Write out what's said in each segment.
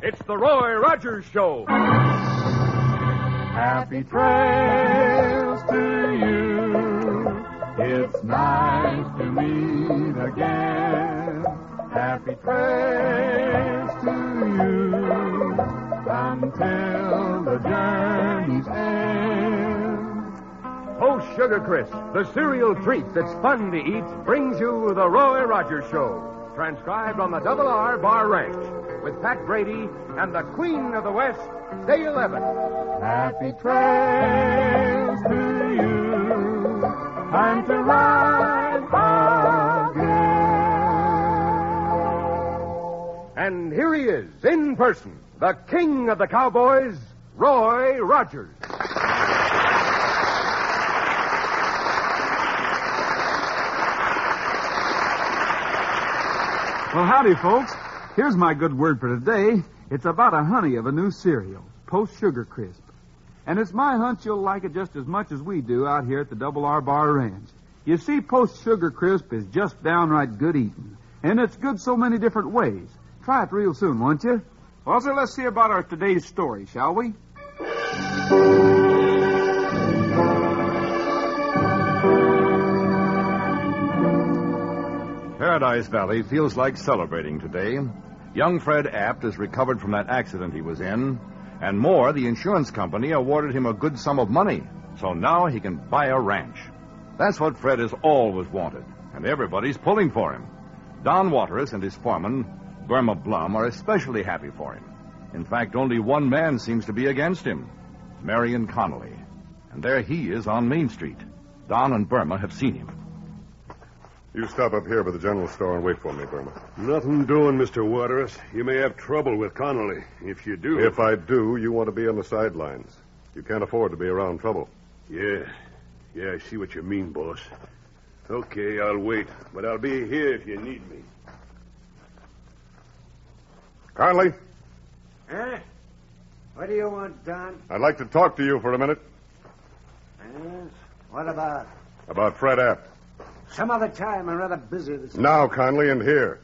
It's the Roy Rogers Show. Happy trails to you. It's nice to meet again. Happy trails to you until the journey's end. Post Sugar Crisp, the cereal treat that's fun to eat, brings you the Roy Rogers Show. Transcribed on the Double R Bar Ranch with Pat Brady and the Queen of the West, Dale Evans. Happy trails to you. Time to ride again. And here he is, in person, the king of the cowboys, Roy Rogers. Well, howdy, folks. Here's my good word for today. It's about a honey of a new cereal, Post Sugar Crisp. And it's my hunch you'll like it just as much as we do out here at the Double R Bar Ranch. You see, Post Sugar Crisp is just downright good eating. And it's good so many different ways. Try it real soon, won't you? Well, sir, let's see about our today's story, shall we? Paradise Valley feels like celebrating today. Young Fred Apt has recovered from that accident he was in. And more, the insurance company awarded him a good sum of money. So now he can buy a ranch. That's what Fred has always wanted. And everybody's pulling for him. Don Waters and his foreman, Burma Blum, are especially happy for him. In fact, only one man seems to be against him, Marion Connolly. And there he is on Main Street. Don and Burma have seen him. You stop up here by the general store and wait for me, Burma. Nothing doing, Mr. Waters. You may have trouble with Connolly. If you do... If I do, you want to be on the sidelines. You can't afford to be around trouble. Yeah, I see what you mean, boss. Okay, I'll wait, but I'll be here if you need me. Conley, Huh? What do you want, Don? I'd like to talk to you for a minute. Yes? What about? About Fred Apt. Some other time. I'm rather busy this Now, Conley, and here.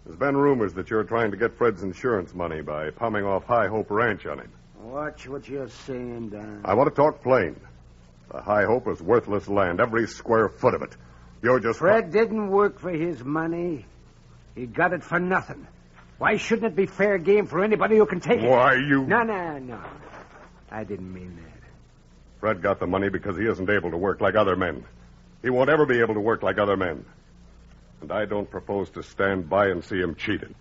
There's been rumors that you're trying to get Fred's insurance money by palming off High Hope Ranch on him. Watch what you're saying, Don. I want to talk plain. The High Hope is worthless land, every square foot of it. You're just... Fred didn't work for his money. He got it for nothing. Why shouldn't it be fair game for anybody who can take it? Why, you... No. I didn't mean that. Fred got the money because he isn't able to work like other men. He won't ever be able to work like other men. And I don't propose to stand by and see him cheated.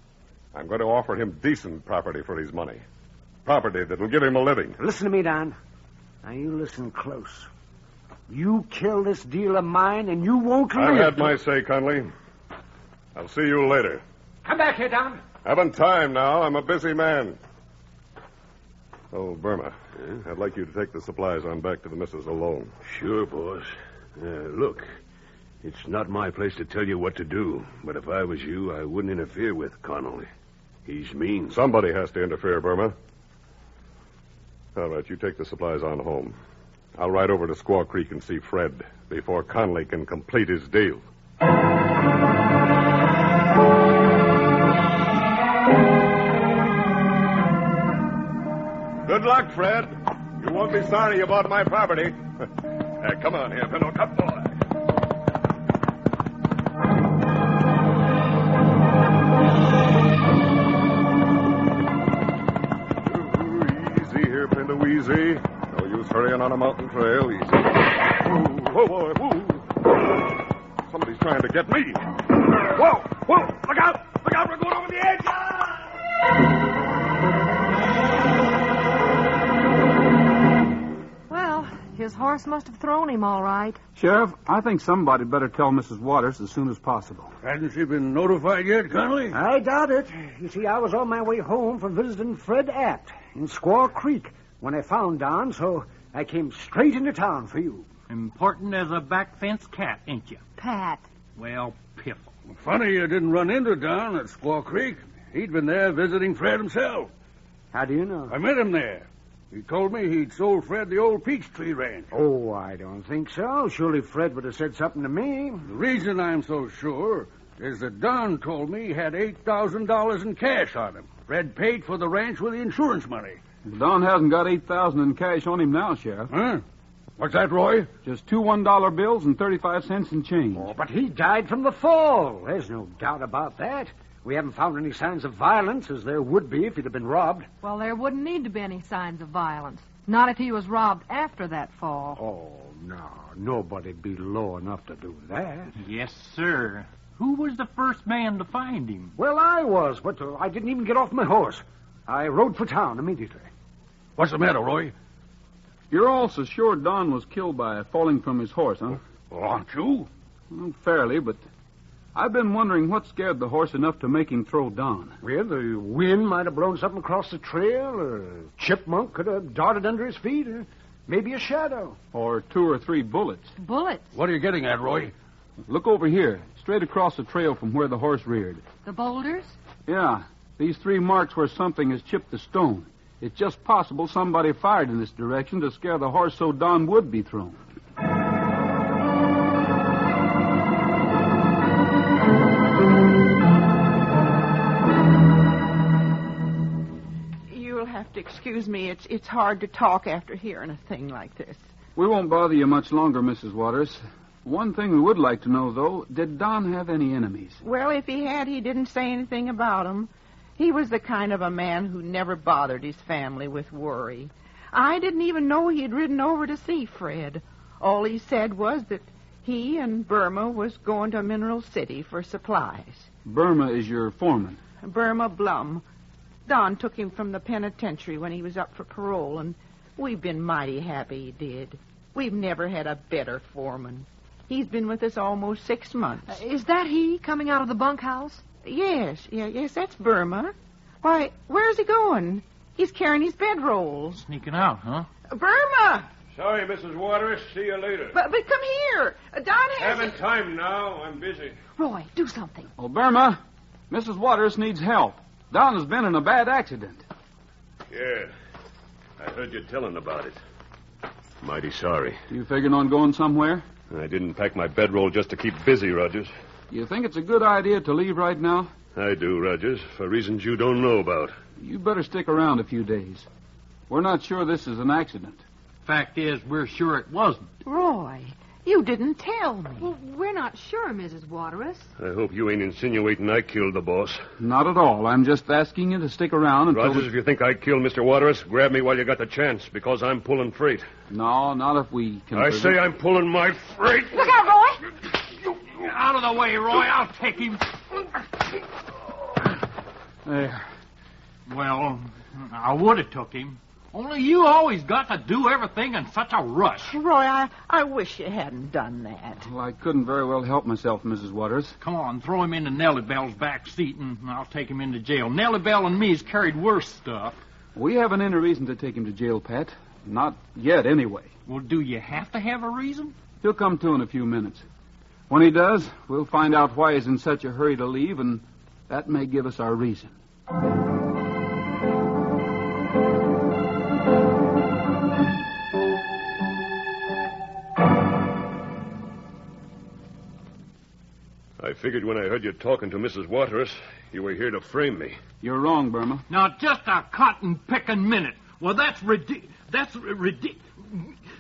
I'm going to offer him decent property for his money. Property that'll give him a living. Listen to me, Don. Now, you listen close. You kill this deal of mine, and you won't live. I've had my say, Conley. I'll see you later. Come back here, Don. Haven't time now. I'm a busy man. Oh, Burma, I'd like you to take the supplies on back to the missus alone. Sure, boss. Look, it's not my place to tell you what to do, but if I was you, I wouldn't interfere with Connolly. He's mean. Somebody has to interfere, Burma. All right, you take the supplies on home. I'll ride over to Squaw Creek and see Fred before Connolly can complete his deal. Good luck, Fred. You won't be sorry you bought my property. Come on here, Pinto. Come, boy. Easy here, Pinto, easy. No use hurrying on a mountain trail. Easy. Whoa, boy, whoa. Somebody's trying to get me. Whoa, look out. Look out, we're going over the edge. His horse must have thrown him all right. Sheriff, I think somebody better tell Mrs. Waters as soon as possible. Hasn't she been notified yet, Connolly? I doubt it. You see, I was on my way home from visiting Fred Apt in Squaw Creek when I found Don, so I came straight into town for you. Important as a back fence cat, ain't you? Pat. Well, piffle. Funny you didn't run into Don at Squaw Creek. He'd been there visiting Fred himself. How do you know? I met him there. He told me he'd sold Fred the old peach tree ranch. Oh, I don't think so. Surely Fred would have said something to me. The reason I'm so sure is that Don told me he had $8,000 in cash on him. Fred paid for the ranch with the insurance money. Don hasn't got $8,000 in cash on him now, Sheriff. Huh? What's that, Roy? Just two $1 bills and 35 cents in change. Oh, but he died from the fall. There's no doubt about that. We haven't found any signs of violence, as there would be if he'd have been robbed. Well, there wouldn't need to be any signs of violence. Not if he was robbed after that fall. Oh, no. Nobody'd be low enough to do that. Yes, sir. Who was the first man to find him? Well, I was, but I didn't even get off my horse. I rode for town immediately. What's the matter, Roy? You're also sure Don was killed by falling from his horse, huh? Well, aren't you? Well, fairly, but I've been wondering what scared the horse enough to make him throw Don. Well, the wind might have blown something across the trail, or a chipmunk could have darted under his feet, or maybe a shadow. Or 2 or 3 bullets. Bullets? What are you getting at, Roy? Look over here, straight across the trail from where the horse reared. The boulders? Yeah, these 3 marks where something has chipped the stone. It's just possible somebody fired in this direction to scare the horse so Don would be thrown. You'll have to excuse me. It's hard to talk after hearing a thing like this. We won't bother you much longer, Mrs. Waters. One thing we would like to know, though, did Don have any enemies? Well, if he had, he didn't say anything about them. He was the kind of a man who never bothered his family with worry. I didn't even know he'd ridden over to see Fred. All he said was that he and Burma was going to Mineral City for supplies. Burma is your foreman. Burma Blum. Don took him from the penitentiary when he was up for parole, and we've been mighty happy he did. We've never had a better foreman. He's been with us almost 6 months. Is that he coming out of the bunkhouse? Yes, that's Burma. Why, where's he going? He's carrying his bedrolls. Sneaking out, huh? Burma! Sorry, Mrs. Waters. See you later. But come here. Don has... Haven't time now. I'm busy. Roy, do something. Oh, Burma, Mrs. Waters needs help. Don has been in a bad accident. Yeah, I heard you telling about it. Mighty sorry. You figuring on going somewhere? I didn't pack my bedroll just to keep busy, Rogers. You think it's a good idea to leave right now? I do, Rogers, for reasons you don't know about. You better stick around a few days. We're not sure this is an accident. Fact is, we're sure it wasn't. Roy, you didn't tell me. Well, we're not sure, Mrs. Waters. I hope you ain't insinuating I killed the boss. Not at all. I'm just asking you to stick around until... Rogers, if you think I killed Mr. Waters, grab me while you got the chance, because I'm pulling freight. No, not if we can... I say I'm pulling my freight. Look out, Roy! Out of the way, Roy. I'll take him. There. Well, I would have took him. Only you always got to do everything in such a rush. Roy, I wish you hadn't done that. Well, I couldn't very well help myself, Mrs. Waters. Come on, throw him into Nellie Bell's back seat, and I'll take him into jail. Nellie Bell and me's carried worse stuff. We haven't any reason to take him to jail, Pat. Not yet, anyway. Well, do you have to have a reason? He'll come to in a few minutes. When he does, we'll find out why he's in such a hurry to leave, and that may give us our reason. I figured when I heard you talking to Mrs. Waters, you were here to frame me. You're wrong, Burma. Now, just a cotton-picking minute. Well, that's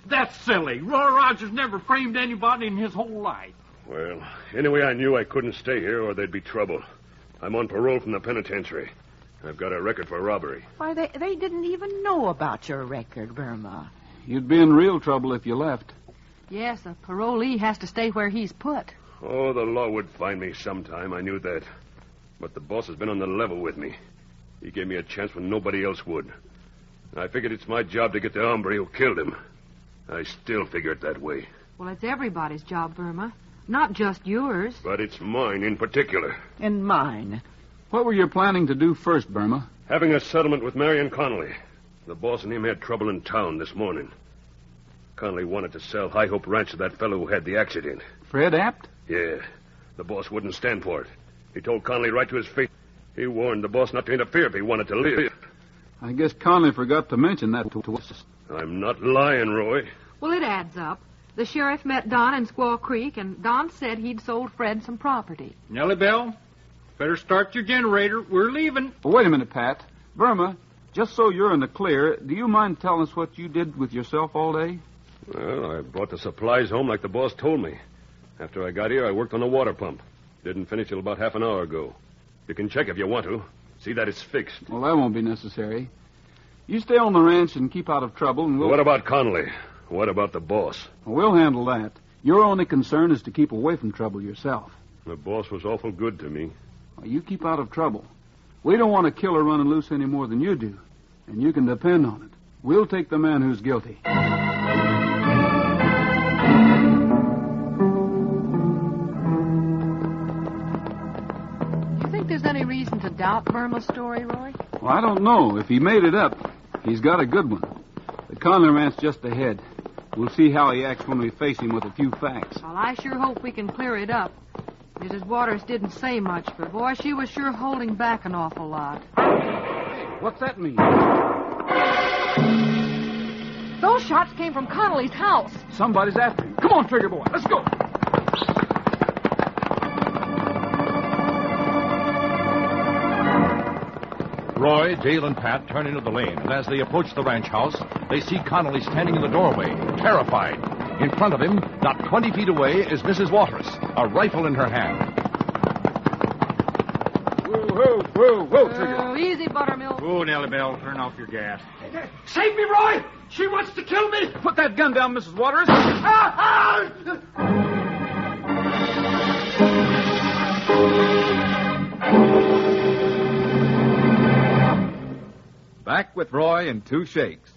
That's silly. Roy Rogers never framed anybody in his whole life. Well, anyway, I knew I couldn't stay here or there'd be trouble. I'm on parole from the penitentiary. I've got a record for robbery. Why, they didn't even know about your record, Burma. You'd be in real trouble if you left. Yes, a parolee has to stay where he's put. Oh, the law would find me sometime. I knew that. But the boss has been on the level with me. He gave me a chance when nobody else would. I figured it's my job to get the hombre who killed him. I still figure it that way. Well, it's everybody's job, Burma. Not just yours. But it's mine in particular. And mine. What were you planning to do first, Burma? Having a settlement with Marion Connolly. The boss and him had trouble in town this morning. Connolly wanted to sell High Hope Ranch to that fellow who had the accident. Fred Apt? Yeah. The boss wouldn't stand for it. He told Connolly right to his face. He warned the boss not to interfere if he wanted to live. I guess Connolly forgot to mention that to us. I'm not lying, Roy. Well, it adds up. The sheriff met Don in Squaw Creek, and Don said he'd sold Fred some property. Nellie Bell, Better start your generator. We're leaving. Well, wait a minute, Pat. Burma, just so you're in the clear, do you mind telling us what you did with yourself all day? Well, I brought the supplies home like the boss told me. After I got here, I worked on the water pump. Didn't finish till about half an hour ago. You can check if you want to. See that it's fixed. Well, that won't be necessary. You stay on the ranch and keep out of trouble, and we'll... What about Connolly? What about the boss? We'll handle that. Your only concern is to keep away from trouble yourself. The boss was awful good to me. Well, you keep out of trouble. We don't want a killer running loose any more than you do. And you can depend on it. We'll take the man who's guilty. You think there's any reason to doubt Burma's story, Roy? Well, I don't know. If he made it up, he's got a good one. The Conley ranch just ahead. We'll see how he acts when we face him with a few facts. Well, I sure hope we can clear it up. Mrs. Waters didn't say much, but, boy, she was sure holding back an awful lot. What's that mean? Those shots came from Connolly's house. Somebody's after him. Come on, Trigger Boy. Let's go. Roy, Dale, and Pat turn into the lane, and as they approach the ranch house, they see Connolly standing in the doorway, terrified. In front of him, not 20 feet away, is Mrs. Waters, a rifle in her hand. Whoa, Trigger. Oh, easy, Buttermilk. Oh, Nellie Bell, turn off your gas. Save me, Roy! She wants to kill me! Put that gun down, Mrs. Waters. Back with Roy in 2 shakes.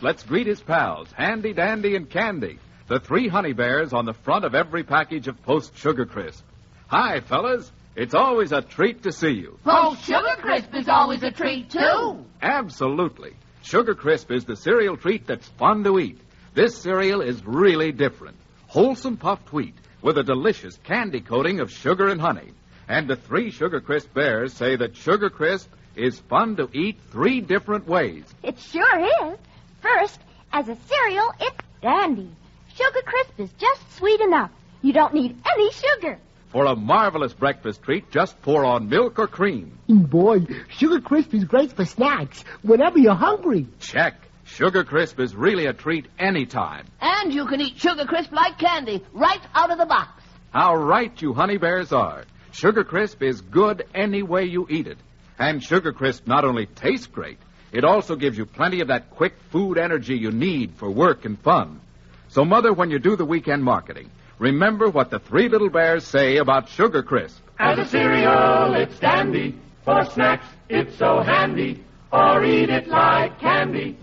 Let's greet his pals, Handy, Dandy, and Candy, the 3 honey bears on the front of every package of Post Sugar Crisp. Hi, fellas. It's always a treat to see you. Post Sugar Crisp is always a treat, too. Absolutely. Sugar Crisp is the cereal treat that's fun to eat. This cereal is really different. Wholesome puffed wheat with a delicious candy coating of sugar and honey. And the 3 Sugar Crisp bears say that Sugar Crisp is fun to eat 3 different ways. It sure is. First, as a cereal, it's dandy. Sugar Crisp is just sweet enough. You don't need any sugar. For a marvelous breakfast treat, just pour on milk or cream. Boy, Sugar Crisp is great for snacks whenever you're hungry. Check. Sugar Crisp is really a treat anytime. And you can eat Sugar Crisp like candy right out of the box. How right you honey bears are. Sugar Crisp is good any way you eat it. And Sugar Crisp not only tastes great, it also gives you plenty of that quick food energy you need for work and fun. So, Mother, when you do the weekend marketing, remember what the 3 little bears say about Sugar Crisp. As a cereal, it's dandy. For snacks, it's so handy. Or eat it like candy.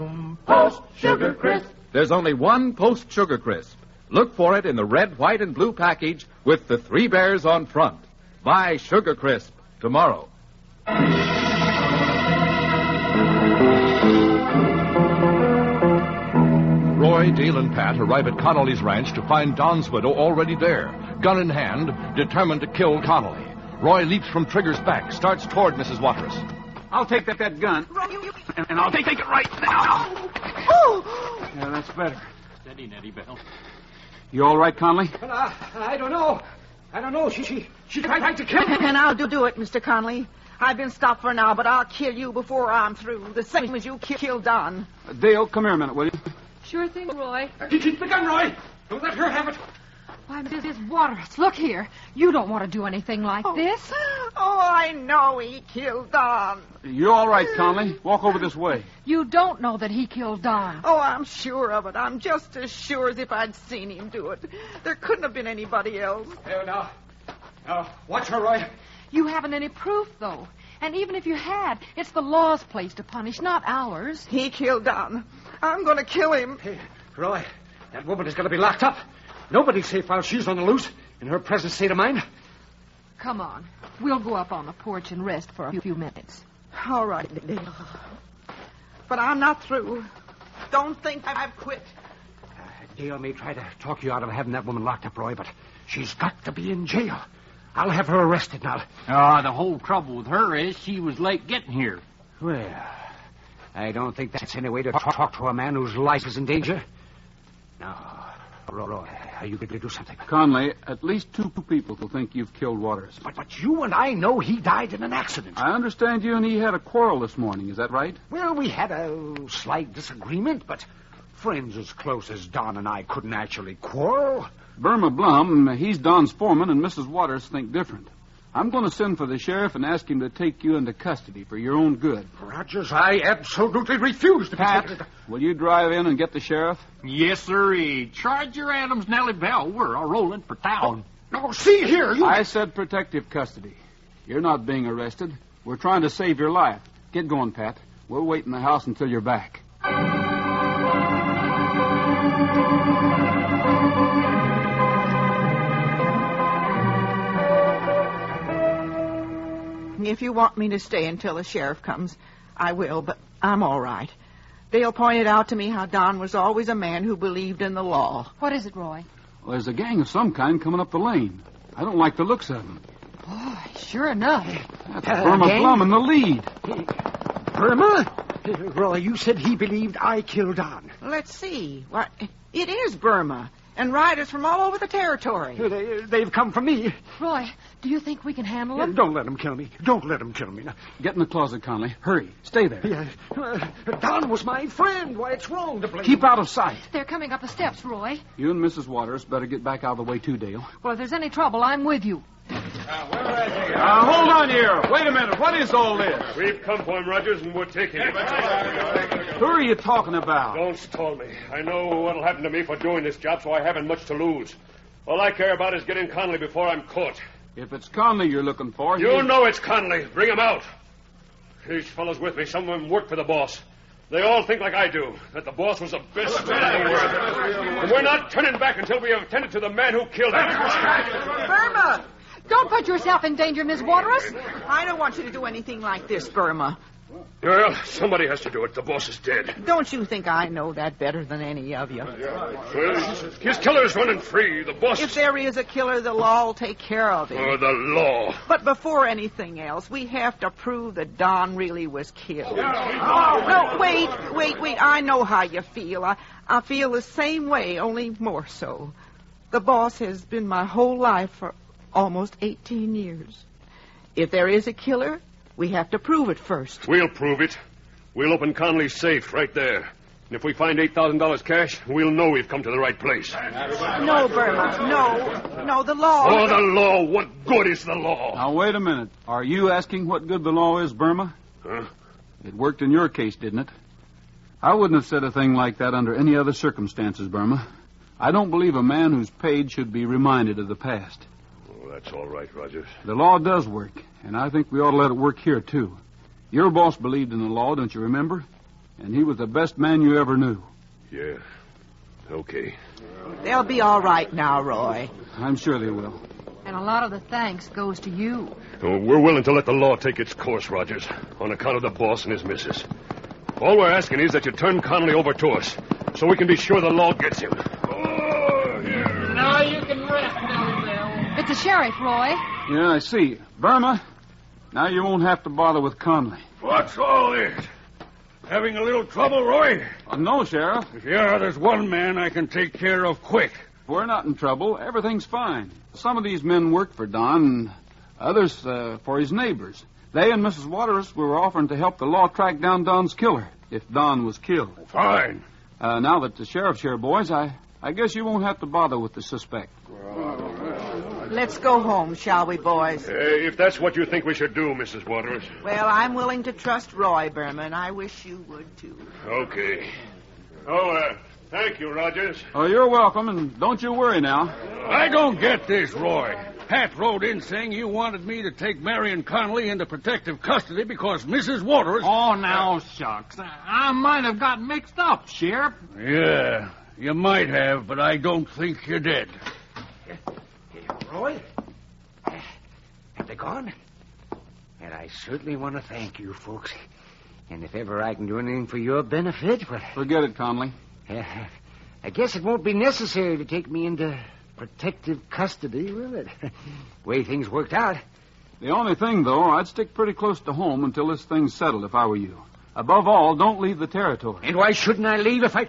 Post Sugar Crisp. There's only one Post Sugar Crisp. Look for it in the red, white, and blue package with the 3 bears on front. Buy Sugar Crisp tomorrow. Roy, Dale, and Pat arrive at Connolly's ranch to find Don's widow already there, gun in hand, determined to kill Connolly. Roy leaps from Trigger's back, starts toward Mrs. Waters. I'll take that gun, and I'll take it right now. Yeah, that's better. Steady, Nettie Bell. You all right, Conley? Well, I don't know. I don't know. She tried to kill me. And I'll do it, Mr. Conley. I've been stopped for now, but I'll kill you before I'm through. The same as you killed Don. Dale, come here a minute, will you? Sure thing, Roy. Keep the gun, Roy. Don't let her have it. Why, Mrs. Waters, look here. You don't want to do anything like this. Oh, I know he killed Don. You all right, Conley? Walk over this way. You don't know that he killed Don. Oh, I'm sure of it. I'm just as sure as if I'd seen him do it. There couldn't have been anybody else. Here, now, watch her, Roy. You haven't any proof, though. And even if you had, it's the law's place to punish, not ours. He killed Don. I'm going to kill him. Hey, Roy, that woman is going to be locked up. Nobody's safe while she's on the loose in her present state of mind. Come on. We'll go up on the porch and rest for a few minutes. All right, Dale. But I'm not through. Don't think I've quit. Dale may try to talk you out of having that woman locked up, Roy, but she's got to be in jail. I'll have her arrested now. The whole trouble with her is she was late getting here. Well, I don't think that's any way to talk to a man whose life is in danger. Now, Roy, You better do something. Conley, at least 2 people will think you've killed Waters. But you and I know he died in an accident. I understand you and he had a quarrel this morning. Is that right? Well, we had a slight disagreement, but friends as close as Don and I couldn't actually quarrel. Burma Blum, he's Don's foreman, and Mrs. Waters think different. I'm going to send for the sheriff and ask him to take you into custody for your own good. Rogers, I absolutely refuse to be taken. Will you drive in and get the sheriff? Yes, sir. Charge your Adams Nellie Bell. We're rolling for town. No, see here, you... I said protective custody. You're not being arrested. We're trying to save your life. Get going, Pat. We'll wait in the house until you're back. If you want me to stay until the sheriff comes, I will, but I'm all right. Dale pointed out to me how Don was always a man who believed in the law. What is it, Roy? Well, there's a gang of some kind coming up the lane. I don't like the looks of them. Boy, sure enough. That's Burma Blum in the lead. Burma? Roy, you said he believed I killed Don. Let's see. What? It is Burma. And riders from all over the territory. They've come for me. Roy, do you think we can handle them? Don't let them kill me. Don't let them kill me. Now, get in the closet, Conley. Hurry. Stay there. Don was my friend. Why, it's wrong to blame Keep out of sight. They're coming up the steps, Roy. You and Mrs. Waters better get back out of the way, too, Dale. Well, if there's any trouble, I'm with you. Hold on here. Wait a minute. What is all this? We've come for him, Rogers, and we're taking him. Who are you talking about? Don't stall me. I know what'll happen to me for doing this job, so I haven't much to lose. All I care about is getting Conley before I'm caught. If it's Conley you're looking for... You know it's Conley. Bring him out. These fellows with me, some of them work for the boss. They all think like I do, that the boss was the best man in the world. And we're not turning back until we have attended to the man who killed him. Burma! Don't put yourself in danger, Miss Waters. I don't want you to do anything like this, Burma. Well, somebody has to do it. The boss is dead. Don't you think I know that better than any of you? Well, his killer's running free. The boss... If there is a killer, the law will take care of him. Oh, the law. But before anything else, we have to prove that Don really was killed. No, wait. I know how you feel. I feel the same way, only more so. The boss has been my whole life for almost 18 years. If there is a killer, we have to prove it first. We'll prove it. We'll open Conley's safe right there. And if we find $8,000 cash, we'll know we've come to the right place. No, Burma. No, the law... Oh, the law. What good is the law? Now, wait a minute. Are you asking what good the law is, Burma? Huh? It worked in your case, didn't it? I wouldn't have said a thing like that under any other circumstances, Burma. I don't believe a man who's paid should be reminded of the past. That's all right, Rogers. The law does work, and I think we ought to let it work here, too. Your boss believed in the law, don't you remember? And he was the best man you ever knew. Yeah. Okay. They'll be all right now, Roy. I'm sure they will. And a lot of the thanks goes to you. Oh, we're willing to let the law take its course, Rogers, on account of the boss and his missus. All we're asking is that you turn Conley over to us, so we can be sure the law gets him. Oh, yeah. Now you can rest, Nellie Bell. It's the sheriff, Roy. Yeah, I see. Burma, now you won't have to bother with Conley. What's all this? Having a little trouble, Roy? No, Sheriff. Yeah, there's one man I can take care of quick. We're not in trouble. Everything's fine. Some of these men work for Don, and others for his neighbors. They and Mrs. Waters were offering to help the law track down Don's killer, if Don was killed. Fine. Now that the sheriff's here, boys, I guess you won't have to bother with the suspect. Let's go home, shall we, boys? If that's what you think we should do, Mrs. Waters. Well, I'm willing to trust Roy, Burma, and I wish you would, too. Okay. Oh, thank you, Rogers. Oh, you're welcome, and don't you worry now. I don't get this, Roy. Pat rode in saying you wanted me to take Marion Conley into protective custody because Mrs. Waters... Oh, now, shucks. I might have got mixed up, Sheriff. Yeah, you might have, but I don't think you did. Roy? Have they gone? And I certainly want to thank you, folks. And if ever I can do anything for your benefit, well... Forget it, Conley. I guess it won't be necessary to take me into protective custody, will it? Way things worked out. The only thing, though, I'd stick pretty close to home until this thing's settled if I were you. Above all, don't leave the territory. And why shouldn't I leave if I...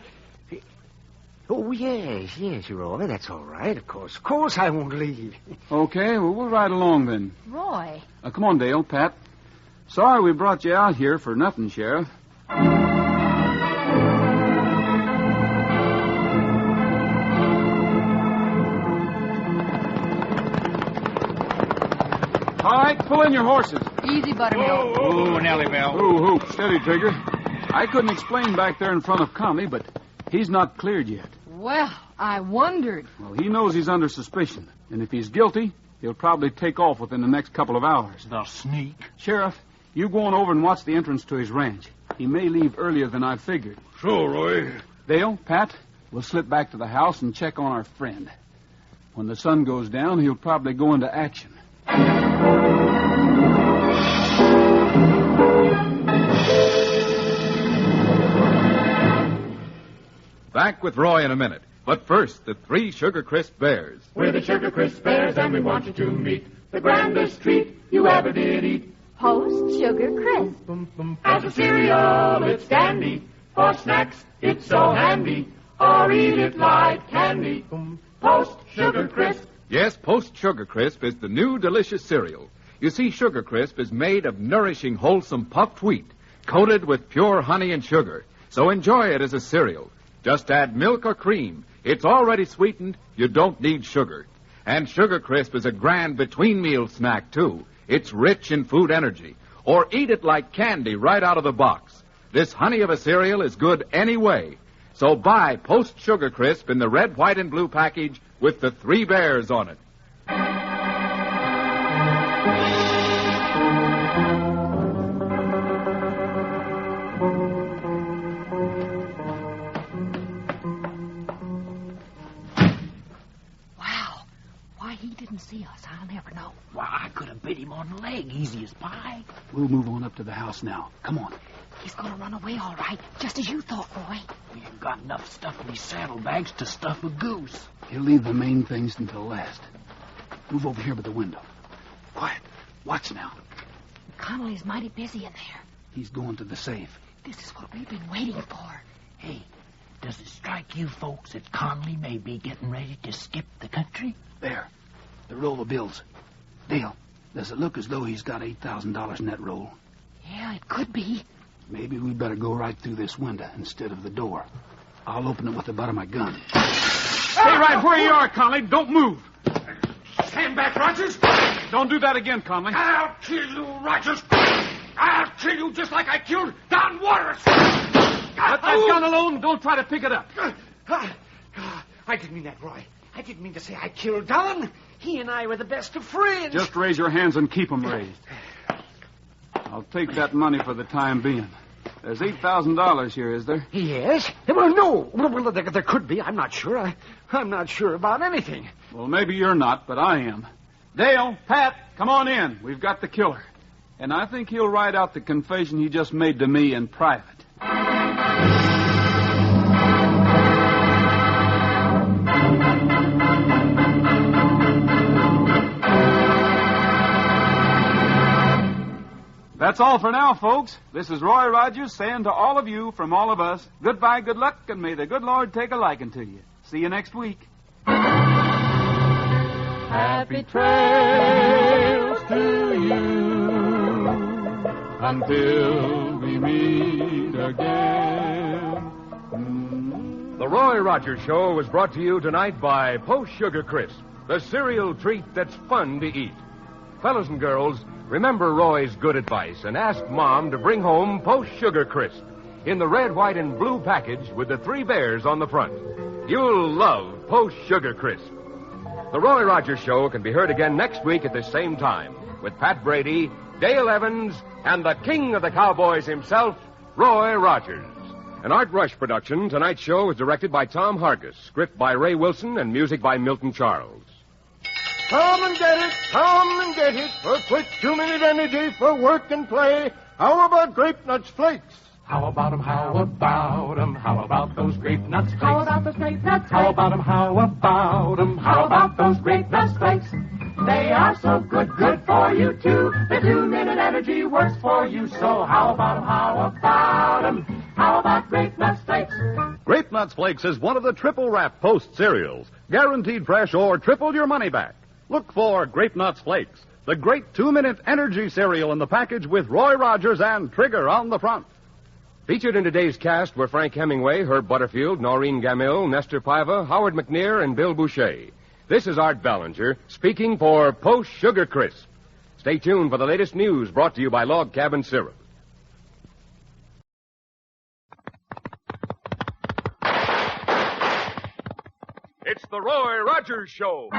Oh, yes, Roy. That's all right, of course. Of course I won't leave. Okay, well, we'll ride along then. Roy. Come on, Dale, Pat. Sorry we brought you out here for nothing, Sheriff. All right, pull in your horses. Easy, Buttermilk. Oh, Nellie Bell. Oh, steady, Trigger. I couldn't explain back there in front of Conley, but he's not cleared yet. Well, I wondered. Well, he knows he's under suspicion, and if he's guilty, he'll probably take off within the next couple of hours. The sneak. Sheriff, you go on over and watch the entrance to his ranch. He may leave earlier than I figured. Sure, Roy. Dale, Pat, we'll slip back to the house and check on our friend. When the sun goes down, he'll probably go into action. Back with Roy in a minute. But first, the 3 Sugar Crisp Bears. We're the Sugar Crisp Bears, and we want you to meet the grandest treat you ever did eat. Post Sugar Crisp. As a cereal, it's dandy. For snacks, it's so handy. Or eat it like candy. Post Sugar Crisp. Yes, Post Sugar Crisp is the new delicious cereal. You see, Sugar Crisp is made of nourishing, wholesome puffed wheat, coated with pure honey and sugar. So enjoy it as a cereal. Just add milk or cream. It's already sweetened. You don't need sugar. And Sugar Crisp is a grand between-meal snack, too. It's rich in food energy. Or eat it like candy right out of the box. This honey of a cereal is good any way. So buy Post Sugar Crisp in the red, white, and blue package with the 3 bears on it. See us, I'll never know. Why, I could have bit him on the leg, easy as pie. We'll move on up to the house now. Come on. He's gonna run away all right, just as you thought, Roy. We ain't got enough stuff in these saddlebags to stuff a goose. He'll leave the main things until last. Move over here by the window. Quiet. Watch now. Connolly's mighty busy in there. He's going to the safe. This is what we've been waiting for. Hey, does it strike you folks that Connolly may be getting ready to skip the country? There. The roll of bills. Dale, does it look as though he's got $8,000 in that roll? Yeah, it could be. Maybe we better go right through this window instead of the door. I'll open it with the butt of my gun. Stay right where you are, Conley. Don't move. Stand back, Rogers. Don't do that again, Conley. I'll kill you, Rogers. I'll kill you just like I killed Don Waters. Let that gun alone. Don't try to pick it up. I didn't mean that, Roy. I didn't mean to say I killed Don. He and I were the best of friends. Just raise your hands and keep them raised. I'll take that money for the time being. There's $8,000 here, is there? Yes. Well, no. Well, there could be. I'm not sure. I'm not sure about anything. Well, maybe you're not, but I am. Dale, Pat, come on in. We've got the killer. And I think he'll write out the confession he just made to me in private. That's all for now, folks. This is Roy Rogers saying to all of you from all of us, goodbye, good luck, and may the good Lord take a liking to you. See you next week. Happy trails to you until we meet again. The Roy Rogers Show was brought to you tonight by Post Sugar Crisp, the cereal treat that's fun to eat. Fellas and girls, remember Roy's good advice and ask Mom to bring home Post Sugar Crisp in the red, white, and blue package with the 3 bears on the front. You'll love Post Sugar Crisp. The Roy Rogers Show can be heard again next week at the same time with Pat Brady, Dale Evans, and the king of the cowboys himself, Roy Rogers. An Art Rush production, tonight's show is directed by Tom Hargis, script by Ray Wilson, and music by Milton Charles. Come and get it, for quick 2-minute energy for work and play. How about Grape Nuts Flakes? How about 'em, how about 'em, how about those grape nuts flakes? How about those grape nuts How about 'em, how about 'em, how about those grape nuts flakes? They are so good, good for you too. The 2-minute energy works for you. So how about 'em, how about 'em, how about grape nuts flakes? Grape Nuts Nuts Flakes is one of the triple wrap Post cereals, guaranteed fresh or triple your money back. Look for Grape Nuts Flakes, the great 2-minute energy cereal in the package with Roy Rogers and Trigger on the front. Featured in today's cast were Frank Hemingway, Herb Butterfield, Noreen Gamil, Nestor Paiva, Howard McNear, and Bill Boucher. This is Art Ballinger speaking for Post Sugar Crisp. Stay tuned for the latest news brought to you by Log Cabin Syrup. It's the Roy Rogers Show.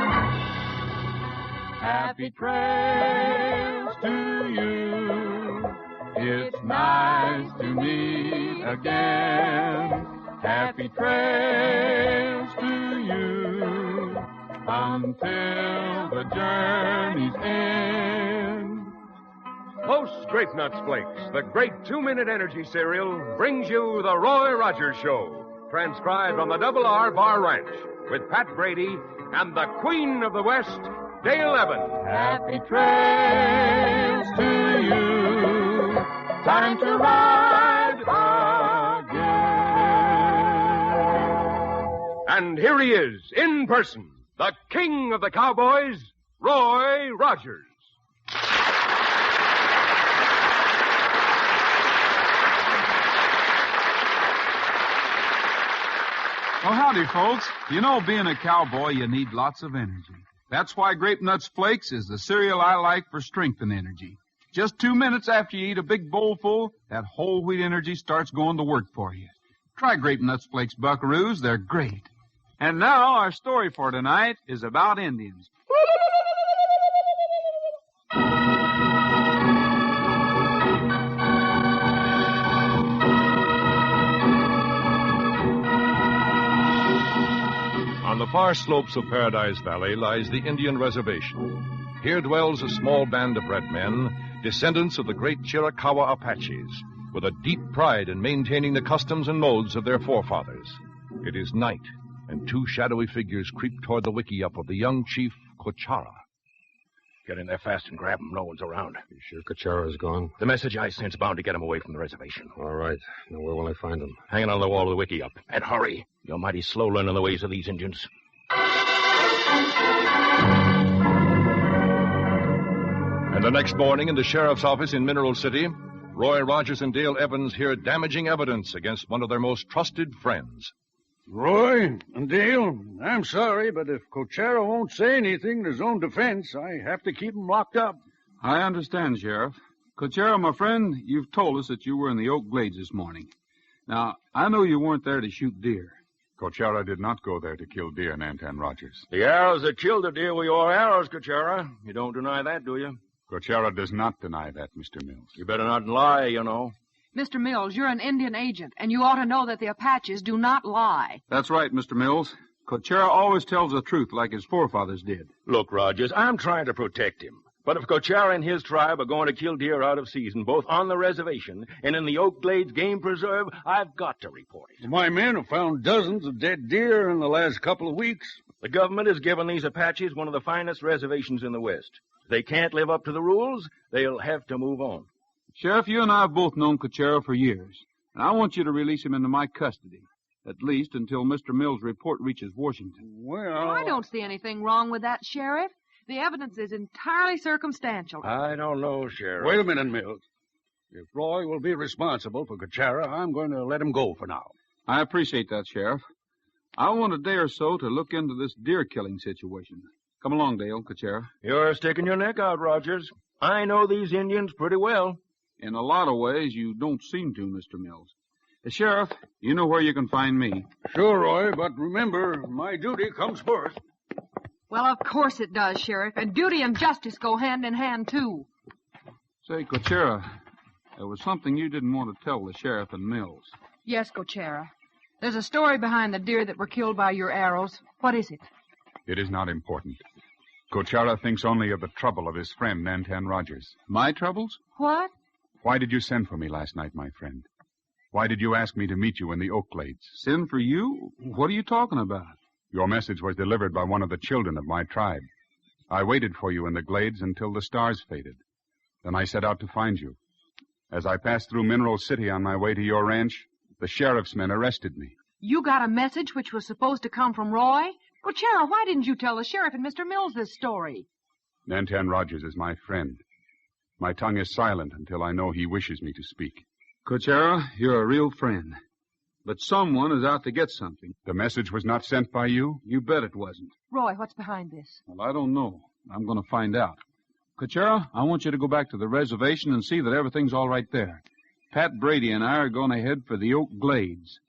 Happy trails to you. It's nice to meet again. Happy trails to you until the journey's end. Post Grape Nuts Flakes, the great 2-minute energy cereal, brings you the Roy Rogers Show, transcribed on the Double R Bar Ranch, with Pat Brady and the Queen of the West, Dale Evans. Happy trails to you. Time to ride again. And here he is, in person, the King of the Cowboys, Roy Rogers. Well, howdy, folks. You know, being a cowboy, you need lots of energy. That's why Grape Nuts Flakes is the cereal I like for strength and energy. Just 2 minutes after you eat a big bowl full, that whole wheat energy starts going to work for you. Try Grape Nuts Flakes, buckaroos. They're great. And now, our story for tonight is about Indians. On the far slopes of Paradise Valley lies the Indian Reservation. Here dwells a small band of red men, descendants of the great Chiricahua Apaches, with a deep pride in maintaining the customs and modes of their forefathers. It is night, and 2 shadowy figures creep toward the wickiup of the young chief, Cochara. Get in there fast and grab him. No one's around. You sure Cochara's gone? The message I sent's bound to get him away from the reservation. All right. Now, where will I find him? Hanging on the wall of the wickiup. And hurry. You're mighty slow learning the ways of these Indians. And the next morning in the sheriff's office in Mineral City, Roy Rogers and Dale Evans hear damaging evidence against one of their most trusted friends. Roy and Dale, I'm sorry, but if Cochara won't say anything in his own defense, I have to keep him locked up. I understand, Sheriff. Cochara, my friend, you've told us that you were in the Oak Glades this morning. Now, I know you weren't there to shoot deer. Cochara did not go there to kill deer, Nantan Rogers. The arrows that killed the deer were your arrows, Cochara. You don't deny that, do you? Cochara does not deny that, Mr. Mills. You better not lie, you know. Mr. Mills, you're an Indian agent, and you ought to know that the Apaches do not lie. That's right, Mr. Mills. Cochara always tells the truth like his forefathers did. Look, Rogers, I'm trying to protect him. But if Cochara and his tribe are going to kill deer out of season, both on the reservation and in the Oak Glades Game Preserve, I've got to report it. My men have found dozens of dead deer in the last couple of weeks. The government has given these Apaches one of the finest reservations in the West. If they can't live up to the rules, they'll have to move on. Sheriff, you and I have both known Cochara for years, and I want you to release him into my custody, at least until Mr. Mills' report reaches Washington. Well, I don't see anything wrong with that, Sheriff. The evidence is entirely circumstantial. I don't know, Sheriff. Wait a minute, Mills. If Roy will be responsible for Cochara, I'm going to let him go for now. I appreciate that, Sheriff. I want a day or so to look into this deer-killing situation. Come along, Dale, Cochara. You're sticking your neck out, Rogers. I know these Indians pretty well. In a lot of ways, you don't seem to, Mr. Mills. Sheriff, you know where you can find me. Sure, Roy, but remember, my duty comes first. Well, of course it does, Sheriff, and duty and justice go hand in hand, too. Say, Cochara, there was something you didn't want to tell the sheriff and Mills. Yes, Cochara. There's a story behind the deer that were killed by your arrows. What is it? It is not important. Cochara thinks only of the trouble of his friend, Nantan Rogers. My troubles? What? Why did you send for me last night, my friend? Why did you ask me to meet you in the Oak Glades? Send for you? What are you talking about? Your message was delivered by one of the children of my tribe. I waited for you in the glades until the stars faded. Then I set out to find you. As I passed through Mineral City on my way to your ranch, the sheriff's men arrested me. You got a message which was supposed to come from Roy? Cochero, why didn't you tell the sheriff and Mr. Mills this story? Nantan Rogers is my friend. My tongue is silent until I know he wishes me to speak. Cochero, you're a real friend. But someone is out to get something. The message was not sent by you? You bet it wasn't. Roy, what's behind this? Well, I don't know. I'm going to find out. Cochero, I want you to go back to the reservation and see that everything's all right there. Pat Brady and I are going to head for the Oak Glades.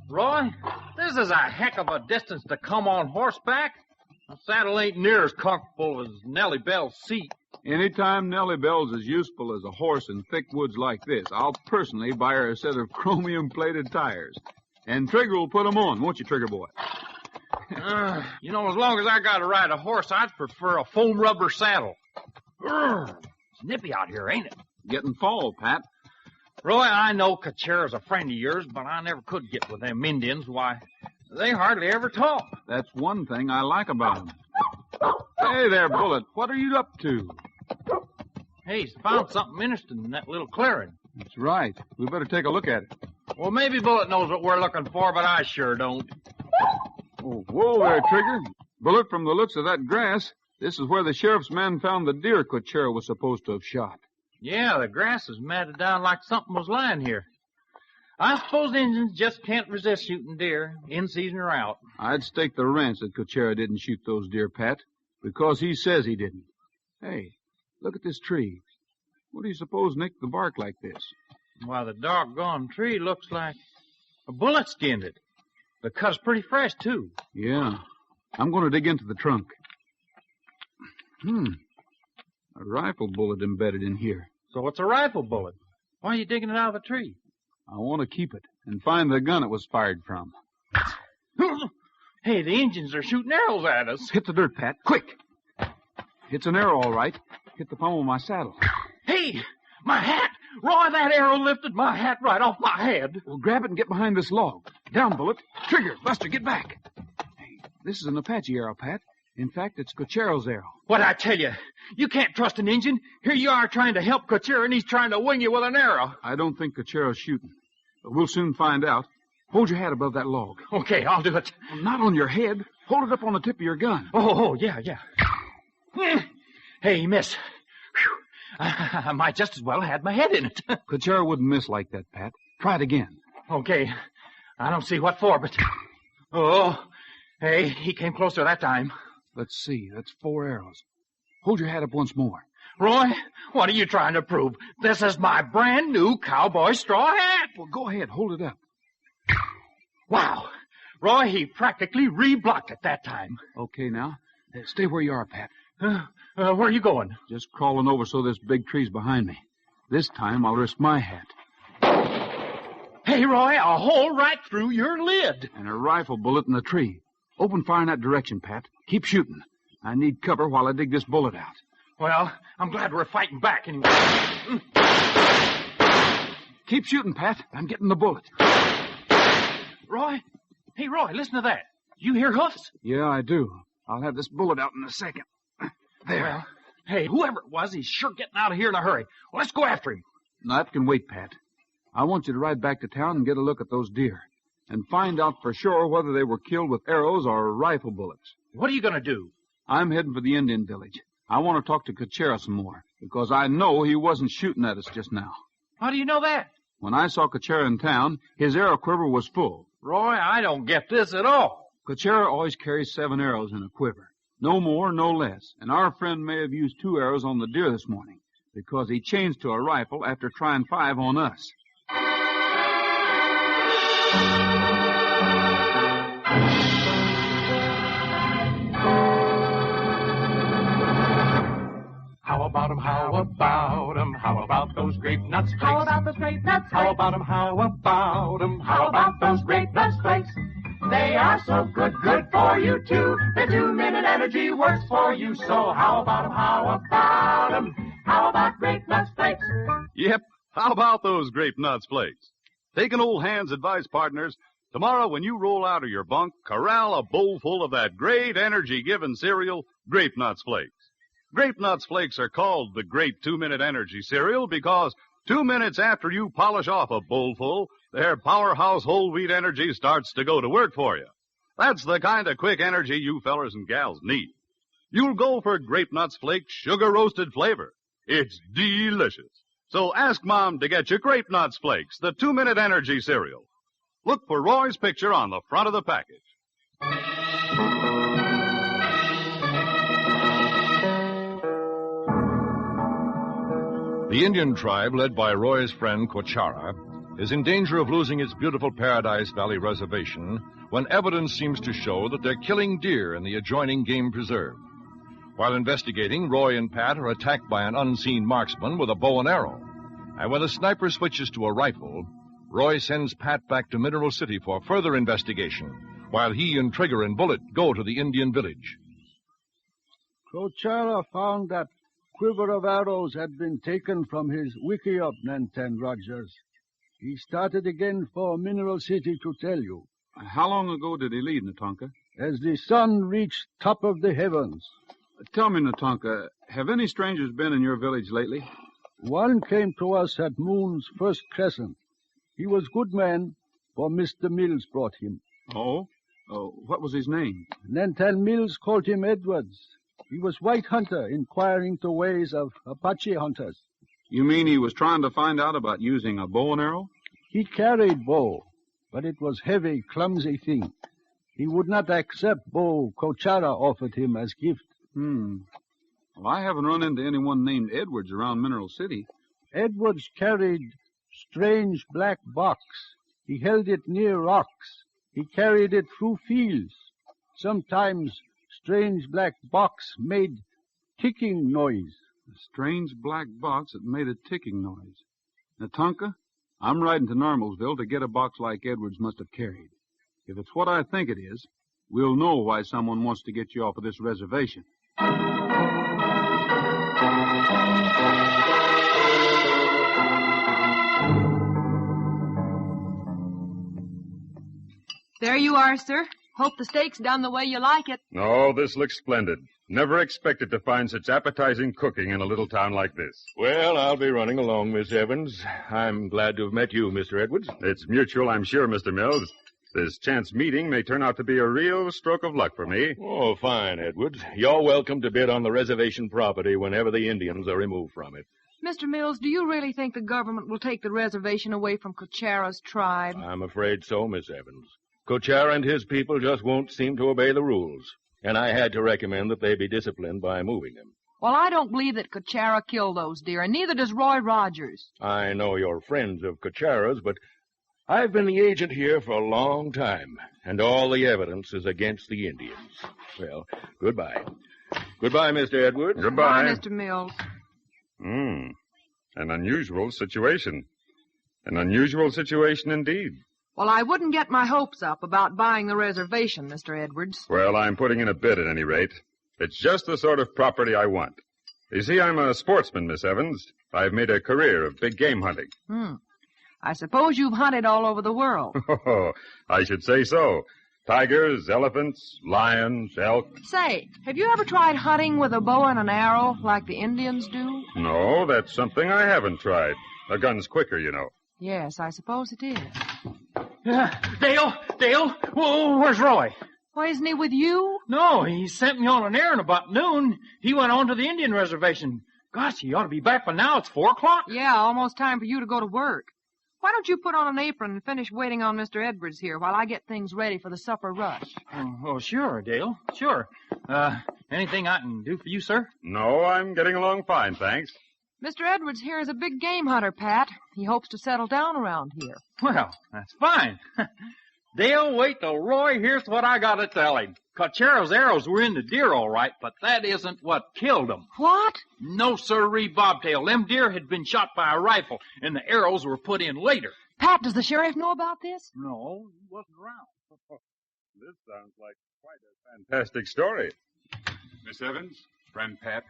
Roy, this is a heck of a distance to come on horseback. The saddle ain't near as comfortable as Nellie Bell's seat. Anytime Nellie Bell's as useful as a horse in thick woods like this, I'll personally buy her a set of chromium-plated tires. And Trigger will put 'em on, won't you, Trigger boy? You know, as long as I got to ride a horse, I'd prefer a foam rubber saddle. It's nippy out here, ain't it? Getting fall, Pat. Roy, I know Cochero's a friend of yours, but I never could get with them Indians. Why, they hardly ever talk. That's one thing I like about 'em. Hey there, Bullet. What are you up to? Hey, he's found something interesting in that little clearing. That's right. We better take a look at it. Well, maybe Bullet knows what we're looking for, but I sure don't. Oh, whoa there, Trigger. Bullet, from the looks of that grass, this is where the sheriff's man found the deer Cochero was supposed to have shot. Yeah, the grass is matted down like something was lying here. I suppose Indians just can't resist shooting deer, in season or out. I'd stake the ranch that Cochero didn't shoot those deer, Pat, because he says he didn't. Hey, look at this tree. What do you suppose nicked the bark like this? Why, the doggone tree looks like a bullet skinned it. The cut's pretty fresh, too. Yeah. I'm going to dig into the trunk. A rifle bullet embedded in here. So it's a rifle bullet. Why are you digging it out of the tree? I want to keep it and find the gun it was fired from. Hey, the Indians are shooting arrows at us. Hit the dirt, Pat. Quick! It's an arrow, all right. Hit the pommel of my saddle. Hey, my hat! Roy, that arrow lifted my hat right off my head. Well, grab it and get behind this log. Down, Bullet. Trigger, Buster, get back. Hey, this is an Apache arrow, Pat. In fact, it's Cochero's arrow. What'd I tell you? You can't trust an Indian. Here you are trying to help Cochero, and he's trying to wing you with an arrow. I don't think Cochero's shooting. But we'll soon find out. Hold your hat above that log. Okay, I'll do it. Well, not on your head. Hold it up on the tip of your gun. Oh, yeah. Hey, miss. Whew. I might just as well have had my head in it. Cochero wouldn't miss like that, Pat. Try it again. Okay. I don't see what for, but... Oh, hey, he came closer that time. Let's see. That's 4 arrows. Hold your hat up once more. Roy, what are you trying to prove? This is my brand new cowboy straw hat. Well, go ahead. Hold it up. Wow. Roy, he practically re-blocked it that time. Okay, now. Stay where you are, Pat. Where are you going? Just crawling over so this big tree's behind me. This time I'll risk my hat. Hey, Roy, a hole right through your lid. And a rifle bullet in the tree. Open fire in that direction, Pat. Keep shooting. I need cover while I dig this bullet out. Well, I'm glad we're fighting back anyway. Keep shooting, Pat. I'm getting the bullet. Roy? Hey, Roy, listen to that. You hear hoofs? Yeah, I do. I'll have this bullet out in a second. There. Well, hey, whoever it was, he's sure getting out of here in a hurry. Well, let's go after him. No, that can wait, Pat. I want you to ride back to town and get a look at those deer. And find out for sure whether they were killed with arrows or rifle bullets. What are you going to do? I'm heading for the Indian village. I want to talk to Cochero some more, because I know he wasn't shooting at us just now. How do you know that? When I saw Cochero in town, his arrow quiver was full. Roy, I don't get this at all. Cochero always carries 7 arrows in a quiver. No more, no less. And our friend may have used 2 arrows on the deer this morning, because he changed to a rifle after trying 5 on us. How about 'em, how about 'em, how about those grape nuts flakes? How about those grape nuts flakes? How about 'em, how about 'em, how about those grape nuts flakes? They are so good, good for you too. The 2-minute energy works for you. So how about 'em, how about 'em, how about grape nuts flakes? Yep, how about those grape nuts flakes? Taking old Hand's advice, partners, Tomorrow, when you roll out of your bunk, corral a bowl full of that great energy-giving cereal, Grape Nuts Flakes. Grape Nuts Flakes are called the Great 2-Minute Energy Cereal because 2 minutes after you polish off a bowlful, their powerhouse whole wheat energy starts to go to work for you. That's the kind of quick energy you fellers and gals need. You'll go for Grape Nuts Flakes sugar-roasted flavor. It's delicious. So ask Mom to get you Grape Nuts Flakes, the 2-Minute Energy Cereal. Look for Roy's picture on the front of the package. The Indian tribe, led by Roy's friend Coachara, is in danger of losing its beautiful Paradise Valley reservation when evidence seems to show that they're killing deer in the adjoining game preserve. While investigating, Roy and Pat are attacked by an unseen marksman with a bow and arrow. And when the sniper switches to a rifle, Roy sends Pat back to Mineral City for further investigation, while he and Trigger and Bullet go to the Indian village. Coachara found that quiver of arrows had been taken from his wickiup, Nantan Rogers. He started again for Mineral City to tell you. How long ago did he leave, Natonka? As the sun reached top of the heavens. Tell me, Natonka, have any strangers been in your village lately? One came to us at Moon's first crescent. He was good man, for Mr. Mills brought him. Oh? What was his name? Nantan Mills called him Edwards. He was white hunter, inquiring the ways of Apache hunters. You mean he was trying to find out about using a bow and arrow? He carried bow, but it was heavy, clumsy thing. He would not accept bow Coachara offered him as gift. Well, I haven't run into anyone named Edwards around Mineral City. Edwards carried strange black box. He held it near rocks. He carried it through fields. Sometimes strange black box made ticking noise. A strange black box that made a ticking noise. Natonka, I'm riding to Normalsville to get a box like Edwards must have carried. If it's what I think it is, we'll know why someone wants to get you off of this reservation. There you are, sir. Hope the steak's done the way you like it. Oh, this looks splendid. Never expected to find such appetizing cooking in a little town like this. Well, I'll be running along, Miss Evans. I'm glad to have met you, Mr. Edwards. It's mutual, I'm sure, Mr. Mills. This chance meeting may turn out to be a real stroke of luck for me. Oh, fine, Edwards. You're welcome to bid on the reservation property whenever the Indians are removed from it. Mr. Mills, do you really think the government will take the reservation away from Coachara's tribe? I'm afraid so, Miss Evans. Coachara and his people just won't seem to obey the rules, and I had to recommend that they be disciplined by moving them. Well, I don't believe that Coachara killed those deer, and neither does Roy Rogers. I know you're friends of Coachara's, but I've been the agent here for a long time, and all the evidence is against the Indians. Well, goodbye. Goodbye, Mr. Edwards. Goodbye. Mr. Mills. An unusual situation. An unusual situation indeed. Well, I wouldn't get my hopes up about buying the reservation, Mr. Edwards. Well, I'm putting in a bid at any rate. It's just the sort of property I want. You see, I'm a sportsman, Miss Evans. I've made a career of big game hunting. I suppose you've hunted all over the world. Oh, I should say so. Tigers, elephants, lions, elk. Say, have you ever tried hunting with a bow and an arrow like the Indians do? No, that's something I haven't tried. A gun's quicker, you know. Yes, I suppose it is. Dale, whoa, where's Roy? Why, isn't he with you? No, he sent me on an errand about noon. He went on to the Indian reservation. Gosh, he ought to be back by now. It's 4 o'clock. Yeah, almost time for you to go to work. Why don't you put on an apron and finish waiting on Mr. Edwards here while I get things ready for the supper rush? Oh, sure, Dale. Sure. Anything I can do for you, sir? No, I'm getting along fine, thanks. Mr. Edwards here is a big game hunter, Pat. He hopes to settle down around here. Well, that's fine. Dale, wait till Roy hears what I got to tell him. Coachara's arrows were in the deer, all right, but that isn't what killed them. What? No, sirree, Bobtail. Them deer had been shot by a rifle, and the arrows were put in later. Pat, does the sheriff know about this? No, he wasn't around. This sounds like quite a fantastic story. Miss Evans, friend Pat,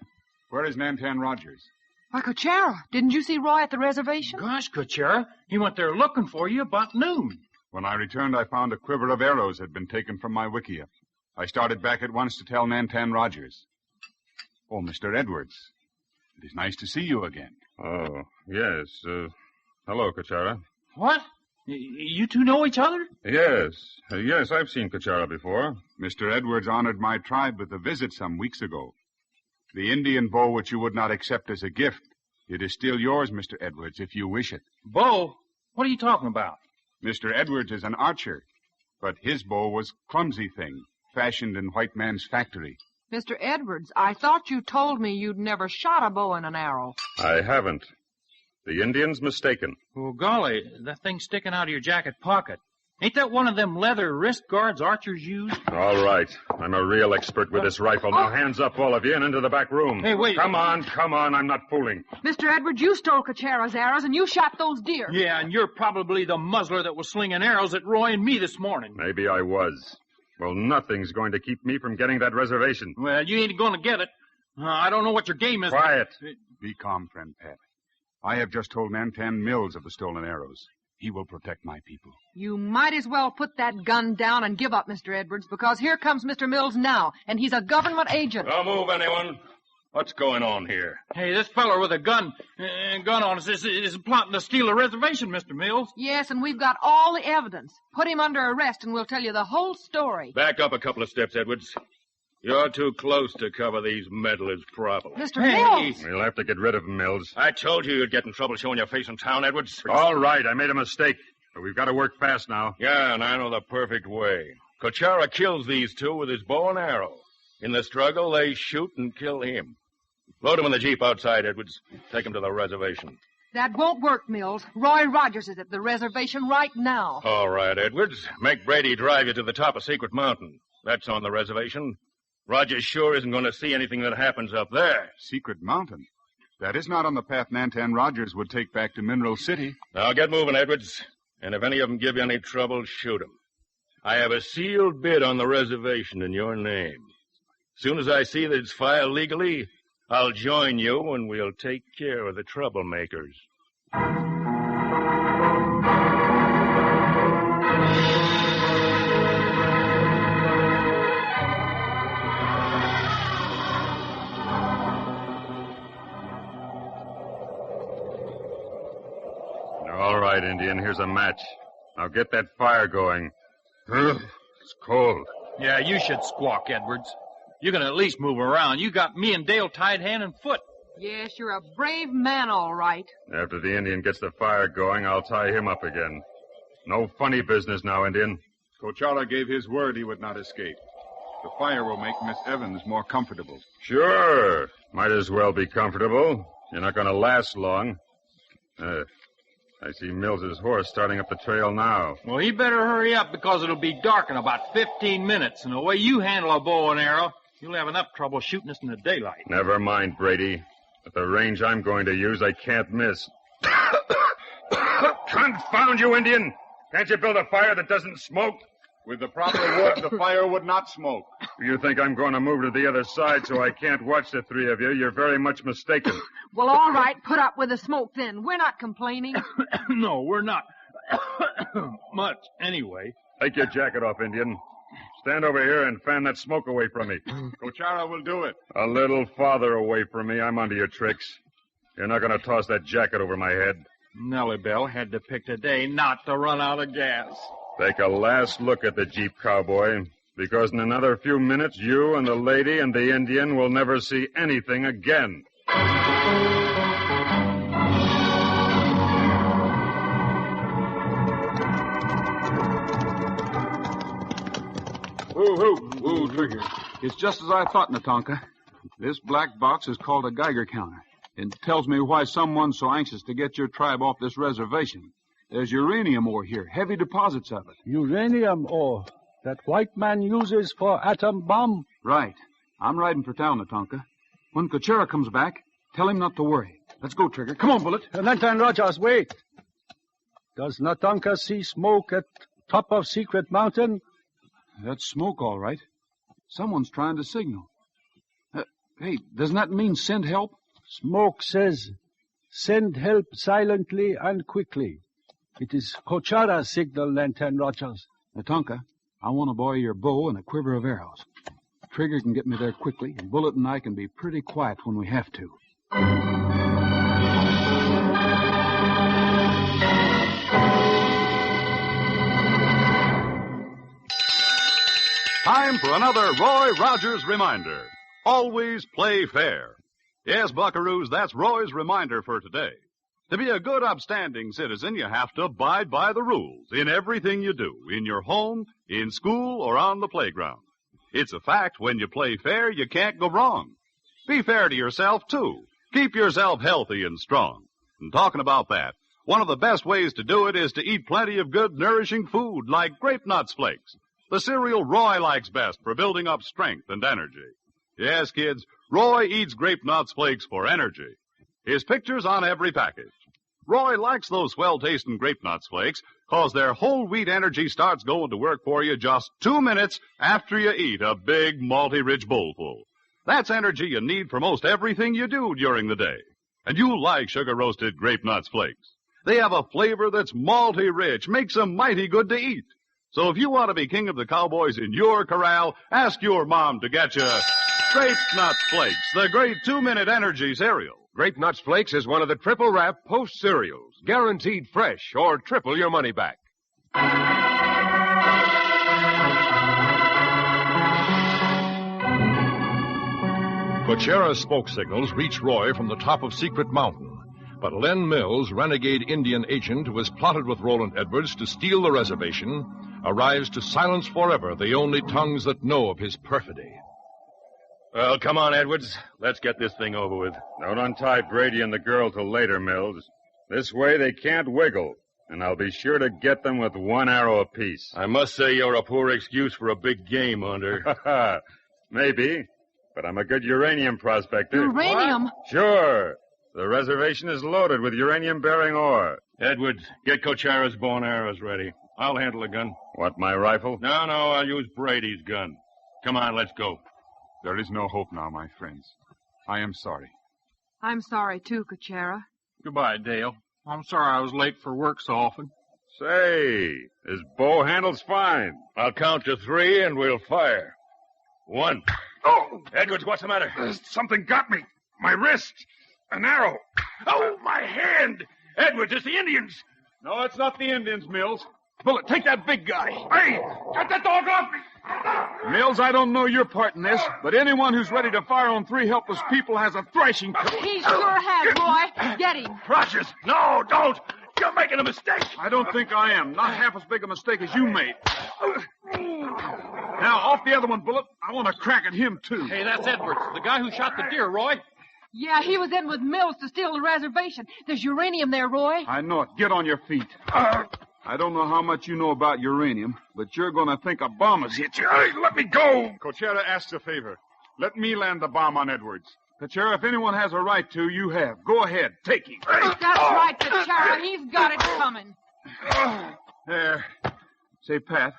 where is Nantan Rogers? Why, Coachara, didn't you see Roy at the reservation? Gosh, Coachara, he went there looking for you about noon. When I returned, I found a quiver of arrows had been taken from my wickiup. I started back at once to tell Nantan Rogers. Oh, Mr. Edwards, it is nice to see you again. Oh, yes. Hello, Kachara. What? You two know each other? Yes. Yes, I've seen Kachara before. Mr. Edwards honored my tribe with a visit some weeks ago. The Indian bow which you would not accept as a gift, it is still yours, Mr. Edwards, if you wish it. Bow? What are you talking about? Mr. Edwards is an archer, but his bow was clumsy thing, fashioned in white man's factory. Mr. Edwards, I thought you told me you'd never shot a bow and an arrow. I haven't. The Indian's mistaken. Well, golly, that thing's sticking out of your jacket pocket. Ain't that one of them leather wrist guards archers use? All right. I'm a real expert with this rifle. Now, hands up, all of you, and into the back room. Hey, wait. Come on. I'm not fooling. Mr. Edwards, you stole Kachara's arrows and you shot those deer. Yeah, and you're probably the muzzler that was slinging arrows at Roy and me this morning. Maybe I was. Well, nothing's going to keep me from getting that reservation. Well, you ain't going to get it. I don't know what your game is. Quiet. Be calm, friend Pat. I have just told Nantan Mills of the stolen arrows. He will protect my people. You might as well put that gun down and give up, Mr. Edwards, because here comes Mr. Mills now, and he's a government agent. Don't move, anyone. What's going on here? Hey, this feller with a gun on us is plotting to steal a reservation, Mr. Mills. Yes, and we've got all the evidence. Put him under arrest, and we'll tell you the whole story. Back up a couple of steps, Edwards. You're too close to cover these meddlers properly. Mr. Mills! We'll have to get rid of him, Mills. I told you you'd get in trouble showing your face in town, Edwards. All right, I made a mistake. But we've got to work fast now. Yeah, and I know the perfect way. Kachara kills these two with his bow and arrow. In the struggle, they shoot and kill him. Load him in the jeep outside, Edwards. Take him to the reservation. That won't work, Mills. Roy Rogers is at the reservation right now. All right, Edwards. Make Brady drive you to the top of Secret Mountain. That's on the reservation. Rogers sure isn't going to see anything that happens up there. Secret Mountain? That is not on the path Nantan Rogers would take back to Mineral City. Now get moving, Edwards. And if any of them give you any trouble, shoot them. I have a sealed bid on the reservation in your name. As soon as I see that it's filed legally, I'll join you and we'll take care of the troublemakers. All right, Indian, here's a match. Now get that fire going. It's cold. Yeah, you should squawk, Edwards. You can at least move around. You got me and Dale tied hand and foot. Yes, you're a brave man, all right. After the Indian gets the fire going, I'll tie him up again. No funny business now, Indian. Coachella gave his word he would not escape. The fire will make Miss Evans more comfortable. Sure. Might as well be comfortable. You're not going to last long. I see Mills's horse starting up the trail now. Well, he better hurry up because it'll be dark in about 15 minutes. And the way you handle a bow and arrow, you'll have enough trouble shooting us in the daylight. Never mind, Brady. At the range I'm going to use, I can't miss. Confound you, Indian! Can't you build a fire that doesn't smoke? With the proper wood, the fire would not smoke. You think I'm going to move to the other side so I can't watch the three of you? You're very much mistaken. Well, all right, put up with the smoke then. We're not complaining. No, we're not. Much, anyway. Take your jacket off, Indian. Stand over here and fan that smoke away from me. Coachara will do it. A little farther away from me. I'm onto your tricks. You're not going to toss that jacket over my head. Nellie Bell had to pick today not to run out of gas. Take a last look at the Jeep, cowboy, because in another few minutes, you and the lady and the Indian will never see anything again. Whoa, Trigger. It's just as I thought, Natonka. This black box is called a Geiger counter. It tells me why someone's so anxious to get your tribe off this reservation. There's uranium ore here, heavy deposits of it. Uranium ore that white man uses for atom bomb? Right. I'm riding for town, Natonka. When Coachella comes back, tell him not to worry. Let's go, Trigger. Come on, Bullet. Nantan Rogers, wait. Does Natonka see smoke at top of Secret Mountain? That's smoke, all right. Someone's trying to signal. Hey, doesn't that mean send help? Smoke says, send help silently and quickly. It is Cochara's signal, Nantan Rogers. Tonka, I want to borrow your bow and a quiver of arrows. Trigger can get me there quickly, and Bullet and I can be pretty quiet when we have to. Time for another Roy Rogers reminder. Always play fair. Yes, buckaroos, that's Roy's reminder for today. To be a good, upstanding citizen, you have to abide by the rules in everything you do, in your home, in school, or on the playground. It's a fact, when you play fair, you can't go wrong. Be fair to yourself, too. Keep yourself healthy and strong. And talking about that, one of the best ways to do it is to eat plenty of good, nourishing food like Grape Nuts Flakes, the cereal Roy likes best for building up strength and energy. Yes, kids, Roy eats Grape Nuts Flakes for energy. His picture's on every package. Roy likes those swell-tasting Grape Nuts Flakes because their whole wheat energy starts going to work for you just 2 minutes after you eat a big, malty-rich bowlful. That's energy you need for most everything you do during the day. And you like sugar-roasted Grape Nuts Flakes. They have a flavor that's malty-rich, makes them mighty good to eat. So if you want to be king of the cowboys in your corral, ask your mom to get you Grape Nuts Flakes, the great 2-minute energy cereal. Grape Nuts Flakes is one of the triple wrap Post cereals, guaranteed fresh or triple your money back. Cochera's smoke signals reach Roy from the top of Secret Mountain. But Len Mills, renegade Indian agent who has plotted with Roland Edwards to steal the reservation, arrives to silence forever the only tongues that know of his perfidy. Well, come on, Edwards. Let's get this thing over with. Don't untie Brady and the girl till later, Mills. This way they can't wiggle, and I'll be sure to get them with 1 arrow apiece. I must say you're a poor excuse for a big game hunter. Maybe, but I'm a good uranium prospector. Uranium? What? Sure. The reservation is loaded with uranium-bearing ore. Edwards, get Cochera's bow and arrows ready. I'll handle the gun. What, my rifle? No, I'll use Brady's gun. Come on, let's go. There is no hope now, my friends. I am sorry. I'm sorry, too, Cochera. Goodbye, Dale. I'm sorry I was late for work so often. Say, his bow handles fine. I'll count to 3 and we'll fire. 1. Oh! Edwards, what's the matter? Something got me. My wrist. An arrow. Oh, my hand! Edwards, it's the Indians. No, it's not the Indians, Mills. Bullet, take that big guy. Hey, get that dog off me! Mills, I don't know your part in this, but anyone who's ready to fire on 3 helpless people has a thrashing. He sure has, Roy. Get him. Rogers, no, don't. You're making a mistake. I don't think I am. Not half as big a mistake as you made. Now, off the other one, Bullet. I want to crack at him, too. Hey, that's Edwards, the guy who shot the deer, Roy. Yeah, he was in with Mills to steal the reservation. There's uranium there, Roy. I know it. Get on your feet. I don't know how much you know about uranium, but you're going to think a bomb has hit you. Hey, let me go! Cochera asks a favor. Let me land the bomb on Edwards. Cochera, if anyone has a right to, you have. Go ahead. Take him. That's right, Cochera. He's got it coming. There. Say, Pat,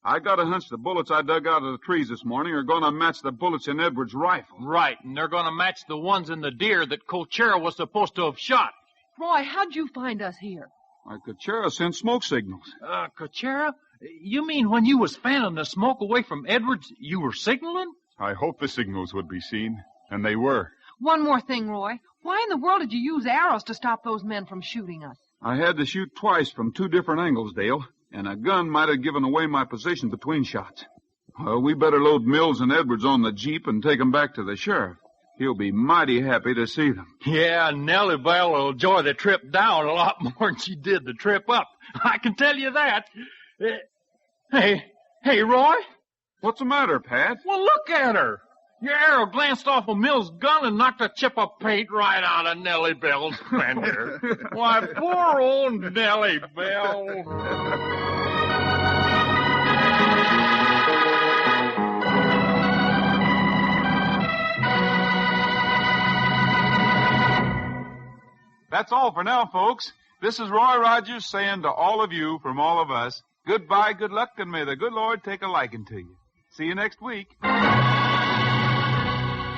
I got a hunch the bullets I dug out of the trees this morning are going to match the bullets in Edwards' rifle. Right, and they're going to match the ones in the deer that Cochera was supposed to have shot. Roy, how'd you find us here? Why, Cochera sent smoke signals. Cochera? You mean when you was fanning the smoke away from Edwards, you were signaling? I hoped the signals would be seen, and they were. One more thing, Roy. Why in the world did you use arrows to stop those men from shooting us? I had to shoot twice from 2 different angles, Dale, and a gun might have given away my position between shots. Well, we better load Mills and Edwards on the Jeep and take them back to the sheriff. He'll be mighty happy to see them. Yeah, Nellie Bell will enjoy the trip down a lot more than she did the trip up. I can tell you that. Hey, Roy? What's the matter, Pat? Well, look at her. Your arrow glanced off of Mills' gun and knocked a chip of paint right out of Nellie Bell's fender. Why, poor old Nellie Bell. That's all for now, folks. This is Roy Rogers saying to all of you from all of us, goodbye, good luck, and may the good Lord take a liking to you. See you next week.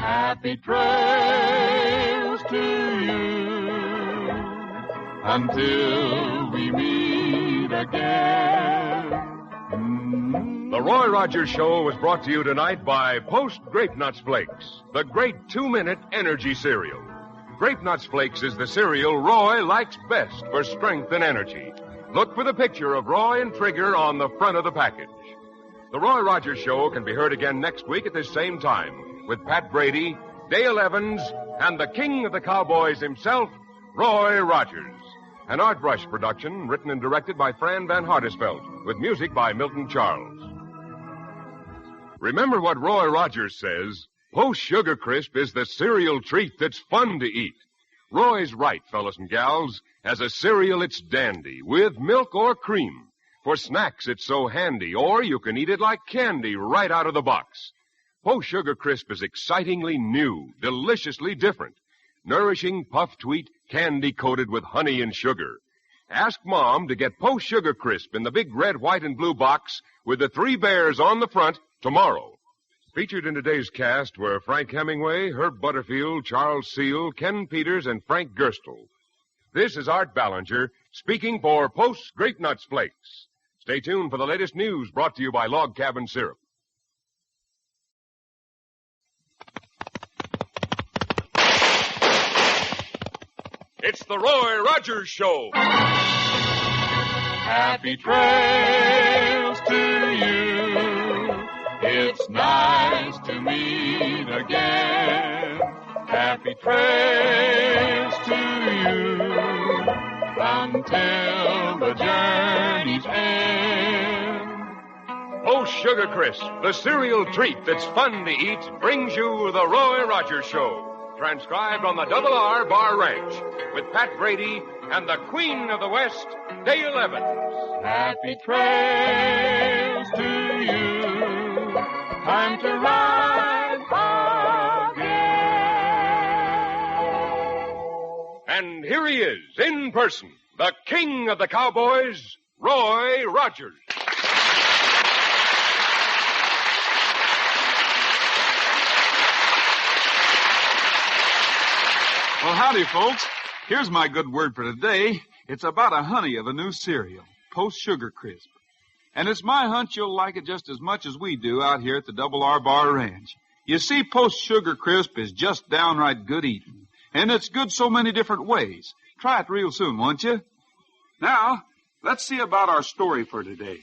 Happy trails to you until we meet again. The Roy Rogers Show was brought to you tonight by Post Grape Nuts Flakes, the great 2-minute energy cereal. Grape Nuts Flakes is the cereal Roy likes best for strength and energy. Look for the picture of Roy and Trigger on the front of the package. The Roy Rogers Show can be heard again next week at this same time with Pat Brady, Dale Evans, and the king of the cowboys himself, Roy Rogers. An Art Brush production written and directed by Fran Van Hartesveld with music by Milton Charles. Remember what Roy Rogers says, Post Sugar Crisp is the cereal treat that's fun to eat. Roy's right, fellas and gals. As a cereal, it's dandy, with milk or cream. For snacks, it's so handy, or you can eat it like candy right out of the box. Post Sugar Crisp is excitingly new, deliciously different. Nourishing puffed wheat, candy coated with honey and sugar. Ask Mom to get Post Sugar Crisp in the big red, white, and blue box with the 3 bears on the front tomorrow. Featured in today's cast were Frank Hemingway, Herb Butterfield, Charles Seal, Ken Peters, and Frank Gerstle. This is Art Ballinger speaking for Post Grape Nuts Flakes. Stay tuned for the latest news brought to you by Log Cabin Syrup. It's the Roy Rogers Show. Happy trails to you. It's nice to meet again. Happy trails to you until the journey's end. Post Sugar Crisp, the cereal treat that's fun to eat, brings you the Roy Rogers Show. Transcribed on the Double R Bar Ranch with Pat Brady and the Queen of the West, Dale Evans. Happy trails to you. Time to ride again. And here he is, in person, the king of the cowboys, Roy Rogers. Well, howdy, folks. Here's my good word for today. It's about a honey of a new cereal, Post Sugar Crisp. And it's my hunch you'll like it just as much as we do out here at the Double R Bar Ranch. You see, Post Sugar Crisp is just downright good eating. And it's good so many different ways. Try it real soon, won't you? Now, let's see about our story for today.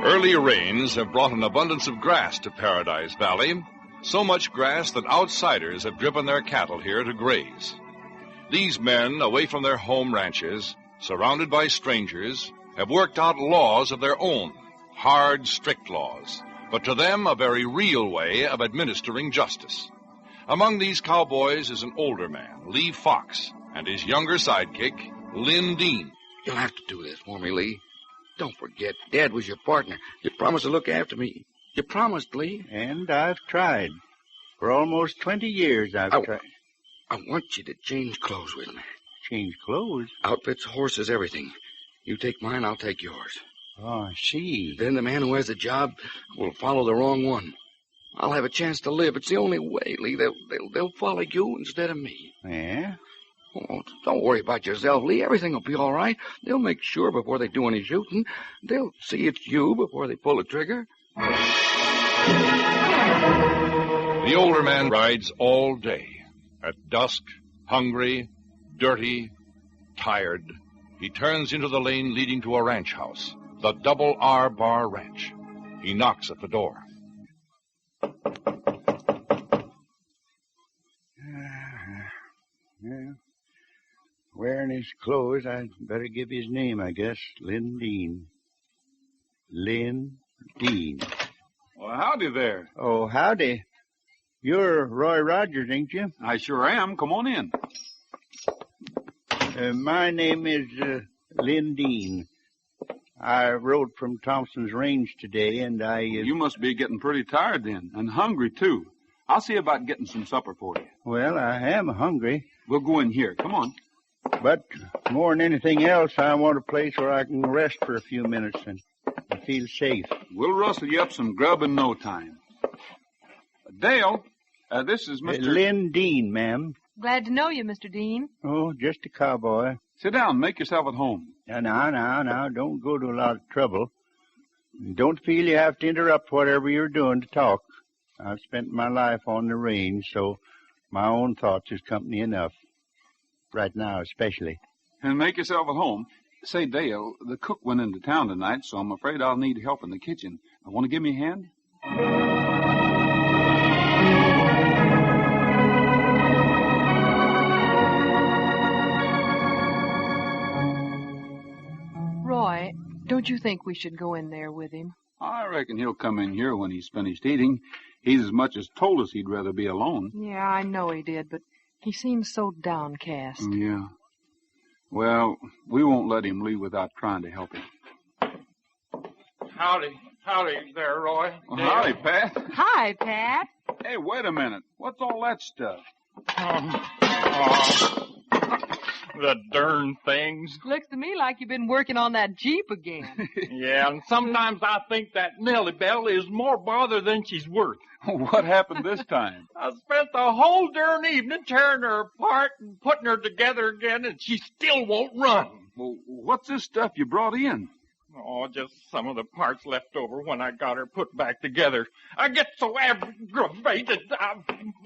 Early rains have brought an abundance of grass to Paradise Valley, so much grass that outsiders have driven their cattle here to graze. These men, away from their home ranches, surrounded by strangers, have worked out laws of their own, hard, strict laws, but to them a very real way of administering justice. Among these cowboys is an older man, Lee Fox, and his younger sidekick, Lynn Dean. You'll have to do this for me, Lee. Don't forget, Dad was your partner. You promised to look after me. You promised, Lee. And I've tried. For almost 20 years I've tried. I want you to change clothes with me. Change clothes? Outfits, horses, everything. You take mine, I'll take yours. Oh, I see. Then the man who has the job will follow the wrong one. I'll have a chance to live. It's the only way, Lee. They'll follow you instead of me. Yeah? Oh, don't worry about yourself, Lee. Everything will be all right. They'll make sure before they do any shooting. They'll see it's you before they pull the trigger. The older man rides all day. At dusk, hungry, dirty, tired, he turns into the lane leading to a ranch house, the Double R Bar Ranch. He knocks at the door. Yeah. Wearing his clothes, I'd better give his name, I guess. Lynn Dean. Lynn Dean. Well, howdy there. Oh, howdy. You're Roy Rogers, ain't you? I sure am. Come on in. My name is Lynn Dean. I rode from Thompson's Range today, and I... You must be getting pretty tired then, and hungry, too. I'll see about getting some supper for you. Well, I am hungry. We'll go in here. Come on. But more than anything else, I want a place where I can rest for a few minutes and feel safe. We'll rustle you up some grub in no time. Dale, This is Mr. Lynn Dean, ma'am. Glad to know you, Mr. Dean. Oh, just a cowboy. Sit down. Make yourself at home. Now. Don't go to a lot of trouble. Don't feel you have to interrupt whatever you're doing to talk. I've spent my life on the range, so my own thoughts is company enough. Right now, especially. And make yourself at home. Say, Dale, the cook went into town tonight, so I'm afraid I'll need help in the kitchen. Want to give me a hand? Roy, don't you think we should go in there with him? I reckon he'll come in here when he's finished eating. He's as much as told us he'd rather be alone. Yeah, I know he did, but he seems so downcast. Yeah. Well, we won't let him leave without trying to help him. Howdy there, Roy. Well, howdy, Pat. Hi, Pat. Hey, wait a minute. What's all that stuff? The darn things. Looks to me like you've been working on that Jeep again. Yeah, and sometimes I think that Nellie Bell is more bother than she's worth. What happened this time? I spent the whole darn evening tearing her apart and putting her together again, and she still won't run. Well, what's this stuff you brought in? Oh, just some of the parts left over when I got her put back together. I get so aggravated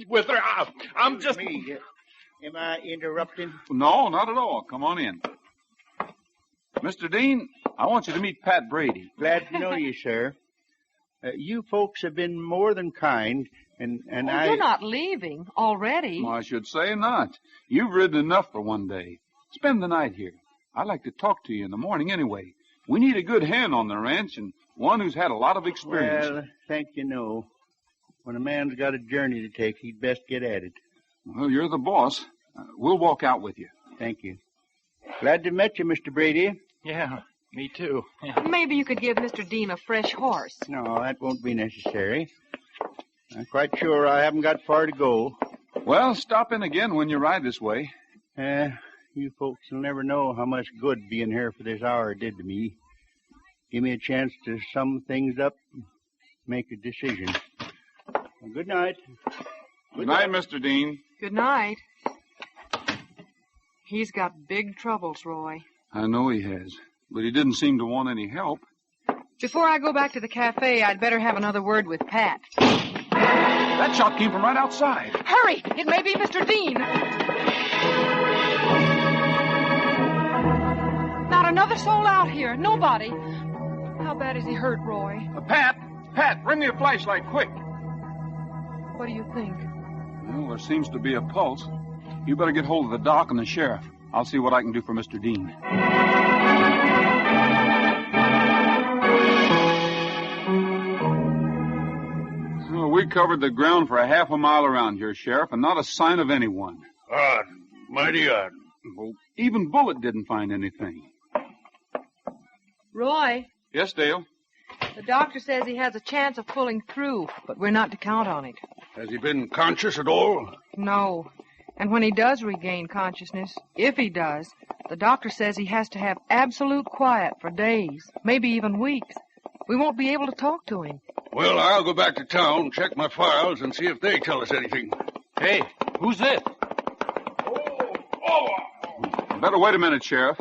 with her. I'm just... Am I interrupting? No, not at all. Come on in. Mr. Dean, I want you to meet Pat Brady. Glad to know you, sir. You folks have been more than kind, and You're not leaving already. Well, I should say not. You've ridden enough for one day. Spend the night here. I'd like to talk to you in the morning anyway. We need a good hand on the ranch and one who's had a lot of experience. Well, thank you, no. When a man's got a journey to take, he'd best get at it. Well, you're the boss. We'll walk out with you. Thank you. Glad to meet you, Mr. Brady. Yeah, me too. Maybe you could give Mr. Dean a fresh horse. No, that won't be necessary. I'm quite sure I haven't got far to go. Well, stop in again when you ride this way. You folks will never know how much good being here for this hour did to me. Give me a chance to sum things up and make a decision. Well, good night. Good night, Mr. Dean. Good night. He's got big troubles, Roy. I know he has, but he didn't seem to want any help. Before I go back to the cafe, I'd better have another word with Pat. That shot came from right outside. Hurry! It may be Mr. Dean. Not another soul out here. Nobody. How bad is he hurt, Roy? Pat, bring me a flashlight, quick. What do you think? Well, there seems to be a pulse. You better get hold of the doc and the sheriff. I'll see what I can do for Mr. Dean. Well, we covered the ground for a half a mile around here, Sheriff, and not a sign of anyone. Odd. Mighty odd. Well, even Bullet didn't find anything. Roy, Yes, Dale? the doctor says he has a chance of pulling through, but we're not to count on it. Has he been conscious at all? No. And when he does regain consciousness, if he does, the doctor says he has to have absolute quiet for days, maybe even weeks. We won't be able to talk to him. Well, I'll go back to town, check my files, and see if they tell us anything. Hey, who's this? Better wait a minute, Sheriff.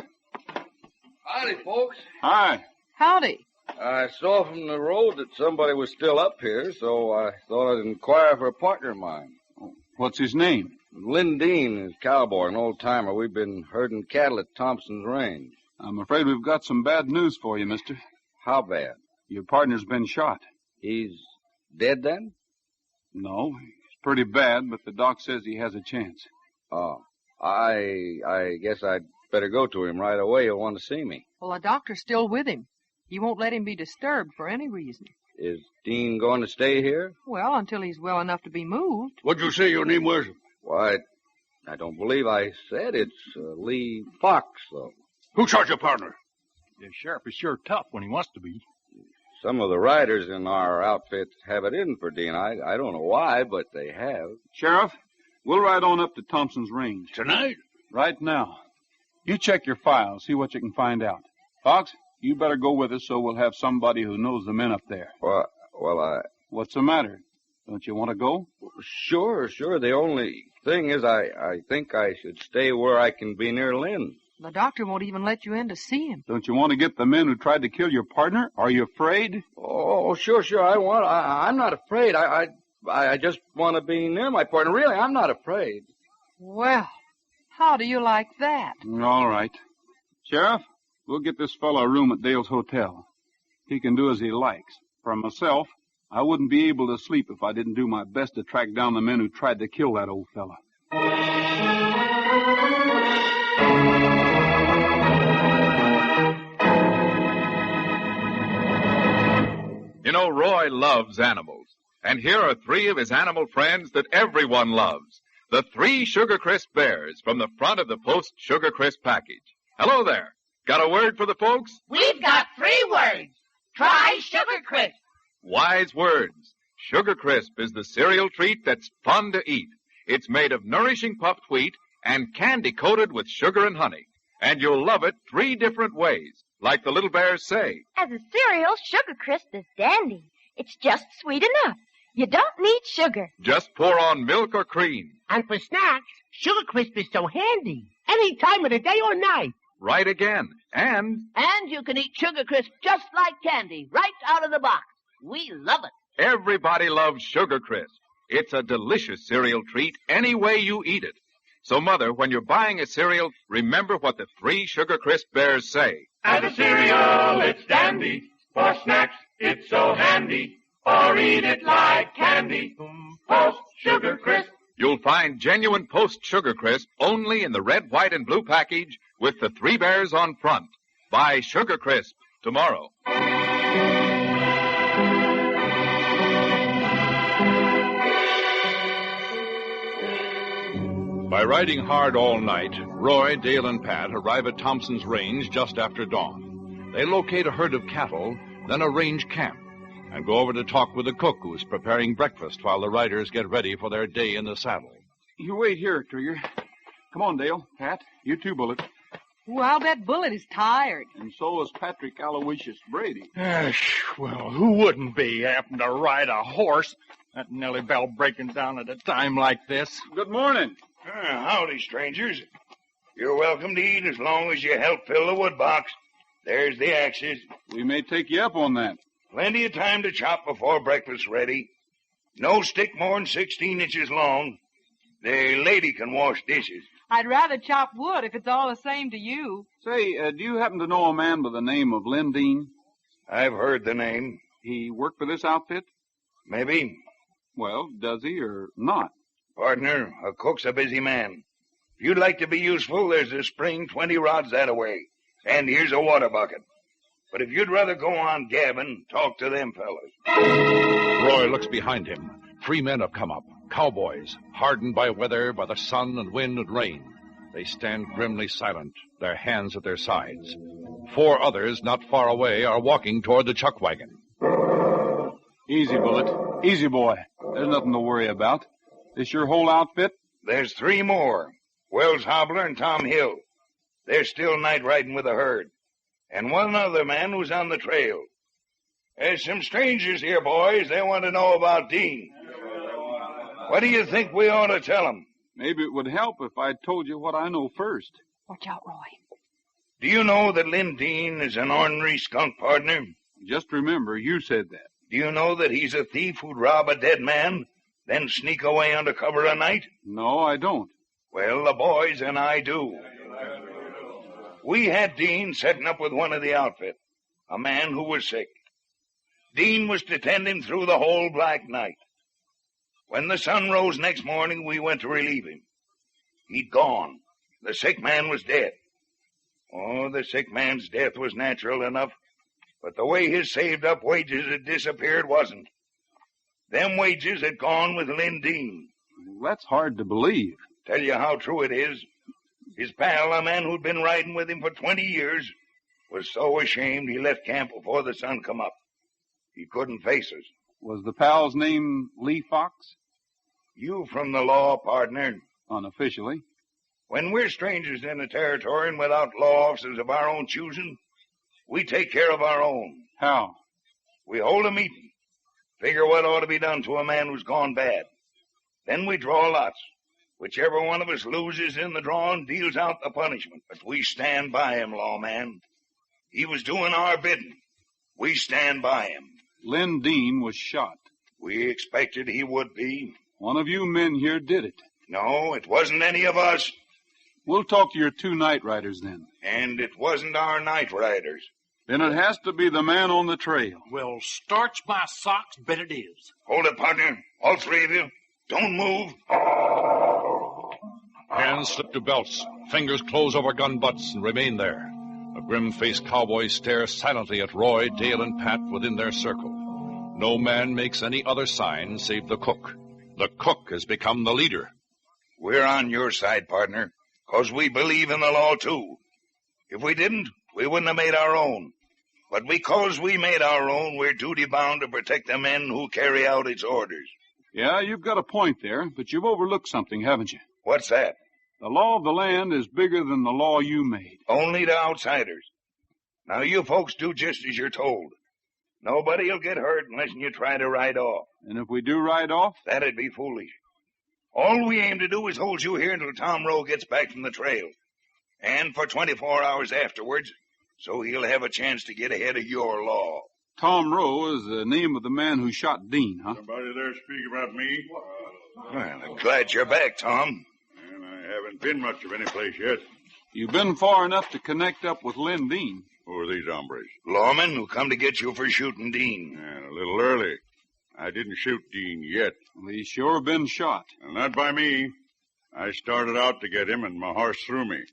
Howdy, folks. Hi. Howdy. I saw from the road that somebody was still up here, so I thought I'd inquire for a partner of mine. What's his name? Lynn Dean is cowboy, an old-timer. We've been herding cattle at Thompson's Range. I'm afraid we've got some bad news for you, mister. How bad? Your partner's been shot. He's dead, then? No, he's pretty bad, but the doc says he has a chance. Oh, I guess I'd better go to him right away. He'll want to see me. Well, the doctor's still with him. He won't let him be disturbed for any reason. Is Dean going to stay here? Well, until he's well enough to be moved. What'd you say your name was? Why, I don't believe I said it's Lee Fox, though. Who shot your partner? The sheriff is sure tough when he wants to be. Some of the riders in our outfit have it in for Dean. I don't know why, but they have. Sheriff, we'll ride on up to Thompson's Range. Tonight? Right now. You check your files, see what you can find out. Fox, you better go with us so we'll have somebody who knows the men up there. Well, What's the matter? Don't you want to go? Sure. The only thing is I think I should stay where I can be near Lynn. The doctor won't even let you in to see him. Don't you want to get the men who tried to kill your partner? Are you afraid? Oh, sure. I'm not afraid. I just want to be near my partner. Really, I'm not afraid. Well, how do you like that? All right. Sheriff, we'll get this fellow a room at Dale's hotel. He can do as he likes. For myself, I wouldn't be able to sleep if I didn't do my best to track down the men who tried to kill that old fella. You know, Roy loves animals. And here are 3 of his animal friends that everyone loves. The 3 Sugar Crisp Bears from the front of the Post Sugar Crisp package. Hello there. Got a word for the folks? We've got 3 words. Try Sugar Crisp. Wise words. Sugar Crisp is the cereal treat that's fun to eat. It's made of nourishing puffed wheat and candy-coated with sugar and honey. And you'll love it 3 different ways, like the little bears say. As a cereal, Sugar Crisp is dandy. It's just sweet enough. You don't need sugar. Just pour on milk or cream. And for snacks, Sugar Crisp is so handy. Any time of the day or night. Right again. And you can eat Sugar Crisp just like candy, right out of the box. We love it. everybody loves Sugar Crisp. It's a delicious cereal treat any way you eat it. So, Mother, when you're buying a cereal, remember what the 3 Sugar Crisp Bears say. As a cereal, it's dandy. For snacks, it's so handy. Or eat it like candy. Post Sugar Crisp. You'll find genuine Post Sugar Crisp only in the red, white, and blue package with the 3 bears on front. Buy Sugar Crisp tomorrow. By riding hard all night, Roy, Dale, and Pat arrive at Thompson's Range just after dawn. They locate a herd of cattle, then a range camp, and go over to talk with the cook who's preparing breakfast while the riders get ready for their day in the saddle. You wait here, Trigger. Come on, Dale. Pat, you too, Bullet. Well, I'll bet Bullet is tired. And so is Patrick Aloysius Brady. Well, who wouldn't be happen to ride a horse? That Nellie Bell breaking down at a time like this. Good morning. Howdy, strangers. You're welcome to eat as long as you help fill the wood box. There's the axes. We may take you up on that. Plenty of time to chop before breakfast's ready. No stick more than 16 inches long. The lady can wash dishes. I'd rather chop wood if it's all the same to you. Say, do you happen to know a man by the name of Lynn Dean? I've heard the name. He work for this outfit? Maybe. Well, does he or not? Partner, a cook's a busy man. If you'd like to be useful, there's a spring 20 rods that away. And here's a water bucket. But if you'd rather go on gabbing, talk to them fellas. Roy looks behind him. 3 men have come up. Cowboys, hardened by weather, by the sun and wind and rain. They stand grimly silent, their hands at their sides. 4 others, not far away, are walking toward the chuck wagon. Easy, Bullet. Easy, boy. There's nothing to worry about. This your whole outfit? There's 3 more. Wells Hobbler and Tom Hill. They're still night riding with the herd. And 1 other man who's on the trail. There's some strangers here, boys. They want to know about Dean. What do you think we ought to tell them? Maybe it would help if I told you what I know first. Watch out, Roy. Do you know that Lynn Dean is an ornery skunk, partner? Just remember, you said that. Do you know that he's a thief who'd rob a dead man, then sneak away under cover of night? No, I don't. Well, the boys and I do. We had Dean setting up with one of the outfit, a man who was sick. Dean was to tend him through the whole black night. When the sun rose next morning, we went to relieve him. He'd gone. The sick man was dead. Oh, the sick man's death was natural enough, but the way his saved-up wages had disappeared wasn't. Them wages had gone with Lynn Dean. That's hard to believe. Tell you how true it is. His pal, a man who'd been riding with him for 20 years, was so ashamed he left camp before the sun come up. He couldn't face us. Was the pal's name Lee Fox? You from the law, partner. Unofficially. When we're strangers in a territory and without law officers of our own choosing, we take care of our own. How? We hold a meeting. Figure what ought to be done to a man who's gone bad. Then we draw lots. Whichever one of us loses in the drawing deals out the punishment. But we stand by him, lawman. He was doing our bidding. We stand by him. Len Dean was shot. We expected he would be. One of you men here did it. No, it wasn't any of us. We'll talk to your 2 night riders then. And it wasn't our night riders. Then it has to be the man on the trail. Well, starch my socks, bet it is. Hold it, partner. All 3 of you. Don't move. Hands slip to belts. Fingers close over gun butts and remain there. A grim-faced cowboy stares silently at Roy, Dale, and Pat within their circle. No man makes any other sign save the cook. The cook has become the leader. We're on your side, partner, 'cause we believe in the law, too. If we didn't, we wouldn't have made our own. But because we made our own, we're duty-bound to protect the men who carry out its orders. Yeah, you've got a point there, but you've overlooked something, haven't you? What's that? The law of the land is bigger than the law you made. Only to outsiders. Now, you folks do just as you're told. Nobody'll get hurt unless you try to ride off. And if we do ride off? That'd be foolish. All we aim to do is hold you here until Tom Rowe gets back from the trail. And for 24 hours afterwards, so he'll have a chance to get ahead of your law. Tom Rowe is the name of the man who shot Dean, huh? Somebody there speak about me? Well, I'm glad you're back, Tom. And I haven't been much of any place yet. You've been far enough to connect up with Len Dean. Who are these hombres? Lawmen who come to get you for shooting Dean. Yeah, a little early. I didn't shoot Dean yet. Well, he's sure been shot. Well, not by me. I started out to get him, and my horse threw me.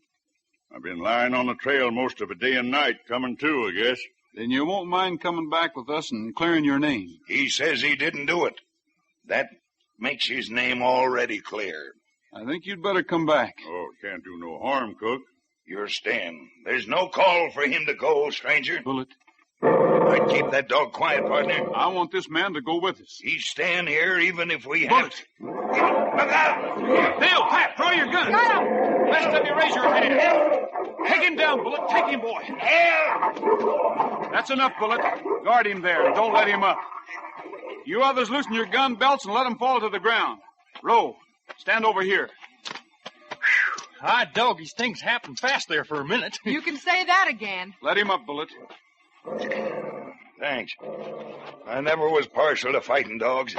I've been lying on the trail most of a day and night, coming to, I guess. Then you won't mind coming back with us and clearing your name. He says he didn't do it. That makes his name already clear. I think you'd better come back. Oh, can't do no harm, Cook. You're staying. There's no call for him to go, stranger. Bullet. I'd keep that dog quiet, partner. I want this man to go with us. He's staying here even if we Bullet. have to. Look out! Dale, Pat, throw your gun. Got him! Rest of you raise your hand. Take him down, Bullet. Take him, boy. That's enough, Bullet. Guard him there and don't let him up. You others loosen your gun belts and let him fall to the ground. Rowe, stand over here. Hi, doggies, things happened fast there for a minute. You can say that again. Let him up, Bullet. Thanks. I never was partial to fighting dogs.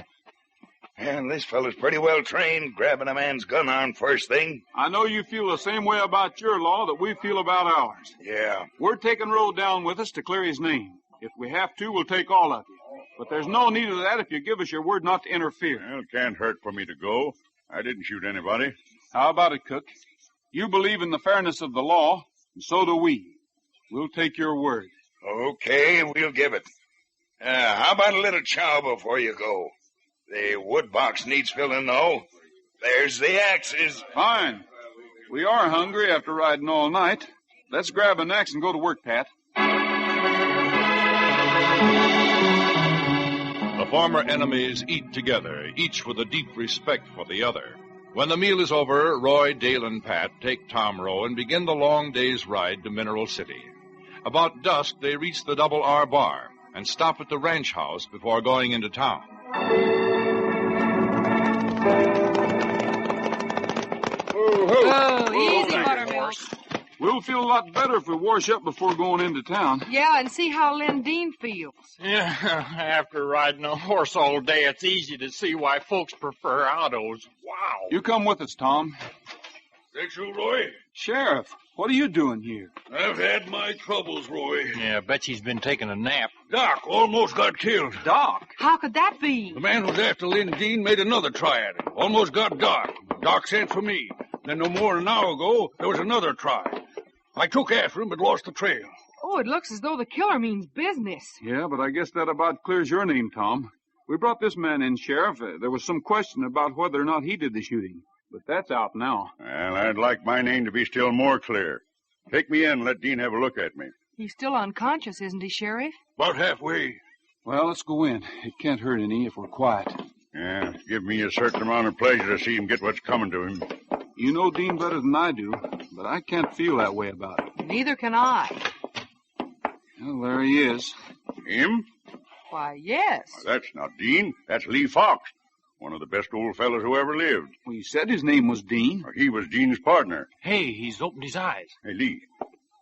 And this fellow's pretty well trained, grabbing a man's gun arm first thing. I know you feel the same way about your law that we feel about ours. Yeah. We're taking Rowe down with us to clear his name. If we have to, we'll take all of you. But there's no need of that if you give us your word not to interfere. Well, it can't hurt for me to go. I didn't shoot anybody. How about it, Cook? You believe in the fairness of the law, and so do we. We'll take your word. Okay, we'll give it. How about a little chow before you go? The wood box needs filling, though. There's the axes. Fine. We are hungry after riding all night. Let's grab an axe and go to work, Pat. The former enemies eat together, each with a deep respect for the other. When the meal is over, Roy, Dale, and Pat take Tom Rowe and begin the long day's ride to Mineral City. About dusk, they reach the Double R Bar and stop at the ranch house before going into town. Oh, easy, Buttermilk. We'll feel a lot better if we wash up before going into town. Yeah, and see how Len Dean feels. Yeah, after riding a horse all day, it's easy to see why folks prefer autos. Wow. You come with us, Tom. That you, Roy? Sheriff, what are you doing here? I've had my troubles, Roy. Yeah, Betsy's been taking a nap. Doc almost got killed. Doc? How could that be? The man who's after Len Dean made another try at him. Almost got Doc. Doc sent for me. Then no more than an hour ago, there was another try. I took after him, but lost the trail. Oh, it looks as though the killer means business. Yeah, but I guess that about clears your name, Tom. We brought this man in, Sheriff. There was some question about whether or not he did the shooting. But that's out now. Well, I'd like my name to be still more clear. Take me in and let Dean have a look at me. He's still unconscious, isn't he, Sheriff? About halfway. Well, let's go in. It can't hurt any if we're quiet. Yeah, give me a certain amount of pleasure to see him get what's coming to him. You know Dean better than I do, but I can't feel that way about it. Neither can I. Well, there he is. Him? Why, yes. That's not Dean. That's Lee Fox, one of the best old fellows who ever lived. Well, you said his name was Dean. He was Dean's partner. Hey, he's opened his eyes. Hey, Lee.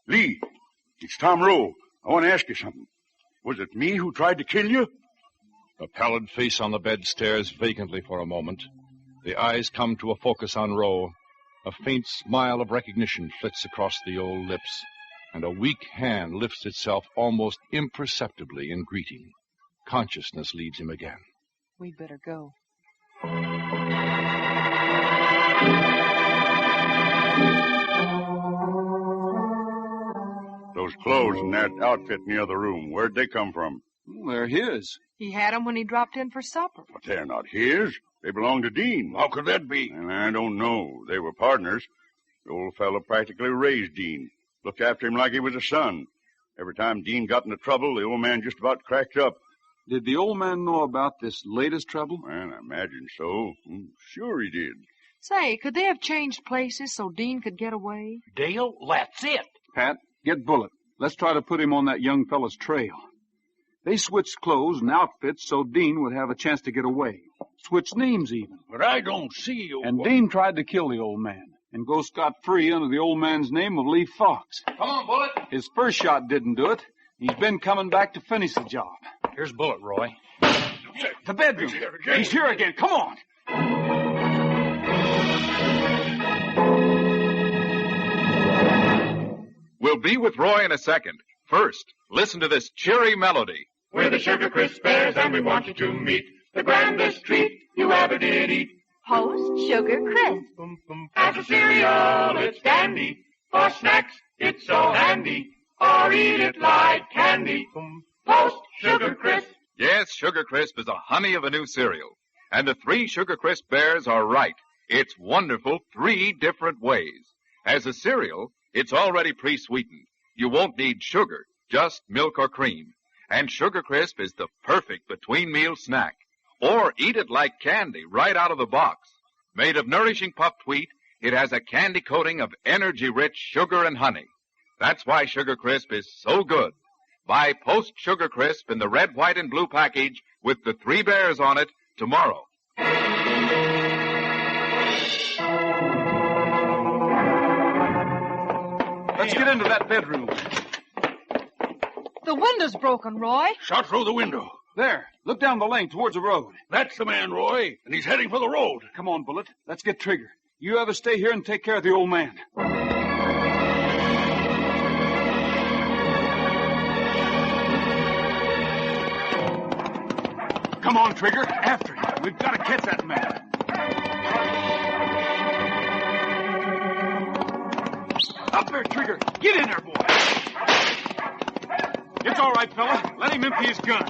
Lee, it's Tom Rowe. I want to ask you something. Was it me who tried to kill you? The pallid face on the bed stares vacantly for a moment. The eyes come to a focus on Rowe. A faint smile of recognition flits across the old lips, and a weak hand lifts itself almost imperceptibly in greeting. Consciousness leaves him again. We'd better go. Those clothes and that outfit in the other room, where'd they come from? They're his. He had 'em when he dropped in for supper. But they're not his. They belong to Dean. How could that be? And I don't know. They were partners. The old fellow practically raised Dean. Looked after him like he was a son. Every time Dean got into trouble, the old man just about cracked up. Did the old man know about this latest trouble? Well, I imagine so. Sure he did. Say, could they have changed places so Dean could get away? Dale, that's it. Pat, get Bullet. Let's try to put him on that young fella's trail. They switched clothes and outfits so Dean would have a chance to get away. Switched names even. But I don't see you. And Dean tried to kill the old man and go scot-free under the old man's name of Lee Fox. Come on, Bullet. His first shot didn't do it. He's been coming back to finish the job. Here's Bullet, Roy. The bedroom. He's here again. Come on. We'll be with Roy in a second. First, listen to this cheery melody. We're the Sugar Crisp Bears, and we want you to meet the grandest treat you ever did eat. Post Sugar Crisp. As a cereal, it's dandy. For snacks, it's so handy. Or eat it like candy. Post Sugar Crisp. Yes, Sugar Crisp is a honey of a new cereal. And the 3 Sugar Crisp Bears are right. It's wonderful 3 different ways. As a cereal, it's already pre-sweetened. You won't need sugar, just milk or cream. And Sugar Crisp is the perfect between-meal snack. Or eat it like candy right out of the box. Made of nourishing puffed wheat, it has a candy coating of energy-rich sugar and honey. That's why Sugar Crisp is so good. Buy Post Sugar Crisp in the red, white, and blue package with the 3 bears on it tomorrow. Let's get into that bedroom. The window's broken, Roy. Shot through the window. There. Look down the lane towards the road. That's the man, Roy, and he's heading for the road. Come on, Bullet. Let's get Trigger. You ever stay here and take care of the old man. Come on, Trigger. After him. We've got to catch that man. Up there, Trigger. Get in there, boy. It's all right, fella. Let him empty his gun.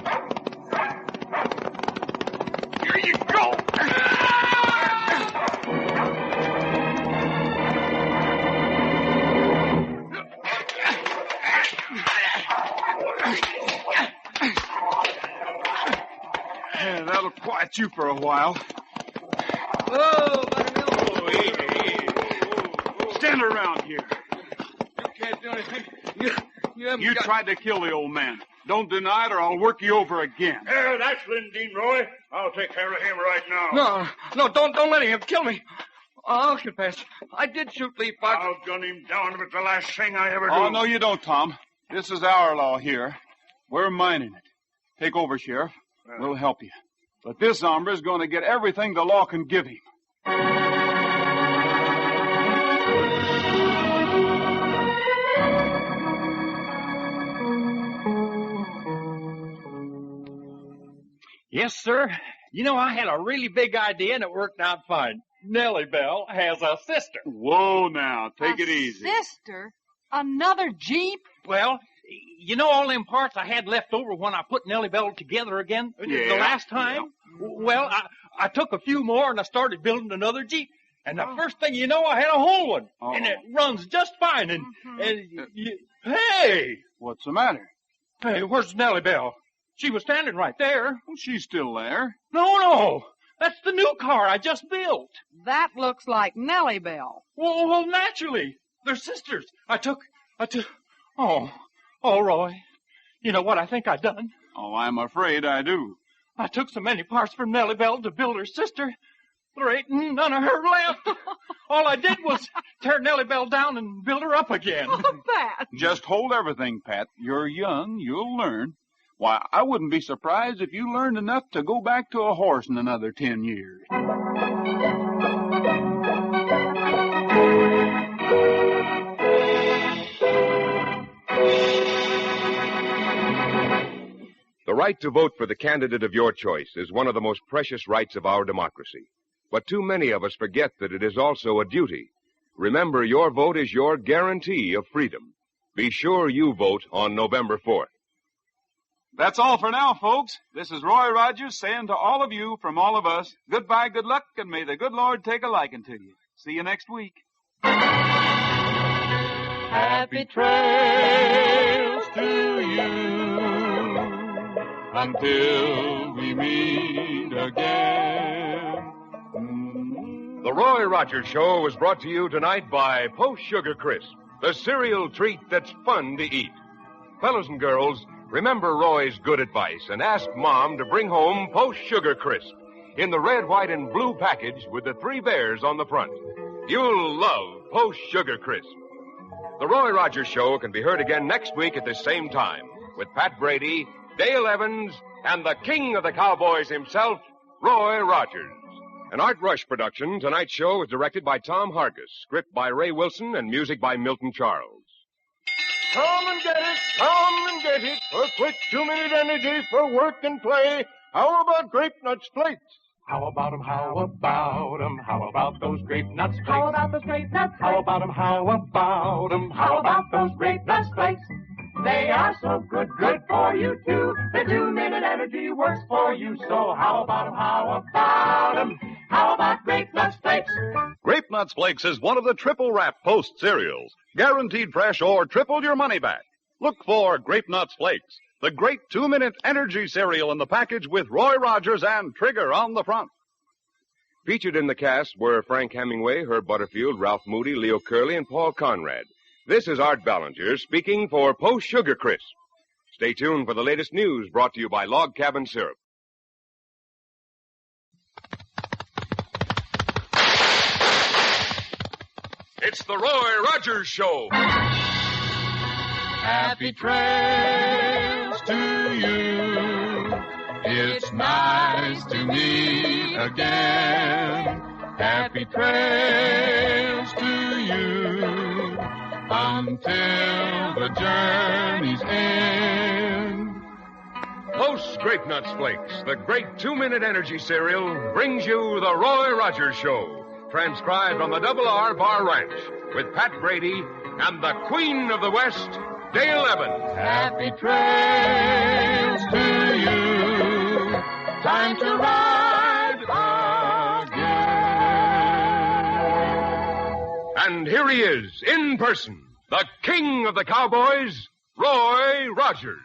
Here you go. Yeah, that'll quiet you for a while. Whoa, Stand around here. You can't do anything. You tried to kill the old man. Don't deny it or I'll work you over again. There, that's Lindeen, Roy. I'll take care of him right now. No, don't let him kill me. I'll confess. I did shoot Lee Fox. I'll gun him down if it's the last thing I ever do. Oh, no, you don't, Tom. This is our law here. We're minding it. Take over, Sheriff. We'll help you. But this hombre's going to get everything the law can give him. Yes, sir. You know, I had a really big idea, and it worked out fine. Nellie Bell has a sister. Whoa, now. Take it easy. Sister? Another Jeep? Well, you know all them parts I had left over when I put Nellie Bell together again the last time? Yeah. Well, I took a few more, and I started building another Jeep. And the first thing you know, I had a whole one. Oh. And it runs just fine. And hey! What's the matter? Hey, where's Nellie Bell? She was standing right there. Well, she's still there. No. That's the new car I just built. That looks like Nellie Bell. Well, naturally. They're sisters. I took... Oh, Roy. You know what I think I done? Oh, I'm afraid I do. I took so many parts from Nellie Bell to build her sister. There ain't none of her left. All I did was tear Nellie Bell down and build her up again. Oh, Pat. Just hold everything, Pat. You're young. You'll learn. Why, I wouldn't be surprised if you learned enough to go back to a horse in another 10 years. The right to vote for the candidate of your choice is one of the most precious rights of our democracy. But too many of us forget that it is also a duty. Remember, your vote is your guarantee of freedom. Be sure you vote on November 4th. That's all for now, folks. This is Roy Rogers saying to all of you from all of us, goodbye, good luck, and may the good Lord take a liking to you. See you next week. Happy trails to you until we meet again. The Roy Rogers Show was brought to you tonight by Post Sugar Crisp, the cereal treat that's fun to eat. Fellows and girls, remember Roy's good advice and ask Mom to bring home Post Sugar Crisp in the red, white, and blue package with the 3 bears on the front. You'll love Post Sugar Crisp. The Roy Rogers Show can be heard again next week at this same time with Pat Brady, Dale Evans, and the king of the cowboys himself, Roy Rogers. An Art Rush production, tonight's show was directed by Tom Hargis, script by Ray Wilson, and music by Milton Charles. Come and get it, come and get it, for quick 2-minute energy for work and play. How about Grape Nuts Flakes? How about 'em, how about 'em, how about those grape nuts flakes? How about those grape nuts flakes? How about 'em, how about 'em, how about those grape nuts flakes? They are so good, good for you too. The 2-minute energy works for you, so how about 'em, how about 'em, how about grape nuts flakes? Grape Nuts Flakes is one of the triple wrap Post cereals, guaranteed fresh or tripled your money back. Look for Grape Nuts Flakes, the great 2-minute energy cereal in the package with Roy Rogers and Trigger on the front. Featured in the cast were Frank Hemingway, Herb Butterfield, Ralph Moody, Leo Curley, and Paul Conrad. This is Art Ballinger speaking for Post Sugar Crisp. Stay tuned for the latest news brought to you by Log Cabin Syrup. It's the Roy Rogers Show. Happy trails to you. It's nice to meet again. Happy trails to you until the journey's end. Post Grape Nuts Flakes, the great 2-minute energy cereal, brings you the Roy Rogers Show, transcribed on the Double R Bar Ranch, with Pat Brady and the Queen of the West, Dale Evans. Happy trails to you. Time to ride again. And here he is, in person, the king of the cowboys, Roy Rogers.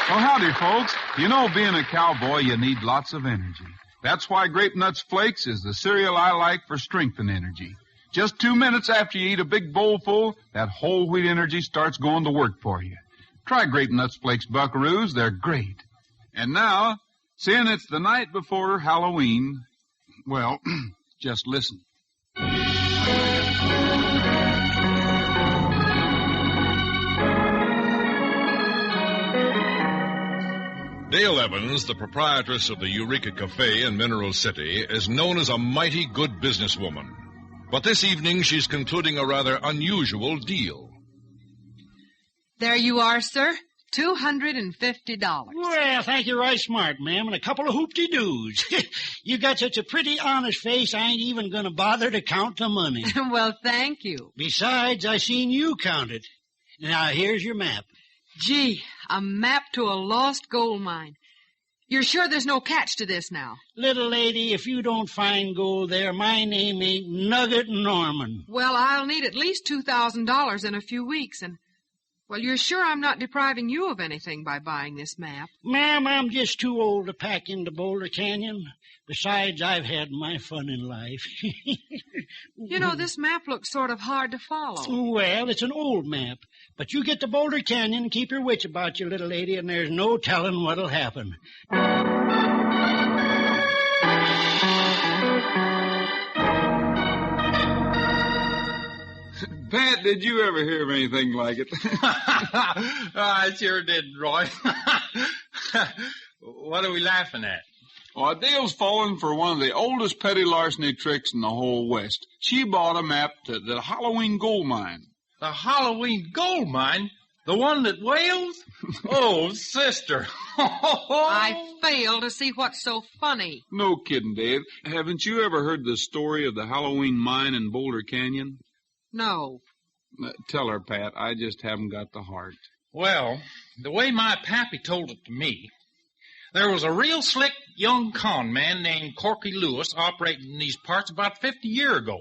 Well, howdy, folks. You know, being a cowboy, you need lots of energy. That's why Grape Nuts Flakes is the cereal I like for strength and energy. Just 2 minutes after you eat a big bowl full, that whole wheat energy starts going to work for you. Try Grape Nuts Flakes, buckaroos. They're great. And now, seeing it's the night before Halloween, well, just listen. Dale Evans, the proprietress of the Eureka Cafe in Mineral City, is known as a mighty good businesswoman. But this evening she's concluding a rather unusual deal. There you are, sir. $250. Well, thank you right smart, ma'am, and a couple of hoopty-doos. You got such a pretty, honest face, I ain't even going to bother to count the money. Well, thank you. Besides, I seen you count it. Now, here's your map. Gee, a map to a lost gold mine. You're sure there's no catch to this now? Little lady, if you don't find gold there, my name ain't Nugget Norman. Well, I'll need at least $2,000 in a few weeks, and... Well, you're sure I'm not depriving you of anything by buying this map? Ma'am, I'm just too old to pack into Boulder Canyon. Besides, I've had my fun in life. You know, this map looks sort of hard to follow. Well, it's an old map. But you get to Boulder Canyon, keep your wits about you, little lady, and there's no telling what'll happen. Pat, did you ever hear of anything like it? I sure did, Roy. What are we laughing at? Well, Dale's fallen for one of the oldest petty larceny tricks in the whole West. She bought a map to the Halloween gold mine. The Halloween gold mine? The one that wails? Oh, sister. I fail to see what's so funny. No kidding, Dave. Haven't you ever heard the story of the Halloween mine in Boulder Canyon? No. Tell her, Pat. I just haven't got the heart. Well, the way my pappy told it to me, there was a real slick young con man named Corky Lewis operating in these parts about 50 years ago.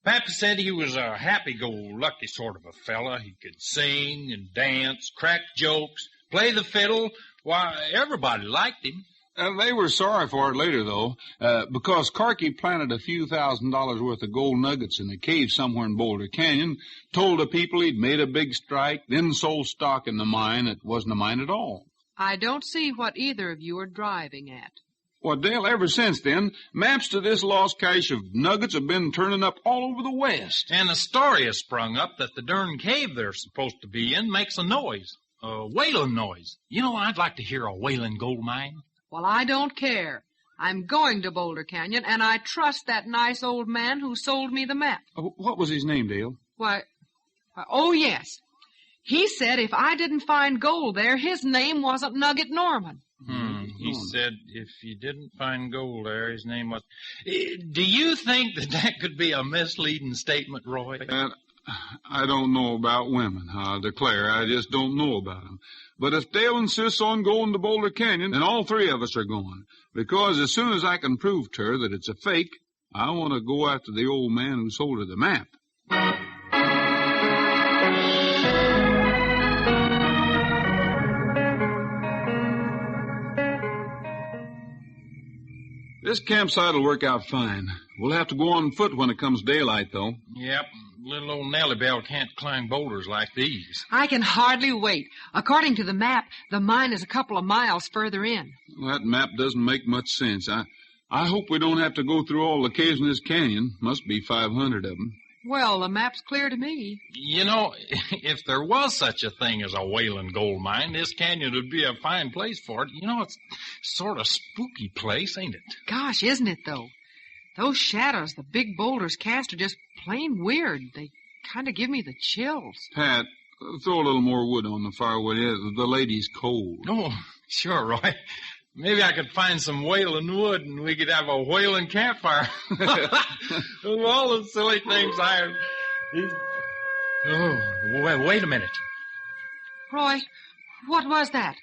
Pappy said he was a happy-go-lucky sort of a fella. He could sing and dance, crack jokes, play the fiddle. Why, everybody liked him. They were sorry for it later, though, because Corky planted a few $1,000s worth of gold nuggets in a cave somewhere in Boulder Canyon, told the people he'd made a big strike, then sold stock in the mine that wasn't a mine at all. I don't see what either of you are driving at. Well, Dale, ever since then, maps to this lost cache of nuggets have been turning up all over the West. And a story has sprung up that the darn cave they're supposed to be in makes a noise, a wailing noise. You know, I'd like to hear a wailing gold mine. Well, I don't care. I'm going to Boulder Canyon, and I trust that nice old man who sold me the map. What was his name, Dale? Oh, yes. He said if I didn't find gold there, his name wasn't Nugget Norman. He said if you didn't find gold there, his name was... Do you think that could be a misleading statement, Roy? I don't know about women, I declare. I just don't know about them. But if Dale insists on going to Boulder Canyon, then all three of us are going. Because as soon as I can prove to her that it's a fake, I want to go after the old man who sold her the map. This campsite will work out fine. We'll have to go on foot when it comes daylight, though. Yep. Little old Nellie Bell can't climb boulders like these. I can hardly wait. According to the map, the mine is a couple of miles further in. Well, that map doesn't make much sense. I hope we don't have to go through all the caves in this canyon. Must be 500 of them. Well, the map's clear to me. You know, if there was such a thing as a whaling gold mine, this canyon would be a fine place for it. You know, it's sort of spooky place, ain't it? Gosh, isn't it, though? Those shadows the big boulders cast are just plain weird. They kind of give me the chills. Pat, throw a little more wood on the firewood. The lady's cold. Oh, sure, Roy. Maybe I could find some whaling wood and we could have a whaling campfire. All the silly things Oh, wait a minute. Roy, what was that?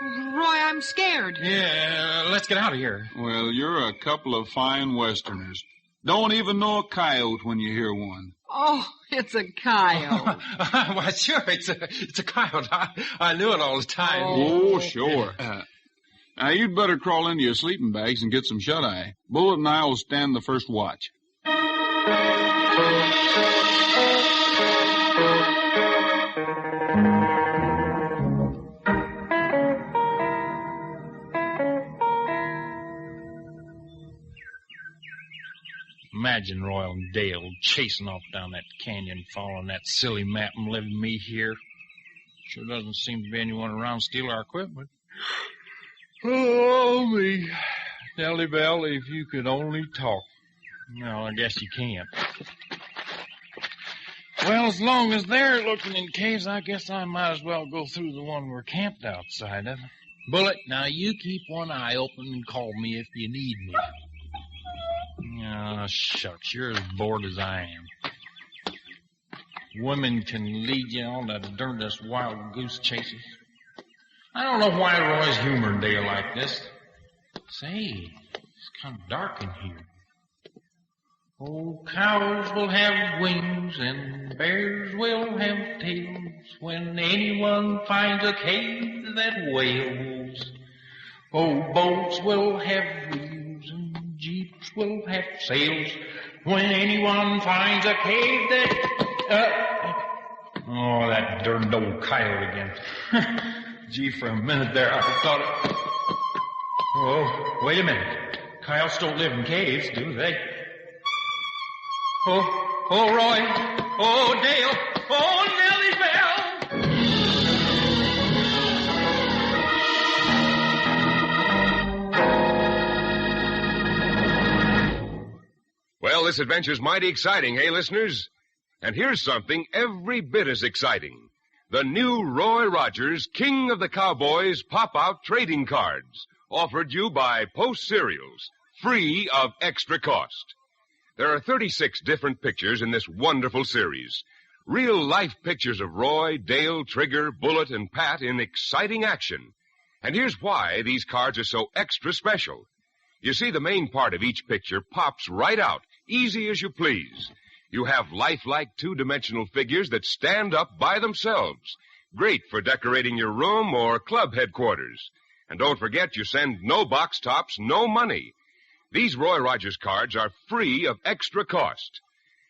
Roy, I'm scared. Yeah, let's get out of here. Well, you're a couple of fine Westerners. Don't even know a coyote when you hear one. Oh, it's a coyote. Well, sure, it's a coyote. I knew it all the time. Oh, sure. Now, you'd better crawl into your sleeping bags and get some shut-eye. Bullet and I will stand the first watch. Imagine Roy and Dale chasing off down that canyon, following that silly map and leaving me here. Sure doesn't seem to be anyone around to steal our equipment. Oh, me. Nellie Bell, if you could only talk. Well, I guess you can't. Well, as long as they're looking in caves, I guess I might as well go through the one we're camped outside of. Bullet, now you keep one eye open and call me if you need me. Oh, shucks, you're as bored as I am. Women can lead you on the darndest wild goose chases. I don't know why Roy's humoring Dale like this. Say, it's kind of dark in here. Oh, cows will have wings and bears will have tails when anyone finds a cave that wails. Oh, boats will have wheels and jeeps will have sails when anyone finds a cave that... Oh, that darned old coyote again. Gee, for a minute there, I thought it... Oh, wait a minute. Coyotes don't live in caves, do they? Oh, Roy. Oh, Dale. Oh, Nellie Bell. Well, this adventure's mighty exciting, hey, listeners? And here's something every bit as exciting. The new Roy Rogers King of the Cowboys pop-out trading cards, offered you by Post Cereals, free of extra cost. There are 36 different pictures in this wonderful series. Real-life pictures of Roy, Dale, Trigger, Bullet, and Pat in exciting action. And here's why these cards are so extra special. You see, the main part of each picture pops right out, easy as you please. You have lifelike two-dimensional figures that stand up by themselves. Great for decorating your room or club headquarters. And don't forget, you send no box tops, no money. These Roy Rogers cards are free of extra cost.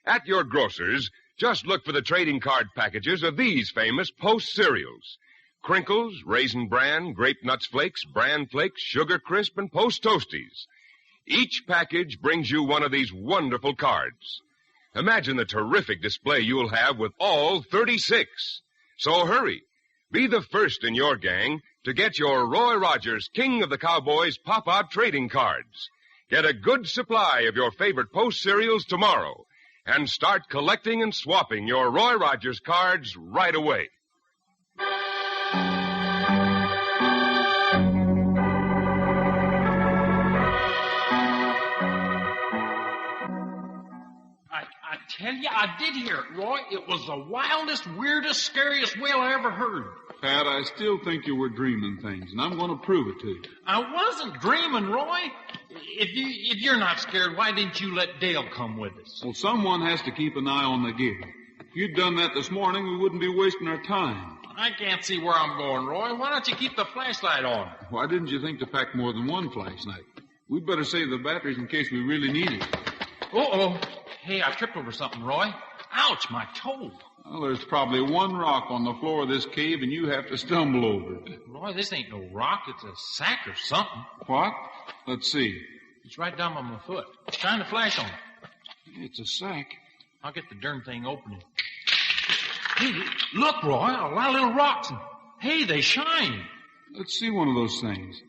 At your grocer's, just look for the trading card packages of these famous Post cereals. Crinkles, Raisin Bran, Grape Nuts Flakes, Bran Flakes, Sugar Crisp, and Post Toasties. Each package brings you one of these wonderful cards. Imagine the terrific display you'll have with all 36. So hurry. Be the first in your gang to get your Roy Rogers King of the Cowboys pop-out trading cards. Get a good supply of your favorite Post cereals tomorrow and start collecting and swapping your Roy Rogers cards right away. I tell you, I did hear it, Roy. It was the wildest, weirdest, scariest wail I ever heard. Pat, I still think you were dreaming things, and I'm going to prove it to you. I wasn't dreaming, Roy. If you're not scared, why didn't you let Dale come with us? Well, someone has to keep an eye on the gig. If you'd done that this morning, we wouldn't be wasting our time. I can't see where I'm going, Roy. Why don't you keep the flashlight on? Why didn't you think to pack more than one flashlight? We'd better save the batteries in case we really need it. Uh-oh. Hey, I tripped over something, Roy. Ouch, my toe. Well, there's probably one rock on the floor of this cave, and you have to stumble over it. Roy, this ain't no rock. It's a sack or something. What? Let's see. It's right down by my foot. Shine the flash on it. It's a sack. I'll get the darn thing open. Hey, look, Roy, a lot of little rocks. And, hey, they shine. Let's see one of those things.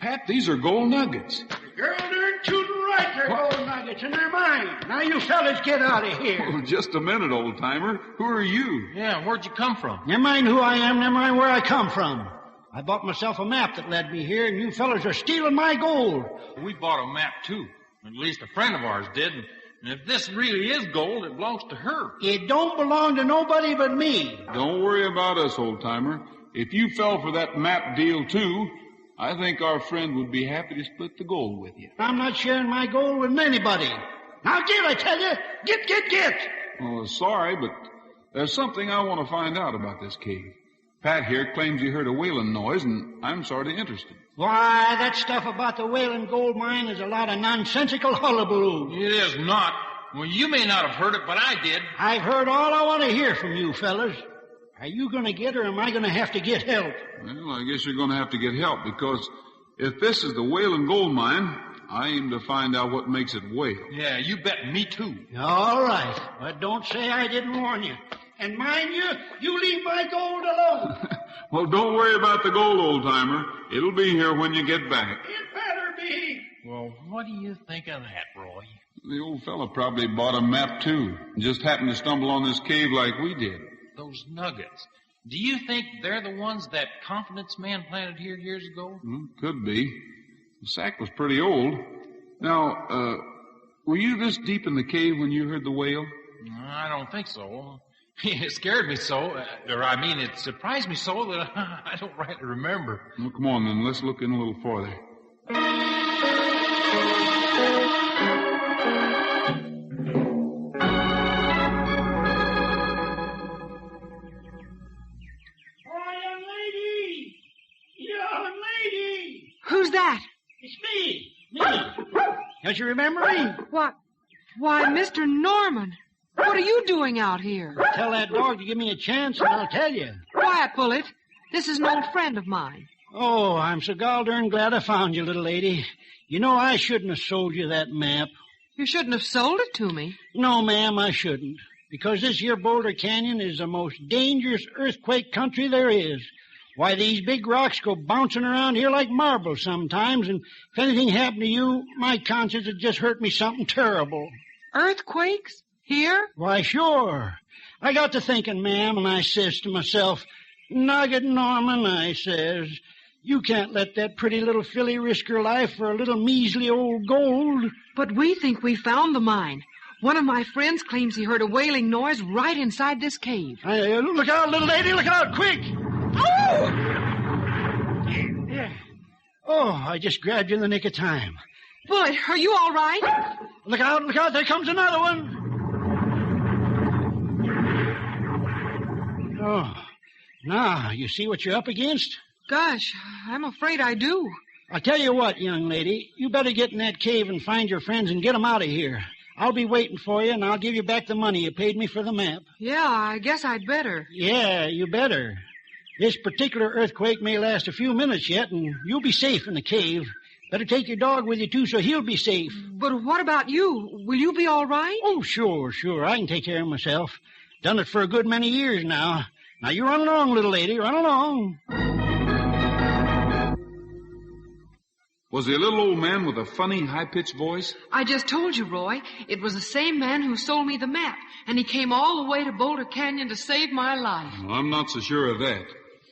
Pat, these are gold nuggets. Girl, they're tootin' right. They're gold nuggets, and they're mine. Now you fellas get out of here. Oh, just a minute, old-timer. Who are you? Yeah, where'd you come from? Never mind who I am, never mind where I come from. I bought myself a map that led me here, and you fellas are stealing my gold. We bought a map, too. At least a friend of ours did. And if this really is gold, it belongs to her. It don't belong to nobody but me. Don't worry about us, old-timer. If you fell for that map deal, too, I think our friend would be happy to split the gold with you. I'm not sharing my gold with anybody. Now get, I tell you. Get. Well, sorry, but there's something I want to find out about this cave. Pat here claims he heard a wailing noise, and I'm sort of interested. Why, that stuff about the Wailing gold mine is a lot of nonsensical hullabaloo. It is not. Well, you may not have heard it, but I did. I've heard all I want to hear from you fellas. Are you going to get, or am I going to have to get help? Well, I guess you're going to have to get help, because if this is the Wailing gold mine, I aim to find out what makes it wail. Yeah, you bet. Me too. All right. But don't say I didn't warn you. And mind you leave my gold alone. Well, don't worry about the gold, old-timer. It'll be here when you get back. It better be. Well, what do you think of that, Roy? The old fella probably bought a map, too, and just happened to stumble on this cave like we did. Those nuggets. Do you think they're the ones that confidence man planted here years ago? Could be. The sack was pretty old. Now, were you this deep in the cave when you heard the wail? I don't think so. It scared me so, it surprised me so that I don't rightly remember. Well, come on, then. Let's look in a little farther. that? It's me. Don't you remember me? What? Why, Mr. Norman. What are you doing out here? Tell that dog to give me a chance and I'll tell you. Quiet, Bullet. This is an old friend of mine. Oh, I'm so gall-darn glad I found you, little lady. You know, I shouldn't have sold you that map. You shouldn't have sold it to me. No, ma'am, I shouldn't. Because this here Boulder Canyon is the most dangerous earthquake country there is. Why, these big rocks go bouncing around here like marbles sometimes, and if anything happened to you, my conscience would just hurt me something terrible. Earthquakes? Here? Why, sure. I got to thinking, ma'am, and I says to myself, Nugget Norman, I says, you can't let that pretty little filly risk her life for a little measly old gold. But we think we found the mine. One of my friends claims he heard a wailing noise right inside this cave. Look out, little lady, look out, quick! Oh! Oh, I just grabbed you in the nick of time. Bullet, are you all right? Look out, there comes another one. Oh, now, you see what you're up against? Gosh, I'm afraid I do. I'll tell you what, young lady, you better get in that cave and find your friends and get them out of here. I'll be waiting for you, and I'll give you back the money you paid me for the map. Yeah, I guess I'd better. Yeah, you better. This particular earthquake may last a few minutes yet, and you'll be safe in the cave. Better take your dog with you, too, so he'll be safe. But what about you? Will you be all right? Oh, sure. I can take care of myself. Done it for a good many years now. Now, you run along, little lady, run along. Was he a little old man with a funny, high-pitched voice? I just told you, Roy. It was the same man who sold me the map, and he came all the way to Boulder Canyon to save my life. Well, I'm not so sure of that.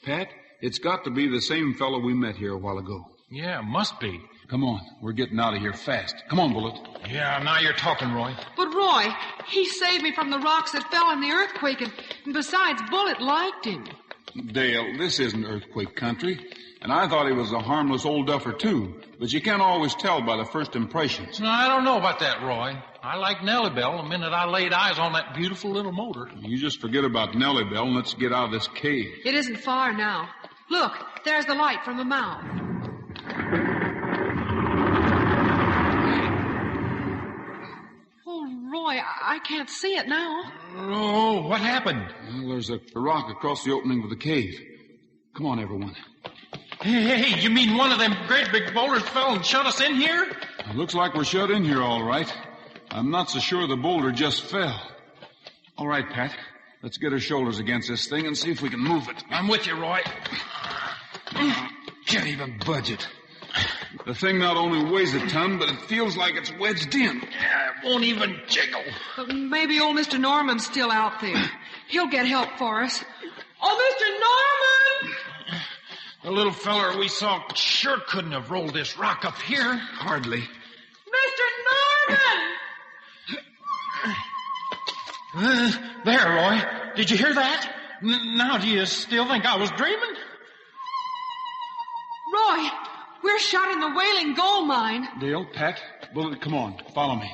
Pat, it's got to be the same fellow we met here a while ago. Yeah, must be. Come on, we're getting out of here fast. Come on, Bullet. Yeah, now you're talking, Roy. But, Roy, he saved me from the rocks that fell in the earthquake, and besides, Bullet liked him. Dale, this isn't earthquake country, and I thought he was a harmless old duffer, too. But you can't always tell by the first impressions. No, I don't know about that, Roy. I liked Nellie Bell the minute I laid eyes on that beautiful little motor. You just forget about Nellie Bell and let's get out of this cave. It isn't far now. Look, there's the light from the mouth. Oh, Roy, I can't see it now. Oh, what happened? Well, there's a rock across the opening of the cave. Come on, everyone. Hey, you mean one of them great big boulders fell and shut us in here? It looks like we're shut in here, all right. I'm not so sure the boulder just fell. All right, Pat. Let's get our shoulders against this thing and see if we can move it. I'm with you, Roy. Can't even budge it. The thing not only weighs a ton, but it feels like it's wedged in. Yeah, it won't even jiggle. Maybe old Mr. Norman's still out there. He'll get help for us. Oh, Mr. Norman! The little feller we saw sure couldn't have rolled this rock up here. Hardly. Mr. Norman! There, Roy. Did you hear that? Now, do you still think I was dreaming? Roy, we're shut in the Wailing gold mine. Dale, Pat, Bullet, come on. Follow me.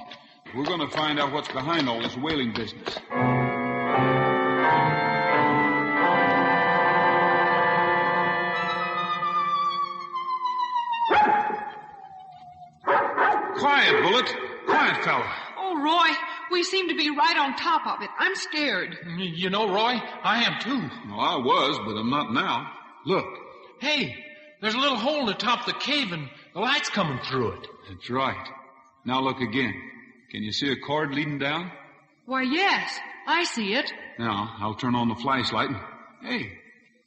We're going to find out what's behind all this whaling business. Quiet, Bullet. Quiet, fella. Oh, Roy, we seem to be right on top of it. I'm scared. You know, Roy, I am too. Well, I was, but I'm not now. Look. Hey, there's a little hole in the top of the cave and the light's coming through it. That's right. Now look again. Can you see a cord leading down? Why, yes, I see it. Now, I'll turn on the flashlight and... Hey,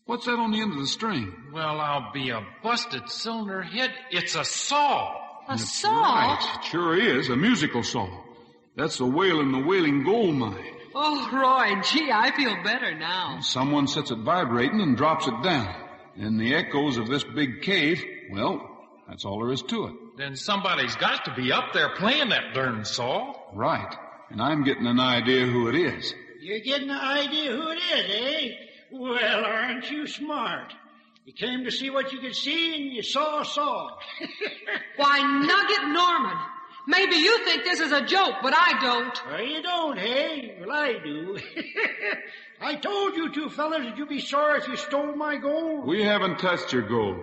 what's that on the end of the string? Well, I'll be a busted cylinder head. It's a saw. A That's saw? Right. It sure is. A musical saw. That's the whale in the Wailing gold mine. Oh, Roy, gee, I feel better now. Someone sets it vibrating and drops it down. And the echoes of this big cave, well, that's all there is to it. Then somebody's got to be up there playing that darn saw. Right. And I'm getting an idea who it is. You're getting an idea who it is, eh? Well, aren't you smart? You came to see what you could see, and you saw a saw. Why, Nugget Norman, maybe you think this is a joke, but I don't. Well, you don't, hey? Well, I do. I told you two fellas that you'd be sorry if you stole my gold. We haven't touched your gold.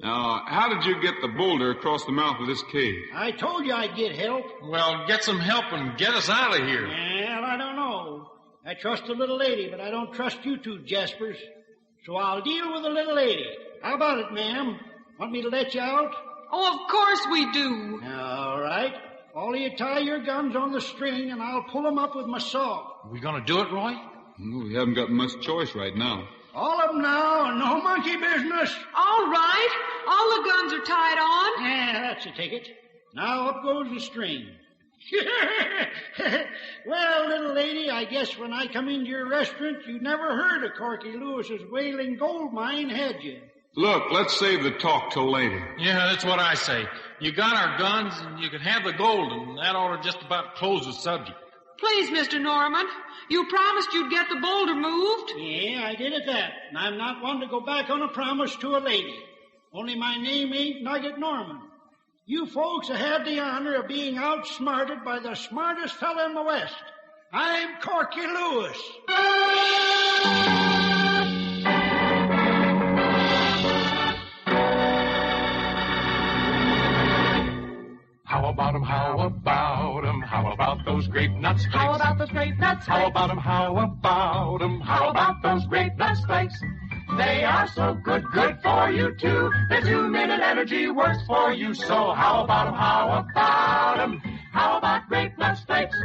Now, how did you get the boulder across the mouth of this cave? I told you I'd get help. Well, get some help and get us out of here. Well, I don't know. I trust the little lady, but I don't trust you two Jaspers. So I'll deal with the little lady. How about it, ma'am? Want me to let you out? Oh, of course we do. All right. All of you tie your guns on the string, and I'll pull them up with my saw. Are we going to do it, Roy? We haven't got much choice right now. All of them now, and no monkey business. All right. All the guns are tied on. Yeah, that's the ticket. Now up goes the string. Well, little lady, I guess when I come into your restaurant, you never heard of Corky Lewis's Wailing gold mine, had you? Look, let's save the talk till later. Yeah, that's what I say. You got our guns, and you can have the gold, and that ought to just about close the subject. Please, Mr. Norman, you promised you'd get the boulder moved. Yeah, I did at that. And I'm not one to go back on a promise to a lady. Only my name ain't Nugget Norman. You folks have had the honor of being outsmarted by the smartest fella in the West. I'm Corky Lewis. How about 'em, how about 'em, how about those grape nuts flakes? How about those grape nuts flakes? How about 'em, how about 'em, how about those grape nuts flakes? They are so good, good for you too. Their 2-minute energy works for you. So how about 'em, how about 'em, how about grape nuts flakes?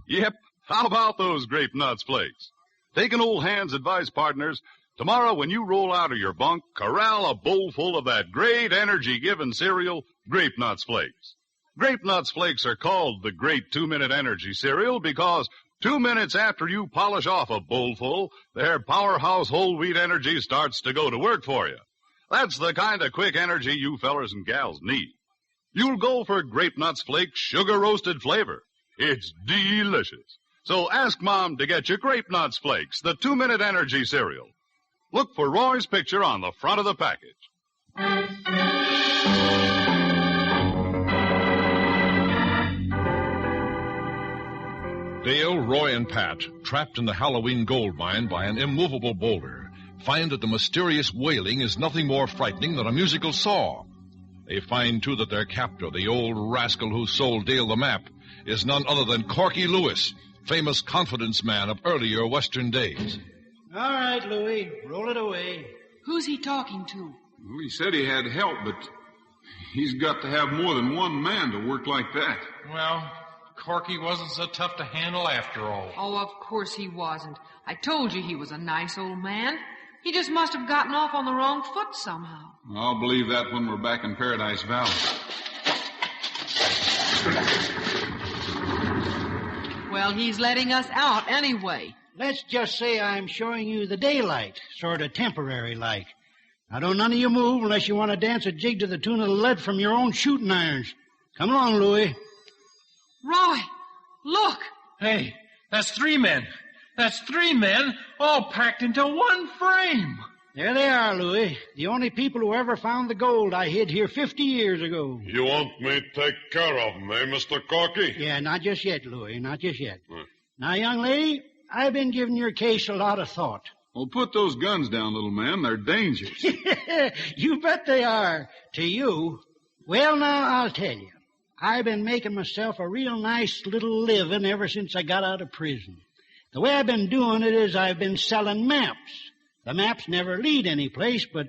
Yep, how about those grape nuts flakes? Take an old hand's advice, partners. Tomorrow when you roll out of your bunk, corral a bowl full of that great energy-giving cereal, Grape Nuts Flakes. Grape Nuts Flakes are called the Great 2-Minute Energy Cereal because 2 minutes after you polish off a bowlful, their powerhouse whole wheat energy starts to go to work for you. That's the kind of quick energy you fellers and gals need. You'll go for Grape Nuts Flakes sugar-roasted flavor. It's delicious. So ask Mom to get you Grape Nuts Flakes, the 2-Minute Energy Cereal. Look for Roy's picture on the front of the package. Dale, Roy, and Pat, trapped in the Halloween gold mine by an immovable boulder, find that the mysterious wailing is nothing more frightening than a musical saw. They find, too, that their captor, the old rascal who sold Dale the map, is none other than Corky Lewis, famous confidence man of earlier Western days. All right, Louie, roll it away. Who's he talking to? Well, he said he had help, but he's got to have more than one man to work like that. Well, Corky wasn't so tough to handle after all. Oh, of course he wasn't. I told you he was a nice old man. He just must have gotten off on the wrong foot somehow. I'll believe that when we're back in Paradise Valley. Well, he's letting us out anyway. Let's just say I'm showing you the daylight, sort of temporary like. Now, don't none of you move unless you want to dance a jig to the tune of the lead from your own shooting irons. Come along, Louie. Roy, look. Hey, that's 3 men. That's 3 men all packed into one frame. There they are, Louie. The only people who ever found the gold I hid here 50 years ago. You want me to take care of them, eh, Mr. Corky? Yeah, not just yet, Louie, not just yet. Now, young lady, I've been giving your case a lot of thought. Well, put those guns down, little man. They're dangerous. You bet they are. To you. Well, now, I'll tell you. I've been making myself a real nice little living ever since I got out of prison. The way I've been doing it is I've been selling maps. The maps never lead any place, but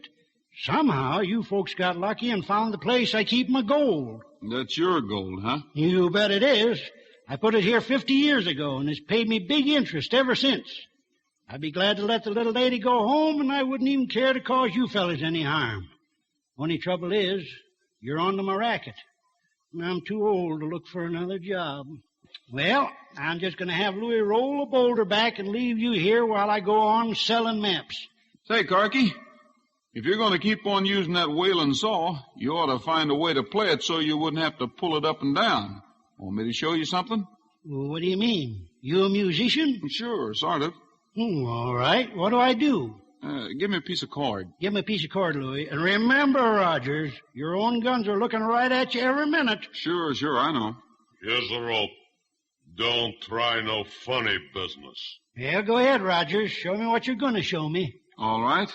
somehow you folks got lucky and found the place I keep my gold. That's your gold, huh? You bet it is. I put it here 50 years ago, and it's paid me big interest ever since. I'd be glad to let the little lady go home, and I wouldn't even care to cause you fellas any harm. Only trouble is, you're onto my racket. And I'm too old to look for another job. Well, I'm just going to have Louie roll the boulder back and leave you here while I go on selling maps. Say, Corky, if you're going to keep on using that wailing saw, you ought to find a way to play it so you wouldn't have to pull it up and down. Want me to show you something? Well, what do you mean? You a musician? Sure, sort of. All right. What do I do? Give me a piece of cord. Give me a piece of cord, Louie. And remember, Rogers, your own guns are looking right at you every minute. Sure, I know. Here's the rope. Don't try no funny business. Yeah, go ahead, Rogers. Show me what you're going to show me. All right.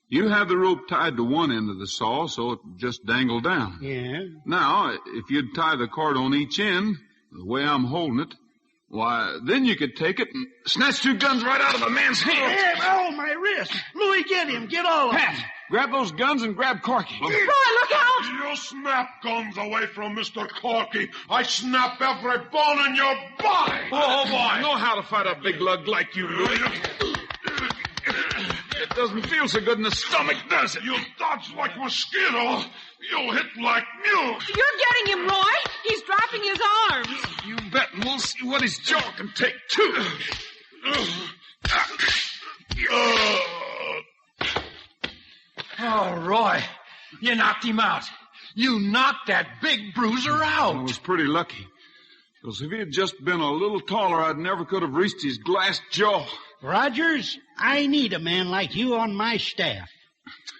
You have the rope tied to one end of the saw so it just dangled down. Yeah. Now, if you'd tie the cord on each end, the way I'm holding it, why, then you could take it and snatch two guns right out of a man's hand. Hey, oh, my wrist. Louis, get him. Get all of them. Pat, grab those guns and grab Corky. Roy, look out! You snap guns away from Mr. Corky. I snap every bone in your body. Oh, boy. I know how to fight a big lug like you, Louis. It doesn't feel so good in the stomach, does it? You dodge like mosquito. You'll hit like mule. You're getting him, Roy. He's dropping his arms. You bet, and we'll see what his jaw can take, too. Oh, Roy, you knocked him out. You knocked that big bruiser out. I was pretty lucky. Because if he had just been a little taller, I never could have reached his glass jaw. Rogers, I need a man like you on my staff.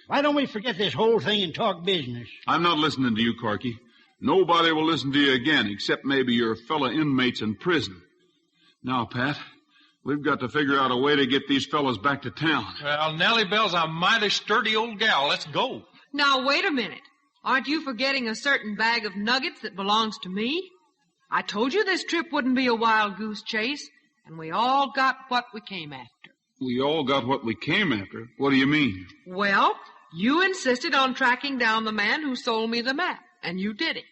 Why don't we forget this whole thing and talk business? I'm not listening to you, Corky. Nobody will listen to you again, except maybe your fellow inmates in prison. Now, Pat, we've got to figure out a way to get these fellows back to town. Well, Nellie Bell's a mighty sturdy old gal. Let's go. Now, wait a minute. Aren't you forgetting a certain bag of nuggets that belongs to me? I told you this trip wouldn't be a wild goose chase, and we all got what we came after. We all got what we came after? What do you mean? Well, you insisted on tracking down the man who sold me the map, and you did it.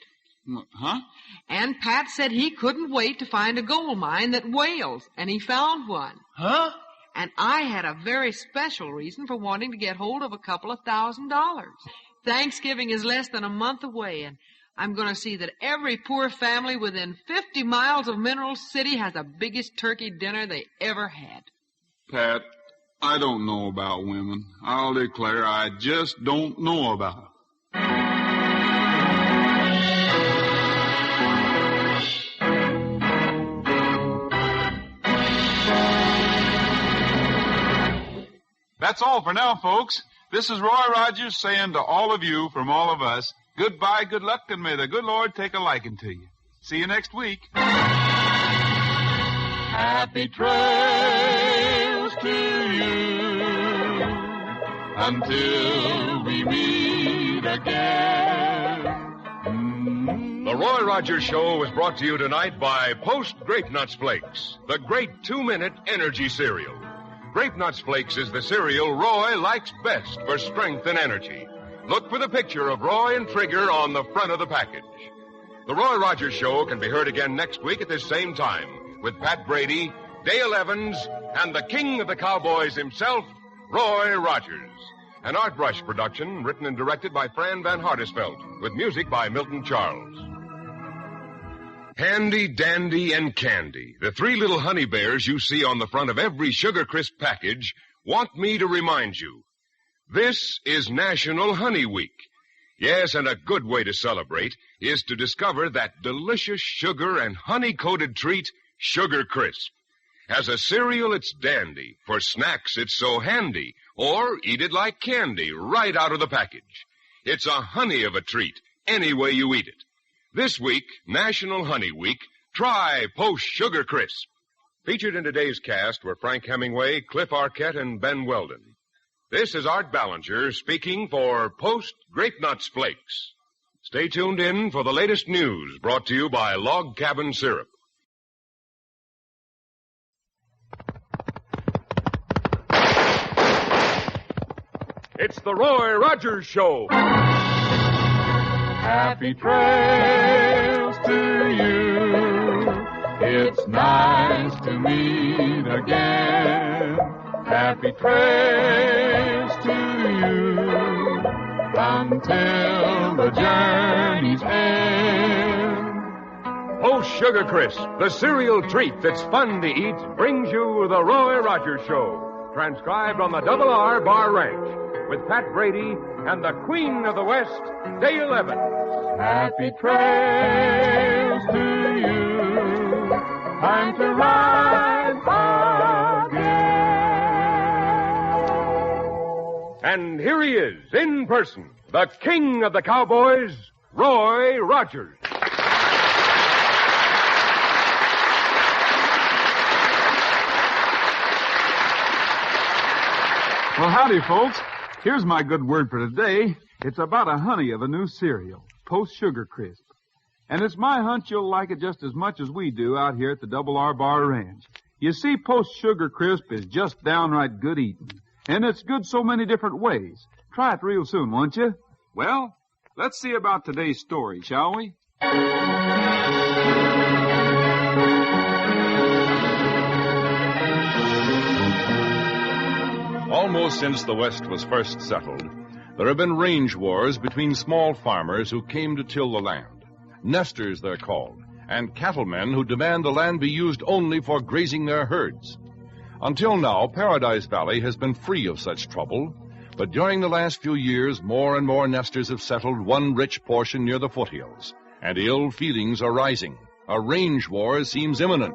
Huh? And Pat said he couldn't wait to find a gold mine that wails, and he found one. Huh? And I had a very special reason for wanting to get hold of a couple of $1,000. Thanksgiving is less than a month away, and I'm going to see that every poor family within 50 miles of Mineral City has the biggest turkey dinner they ever had. Pat, I don't know about women. I'll declare I just don't know about them. That's all for now, folks. This is Roy Rogers saying to all of you from all of us, goodbye, good luck, and may the good Lord take a liking to you. See you next week. Happy trails to you until we meet again. The Roy Rogers Show was brought to you tonight by Post Grape Nuts Flakes, the great 2-minute energy cereal. Grape Nuts Flakes is the cereal Roy likes best for strength and energy. Look for the picture of Roy and Trigger on the front of the package. The Roy Rogers Show can be heard again next week at this same time with Pat Brady, Dale Evans, and the king of the cowboys himself, Roy Rogers. An Art Brush production written and directed by Fran Van Hartesveld with music by Milton Charles. Handy, Dandy, and Candy, the three little honey bears you see on the front of every Sugar Crisp package, want me to remind you, this is National Honey Week. Yes, and a good way to celebrate is to discover that delicious sugar and honey-coated treat, Sugar Crisp. As a cereal, it's dandy. For snacks, it's so handy. Or eat it like candy, right out of the package. It's a honey of a treat, any way you eat it. This week, National Honey Week, try Post Sugar Crisp. Featured in today's cast were Frank Hemingway, Cliff Arquette, and Ben Weldon. This is Art Ballinger speaking for Post Grape Nuts Flakes. Stay tuned in for the latest news brought to you by Log Cabin Syrup. It's the Roy Rogers Show. Happy trails to you. It's nice to meet again. Happy trails to you until the journey's end. Post Sugar Crisp, the cereal treat that's fun to eat, brings you the Roy Rogers Show. Transcribed on the Double R Bar Ranch with Pat Brady and the Queen of the West, Dale Evans. Happy trails to you. Time to ride again. And here he is, in person, the king of the cowboys, Roy Rogers. Well, howdy, folks. Here's my good word for today. It's about a honey of a new cereal, Post Sugar Crisp. And it's my hunch you'll like it just as much as we do out here at the Double R Bar Ranch. You see, Post Sugar Crisp is just downright good eating. And it's good so many different ways. Try it real soon, won't you? Well, let's see about today's story, shall we? Almost since the West was first settled, there have been range wars between small farmers who came to till the land. Nesters, they're called, and cattlemen who demand the land be used only for grazing their herds. Until now, Paradise Valley has been free of such trouble, but during the last few years, more and more nesters have settled one rich portion near the foothills, and ill feelings are rising. A range war seems imminent.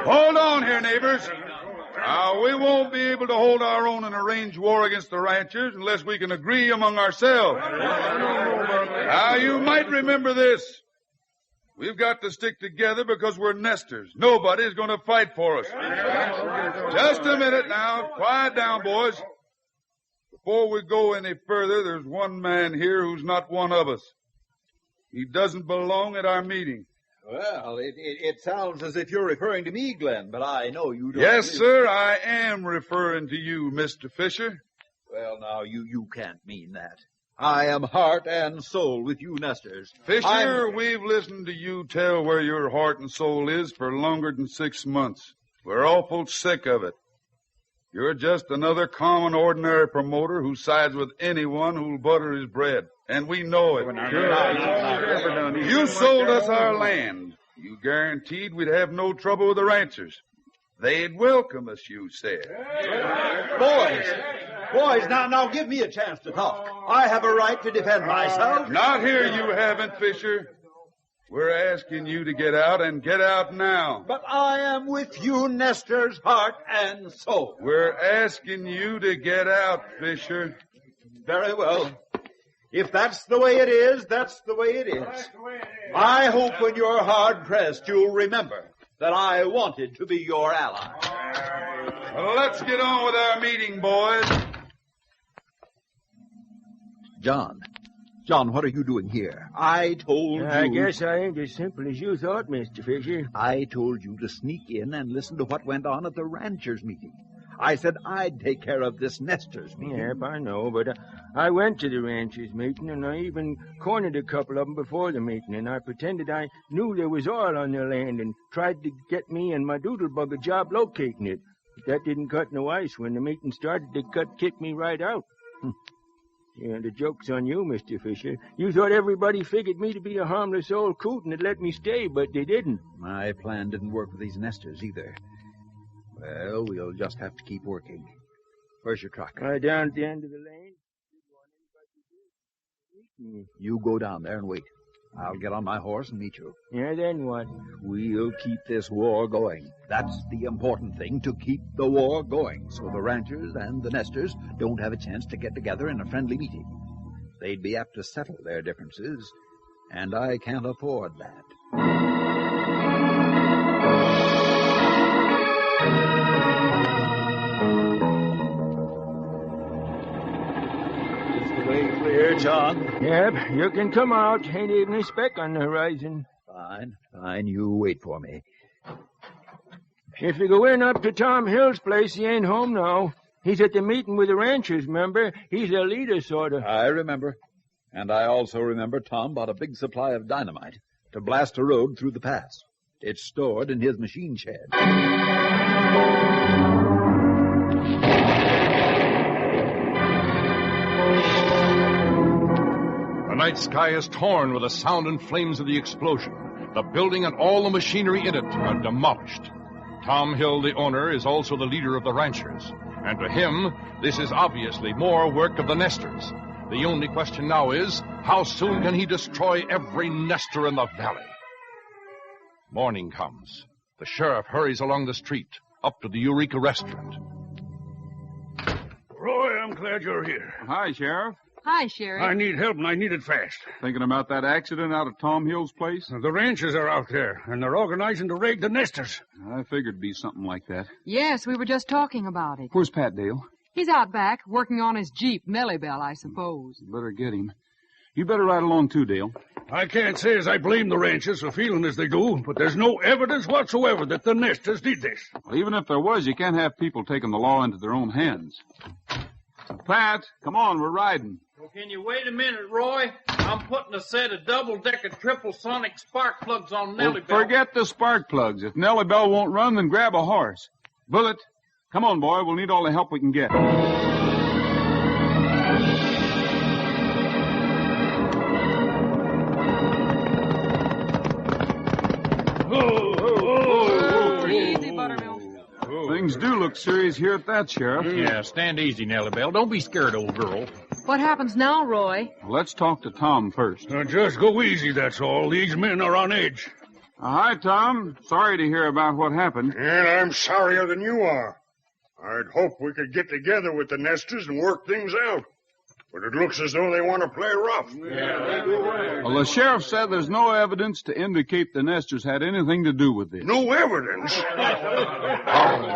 Hold on here, neighbors. We won't be able to hold our own in a range war against the ranchers unless we can agree among ourselves. You might remember this. We've got to stick together because we're nesters. Nobody's going to fight for us. Just a minute now. Quiet down, boys. Before we go any further, there's one man here who's not one of us. He doesn't belong at our meeting. Well, it sounds as if you're referring to me, Glenn, but I know you don't. Yes, sir, I am referring to you, Mr. Fisher. Well, now, you can't mean that. I am heart and soul with you nesters. Fisher, we've listened to you tell where your heart and soul is for longer than 6 months. We're awful sick of it. You're just another common, ordinary promoter who sides with anyone who'll butter his bread. And we know it. You sold us our land. You guaranteed we'd have no trouble with the ranchers. They'd welcome us, you said. Boys, now give me a chance to talk. I have a right to defend myself. Not here you haven't, Fisher. We're asking you to get out, and get out now. But I am with you, nesters, heart and soul. We're asking you to get out, Fisher. Very well. If that's the way it is, that's the way it is. I hope when you're hard-pressed, you'll remember that I wanted to be your ally. Well, let's get on with our meeting, boys. John, what are you doing here? I told you... I guess I ain't as simple as you thought, Mr. Fisher. I told you to sneak in and listen to what went on at the ranchers' meeting. I said I'd take care of this nesters meeting. Yep, I know, but I went to the ranchers' meeting, and I even cornered a couple of them before the meeting, and I pretended I knew there was oil on their land and tried to get me and my doodlebug a job locating it. But that didn't cut no ice. When the meeting started, they kicked me right out. Yeah, the joke's on you, Mr. Fisher. You thought everybody figured me to be a harmless old coot and had let me stay, but they didn't. My plan didn't work with these nesters either. Well, we'll just have to keep working. Where's your truck? Right down at the end of the lane. You go down there and wait. I'll get on my horse and meet you. Yeah, then what? We'll keep this war going. That's the important thing, to keep the war going, so the ranchers and the nesters don't have a chance to get together in a friendly meeting. They'd be apt to settle their differences, and I can't afford that. Clear, John. Yep, you can come out. Ain't even a speck on the horizon. Fine. You wait for me. If you go in up to Tom Hill's place, he ain't home now. He's at the meeting with the ranchers, remember? He's a leader, sort of. I remember. And I also remember Tom bought a big supply of dynamite to blast a road through the pass. It's stored in his machine shed. The night sky is torn with the sound and flames of the explosion. The building and all the machinery in it are demolished. Tom Hill, the owner, is also the leader of the ranchers. And to him, this is obviously more work of the nesters. The only question now is, how soon can he destroy every nester in the valley? Morning comes. The sheriff hurries along the street, up to the Eureka restaurant. Roy, I'm glad you're here. Hi, Sheriff. Hi, Sheriff. I need help, and I need it fast. Thinking about that accident out at Tom Hill's place? The ranchers are out there, and they're organizing to raid the nesters. I figured it'd be something like that. Yes, we were just talking about it. Where's Pat, Dale? He's out back, working on his Jeep, Nellie Bell, I suppose. Better get him. You better ride along too, Dale. I can't say as I blame the ranchers for feeling as they do, but there's no evidence whatsoever that the nesters did this. Well, even if there was, you can't have people taking the law into their own hands. Pat, come on, we're riding. Well, can you wait a minute, Roy? I'm putting a set of double-decker triple sonic spark plugs on Nellie Bell. Forget the spark plugs. If Nellie Bell won't run, then grab a horse. Bullet, come on, boy. We'll need all the help we can get. Things do look serious here at that, Sheriff. Yeah, stand easy, Nellie Bell. Don't be scared, old girl. What happens now, Roy? Let's talk to Tom first. Just go easy, that's all. These men are on edge. Hi, Tom. Sorry to hear about what happened. And I'm sorrier than you are. I'd hoped we could get together with the nesters and work things out. But it looks as though they want to play rough. Well, the sheriff said there's no evidence to indicate the nesters had anything to do with this. No evidence?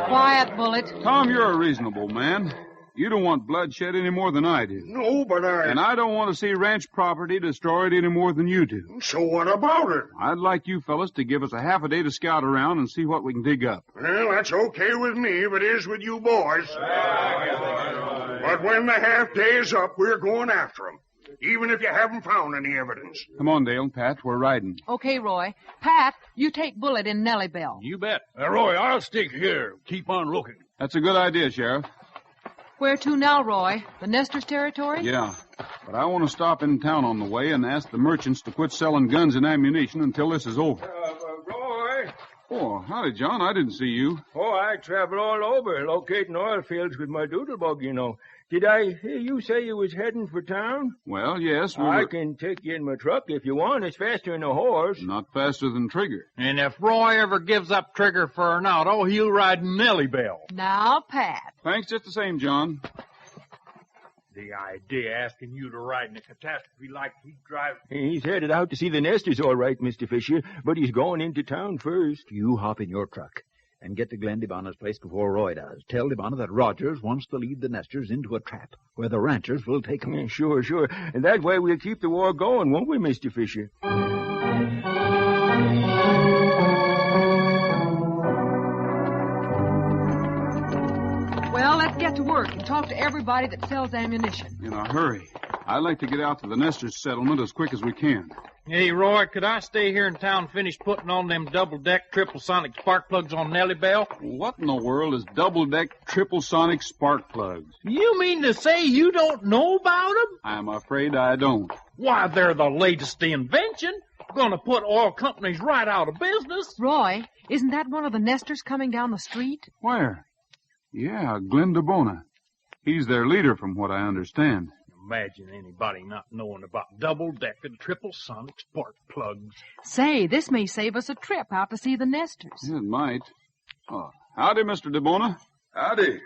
Quiet, Bullet. Tom, you're a reasonable man. You don't want bloodshed any more than I do. No, but And I don't want to see ranch property destroyed any more than you do. So what about it? I'd like you fellas to give us a half a day to scout around and see what we can dig up. Well, that's okay with me if it is with you boys. But when the half day is up, we're going after them, even if you haven't found any evidence. Come on, Dale. Pat, we're riding. Okay, Roy. Pat, you take Bullet in Nellie Bell. You bet. Roy, I'll stick here. Keep on looking. That's a good idea, Sheriff. Where to now, Roy? The Nesters' territory? Yeah, but I want to stop in town on the way and ask the merchants to quit selling guns and ammunition until this is over. Roy? Oh, howdy, John. I didn't see you. Oh, I travel all over, locating oil fields with my doodlebug, you know. Did I hear you say you was heading for town? Well, yes. I can take you in my truck if you want. It's faster than a horse. Not faster than Trigger. And if Roy ever gives up Trigger for an auto, he'll ride Nellie Bell. Now, Pat. Thanks just the same, John. The idea asking you to ride in a catastrophe like he's driving. He's headed out to see the nesters, all right, Mr. Fisher, but he's going into town first. You hop in your truck and get to Glenn DeBonna's place before Roy does. Tell DeBonna that Rogers wants to lead the nesters into a trap where the ranchers will take them. Yeah, sure. And that way we'll keep the war going, won't we, Mr. Fisher? Well, let's get to work and talk to everybody that sells ammunition. In a hurry. I'd like to get out to the nesters' settlement as quick as we can. Hey, Roy, could I stay here in town and finish putting on them double-deck triple sonic spark plugs on Nellie Bell? What in the world is double-deck triple sonic spark plugs? You mean to say you don't know about them? I'm afraid I don't. Why, they're the latest invention. Gonna put oil companies right out of business. Roy, isn't that one of the nesters coming down the street? Where? Yeah, Glenn DeBonna. He's their leader from what I understand. Imagine anybody not knowing about double-decker triple sonic spark plugs. Say, this may save us a trip out to see the nesters. Yeah, it might. Oh, howdy, Mr. DeBonna. Howdy.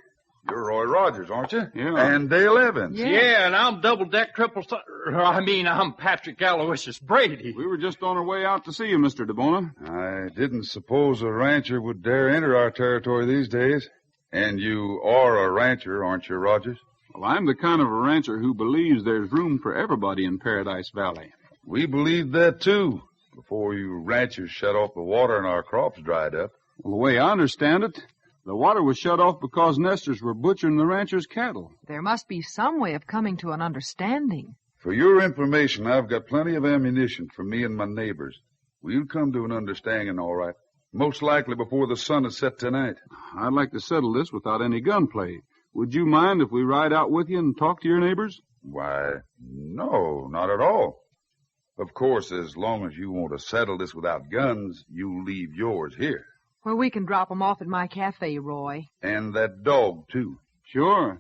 You're Roy Rogers, aren't you? Yeah. And Dale Evans. Yeah, and I'm double-deck I'm Patrick Aloysius Brady. We were just on our way out to see you, Mr. DeBonna. I didn't suppose a rancher would dare enter our territory these days. And you are a rancher, aren't you, Rogers? Well, I'm the kind of a rancher who believes there's room for everybody in Paradise Valley. We believed that, too, before you ranchers shut off the water and our crops dried up. Well, the way I understand it, the water was shut off because nesters were butchering the ranchers' cattle. There must be some way of coming to an understanding. For your information, I've got plenty of ammunition for me and my neighbors. We'll come to an understanding, all right. Most likely before the sun is set tonight. I'd like to settle this without any gunplay. Would you mind if we ride out with you and talk to your neighbors? Why, no, not at all. Of course, as long as you want to settle this without guns, you leave yours here. Well, we can drop them off at my cafe, Roy. And that dog, too. Sure.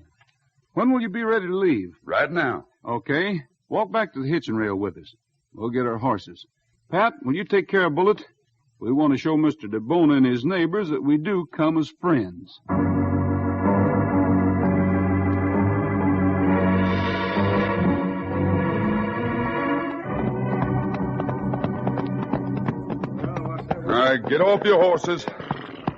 When will you be ready to leave? Right now. Okay. Walk back to the hitching rail with us. We'll get our horses. Pat, will you take care of Bullet? We want to show Mr. DeBonna and his neighbors that we do come as friends. right, get off your horses.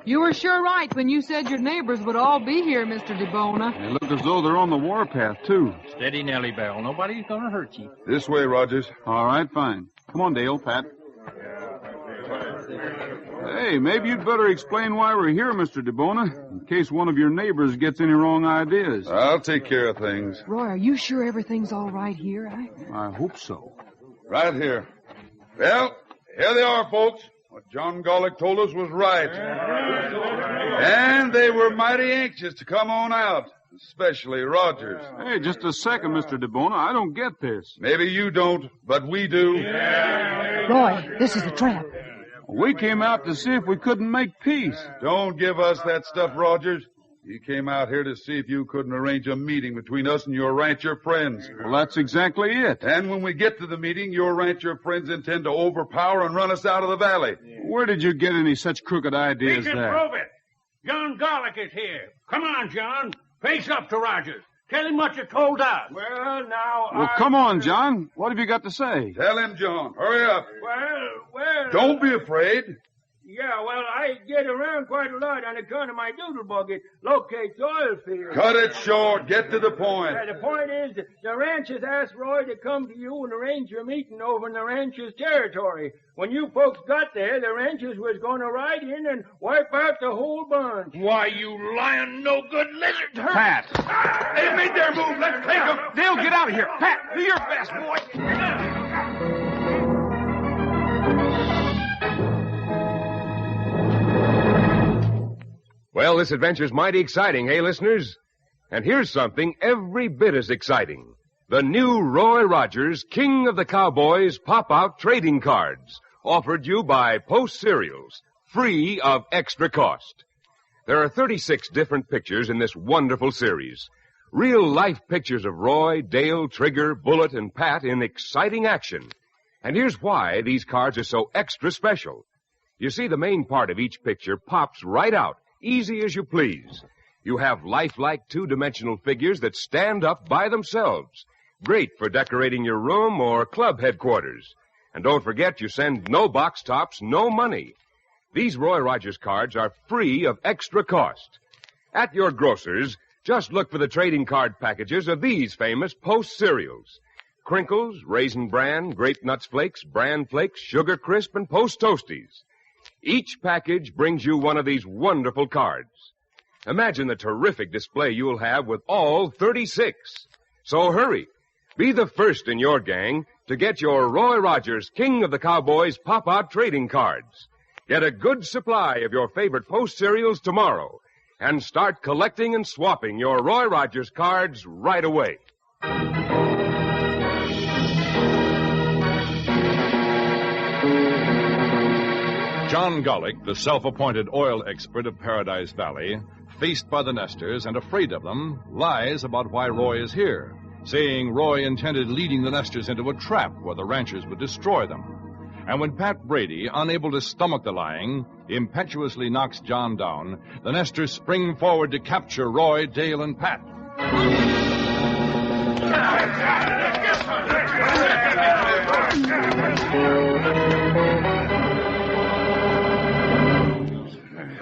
You were sure right when you said your neighbors would all be here, Mr. DeBona. They look as though they're on the warpath, too. Steady, Nellie Bell. Nobody's going to hurt you. This way, Rogers. All right, fine. Come on, Dale, Pat. Hey, maybe you'd better explain why we're here, Mr. DeBona, in case one of your neighbors gets any wrong ideas. I'll take care of things. Roy, are you sure everything's all right here? I hope so. Right here. Well, here they are, folks. What John Gollick told us was right. And they were mighty anxious to come on out, especially Rogers. Hey, just a second, Mr. DeBona. I don't get this. Maybe you don't, but we do. Roy, this is a trap. We came out to see if we couldn't make peace. Don't give us that stuff, Rogers. You came out here to see if you couldn't arrange a meeting between us and your rancher friends. Well, that's exactly it. And when we get to the meeting, your rancher friends intend to overpower and run us out of the valley. Where did you get any such crooked ideas We can there? prove it. John Garlick is here. Come on, John. Face up to Rogers. Tell him what you told us. Well, now, Well, come on, John. What have you got to say? Tell him, John. Hurry up. Well... Don't be afraid. Yeah, well, I get around quite a lot on account of my doodle bug. It locates oil fields. Cut it short. Get to the point. Yeah, the point is, the ranchers asked Roy to come to you and arrange a meeting over in the ranchers' territory. When you folks got there, the ranchers was going to ride in and wipe out the whole bunch. Why, you lying no-good lizard. Pat. They made their move. Let's take them. Dale, get out of here. Pat, do your best, boy. Well, this adventure's mighty exciting, hey, listeners? And here's something every bit as exciting. The new Roy Rogers King of the Cowboys pop-out trading cards, offered you by Post Cereals, free of extra cost. There are 36 different pictures in this wonderful series. Real-life pictures of Roy, Dale, Trigger, Bullet, and Pat in exciting action. And here's why these cards are so extra special. You see, the main part of each picture pops right out, easy as you please. You have lifelike two-dimensional figures that stand up by themselves. Great for decorating your room or club headquarters. And don't forget, you send no box tops, no money. These Roy Rogers cards are free of extra cost. At your grocer's, just look for the trading card packages of these famous Post cereals. Crinkles, Raisin Bran, Grape Nuts Flakes, Bran Flakes, Sugar Crisp, and Post Toasties. Each package brings you one of these wonderful cards. Imagine the terrific display you'll have with all 36. So hurry. Be the first in your gang to get your Roy Rogers King of the Cowboys pop-out trading cards. Get a good supply of your favorite Post cereals tomorrow and start collecting and swapping your Roy Rogers cards right away. John Gollick, the self-appointed oil expert of Paradise Valley, faced by the Nesters and afraid of them, lies about why Roy is here, saying Roy intended leading the Nesters into a trap where the ranchers would destroy them. And when Pat Brady, unable to stomach the lying, impetuously knocks John down, the Nesters spring forward to capture Roy, Dale, and Pat.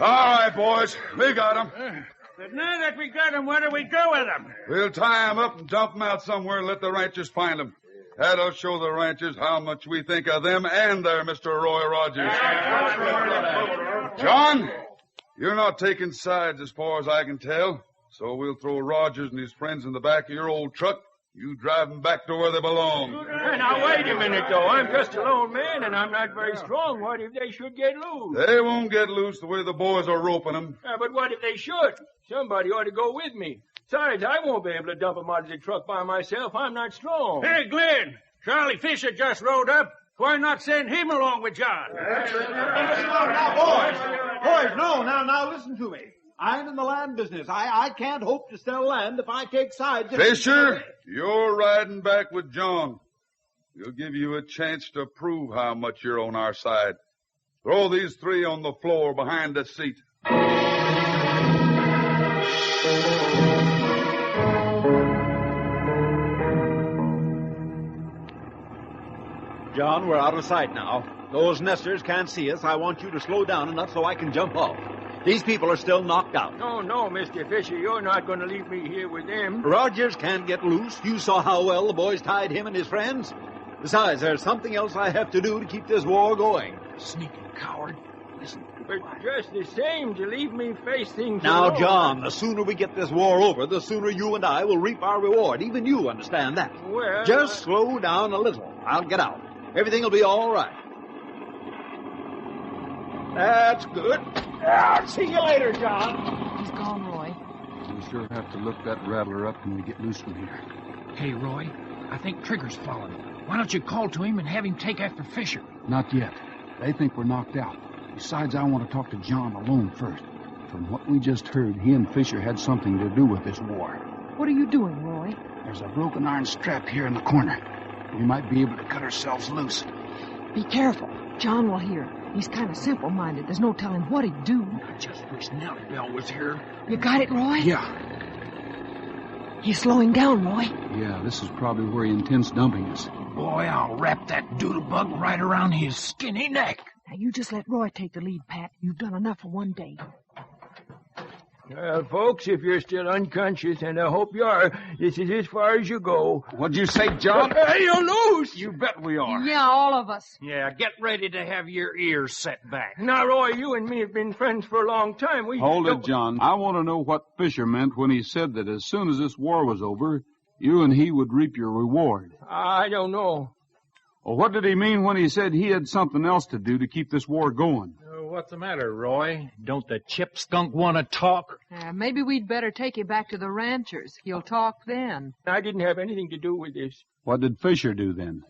All right, boys. We got them. But now that we got them, where do we go with them? We'll tie them up and dump them out somewhere and let the ranchers find them. That'll show the ranchers how much we think of them and their Mr. Roy Rogers. John, you're not taking sides as far as I can tell, so we'll throw Rogers and his friends in the back of your old truck. You drive them back to where they belong. Hey, now, wait a minute, though. I'm just a lone man, and I'm not very strong. What if they should get loose? They won't get loose the way the boys are roping them. But what if they should? Somebody ought to go with me. Besides, I won't be able to dump them out of the truck by myself. I'm not strong. Hey, Glenn, Charlie Fisher just rode up. Why not send him along with John? Boys, no, now listen to me. I'm in the land business. I can't hope to sell land if I take sides. Fisher, you're riding back with John. We'll give you a chance to prove how much you're on our side. Throw these three on the floor behind the seat. John, we're out of sight now. Those nesters can't see us. I want you to slow down enough so I can jump off. These people are still knocked out. No, Mr. Fisher, you're not going to leave me here with them. Rogers can't get loose. You saw how well the boys tied him and his friends. Besides, there's something else I have to do to keep this war going. Sneaking coward. Listen. But just the same, to leave me face things Now, alone. John, the sooner we get this war over, the sooner you and I will reap our reward. Even you understand that. Well... Just slow down a little. I'll get out. Everything will be all right. That's good. I'll see you later, John. He's gone, Roy. We sure have to look that rattler up when we get loose from here. Hey, Roy, I think Trigger's following. Why don't you call to him and have him take after Fisher? Not yet. They think we're knocked out. Besides, I want to talk to John alone first. From what we just heard, he and Fisher had something to do with this war. What are you doing, Roy? There's a broken iron strap here in the corner. We might be able to cut ourselves loose. Be careful. John will hear. He's kind of simple-minded. There's no telling what he'd do. I just wish Nellie Bell was here. You got it, Roy? Yeah. He's slowing down, Roy. Yeah, this is probably where he intends dumping us. Boy, I'll wrap that doodlebug right around his skinny neck. Now, you just let Roy take the lead, Pat. You've done enough for one day. Well, folks, if you're still unconscious, and I hope you are, this is as far as you go. What'd you say, John? You're loose! You bet we are. Yeah, all of us. Yeah, get ready to have your ears set back. Now, Roy, you and me have been friends for a long time. Hold it, John. I want to know what Fisher meant when he said that as soon as this war was over, you and he would reap your reward. I don't know. Well, what did he mean when he said he had something else to do to keep this war going? What's the matter, Roy? Don't the chip skunk want to talk? Maybe we'd better take you back to the ranchers. He'll talk then. I didn't have anything to do with this. What did Fisher do then?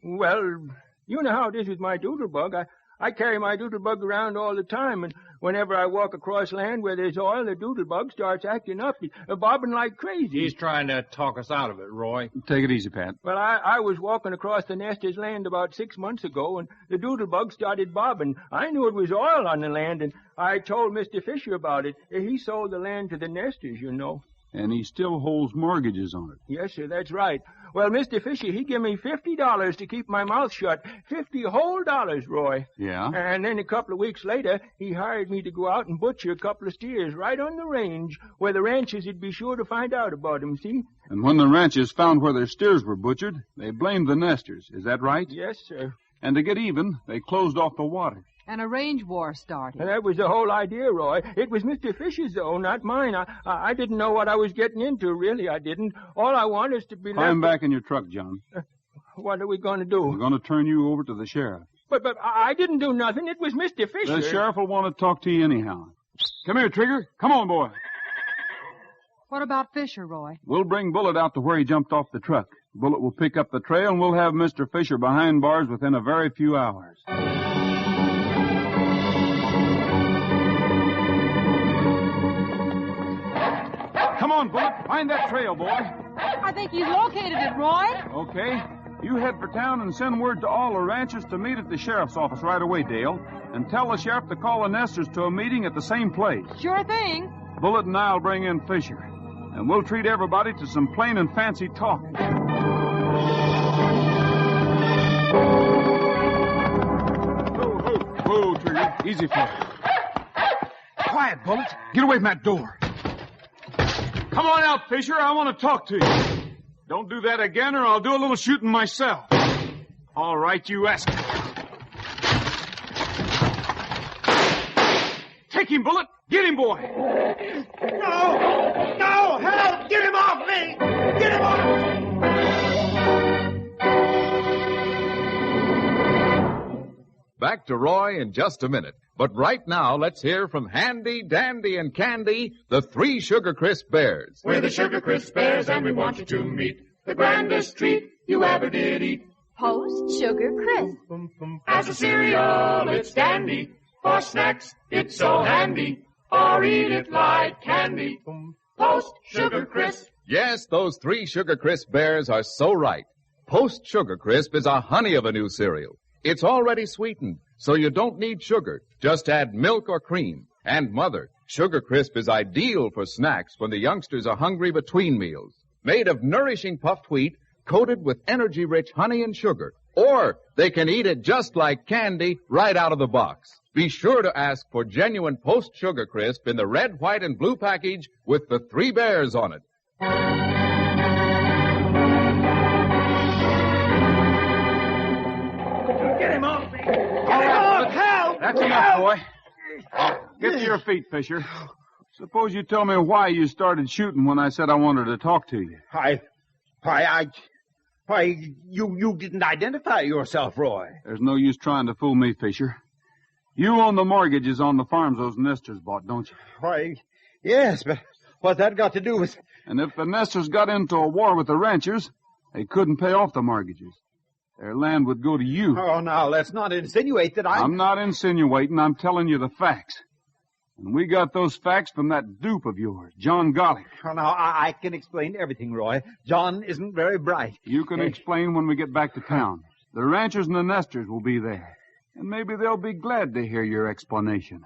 Well, you know how it is with my doodlebug. I carry my doodlebug around all the time, and whenever I walk across land where there's oil, the doodlebug starts acting up, bobbing like crazy. He's trying to talk us out of it, Roy. Take it easy, Pat. Well, I was walking across the Nesters' land about 6 months ago, and the doodlebug started bobbing. I knew it was oil on the land, and I told Mr. Fisher about it. He sold the land to the Nesters, you know. And he still holds mortgages on it. Yes, sir, that's right. Well, Mr. Fisher, he gave me $50 to keep my mouth shut. $50 whole dollars, Roy. Yeah? And then a couple of weeks later, he hired me to go out and butcher a couple of steers right on the range where the ranchers would be sure to find out about him, see? And when the ranchers found where their steers were butchered, they blamed the Nesters. Is that right? Yes, sir. And to get even, they closed off the water. And a range war started. And that was the whole idea, Roy. It was Mr. Fisher's, though, not mine. I didn't know what I was getting into, really. I didn't. All I want is to be Climb back in your truck, John. What are we going to do? We're going to turn you over to the sheriff. But I didn't do nothing. It was Mr. Fisher. The sheriff will want to talk to you anyhow. Come here, Trigger. Come on, boy. What about Fisher, Roy? We'll bring Bullet out to where he jumped off the truck. Bullet will pick up the trail, and we'll have Mr. Fisher behind bars within a very few hours. Come on, Bullet. Find that trail, boy. I think he's located it, Roy. Okay. You head for town and send word to all the ranchers to meet at the sheriff's office right away, Dale. And tell the sheriff to call the Nesters to a meeting at the same place. Sure thing. Bullet and I'll bring in Fisher. And we'll treat everybody to some plain and fancy talk. Whoa, Trigger. Easy, fella. Quiet, Bullet. Get away from that door. Come on out, Fisher. I want to talk to you. Don't do that again or I'll do a little shooting myself. All right, you ask. Take him, Bullet. Get him, boy. No! No! Help! Get him off me! Get him off! Back to Roy in just a minute. But right now, let's hear from Handy, Dandy, and Candy, the 3 Sugar Crisp Bears. We're the Sugar Crisp Bears, and we want you to meet the grandest treat you ever did eat. Post Sugar Crisp. As a cereal, it's dandy. For snacks, it's so handy. Or eat it like candy. Post Sugar Crisp. Yes, those 3 Sugar Crisp Bears are so right. Post Sugar Crisp is a honey of a new cereal. It's already sweetened, so you don't need sugar. Just add milk or cream. And Mother, Sugar Crisp is ideal for snacks when the youngsters are hungry between meals. Made of nourishing puffed wheat, coated with energy-rich honey and sugar. Or they can eat it just like candy right out of the box. Be sure to ask for genuine Post Sugar Crisp in the red, white, and blue package with the 3 bears on it. Get him off me! Get him off! Help! That's enough, boy. Get to your feet, Fisher. Suppose you tell me why you started shooting when I said I wanted to talk to you. You didn't identify yourself, Roy. There's no use trying to fool me, Fisher. You own the mortgages on the farms those nesters bought, don't you? Why, yes, but what's that got to do with... And if the nesters got into a war with the ranchers, they couldn't pay off the mortgages. Their land would go to you. Oh, now, let's not insinuate that I'm not insinuating. I'm telling you the facts. And we got those facts from that dupe of yours, John Gollick. Oh, now, I can explain everything, Roy. John isn't very bright. You can explain when we get back to town. The ranchers and the nesters will be there. And maybe they'll be glad to hear your explanation.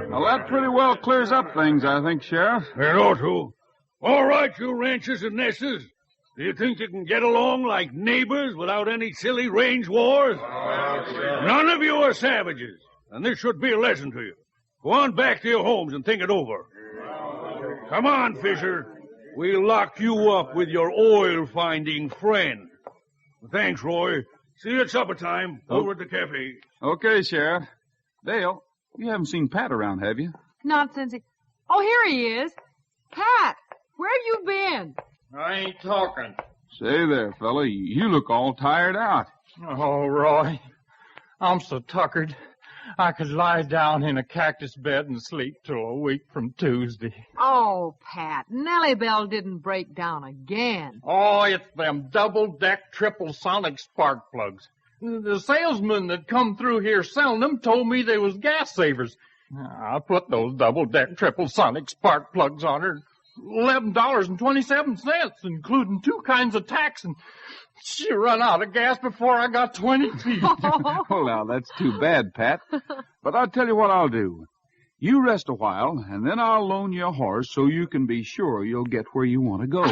Well, that pretty well clears up things, I think, Sheriff. It ought to. All right, you ranchers and nesters. Do you think you can get along like neighbors without any silly range wars? None of you are savages, and this should be a lesson to you. Go on back to your homes and think it over. Come on, Fisher. We'll lock you up with your oil-finding friend. Thanks, Roy. See you at supper time over at the cafe. Okay, Sheriff. Dale, you haven't seen Pat around, have you? Not since he... Oh, here he is. Pat, where have you been? I ain't talking. Say there, fella, you look all tired out. Oh, Roy, I'm so tuckered. I could lie down in a cactus bed and sleep till a week from Tuesday. Oh, Pat, Nellie Bell didn't break down again. Oh, it's them double-deck triple sonic spark plugs. The salesman that come through here selling them told me they was gas savers. I put those double-deck triple sonic spark plugs on her. $11.27, including 2 kinds of tax, and she run out of gas before I got 20 feet. Well, now, that's too bad, Pat. But I'll tell you what I'll do. You rest a while, and then I'll loan you a horse so you can be sure you'll get where you want to go.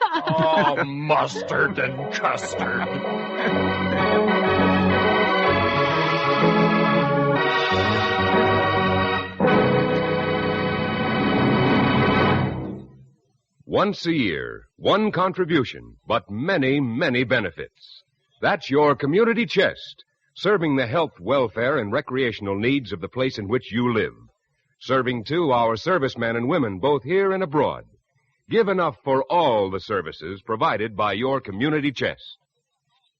Oh, mustard and custard. Once a year, one contribution, but many, many benefits. That's your community chest, serving the health, welfare, and recreational needs of the place in which you live. Serving, too, our servicemen and women, both here and abroad. Give enough for all the services provided by your community chest.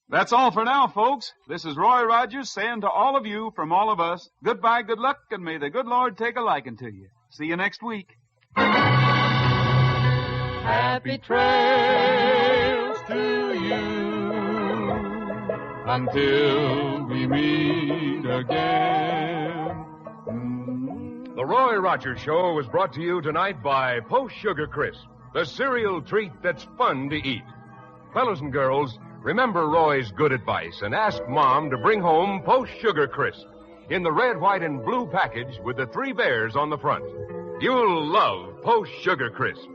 That's all for now, folks. This is Roy Rogers saying to all of you from all of us, goodbye, good luck, and may the good Lord take a liking to you. See you next week. Happy trails to you until we meet again. The Roy Rogers Show was brought to you tonight by Post Sugar Crisp, the cereal treat that's fun to eat. Fellows and girls, remember Roy's good advice and ask Mom to bring home Post Sugar Crisp in the red, white, and blue package with the 3 bears on the front. You'll love Post Sugar Crisp.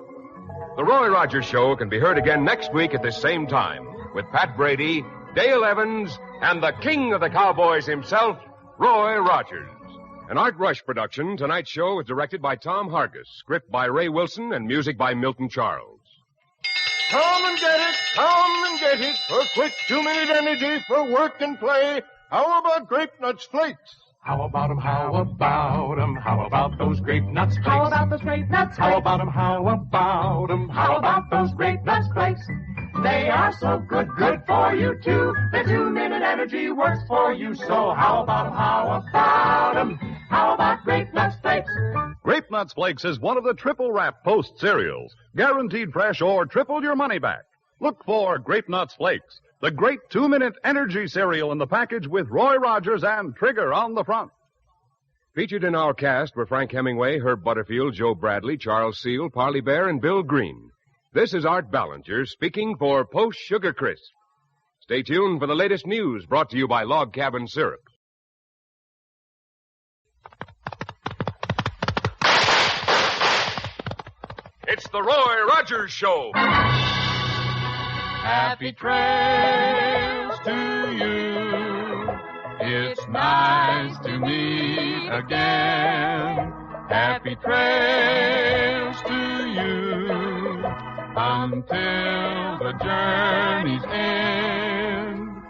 The Roy Rogers Show can be heard again next week at this same time with Pat Brady, Dale Evans, and the king of the cowboys himself, Roy Rogers. An Art Rush production, tonight's show is directed by Tom Hargis, script by Ray Wilson, and music by Milton Charles. Come and get it, come and get it, for quick 2-minute energy for work and play. How about Grape Nuts Flakes? How about 'em, how about 'em, how about those grape nuts flakes? How about those grape nuts flakes? How about 'em, how about 'em, how about those grape nuts flakes? They are so good, good for you too. Their 2-minute energy works for you. So how about 'em, how about 'em, how about grape nuts flakes? Grape Nuts Flakes is one of the triple wrap Post cereals, guaranteed fresh or triple your money back. Look for Grape Nuts Flakes, the great 2-minute energy cereal in the package with Roy Rogers and Trigger on the front. Featured in our cast were Frank Hemingway, Herb Butterfield, Joe Bradley, Charles Seal, Parley Bear, and Bill Green. This is Art Ballinger speaking for Post Sugar Crisp. Stay tuned for the latest news brought to you by Log Cabin Syrup. It's the Roy Rogers Show. Happy trails to you. It's nice to meet again. Happy trails to you until the journey's end.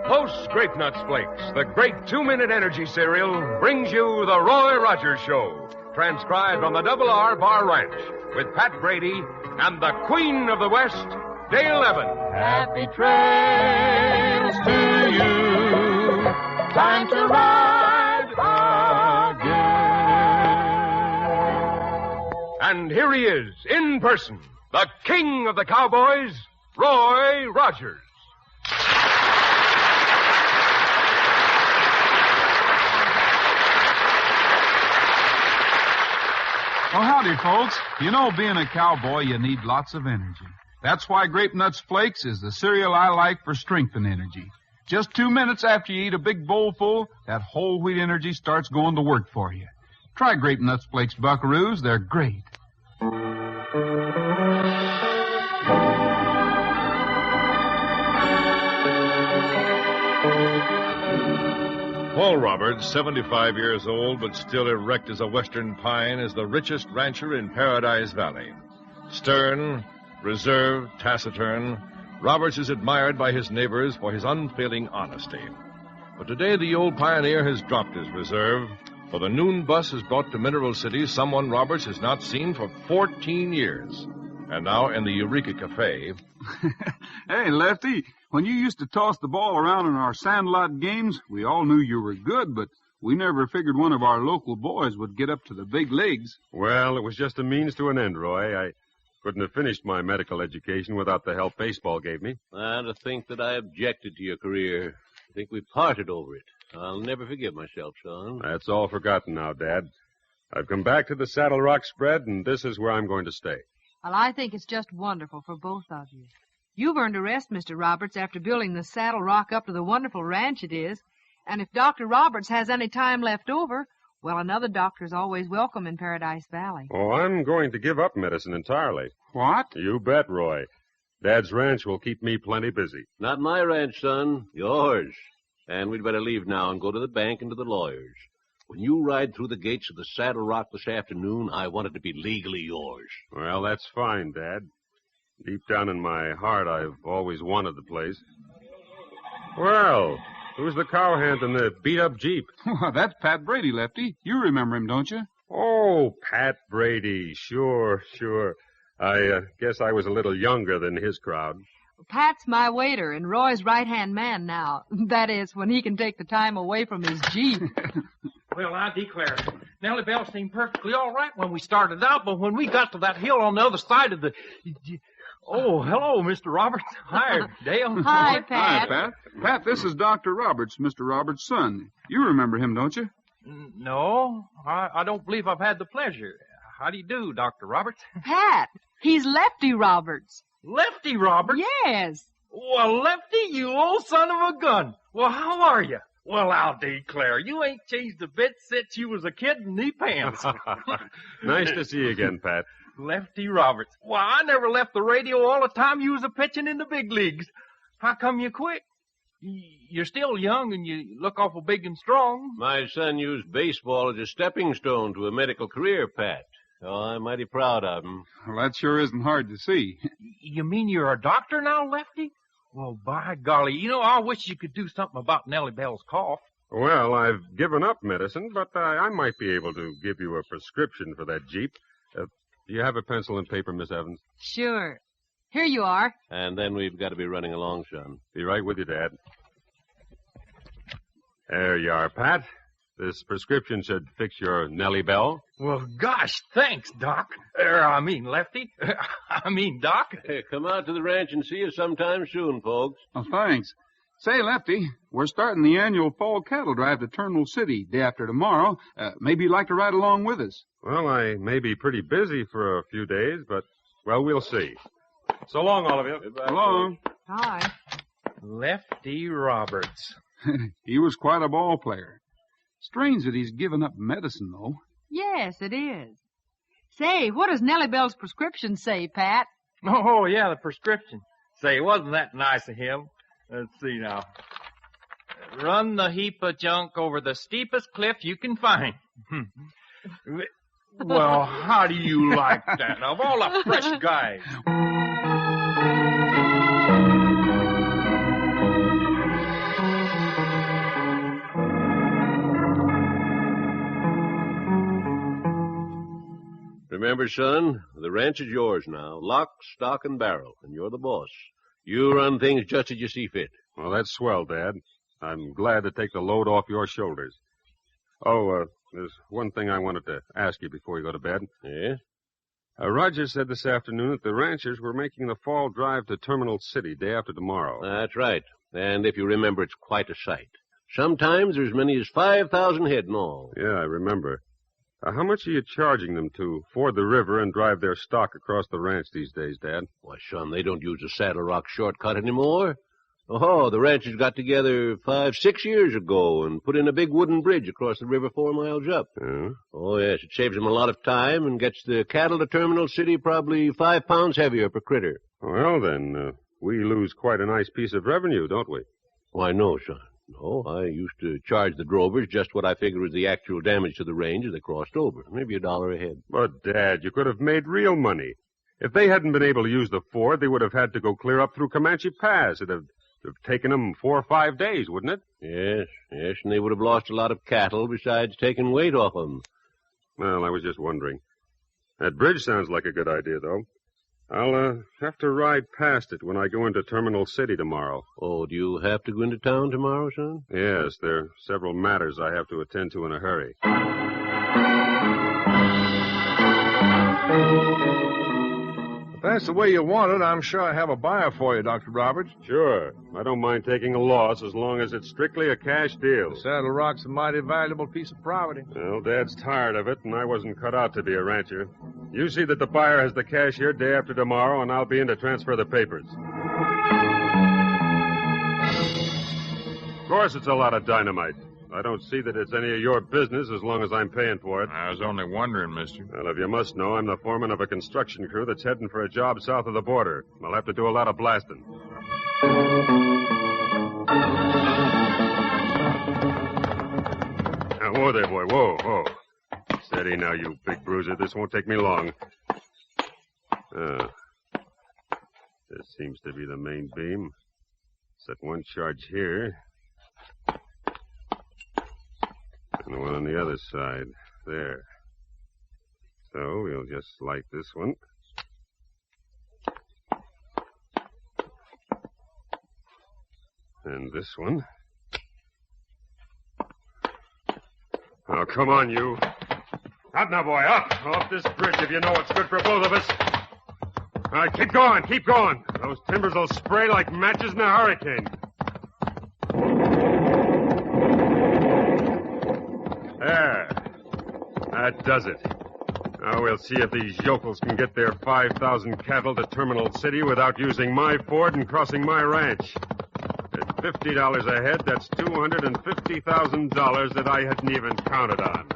Post Grape Nuts Flakes, the great 2-minute energy cereal, brings you the Roy Rogers Show, transcribed on the Double R Bar Ranch, with Pat Brady and the Queen of the West, Dale Evans. Happy trails to you. Time to ride again. And here he is, in person, the King of the Cowboys, Roy Rogers. Well, howdy, folks. You know, being a cowboy, you need lots of energy. That's why Grape Nuts Flakes is the cereal I like for strength and energy. Just 2 minutes after you eat a big bowl full, that whole wheat energy starts going to work for you. Try Grape Nuts Flakes, buckaroos. They're great. Paul Roberts, 75 years old, but still erect as a western pine, is the richest rancher in Paradise Valley. Stern, reserved, taciturn, Roberts is admired by his neighbors for his unfailing honesty. But today the old pioneer has dropped his reserve, for the noon bus has brought to Mineral City someone Roberts has not seen for 14 years. And now in the Eureka Cafe... Hey, Lefty, when you used to toss the ball around in our sandlot games, we all knew you were good, but we never figured one of our local boys would get up to the big leagues. Well, it was just a means to an end, Roy. I couldn't have finished my medical education without the help baseball gave me. And to think that I objected to your career. I think we parted over it. I'll never forgive myself, son. That's all forgotten now, Dad. I've come back to the Saddle Rock spread, and this is where I'm going to stay. Well, I think it's just wonderful for both of you. You've earned a rest, Mr. Roberts, after building the Saddle Rock up to the wonderful ranch it is. And if Dr. Roberts has any time left over, well, another doctor's always welcome in Paradise Valley. Oh, I'm going to give up medicine entirely. What? You bet, Roy. Dad's ranch will keep me plenty busy. Not my ranch, son. Yours. And we'd better leave now and go to the bank and to the lawyers. When you ride through the gates of the Saddle Rock this afternoon, I want it to be legally yours. Well, that's fine, Dad. Deep down in my heart, I've always wanted the place. Well, who's the cowhand in the beat-up Jeep? Well, that's Pat Brady, Lefty. You remember him, don't you? Oh, Pat Brady. Sure. I guess I was a little younger than his crowd. Pat's my waiter and Roy's right-hand man now. That is, when he can take the time away from his Jeep. Well, I declare, Nellie Bell seemed perfectly all right when we started out, but when we got to that hill on the other side of the... Oh, hello, Mr. Roberts. Hi, Dale. Hi, Pat. Hi, Pat. Pat, this is Dr. Roberts, Mr. Roberts' son. You remember him, don't you? No, I don't believe I've had the pleasure. How do you do, Dr. Roberts? Pat, he's Lefty Roberts. Lefty Roberts? Yes. Well, Lefty, you old son of a gun. Well, how are you? Well, I'll declare, you ain't changed a bit since you was a kid in knee pants. Nice to see you again, Pat. Lefty Roberts. Well, I never left the radio all the time you was a-pitching in the big leagues. How come you quit? You're still young and you look awful big and strong. My son used baseball as a stepping stone to a medical career, Pat. Oh, I'm mighty proud of him. Well, that sure isn't hard to see. You mean you're a doctor now, Lefty? Well, by golly, I wish you could do something about Nellie Bell's cough. Well, I've given up medicine, but I might be able to give you a prescription for that Jeep. Do you have a pencil and paper, Miss Evans? Sure. Here you are. And then we've got to be running along, son. Be right with you, Dad. There you are, Pat. This prescription should fix your Nellie Bell. Well, gosh, thanks, Doc. Lefty. Doc. Hey, come out to the ranch and see us sometime soon, folks. Oh, thanks. Say, Lefty, we're starting the annual fall cattle drive to Turnbull City day after tomorrow. Maybe you'd like to ride along with us. Well, I may be pretty busy for a few days, but, well, we'll see. So long, all of you. Goodbye. So long. Hi. Lefty Roberts. He was quite a ball player. Strange that he's given up medicine, though. Yes, it is. Say, what does Nellie Bell's prescription say, Pat? Oh, yeah, the prescription. Say, wasn't that nice of him? Let's see now. Run the heap of junk over the steepest cliff you can find. Well, how do you like that? Of all the fresh guys. Remember, son, the ranch is yours now. Lock, stock, and barrel, and you're the boss. You run things just as you see fit. Well, that's swell, Dad. I'm glad to take the load off your shoulders. Oh, there's one thing I wanted to ask you before you go to bed. Yes? Roger said this afternoon that the ranchers were making the fall drive to Terminal City day after tomorrow. That's right. And if you remember, it's quite a sight. Sometimes there's as many as 5,000 head in all. Yeah, I remember. How much are you charging them to ford the river and drive their stock across the ranch these days, Dad? Why, son, they don't use the Saddle Rock shortcut anymore. Oh, the ranchers got together 5-6 years ago and put in a big wooden bridge across the river 4 miles up. Oh, yes, it saves them a lot of time and gets the cattle to Terminal City probably 5 pounds heavier per critter. Well, then, we lose quite a nice piece of revenue, don't we? Why, no, son. No, I used to charge the drovers just what I figured was the actual damage to the range as they crossed over. Maybe $1 a head. But, Dad, you could have made real money. If they hadn't been able to use the ford, they would have had to go clear up through Comanche Pass. It'd have taken them 4 or 5 days, wouldn't it? Yes, and they would have lost a lot of cattle besides taking weight off them. Well, I was just wondering. That bridge sounds like a good idea, though. I'll have to ride past it when I go into Terminal City tomorrow. Oh, do you have to go into town tomorrow, son? Yes, there are several matters I have to attend to in a hurry. If that's the way you want it, I'm sure I have a buyer for you, Dr. Roberts. Sure. I don't mind taking a loss as long as it's strictly a cash deal. The Saddle Rock's a mighty valuable piece of property. Well, Dad's tired of it, and I wasn't cut out to be a rancher. You see that the buyer has the cash here day after tomorrow, and I'll be in to transfer the papers. Of course, it's a lot of dynamite. I don't see that it's any of your business as long as I'm paying for it. I was only wondering, mister. Well, if you must know, I'm the foreman of a construction crew that's heading for a job south of the border. I'll have to do a lot of blasting. Now, whoa there, boy. Whoa. Steady now, you big bruiser. This won't take me long. This seems to be the main beam. Set one charge here. And the one on the other side. There. So we'll just light this one. And this one. Oh, come on, you. Up now, boy, up. Off this bridge if you know what's good for both of us. All right, keep going. Those timbers will spray like matches in a hurricane. There. That does it. Now we'll see if these yokels can get their 5,000 cattle to Terminal City without using my ford and crossing my ranch. At $50 a head, that's $250,000 that I hadn't even counted on.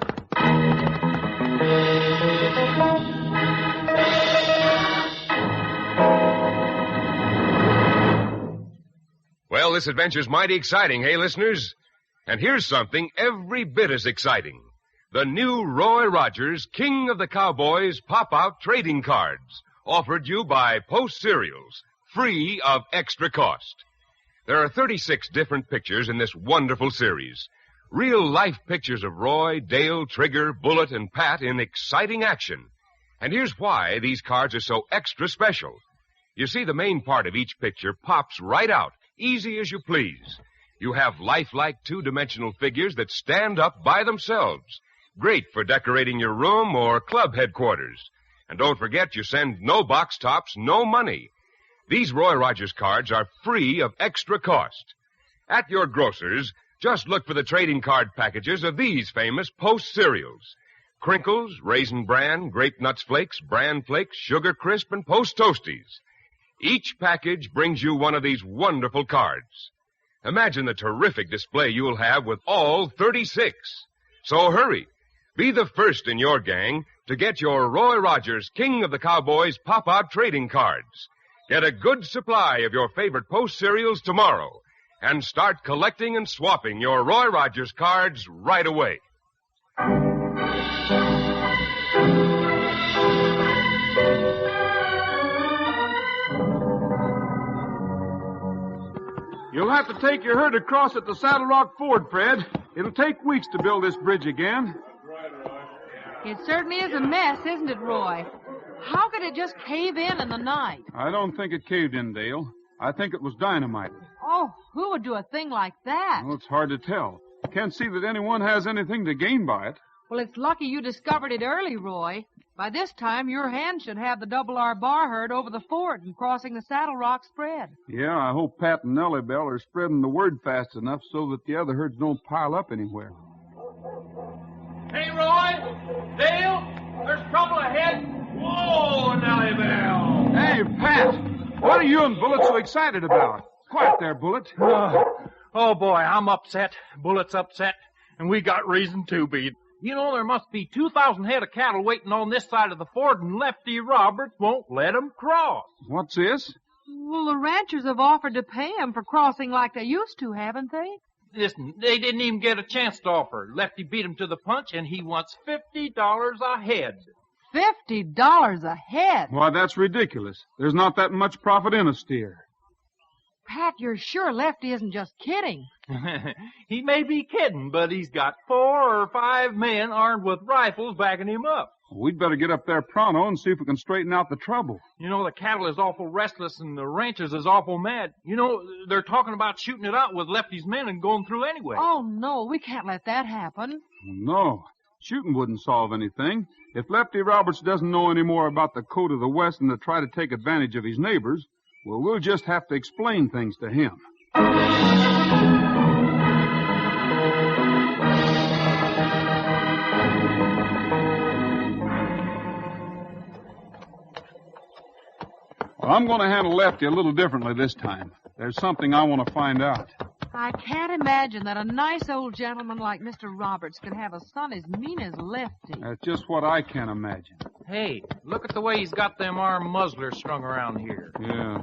Well, this adventure's mighty exciting, hey, listeners? And here's something every bit as exciting. The new Roy Rogers King of the Cowboys pop-out trading cards, offered you by Post Cereals, free of extra cost. There are 36 different pictures in this wonderful series. Real-life pictures of Roy, Dale, Trigger, Bullet, and Pat in exciting action. And here's why these cards are so extra special. You see, the main part of each picture pops right out, easy as you please. You have lifelike two-dimensional figures that stand up by themselves. Great for decorating your room or club headquarters. And don't forget, you send no box tops, no money. These Roy Rogers cards are free of extra cost. At your grocer's, just look for the trading card packages of these famous Post cereals. Crinkles, Raisin Bran, Grape Nuts Flakes, Bran Flakes, Sugar Crisp, and Post Toasties. Each package brings you one of these wonderful cards. Imagine the terrific display you'll have with all 36. So hurry. Be the first in your gang to get your Roy Rogers King of the Cowboys pop-out trading cards. Get a good supply of your favorite Post cereals tomorrow and start collecting and swapping your Roy Rogers cards right away. You'll have to take your herd across at the Saddle Rock Ford, Fred. It'll take weeks to build this bridge again. It certainly is a mess, isn't it, Roy? How could it just cave in the night? I don't think it caved in, Dale. I think it was dynamited. Oh, who would do a thing like that? Well, it's hard to tell. Can't see that anyone has anything to gain by it. Well, it's lucky you discovered it early, Roy. By this time, your hand should have the Double R bar herd over the ford and crossing the Saddle Rock spread. Yeah, I hope Pat and Nellie Bell are spreading the word fast enough so that the other herds don't pile up anywhere. Hey, Roy! Dale! There's trouble ahead! Whoa, Nellie Bell! Hey, Pat! What are you and Bullet so excited about? Quiet there, Bullet. Oh, boy, I'm upset. Bullet's upset. And we got reason to be. You know, there must be 2,000 head of cattle waiting on this side of the ford, and Lefty Roberts won't let 'em cross. What's this? Well, the ranchers have offered to pay 'em for crossing like they used to, haven't they? Listen, they didn't even get a chance to offer. Lefty beat 'em to the punch, and he wants $50 a head. $50 a head? Why, that's ridiculous. There's not that much profit in a steer. Pat, you're sure Lefty isn't just kidding? He may be kidding, but he's got 4 or 5 men armed with rifles backing him up. We'd better get up there pronto and see if we can straighten out the trouble. You know, the cattle is awful restless and the ranchers is awful mad. You know, they're talking about shooting it out with Lefty's men and going through anyway. Oh, no, we can't let that happen. No, shooting wouldn't solve anything. If Lefty Roberts doesn't know any more about the code of the West than to try to take advantage of his neighbors, well, we'll just have to explain things to him. Well, I'm going to handle Lefty a little differently this time. There's something I want to find out. I can't imagine that a nice old gentleman like Mr. Roberts can have a son as mean as Lefty. That's just what I can't imagine. Hey, look at the way he's got them armed muzzlers strung around here. Yeah.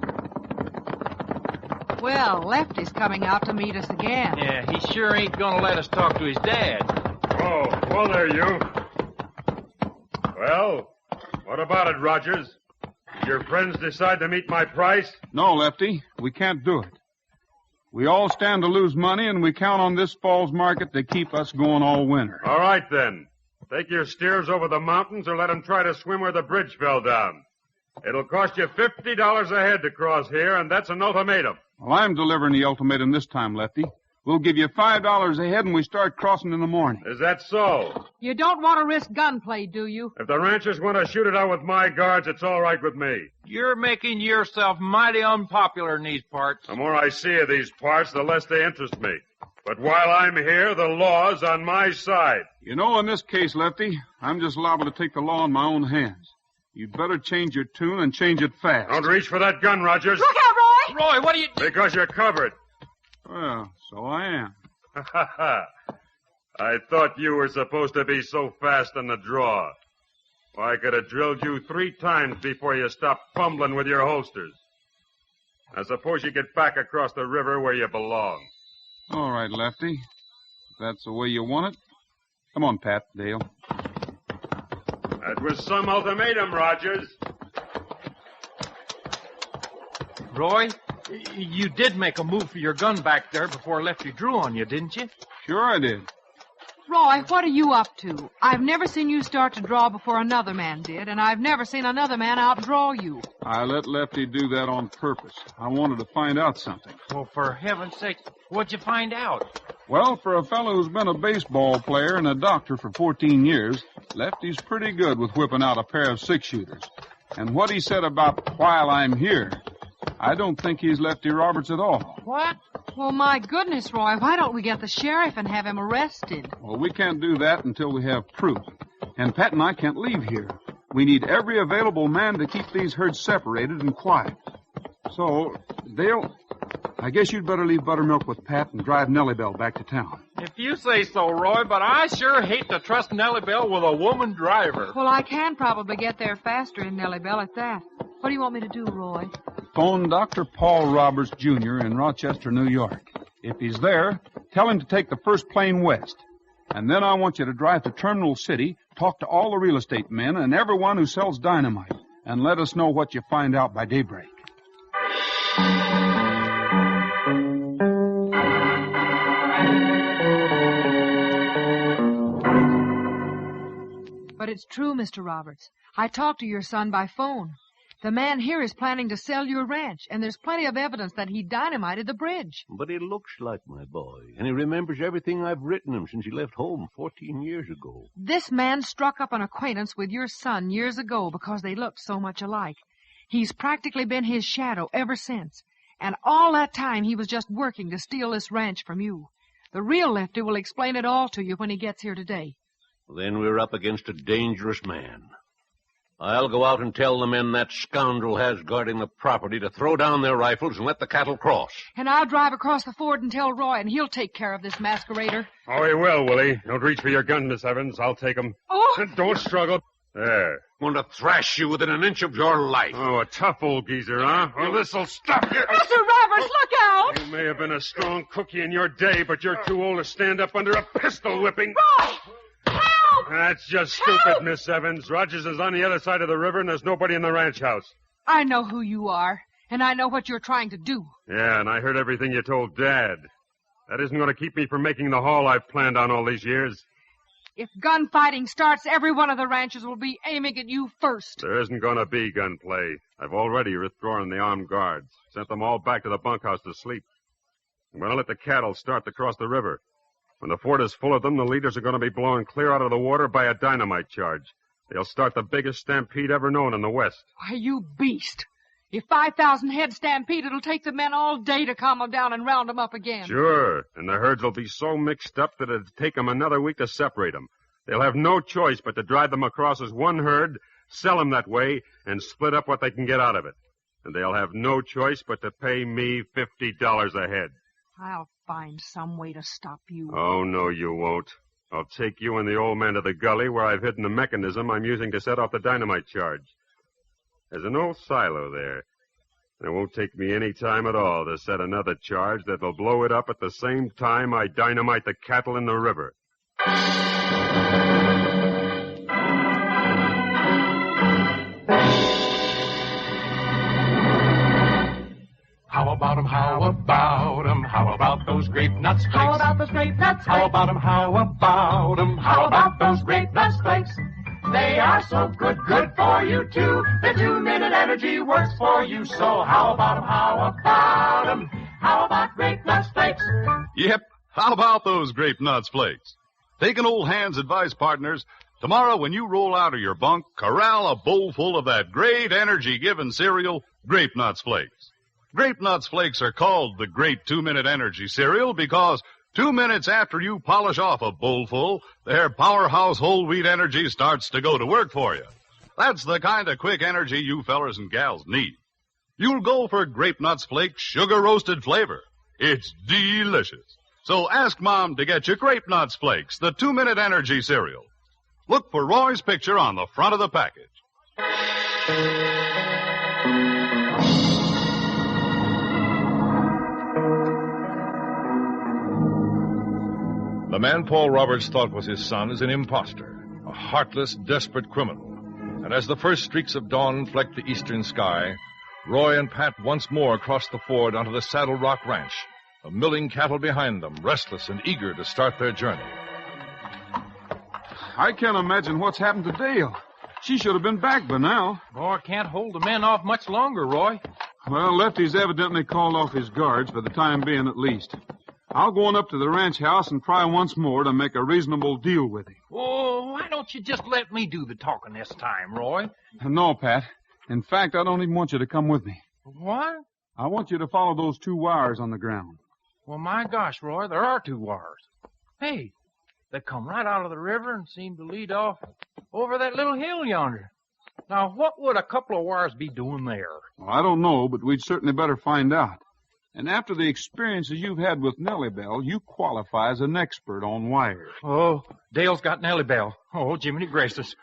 Well, Lefty's coming out to meet us again. Yeah, he sure ain't gonna let us talk to his dad. Oh, well, there you. Well, what about it, Rogers? Did your friends decide to meet my price? No, Lefty, we can't do it. We all stand to lose money, and we count on this fall's market to keep us going all winter. All right, then. Take your steers over the mountains or let them try to swim where the bridge fell down. It'll cost you $50 a head to cross here, and that's an ultimatum. Well, I'm delivering the ultimatum this time, Lefty. We'll give you $5 a head, and we start crossing in the morning. Is that so? You don't want to risk gunplay, do you? If the ranchers want to shoot it out with my guards, it's all right with me. You're making yourself mighty unpopular in these parts. The more I see of these parts, the less they interest me. But while I'm here, the law's on my side. You know, in this case, Lefty, I'm just liable to take the law in my own hands. You'd better change your tune and change it fast. Don't reach for that gun, Rogers. Look out, Roy! Roy, what are you... Because you're covered. Well, so I am. I thought you were supposed to be so fast on the draw. Well, I could have drilled you 3 times before you stopped fumbling with your holsters. Now, suppose you get back across the river where you belong. All right, Lefty. If that's the way you want it. Come on, Pat, Dale. That was some ultimatum, Rogers. Roy, you did make a move for your gun back there before Lefty drew on you, didn't you? Sure I did. Roy, what are you up to? I've never seen you start to draw before another man did, and I've never seen another man outdraw you. I let Lefty do that on purpose. I wanted to find out something. Well, for heaven's sake, what'd you find out? Well, for a fellow who's been a baseball player and a doctor for 14 years, Lefty's pretty good with whipping out a pair of 6-shooters. And what he said about while I'm here, I don't think he's Lefty Roberts at all. What? Well, my goodness, Roy, why don't we get the sheriff and have him arrested? Well, we can't do that until we have proof. And Pat and I can't leave here. We need every available man to keep these herds separated and quiet. So, Dale, I guess you'd better leave Buttermilk with Pat and drive Nellie Bell back to town. If you say so, Roy, but I sure hate to trust Nellie Bell with a woman driver. Well, I can probably get there faster in Nellie Bell at that. What do you want me to do, Roy? Phone Dr. Paul Roberts, Jr. in Rochester, New York. If he's there, tell him to take the first plane west. And then I want you to drive to Terminal City, talk to all the real estate men and everyone who sells dynamite, and let us know what you find out by daybreak. But it's true, Mr. Roberts. I talked to your son by phone. The man here is planning to sell your ranch, and there's plenty of evidence that he dynamited the bridge. But he looks like my boy, and he remembers everything I've written him since he left home 14 years ago. This man struck up an acquaintance with your son years ago because they looked so much alike. He's practically been his shadow ever since, and all that time he was just working to steal this ranch from you. The real Lefty will explain it all to you when he gets here today. Then we're up against a dangerous man. I'll go out and tell the men that scoundrel has guarding the property to throw down their rifles and let the cattle cross. And I'll drive across the ford and tell Roy, and he'll take care of this masquerader. Oh, he will, Willie. Don't reach for your gun, Miss Evans. I'll take him. Oh! Don't struggle. There. I'm going to thrash you within an inch of your life. Oh, a tough old geezer, huh? Well, this'll stop you. Mr. Roberts, look out! You may have been a strong cookie in your day, but you're too old to stand up under a pistol whipping. Roy! Help! That's just stupid, Miss Evans. Rogers is on the other side of the river, and there's nobody in the ranch house. I know who you are, and I know what you're trying to do. Yeah, and I heard everything you told Dad. That isn't going to keep me from making the haul I've planned on all these years. If gunfighting starts, every one of the ranchers will be aiming at you first. There isn't going to be gunplay. I've already withdrawn the armed guards, sent them all back to the bunkhouse to sleep. I'm going to let the cattle start to cross the river. When the fort is full of them, the leaders are going to be blown clear out of the water by a dynamite charge. They'll start the biggest stampede ever known in the West. Why, you beast. If 5,000 head stampede, it'll take the men all day to calm them down and round them up again. Sure, and the herds will be so mixed up that it'll take them another week to separate them. They'll have no choice but to drive them across as one herd, sell them that way, and split up what they can get out of it. And they'll have no choice but to pay me $50 a head. I'll find some way to stop you. Oh, no, you won't. I'll take you and the old man to the gully where I've hidden the mechanism I'm using to set off the dynamite charge. There's an old silo there. It won't take me any time at all to set another charge that'll blow it up at the same time I dynamite the cattle in the river. How about 'em, how about 'em, how about those grape nuts flakes? How about those grape nuts flakes? How about 'em, how about 'em, how about those grape nuts flakes? They are so good, good for you too. The 2-minute energy works for you. So how about 'em, how about 'em, how about grape nuts flakes? Yep, how about those grape nuts flakes? Take an old hand's advice, partners. Tomorrow when you roll out of your bunk, corral a bowl full of that great energy-giving cereal, Grape Nuts Flakes. Grape Nuts Flakes are called the Great 2-Minute Energy Cereal because 2 minutes after you polish off a bowlful, their powerhouse whole wheat energy starts to go to work for you. That's the kind of quick energy you fellers and gals need. You'll go for Grape Nuts Flakes sugar-roasted flavor. It's delicious. So ask Mom to get you Grape Nuts Flakes, the 2-Minute Energy Cereal. Look for Roy's picture on the front of the package. The man Paul Roberts thought was his son is an imposter, a heartless, desperate criminal. And as the first streaks of dawn flecked the eastern sky, Roy and Pat once more crossed the ford onto the Saddle Rock Ranch, the milling cattle behind them, restless and eager to start their journey. I can't imagine what's happened to Dale. She should have been back by now. Boy, can't hold the men off much longer, Roy. Well, Lefty's evidently called off his guards for the time being at least. I'll go on up to the ranch house and try once more to make a reasonable deal with him. Oh, why don't you just let me do the talking this time, Roy? No, Pat. In fact, I don't even want you to come with me. What? I want you to follow those 2 wires on the ground. Well, my gosh, Roy, there are 2 wires. Hey, they come right out of the river and seem to lead off over that little hill yonder. Now, what would a couple of wires be doing there? Well, I don't know, but we'd certainly better find out. And after the experiences you've had with Nellie Bell, you qualify as an expert on wires. Oh, Dale's got Nellie Bell. Oh, Jiminy gracious.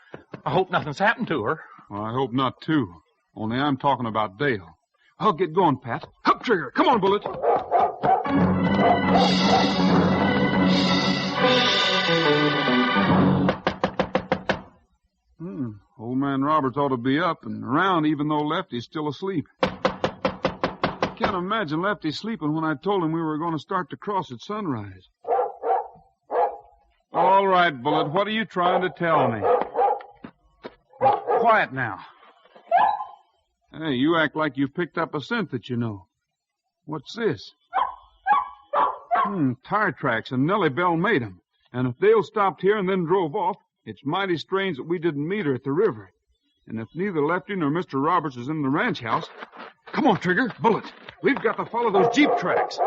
I hope nothing's happened to her. Well, I hope not, too. Only I'm talking about Dale. I'll get going, Pat. Up, Trigger. Come on, Bullet. Old man Roberts ought to be up and around even though Lefty's still asleep. I can't imagine Lefty sleeping when I told him we were going to start to cross at sunrise. All right, Bullet, what are you trying to tell me? Quiet now. Hey, you act like you picked up a scent that you know. What's this? Tire tracks, and Nellie Bell made 'em. And if Dale stopped here and then drove off, it's mighty strange that we didn't meet her at the river. And if neither Lefty nor Mr. Roberts is in the ranch house... Come on, Trigger. Bullet. We've got to follow those Jeep tracks.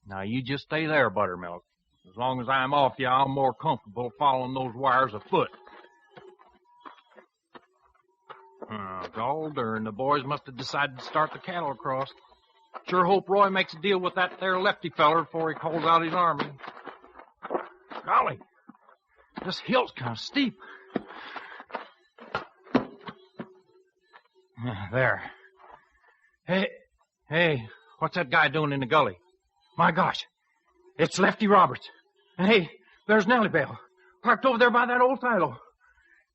Now, you just stay there, Buttermilk. As long as I'm off you, I'm more comfortable following those wires afoot. Gall darn, the boys must have decided to start the cattle across. Sure hope Roy makes a deal with that there Lefty feller before he calls out his army. Golly, this hill's kind of steep. There. Hey, what's that guy doing in the gully? My gosh, it's Lefty Roberts. And hey, there's Nellie Bell, parked over there by that old silo.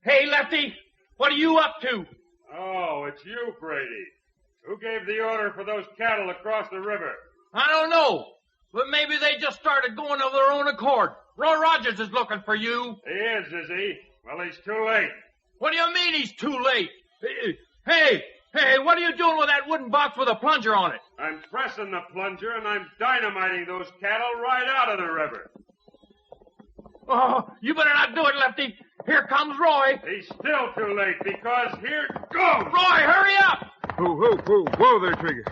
Hey, Lefty, what are you up to? Oh, it's you, Brady. Who gave the order for those cattle across the river? I don't know, but maybe they just started going of their own accord. Roy Rogers is looking for you. He is he? Well, he's too late. What do you mean he's too late? Hey, what are you doing with that wooden box with a plunger on it? I'm pressing the plunger and I'm dynamiting those cattle right out of the river. Oh, you better not do it, Lefty. Here comes Roy. He's still too late because here goes. Roy, hurry up! Whoa there, Trigger.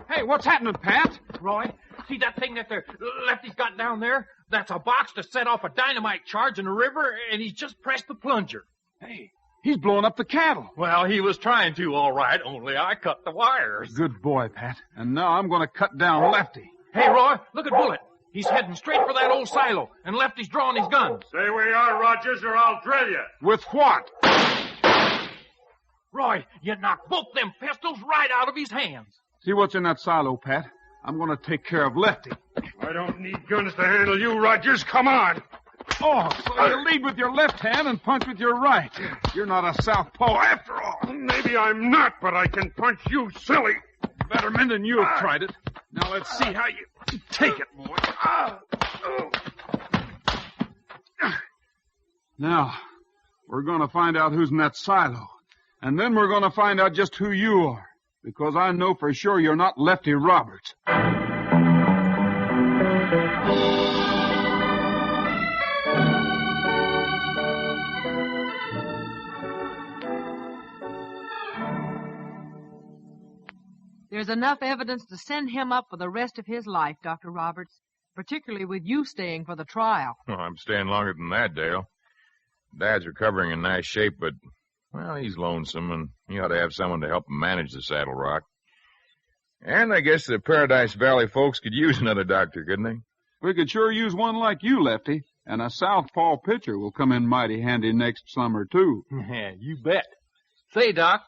Hey, what's happening, Pat? Roy, see that thing that the Lefty's got down there? That's a box to set off a dynamite charge in the river, and he's just pressed the plunger. Hey, he's blowing up the cattle. Well, he was trying to, all right, only I cut the wires. Good boy, Pat. And now I'm going to cut down Lefty. Hey, Roy, look at Bullet. He's heading straight for that old silo, and Lefty's drawing his guns. Stay where you are, Rogers, or I'll drill you. With what? Roy, you knocked both them pistols right out of his hands. See what's in that silo, Pat? I'm going to take care of Lefty. I don't need guns to handle you, Rogers. Come on. Oh, so you lead with your left hand and punch with your right. You're not a southpaw after all. Maybe I'm not, but I can punch you silly. Better men than you have tried it. Now let's see how you take it, boy. Now, we're going to find out who's in that silo. And then we're going to find out just who you are. Because I know for sure you're not Lefty Roberts. There's enough evidence to send him up for the rest of his life, Dr. Roberts, particularly with you staying for the trial. Oh, I'm staying longer than that, Dale. Dad's recovering in nice shape, but, well, he's lonesome, and he ought to have someone to help him manage the Saddle Rock. And I guess the Paradise Valley folks could use another doctor, couldn't they? We could sure use one like you, Lefty. And a southpaw pitcher will come in mighty handy next summer, too. Yeah, you bet. Say, Doc,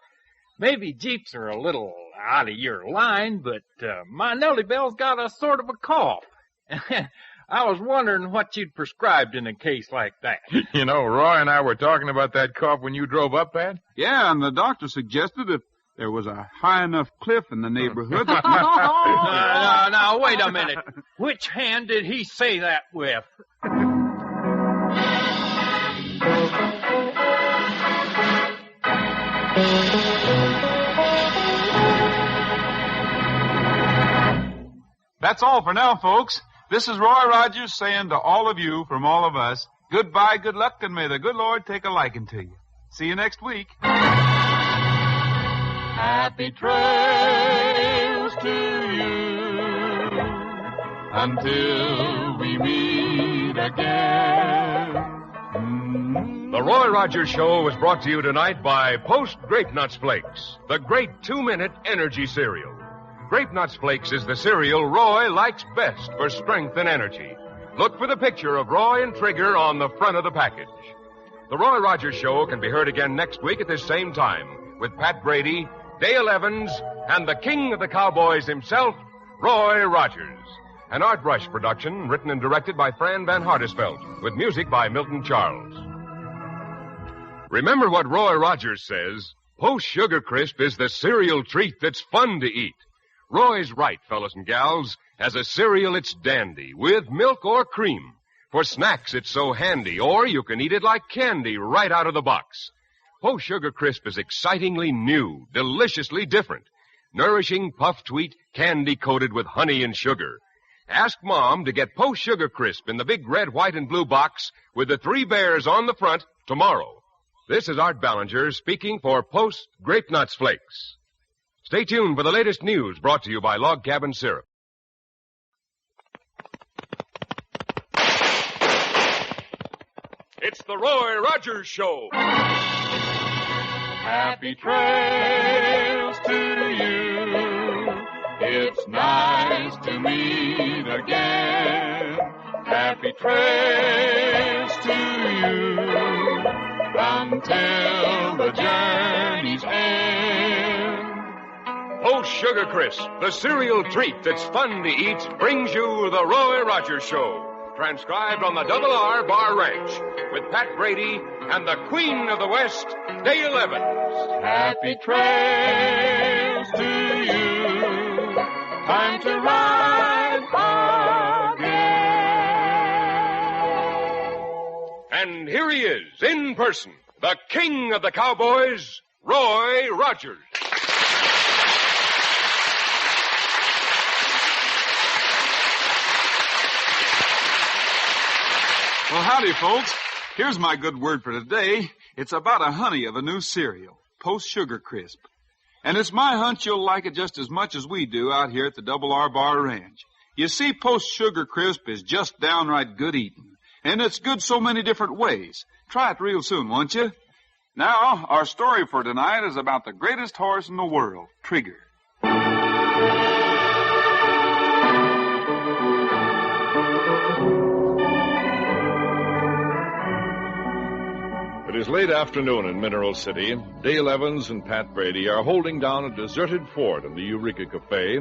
maybe Jeeps are a little out of your line, but my Nellie Bell's got a sort of a cough. I was wondering what you'd prescribed in a case like that. You know, Roy and I were talking about that cough when you drove up, Pat. Yeah, and the doctor suggested if there was a high enough cliff in the neighborhood. Now, wait a minute. Which hand did he say that with? That's all for now, folks. This is Roy Rogers saying to all of you from all of us, goodbye, good luck, and may the good Lord take a liking to you. See you next week. Happy trails to you until we meet again. The Roy Rogers Show was brought to you tonight by Post Grape Nuts Flakes, the great 2-minute energy cereal. Grape Nuts Flakes is the cereal Roy likes best for strength and energy. Look for the picture of Roy and Trigger on the front of the package. The Roy Rogers Show can be heard again next week at this same time with Pat Brady, Dale Evans, and the king of the cowboys himself, Roy Rogers. An Art Rush production written and directed by Fran Van Hartesveld with music by Milton Charles. Remember what Roy Rogers says, Post Sugar Crisp is the cereal treat that's fun to eat. Roy's right, fellas and gals. As a cereal, it's dandy, with milk or cream. For snacks, it's so handy, or you can eat it like candy right out of the box. Post Sugar Crisp is excitingly new, deliciously different. Nourishing puffed wheat, candy-coated with honey and sugar. Ask Mom to get Post Sugar Crisp in the big red, white, and blue box with the 3 bears on the front tomorrow. This is Art Ballinger speaking for Post Grape Nuts Flakes. Stay tuned for the latest news brought to you by Log Cabin Syrup. It's the Roy Rogers Show. Happy trails to you. It's nice to meet again. Happy trails to you until the journey's end. Post Sugar Crisp, the cereal treat that's fun to eat, brings you the Roy Rogers Show. Transcribed on the R Bar Ranch with Pat Brady and the Queen of the West, Dale Evans. Happy trails to you. Time to ride again. And here he is, in person, the king of the cowboys, Roy Rogers. Well, howdy, folks. Here's my good word for today. It's about a honey of a new cereal, Post Sugar Crisp. And it's my hunch you'll like it just as much as we do out here at the R Bar Ranch. You see, Post Sugar Crisp is just downright good eating. And it's good so many different ways. Try it real soon, won't you? Now, our story for tonight is about the greatest horse in the world, Trigger. It is late afternoon in Mineral City. Dale Evans and Pat Brady are holding down a deserted fort in the Eureka Cafe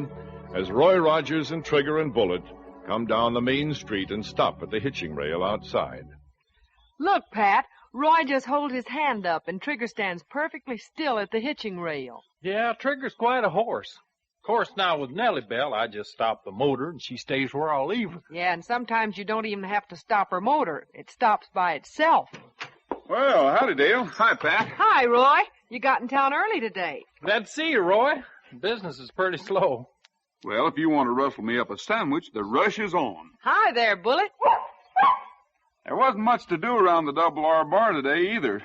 as Roy Rogers and Trigger and Bullet come down the main street and stop at the hitching rail outside. Look, Pat, Roy just holds his hand up and Trigger stands perfectly still at the hitching rail. Yeah, Trigger's quite a horse. Of course, now with Nellie Bell, I just stop the motor and she stays where I'll leave her. Yeah, and sometimes you don't even have to stop her motor. It stops by itself. Well, howdy, Dale. Hi, Pat. Hi, Roy. You got in town early today. Glad to see you, Roy. Business is pretty slow. Well, if you want to rustle me up a sandwich, the rush is on. Hi there, Bullet. There wasn't much to do around the R Bar today, either.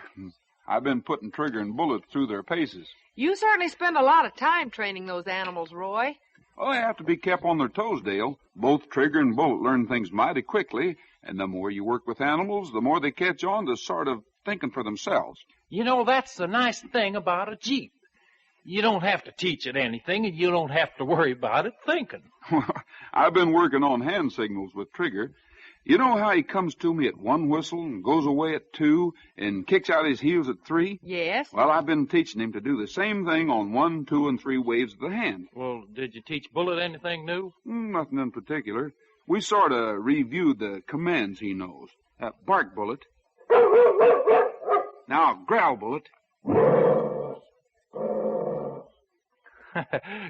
I've been putting Trigger and Bullet through their paces. You certainly spend a lot of time training those animals, Roy. Well, they have to be kept on their toes, Dale. Both Trigger and Bullet learn things mighty quickly, and the more you work with animals, the more they catch on to sort of thinking for themselves. You know, that's the nice thing about a Jeep. You don't have to teach it anything, and you don't have to worry about it thinking. I've been working on hand signals with Trigger. You know how he comes to me at 1 whistle and goes away at 2 and kicks out his heels at 3? Yes. Well, I've been teaching him to do the same thing on 1, 2, and 3 waves of the hand. Well, did you teach Bullet anything new? Nothing in particular. We sort of reviewed the commands he knows. Bark, Bullet. Now, growl, Bullet.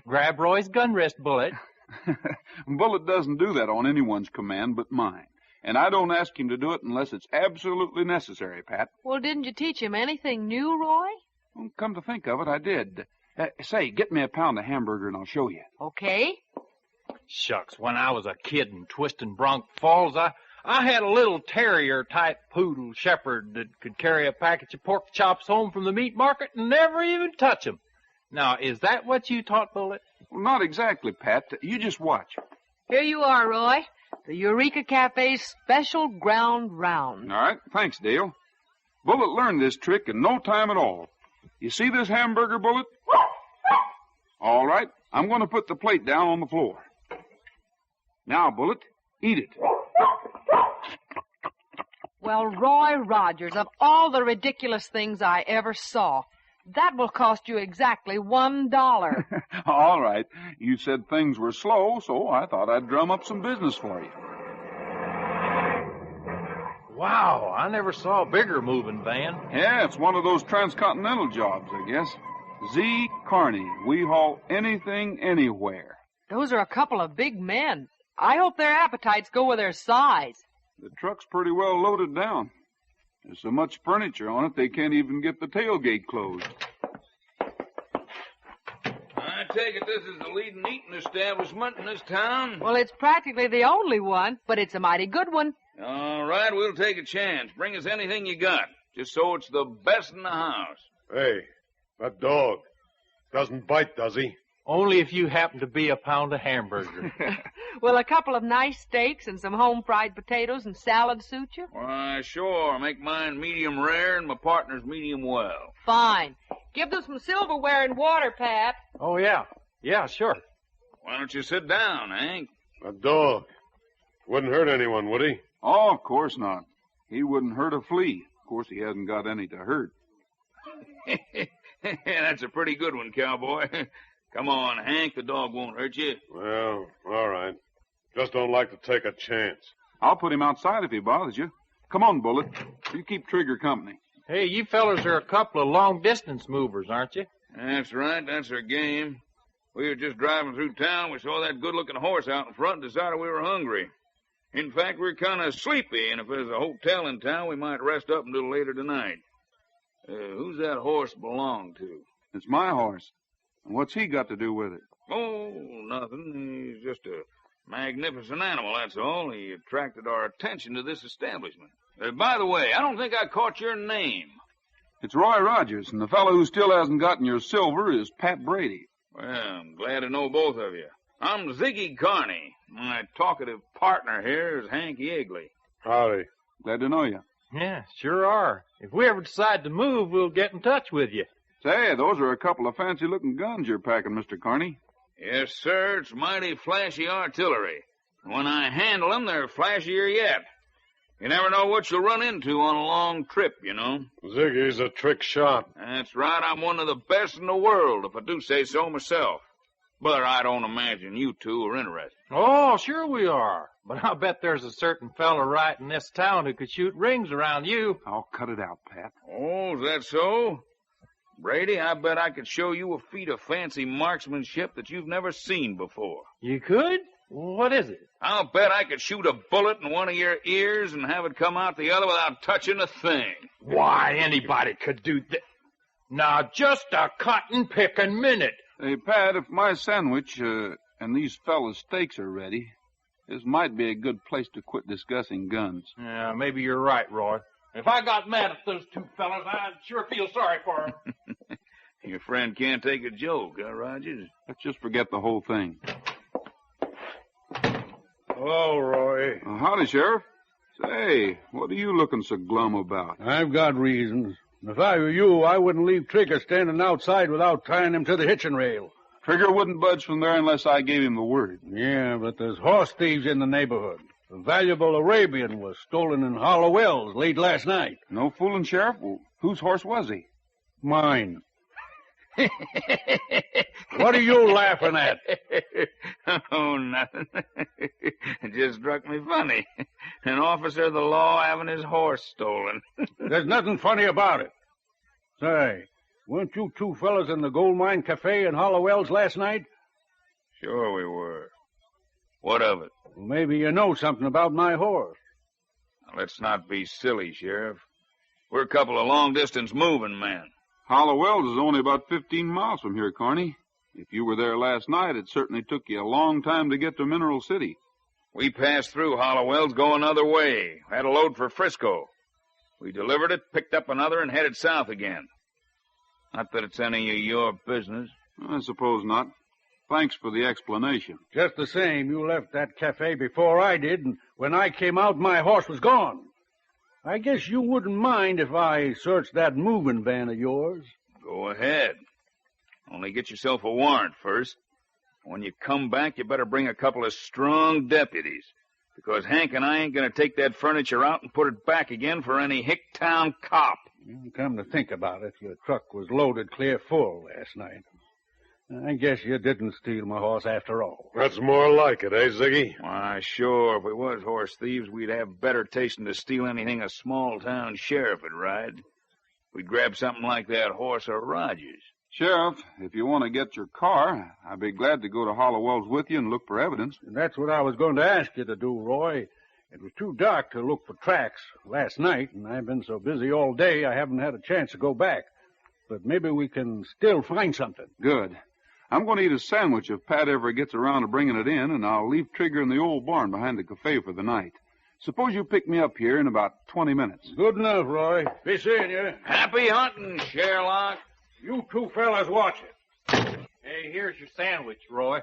Grab Roy's gun rest, Bullet. Bullet doesn't do that on anyone's command but mine. And I don't ask him to do it unless it's absolutely necessary, Pat. Well, didn't you teach him anything new, Roy? Well, come to think of it, I did. Say, get me a pound of hamburger and I'll show you. Okay. Shucks, when I was a kid in Twistin' Bronc Falls, I had a little terrier-type poodle shepherd that could carry a package of pork chops home from the meat market and never even touch 'em. Now, is that what you taught Bullet? Well, not exactly, Pat. You just watch. Here you are, Roy. The Eureka Cafe's special ground round. All right. Thanks, Dale. Bullet learned this trick in no time at all. You see this hamburger, Bullet? All right, I'm going to put the plate down on the floor. Now, Bullet, eat it. Well, Roy Rogers, of all the ridiculous things I ever saw, that will cost you exactly $1. All right. You said things were slow, so I thought I'd drum up some business for you. Wow, I never saw a bigger moving van. Yeah, it's one of those transcontinental jobs, I guess. Z. Carney. We haul anything, anywhere. Those are a couple of big men. I hope their appetites go with their size. The truck's pretty well loaded down. There's so much furniture on it, they can't even get the tailgate closed. I take it this is the leading eating establishment in this town? Well, it's practically the only one, but it's a mighty good one. All right, we'll take a chance. Bring us anything you got, just so it's the best in the house. Hey, that dog doesn't bite, does he? Only if you happen to be a pound of hamburger. Well, a couple of nice steaks and some home-fried potatoes and salad suit you? Why, sure. Make mine medium rare and my partner's medium well. Fine. Give them some silverware and water, Pat. Oh, yeah. Yeah, sure. Why don't you sit down, Hank? That dog wouldn't hurt anyone, would he? Oh, of course not. He wouldn't hurt a flea. Of course, he hasn't got any to hurt. That's a pretty good one, cowboy. Come on, Hank. The dog won't hurt you. Well, all right. Just don't like to take a chance. I'll put him outside if he bothers you. Come on, Bullet. You keep Trigger company. Hey, you fellas are a couple of long-distance movers, aren't you? That's right. That's our game. We were just driving through town. We saw that good-looking horse out in front and decided we were hungry. In fact, we're kind of sleepy, and if there's a hotel in town, we might rest up until later tonight. Who's that horse belong to? It's my horse. And what's he got to do with it? Oh, nothing. He's just a magnificent animal, that's all. He attracted our attention to this establishment. By the way, I don't think I caught your name. It's Roy Rogers, and the fellow who still hasn't gotten your silver is Pat Brady. Well, I'm glad to know both of you. I'm Ziggy Carney. My talkative partner here is Hank Yeagley. Howdy. Glad to know you. Yeah, sure are. If we ever decide to move, we'll get in touch with you. Say, those are a couple of fancy-looking guns you're packing, Mr. Carney. Yes, sir. It's mighty flashy artillery. When I handle them, they're flashier yet. You never know what you'll run into on a long trip, you know. Ziggy's a trick shot. That's right. I'm one of the best in the world, if I do say so myself. But I don't imagine you two are interested. Oh, sure we are. But I'll bet there's a certain fella right in this town who could shoot rings around you. I'll cut it out, Pat. Oh, is that so? Brady, I bet I could show you a feat of fancy marksmanship that you've never seen before. You could? What is it? I'll bet I could shoot a bullet in one of your ears and have it come out the other without touching a thing. Why, anybody could do that. Now, just a cotton-picking minute. Hey, Pat, if my sandwich and these fellas' steaks are ready, this might be a good place to quit discussing guns. Yeah, maybe you're right, Roy. If I got mad at those two fellas, I'd sure feel sorry for them. Your friend can't take a joke, huh, Rogers? Let's just forget the whole thing. Hello, Roy. Howdy, Sheriff. Say, what are you looking so glum about? I've got reasons. If I were you, I wouldn't leave Trigger standing outside without tying him to the hitching rail. Trigger wouldn't budge from there unless I gave him the word. Yeah, but there's horse thieves in the neighborhood. A valuable Arabian was stolen in Hollow Wells late last night. No fooling, Sheriff. Well, whose horse was he? Mine. What are you laughing at? Oh, nothing. It just struck me funny. An officer of the law having his horse stolen. There's nothing funny about it. Say, weren't you two fellas in the Gold Mine Cafe in Hollow Wells last night? Sure we were. What of it? Well, maybe you know something about my horse. Now, let's not be silly, Sheriff. We're a couple of long-distance moving men. Hollow Wells is only about 15 miles from here, Carney. If you were there last night, it certainly took you a long time to get to Mineral City. We passed through Hollow Wells going another way. Had a load for Frisco. We delivered it, picked up another, and headed south again. Not that it's any of your business. I suppose not. Thanks for the explanation. Just the same, you left that cafe before I did, and when I came out, my horse was gone. I guess you wouldn't mind if I searched that moving van of yours. Go ahead. Only get yourself a warrant first. When you come back, you better bring a couple of strong deputies. Because Hank and I ain't going to take that furniture out and put it back again for any Hicktown cop. Come to think about it, your truck was loaded clear full last night. I guess you didn't steal my horse after all. That's more like it, eh, Ziggy? Why, sure. If we was horse thieves, we'd have better taste than to steal anything a small-town sheriff would ride. We'd grab something like that horse of Rogers. Sheriff, if you want to get your car, I'd be glad to go to Hollowell's with you and look for evidence. And that's what I was going to ask you to do, Roy. It was too dark to look for tracks last night, and I've been so busy all day I haven't had a chance to go back. But maybe we can still find something. Good. I'm going to eat a sandwich if Pat ever gets around to bringing it in, and I'll leave Trigger in the old barn behind the cafe for the night. Suppose you pick me up here in about 20 minutes. Good enough, Roy. Be seeing you. Happy hunting, Sherlock. You two fellas watch it. Hey, here's your sandwich, Roy.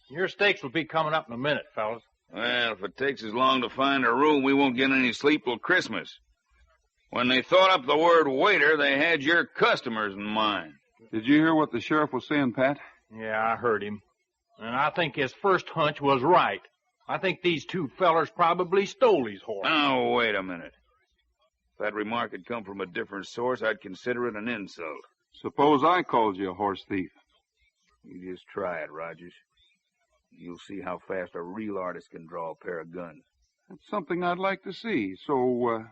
Your steaks will be coming up in a minute, fellas. Well, if it takes as long to find a room, we won't get any sleep till Christmas. When they thought up the word waiter, they had your customers in mind. Did you hear what the sheriff was saying, Pat? Yeah, I heard him. And I think his first hunch was right. I think these two fellers probably stole his horse. Now, wait a minute. If that remark had come from a different source, I'd consider it an insult. Suppose I called you a horse thief. You just try it, Rogers. You'll see how fast a real artist can draw a pair of guns. That's something I'd like to see. So,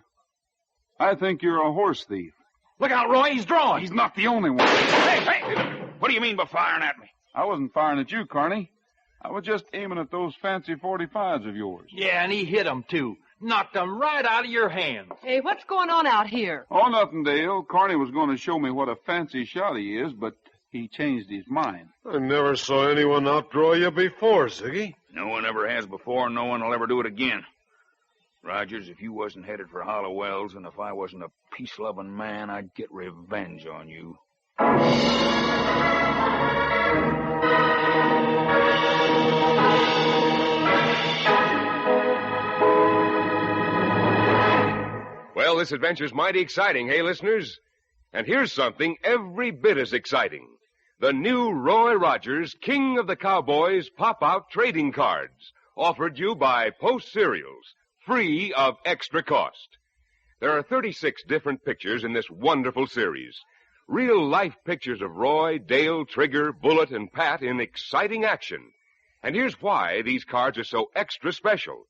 I think you're a horse thief. Look out, Roy, he's drawing. He's not the only one. Hey, what do you mean by firing at me? I wasn't firing at you, Carney. I was just aiming at those fancy 45s of yours. Yeah, and he hit them, too. Knocked them right out of your hands. Hey, what's going on out here? Oh, nothing, Dale. Carney was going to show me what a fancy shot he is, but he changed his mind. I never saw anyone outdraw you before, Ziggy. No one ever has before, and no one will ever do it again. Rogers, if you wasn't headed for Hollowell's, and if I wasn't a peace-loving man, I'd get revenge on you. Well, this adventure's mighty exciting, hey, listeners? And here's something every bit as exciting. The new Roy Rogers King of the Cowboys pop-out trading cards, offered you by Post Cereals, free of extra cost. There are 36 different pictures in this wonderful series. Real-life pictures of Roy, Dale, Trigger, Bullet, and Pat in exciting action. And here's why these cards are so extra special.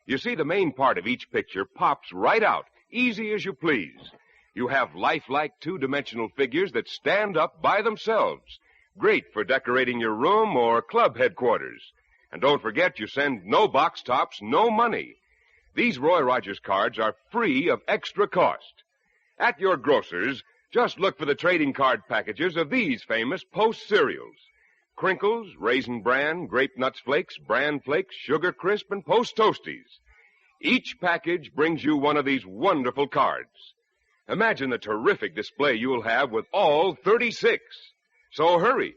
You see, the main part of each picture pops right out, easy as you please. You have lifelike two-dimensional figures that stand up by themselves. Great for decorating your room or club headquarters. And don't forget, you send no box tops, no money. These Roy Rogers cards are free of extra cost. At your grocer's, just look for the trading card packages of these famous Post cereals. Crinkles, Raisin Bran, Grape Nuts Flakes, Bran Flakes, Sugar Crisp, and Post Toasties. Each package brings you one of these wonderful cards. Imagine the terrific display you'll have with all 36. So hurry.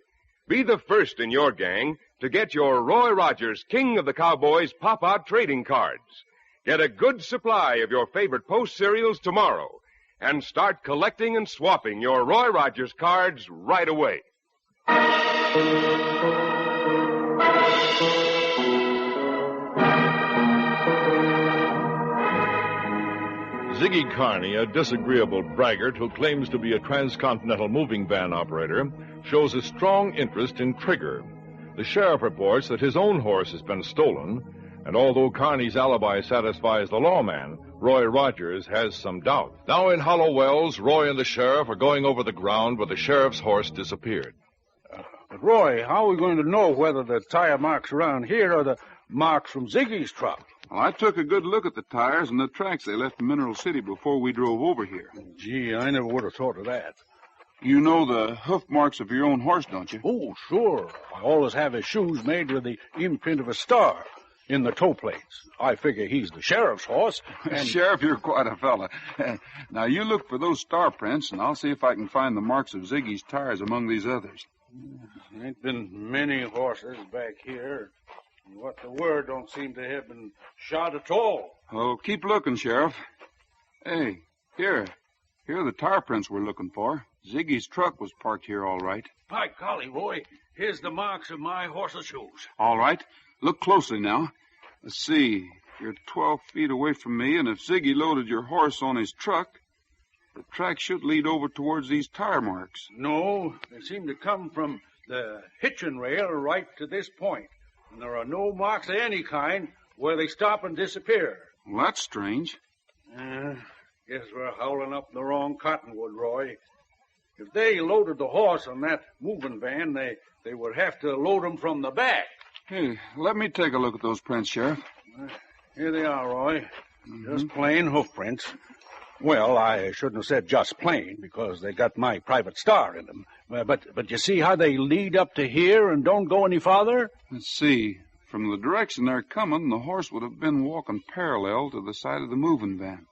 Be the first in your gang to get your Roy Rogers King of the Cowboys pop-out trading cards. Get a good supply of your favorite Post cereals tomorrow and start collecting and swapping your Roy Rogers cards right away. Ziggy Carney, a disagreeable braggart who claims to be a transcontinental moving van operator, shows a strong interest in Trigger. The sheriff reports that his own horse has been stolen, and although Carney's alibi satisfies the lawman, Roy Rogers has some doubt. Now in Hollowell's, Roy and the sheriff are going over the ground where the sheriff's horse disappeared. But, Roy, how are we going to know whether the tire marks around here are the marks from Ziggy's truck? Well, I took a good look at the tires and the tracks they left in Mineral City before we drove over here. Gee, I never would have thought of that. You know the hoof marks of your own horse, don't you? Oh, sure. I always have his shoes made with the imprint of a star in the toe plates. I figure he's the sheriff's horse. And... Sheriff, you're quite a fella. Now, you look for those star prints, and I'll see if I can find the marks of Ziggy's tires among these others. There ain't been many horses back here. What the word don't seem to have been shot at all. Oh, keep looking, Sheriff. Hey, here are the tire prints we're looking for. Ziggy's truck was parked here all right. By golly, Roy, here's the marks of my horse's shoes. All right. Look closely now. Let's see. You're 12 feet away from me, and if Ziggy loaded your horse on his truck, the track should lead over towards these tire marks. No, they seem to come from the hitching rail right to this point. And there are no marks of any kind where they stop and disappear. Well, that's strange. Guess we're howling up the wrong cottonwood, Roy. If they loaded the horse on that moving van, they would have to load him from the back. Hey, let me take a look at those prints, Sheriff. Here they are, Roy. Just plain hoof prints. Well, I shouldn't have said just plain, because they got my private star in them. But you see how they lead up to here and don't go any farther? Let's see. From the direction they're coming, the horse would have been walking parallel to the side of the moving van.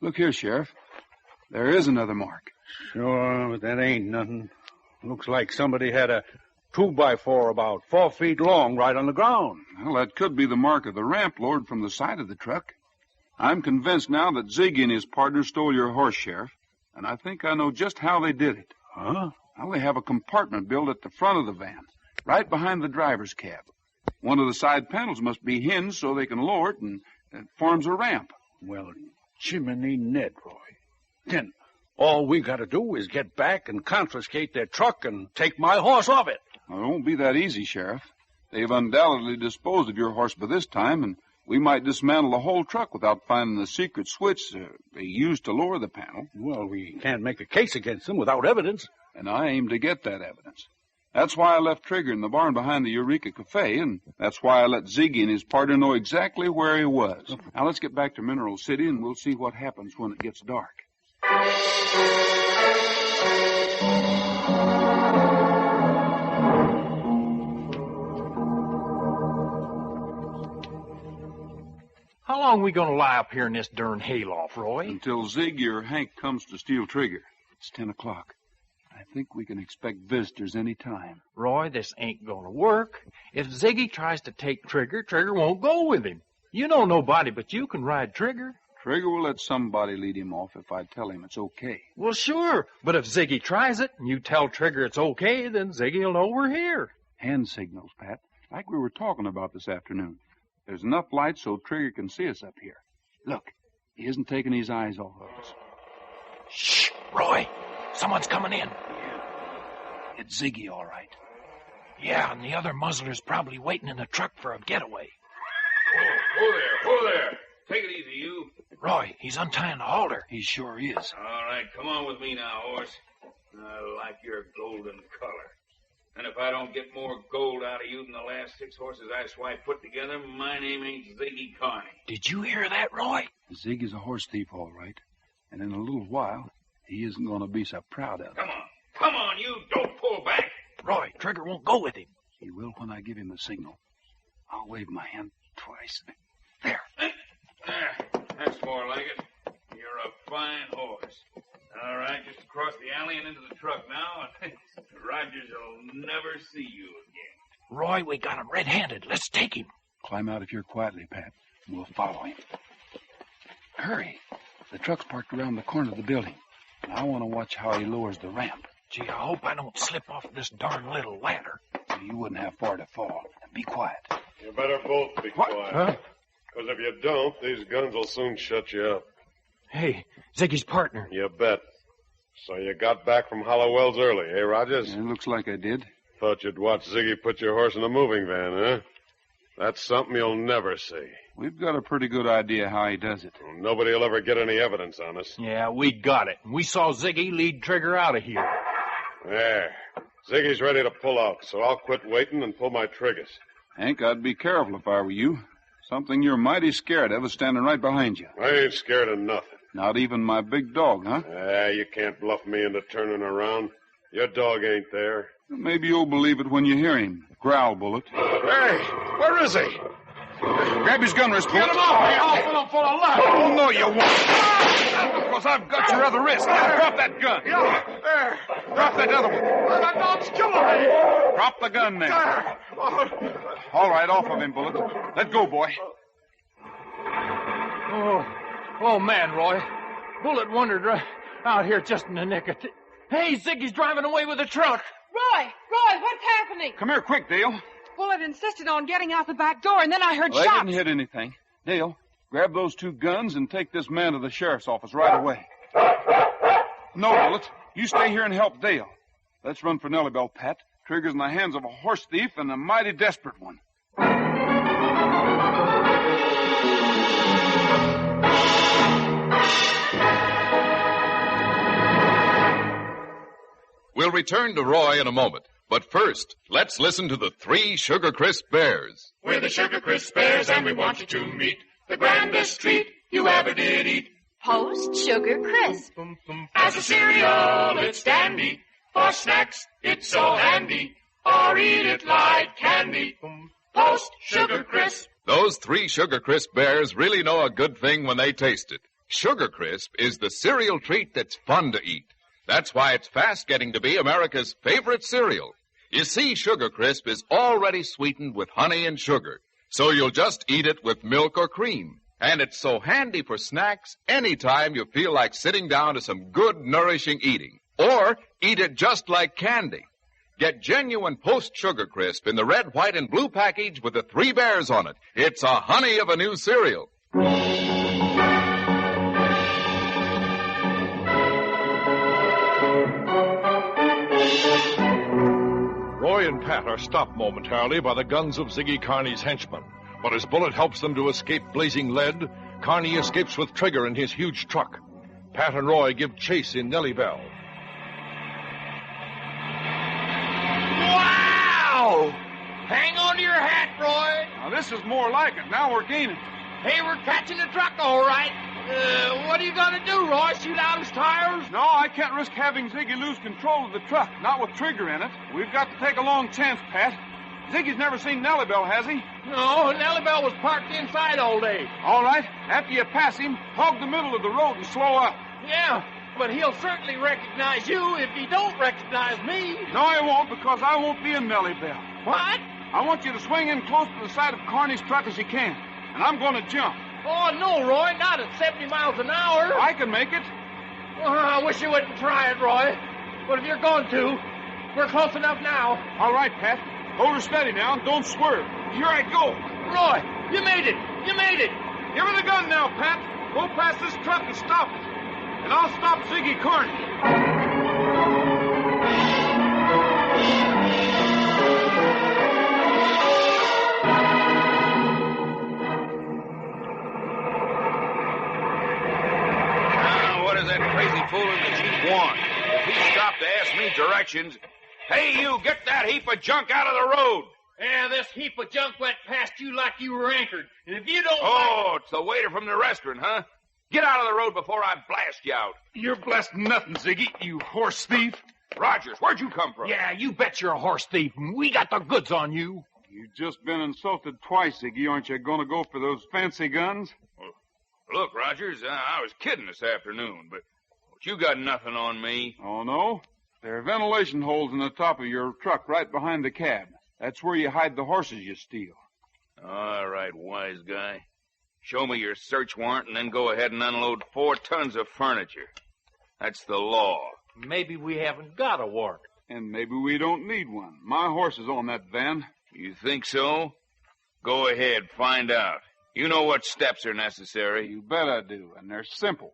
Look here, Sheriff. There is another mark. Sure, but that ain't nothing. Looks like somebody had a 2x4 about 4 feet long right on the ground. Well, that could be the mark of the ramp lowered from the side of the truck. I'm convinced now that Ziggy and his partner stole your horse, Sheriff, and I think I know just how they did it. Huh? Well, they have a compartment built at the front of the van, right behind the driver's cab. One of the side panels must be hinged so they can lower it, and it forms a ramp. Well, Jiminy Ned, Roy. Then all we got to do is get back and confiscate their truck and take my horse off it. Well, it won't be that easy, Sheriff. They've undoubtedly disposed of your horse by this time, and we might dismantle the whole truck without finding the secret switch they used to lower the panel. Well, we can't make a case against them without evidence. And I aim to get that evidence. That's why I left Trigger in the barn behind the Eureka Cafe, and that's why I let Ziggy and his partner know exactly where he was. Now let's get back to Mineral City, and we'll see what happens when it gets dark. How long are we going to lie up here in this darn hayloft, Roy? Until Ziggy or Hank comes to steal Trigger. It's 10 o'clock. I think we can expect visitors any time. Roy, this ain't going to work. If Ziggy tries to take Trigger, Trigger won't go with him. You know nobody but you can ride Trigger. Trigger will let somebody lead him off if I tell him it's okay. Well, sure. But if Ziggy tries it and you tell Trigger it's okay, then Ziggy will know we're here. Hand signals, Pat, like we were talking about this afternoon. There's enough light so Trigger can see us up here. Look, he isn't taking his eyes off of us. Shh, Roy. Someone's coming in. Yeah. It's Ziggy, all right. Yeah, and the other muzzler's probably waiting in the truck for a getaway. Whoa there. Take it easy, you. Roy, he's untying the halter. He sure is. All right, come on with me now, horse. I like your golden color. And if I don't get more gold out of you than the last 6 horses I swiped put together, my name ain't Ziggy Carney. Did you hear that, Roy? Ziggy's a horse thief, all right. And in a little while, he isn't going to be so proud of it. Come on, you. Don't pull back. Roy, Trigger won't go with him. He will when I give him the signal. I'll wave my hand twice. There. That's more like it. You're a fine horse. All right, just across the alley and into the truck now, and Rogers will never see you again. Roy, we got him red-handed. Let's take him. Climb out of here quietly, Pat, and we'll follow him. Hurry. The truck's parked around the corner of the building. I want to watch how he lowers the ramp. Gee, I hope I don't slip off this darn little ladder. You wouldn't have far to fall. And be quiet. You better both be quiet. Huh? Because if you don't, these guns will soon shut you up. Hey, Ziggy's partner. You bet. So you got back from Hollowell's early, eh, Rogers? It looks like I did. Thought you'd watch Ziggy put your horse in a moving van, huh? That's something you'll never see. We've got a pretty good idea how he does it. Well, nobody will ever get any evidence on us. Yeah, we got it. We saw Ziggy lead Trigger out of here. There. Ziggy's ready to pull out, so I'll quit waiting and pull my triggers. Hank, I'd be careful if I were you. Something you're mighty scared of is standing right behind you. I ain't scared of nothing. Not even my big dog, huh? You can't bluff me into turning around. Your dog ain't there. Maybe you'll believe it when you hear him. Growl, Bullet. Hey, where is he? Grab his gun wrist, Bullet. Get him off me. I'll fill him full of lead. Oh, no, you won't. Because I've got your other wrist. Drop that gun. Yeah, there. Drop that other one. That dog's killing me. Drop the gun, then. There. All right, off of him, Bullet. Let go, boy. Oh, Oh, man, Roy. Bullet wandered right out here just in the nick of time. Hey, Ziggy's driving away with a truck. Roy, what's happening? Come here quick, Dale. Bullet insisted on getting out the back door, and then I heard Well, shots. I didn't hit anything. Dale, grab those 2 guns and take this man to the sheriff's office right away. No, Bullet. You stay here and help Dale. Let's run for Nellie Bell, Pat. Trigger's in the hands of a horse thief and a mighty desperate one. We'll return to Roy in a moment. But first, let's listen to the 3 Sugar Crisp Bears. We're the Sugar Crisp Bears, and we want you to meet the grandest treat you ever did eat. Post Sugar Crisp. As a cereal, it's dandy. For snacks, it's so handy. Or eat it like candy. Post Sugar Crisp. Those 3 Sugar Crisp Bears really know a good thing when they taste it. Sugar Crisp is the cereal treat that's fun to eat. That's why it's fast getting to be America's favorite cereal. You see, Sugar Crisp is already sweetened with honey and sugar, so you'll just eat it with milk or cream. And it's so handy for snacks anytime you feel like sitting down to some good, nourishing eating. Or eat it just like candy. Get genuine Post Sugar Crisp in the red, white, and blue package with the 3 bears on it. It's a honey of a new cereal. Roy and Pat are stopped momentarily by the guns of Ziggy Carney's henchmen. But as Bullet helps them to escape blazing lead, Carney escapes with Trigger in his huge truck. Pat and Roy give chase in Nellie Bell. Wow! Hang on to your hat, Roy. Now, this is more like it. Now we're gaining. Hey, we're catching the truck, all right. What are you going to do, Roy? Shoot out his tires? No, I can't risk having Ziggy lose control of the truck, not with Trigger in it. We've got to take a long chance, Pat. Ziggy's never seen Nellie Bell, has he? No, Nellie Bell was parked inside all day. All right. After you pass him, hog the middle of the road and slow up. Yeah, but he'll certainly recognize you if he don't recognize me. No, he won't, because I won't be in Nellie Bell. What? I want you to swing in close to the side of Carney's truck as you can. And I'm going to jump. Oh, no, Roy, not at 70 miles an hour. I can make it. I wish you wouldn't try it, Roy. But if you're going to, we're close enough now. All right, Pat. Hold her steady now and don't swerve. Here I go. Roy, you made it. You made it. Give her the gun now, Pat. Go past this truck and stop it. And I'll stop Ziggy Carney. What does that crazy fool in the Jeep want? If he stopped to ask me directions... Hey, you, get that heap of junk out of the road. Yeah, this heap of junk went past you like you were anchored. And if you don't... Oh, it's the waiter from the restaurant, huh? Get out of the road before I blast you out. You're blessed nothing, Ziggy, you horse thief. Rogers, where'd you come from? Yeah, you bet you're a horse thief, and we got the goods on you. You've just been insulted twice, Ziggy. Aren't you going to go for those fancy guns? Well, look, Rogers, I was kidding this afternoon, but you got nothing on me. Oh, no? There are ventilation holes in the top of your truck right behind the cab. That's where you hide the horses you steal. All right, wise guy. Show me your search warrant and then go ahead and unload 4 tons of furniture. That's the law. Maybe we haven't got a warrant. And maybe we don't need one. My horse is on that van. You think so? Go ahead, find out. You know what steps are necessary. You bet I do, and they're simple.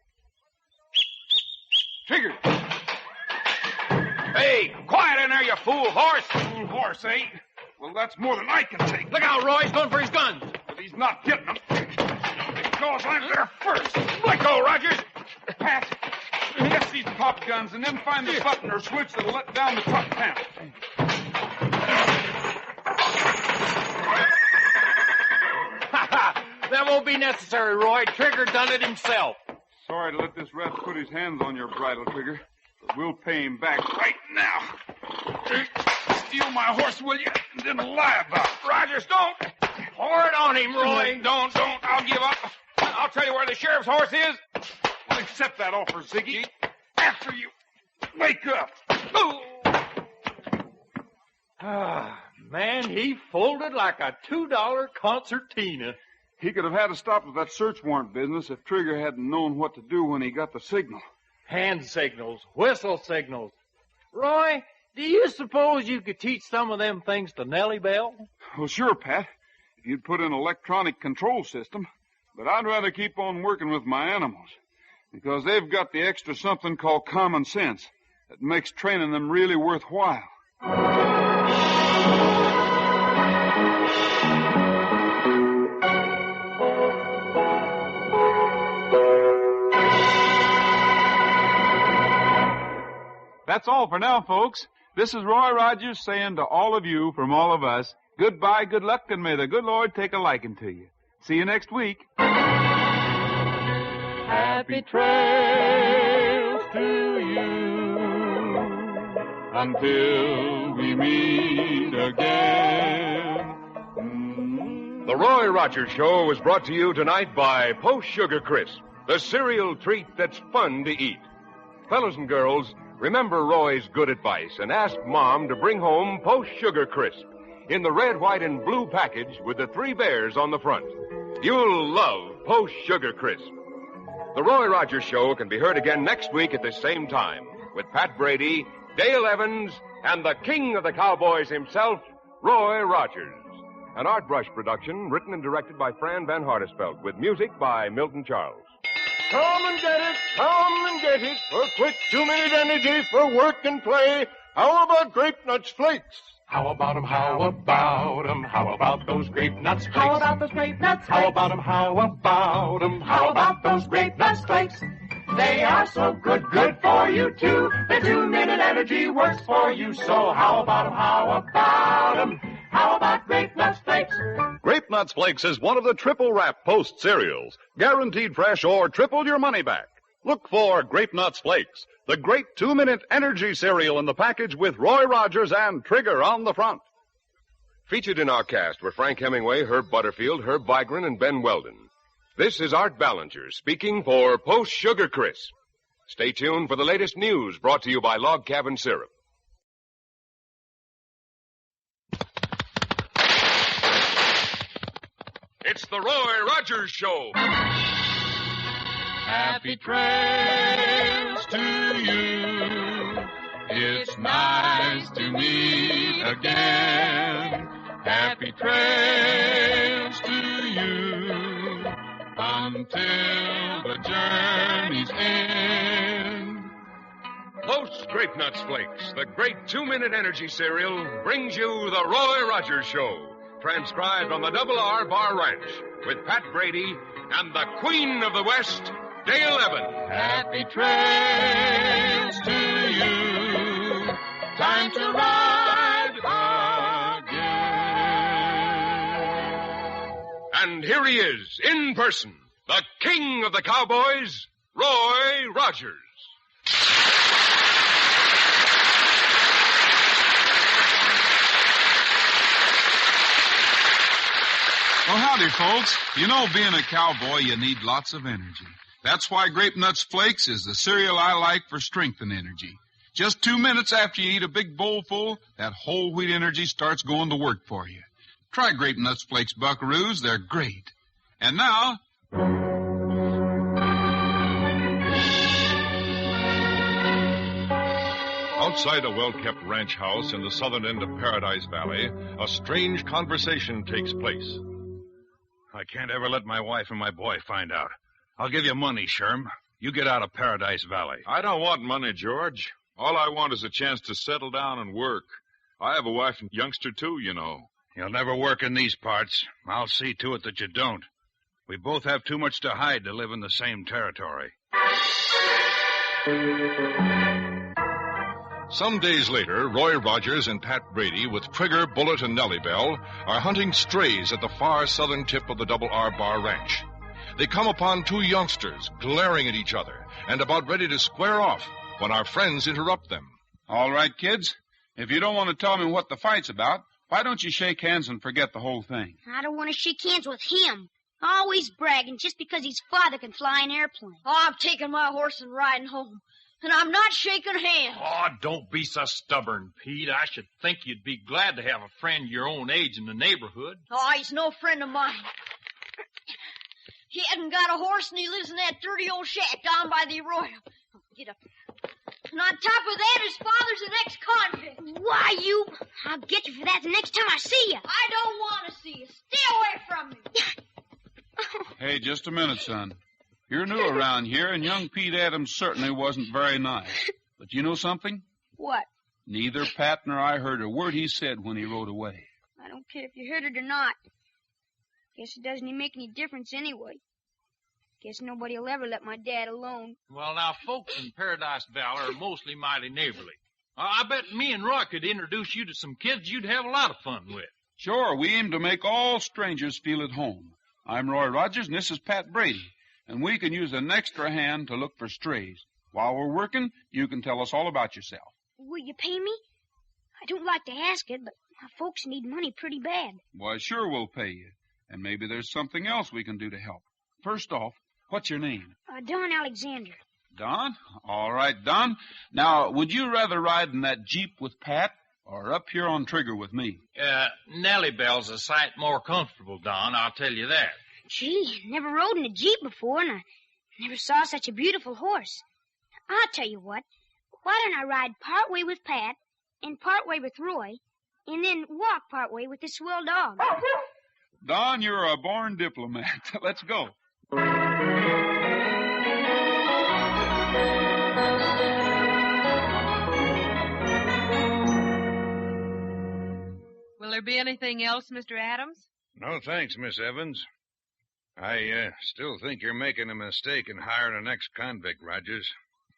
Trigger! Hey, quiet in there, you fool horse! Horse, eh? Well, that's more than I can take. Look out, Roy. He's going for his guns. But he's not getting them. Because I'm there first. Let go, Rogers! Pat, get these pop guns and then find the button or switch that'll let down the truck panel. That won't be necessary, Roy. Trigger done it himself. Sorry to let this rat put his hands on your bridle, Trigger. But we'll pay him back right now. Steal my horse, will you? And then lie about it. Rogers, don't! Pour it on him, Roy. Don't. I'll give up. I'll tell you where the sheriff's horse is. I'll accept that offer, Ziggy. After you wake up. Ah, man, he folded like a $2 concertina. He could have had to stop with that search warrant business if Trigger hadn't known what to do when he got the signal. Hand signals, whistle signals. Roy, do you suppose you could teach some of them things to Nellie Bell? Well, sure, Pat, if you'd put in an electronic control system. But I'd rather keep on working with my animals, because they've got the extra something called common sense that makes training them really worthwhile. That's all for now, folks. This is Roy Rogers saying to all of you from all of us, goodbye, good luck, and may the good Lord take a liking to you. See you next week. Happy trails to you until we meet again. The Roy Rogers Show was brought to you tonight by Post Sugar Crisp, the cereal treat that's fun to eat. Fellows and girls, remember Roy's good advice and ask Mom to bring home Post Sugar Crisp in the red, white, and blue package with the 3 bears on the front. You'll love Post Sugar Crisp. The Roy Rogers Show can be heard again next week at the same time with Pat Brady, Dale Evans, and the king of the cowboys himself, Roy Rogers. An Art Brush production written and directed by Fran Van Hartesveld with music by Milton Charles. Come and get it for quick 2-minute energy for work and play. How about Grape Nuts Flakes? How about 'em, how about 'em, how about those Grape Nuts Flakes? How about those Grape Nuts Flakes? How about 'em, how about 'em, how about those Grape Nuts Flakes? They are so good, good for you too. The 2-minute energy works for you, so how about 'em, how about 'em, how about Grape Nuts Flakes? Grape Nuts Flakes is one of the triple wrap Post cereals, guaranteed fresh or triple your money back. Look for Grape Nuts Flakes, the great 2-minute energy cereal in the package with Roy Rogers and Trigger on the front. Featured in our cast were Frank Hemingway, Herb Butterfield, Herb Vigran, and Ben Weldon. This is Art Ballinger speaking for Post Sugar Crisp. Stay tuned for the latest news brought to you by Log Cabin Syrup. It's the Roy Rogers Show. Happy trails to you. It's nice to meet again. Happy trails to you until the journey's end. Post Grape Nuts Flakes, the great 2-minute energy cereal, brings you the Roy Rogers Show, transcribed on the Double R Bar Ranch, with Pat Brady and the Queen of the West, Dale Evans. Happy trails to you. Time to ride again. And here he is, in person, the king of the cowboys, Roy Rogers. Well, howdy, folks. You know, being a cowboy, you need lots of energy. That's why Grape Nuts Flakes is the cereal I like for strength and energy. Just 2 minutes after you eat a big bowl full, that whole wheat energy starts going to work for you. Try Grape Nuts Flakes, buckaroos. They're great. And now... Outside a well-kept ranch house in the southern end of Paradise Valley, a strange conversation takes place. I can't ever let my wife and my boy find out. I'll give you money, Sherm. You get out of Paradise Valley. I don't want money, George. All I want is a chance to settle down and work. I have a wife and youngster, too, you know. You'll never work in these parts. I'll see to it that you don't. We both have too much to hide to live in the same territory. Some days later, Roy Rogers and Pat Brady, with Trigger, Bullet, and Nellie Bell, are hunting strays at the far southern tip of the Double R Bar Ranch. They come upon 2 youngsters glaring at each other and about ready to square off when our friends interrupt them. All right, kids. If you don't want to tell me what the fight's about, why don't you shake hands and forget the whole thing? I don't want to shake hands with him. Always bragging just because his father can fly an airplane. Oh, I'm taking my horse and riding home. And I'm not shaking hands. Oh, don't be so stubborn, Pete. I should think you'd be glad to have a friend your own age in the neighborhood. Oh, he's no friend of mine. He hasn't got a horse, and he lives in that dirty old shack down by the arroyo. Get up. And on top of that, his father's an ex-convict. Why, you... I'll get you for that the next time I see you. I don't want to see you. Stay away from me. Hey, just a minute, son. You're new around here, and young Pete Adams certainly wasn't very nice. But you know something? What? Neither Pat nor I heard a word he said when he rode away. I don't care if you heard it or not. Guess it doesn't even make any difference anyway. Guess nobody'll ever let my dad alone. Well, now, folks in Paradise Valley are mostly mighty neighborly. I bet me and Roy could introduce you to some kids you'd have a lot of fun with. Sure, we aim to make all strangers feel at home. I'm Roy Rogers, and this is Pat Brady. And we can use an extra hand to look for strays. While we're working, you can tell us all about yourself. Will you pay me? I don't like to ask it, but my folks need money pretty bad. Why, sure we'll pay you. And maybe there's something else we can do to help. First off, what's your name? Don Alexander. Don? All right, Don. Now, would you rather ride in that Jeep with Pat or up here on Trigger with me? Nellie Bell's a sight more comfortable, Don, I'll tell you that. Gee, never rode in a Jeep before, and I never saw such a beautiful horse. I'll tell you what. Why don't I ride part way with Pat and part way with Roy, and then walk part way with this swell dog? Don, you're a born diplomat. Let's go. Will there be anything else, Mr. Adams? No, thanks, Miss Evans. I still think you're making a mistake in hiring an ex-convict, Rogers.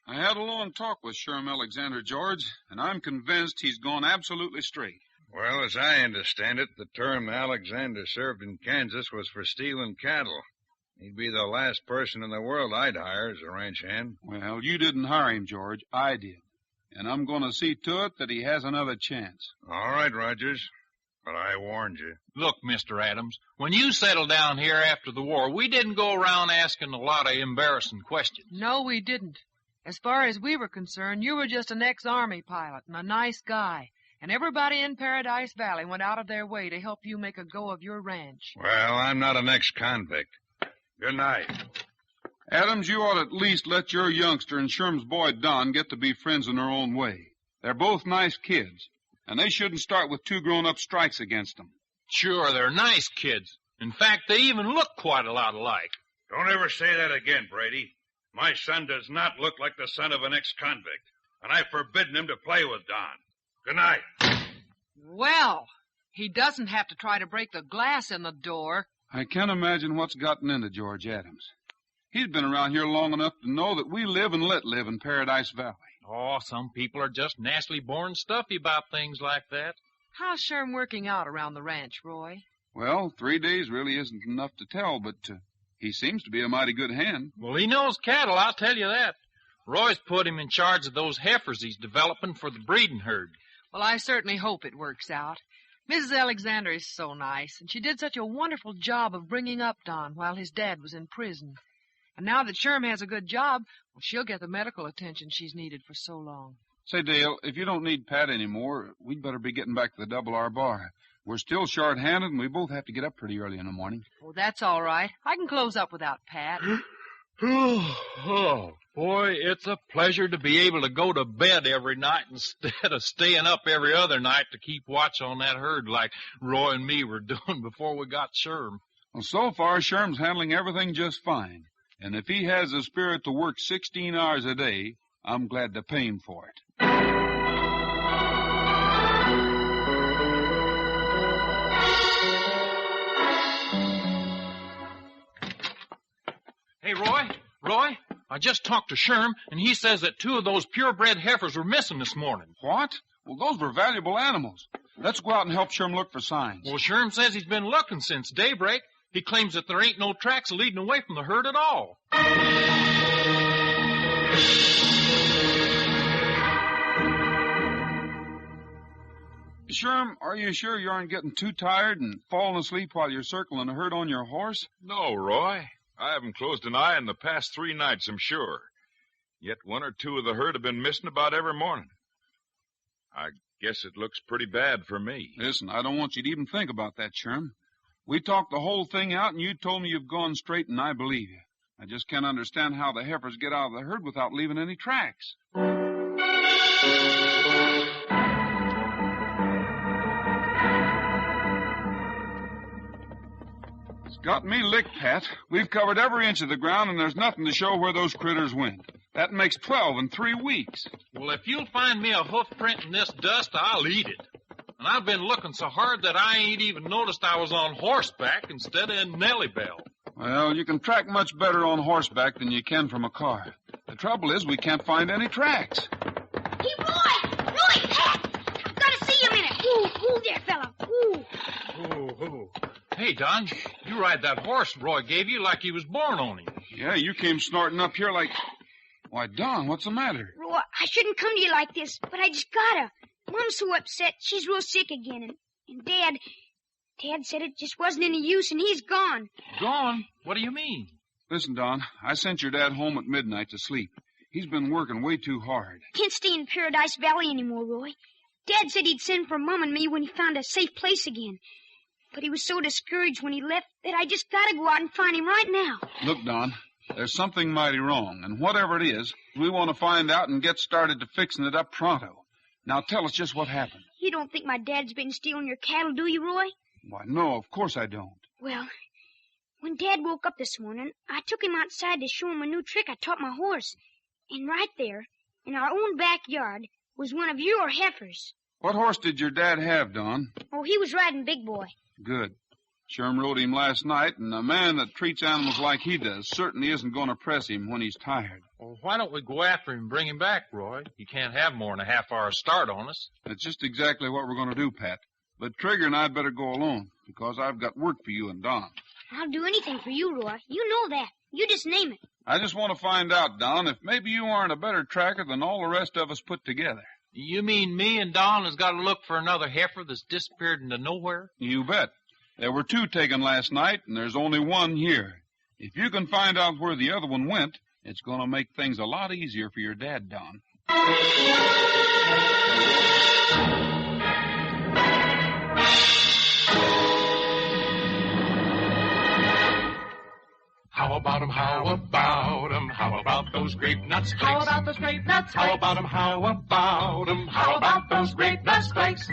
I had a long talk with Sherm Alexander, George, and I'm convinced he's gone absolutely straight. Well, as I understand it, the term Alexander served in Kansas was for stealing cattle. He'd be the last person in the world I'd hire as a ranch hand. Well, you didn't hire him, George. I did. And I'm going to see to it that he has another chance. All right, Rogers. But I warned you. Look, Mr. Adams, when you settled down here after the war, we didn't go around asking a lot of embarrassing questions. No, we didn't. As far as we were concerned, you were just an ex-army pilot and a nice guy. And everybody in Paradise Valley went out of their way to help you make a go of your ranch. Well, I'm not an ex-convict. Good night. Adams, you ought at least let your youngster and Sherm's boy Don get to be friends in their own way. They're both nice kids, and they shouldn't start with two grown-up strikes against them. Sure, they're nice kids. In fact, they even look quite a lot alike. Don't ever say that again, Brady. My son does not look like the son of an ex-convict, and I've forbidden him to play with Don. Good night. Well, he doesn't have to try to break the glass in the door. I can't imagine what's gotten into George Adams. He's been around here long enough to know that we live and let live in Paradise Valley. Oh, some people are just naturally born stuffy about things like that. How's Sherm working out around the ranch, Roy? Well, 3 days really isn't enough to tell, but he seems to be a mighty good hand. Well, he knows cattle, I'll tell you that. Roy's put him in charge of those heifers he's developing for the breeding herd. Well, I certainly hope it works out. Mrs. Alexander is so nice, and she did such a wonderful job of bringing up Don while his dad was in prison. And now that Sherm has a good job, well, she'll get the medical attention she's needed for so long. Say, Dale, if you don't need Pat anymore, we'd better be getting back to the Double R Bar. We're still short-handed, and we both have to get up pretty early in the morning. Oh, that's all right. I can close up without Pat. Oh, boy, it's a pleasure to be able to go to bed every night instead of staying up every other night to keep watch on that herd like Roy and me were doing before we got Sherm. Well, so far, Sherm's handling everything just fine. And if he has the spirit to work 16 hours a day, I'm glad to pay him for it. Hey, Roy, I just talked to Sherm, and he says that 2 of those purebred heifers were missing this morning. What? Well, those were valuable animals. Let's go out and help Sherm look for signs. Well, Sherm says he's been looking since daybreak. He claims that there ain't no tracks leading away from the herd at all. Sherm, are you sure you aren't getting too tired and falling asleep while you're circling the herd on your horse? No, Roy. I haven't closed an eye in the past 3 nights, I'm sure. Yet 1 or 2 of the herd have been missing about every morning. I guess it looks pretty bad for me. Listen, I don't want you to even think about that, Sherm. We talked the whole thing out, and you told me you've gone straight, and I believe you. I just can't understand how the heifers get out of the herd without leaving any tracks. It's got me licked, Pat. We've covered every inch of the ground, and there's nothing to show where those critters went. That makes 12 in 3 weeks. Well, if you'll find me a hoof print in this dust, I'll eat it. And I've been looking so hard that I ain't even noticed I was on horseback instead of in Nellie Bell. Well, you can track much better on horseback than you can from a car. The trouble is we can't find any tracks. Hey, Roy! Roy, Pat! I've got to see you a minute. Ooh, there, fella. Ooh. Hey, Don, you ride that horse Roy gave you like he was born on him. Yeah, you came snorting up here like... Why, Don, what's the matter? Roy, I shouldn't come to you like this, but I just gotta. Mom's so upset. She's real sick again. And Dad said it just wasn't any use, and he's gone. Gone? What do you mean? Listen, Don, I sent your dad home at midnight to sleep. He's been working way too hard. Can't stay in Paradise Valley anymore, Roy. Dad said he'd send for Mom and me when he found a safe place again. But he was so discouraged when he left that I just gotta go out and find him right now. Look, Don, there's something mighty wrong, and whatever it is, we want to find out and get started to fixing it up pronto. Now tell us just what happened. You don't think my dad's been stealing your cattle, do you, Roy? Why, no, of course I don't. Well, when Dad woke up this morning, I took him outside to show him a new trick I taught my horse. And right there, in our own backyard, was one of your heifers. What horse did your dad have, Don? Oh, he was riding Big Boy. Good. Sherm rode him last night, and a man that treats animals like he does certainly isn't going to press him when he's tired. Well, why don't we go after him and bring him back, Roy? He can't have more than a half-hour start on us. That's just exactly what we're going to do, Pat. But Trigger and I'd better go alone, because I've got work for you and Don. I'll do anything for you, Roy. You know that. You just name it. I just want to find out, Don, if maybe you aren't a better tracker than all the rest of us put together. You mean me and Don has got to look for another heifer that's disappeared into nowhere? You bet. There were 2 taken last night, and there's only 1 here. If you can find out where the other one went, it's going to make things a lot easier for your dad, Don. How about 'em, how about 'em, how about those grape nuts flakes? How about those grape nuts flakes? How about 'em, how about 'em, how about those grape nuts flakes?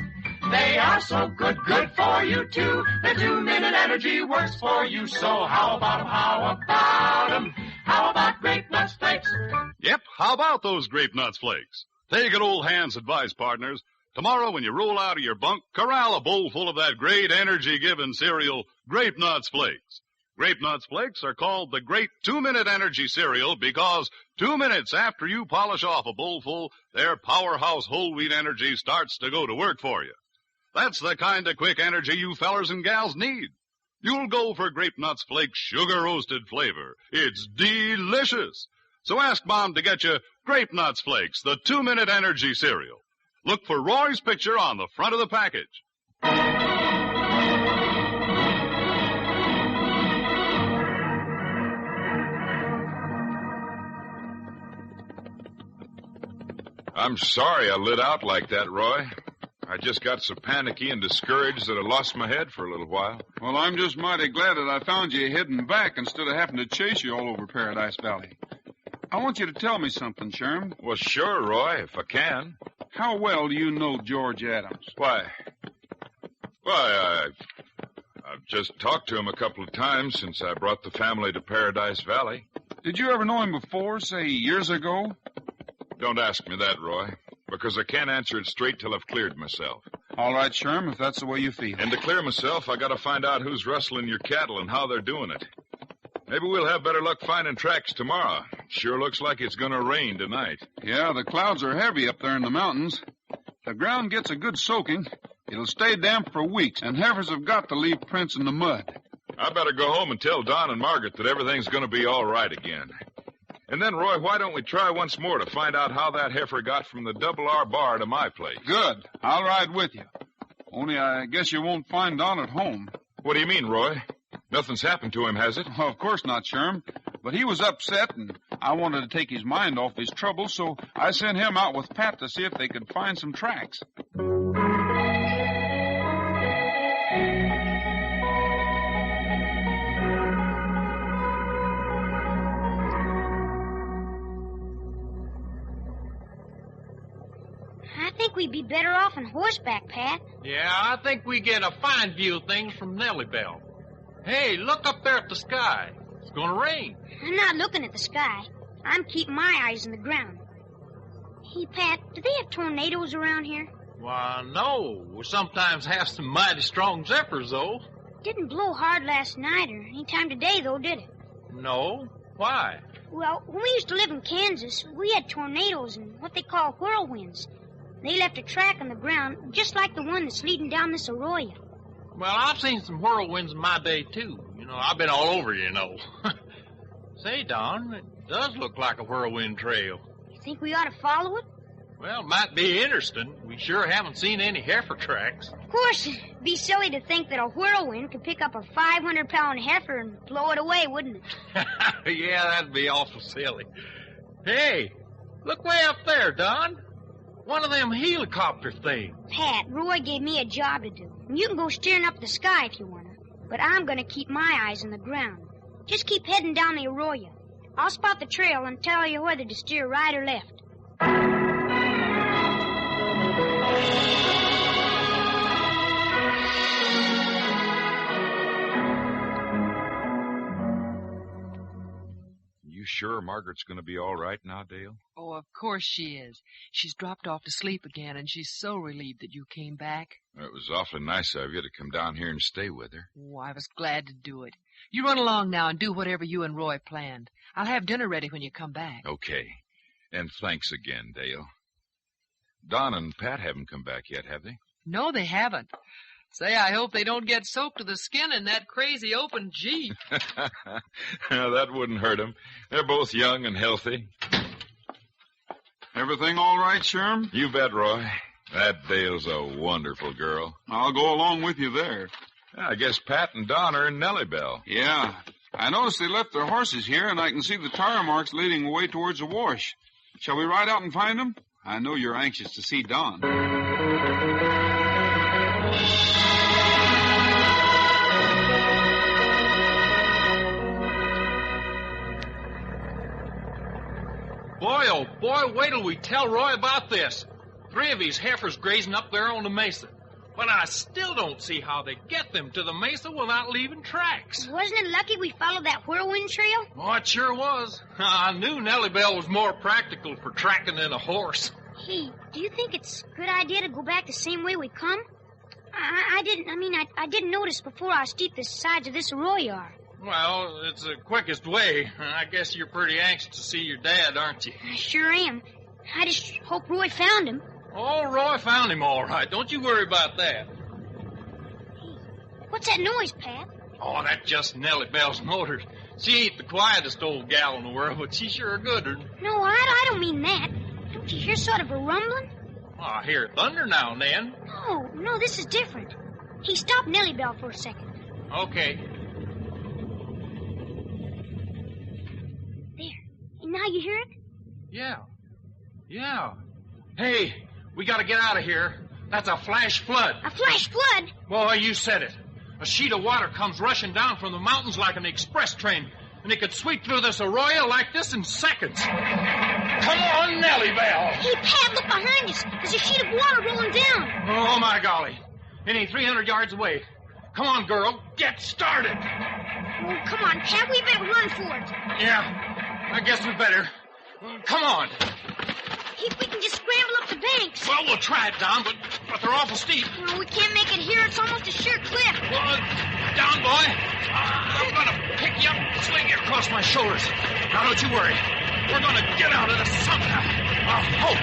They are so good, good for you too. The 2-minute energy works for you. So how about 'em, how about 'em, how about grape nuts flakes? Yep, how about those grape nuts flakes? Take an old hand's advice, partners. Tomorrow when you roll out of your bunk, corral a bowl full of that great energy-giving cereal, Grape Nuts Flakes. Grape Nuts Flakes are called the Great 2-Minute Energy Cereal because 2 minutes after you polish off a bowlful, their powerhouse whole wheat energy starts to go to work for you. That's the kind of quick energy you fellers and gals need. You'll go for Grape Nuts Flakes sugar-roasted flavor. It's delicious. So ask Mom to get you Grape Nuts Flakes, the 2-Minute Energy Cereal. Look for Roy's picture on the front of the package. I'm sorry I lit out like that, Roy. I just got so panicky and discouraged that I lost my head for a little while. Well, I'm just mighty glad that I found you hidden back instead of having to chase you all over Paradise Valley. I want you to tell me something, Sherm. Well, sure, Roy, if I can. How well do you know George Adams? Why, I've just talked to him a couple of times since I brought the family to Paradise Valley. Did you ever know him before, say, years ago? Don't ask me that, Roy, because I can't answer it straight till I've cleared myself. All right, Sherm, if that's the way you feel. And to clear myself, I got to find out who's rustling your cattle and how they're doing it. Maybe we'll have better luck finding tracks tomorrow. Sure looks like it's going to rain tonight. Yeah, the clouds are heavy up there in the mountains. If the ground gets a good soaking, it'll stay damp for weeks, and heifers have got to leave prints in the mud. I better go home and tell Don and Margaret that everything's going to be all right again. And then, Roy, why don't we try once more to find out how that heifer got from the Double R bar to my place? Good. I'll ride with you. Only I guess you won't find Don at home. What do you mean, Roy? Nothing's happened to him, has it? Well, of course not, Sherm. But he was upset, and I wanted to take his mind off his troubles, so I sent him out with Pat to see if they could find some tracks. we'd be better off on horseback, Pat. Yeah, I think we get a fine view of things from Nellie Bell. Hey, look up there at the sky. It's gonna rain. I'm not looking at the sky. I'm keeping my eyes on the ground. Hey, Pat, do they have tornadoes around here? Why, no. We sometimes have some mighty strong zephyrs, though. It didn't blow hard last night or any time today, though, did it? No. Why? Well, when we used to live in Kansas, we had tornadoes and what they call whirlwinds. They left a track on the ground just like the one that's leading down this arroyo. Well, I've seen some whirlwinds in my day, too. You know, I've been all over, you know. Say, Don, it does look like a whirlwind trail. You think we ought to follow it? Well, it might be interesting. We sure haven't seen any heifer tracks. Of course, it'd be silly to think that a whirlwind could pick up a 500-pound heifer and blow it away, wouldn't it? Yeah, that'd be awful silly. Hey, look way up there, Don. One of them helicopter things. Pat, Roy gave me a job to do. And you can go steering up the sky if you want to. But I'm going to keep my eyes on the ground. Just keep heading down the arroyo. I'll spot the trail and tell you whether to steer right or left. You sure Margaret's going to be all right now, Dale? Oh, of course she is. She's dropped off to sleep again, and she's so relieved that you came back. It was awfully nice of you to come down here and stay with her. Oh, I was glad to do it. You run along now and do whatever you and Roy planned. I'll have dinner ready when you come back. Okay. And thanks again, Dale. Don and Pat haven't come back yet, have they? No, they haven't. Say, I hope they don't get soaked to the skin in that crazy open Jeep. That wouldn't hurt them. They're both young and healthy. Everything all right, Sherm? You bet, Roy. That Dale's a wonderful girl. I'll go along with you there. I guess Pat and Don are in Nellie Bell. Yeah. I noticed they left their horses here, and I can see the tire marks leading away towards the wash. Shall we ride out and find them? I know you're anxious to see Don. Boy, oh boy, wait till we tell Roy about this. 3 of his heifers grazing up there on the mesa. But I still don't see how they get them to the mesa without leaving tracks. Wasn't it lucky we followed that whirlwind trail? Oh, it sure was. I knew Nellie Bell was more practical for tracking than a horse. Hey, do you think it's a good idea to go back the same way we come? I didn't notice before how steep the sides of this arroyo are. Well, it's the quickest way. I guess you're pretty anxious to see your dad, aren't you? I sure am. I just hope Roy found him. Oh, Roy found him all right. Don't you worry about that. Hey, what's that noise, Pat? Oh, that's just Nellie Bell's motors. She ain't the quietest old gal in the world, but she's sure a good one. No, I don't mean that. Don't you hear sort of a rumbling? Oh, I hear thunder now and then. No, this is different. Hey, stop Nellie Bell for a second. Okay. There. And now you hear it? Yeah. Hey, we gotta get out of here. That's a flash flood. A flash flood? Boy, you said it. A sheet of water comes rushing down from the mountains like an express train, and it could sweep through this arroyo like this in seconds. Come on, Nellie Bell. Hey, Pat, look behind us. There's a sheet of water rolling down. Oh, my golly. It ain't 300 yards away. Come on, girl. Get started. Oh, come on, Pat. We better run for it. Yeah, I guess we better. Come on. Hey, if we can just scramble up the banks. Well, we'll try it, Don, but they're awful steep. No, we can't make it here. It's almost a sure cliff. Well, down, boy. I'm going to pick you up and swing you across my shoulders. Now, don't you worry. We're going to get out of this somehow. I hope.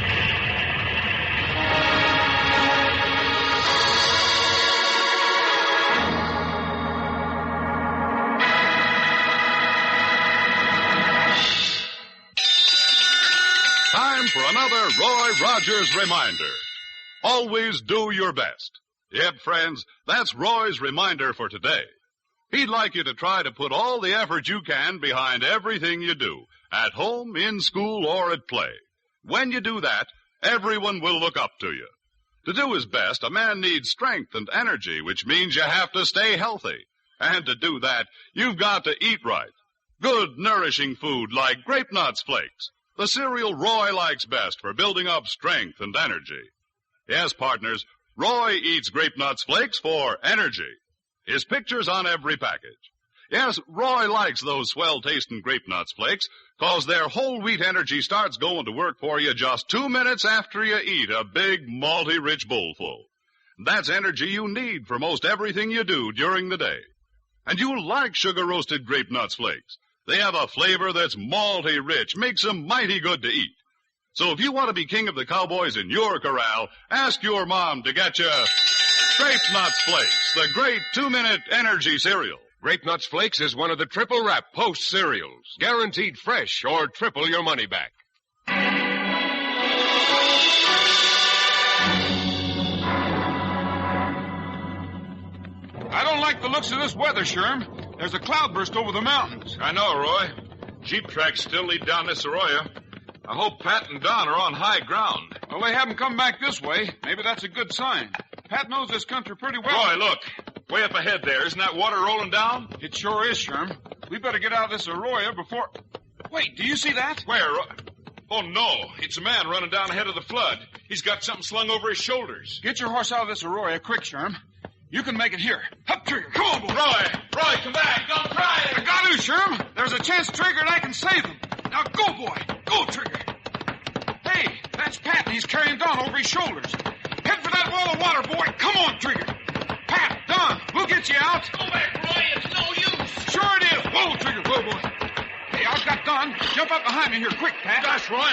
Time for another Roy Rogers reminder. Always do your best. Yep, friends, that's Roy's reminder for today. He'd like you to try to put all the effort you can behind everything you do, at home, in school, or at play. When you do that, everyone will look up to you. To do his best, a man needs strength and energy, which means you have to stay healthy. And to do that, you've got to eat right. Good, nourishing food like Grape Nuts Flakes, the cereal Roy likes best for building up strength and energy. Yes, partners, Roy eats Grape Nuts Flakes for energy. His picture's on every package. Yes, Roy likes those swell-tasting Grape Nuts Flakes, 'cause their whole wheat energy starts going to work for you just 2 minutes after you eat a big, malty-rich bowlful. That's energy you need for most everything you do during the day. And you'll like sugar-roasted Grape Nuts Flakes. They have a flavor that's malty-rich, makes them mighty good to eat. So if you want to be king of the cowboys in your corral, ask your mom to get you Grape Nuts Flakes, the great 2-minute energy cereal. Grape Nuts Flakes is one of the triple wrap Post cereals, guaranteed fresh or triple your money back. I don't like the looks of this weather, Sherm. There's a cloudburst over the mountains. I know, Roy. Jeep tracks still lead down this arroyo. I hope Pat and Don are on high ground. Well, they haven't come back this way. Maybe that's a good sign. Pat knows this country pretty well. Roy, look. Way up ahead there. Isn't that water rolling down? It sure is, Sherm. We better get out of this arroyo before... Wait, do you see that? Where? Oh, no. It's a man running down ahead of the flood. He's got something slung over his shoulders. Get your horse out of this arroyo quick, Sherm. You can make it here. Up, Trigger. Come on, boy. Roy, come back. Don't try it. I got to, Sherm. There's a chance, Trigger, and I can save them. Now go, boy. Go, Trigger. Hey, that's Pat, and he's carrying Don over his shoulders. Head for that wall of water, boy. Come on, Trigger. Pat, Don, we'll get you out. Go back, Roy. It's no use. Sure it is. Whoa, Trigger. Whoa, boy. Hey, I've got Don. Jump up behind me here quick, Pat. Gosh, Roy,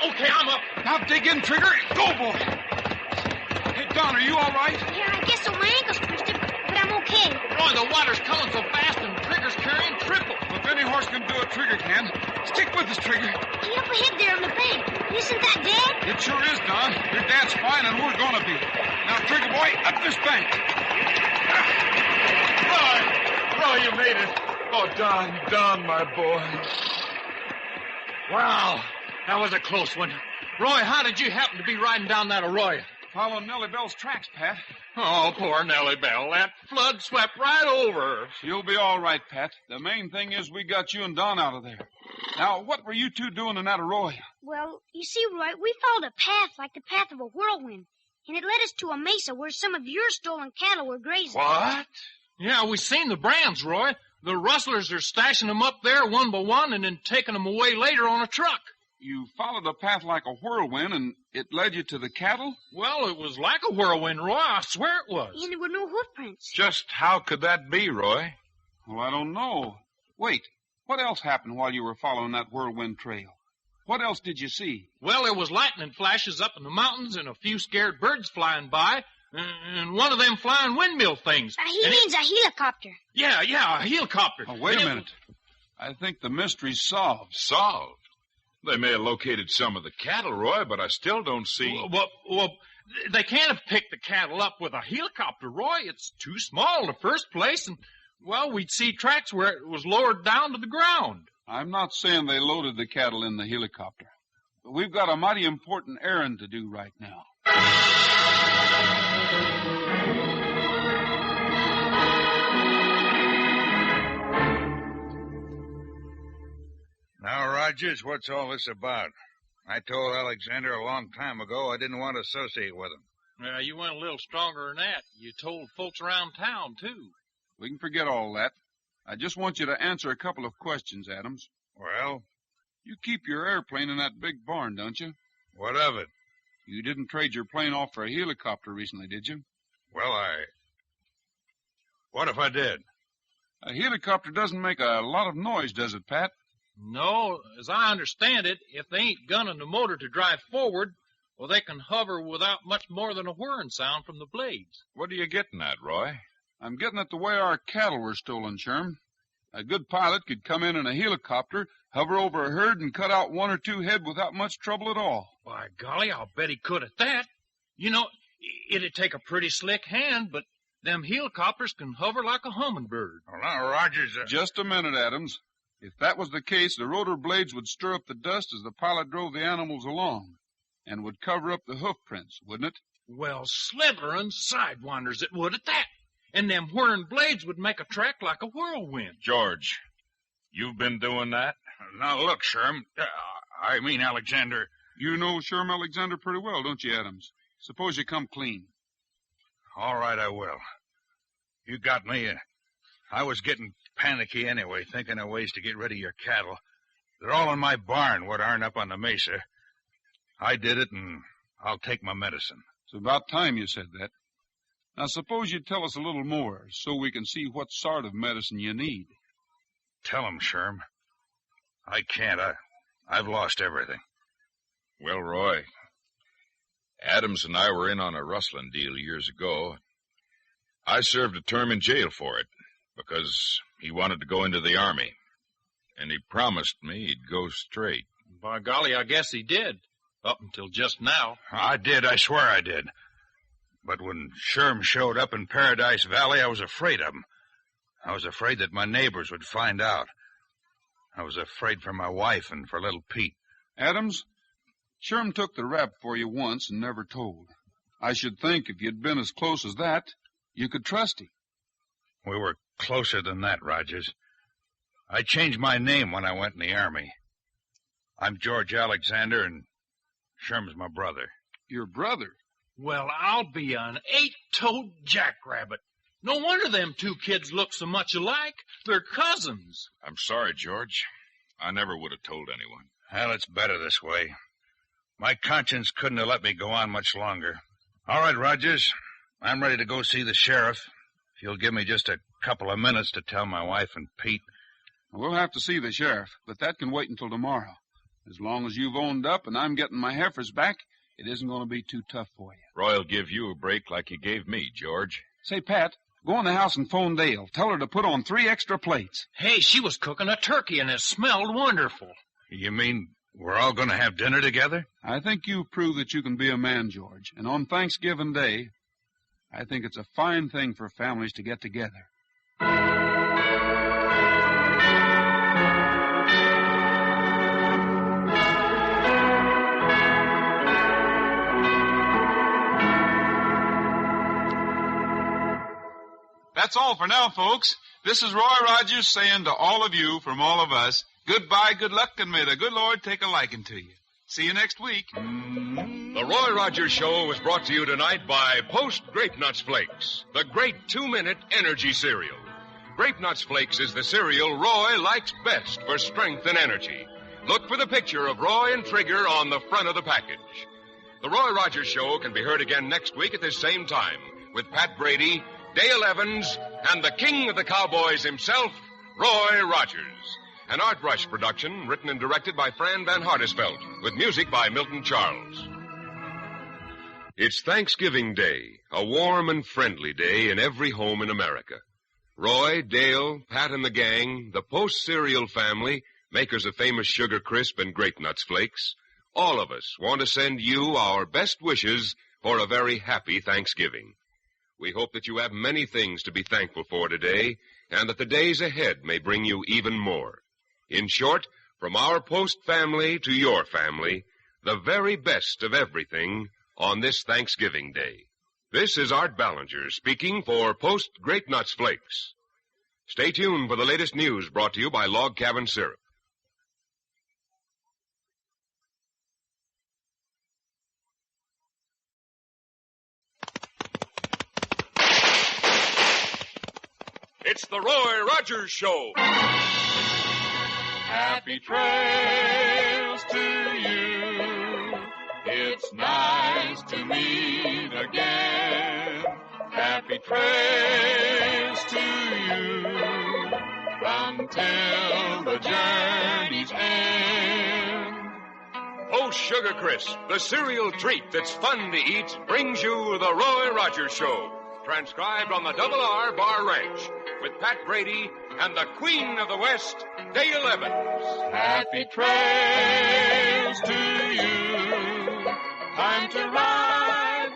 Okay, I'm up. Now dig in, Trigger. Go, boy. Hey, Don, are you all right? Yeah, I guess so. My ankle's twisted, but I'm okay. Roy, the water's coming so fast and Trigger's carrying triple. If any horse can do it, Trigger can. Stick with us, Trigger. Hey, up ahead there on the bank. Isn't that Dad? It sure is, Don. Your dad's fine, and we're gonna be. Now, Trigger boy, up this bank. Roy, you made it. Oh, Don, my boy. Wow, that was a close one. Roy, how did you happen to be riding down that arroyo? Following Nellie Bell's tracks, Pat. Oh, poor Nellie Bell. That flood swept right over her. You'll be all right, Pat. The main thing is we got you and Don out of there. Now, what were you two doing in that arroyo? Well, you see, Roy, we followed a path like the path of a whirlwind, and it led us to a mesa where some of your stolen cattle were grazing. What? Yeah, we seen the brands, Roy. The rustlers are stashing them up there one by one and then taking them away later on a truck. You followed the path like a whirlwind, and it led you to the cattle? Well, it was like a whirlwind, Roy. I swear it was. And there were no hoof prints. Just how could that be, Roy? Well, I don't know. Wait, what else happened while you were following that whirlwind trail? What else did you see? Well, there was lightning flashes up in the mountains and a few scared birds flying by, and one of them flying windmill things. He means a helicopter. Yeah, a helicopter. Oh, wait a minute. I think the mystery's solved. Solved? They may have located some of the cattle, Roy, but I still don't see... Well, they can't have picked the cattle up with a helicopter, Roy. It's too small in the first place, and, well, we'd see tracks where it was lowered down to the ground. I'm not saying they loaded the cattle in the helicopter, but we've got a mighty important errand to do right now. Now, Rogers, what's all this about? I told Alexander a long time ago I didn't want to associate with him. You went a little stronger than that. You told folks around town, too. We can forget all that. I just want you to answer a couple of questions, Adams. Well? You keep your airplane in that big barn, don't you? What of it? You didn't trade your plane off for a helicopter recently, did you? Well, What if I did? A helicopter doesn't make a lot of noise, does it, Pat? No, as I understand it, if they ain't gunning the motor to drive forward, well, they can hover without much more than a whirring sound from the blades. What are you getting at, Roy? I'm getting at the way our cattle were stolen, Sherm. A good pilot could come in a helicopter, hover over a herd, and cut out one or two head without much trouble at all. By golly, I'll bet he could at that. You know, it'd take a pretty slick hand, but them helicopters can hover like a hummingbird. Well, now, Rogers... Just a minute, Adams. If that was the case, the rotor blades would stir up the dust as the pilot drove the animals along, and would cover up the hoof prints, wouldn't it? Well, slitherin' sidewinders it would at that. And them whirring blades would make a track like a whirlwind. George, you've been doing that? Now, look, Sherm. I mean, Alexander. You know Sherm Alexander pretty well, don't you, Adams? Suppose you come clean. All right, I will. You got me. I was getting panicky anyway, thinking of ways to get rid of your cattle. They're all in my barn, what aren't up on the mesa. I did it, and I'll take my medicine. It's about time you said that. Now, suppose you tell us a little more, so we can see what sort of medicine you need. Tell 'em, Sherm. I can't. I've lost everything. Well, Roy, Adams and I were in on a rustling deal years ago. I served a term in jail for it because he wanted to go into the Army, and he promised me he'd go straight. By golly, I guess he did, up until just now. I did, I swear I did. But when Sherm showed up in Paradise Valley, I was afraid of him. I was afraid that my neighbors would find out. I was afraid for my wife and for little Pete. Adams, Sherm took the rap for you once and never told. I should think if you'd been as close as that, you could trust him. We were closer than that, Rogers. I changed my name when I went in the Army. I'm George Alexander, and Sherm's my brother. Your brother? Well, I'll be an 8-toed jackrabbit. No wonder them two kids look so much alike. They're cousins. I'm sorry, George. I never would have told anyone. Well, it's better this way. My conscience couldn't have let me go on much longer. All right, Rogers. I'm ready to go see the sheriff. If you'll give me just a couple of minutes to tell my wife and Pete. We'll have to see the sheriff, but that can wait until tomorrow. As long as you've owned up and I'm getting my heifers back, it isn't going to be too tough for you. Roy'll give you a break like he gave me, George. Say, Pat, go in the house and phone Dale. Tell her to put on 3 extra plates. Hey, she was cooking a turkey and it smelled wonderful. You mean we're all going to have dinner together? I think you've proved that you can be a man, George. And on Thanksgiving Day, I think it's a fine thing for families to get together. That's all for now, folks. This is Roy Rogers saying to all of you from all of us, goodbye, good luck, and may the good Lord take a liking to you. See you next week. The Roy Rogers Show was brought to you tonight by Post Grape Nuts Flakes, the great 2-minute energy cereal. Grape Nuts Flakes is the cereal Roy likes best for strength and energy. Look for the picture of Roy and Trigger on the front of the package. The Roy Rogers Show can be heard again next week at this same time with Pat Brady, Dale Evans, and the king of the cowboys himself, Roy Rogers. An Art Rush production written and directed by Fran Van Hartisfeld, with music by Milton Charles. It's Thanksgiving Day, a warm and friendly day in every home in America. Roy, Dale, Pat, and the gang, the Post cereal family, makers of famous Sugar Crisp and Grape Nuts Flakes, all of us want to send you our best wishes for a very happy Thanksgiving. We hope that you have many things to be thankful for today, and that the days ahead may bring you even more. In short, from our Post family to your family, the very best of everything on this Thanksgiving Day. This is Art Ballinger speaking for Post Grape Nuts Flakes. Stay tuned for the latest news brought to you by Log Cabin Syrup. It's the Roy Rogers Show. Happy trails to you. It's nice to meet again. Happy trails to you until the journey's end. Oh, Sugar Crisp, the cereal treat that's fun to eat, brings you the Roy Rogers Show. Transcribed on the Double R Bar Ranch with Pat Brady and the Queen of the West, Dale Evans. Happy trails to you. Time to ride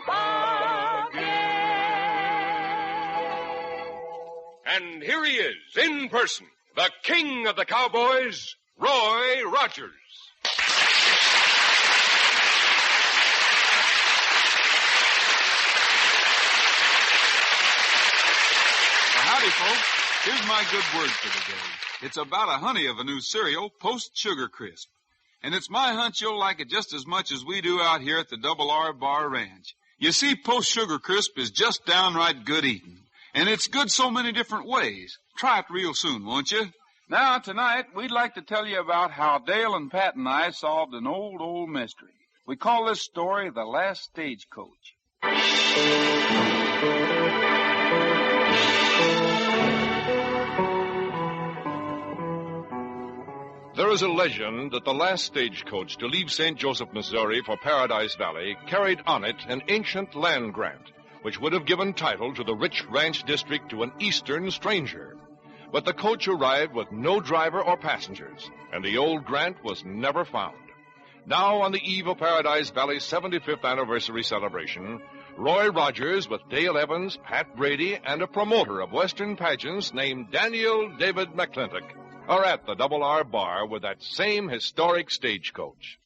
again. And here he is, in person, the King of the Cowboys, Roy Rogers. Howdy, folks. Here's my good word for the day. It's about a honey of a new cereal, Post Sugar Crisp. And it's my hunch you'll like it just as much as we do out here at the Double R Bar Ranch. You see, Post Sugar Crisp is just downright good eating. And it's good so many different ways. Try it real soon, won't you? Now, tonight, we'd like to tell you about how Dale and Pat and I solved an old mystery. We call this story The Last Stagecoach. There is a legend that the last stagecoach to leave St. Joseph, Missouri for Paradise Valley carried on it an ancient land grant, which would have given title to the rich ranch district to an eastern stranger. But the coach arrived with no driver or passengers, and the old grant was never found. Now, on the eve of Paradise Valley's 75th anniversary celebration, Roy Rogers with Dale Evans, Pat Brady, and a promoter of Western pageants named Daniel David McClintock are at the Double R Bar with that same historic stagecoach.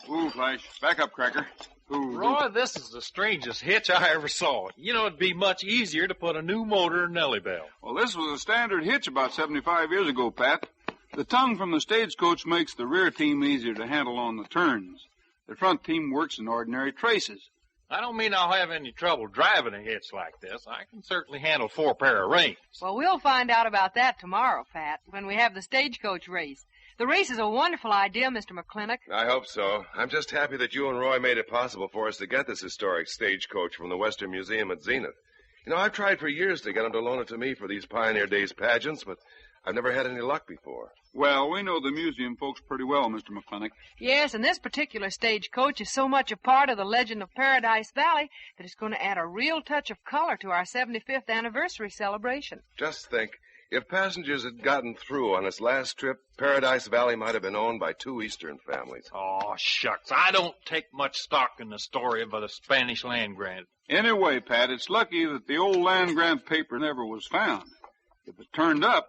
Ooh, Flash. Back up, Cracker. Ooh. Roy, this is the strangest hitch I ever saw. You know, it'd be much easier to put a new motor in Nellie Bell. Well, this was a standard hitch about 75 years ago, Pat. The tongue from the stagecoach makes the rear team easier to handle on the turns. The front team works in ordinary traces. I don't mean I'll have any trouble driving a hitch like this. I can certainly handle 4 pair of reins. Well, we'll find out about that tomorrow, Pat, when we have the stagecoach race. The race is a wonderful idea, Mr. McClintock. I hope so. I'm just happy that you and Roy made it possible for us to get this historic stagecoach from the Western Museum at Zenith. You know, I've tried for years to get them to loan it to me for these Pioneer Days pageants, but I've never had any luck before. Well, we know the museum folks pretty well, Mr. McClintock. Yes, and this particular stagecoach is so much a part of the legend of Paradise Valley that it's going to add a real touch of color to our 75th anniversary celebration. Just think, if passengers had gotten through on its last trip, Paradise Valley might have been owned by 2 Eastern families. Oh, shucks. I don't take much stock in the story of the Spanish land grant. Anyway, Pat, it's lucky that the old land grant paper never was found. If it turned up,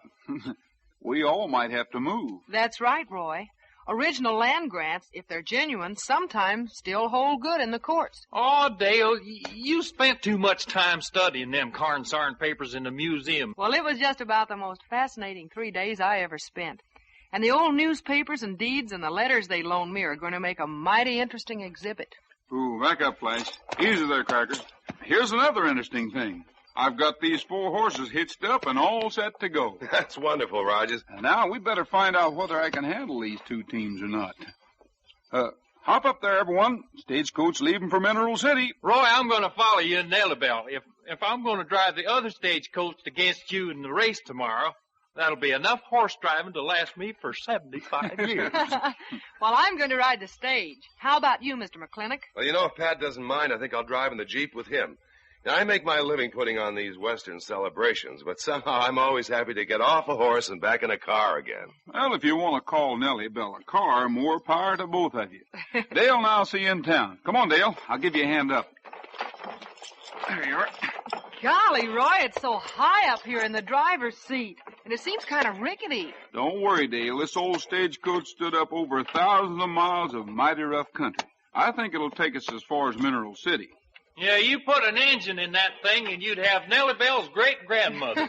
we all might have to move. That's right, Roy. Original land grants, if they're genuine, sometimes still hold good in the courts. Oh, Dale, you spent too much time studying them Carn-Sarn papers in the museum. Well, it was just about the most fascinating 3 days I ever spent. And the old newspapers and deeds and the letters they loaned me are going to make a mighty interesting exhibit. Ooh, back up, Flash. Easy there, Cracker. Here's another interesting thing. I've got these 4 horses hitched up and all set to go. That's wonderful, Rogers. And now we'd better find out whether I can handle these 2 teams or not. Hop up there, everyone. Stagecoach leaving for Mineral City. Roy, I'm going to follow you in Nellie Bell. If I'm going to drive the other stagecoach against you in the race tomorrow, that'll be enough horse driving to last me for 75 years. Well, I'm going to ride the stage. How about you, Mr. McClintock? Well, you know, if Pat doesn't mind, I think I'll drive in the Jeep with him. Now, I make my living putting on these Western celebrations, but somehow I'm always happy to get off a horse and back in a car again. Well, if you want to call Nellie Bell a car, more power to both of you. Dale and I'll see you in town. Come on, Dale. I'll give you a hand up. There you are. Golly, Roy, it's so high up here in the driver's seat, and it seems kind of rickety. Don't worry, Dale. This old stagecoach stood up over thousands of miles of mighty rough country. I think it'll take us as far as Mineral City. Yeah, you put an engine in that thing and you'd have Nellie Bell's great-grandmother.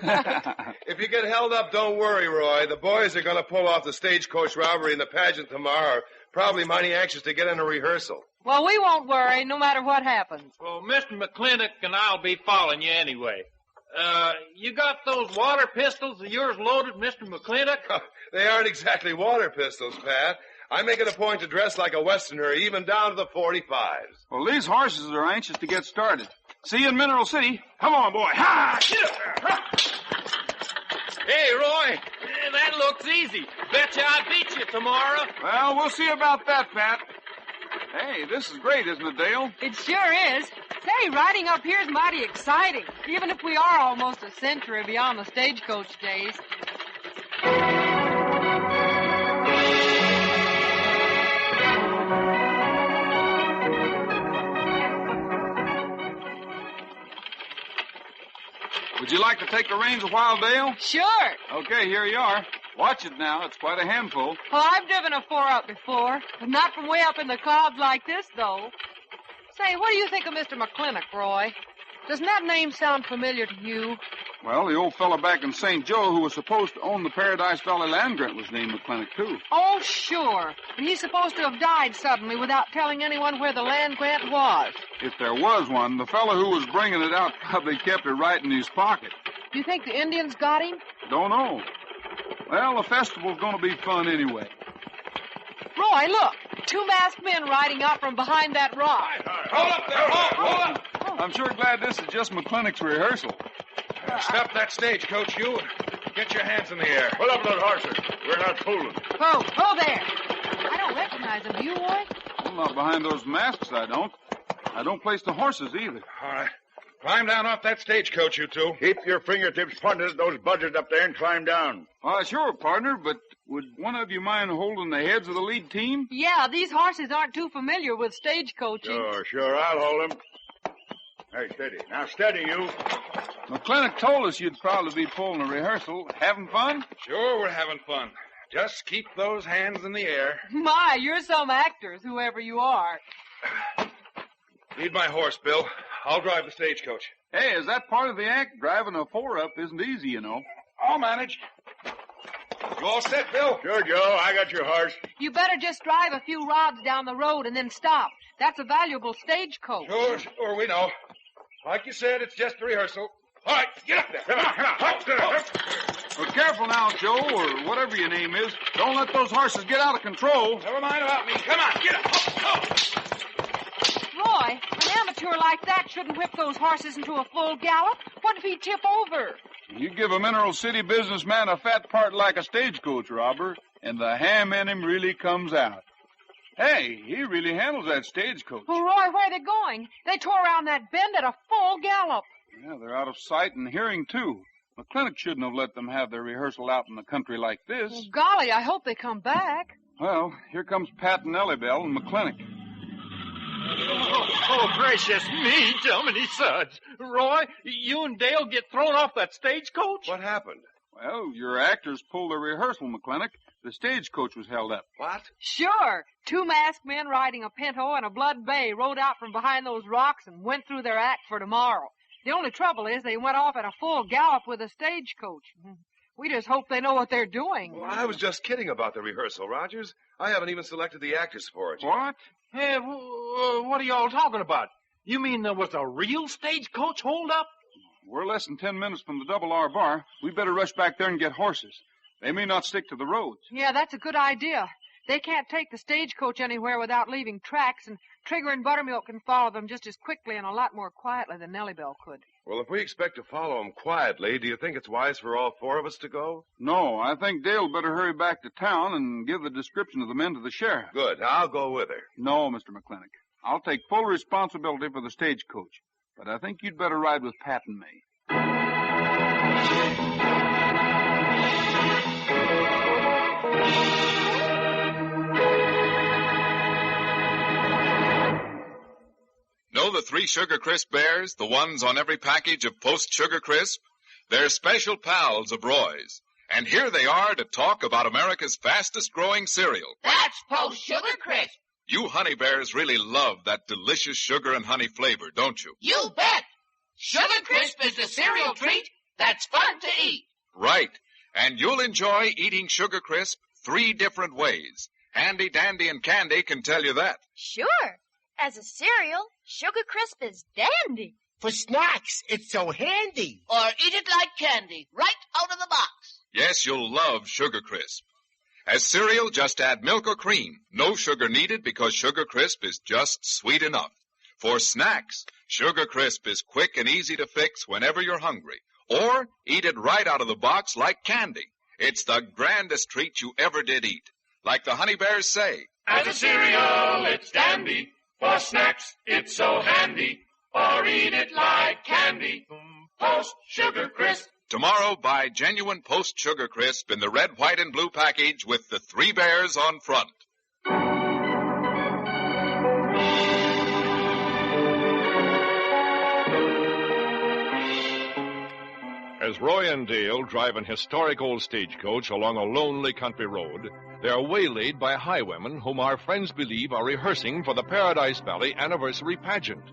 If you get held up, don't worry, Roy. The boys are going to pull off the stagecoach robbery in the pageant tomorrow. Probably mighty anxious to get in a rehearsal. Well, we won't worry, no matter what happens. Well, Mr. McClintock and I'll be following you anyway. You got those water pistols of yours loaded, Mr. McClintock? They aren't exactly water pistols, Pat. I make it a point to dress like a Westerner, even down to the 45s. Well, these horses are anxious to get started. See you in Mineral City. Come on, boy. Ha! Get up there. Hey, Roy, that looks easy. Betcha I beat you tomorrow. Well, we'll see about that, Pat. Hey, this is great, isn't it, Dale? It sure is. Say, riding up here is mighty exciting, even if we are almost a century beyond the stagecoach days. Would you like to take the reins a while, Dale? Sure. Okay, here you are. Watch it now. It's quite a handful. Well, I've driven a 4-up before, but not from way up in the clouds like this, though. Say, what do you think of Mr. McClintock, Roy? Doesn't that name sound familiar to you? Well, the old fellow back in St. Joe who was supposed to own the Paradise Valley land grant was named McClintock, too. Oh, sure. And he's supposed to have died suddenly without telling anyone where the land grant was. If there was one, the fellow who was bringing it out probably kept it right in his pocket. Do you think the Indians got him? Don't know. Well, the festival's going to be fun anyway. Roy, look. 2 masked men riding out from behind that rock. Hold up there, hold up. I'm sure glad this is just McClintock's rehearsal. Stop that stagecoach, you, and get your hands in the air. Pull up those horses. We're not fooling. Oh, there. I don't recognize them. Do you, Roy? Well, not behind those masks, I don't. I don't place the horses either. All right. Climb down off that stagecoach, you two. Keep your fingertips pointed at those buzzards up there and climb down. Sure, partner, but would one of you mind holding the heads of the lead team? Yeah, these horses aren't too familiar with stagecoaching. Sure, I'll hold them. Hey, steady. Now, steady, you. McClintock told us you'd probably be pulling a rehearsal. Having fun? Sure, we're having fun. Just keep those hands in the air. My, you're some actors, whoever you are. Lead my horse, Bill. I'll drive the stagecoach. Hey, is that part of the act? Driving a 4-up isn't easy, you know. I'll manage. You all set, Bill? Sure, Joe. I got your horse. You better just drive a few rods down the road and then stop. That's a valuable stagecoach. Sure, we know. Like you said, it's just a rehearsal. All right, get up there. Come on. Well, careful now, Joe, or whatever your name is. Don't let those horses get out of control. Never mind about me. Come on, get up. Roy, an amateur like that shouldn't whip those horses into a full gallop. What if he tip over? You give a Mineral City businessman a fat part like a stagecoach robber, and the ham in him really comes out. Hey, he really handles that stagecoach. Well, Roy, where are they going? They tore around that bend at a full gallop. Yeah, they're out of sight and hearing, too. McClintock shouldn't have let them have their rehearsal out in the country like this. Well, golly, I hope they come back. Well, here comes Pat and Ellibelle and McClintock. Oh, gracious me, Jiminy Suds. Roy, you and Dale get thrown off that stagecoach? What happened? Well, your actors pulled their rehearsal, McClintock. The stagecoach was held up. What? Sure. 2 masked men riding a pinto and a blood bay rode out from behind those rocks and went through their act for tomorrow. The only trouble is they went off at a full gallop with a stagecoach. We just hope they know what they're doing. Well, I was just kidding about the rehearsal, Rogers. I haven't even selected the actors for it. What? Hey, what are y'all talking about? You mean there was a real stagecoach hold up? We're less than 10 minutes from the Double R Bar. We better rush back there and get horses. They may not stick to the roads. Yeah, that's a good idea. They can't take the stagecoach anywhere without leaving tracks, and Trigger and Buttermilk can follow them just as quickly and a lot more quietly than Nellybelle could. Well, if we expect to follow them quietly, do you think it's wise for all 4 of us to go? No, I think Dale better hurry back to town and give the description of the men to the sheriff. Good. I'll go with her. No, Mr. McClintock. I'll take full responsibility for the stagecoach, but I think you'd better ride with Pat and me. Know the 3 Sugar Crisp bears, the ones on every package of Post Sugar Crisp? They're special pals of Roy's. And here they are to talk about America's fastest growing cereal. That's Post Sugar Crisp. You honey bears really love that delicious sugar and honey flavor, don't you? You bet. Sugar Crisp is the cereal treat that's fun to eat. Right. And you'll enjoy eating Sugar Crisp 3 different ways. Handy, Dandy, and Candy can tell you that. Sure. As a cereal, Sugar Crisp is dandy. For snacks, it's so handy. Or eat it like candy, right out of the box. Yes, you'll love Sugar Crisp. As cereal, just add milk or cream. No sugar needed because Sugar Crisp is just sweet enough. For snacks, Sugar Crisp is quick and easy to fix whenever you're hungry. Or eat it right out of the box like candy. It's the grandest treat you ever did eat. Like the honey bears say. As a cereal, it's dandy. For snacks, it's so handy. Or eat it like candy. Post Sugar Crisp. Tomorrow, buy genuine Post Sugar Crisp in the red, white, and blue package with the 3 bears on front. As Roy and Dale drive an historic old stagecoach along a lonely country road, they are waylaid by highwaymen whom our friends believe are rehearsing for the Paradise Valley anniversary pageant.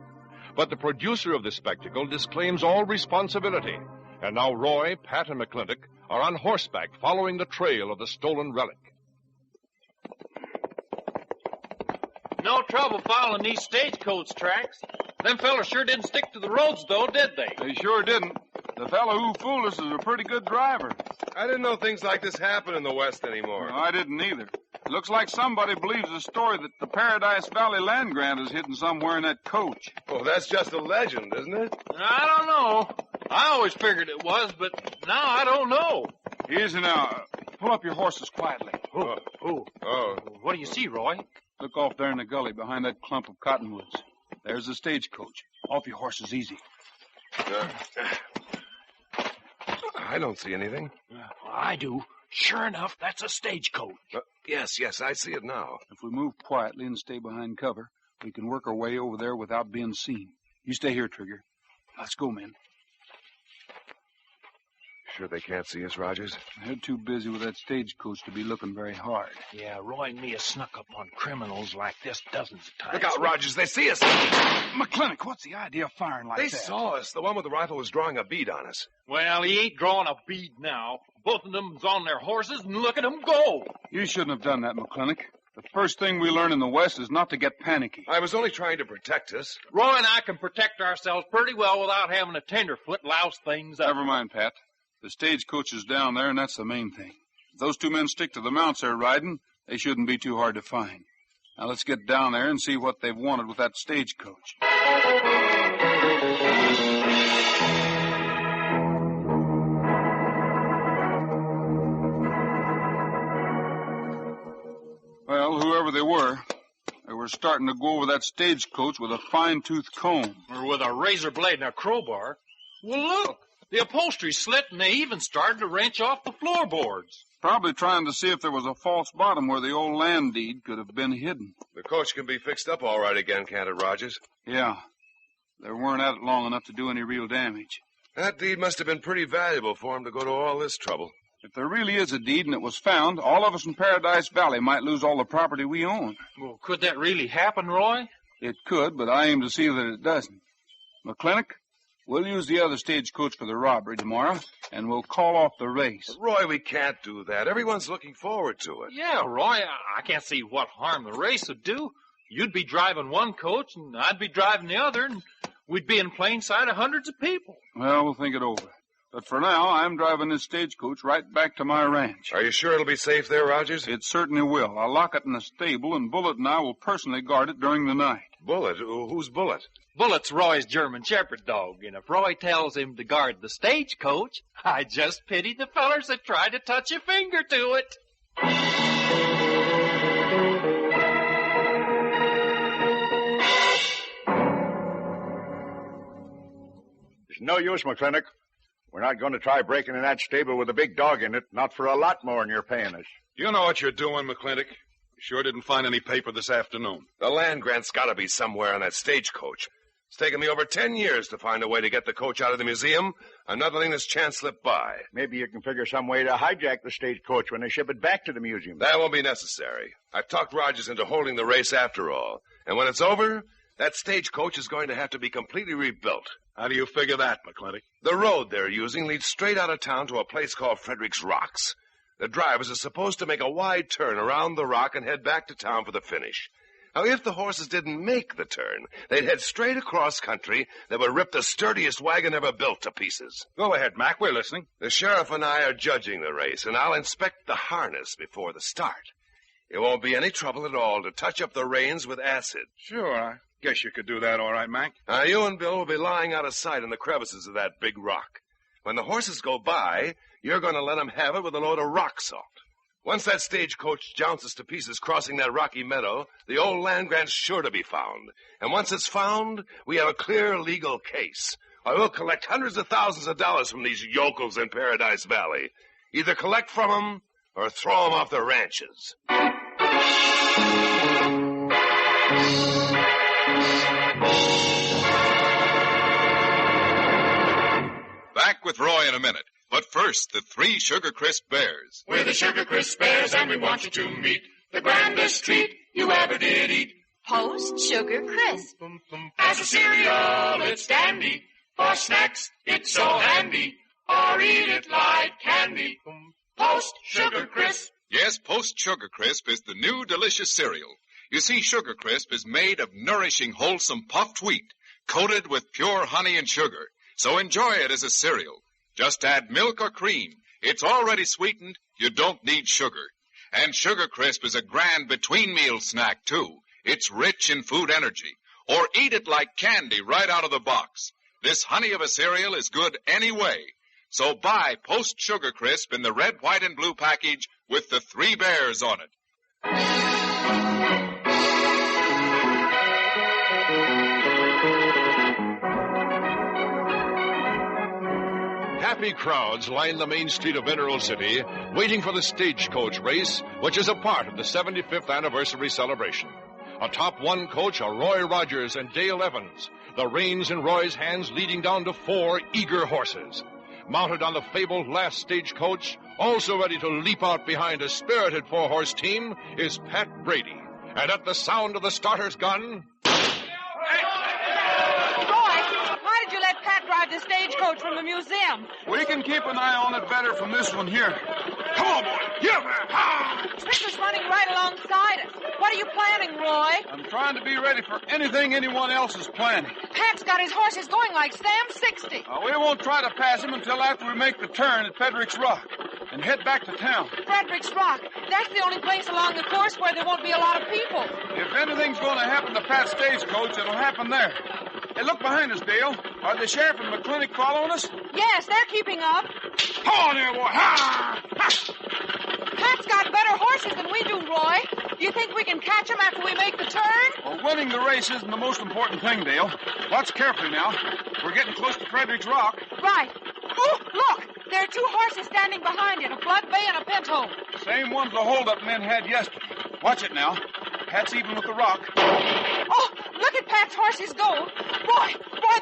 But the producer of the spectacle disclaims all responsibility. And now Roy, Pat, and McClintock are on horseback following the trail of the stolen relic. No trouble following these stagecoach tracks. Them fellas sure didn't stick to the roads, though, did they? They sure didn't. The fellow who fooled us is a pretty good driver. I didn't know things like this happen in the West anymore. No, I didn't either. It looks like somebody believes the story that the Paradise Valley land grant is hidden somewhere in that coach. Oh, that's just a legend, isn't it? I don't know. I always figured it was, but now I don't know. Easy now. Pull up your horses quietly. Oh. What do you see, Roy? Look off there in the gully behind that clump of cottonwoods. There's the stagecoach. Off your horses, easy. I don't see anything. I do. Sure enough, that's a stagecoach. Yes, I see it now. If we move quietly and stay behind cover, we can work our way over there without being seen. You stay here, Trigger. Let's go, men. Sure they can't see us, Rogers? They're too busy with that stagecoach to be looking very hard. Yeah, Roy and me have snuck up on criminals like this dozens of times. Look out, Rogers. They see us. McClintock, what's the idea of firing like that? They saw us. The one with the rifle was drawing a bead on us. Well, he ain't drawing a bead now. Both of them's on their horses, and look at them go. You shouldn't have done that, McClintock. The first thing we learn in the West is not to get panicky. I was only trying to protect us. Roy and I can protect ourselves pretty well without having a tenderfoot louse things up. Never mind, Pat. The stagecoach is down there, and that's the main thing. If those two men stick to the mounts they're riding, they shouldn't be too hard to find. Now let's get down there and see what they've wanted with that stagecoach. Well, whoever they were starting to go over that stagecoach with a fine-tooth comb. Or with a razor blade and a crowbar. Well, look. The upholstery's slit, and they even started to wrench off the floorboards. Probably trying to see if there was a false bottom where the old land deed could have been hidden. The coach can be fixed up all right again, can't it, Rogers? Yeah. They weren't at it long enough to do any real damage. That deed must have been pretty valuable for him to go to all this trouble. If there really is a deed and it was found, all of us in Paradise Valley might lose all the property we own. Well, could that really happen, Roy? It could, but I aim to see that it doesn't. McClintock, we'll use the other stagecoach for the robbery tomorrow, and we'll call off the race. But Roy, we can't do that. Everyone's looking forward to it. Yeah, Roy, I can't see what harm the race would do. You'd be driving one coach, and I'd be driving the other, and we'd be in plain sight of hundreds of people. Well, we'll think it over. But for now, I'm driving this stagecoach right back to my ranch. Are you sure it'll be safe there, Rogers? It certainly will. I'll lock it in the stable, and Bullet and I will personally guard it during the night. Bullet? Who's Bullet? Bullet's Roy's German Shepherd dog, and if Roy tells him to guard the stagecoach, I just pity the fellers that try to touch a finger to it. It's no use, McClintock. We're not going to try breaking in that stable with a big dog in it, not for a lot more than you're paying us. You know what you're doing, McClintock. You sure didn't find any paper this afternoon. The land grant's got to be somewhere on that stagecoach. It's taken me over 10 years to find a way to get the coach out of the museum. I'm not letting this chance slip by. Maybe you can figure some way to hijack the stagecoach when they ship it back to the museum. That won't be necessary. I've talked Rogers into holding the race after all. And when it's over, that stagecoach is going to have to be completely rebuilt. How do you figure that, McClintock? The road they're using leads straight out of town to a place called Frederick's Rocks. The drivers are supposed to make a wide turn around the rock and head back to town for the finish. Now, if the horses didn't make the turn, they'd head straight across country that would rip the sturdiest wagon ever built to pieces. Go ahead, Mac. We're listening. The sheriff and I are judging the race, and I'll inspect the harness before the start. It won't be any trouble at all to touch up the reins with acid. Sure, I guess you could do that all right, Mac. Now, you and Bill will be lying out of sight in the crevices of that big rock. When the horses go by, you're going to let them have it with a load of rock salt. Once that stagecoach jounces to pieces crossing that rocky meadow, the old land grant's sure to be found. And once it's found, we have a clear legal case. I will collect hundreds of thousands of dollars from these yokels in Paradise Valley. Either collect from them or throw them off their ranches. Back with Roy in a minute. But first, the 3 Sugar Crisp Bears. We're the Sugar Crisp Bears, and we want you to meet the grandest treat you ever did eat. Post Sugar Crisp. As a cereal, it's dandy. For snacks, it's so handy. or eat it like candy. Post Sugar Crisp. Yes, Post Sugar Crisp is the new delicious cereal. You see, Sugar Crisp is made of nourishing, wholesome puffed wheat, coated with pure honey and sugar. So enjoy it as a cereal. Just add milk or cream. It's already sweetened. You don't need sugar. And Sugar Crisp is a grand between-meal snack, too. It's rich in food energy. Or eat it like candy right out of the box. This honey of a cereal is good any way. So buy Post Sugar Crisp in the red, white, and blue package with the 3 bears on it. Happy crowds line the main street of Mineral City, waiting for the stagecoach race, which is a part of the 75th anniversary celebration. Atop one coach are Roy Rogers and Dale Evans, the reins in Roy's hands leading down to 4 eager horses. Mounted on the fabled last stagecoach, also ready to leap out behind a spirited 4-horse team, is Pat Brady. And at the sound of the starter's gun... Why did you let Pat drive the stagecoach from the museum? We can keep an eye on it better from this one here. Come on, boy. Here, man. Tricker's running right alongside us. What are you planning, Roy? I'm trying to be ready for anything anyone else is planning. Pat's got his horses going like Sam 60. We won't try to pass him until after we make the turn at Frederick's Rock and head back to town. Frederick's Rock. That's the only place along the course where there won't be a lot of people. If anything's going to happen to Pat's stagecoach, it'll happen there. Hey, look behind us, Dale. Are the sheriff and McClintock following us? Yes, they're keeping up. Hold on there, boy. Ha! Pat's got better horses than we do, Roy. Do you think we can catch him after we make the turn? Well, winning the race isn't the most important thing, Dale. Watch carefully now. We're getting close to Frederick's Rock. Right. Oh, look! There are 2 horses standing behind it, a blood bay and a pinto. Same ones the hold-up men had yesterday. Watch it now. Pat's even with the rock. Oh, look at Pat's horses go. Boy,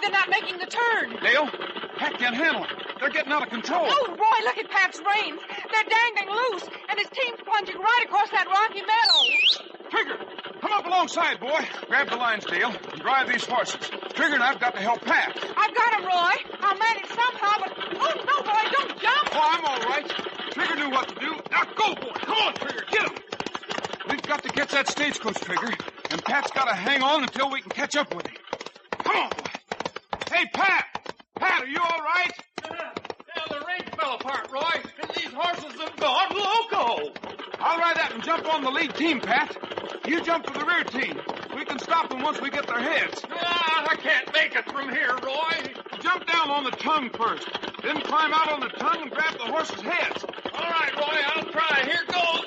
they're not making the turn. Dale, Pat can't handle them. They're getting out of control. Oh, Roy, look at Pat's reins. They're dangling loose, and his team's plunging right across that rocky meadow. Trigger, come up alongside, boy. Grab the lines, Dale, and drive these horses. Trigger and I've got to help Pat. I've got him, Roy. I'll manage somehow, but... Oh, no, Roy, don't jump. Oh, I'm all right. Trigger knew what to do. Now go, boy. Come on, Trigger. Get him. We've got to catch that stagecoach, Trigger, and Pat's got to hang on until we can catch up with him. Come on, boy. Hey, Pat! Pat, are you all right? Yeah, the reins fell apart, Roy, and these horses have gone loco. I'll ride out and jump on the lead team, Pat. You jump for the rear team. We can stop them once we get their heads. I can't make it from here, Roy. Jump down on the tongue first, then climb out on the tongue and grab the horses' heads. All right, Roy, I'll try. Here goes.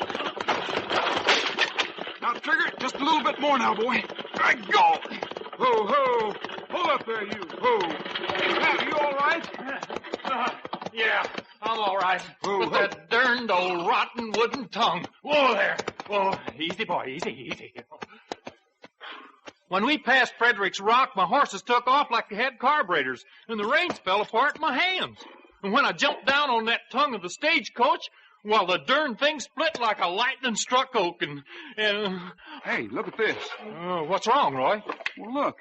Now, Trigger, just a little bit more now, boy. Right, go! Ho, ho! Hold up there, you. Ho! Pat, are you all right? Yeah, I'm all right. With that darned old rotten wooden tongue. Whoa there. Whoa, easy, boy, easy. When we passed Frederick's Rock, my horses took off like they had carburetors, and the reins fell apart in my hands. And when I jumped down on that tongue of the stagecoach, well, the darn thing split like a lightning-struck oak, and... Hey, look at this. What's wrong, Roy? Well, look.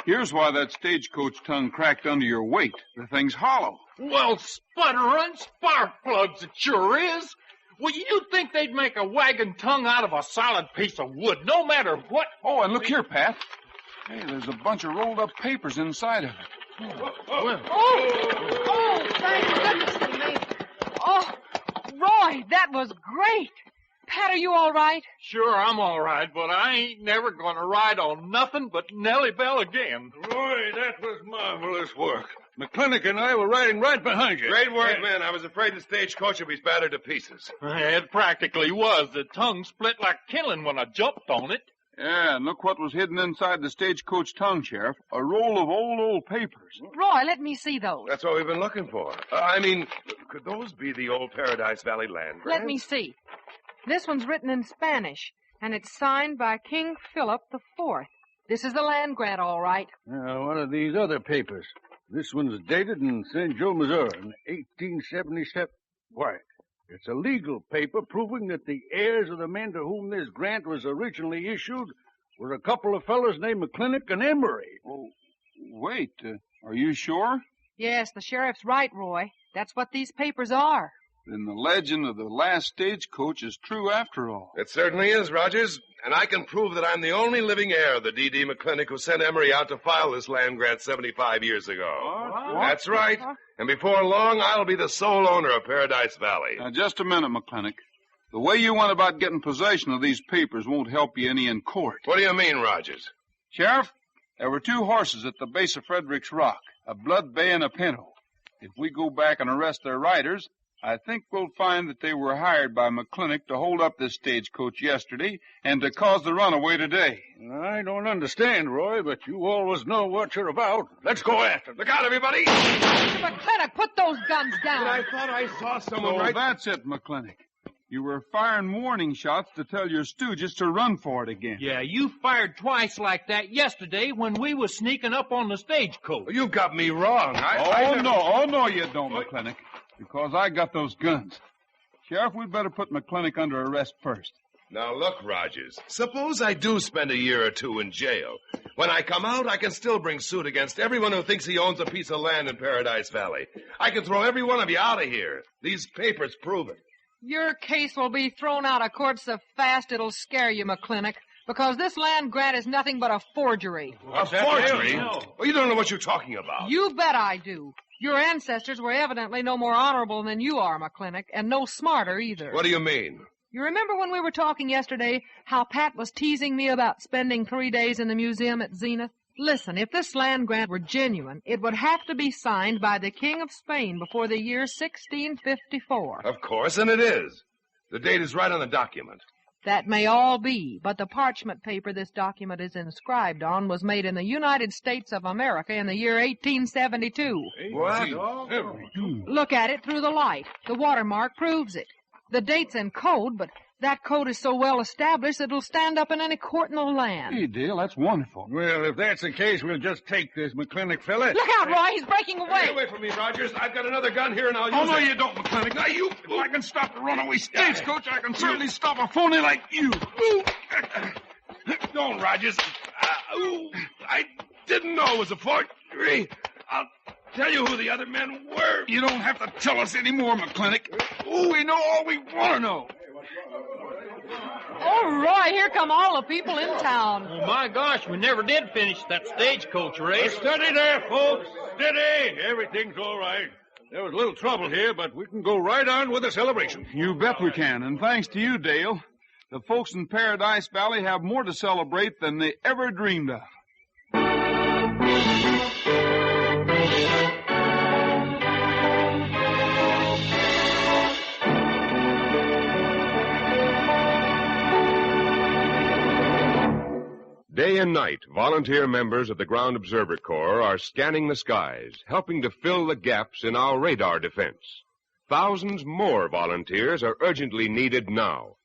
Here's why that stagecoach tongue cracked under your weight. The thing's hollow. Well, sputtering spark plugs, it sure is. Well, you'd think they'd make a wagon tongue out of a solid piece of wood, no matter what... Oh, and look here, Pat. Hey, there's a bunch of rolled-up papers inside of it. Oh, thank goodness for me. Oh, Roy, that was great. Pat, are you all right? Sure, I'm all right, but I ain't never going to ride on nothing but Nellie Bell again. Roy, that was marvelous work. McClintock and I were riding right behind you. Great work, man. I was afraid the stagecoach would be battered to pieces. It practically was. The tongue split like killing when I jumped on it. Yeah, and look what was hidden inside the stagecoach tongue, Sheriff. A roll of old papers. Roy, let me see those. That's what we've been looking for. Could those be the old Paradise Valley land grants? Let me see. This one's written in Spanish, and it's signed by King Philip IV. This is the land grant, all right. What are these other papers? This one's dated in St. Joe, Missouri, in 1877. Why, it's a legal paper proving that the heirs of the men to whom this grant was originally issued were a couple of fellows named McClintock and Emery. Oh, wait, are you sure? Yes, the sheriff's right, Roy. That's what these papers are. Then the legend of the last stagecoach is true after all. It certainly is, Rogers. And I can prove that I'm the only living heir of the D.D. McClintock who sent Emery out to file this land grant 75 years ago. What? That's right. And before long, I'll be the sole owner of Paradise Valley. Now, just a minute, McClintock. The way you went about getting possession of these papers won't help you any in court. What do you mean, Rogers? Sheriff, there were 2 horses at the base of Frederick's Rock, a blood bay and a pinto. If we go back and arrest their riders, I think we'll find that they were hired by McClintock to hold up this stagecoach yesterday and to cause the runaway today. I don't understand, Roy, but you always know what you're about. Let's go after them. Look out, everybody! Mr. McClintock, put those guns down. But I thought I saw someone So right... that's it, McClintock. You were firing warning shots to tell your stooges to run for it again. Yeah, you fired twice like that yesterday when we was sneaking up on the stagecoach. You got me wrong. No, you don't, McClintock, because I got those guns. Sheriff, we'd better put McClintock under arrest first. Now, look, Rogers, suppose I do spend a year or 2 in jail. When I come out, I can still bring suit against everyone who thinks he owns a piece of land in Paradise Valley. I can throw every one of you out of here. These papers prove it. Your case will be thrown out of court so fast it'll scare you, McClintock, because this land grant is nothing but a forgery. A forgery? Well, you don't know what you're talking about. You bet I do. Your ancestors were evidently no more honorable than you are, McClintock, and no smarter either. What do you mean? You remember when we were talking yesterday how Pat was teasing me about spending 3 days in the museum at Zenith? Listen, if this land grant were genuine, it would have to be signed by the King of Spain before the year 1654. Of course, and it is. The date is right on the document. That may all be, but the parchment paper this document is inscribed on was made in the United States of America in the year 1872. What? Look at it through the light. The watermark proves it. The date's in code, but that code is so well established that it'll stand up in any court in the land. Hey, Dale, that's wonderful. Well, if that's the case, we'll just take this McClintock fella. Look out, Roy, he's breaking away. Get away from me, Rogers. I've got another gun here, and I'll use it. Oh, no, you don't, McClintock. Now, if I can stop the runaway stagecoach, I can certainly stop a phony like you. Don't, Rogers. I didn't know it was a forgery. I'll tell you who the other men were. You don't have to tell us any more, McClintock. We know all we want to know. Oh, Roy, here come all the people in town. Oh, my gosh, we never did finish that stagecoach race. Steady there, folks. Steady. Everything's all right. There was a little trouble here, but we can go right on with the celebration. You bet we can, and thanks to you, Dale. The folks in Paradise Valley have more to celebrate than they ever dreamed of. Day and night, volunteer members of the Ground Observer Corps are scanning the skies, helping to fill the gaps in our radar defense. Thousands more volunteers are urgently needed now.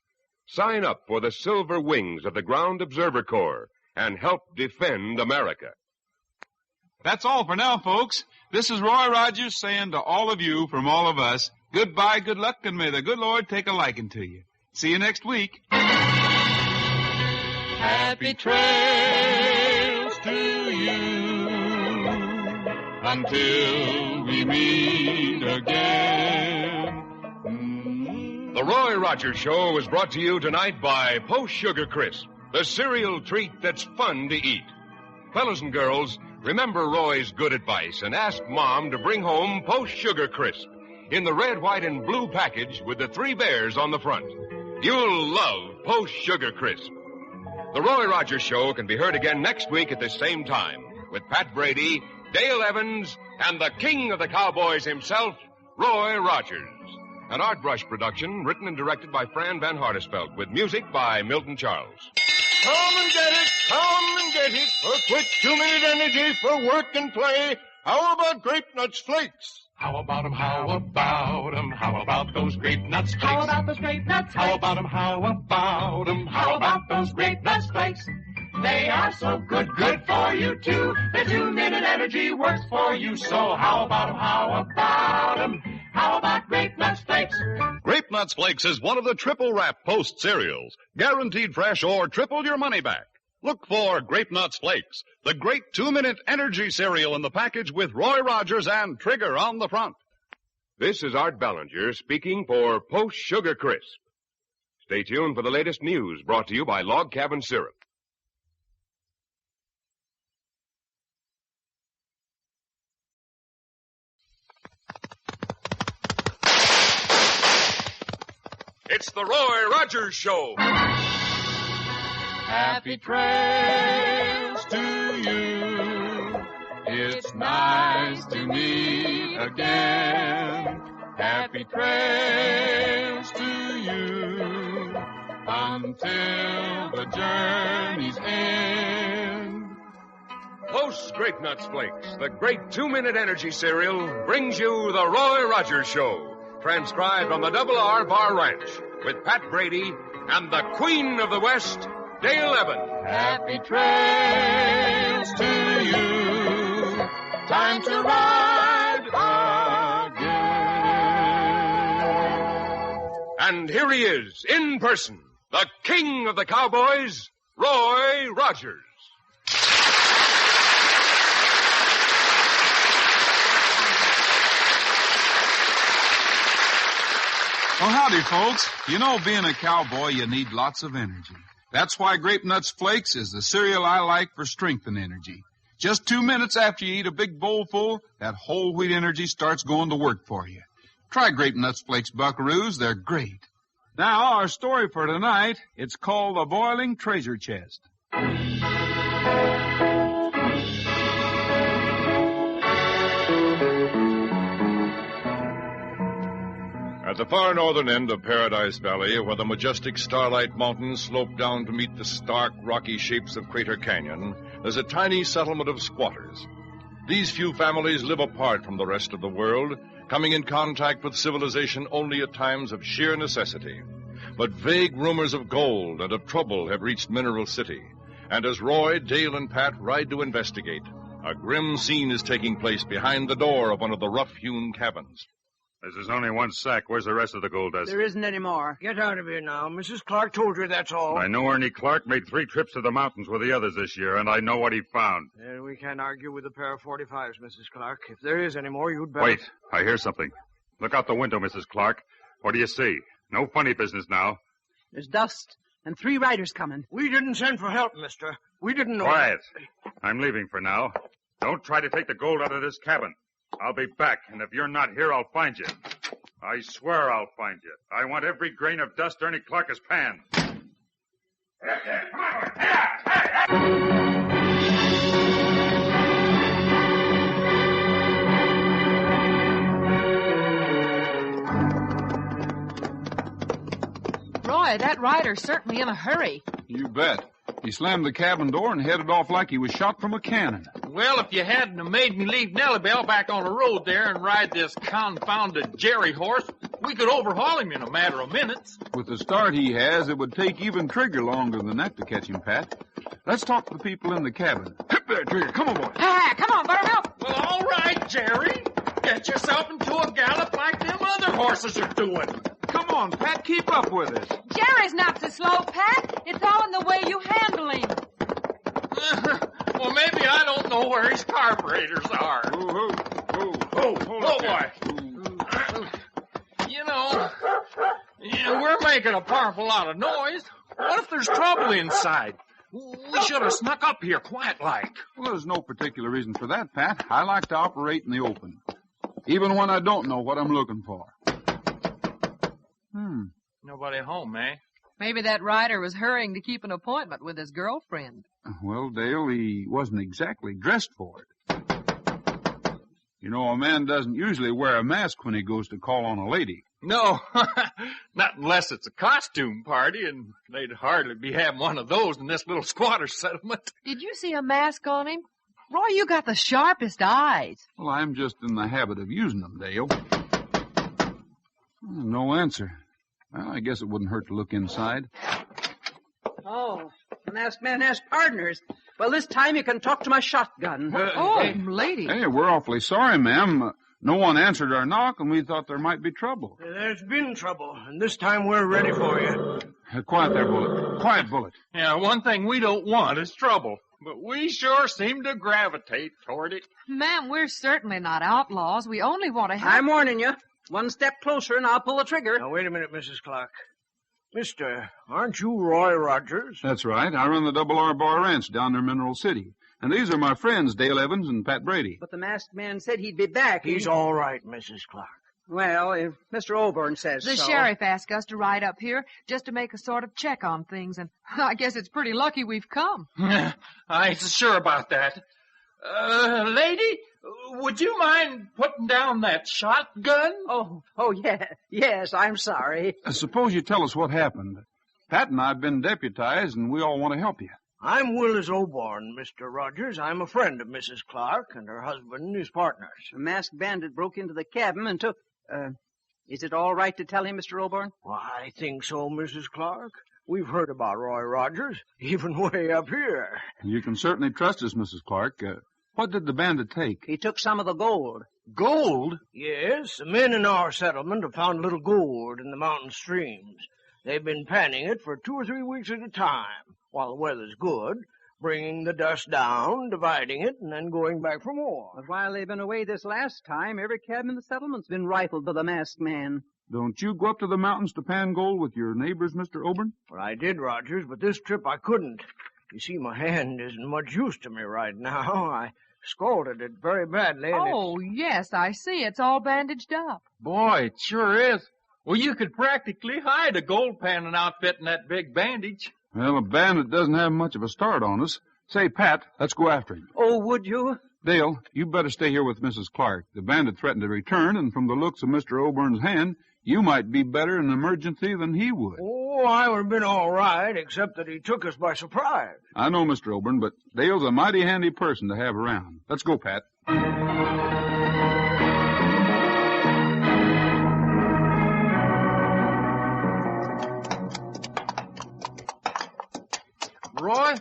Sign up for the Silver Wings of the Ground Observer Corps and help defend America. That's all for now, folks. This is Roy Rogers saying to all of you from all of us, goodbye, good luck, and may the good Lord take a liking to you. See you next week. Happy trails to you until we meet again. The Roy Rogers Show was brought to you tonight by Post Sugar Crisp, the cereal treat that's fun to eat. Fellows and girls, remember Roy's good advice and ask Mom to bring home Post Sugar Crisp in the red, white, and blue package with the 3 bears on the front. You'll love Post Sugar Crisp. The Roy Rogers Show can be heard again next week at the same time with Pat Brady, Dale Evans, and the king of the cowboys himself, Roy Rogers. An Art Brush production written and directed by Fran Van Hartesveld with music by Milton Charles. Come and get it for quick 2-minute energy for work and play. How about Grape Nuts Flakes? How about 'em, how about 'em, how about those Grape Nuts Flakes? How about those Grape Nuts Flakes? How about 'em, how about 'em, How about those Grape Nuts Flakes? They are so good for you too. Their 2-minute energy works for you. So how about 'em, how about 'em, how about Grape Nuts Flakes? Grape Nuts Flakes is one of the triple wrap Post cereals. Guaranteed fresh or triple your money back. Look for Grape Nuts Flakes, the great 2-minute energy cereal in the package with Roy Rogers and Trigger on the front. This is Art Ballinger speaking for Post Sugar Crisp. Stay tuned for the latest news brought to you by Log Cabin Syrup. It's the Roy Rogers Show. Happy trails to you. It's nice to meet again. Happy trails to you until the journey's end. Post Grape Nuts Flakes, the great 2-minute energy cereal, brings you the Roy Rogers Show. Transcribed on the Double R Bar Ranch with Pat Brady and the Queen of the West, Dale Evans. Happy trails to you. Time to ride again. And here he is, in person, the King of the Cowboys, Roy Rogers. Well, howdy, folks. You know, being a cowboy, you need lots of energy. That's why Grape Nuts Flakes is the cereal I like for strength and energy. Just 2 minutes after you eat a big bowl full, that whole wheat energy starts going to work for you. Try Grape Nuts Flakes, buckaroos. They're great. Now, our story for tonight, it's called The Boiling Treasure Chest. At the far northern end of Paradise Valley, where the majestic Starlight Mountains slope down to meet the stark, rocky shapes of Crater Canyon, there's a tiny settlement of squatters. These few families live apart from the rest of the world, coming in contact with civilization only at times of sheer necessity. But vague rumors of gold and of trouble have reached Mineral City, and as Roy, Dale, and Pat ride to investigate, a grim scene is taking place behind the door of one of the rough-hewn cabins. This is only one sack. Where's the rest of the gold dust? There isn't any more. Get out of here now. Mrs. Clark told you that's all. I know Ernie Clark made 3 trips to the mountains with the others this year, and I know what he found. We can't argue with a pair of 45s, Mrs. Clark. If there is any more, you'd better... Wait. I hear something. Look out the window, Mrs. Clark. What do you see? No funny business now. There's dust and 3 riders coming. We didn't send for help, mister. We didn't know... Quiet. I'm leaving for now. Don't try to take the gold out of this cabin. I'll be back, and if you're not here, I'll find you. I swear I'll find you. I want every grain of dust Ernie Clark has panned. Roy, that rider's certainly in a hurry. You bet. He slammed the cabin door and headed off like he was shot from a cannon. Well, if you hadn't have made me leave Nellybell back on the road there and ride this confounded Jerry horse, we could overhaul him in a matter of minutes. With the start he has, it would take even Trigger longer than that to catch him, Pat. Let's talk to the people in the cabin. Hip there, Trigger. Come on, boy. Come on, Buttermilk. Well, all right, Jerry. Get yourself into a gallop like them other horses are doing. Come on, Pat. Keep up with us. Jerry's not so slow, Pat. It's all in the way you handle him. Well, maybe I don't know where his carburetors are. Oh, boy. You know, we're making a powerful lot of noise. What if there's trouble inside? We should have snuck up here quiet-like. Well, there's no particular reason for that, Pat. I like to operate in the open, even when I don't know what I'm looking for. Nobody home, eh? Maybe that rider was hurrying to keep an appointment with his girlfriend. Well, Dale, he wasn't exactly dressed for it. You know, a man doesn't usually wear a mask when he goes to call on a lady. No, not unless it's a costume party, and they'd hardly be having one of those in this little squatter settlement. Did you see a mask on him? Roy, you got the sharpest eyes. Well, I'm just in the habit of using them, Dale. No answer. Well, I guess it wouldn't hurt to look inside. Oh, the masked man has partners. Well, this time you can talk to my shotgun. Lady. Hey, we're awfully sorry, ma'am. No one answered our knock, and we thought there might be trouble. There's been trouble, and this time we're ready for you. Quiet there, Bullet. Quiet, Bullet. Yeah, one thing we don't want is trouble, but we sure seem to gravitate toward it. Ma'am, we're certainly not outlaws. We only want to help. I'm warning you. One step closer and I'll pull the trigger. Now, wait a minute, Mrs. Clark. Mister, aren't you Roy Rogers? That's right. I run the Double R Bar Ranch down near Mineral City. And these are my friends, Dale Evans and Pat Brady. But the masked man said he'd be back. He's all right, Mrs. Clark. Well, if Mr. Oborn says The so. sheriff asked us to ride up here just to make a sort of check on things, and I guess it's pretty lucky we've come. I ain't so sure about that. Lady, would you mind putting down that shotgun? Yeah. Yes, I'm sorry. Suppose you tell us what happened. Pat and I have been deputized, and we all want to help you. I'm Willis Oborn, Mr. Rogers. I'm a friend of Mrs. Clark and her husband, his partners. A masked bandit broke into the cabin and took... is it all right to tell him, Mr. Oborn? I think so, Mrs. Clark. We've heard about Roy Rogers, even way up here. You can certainly trust us, Mrs. Clark. What did the bandit take? He took some of the gold. Gold? Yes, the men in our settlement have found little gold in the mountain streams. They've been panning it for 2 or 3 weeks at a time, while the weather's good, bringing the dust down, dividing it, and then going back for more. But while they've been away this last time, every cabin in the settlement's been rifled by the masked man. Don't you go up to the mountains to pan gold with your neighbors, Mr. Oborn? Well, I did, Rogers, but this trip I couldn't. You see, my hand isn't much use to me right now. I scalded it very badly. Yes, I see. It's all bandaged up. Boy, it sure is. Well, you could practically hide a gold panning outfit in that big bandage. Well, a bandit doesn't have much of a start on us. Say, Pat, let's go after him. Oh, would you? Dale, you better stay here with Mrs. Clark. The bandit threatened to return, and from the looks of Mr. Oburn's hand, you might be better in an emergency than he would. Oh, I would have been all right, except that he took us by surprise. I know, Mr. Oburn, but Dale's a mighty handy person to have around. Let's go, Pat. Roy,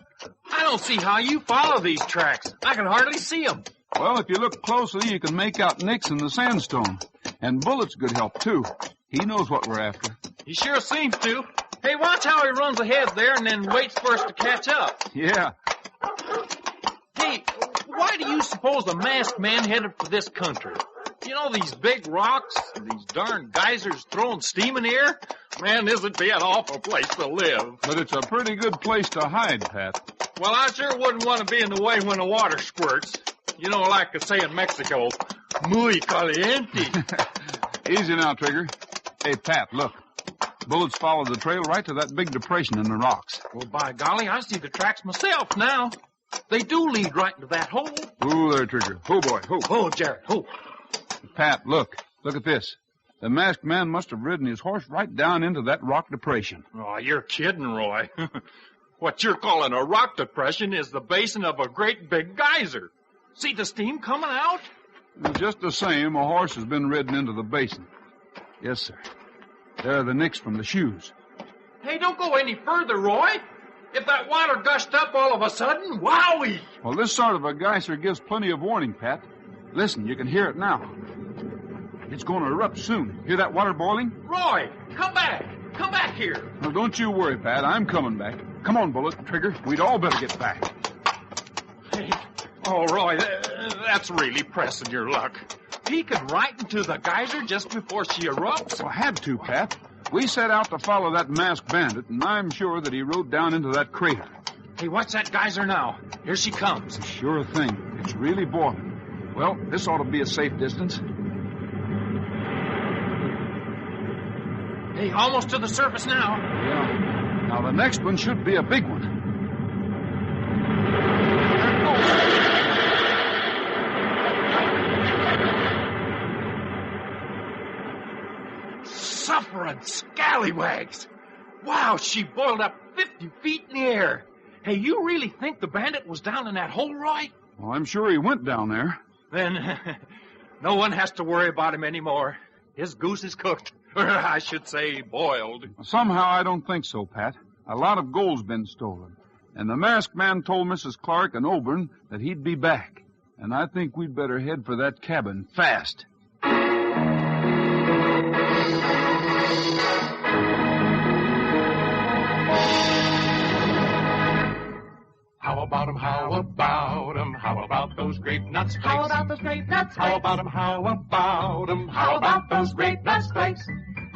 I don't see how you follow these tracks. I can hardly see them. Well, if you look closely, you can make out nicks in the sandstone. And Bullet's good help, too. He knows what we're after. He sure seems to. Hey, watch how he runs ahead there and then waits for us to catch up. Yeah. Hey, why do you suppose the masked man headed for this country? You know, these big rocks, these darn geysers throwing steam in the air? Man, this would be an awful place to live. But it's a pretty good place to hide, Pat. Well, I sure wouldn't want to be in the way when the water squirts. You know, like they say in Mexico, muy caliente. Easy now, Trigger. Hey, Pat, look. Bullets followed the trail right to that big depression in the rocks. Well, by golly, I see the tracks myself now. They do lead right into that hole. Ooh, there, Trigger. Oh, boy. Oh, Jared. Oh. Pat, look. Look at this. The masked man must have ridden his horse right down into that rock depression. Oh, you're kidding, Roy. What you're calling a rock depression is the basin of a great big geyser. See the steam coming out? Just the same, a horse has been ridden into the basin. Yes, sir. There are the nicks from the shoes. Hey, don't go any further, Roy. If that water gushed up all of a sudden, wowee! Well, this sort of a geyser gives plenty of warning, Pat. Listen, you can hear it now. It's going to erupt soon. Hear that water boiling? Roy, come back. Come back here. No, don't you worry, Pat. I'm coming back. Come on, Bullet, Trigger. We'd all better get back. Hey, oh, Roy, that's really pressing your luck. Peeking right into the geyser just before she erupts? Well, had to, Pat. We set out to follow that masked bandit, and I'm sure that he rode down into that crater. Hey, watch that geyser now. Here she comes. Sure thing. It's really boiling. Well, this ought to be a safe distance. Hey, almost to the surface now. Yeah. Now, the next one should be a big one. Suffering scallywags. Wow, she boiled up 50 feet in the air. Hey, you really think the bandit was down in that hole, Roy? Well, I'm sure he went down there. Then no one has to worry about him anymore. His goose is cooked. Or I should say boiled. Somehow I don't think so, Pat. A lot of gold's been stolen. And the masked man told Mrs. Clark and Oburn that he'd be back. And I think we'd better head for that cabin fast. about 'em? How about 'em? How about those grape nuts flakes? How about those grape nuts How flakes? about 'em? How about 'em? How about those grape nuts flakes?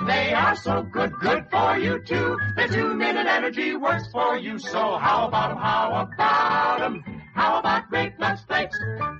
They are so good, good for you too. The 2-minute energy works for you. So how about 'em? How about 'em? How about grape nuts flakes?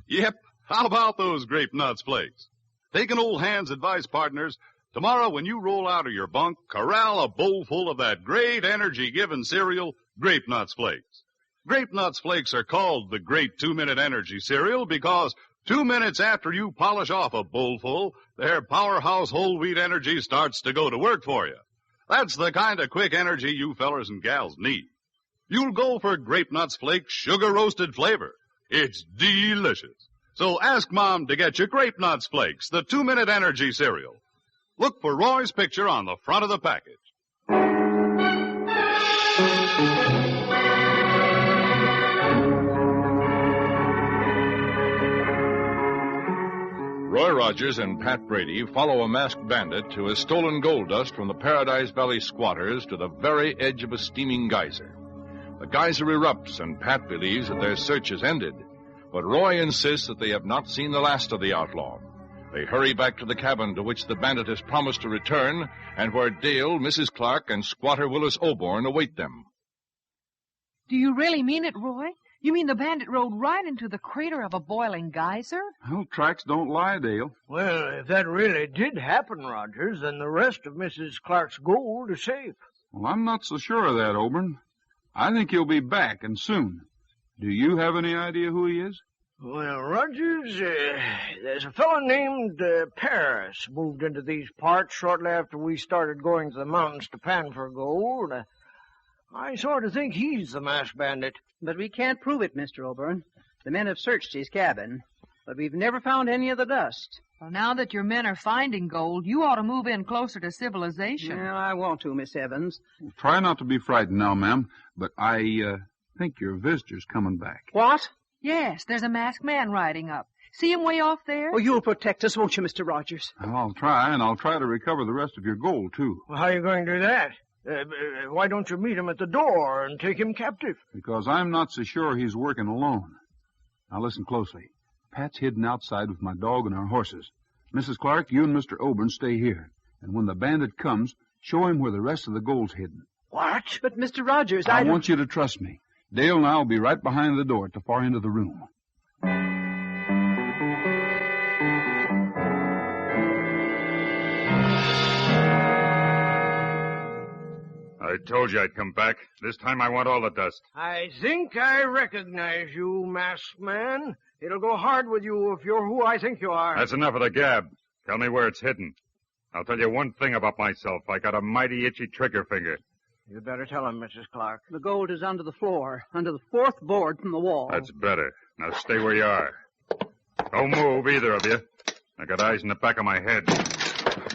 Yep. How about those grape nuts flakes? Take an old hand's advice, partners. Tomorrow, when you roll out of your bunk, corral a bowl full of that great energy-giving cereal, Grape Nuts Flakes. Grape Nuts Flakes are called the Great 2-Minute Energy Cereal because 2 minutes after you polish off a bowlful, their powerhouse whole wheat energy starts to go to work for you. That's the kind of quick energy you fellers and gals need. You'll go for Grape Nuts Flakes sugar-roasted flavor. It's delicious. So ask Mom to get you Grape Nuts Flakes, the 2-Minute Energy Cereal. Look for Roy's picture on the front of the package. Roy Rogers and Pat Brady follow a masked bandit who has stolen gold dust from the Paradise Valley squatters to the very edge of a steaming geyser. The geyser erupts, and Pat believes that their search is ended. But Roy insists that they have not seen the last of the outlaw. They hurry back to the cabin to which the bandit has promised to return, and where Dale, Mrs. Clark, and squatter Willis Oborn await them. Do you really mean it, Roy? You mean the bandit rode right into the crater of a boiling geyser? Well, tracks don't lie, Dale. Well, if that really did happen, Rogers, then the rest of Mrs. Clark's gold is safe. Well, I'm not so sure of that, Oborn. I think he'll be back, and soon. Do you have any idea who he is? Well, Rogers, there's a fellow named Paris moved into these parts shortly after we started going to the mountains to pan for gold. I sort of think he's the masked bandit. But we can't prove it, Mr. Oborn. The men have searched his cabin, but we've never found any of the dust. Well, now that your men are finding gold, you ought to move in closer to civilization. Well, I want to, Miss Evans. Well, try not to be frightened now, ma'am, but I think your visitor's coming back. What? Yes, there's a masked man riding up. See him way off there? Oh, you'll protect us, won't you, Mr. Rogers? Well, I'll try, and I'll try to recover the rest of your gold, too. Well, how are you going to do that? Why don't you meet him at the door and take him captive? Because I'm not so sure he's working alone. Now listen closely. Pat's hidden outside with my dog and our horses. Mrs. Clark, you and Mr. Oborn stay here. And when the bandit comes, show him where the rest of the gold's hidden. What? But, Mr. Rogers, I want you to trust me. Dale and I will be right behind the door at the far end of the room. I told you I'd come back. This time I want all the dust. I think I recognize you, masked man. It'll go hard with you if you're who I think you are. That's enough of the gab. Tell me where it's hidden. I'll tell you one thing about myself. I got a mighty itchy trigger finger. You'd better tell him, Mrs. Clark. The gold is under the floor, under the fourth board from the wall. That's better. Now stay where you are. Don't move, either of you. I got eyes in the back of my head.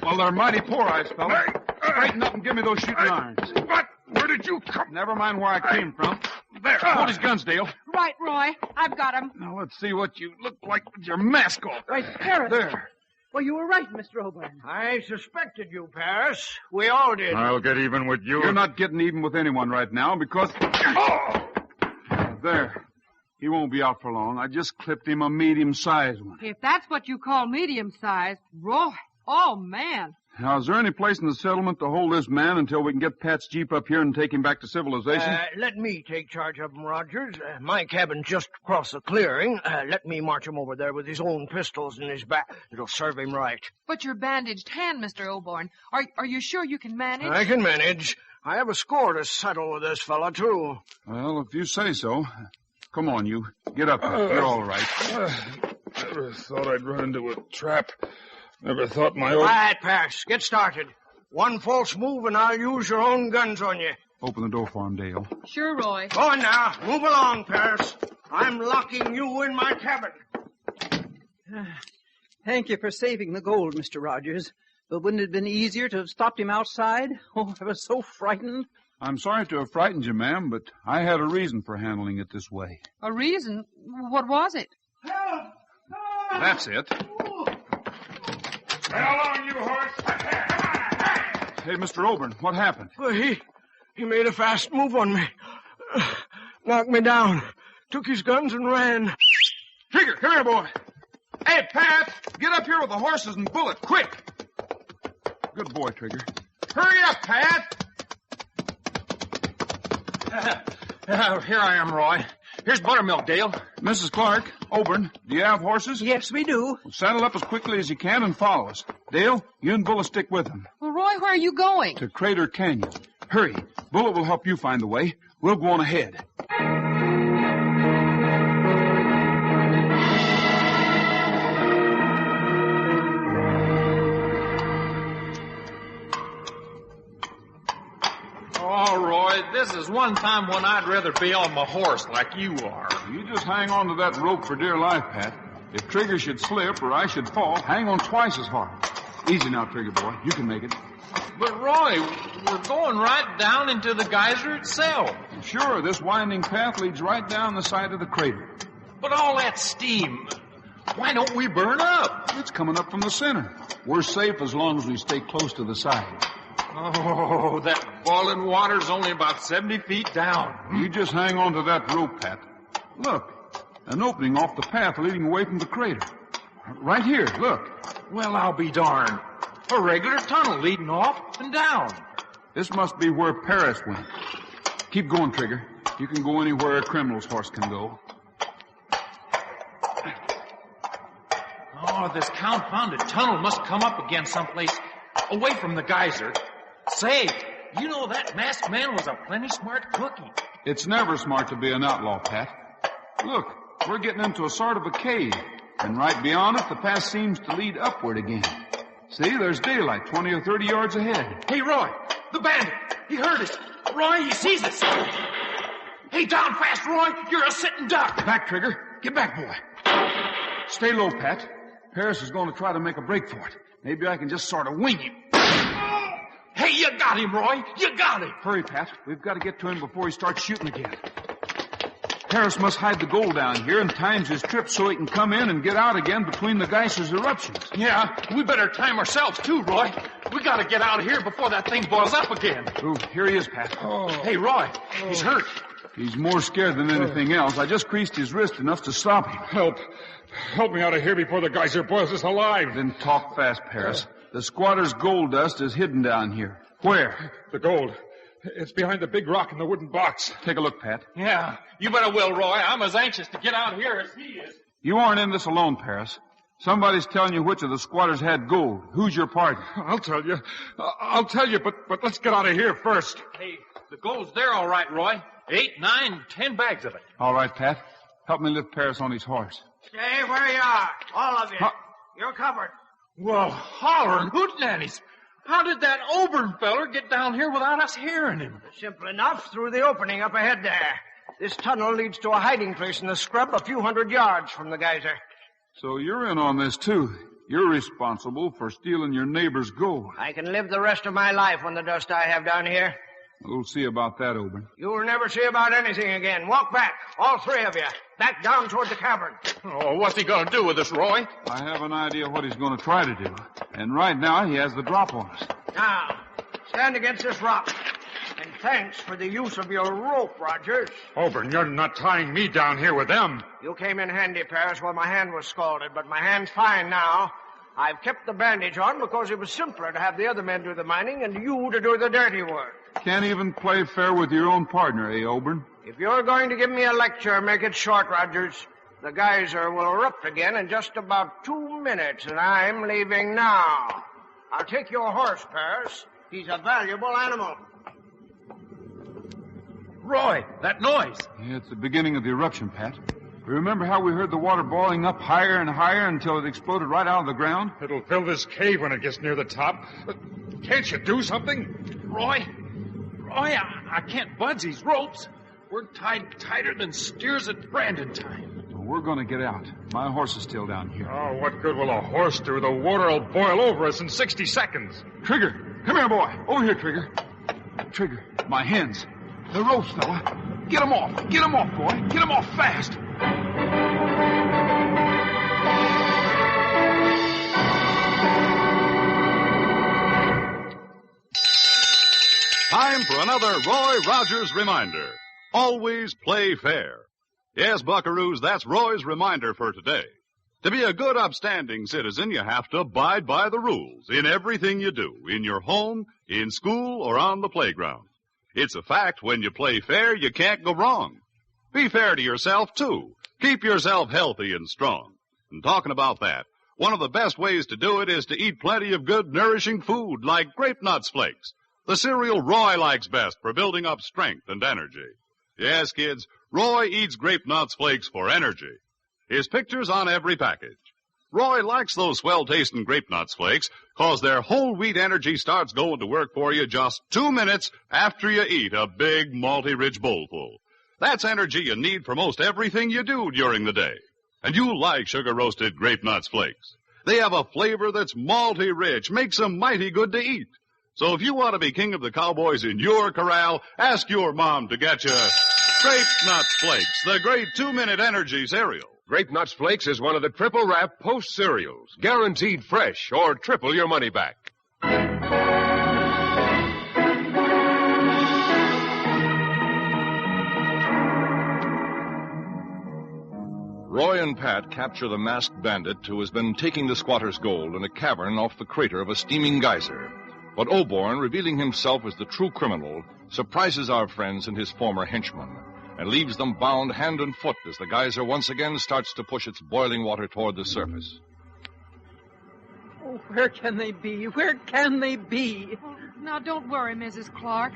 Well, they're mighty poor eyes, fella. Straighten up and give me those shooting irons. What? Where did you come? Never mind where I came from. There, hold his guns, Dale. Right, Roy. I've got him. Now, let's see what you look like with your mask off. Right, Paris. There. Well, you were right, Mr. Oborn. I suspected you, Paris. We all did. I'll get even with you. You're not getting even with anyone right now because... Oh! There. He won't be out for long. I just clipped him a medium-sized one. If that's what you call medium-sized, Roy. Oh, man. Now, is there any place in the settlement to hold this man until we can get Pat's Jeep up here and take him back to civilization? Let me take charge of him, Rogers. My cabin's just across the clearing. Let me march him over there with his own pistols in his back. It'll serve him right. But your bandaged hand, Mr. Oborn. Are you sure you can manage? I can manage. I have a score to settle with this fella, too. Well, if you say so. Come on, you. Get up here. You're all right. Never thought I'd run into a trap. Never thought my old... Quiet, Paris. Get started. One false move and I'll use your own guns on you. Open the door for him, Dale. Sure, Roy. Go on now. Move along, Paris. I'm locking you in my cabin. Thank you for saving the gold, Mr. Rogers. But wouldn't it have been easier to have stopped him outside? Oh, I was so frightened. I'm sorry to have frightened you, ma'am, but I had a reason for handling it this way. A reason? What was it? Help! That's it. Right along, you horse. Hey, Mr. Oborn, what happened? Well, he made a fast move on me. Knocked me down. took his guns and ran. Trigger, come here, boy. Hey, Pat, get up here with the horses and bullet, quick. Good boy, Trigger. Hurry up, Pat. Here I am, Roy. Here's buttermilk, Dale. Mrs. Clark, Oburn, do you have horses? Yes, we do. Well, saddle up as quickly as you can and follow us. Dale, you and Bullet stick with them. Well, Roy, where are you going? To Crater Canyon. Hurry. Bullet will help you find the way. We'll go on ahead. Oh, Roy, this is one time when I'd rather be on my horse like you are. You just hang on to that rope for dear life, Pat. If Trigger should slip or I should fall, hang on twice as hard. Easy now, Trigger boy. You can make it. But, Roy, we're going right down into the geyser itself. Sure, this winding path leads right down the side of the crater. But all that steam, why don't we burn up? It's coming up from the center. We're safe as long as we stay close to the side. Oh, that boiling water's only about 70 feet down. You just hang on to that rope, Pat. Look, an opening off the path leading away from the crater. Right here, look. Well, I'll be darned. A regular tunnel leading off and down. This must be where Paris went. Keep going, Trigger. You can go anywhere a criminal's horse can go. Oh, this confounded tunnel must come up again someplace away from the geyser. Say, you know that masked man was a plenty smart cookie. It's never smart to be an outlaw, Pat. Look, we're getting into a sort of a cave. And right beyond it, the path seems to lead upward again. See, there's daylight 20 or 30 yards ahead. Hey, Roy, the bandit. He heard us. Roy, he sees us. Hey, down fast, Roy. You're a sitting duck. Back, Trigger. Get back, boy. Stay low, Pat. Paris is going to try to make a break for it. Maybe I can just sort of wing him. Hey, you got him, Roy. You got him. Hurry, Pat. We've got to get to him before he starts shooting again. Paris must hide the gold down here and times his trip so he can come in and get out again between the geyser's eruptions. Yeah, we better time ourselves too, Roy. We got to get out of here before that thing boils up again. Oh, here he is, Pat. Hey, Roy, he's hurt. He's more scared than anything else. I just creased his wrist enough to stop him. Help me out of here before the geyser boils us alive. Then talk fast, Paris. The squatter's gold dust is hidden down here. Where? The gold. It's behind the big rock in the wooden box. Take a look, Pat. Yeah, you better will, Roy. I'm as anxious to get out here as he is. You aren't in this alone, Paris. Somebody's telling you which of the squatters had gold. Who's your partner? I'll tell you. But let's get out of here first. Hey, the gold's there all right, Roy. 8, 9, 10 bags of it. All right, Pat. Help me lift Paris on his horse. Stay where you are, all of you. You're covered. Well, hollering hootenannies. How did that Oburn feller get down here without us hearing him? Simple enough, through the opening up ahead there. This tunnel leads to a hiding place in the scrub a few hundred yards from the geyser. So you're in on this, too. You're responsible for stealing your neighbor's gold. I can live the rest of my life on the dust I have down here. We'll see about that, Oburn. You'll never see about anything again. Walk back, all three of you. Back down toward the cavern. Oh, what's he going to do with us, Roy? I have an idea what he's going to try to do. And right now, he has the drop on us. Now, stand against this rock. And thanks for the use of your rope, Rogers. Oburn, you're not tying me down here with them. You came in handy, Paris, while my hand was scalded, but my hand's fine now. I've kept the bandage on because it was simpler to have the other men do the mining and you to do the dirty work. Can't even play fair with your own partner, eh, Oburn? If you're going to give me a lecture, make it short, Rogers. The geyser will erupt again in just about 2 minutes, and I'm leaving now. I'll take your horse, Paris. He's a valuable animal. Roy, that noise. Yeah, it's the beginning of the eruption, Pat. Remember how we heard the water boiling up higher and higher until it exploded right out of the ground? It'll fill this cave when it gets near the top. Can't you do something? Roy, I can't budge these ropes. We're tied tighter than steers at branding time. Well, we're going to get out. My horse is still down here. Oh, what good will a horse do? The water will boil over us in 60 seconds. Trigger, come here, boy. Over here, Trigger. Trigger, my hands. The ropes, fella. Get them off. Get them off, boy. Get them off fast. Time for another Roy Rogers reminder. Always play fair. Yes, buckaroos, that's Roy's reminder for today. To be a good, upstanding citizen, you have to abide by the rules in everything you do, in your home, in school, or on the playground. It's a fact, when you play fair, you can't go wrong. Be fair to yourself, too. Keep yourself healthy and strong. And talking about that, one of the best ways to do it is to eat plenty of good, nourishing food like Grape Nuts Flakes, the cereal Roy likes best for building up strength and energy. Yes, kids, Roy eats Grape Nuts Flakes for energy. His picture's on every package. Roy likes those swell-tasting Grape Nuts Flakes because their whole wheat energy starts going to work for you just 2 minutes after you eat a big, malty-rich bowlful. That's energy you need for most everything you do during the day. And you like sugar-roasted Grape Nuts Flakes. They have a flavor that's malty-rich, makes them mighty good to eat. So if you want to be king of the cowboys in your corral, ask your mom to get you Grape Nuts Flakes, the great 2-minute energy cereal. Grape Nuts Flakes is one of the triple wrap post cereals, guaranteed fresh or triple your money back. Roy and Pat capture the masked bandit who has been taking the squatter's gold in a cavern off the crater of a steaming geyser. But Oborn, revealing himself as the true criminal, surprises our friends and his former henchmen and leaves them bound hand and foot as the geyser once again starts to push its boiling water toward the surface. Oh, where can they be? Where can they be? Oh, now, don't worry, Mrs. Clark.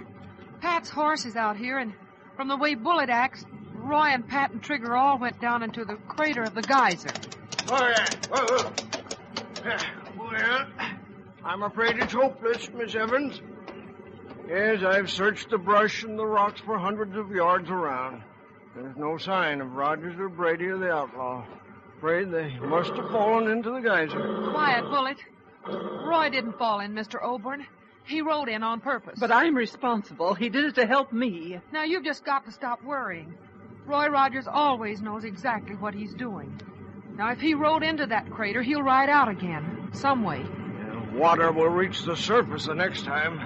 Pat's horse is out here, and from the way Bullet acts, Roy and Pat and Trigger all went down into the crater of the geyser. Oh, yeah. Well, I'm afraid it's hopeless, Miss Evans. Yes, I've searched the brush and the rocks for hundreds of yards around. There's no sign of Rogers or Brady or the outlaw. Afraid they must have fallen into the geyser. Quiet, Bullet. Roy didn't fall in, Mr. Oborn. He rode in on purpose. But I'm responsible. He did it to help me. Now, you've just got to stop worrying. Roy Rogers always knows exactly what he's doing. Now, if he rode into that crater, he'll ride out again, some way. Yeah, water will reach the surface the next time.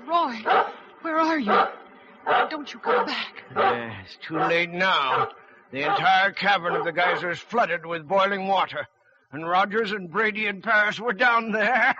Roy, where are you? Don't you come back. It's too late now. The entire cavern of the geyser is flooded with boiling water. And Rogers and Brady and Paris were down there.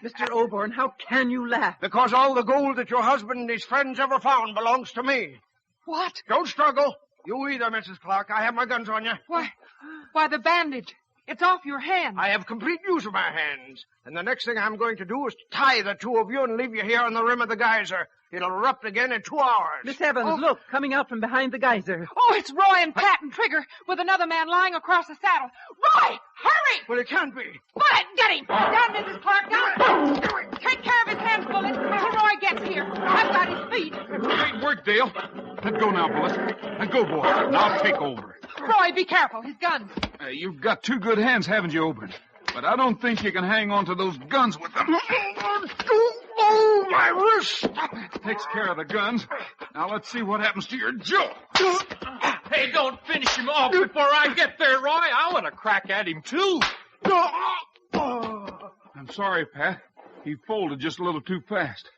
Mr. Oborn, how can you laugh? Because all the gold that your husband and his friends ever found belongs to me. What? Don't struggle. You either, Mrs. Clark. I have my guns on you. Why, the bandage. It's off your hand. I have complete use of my hands. And the next thing I'm going to do is tie the two of you and leave you here on the rim of the geyser. It'll erupt again in 2 hours. Miss Evans, look, coming out from behind the geyser. Oh, it's Roy and Pat and Trigger with another man lying across the saddle. Roy, hurry! Well, it can't be. Bullet, get him! Down, Mrs. Clark, down! Take care of his hands, Bullet, till Roy gets here. I've got his feet. Great work, Dale. Let go now, Bullet. Let go, boy. I'll take over. Roy, be careful. His guns. You've got 2 good hands, haven't you, Oborn? But I don't think you can hang on to those guns with them. Oh, my wrist! Takes care of the guns. Now let's see what happens to your jaw. Hey, don't finish him off before I get there, Roy. I want to crack at him, too. I'm sorry, Pat. He folded just a little too fast.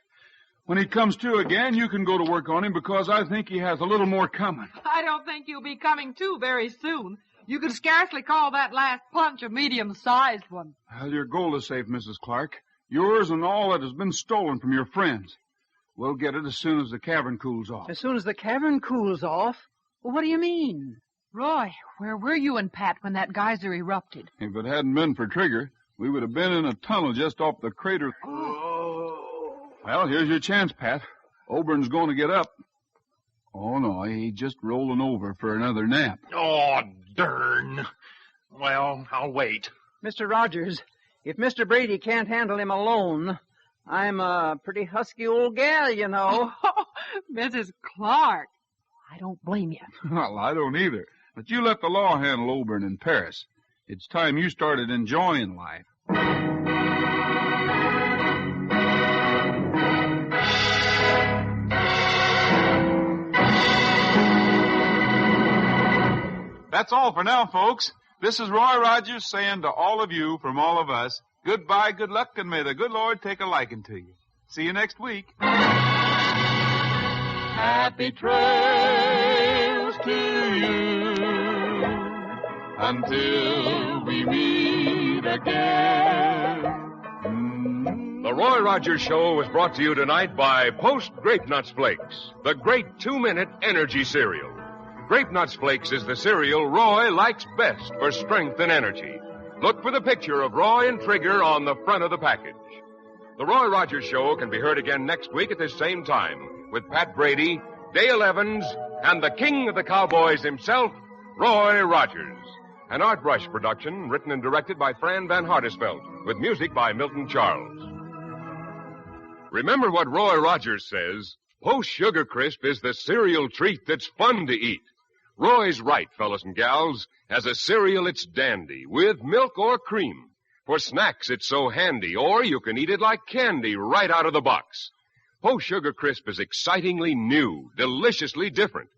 When he comes to again, you can go to work on him because I think he has a little more coming. I don't think he'll be coming to very soon. You could scarcely call that last punch a medium-sized one. Well, your gold is safe, Mrs. Clark. Yours and all that has been stolen from your friends. We'll get it as soon as the cavern cools off. As soon as the cavern cools off? Well, what do you mean? Roy, where were you and Pat when that geyser erupted? If it hadn't been for Trigger, we would have been in a tunnel just off the crater. Well, here's your chance, Pat. Oburn's going to get up. Oh, no, he's just rolling over for another nap. Oh, darn. Well, I'll wait. Mr. Rogers, if Mr. Brady can't handle him alone, I'm a pretty husky old gal, you know. Oh, Mrs. Clark. I don't blame you. Well, I don't either. But you let the law handle Oborn in Paris. It's time you started enjoying life. That's all for now, folks. This is Roy Rogers saying to all of you from all of us, goodbye, good luck, and may the good Lord take a liking to you. See you next week. Happy trails to you until we meet again. The Roy Rogers Show was brought to you tonight by Post Grape Nuts Flakes, the great 2-minute energy cereal. Grape Nuts Flakes is the cereal Roy likes best for strength and energy. Look for the picture of Roy and Trigger on the front of the package. The Roy Rogers Show can be heard again next week at this same time with Pat Brady, Dale Evans, and the king of the cowboys himself, Roy Rogers. An Art Rush production written and directed by Fran Van Hartesveld with music by Milton Charles. Remember what Roy Rogers says, Post Sugar Crisp is the cereal treat that's fun to eat. Roy's right, fellas and gals. As a cereal, it's dandy, with milk or cream. For snacks, it's so handy, or you can eat it like candy right out of the box. Post Sugar Crisp is excitingly new, deliciously different.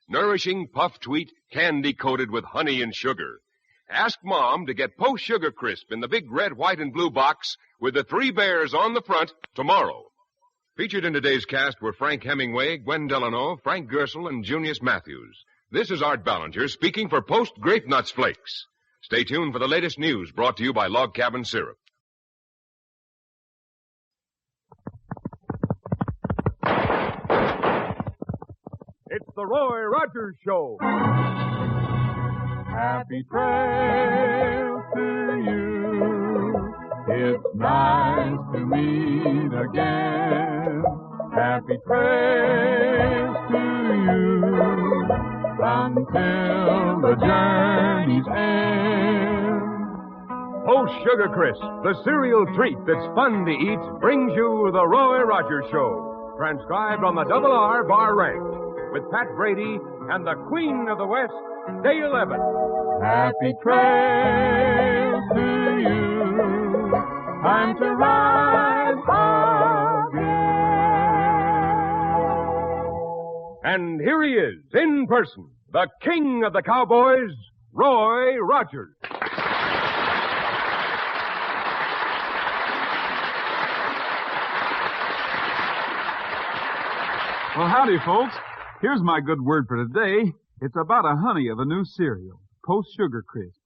Nourishing puffed wheat, candy coated with honey and sugar. Ask Mom to get Post Sugar Crisp in the big red, white, and blue box with the 3 bears on the front tomorrow. Featured in today's cast were Frank Hemingway, Gwen Delano, Frank Gersel, and Junius Matthews. This is Art Ballinger speaking for Post Grape Nuts Flakes. Stay tuned for the latest news brought to you by Log Cabin Syrup. It's the Roy Rogers Show. Happy trails to you. It's nice to meet again. Happy trails to you until the journey's end. Post Sugar Crisp, the cereal treat that's fun to eat, brings you the Roy Rogers Show, transcribed on the Double R Bar Ranch, with Pat Brady and the Queen of the West, Dale Evans. Happy trails to you. Time to ride again. And here he is, in person, the king of the cowboys, Roy Rogers. Well, howdy, folks. Here's my good word for today. It's about a honey of a new cereal, Post Sugar Crisp.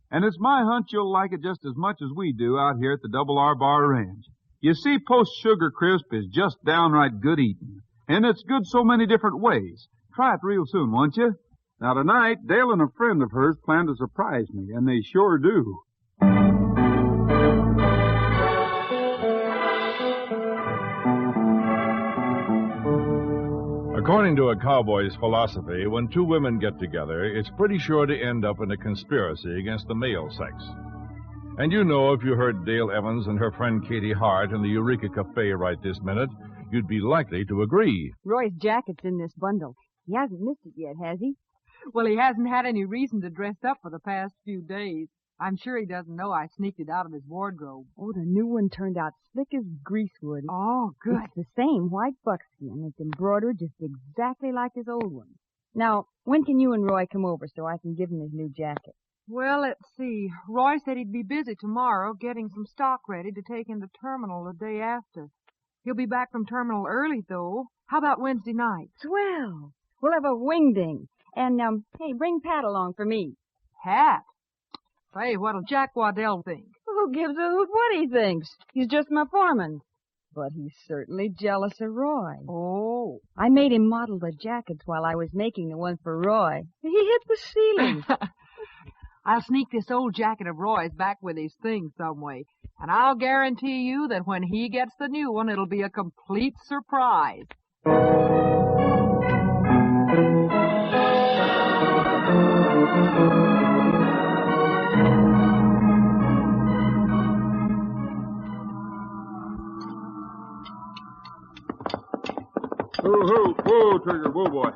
And it's my hunch you'll like it just as much as we do out here at the Double R Bar Ranch. You see, Post Sugar Crisp is just downright good eating. And it's good so many different ways. Try it real soon, won't you? Now, tonight, Dale and a friend of hers plan to surprise me, and they sure do. According to a cowboy's philosophy, when 2 women get together, it's pretty sure to end up in a conspiracy against the male sex. And you know, if you heard Dale Evans and her friend Katie Hart in the Eureka Cafe right this minute, you'd be likely to agree. Roy's jacket's in this bundle. He hasn't missed it yet, has he? Well, he hasn't had any reason to dress up for the past few days. I'm sure he doesn't know I sneaked it out of his wardrobe. Oh, the new one turned out slick as greasewood. Oh, good. It's the same white buckskin. It's embroidered just exactly like his old one. Now, when can you and Roy come over so I can give him his new jacket? Well, let's see. Roy said he'd be busy tomorrow getting some stock ready to take into terminal the day after. He'll be back from terminal early, though. How about Wednesday night? Swell. We'll have a wingding. And, hey, bring Pat along for me. Pat? Say, what'll Jack Waddell think? Who gives a hoot what he thinks? He's just my foreman. But he's certainly jealous of Roy. Oh. I made him model the jackets while I was making the one for Roy. He hit the ceiling. I'll sneak this old jacket of Roy's back with his things some way. And I'll guarantee you that when he gets the new one, it'll be a complete surprise. Whoa, Trigger, whoa, boy.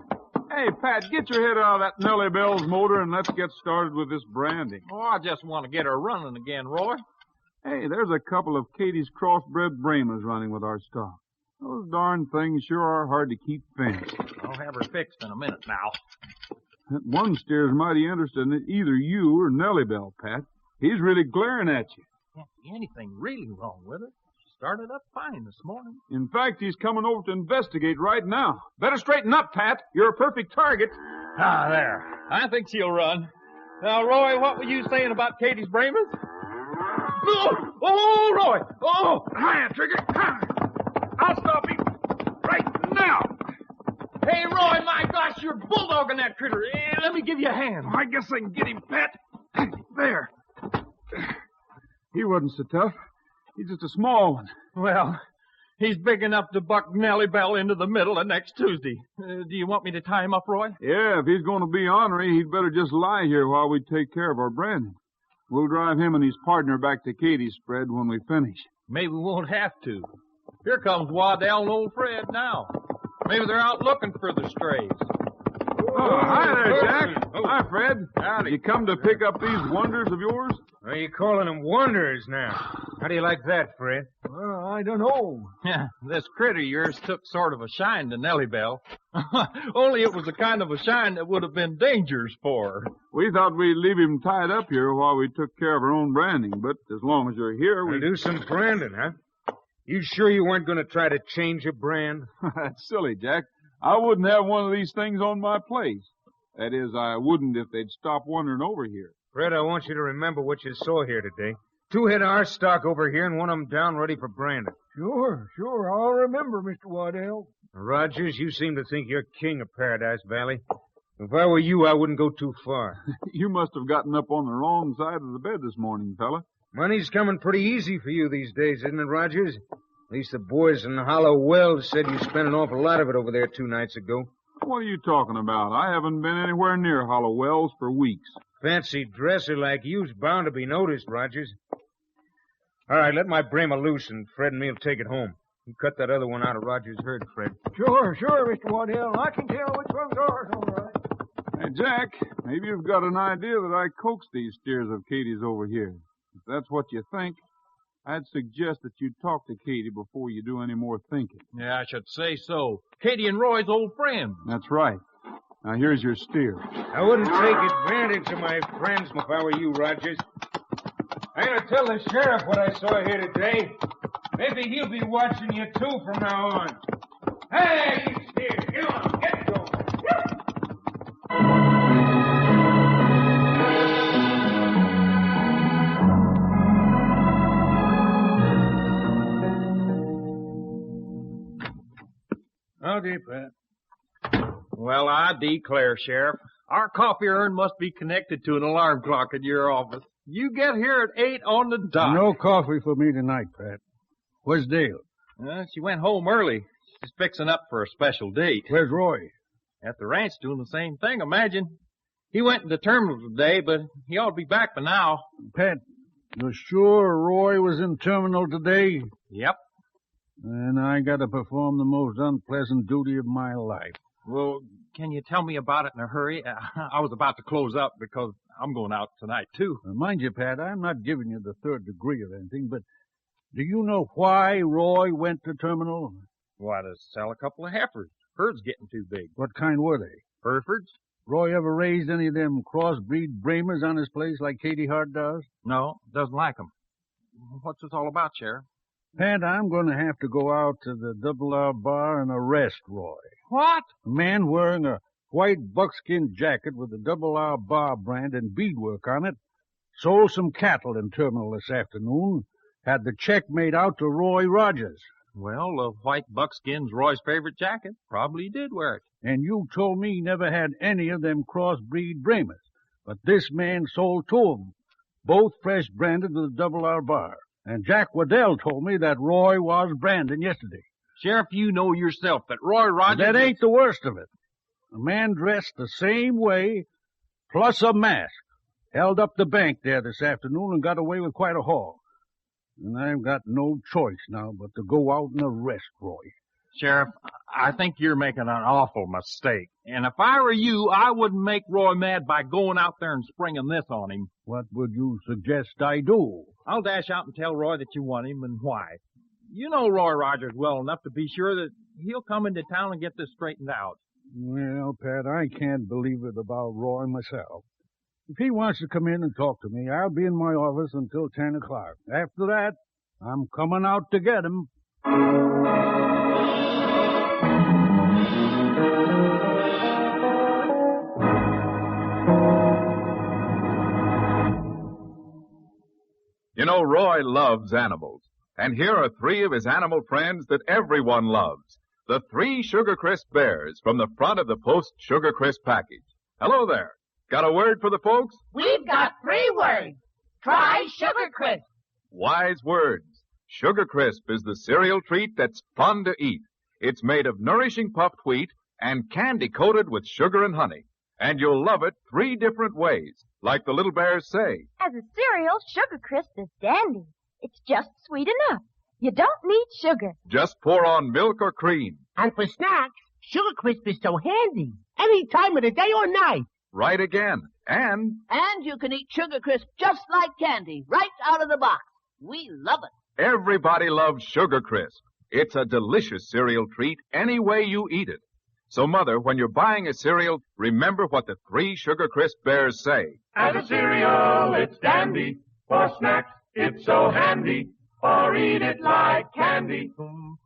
Hey, Pat, get your head out of that Nellie Bell's motor and let's get started with this branding. Oh, I just want to get her running again, Roy. Hey, there's a couple of Katie's crossbred Brahmas running with our stock. Those darn things sure are hard to keep fenced. I'll have her fixed in a minute now. That one steer's mighty interested in either you or Nellie Bell, Pat. He's really glaring at you. Can't be anything really wrong with her. She started up fine this morning. In fact, he's coming over to investigate right now. Better straighten up, Pat. You're a perfect target. Ah, there. I think she'll run. Now, Roy, what were you saying about Katie's Bramers? Oh, Roy! Oh! Hiya, Trigger. I'll stop him right now. Hey, Roy, my gosh, you're bulldogging that critter. Let me give you a hand. I guess I can get him, Pat. There. He wasn't so tough. He's just a small one. Well, he's big enough to buck Nellie Bell into the middle of next Tuesday. Do you want me to tie him up, Roy? Yeah, if he's going to be ornery, he'd better just lie here while we take care of our branding. We'll drive him and his partner back to Katie's spread when we finish. Maybe we won't have to. Here comes Waddell and old Fred now. Maybe they're out looking for the strays. Oh, hi there, Jack. Hi, Fred. Howdy. You come to pick up these wonders of yours? Are you calling them wonders now? How do you like that, Fred? Well, I don't know. Yeah, this critter of yours took sort of a shine to Nellie Bell. Only it was the kind of a shine that would have been dangerous for her. We thought we'd leave him tied up here while we took care of our own branding, but as long as you're here, we'll do some branding, huh? You sure you weren't going to try to change a brand? That's silly, Jack. I wouldn't have one of these things on my place. That is, I wouldn't if they'd stop wandering over here. Fred, I want you to remember what you saw here today. 2 head of our stock over here and one of them down ready for branding. Sure. I'll remember, Mr. Waddell. Rogers, you seem to think you're king of Paradise Valley. If I were you, I wouldn't go too far. You must have gotten up on the wrong side of the bed this morning, fella. Money's coming pretty easy for you these days, isn't it, Rogers? At least the boys in Hollow Wells said you spent an awful lot of it over there 2 nights ago. What are you talking about? I haven't been anywhere near Hollow Wells for weeks. Fancy dresser like you's bound to be noticed, Rogers. All right, let my Brahma loose, and Fred and me'll take it home. You cut that other one out of Rogers' herd, Fred. Sure, Mr. Waddell. I can tell which one's ours, all right. Hey, Jack, maybe you've got an idea that I coaxed these steers of Katie's over here. If that's what you think, I'd suggest that you talk to Katie before you do any more thinking. Yeah, I should say so. Katie and Roy's old friend. That's right. Now, here's your steer. I wouldn't take advantage of my friends if I were you, Rogers. I'm going to tell the sheriff what I saw here today. Maybe he'll be watching you, too, from now on. Hey, you steer, get on, get going. Howdy, Pat. Well, I declare, Sheriff, our coffee urn must be connected to an alarm clock at your office. You get here at 8 on the dot. No coffee for me tonight, Pat. Where's Dale? She went home early. She's fixing up for a special date. Where's Roy? At the ranch doing the same thing, imagine. He went to the terminal today, but he ought to be back by now. Pat, you're sure Roy was in terminal today? Yep. Then I got to perform the most unpleasant duty of my life. Well, can you tell me about it in a hurry? I was about to close up because I'm going out tonight, too. Mind you, Pat, I'm not giving you the third degree of anything, but do you know why Roy went to terminal? Why, to sell a couple of heifers. Herd's getting too big. What kind were they? Herefords. Roy ever raised any of them crossbreed Bramers on his place like Katie Hart does? No, doesn't like 'em. What's this all about, Sheriff? Pat, I'm going to have to go out to the Double R bar and arrest Roy. What? A man wearing a white buckskin jacket with the Double R bar brand and beadwork on it sold some cattle in terminal this afternoon, had the check made out to Roy Rogers. Well, the white buckskin's Roy's favorite jacket. Probably he did wear it. And you told me he never had any of them crossbreed Bramers. But this man sold 2 of them, both fresh branded with the Double R bar. And Jack Waddell told me that Roy was branding yesterday. Sheriff, you know yourself that Roy Rogers... That ain't the worst of it. A man dressed the same way, plus a mask, held up the bank there this afternoon and got away with quite a haul. And I've got no choice now but to go out and arrest Roy. Sheriff, I think you're making an awful mistake. And if I were you, I wouldn't make Roy mad by going out there and springing this on him. What would you suggest I do? I'll dash out and tell Roy that you want him and why. You know Roy Rogers well enough to be sure that he'll come into town and get this straightened out. Well, Pat, I can't believe it about Roy myself. If he wants to come in and talk to me, I'll be in my office until 10 o'clock. After that, I'm coming out to get him. You know, Roy loves animals. And here are three of his animal friends that everyone loves. The 3 Sugar Crisp Bears from the front of the Post Sugar Crisp package. Hello there. Got a word for the folks? We've got 3 words. Try Sugar Crisp. Wise words. Sugar Crisp is the cereal treat that's fun to eat. It's made of nourishing puffed wheat and candy-coated with sugar and honey. And you'll love it 3 different ways, like the little bears say. As a cereal, Sugar Crisp is dandy. It's just sweet enough. You don't need sugar. Just pour on milk or cream. And for snacks, Sugar Crisp is so handy. Any time of the day or night. Right again. And you can eat Sugar Crisp just like candy, right out of the box. We love it. everybody loves Sugar Crisp. It's a delicious cereal treat any way you eat it. So, Mother, when you're buying a cereal, remember what the 3 Sugar Crisp Bears say. As a cereal, it's dandy. For snacks, it's so handy. Or eat it like candy.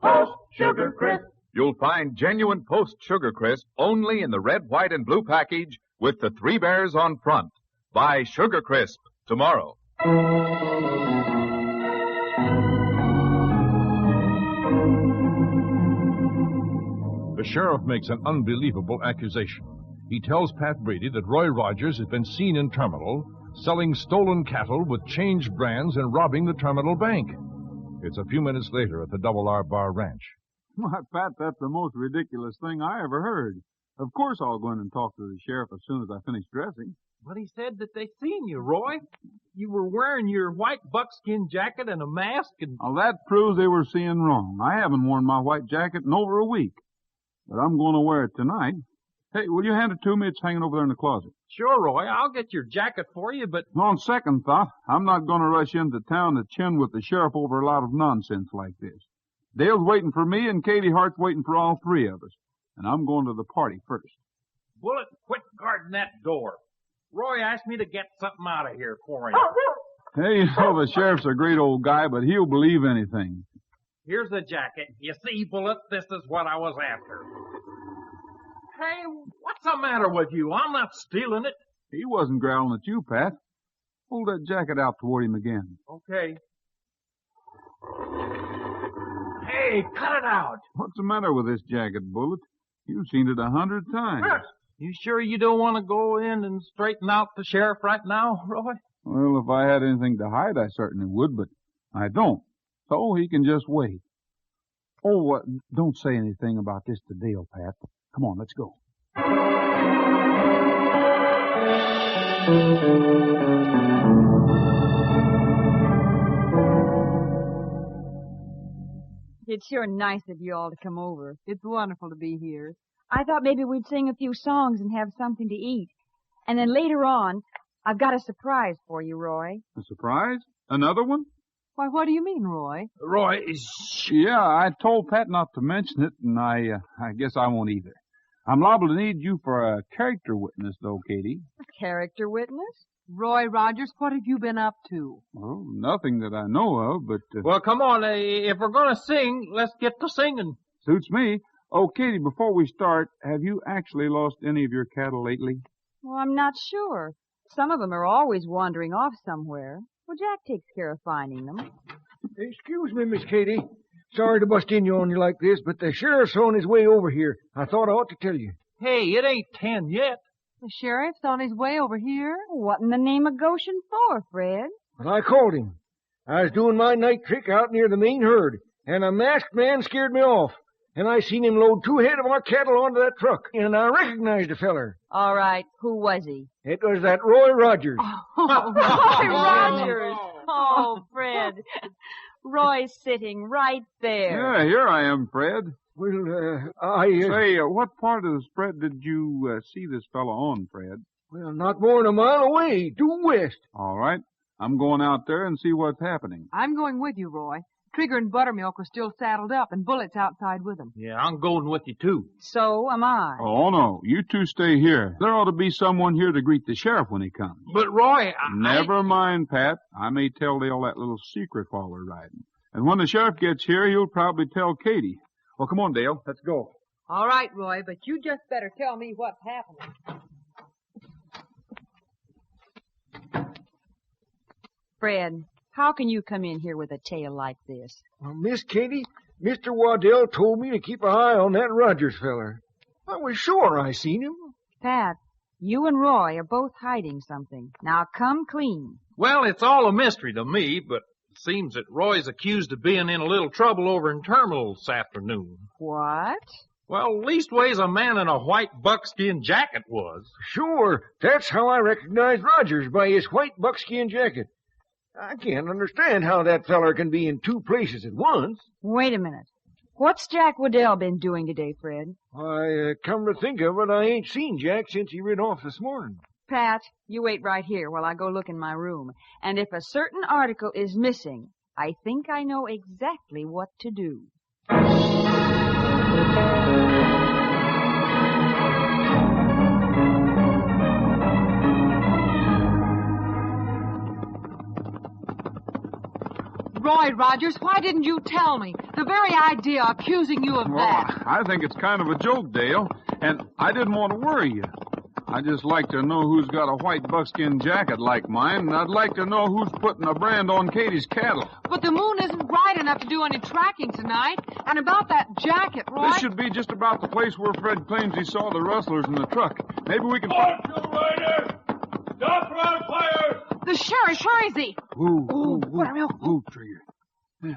Post Sugar Crisp. You'll find genuine Post Sugar Crisp only in the red, white, and blue package with the 3 bears on front. Buy Sugar Crisp tomorrow. The sheriff makes an unbelievable accusation. He tells Pat Brady that Roy Rogers has been seen in Terminal selling stolen cattle with changed brands and robbing the Terminal Bank. It's a few minutes later at the Double R Bar Ranch. Why, Pat, that's the most ridiculous thing I ever heard. Of course I'll go in and talk to the sheriff as soon as I finish dressing. But he said that they seen you, Roy. You were wearing your white buckskin jacket and a mask and... Well, that proves they were seeing wrong. I haven't worn my white jacket in over a week. But I'm going to wear it tonight. Hey, will you hand it to me? It's hanging over there in the closet. Sure, Roy. I'll get your jacket for you, but... On second thought, I'm not going to rush into town to chin with the sheriff over a lot of nonsense like this. Dale's waiting for me, and Katie Hart's waiting for all 3 of us. And I'm going to the party first. Bullet, quit guarding that door. Roy asked me to get something out of here for him. Hey, you know, the sheriff's a great old guy, but he'll believe anything. Here's the jacket. You see, Bullet, this is what I was after. Hey, what's the matter with you? I'm not stealing it. He wasn't growling at you, Pat. Hold that jacket out toward him again. Okay. Hey, cut it out. What's the matter with this jacket, Bullet? You've seen it 100 times. You sure you don't want to go in and straighten out the sheriff right now, Roy? Well, if I had anything to hide, I certainly would, but I don't. So he can just wait. Oh, don't say anything about this to Dale, Pat. Come on, let's go. It's sure nice of you all to come over. It's wonderful to be here. I thought maybe we'd sing a few songs and have something to eat. And then later on, I've got a surprise for you, Roy. A surprise? Another one? Why, what do you mean, Roy? Roy, yeah, I told Pat not to mention it, and I guess I won't either. I'm liable to need you for a character witness, though, Katie. A character witness? Roy Rogers, what have you been up to? Well, nothing that I know of, but... Well, come on. If we're going to sing, let's get to singing. Suits me. Oh, Katie, before we start, have you actually lost any of your cattle lately? Well, I'm not sure. Some of them are always wandering off somewhere. Well, Jack takes care of finding them. Excuse me, Miss Katie. Sorry to bust in on you like this, but the sheriff's on his way over here. I thought I ought to tell you. Hey, it ain't 10 yet. The sheriff's on his way over here? What in the name of Goshen for, Fred? Well, I called him. I was doing my night trick out near the main herd, and a masked man scared me off. And I seen him load 2 head of our cattle onto that truck, and I recognized the feller. All right. Who was he? It was that Roy Rogers. Oh, Roy Rogers. Oh, Fred. Roy's sitting right there. Yeah, here I am, Fred. Well, Say, what part of the spread did you see this fellow on, Fred? Well, not more than a mile away, due west. All right. I'm going out there and see what's happening. I'm going with you, Roy. Trigger and Buttermilk are still saddled up, and Bullet's outside with them. Yeah, I'm going with you, too. So am I. Oh, no. You two stay here. There ought to be someone here to greet the sheriff when he comes. But, Roy, Never mind, Pat. I may tell Dale that little secret while we're riding. And when the sheriff gets here, he'll probably tell Katie. Well, come on, Dale. Let's go. All right, Roy, but you just better tell me what's happening. Fred, how can you come in here with a tale like this? Well, Miss Katie, Mr. Waddell told me to keep an eye on that Rogers feller. I was sure I seen him. Pat, you and Roy are both hiding something. Now come clean. Well, it's all a mystery to me, but it seems that Roy's accused of being in a little trouble over in Terminal this afternoon. What? Well, leastways a man in a white buckskin jacket was. Sure, that's how I recognized Rogers, by his white buckskin jacket. I can't understand how that feller can be in two places at once. Wait a minute. What's Jack Waddell been doing today, Fred? Come to think of it, I ain't seen Jack since he rid off this morning. Pat, you wait right here while I go look in my room. And if a certain article is missing, I think I know exactly what to do. Roy Rogers, why didn't you tell me? The very idea of accusing you of that. I think it's kind of a joke, Dale, and I didn't want to worry you. I just like to know who's got a white buckskin jacket like mine, and I'd like to know who's putting a brand on Katie's cattle. But the moon isn't bright enough to do any tracking tonight. And about that jacket, Roy... This should be just about the place where Fred claims he saw the rustlers in the truck. Maybe we can... Rider! Stop around fire! The sheriff, where is he? Ooh, Trigger. Yeah,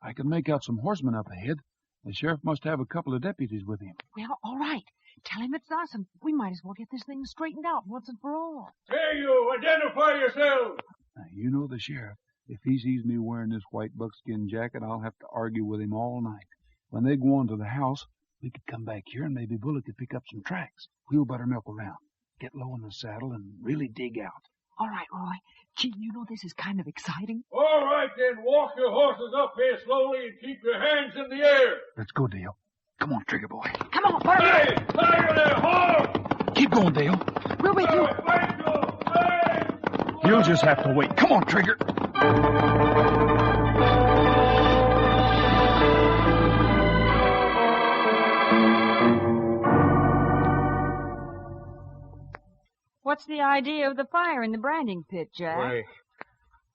I can make out some horsemen up ahead. The sheriff must have a couple of deputies with him. Well, all right. Tell him it's us, and we might as well get this thing straightened out once and for all. Hey, you! Identify yourself! Now, you know the sheriff. If he sees me wearing this white buckskin jacket, I'll have to argue with him all night. When they go on to the house, we could come back here and maybe Bullet could pick up some tracks. Wheel Buttermilk around, get low in the saddle, and really dig out. All right, Roy. Gee, you know this is kind of exciting. All right, then. Walk your horses up here slowly and keep your hands in the air. Let's go, Dale. Come on, Trigger boy. Come on, Buttermilk. Hey, tiger there, halt! Keep going, Dale. We're with you. Hey! You'll just have to wait. Come on, Trigger. What's the idea of the fire in the branding pit, Jack? Why,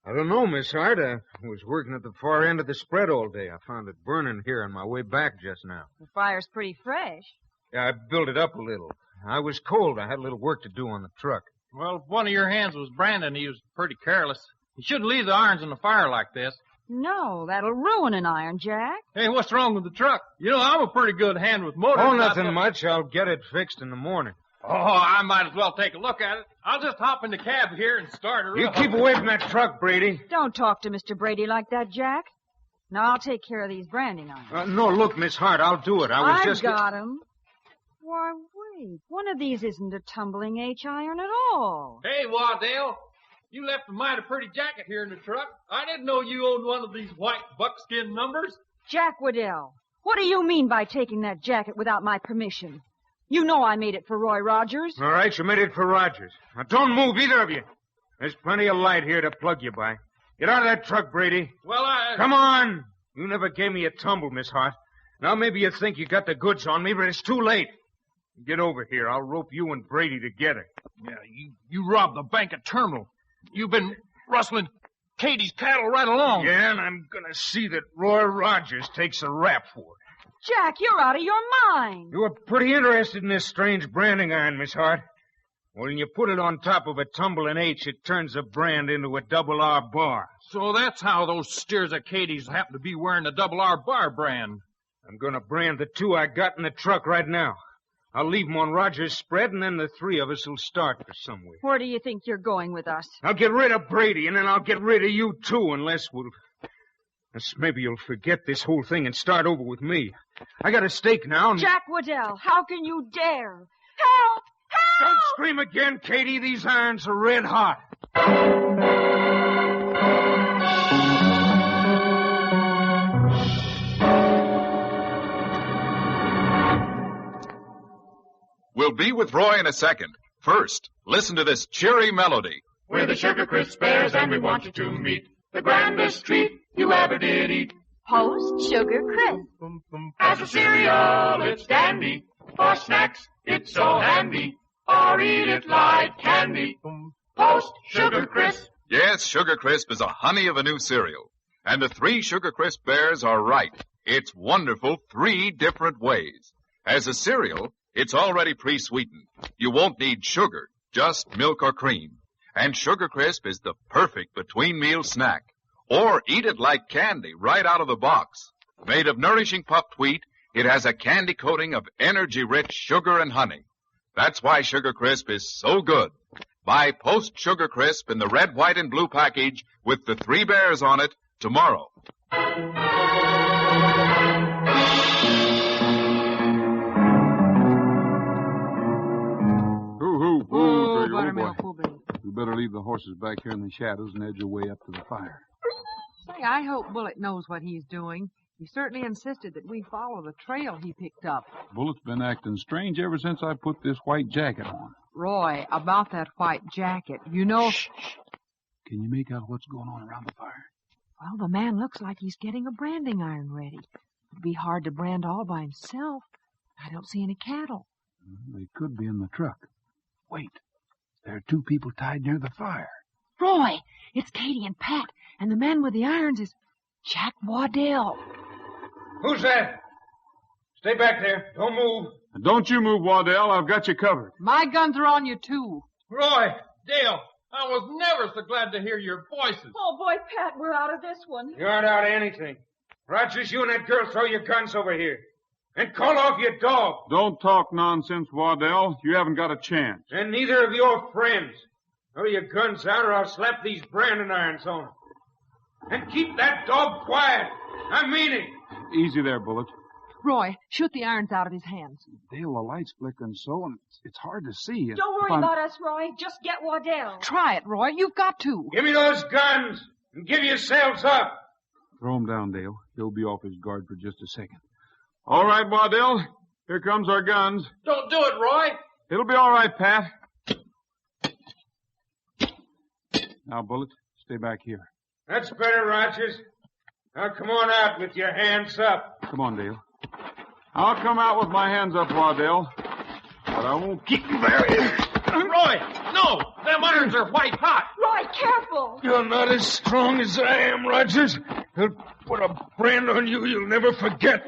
I don't know, Miss Hart. I was working at the far end of the spread all day. I found it burning here on my way back just now. The fire's pretty fresh. Yeah, I built it up a little. I was cold. I had a little work to do on the truck. Well, if one of your hands was Brandon, he was pretty careless. You shouldn't leave the irons in the fire like this. No, that'll ruin an iron, Jack. Hey, what's wrong with the truck? You know, I'm a pretty good hand with motors. Oh, nothing much. I'll get it fixed in the morning. Oh, I might as well take a look at it. I'll just hop in the cab here and start her You up. keep away from that truck, Brady. Don't talk to Mr. Brady like that, Jack. Now, I'll take care of these branding irons. No, look, Miss Hart, I'll do it. I've got 'em. Why, wait. One of these isn't a tumbling H-iron at all. Hey, Waddell, you left a mighty pretty jacket here in the truck. I didn't know you owned one of these white buckskin numbers. Jack Waddell, what do you mean by taking that jacket without my permission? You know I made it for Roy Rogers. All right, you made it for Rogers. Now, don't move, either of you. There's plenty of light here to plug you by. Get out of that truck, Brady. Well, Come on. You never gave me a tumble, Miss Hart. Now, maybe you think you got the goods on me, but it's too late. Get over here. I'll rope you and Brady together. Yeah, you robbed the bank at Terminal. You've been rustling Katie's cattle right along. Yeah, and I'm going to see that Roy Rogers takes a rap for it. Jack, you're out of your mind. You were pretty interested in this strange branding iron, Miss Hart. Well, when you put it on top of a tumbling H, it turns a brand into a double R bar. So that's how those steers of Katie's happen to be wearing the double R bar brand. I'm going to brand the two I got in the truck right now. I'll leave them on Rogers' spread, and then the three of us will start for somewhere. Where do you think you're going with us? I'll get rid of Brady, and then I'll get rid of you, too, unless maybe you'll forget this whole thing and start over with me. I got a stake now, and... Jack Waddell, how can you dare? Help! Help! Don't scream again, Katie. These irons are red hot. We'll be with Roy in a second. First, listen to this cheery melody. We're the Sugar Crisp Bears, and we want you to meet the grandest treat you ever did eat. Post Sugar Crisp. As a cereal, it's dandy. For snacks, it's so handy. Or eat it like candy. Post Sugar Crisp. Yes, Sugar Crisp is a honey of a new cereal. And the 3 Sugar Crisp Bears are right. It's wonderful 3 different ways. As a cereal, it's already pre-sweetened. You won't need sugar, just milk or cream. And Sugar Crisp is the perfect between-meal snack. Or eat it like candy right out of the box. Made of nourishing puffed wheat, it has a candy coating of energy-rich sugar and honey. That's why Sugar Crisp is so good. Buy Post Sugar Crisp in the red, white, and blue package with the 3 bears on it tomorrow. Hoo-hoo, buttermilk, we better leave the horses back here in the shadows and edge away up to the fire. Say, I hope Bullet knows what he's doing. He certainly insisted that we follow the trail he picked up. Bullet's been acting strange ever since I put this white jacket on. Roy, about that white jacket, you know... Shh. Can you make out what's going on around the fire? Well, the man looks like he's getting a branding iron ready. It'd be hard to brand all by himself. I don't see any cattle. They could be in the truck. Wait. There are 2 people tied near the fire. Roy, it's Katie and Pat, and the man with the irons is Jack Waddell. Who's that? Stay back there. Don't move. Don't you move, Waddell. I've got you covered. My guns are on you, too. Roy, Dale, I was never so glad to hear your voices. Oh, boy, Pat, we're out of this one. You aren't out of anything. Rogers, you and that girl throw your guns over here. And call off your dog. Don't talk nonsense, Waddell. You haven't got a chance. And neither of your friends. Throw your guns out or I'll slap these branding irons on them. And keep that dog quiet. I mean it. Easy there, Bullet. Roy, shoot the irons out of his hands. Dale, the light's flickering so, and it's hard to see. Don't worry about us, Roy. Just get Waddell. Try it, Roy. You've got to. Give me those guns and give yourselves up. Throw him down, Dale. He'll be off his guard for just a second. All right, Waddell. Here comes our guns. Don't do it, Roy. It'll be all right, Pat. Now, Bullet, stay back here. That's better, Rogers. Now come on out with your hands up. Come on, Dale. I'll come out with my hands up, Waddell. But I won't keep you there. Roy, no! Them irons are white hot. Roy, careful. You're not as strong as I am, Rogers. I'll put a brand on you you'll never forget.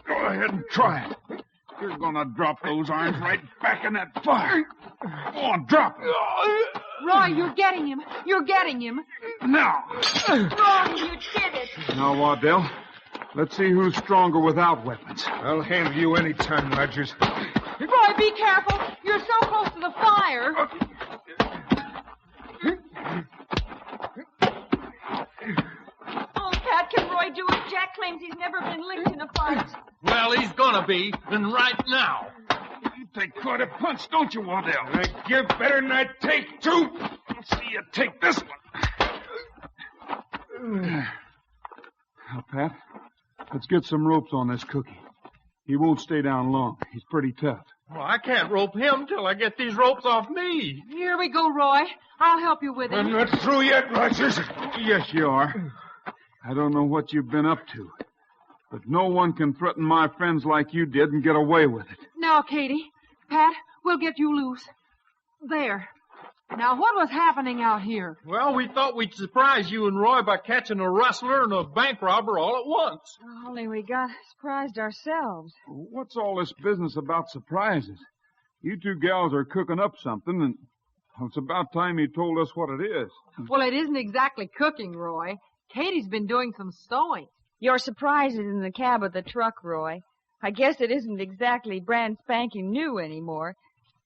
Go ahead and try it. You're gonna drop those irons right back in that fire. Go on, drop them. Roy, you're getting him. You're getting him. Now. Roy, you did it. Now, Waddell, let's see who's stronger without weapons. I'll handle you any time, Rogers. Roy, be careful. You're so close to the fire. Oh, Pat, can Roy do it? Jack claims he's never been licked in a fight. Well, he's gonna be, and right now. You take quite a punch, don't you, Waddell? I give better than I take, too. I'll see you take this one. Now, Pat, let's get some ropes on this cookie. He won't stay down long. He's pretty tough. Well, I can't rope him till I get these ropes off me. Here we go, Roy. I'll help you with him. I'm not through yet, Rogers. Yes, you are. I don't know what you've been up to, but no one can threaten my friends like you did and get away with it. Now, Katie, Pat, we'll get you loose. There. Now, what was happening out here? Well, we thought we'd surprise you and Roy by catching a rustler and a bank robber all at once. Only we got surprised ourselves. What's all this business about surprises? You 2 gals are cooking up something, and it's about time you told us what it is. Well, it isn't exactly cooking, Roy. Katie's been doing some sewing. Your surprise is in the cab of the truck, Roy. I guess it isn't exactly brand spanking new anymore,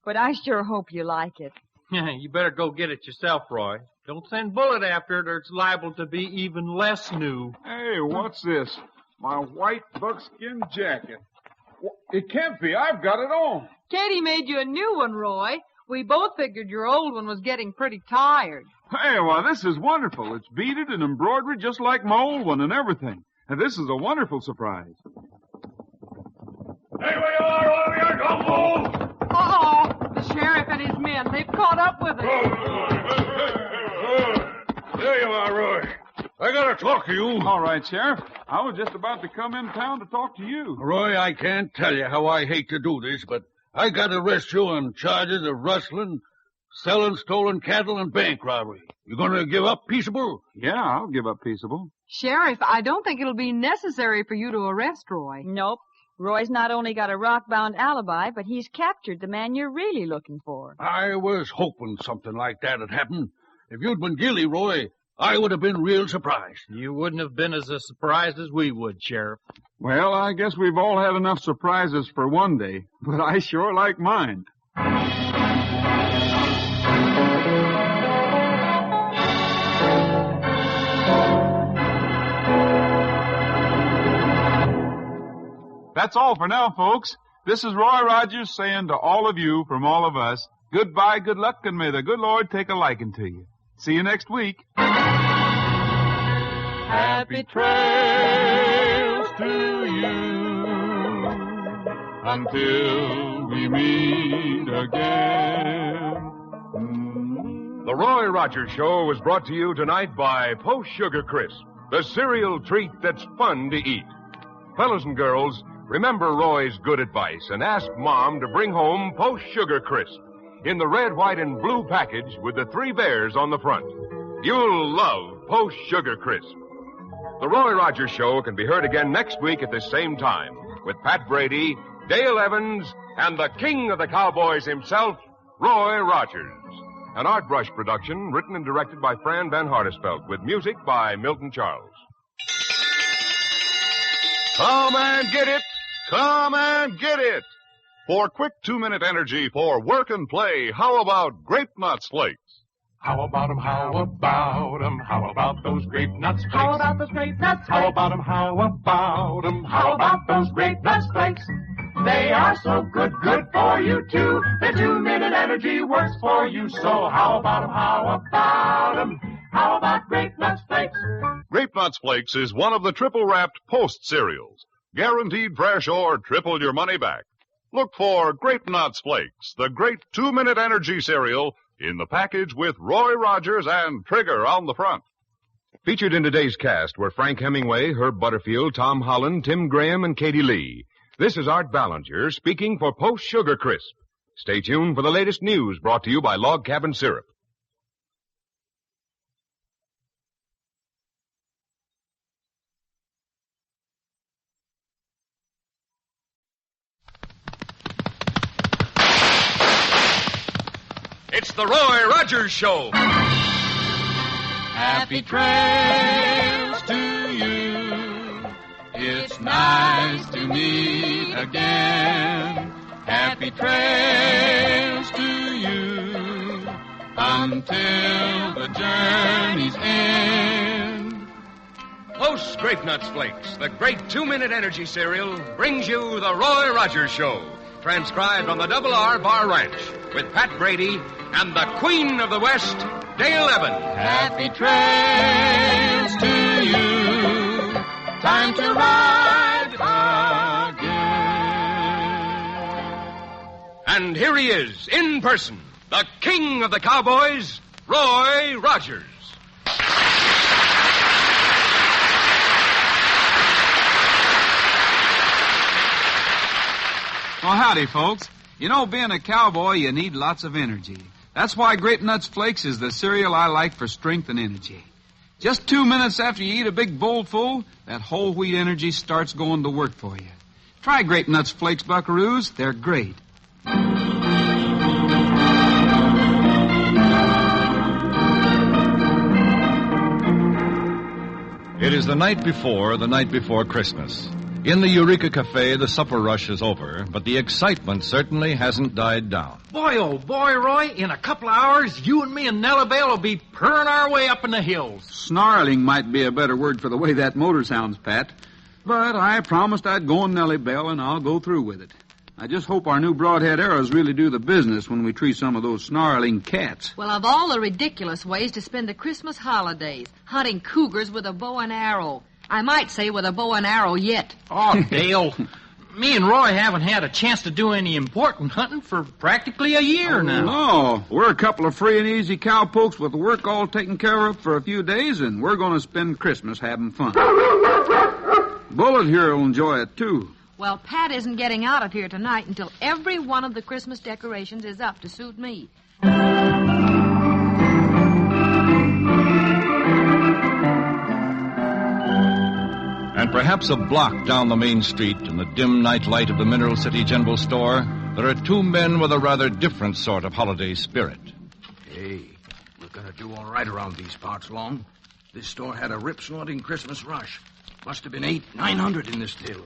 but I sure hope you like it. You better go get it yourself, Roy. Don't send Bullet after it, or it's liable to be even less new. Hey, what's this? My white buckskin jacket. It can't be. I've got it on. Katie made you a new one, Roy. We both figured your old one was getting pretty tired. Hey, well, this is wonderful. It's beaded and embroidered just like my old one and everything. And this is a wonderful surprise. Here we are, don't move! Uh-oh! man. They've caught up with us. There you are, Roy. I gotta talk to you. All right, Sheriff. I was just about to come in town to talk to you. Roy, I can't tell you how I hate to do this, but I gotta arrest you on charges of rustling, selling stolen cattle, and bank robbery. You gonna give up peaceable? Yeah, I'll give up peaceable. Sheriff, I don't think it'll be necessary for you to arrest Roy. Nope. Roy's not only got a rock-bound alibi, but he's captured the man you're really looking for. I was hoping something like that had happened. If you'd been guilty, Roy, I would have been real surprised. You wouldn't have been as surprised as we would, Sheriff. Well, I guess we've all had enough surprises for one day, but I sure like mine. That's all for now, folks. This is Roy Rogers saying to all of you from all of us, goodbye, good luck, and may the good Lord take a liking to you. See you next week. Happy trails to you until we meet again. The Roy Rogers Show was brought to you tonight by Post Sugar Crisp, the cereal treat that's fun to eat. Fellas and girls, remember Roy's good advice and ask Mom to bring home Post Sugar Crisp in the red, white, and blue package with the 3 bears on the front. You'll love Post Sugar Crisp. The Roy Rogers Show can be heard again next week at this same time with Pat Brady, Dale Evans, and the king of the cowboys himself, Roy Rogers. An Art Brush production written and directed by Fran Van Hartesveld with music by Milton Charles. Come and get it! Come and get it! For quick 2-minute energy for work and play, how about Grape Nuts Flakes? How about 'em, how about 'em, how about those grape nuts flakes? How about those grape nuts How about 'em, how about 'em, how about those grape nuts flakes? They are so good, good for you too. Their 2-minute energy works for you. So how about 'em, how about 'em, how about grape nuts flakes? Grape Nuts Flakes is one of the triple-wrapped Post cereals. Guaranteed fresh or triple your money back. Look for Grape Nuts Flakes, the great 2-minute energy cereal, in the package with Roy Rogers and Trigger on the front. Featured in today's cast were Frank Hemingway, Herb Butterfield, Tom Holland, Tim Graham, and Katie Lee. This is Art Ballinger speaking for Post Sugar Crisp. Stay tuned for the latest news brought to you by Log Cabin Syrup. It's the Roy Rogers Show. Happy trails to you. It's nice to meet again. Happy trails to you until the journey's end. Post Grape Nuts Flakes, the great 2-minute energy cereal, brings you the Roy Rogers Show, transcribed on the Double R Bar Ranch, with Pat Brady and the Queen of the West, Dale Evans. Happy trails to you. Time to ride again. And here he is, in person, the king of the cowboys, Roy Rogers. Well, howdy, folks. You know, being a cowboy, you need lots of energy. That's why Grape Nuts Flakes is the cereal I like for strength and energy. Just 2 minutes after you eat a big bowl full, that whole wheat energy starts going to work for you. Try Grape Nuts Flakes, buckaroos. They're great. It is the night before Christmas. In the Eureka Cafe, the supper rush is over, but the excitement certainly hasn't died down. Boy, oh boy, Roy, in a couple of hours, you and me and Nellie Bell will be purring our way up in the hills. Snarling might be a better word for the way that motor sounds, Pat. But I promised I'd go on Nellie Bell, and I'll go through with it. I just hope our new broadhead arrows really do the business when we treat some of those snarling cats. Well, of all the ridiculous ways to spend the Christmas holidays, hunting cougars with a bow and arrow. I might say with a bow and arrow yet. Oh, Dale. Me and Roy haven't had a chance to do any important hunting for practically a year now. No, we're a couple of free and easy cowpokes with the work all taken care of for a few days, and we're going to spend Christmas having fun. Bullet here will enjoy it, too. Well, Pat isn't getting out of here tonight until every one of the Christmas decorations is up to suit me. And perhaps a block down the main street in the dim night light of the Mineral City General Store, there are two men with a rather different sort of holiday spirit. Hey, we're going to do all right around these parts, Long. This store had a rip-snorting Christmas rush. Must have been 900 in this till.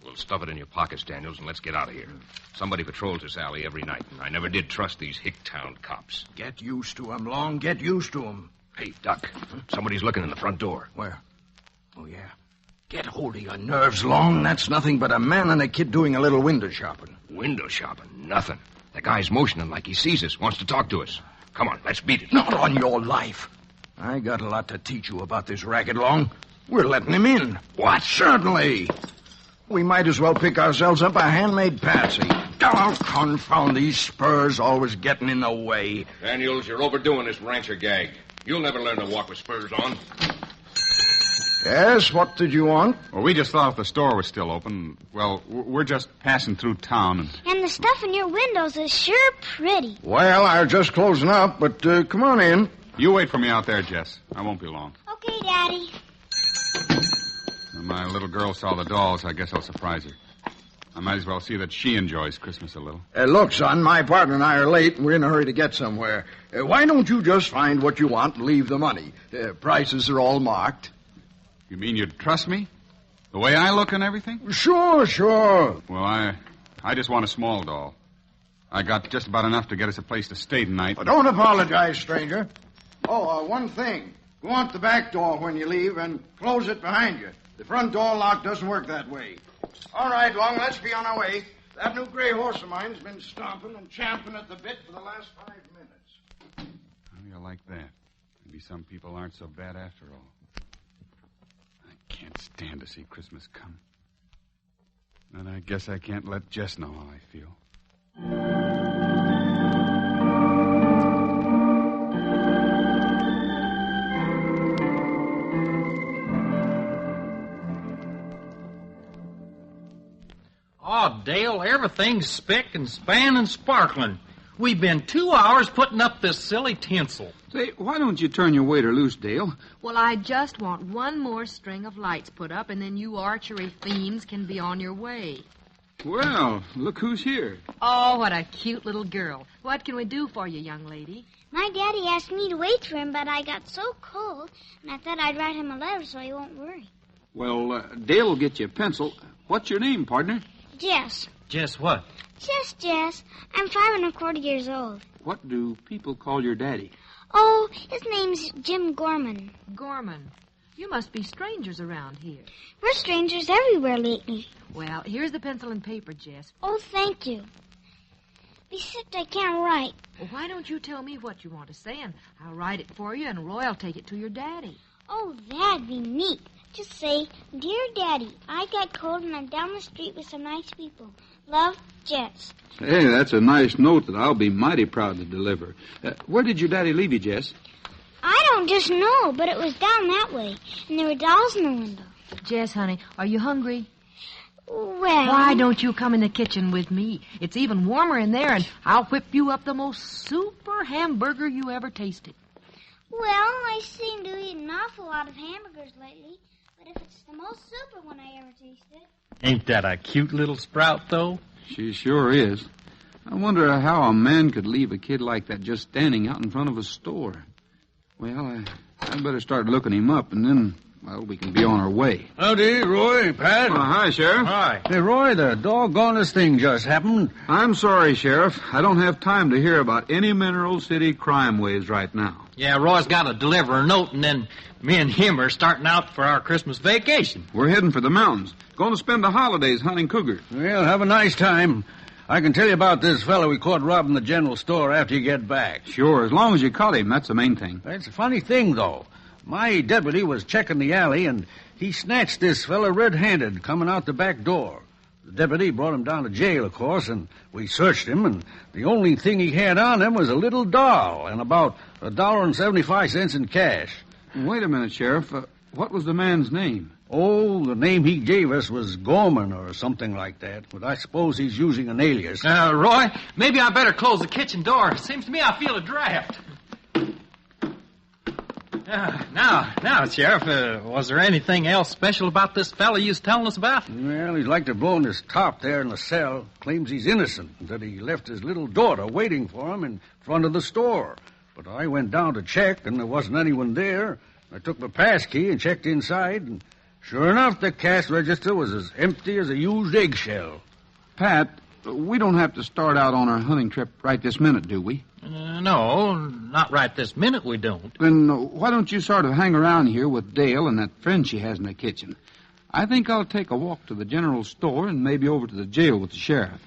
We'll stuff it in your pockets, Daniels, and let's get out of here. Somebody patrols this alley every night, and I never did trust these Hicktown cops. Get used to 'em, Long. Get used to 'em. Hey, Duck, somebody's looking in the front door. Where? Oh, yeah. Get hold of your nerves, Long. That's nothing but a man and a kid doing a little window shopping. Window shopping? Nothing. The guy's motioning like he sees us, wants to talk to us. Come on, let's beat it. Not on your life. I got a lot to teach you about this racket, Long. We're letting him in. What? Certainly. We might as well pick ourselves up a handmade patsy. Oh, confound these spurs always getting in the way. Daniels, you're overdoing this rancher gag. You'll never learn to walk with spurs on. Yes, what did you want? Well, we just thought if the store was still open. Well, we're just passing through town. And the stuff in your windows is sure pretty. Well, I'm just closing up, but come on in. You wait for me out there, Jess. I won't be long. Okay, Daddy. When my little girl saw the dolls, I guess I'll surprise her. I might as well see that she enjoys Christmas a little. Look, son, my partner and I are late, and we're in a hurry to get somewhere. Why don't you just find what you want and leave the money? Prices are all marked. You mean you'd trust me? The way I look and everything? Sure. Well, I just want a small doll. I got just about enough to get us a place to stay tonight. Well, don't apologize, stranger. Oh, one thing. Go out the back door when you leave and close it behind you. The front door lock doesn't work that way. All right, Long, let's be on our way. That new gray horse of mine's been stomping and champing at the bit for the last 5 minutes. How do you like that? Maybe some people aren't so bad after all. I can't stand to see Christmas come. And I guess I can't let Jess know how I feel. Oh, Dale, everything's spick and span and sparkling. We've been 2 hours putting up this silly tinsel. Say, why don't you turn your waiter loose, Dale? Well, I just want one more string of lights put up, and then you archery fiends can be on your way. Well, look who's here. Oh, what a cute little girl. What can we do for you, young lady? My daddy asked me to wait for him, but I got so cold, and I thought I'd write him a letter so he won't worry. Well, Dale will get you a pencil. What's your name, partner? Jess. Jess what? Just Jess. I'm 5 1/4 years old. What do people call your daddy? Oh, his name's Jim Gorman. Gorman. You must be strangers around here. We're strangers everywhere lately. Well, here's the pencil and paper, Jess. Oh, thank you. Except I can't write. Well, why don't you tell me what you want to say, and I'll write it for you, and Roy'll take it to your daddy. Oh, that'd be neat. Just say, Dear Daddy, I got cold and I'm down the street with some nice people. Love, Jess. Hey, that's a nice note that I'll be mighty proud to deliver. Where did your daddy leave you, Jess? I don't just know, but it was down that way, and there were dolls in the window. Jess, honey, are you hungry? Well... Why don't you come in the kitchen with me? It's even warmer in there, and I'll whip you up the most super hamburger you ever tasted. Well, I seem to eat an awful lot of hamburgers lately, but if it's the most super one I ever tasted... Ain't that a cute little sprout, though? She sure is. I wonder how a man could leave a kid like that just standing out in front of a store. Well, I better start looking him up, and then, well, we can be on our way. Howdy, Roy, Pat. Hi, Sheriff. Hi. Hey, Roy, the doggonest thing just happened. I'm sorry, Sheriff. I don't have time to hear about any Mineral City crime waves right now. Yeah, Roy's got to deliver a note, and then me and him are starting out for our Christmas vacation. We're heading for the mountains. Going to spend the holidays hunting cougars. Well, have a nice time. I can tell you about this fellow we caught robbing the general store after you get back. Sure, as long as you caught him, that's the main thing. It's a funny thing, though. My deputy was checking the alley, and he snatched this fellow red-handed coming out the back door. The deputy brought him down to jail, of course, and we searched him, and the only thing he had on him was a little doll and about $1.75 in cash. Wait a minute, Sheriff. What was the man's name? Oh, the name he gave us was Gorman or something like that, but I suppose he's using an alias. Roy, maybe I better close the kitchen door. Seems to me I feel a draft. Now, Sheriff, was there anything else special about this fella you was telling us about? Well, he's like to blow in his top there in the cell. Claims he's innocent, and that he left his little daughter waiting for him in front of the store. But I went down to check, and there wasn't anyone there. I took my pass key and checked inside, and sure enough, the cash register was as empty as a used eggshell. Pat, we don't have to start out on our hunting trip right this minute, do we? No, not right this minute we don't. Then why don't you sort of hang around here with Dale and that friend she has in the kitchen? I think I'll take a walk to the general store and maybe over to the jail with the sheriff.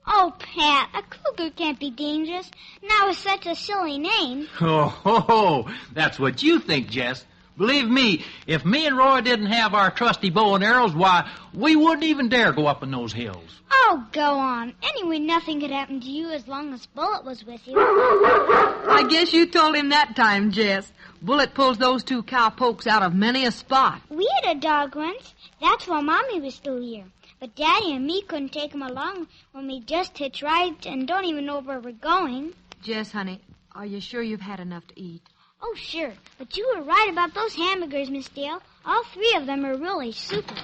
Oh, Pat, a cougar can't be dangerous. Not with such a silly name. Oh, that's what you think, Jess. Believe me, if me and Roy didn't have our trusty bow and arrows, why, we wouldn't even dare go up in those hills. Oh, go on. Anyway, nothing could happen to you as long as Bullet was with you. I guess you told him that time, Jess. Bullet pulls those two cowpokes out of many a spot. We had a dog once. That's while Mommy was still here. But Daddy and me couldn't take him along when we just hitched rides and don't even know where we're going. Jess, honey, are you sure you've had enough to eat? Oh, sure. But you were right about those hamburgers, Miss Dale. All three of them are really super.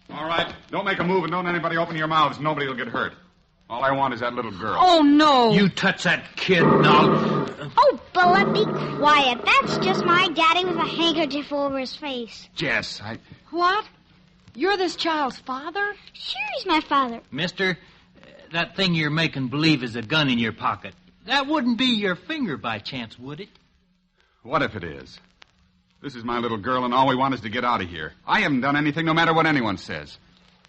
All right. Don't make a move and don't anybody open your mouths. Nobody will get hurt. All I want is that little girl. Oh, no. You touch that kid now. Oh, Bullet, be quiet. That's just my daddy with a handkerchief over his face. Jess, What? You're this child's father? Sure, he's my father. Mister, that thing you're making believe is a gun in your pocket. That wouldn't be your finger by chance, would it? What if it is? This is my little girl, and all we want is to get out of here. I haven't done anything, no matter what anyone says.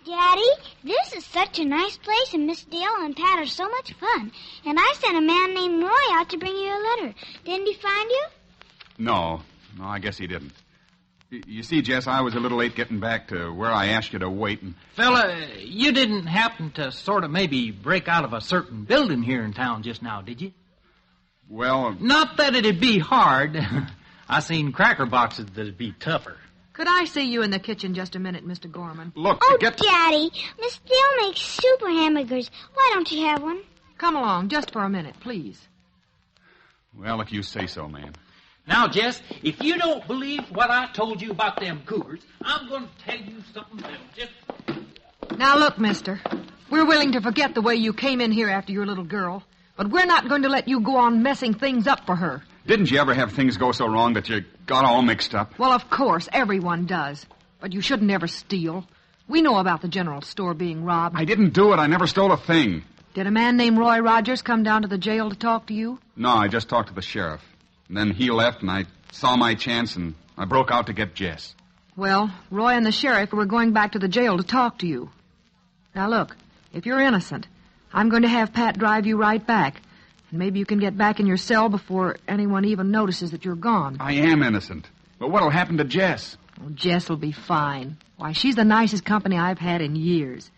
Daddy, this is such a nice place, and Miss Dale and Pat are so much fun. And I sent a man named Roy out to bring you a letter. Didn't he find you? No, I guess he didn't. You see, Jess, I was a little late getting back to where I asked you to wait. And Fella, you didn't happen to sort of maybe break out of a certain building here in town just now, did you? Well... Not that it'd be hard. I seen cracker boxes that'd be tougher. Could I see you in the kitchen just a minute, Mr. Gorman? Look, Daddy, Miss Dale makes super hamburgers. Why don't you have one? Come along, just for a minute, please. Well, if you say so, ma'am. Now, Jess, if you don't believe what I told you about them cougars, I'm going to tell you something that'll just... Now, look, mister. We're willing to forget the way you came in here after your little girl, but we're not going to let you go on messing things up for her. Didn't you ever have things go so wrong that you got all mixed up? Well, of course, everyone does. But you shouldn't ever steal. We know about the general store being robbed. I didn't do it. I never stole a thing. Did a man named Roy Rogers come down to the jail to talk to you? No, I just talked to the sheriff. And then he left, and I saw my chance, and I broke out to get Jess. Well, Roy and the sheriff were going back to the jail to talk to you. Now, look, if you're innocent, I'm going to have Pat drive you right back. And maybe you can get back in your cell before anyone even notices that you're gone. I am innocent. But what'll happen to Jess? Oh, Jess will be fine. Why, she's the nicest company I've had in years.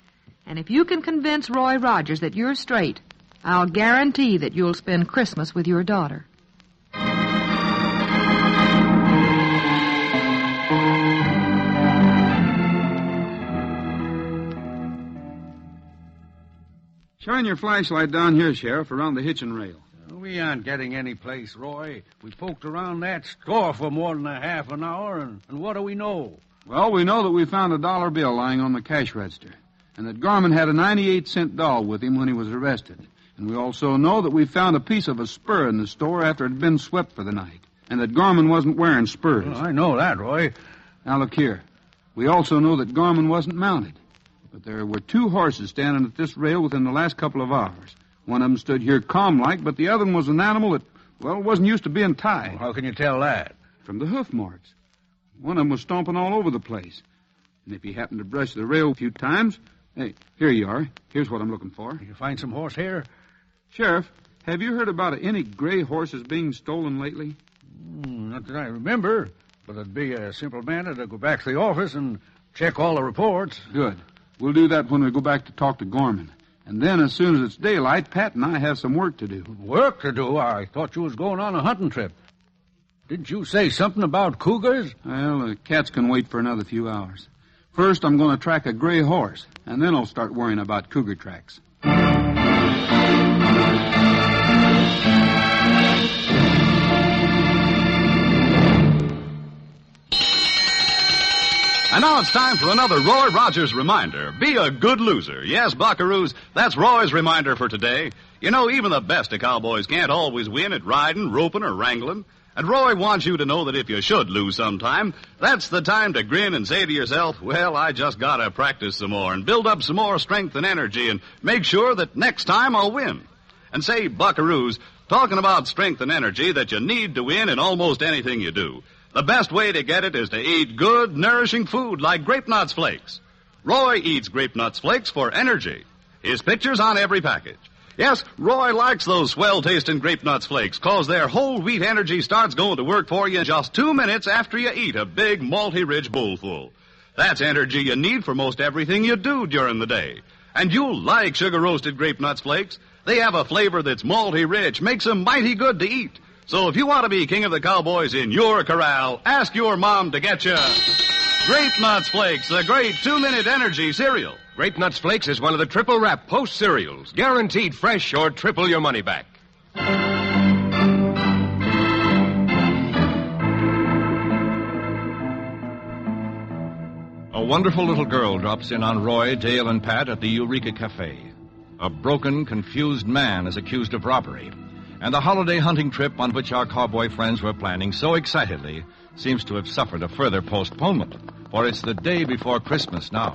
And if you can convince Roy Rogers that you're straight, I'll guarantee that you'll spend Christmas with your daughter. Shine your flashlight down here, Sheriff, around the hitching rail. We aren't getting any place, Roy. We poked around that store for more than a half an hour, and what do we know? Well, we know that we found a dollar bill lying on the cash register, and that Gorman had a 98-cent doll with him when he was arrested. And we also know that we found a piece of a spur in the store after it had been swept for the night, and that Gorman wasn't wearing spurs. Well, I know that, Roy. Now, look here. We also know that Gorman wasn't mounted. But there were two horses standing at this rail within the last couple of hours. One of them stood here calm-like, but the other one was an animal that, well, wasn't used to being tied. Well, how can you tell that? From the hoof marks. One of them was stomping all over the place. And if he happened to brush the rail a few times... Hey, here you are. Here's what I'm looking for. You find some horse hair? Sheriff, Have you heard about any gray horses being stolen lately? Not that I remember, but it'd be a simple matter to go back to the office and check all the reports. Good. We'll do that when we go back to talk to Gorman. And then, as soon as it's daylight, Pat and I have some work to do. Work to do? I thought you was going on a hunting trip. Didn't you say something about cougars? Well, the cats can wait for another few hours. First, I'm going to track a gray horse, and then I'll start worrying about cougar tracks. And now it's time for another Roy Rogers reminder. Be a good loser. Yes, buckaroos, that's Roy's reminder for today. You know, even the best of cowboys can't always win at riding, roping, or wrangling. And Roy wants you to know that if you should lose sometime, that's the time to grin and say to yourself, well, I just gotta practice some more and build up some more strength and energy and make sure that next time I'll win. And say, buckaroos, talking about strength and energy that you need to win in almost anything you do. The best way to get it is to eat good, nourishing food like Grape Nuts Flakes. Roy eats Grape Nuts Flakes for energy. His picture's on every package. Yes, Roy likes those swell-tasting Grape Nuts Flakes, 'cause their whole wheat energy starts going to work for you in just 2 minutes after you eat a big, malty-rich bowlful. That's energy you need for most everything you do during the day. And you'll like sugar-roasted Grape Nuts Flakes. They have a flavor that's malty-rich, makes them mighty good to eat. So if you want to be king of the cowboys in your corral, ask your mom to get you Grape Nuts Flakes, the great 2-minute energy cereal. Grape Nuts Flakes is one of the triple wrap Post cereals, guaranteed fresh or triple your money back. A wonderful little girl drops in on Roy, Dale, and Pat at the Eureka Cafe. A broken, confused man is accused of robbery. And the holiday hunting trip on which our cowboy friends were planning so excitedly seems to have suffered a further postponement, for it's the day before Christmas now.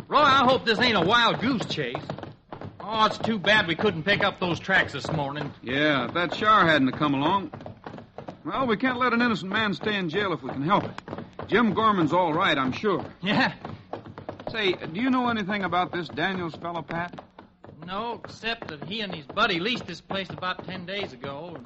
Roy, I hope this ain't a wild goose chase. Oh, it's too bad we couldn't pick up those tracks this morning. Yeah, if that shower hadn't come along. Well, we can't let an innocent man stay in jail if we can help it. Jim Gorman's all right, I'm sure. Yeah. Say, do you know anything about this Daniels fellow, Pat? No, except that he and his buddy leased this place about 10 days ago.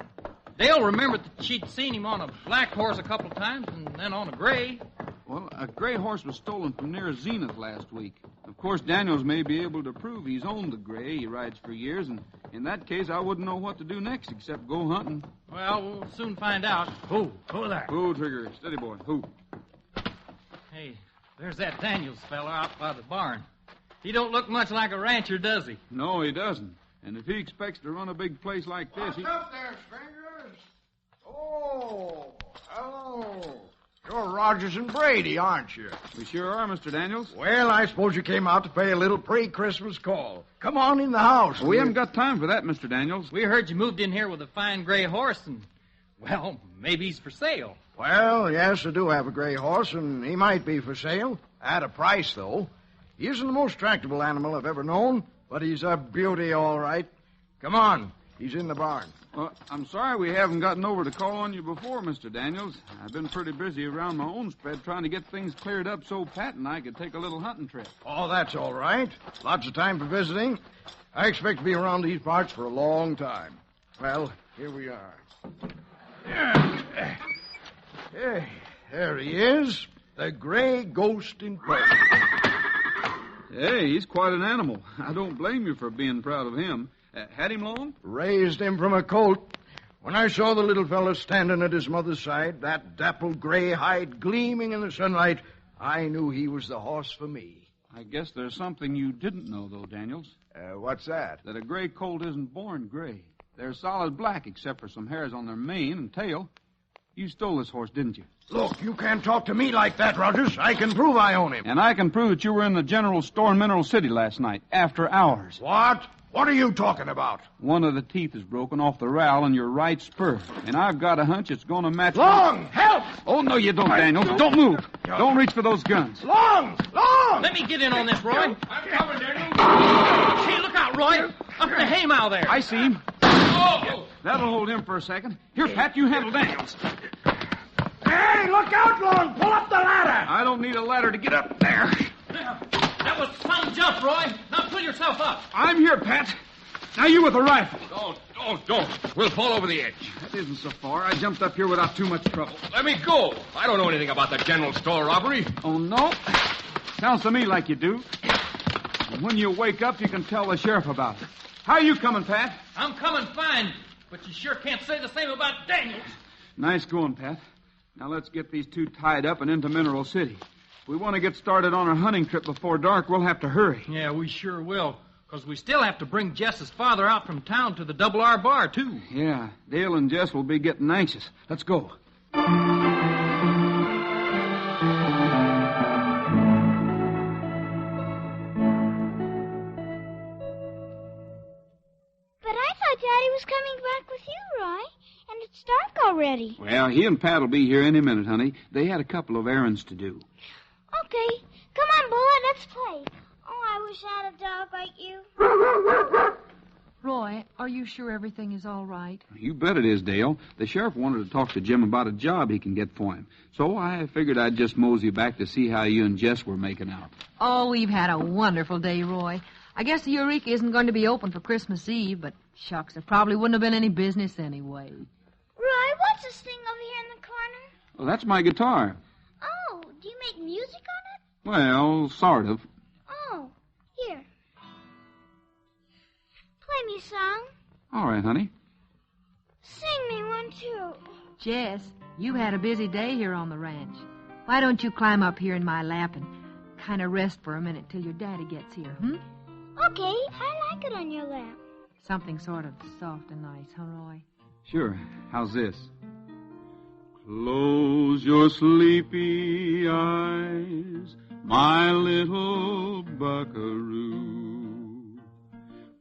Dale remembered that she'd seen him on a black horse a couple of times and then on a gray. Well, a gray horse was stolen from near Zenith last week. Of course, Daniels may be able to prove he's owned the gray. He rides for years, and in that case, I wouldn't know what to do next except go hunting. Well, we'll soon find out. Who there? Who, Trigger? Steady, boy. Who? Hey, there's that Daniels fella out by the barn. He don't look much like a rancher, does he? No, he doesn't. And if he expects to run a big place like this, What's up there, strangers? Oh, hello. You're Rogers and Brady, aren't you? We sure are, Mr. Daniels. Well, I suppose you came out to pay a little pre-Christmas call. Come on in the house. We haven't got time for that, Mr. Daniels. We heard you moved in here with a fine gray horse, and, well, maybe he's for sale. Well, yes, I do have a gray horse, and he might be for sale. At a price, though. He isn't the most tractable animal I've ever known, but he's a beauty, all right. Come on. He's in the barn. Well, I'm sorry we haven't gotten over to call on you before, Mr. Daniels. I've been pretty busy around my own spread trying to get things cleared up so Pat and I could take a little hunting trip. Oh, that's all right. Lots of time for visiting. I expect to be around these parts for a long time. Well, here we are. Hey, there he is. The gray ghost in person. Hey, he's quite an animal. I don't blame you for being proud of him. Had him long? Raised him from a colt. When I saw the little fellow standing at his mother's side, that dappled gray hide gleaming in the sunlight, I knew he was the horse for me. I guess there's something you didn't know, though, Daniels. What's that? That a gray colt isn't born gray. They're solid black except for some hairs on their mane and tail. You stole this horse, didn't you? Look, you can't talk to me like that, Rogers. I can prove I own him. And I can prove that you were in the general store in Mineral City last night, after hours. What? What are you talking about? One of the teeth is broken off the rowel on your right spur. And I've got a hunch it's going to match... Long! Help! Oh, no, you don't, Daniels. Don't move. Don't reach for those guns. Long! Long! Let me get in on this, Roy. I'm coming, Daniel. Hey, look out, Roy. Up in the haymow there. I see him. Oh! That'll hold him for a second. Here, Pat, you handle Daniels. Hey, look out, Long! Pull up the ladder! I don't need a ladder to get up there. That was some jump, Roy. Now pull yourself up. I'm here, Pat. Now you with the rifle. Don't Oh, don't. We'll fall over the edge. That isn't so far. I jumped up here without too much trouble. Let me go. I don't know anything about the general store robbery. Oh, no? Sounds to me like you do. And when you wake up, you can tell the sheriff about it. How are you coming, Pat? I'm coming fine, but you sure can't say the same about Daniels. Nice going, Pat. Now let's get these two tied up and into Mineral City. If we want to get started on our hunting trip before dark, we'll have to hurry. Yeah, we sure will, because we still have to bring Jess's father out from town to the Double R Bar, too. Yeah, Dale and Jess will be getting anxious. Let's go. But I thought Daddy was coming back with you, Roy. And it's dark already. Well, he and Pat will be here any minute, honey. They had a couple of errands to do. Okay. Come on, Bullet, let's play. Oh, I wish I had a dog like you. Roy, are you sure everything is all right? You bet it is, Dale. The sheriff wanted to talk to Jim about a job he can get for him. So I figured I'd just mosey back to see how you and Jess were making out. Oh, we've had a wonderful day, Roy. I guess the Eureka isn't going to be open for Christmas Eve, but shucks, there probably wouldn't have been any business anyway. Roy, what's this thing over here in the corner? Well, that's my guitar. Oh, do you make music on it? Well, sort of. Oh, here. Play me a song. All right, honey. Sing me one, too. Jess, you had a busy day here on the ranch. Why don't you climb up here in my lap and kind of rest for a minute till your daddy gets here, hmm? Okay, I like it on your lap. Something sort of soft and nice, huh, Roy? Sure. How's this? Close your sleepy eyes, my little buckaroo,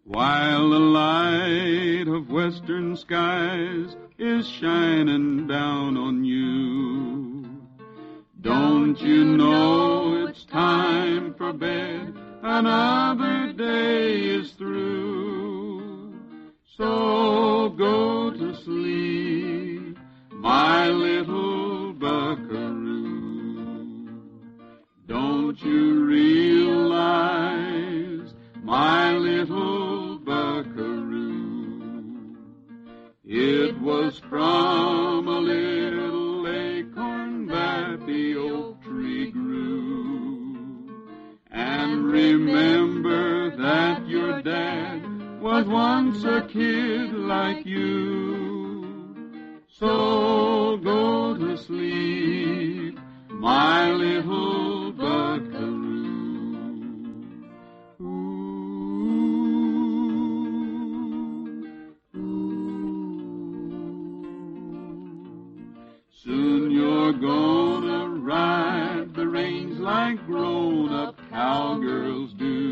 while the light of western skies is shining down on you. Don't you know it's time for bed? Another day is through. So go to sleep, my little buckaroo. Don't you realize, my little buckaroo, it was from a little acorn that the oak tree grew. And remember that your dad was once a kid like you. So go to sleep, my little buckaroo. Soon you're gonna ride the range like grown-up cowgirls do.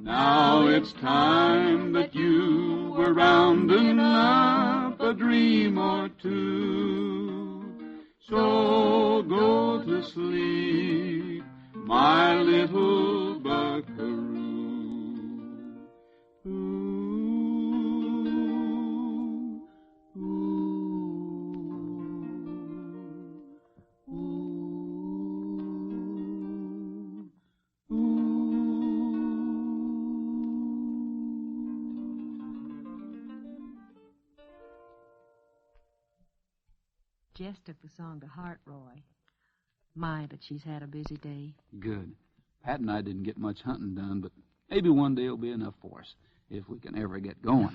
Now it's time that you were rounding up a dream or two. So go to sleep, my little buckaroo. Jess took the song to heart, Roy. My, but she's had a busy day. Good. Pat and I didn't get much hunting done, but maybe one day will be enough for us, if we can ever get going.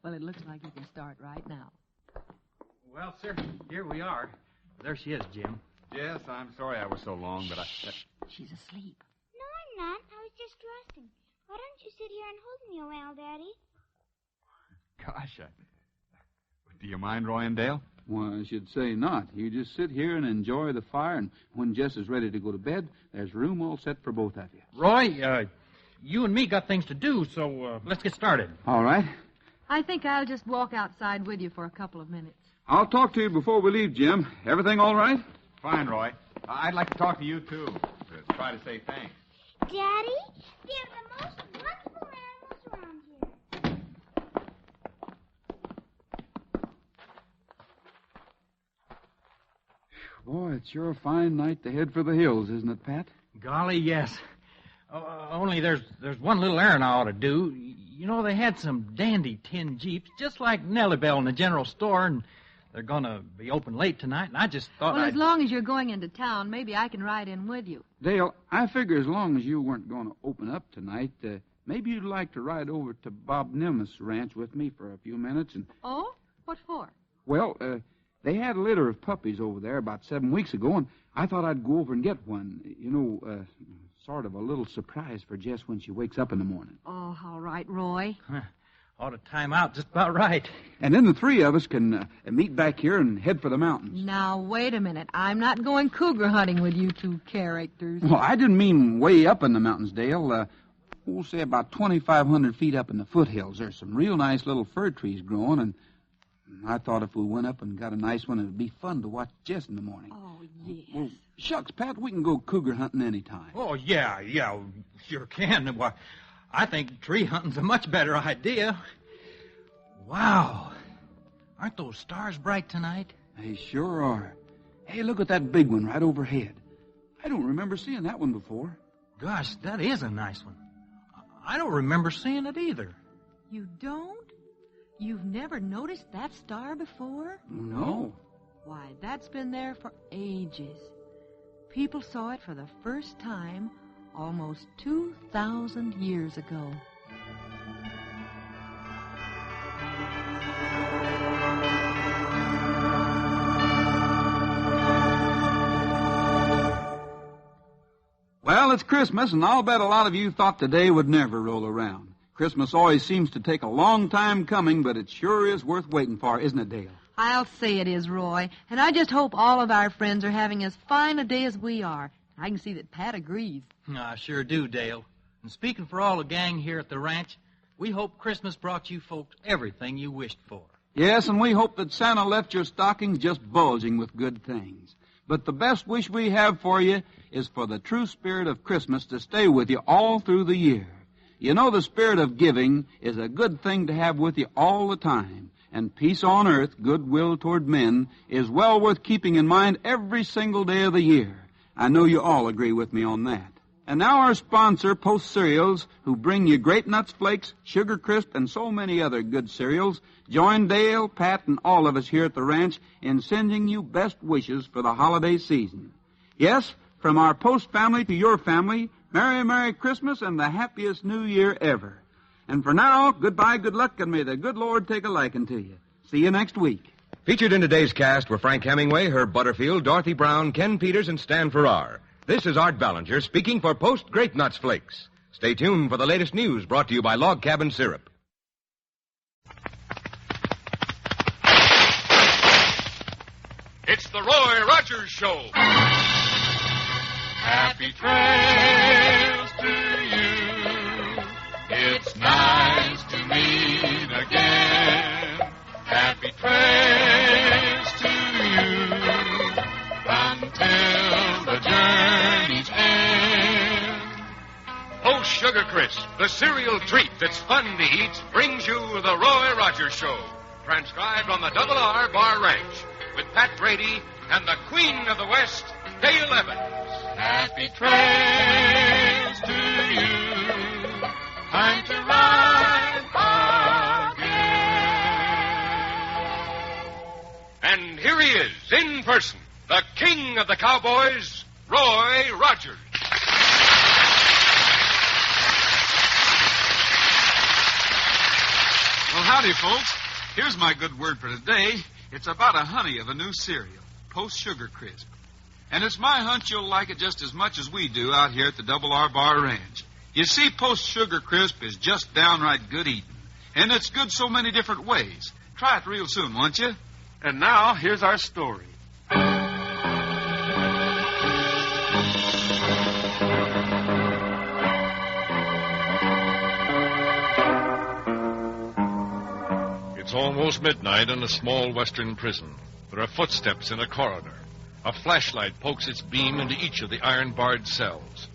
Well, it looks like you can start right now. Well, sir, here we are. There she is, Jim. Yes, I'm sorry I was so long, but She's asleep. No, I'm not. I was just resting. Why don't you sit here and hold me a while, Daddy? Gosh, do you mind, Roy and Dale? Well, I should say not. You just sit here and enjoy the fire, and when Jess is ready to go to bed, there's room all set for both of you. Roy, you and me got things to do, so let's get started. All right. I think I'll just walk outside with you for a couple of minutes. I'll talk to you before we leave, Jim. Everything all right? Fine, Roy. I'd like to talk to you, too, to try to say thanks. Daddy, they're the most wonderful animals around here. Boy, it's sure a fine night to head for the hills, isn't it, Pat? Golly, yes. Only there's one little errand I ought to do. You know, they had some dandy tin Jeeps, just like Nellie Bell in the general store, and they're going to be open late tonight, and I just thought Well, as long as you're going into town, maybe I can ride in with you. Dale, I figure as long as you weren't going to open up tonight, maybe you'd like to ride over to Bob Nimmus' ranch with me for a few minutes and... Oh? What for? Well, they had a litter of puppies over there about 7 weeks ago, and I thought I'd go over and get one. You know, sort of a little surprise for Jess when she wakes up in the morning. Oh, all right, Roy. ought to time out just about right. And then the three of us can meet back here and head for the mountains. Now, wait a minute. I'm not going cougar hunting with you two characters. Well, I didn't mean way up in the mountains, Dale. We'll say about 2,500 feet up in the foothills. There's some real nice little fir trees growing, and I thought if we went up and got a nice one, it would be fun to watch Jess in the morning. Oh, yes. Well, shucks, Pat, we can go cougar hunting any time. Oh, yeah, sure can. Why, I think tree hunting's a much better idea. Wow. Aren't those stars bright tonight? They sure are. Hey, look at that big one right overhead. I don't remember seeing that one before. Gosh, that is a nice one. I don't remember seeing it either. You don't? You've never noticed that star before? No. Why, that's been there for ages. People saw it for the first time almost 2,000 years ago. Well, it's Christmas, and I'll bet a lot of you thought the day would never roll around. Christmas always seems to take a long time coming, but it sure is worth waiting for, isn't it, Dale? I'll say it is, Roy. And I just hope all of our friends are having as fine a day as we are. I can see that Pat agrees. I sure do, Dale. And speaking for all the gang here at the ranch, we hope Christmas brought you folks everything you wished for. Yes, and we hope that Santa left your stockings just bulging with good things. But the best wish we have for you is for the true spirit of Christmas to stay with you all through the year. You know, the spirit of giving is a good thing to have with you all the time. And peace on earth, goodwill toward men, is well worth keeping in mind every single day of the year. I know you all agree with me on that. And now our sponsor, Post Cereals, who bring you Grape Nuts Flakes, Sugar Crisp, and so many other good cereals, join Dale, Pat, and all of us here at the ranch in sending you best wishes for the holiday season. Yes, from our Post family to your family, Merry, Merry Christmas and the happiest New Year ever. And for now, goodbye, good luck, and may the good Lord take a liking to you. See you next week. Featured in today's cast were Frank Hemingway, Herb Butterfield, Dorothy Brown, Ken Peters, and Stan Farrar. This is Art Ballinger speaking for Post Grape Nuts Flakes. Stay tuned for the latest news brought to you by Log Cabin Syrup. It's the Roy Rogers Show. Happy trails to you. It's nice to meet again. Happy trails to you until the journey's end. Post Sugar Crisp, the cereal treat that's fun to eat, brings you the Roy Rogers Show. Transcribed on the Double R Bar Ranch with Pat Brady and the Queen of the West, Dale Evans. Happy trails to you. Time to ride again. And here he is, in person, the King of the Cowboys, Roy Rogers. Well, howdy, folks. Here's my good word for today. It's about a honey of a new cereal, Post Sugar Crisp. And it's my hunch you'll like it just as much as we do out here at the Double R Bar Ranch. You see, Post Sugar Crisp is just downright good eating. And it's good so many different ways. Try it real soon, won't you? And now, here's our story. It's almost midnight in a small western prison. There are footsteps in a corridor. A flashlight pokes its beam into each of the iron-barred cells.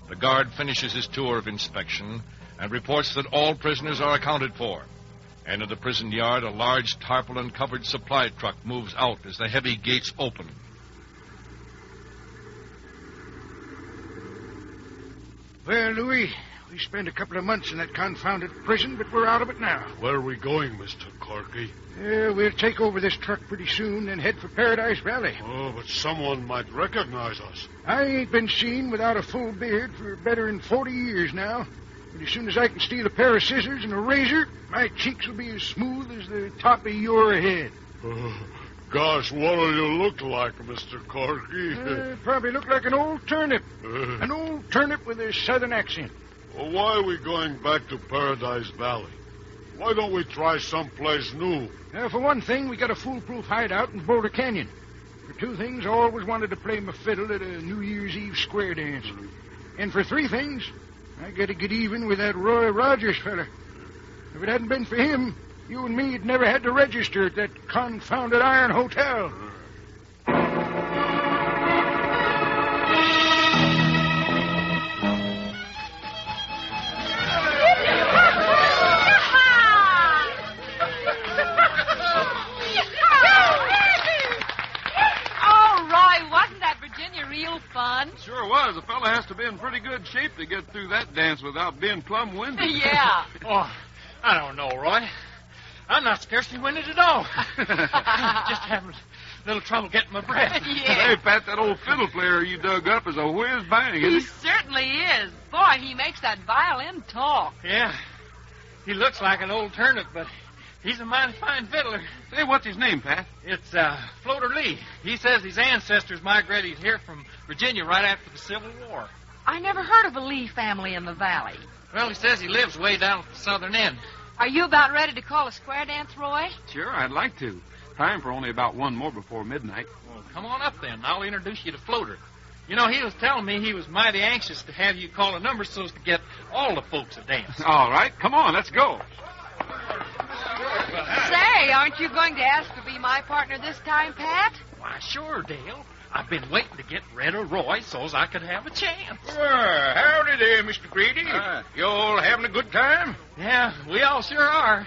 The guard finishes his tour of inspection and reports that all prisoners are accounted for. And in the prison yard, a large tarpaulin-covered supply truck moves out as the heavy gates open. Well, Louis, We spent a couple of months in that confounded prison, but we're out of it now. Where are we going, Mr. Corky? We'll take over this truck pretty soon and head for Paradise Valley. Oh, but someone might recognize us. I ain't been seen without a full beard for better than 40 years now. But as soon as I can steal a pair of scissors and a razor, my cheeks will be as smooth as the top of your head. Gosh, what'll you look like, Mr. Corky? Probably look like an old turnip. An old turnip with a southern accent. Well, why are we going back to Paradise Valley? Why don't we try someplace new? For one thing, we got a foolproof hideout in Boulder Canyon. For two things, I always wanted to play my fiddle at a New Year's Eve square dance. And for three things, I got to get even with that Roy Rogers fella. If it hadn't been for him, you and me'd never had to register at that confounded Iron Hotel. Fun. Sure was. A fella has to be in pretty good shape to get through that dance without being plumb winded. Yeah. Oh, I don't know, Roy. I'm not scarcely winded at all. Just having a little trouble getting my breath. Yeah. Hey, Pat, that old fiddle player you dug up is a whiz-bang, isn't He he? certainly is. Boy, he makes that violin talk. Yeah. He looks like an old turnip, but he's a mighty fine fiddler. Say, what's his name, Pat? It's Floater Lee. He says his ancestors migrated here from Virginia right after the Civil War. I never heard of a Lee family in the valley. Well, he says he lives way down at the southern end. Are you about ready to call a square dance, Roy? Sure, I'd like to. Time for only about one more before midnight. Well, come on up then. I'll introduce you to Floater. You know, he was telling me he was mighty anxious to have you call a number so as to get all the folks a dance. All right, come on, let's go. Say, aren't you going to ask to be my partner this time, Pat? Why, sure, Dale. I've been waiting to get rid of Roy so's I could have a chance. Well, howdy there, Mr. Grady. You all having a good time? Yeah, we all sure are.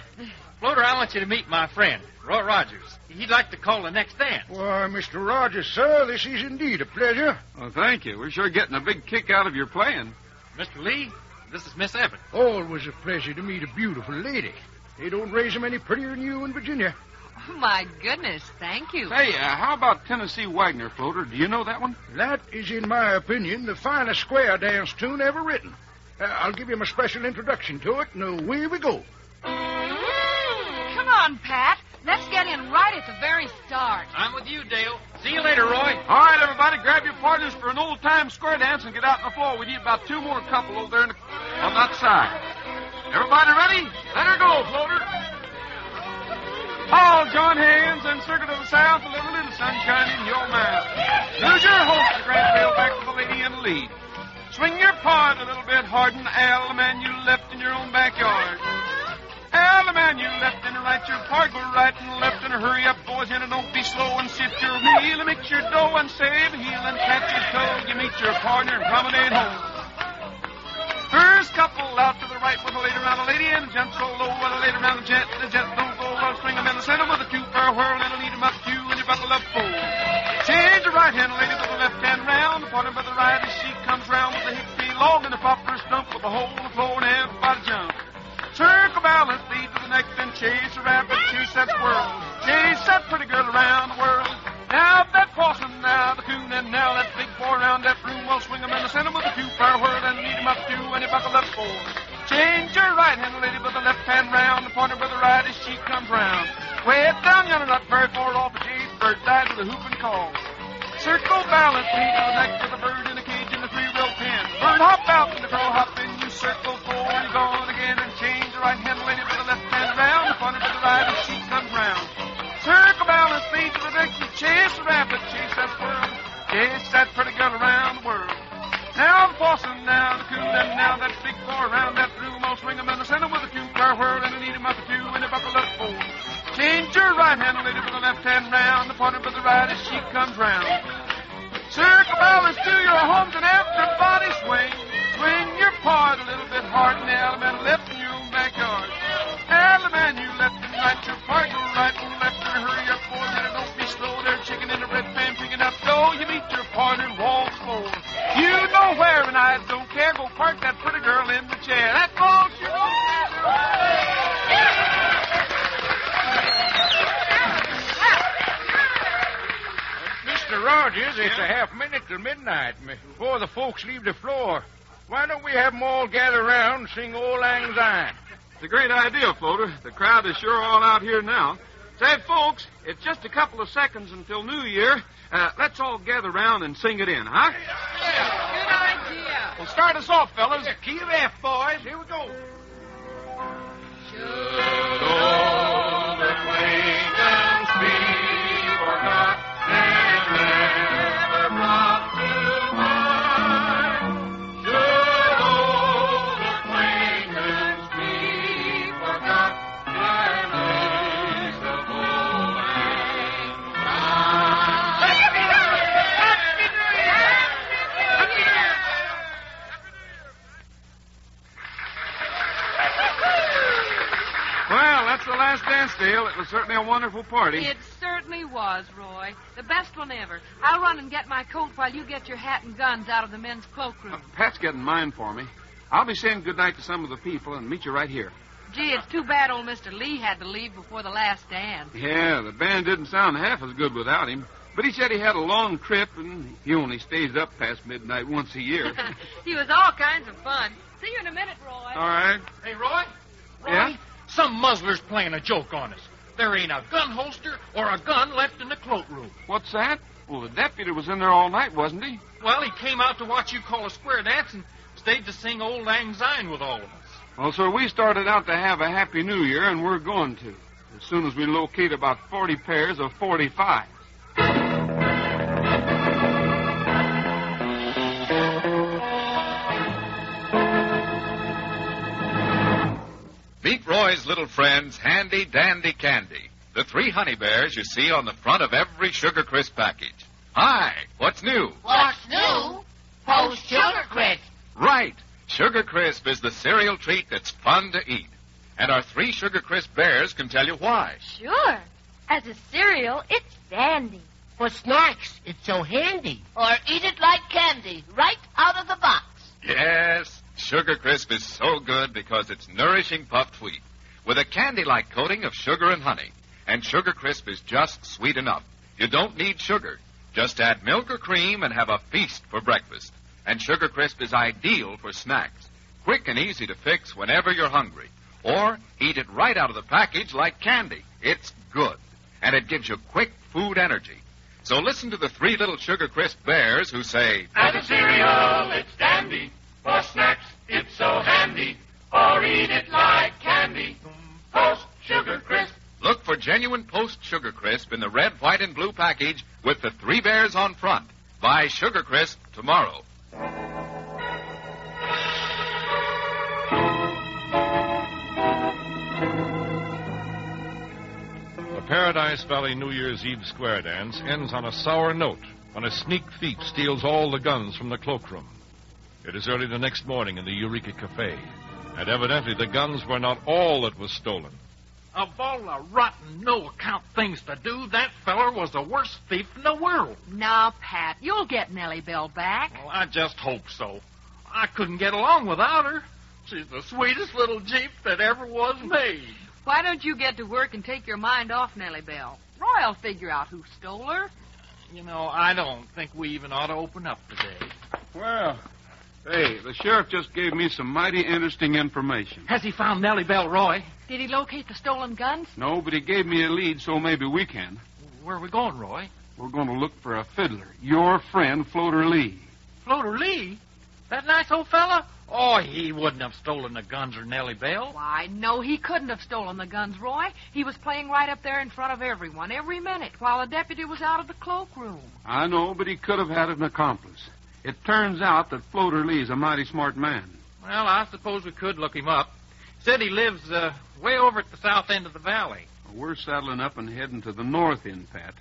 Floater, I want you to meet my friend, Roy Rogers. He'd like to call the next dance. Why, Mr. Rogers, sir, this is indeed a pleasure. Well, thank you. We're sure getting a big kick out of your playing. Mr. Lee, this is Miss Evans. Always a pleasure to meet a beautiful lady. They don't raise them any prettier than you in Virginia. Oh, my goodness, thank you. Hey, how about Tennessee Wagner, Floater? Do you know that one? That is, in my opinion, the finest square dance tune ever written. I'll give you my special introduction to it, and away we go. Come on, Pat. Let's get in right at the very start. I'm with you, Dale. See you later, Roy. All right, everybody, grab your partners for an old-time square dance and get out on the floor. We need about two more couple over there on that side. Everybody ready? Let her go, Floater. All join hands and circle to the south, a little sunshine in your mind. Lose your hope, the grand trail back to the lady in the lead. Swing your part a little bit hard and Al, the man you left in your own backyard. Al, the man you left in the right, your part go right and left and hurry up, boys, and don't be slow and sit your wheel and mix your dough and save a heel and catch your toe. You meet your partner and promenade home. First couple out to the right with a lady around the lady and jump so low with a lady around the jet don't go well. Swing them in the center with a two-pair whirl and lead them up to and you buckle up full. Change the right hand lady with the left hand round. Partner by the right as she comes round with the hip feel log and the popper stump with the hole in the floor and everybody jump. Circle balance, lead to the next and chase a rabbit, chase that squirrel. Chase that pretty girl around the world. Now that possum, now the coon, and now that big boy around that broom. We'll swing 'em in the center with a two-pair whirl and lead 'em up to and you buckle up for. Change your right hand, lady, with the left hand round. The partner with the right as she comes round. Way down yonder, not very far off the gate, bird died with a hoop and call. Circle balance, lead to the next with the bird in the cage in the three-rail pen. Bird hop out and the crow hop in, you circle four and you're gone again. And change your right hand, lady, with the left hand round. The partner with the right as she comes round. Circle balance, lead to the next and chase the rabbit, chase that squirrel. Chase that pretty girl around the world. Now the possum, now the coon, and now that big boy around that room. I'll swing 'em in the center with a two-pair whirl and lead 'em up to two and you buckle up four. Change your right hand, lady, with the left hand round. The partner with the right as she comes round. Circle balance to your homes and everybody swing. Swing your part a little bit hard and the element left in your own backyard. Element you left and right, your part go right and left and hurry up, boys, and don't be slow. There, chicken in the red pan, picking up dough. You meet your partner and walk slow. You know where and I don't care. Go park that pretty girl in the chair. is, it's a half minute till midnight before the folks leave the floor. Why don't we have them all gather around and sing Old Lang Syne? It's a great idea, Floater. The crowd is sure all out here now. Say, folks, it's just a couple of seconds until New Year. Let's all gather around and sing it in, huh? Good idea. Well, start us off, fellas. Key of F, boys. Here we go. Should old acquaintance be forgot and never brought to mind? Should old acquaintance be forgot and days of old lang Well, that's the last dance, Dale. It was certainly a wonderful party. It certainly was, Roy. The best one ever. I'll run and get my coat while you get your hat and guns out of the men's cloakroom. Pat's getting mine for me. I'll be saying goodnight to some of the people and meet you right here. Gee, it's too bad old Mr. Lee had to leave before the last dance. Yeah, the band didn't sound half as good without him. But he said he had a long trip, and he only stays up past midnight once a year. He was all kinds of fun. See you in a minute, Roy. All right. Hey, Roy? Yeah? Some muzzler's playing a joke on us. There ain't a gun holster or a gun left in the cloakroom. What's that? Well, the deputy was in there all night, wasn't he? Well, he came out to watch you call a square dance and stayed to sing Old Lang Syne with all of us. Well, sir, we started out to have a Happy New Year, and we're going to, as soon as we locate about 40 pairs of 45. Meet Roy's little friends, Handy, Dandy, Candy, the three honey bears you see on the front of every Sugar Crisp package. Hi, what's new? What's new? Post Sugar Crisp. Right. Sugar Crisp is the cereal treat that's fun to eat. And our three Sugar Crisp bears can tell you why. Sure. As a cereal, it's dandy. For snacks, it's so handy. Or eat it like candy, right out of the box. Yes, Sugar Crisp is so good because it's nourishing puffed wheat with a candy-like coating of sugar and honey. And Sugar Crisp is just sweet enough. You don't need sugar. Just add milk or cream and have a feast for breakfast. And Sugar Crisp is ideal for snacks. Quick and easy to fix whenever you're hungry. Or eat it right out of the package like candy. It's good. And it gives you quick food energy. So listen to the three little Sugar Crisp bears who say, As a cereal, it's dandy. For snacks, it's so handy. Or eat it like candy. Post Sugar Crisp. Look for genuine Post Sugar Crisp in the red, white, and blue package with the three bears on front. Buy Sugar Crisp tomorrow. The Paradise Valley New Year's Eve square dance ends on a sour note when a sneak thief steals all the guns from the cloakroom. It is early the next morning in the Eureka Cafe, and evidently the guns were not all that was stolen. Of all the rotten, no-account things to do, that feller was the worst thief in the world. Now, Pat, you'll get Nellie Bell back. Well, I just hope so. I couldn't get along without her. She's the sweetest little Jeep that ever was made. Why don't you get to work and take your mind off Nellie Bell? Roy'll figure out who stole her. You know, I don't think we even ought to open up today. Well, hey, the sheriff just gave me some mighty interesting information. Has he found Nellie Bell, Roy? Did he locate the stolen guns? No, but he gave me a lead, so maybe we can. Where are we going, Roy? We're going to look for a fiddler, your friend, Floater Lee. Floater Lee? That nice old fella? Oh, he wouldn't have stolen the guns or Nellie Bell. Why, no, he couldn't have stolen the guns, Roy. He was playing right up there in front of everyone, every minute, while the deputy was out of the cloakroom. I know, but he could have had an accomplice. It turns out that Floater Lee's a mighty smart man. Well, I suppose we could look him up. Said he lives way over at the south end of the valley. We're saddling up and heading to the north end, Pat.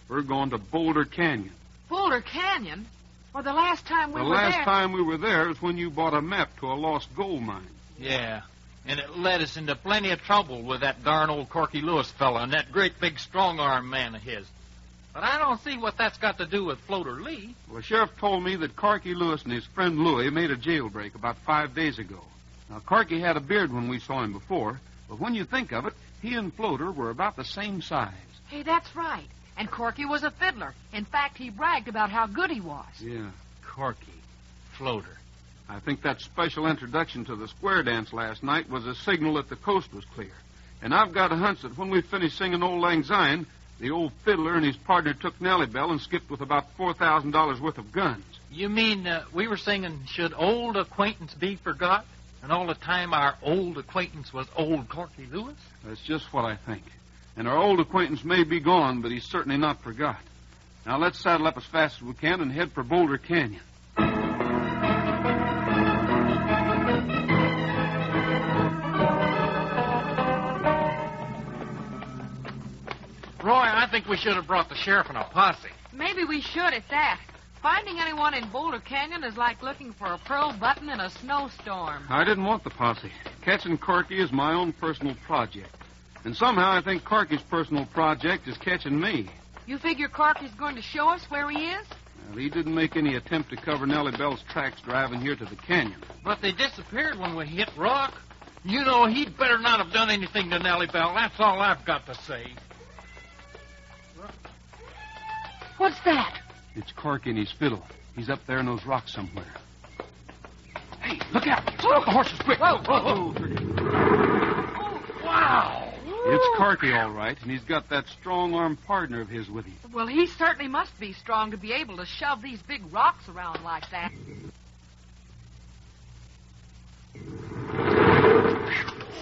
We're going to Boulder Canyon. Boulder Canyon? Or the last time we were there? The last time we were there is when you bought a map to a lost gold mine. Yeah, and it led us into plenty of trouble with that darn old Corky Lewis fella and that great big strong-arm man of his. But I don't see what that's got to do with Floater Lee. Well, the sheriff told me that Corky Lewis and his friend Louie made a jailbreak about 5 days ago. Now, Corky had a beard when we saw him before, but when you think of it, he and Floater were about the same size. Hey, that's right. And Corky was a fiddler. In fact, he bragged about how good he was. Yeah, Corky. Floater. I think that special introduction to the square dance last night was a signal that the coast was clear. And I've got a hunch that when we finish singing Old Lang Syne, the old fiddler and his partner took Nellie Bell and skipped with about $4,000 worth of guns. You mean we were singing, should old acquaintance be forgot? And all the time our old acquaintance was old Corky Lewis? That's just what I think. And our old acquaintance may be gone, but he's certainly not forgot. Now let's saddle up as fast as we can and head for Boulder Canyon. Roy, I think we should have brought the sheriff and a posse. Maybe we should at that. Finding anyone in Boulder Canyon is like looking for a pearl button in a snowstorm. I didn't want the posse. Catching Corky is my own personal project. And somehow I think Corky's personal project is catching me. You figure Corky's going to show us where he is? Well, he didn't make any attempt to cover Nellie Bell's tracks driving here to the canyon. But they disappeared when we hit rock. You know, he'd better not have done anything to Nellie Bell. That's all I've got to say. What's that? It's Corky and his fiddle. He's up there in those rocks somewhere. Hey, look out. Stop the horses quick. Whoa, whoa, whoa. Oh, wow. It's Corky, all right, and he's got that strong-armed partner of his with him. Well, he certainly must be strong to be able to shove these big rocks around like that.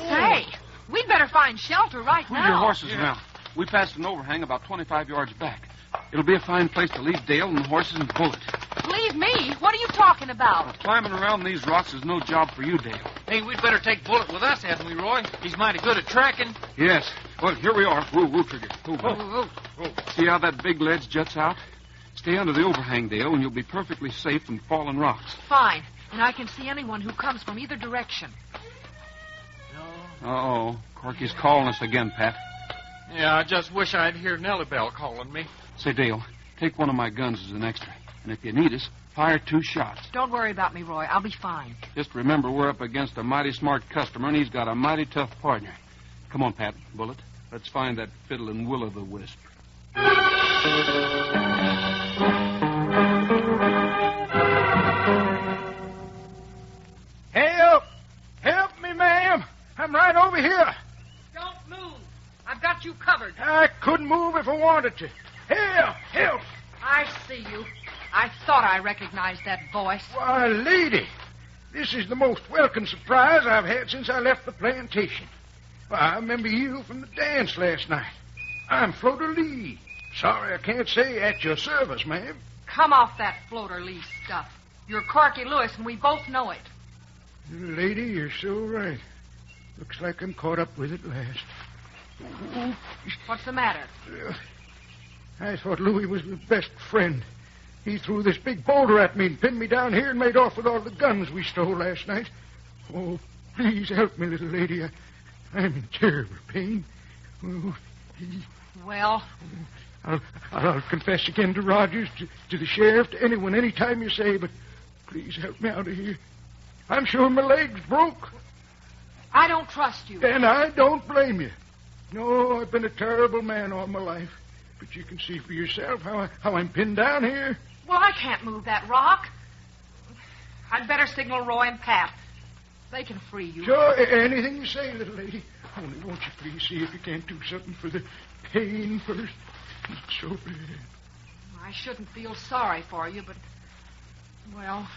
Say, we'd better find shelter right now. Move your horses now. We passed an overhang about 25 yards back. It'll be a fine place to leave Dale and the horses and Bullet. Leave me? What are you talking about? Well, climbing around these rocks is no job for you, Dale. Hey, we'd better take Bullet with us, hadn't we, Roy? He's mighty good at tracking. Yes. Well, here we are. Whoa, Trigger. Whoa. See how that big ledge juts out? Stay under the overhang, Dale, and you'll be perfectly safe from falling rocks. Fine. And I can see anyone who comes from either direction. Uh-oh. Corky's calling us again, Pat. Yeah, I just wish I'd hear Nellie Bell calling me. Say, Dale, take one of my guns as an extra. And if you need us, fire 2 shots. Don't worry about me, Roy. I'll be fine. Just remember, we're up against a mighty smart customer, and he's got a mighty tough partner. Come on, Pat, Bullet. Let's find that fiddling will-o'-the-wisp. Help! Help me, ma'am! I'm right over here. Don't move. I've got you covered. I couldn't move if I wanted to. Help! I see you. I thought I recognized that voice. Why, lady, this is the most welcome surprise I've had since I left the plantation. Why, I remember you from the dance last night. I'm Floater Lee. Sorry I can't say at your service, ma'am. Come off that Floater Lee stuff. You're Corky Lewis, and we both know it. Lady, you're so right. Looks like I'm caught up with it last. What's the matter? I thought Louis was my best friend. He threw this big boulder at me and pinned me down here and made off with all the guns we stole last night. Oh, please help me, little lady. I'm in terrible pain. Oh, Well? I'll confess again to Rogers, to the sheriff, to anyone, anytime you say, but please help me out of here. I'm sure my leg's broke. I don't trust you. And I don't blame you. No, I've been a terrible man all my life. But you can see for yourself how I'm pinned down here. Well, I can't move that rock. I'd better signal Roy and Pat. They can free you. Sure, anything you say, little lady. Only won't you please see if you can't do something for the pain first? It's so bad. I shouldn't feel sorry for you, but, well,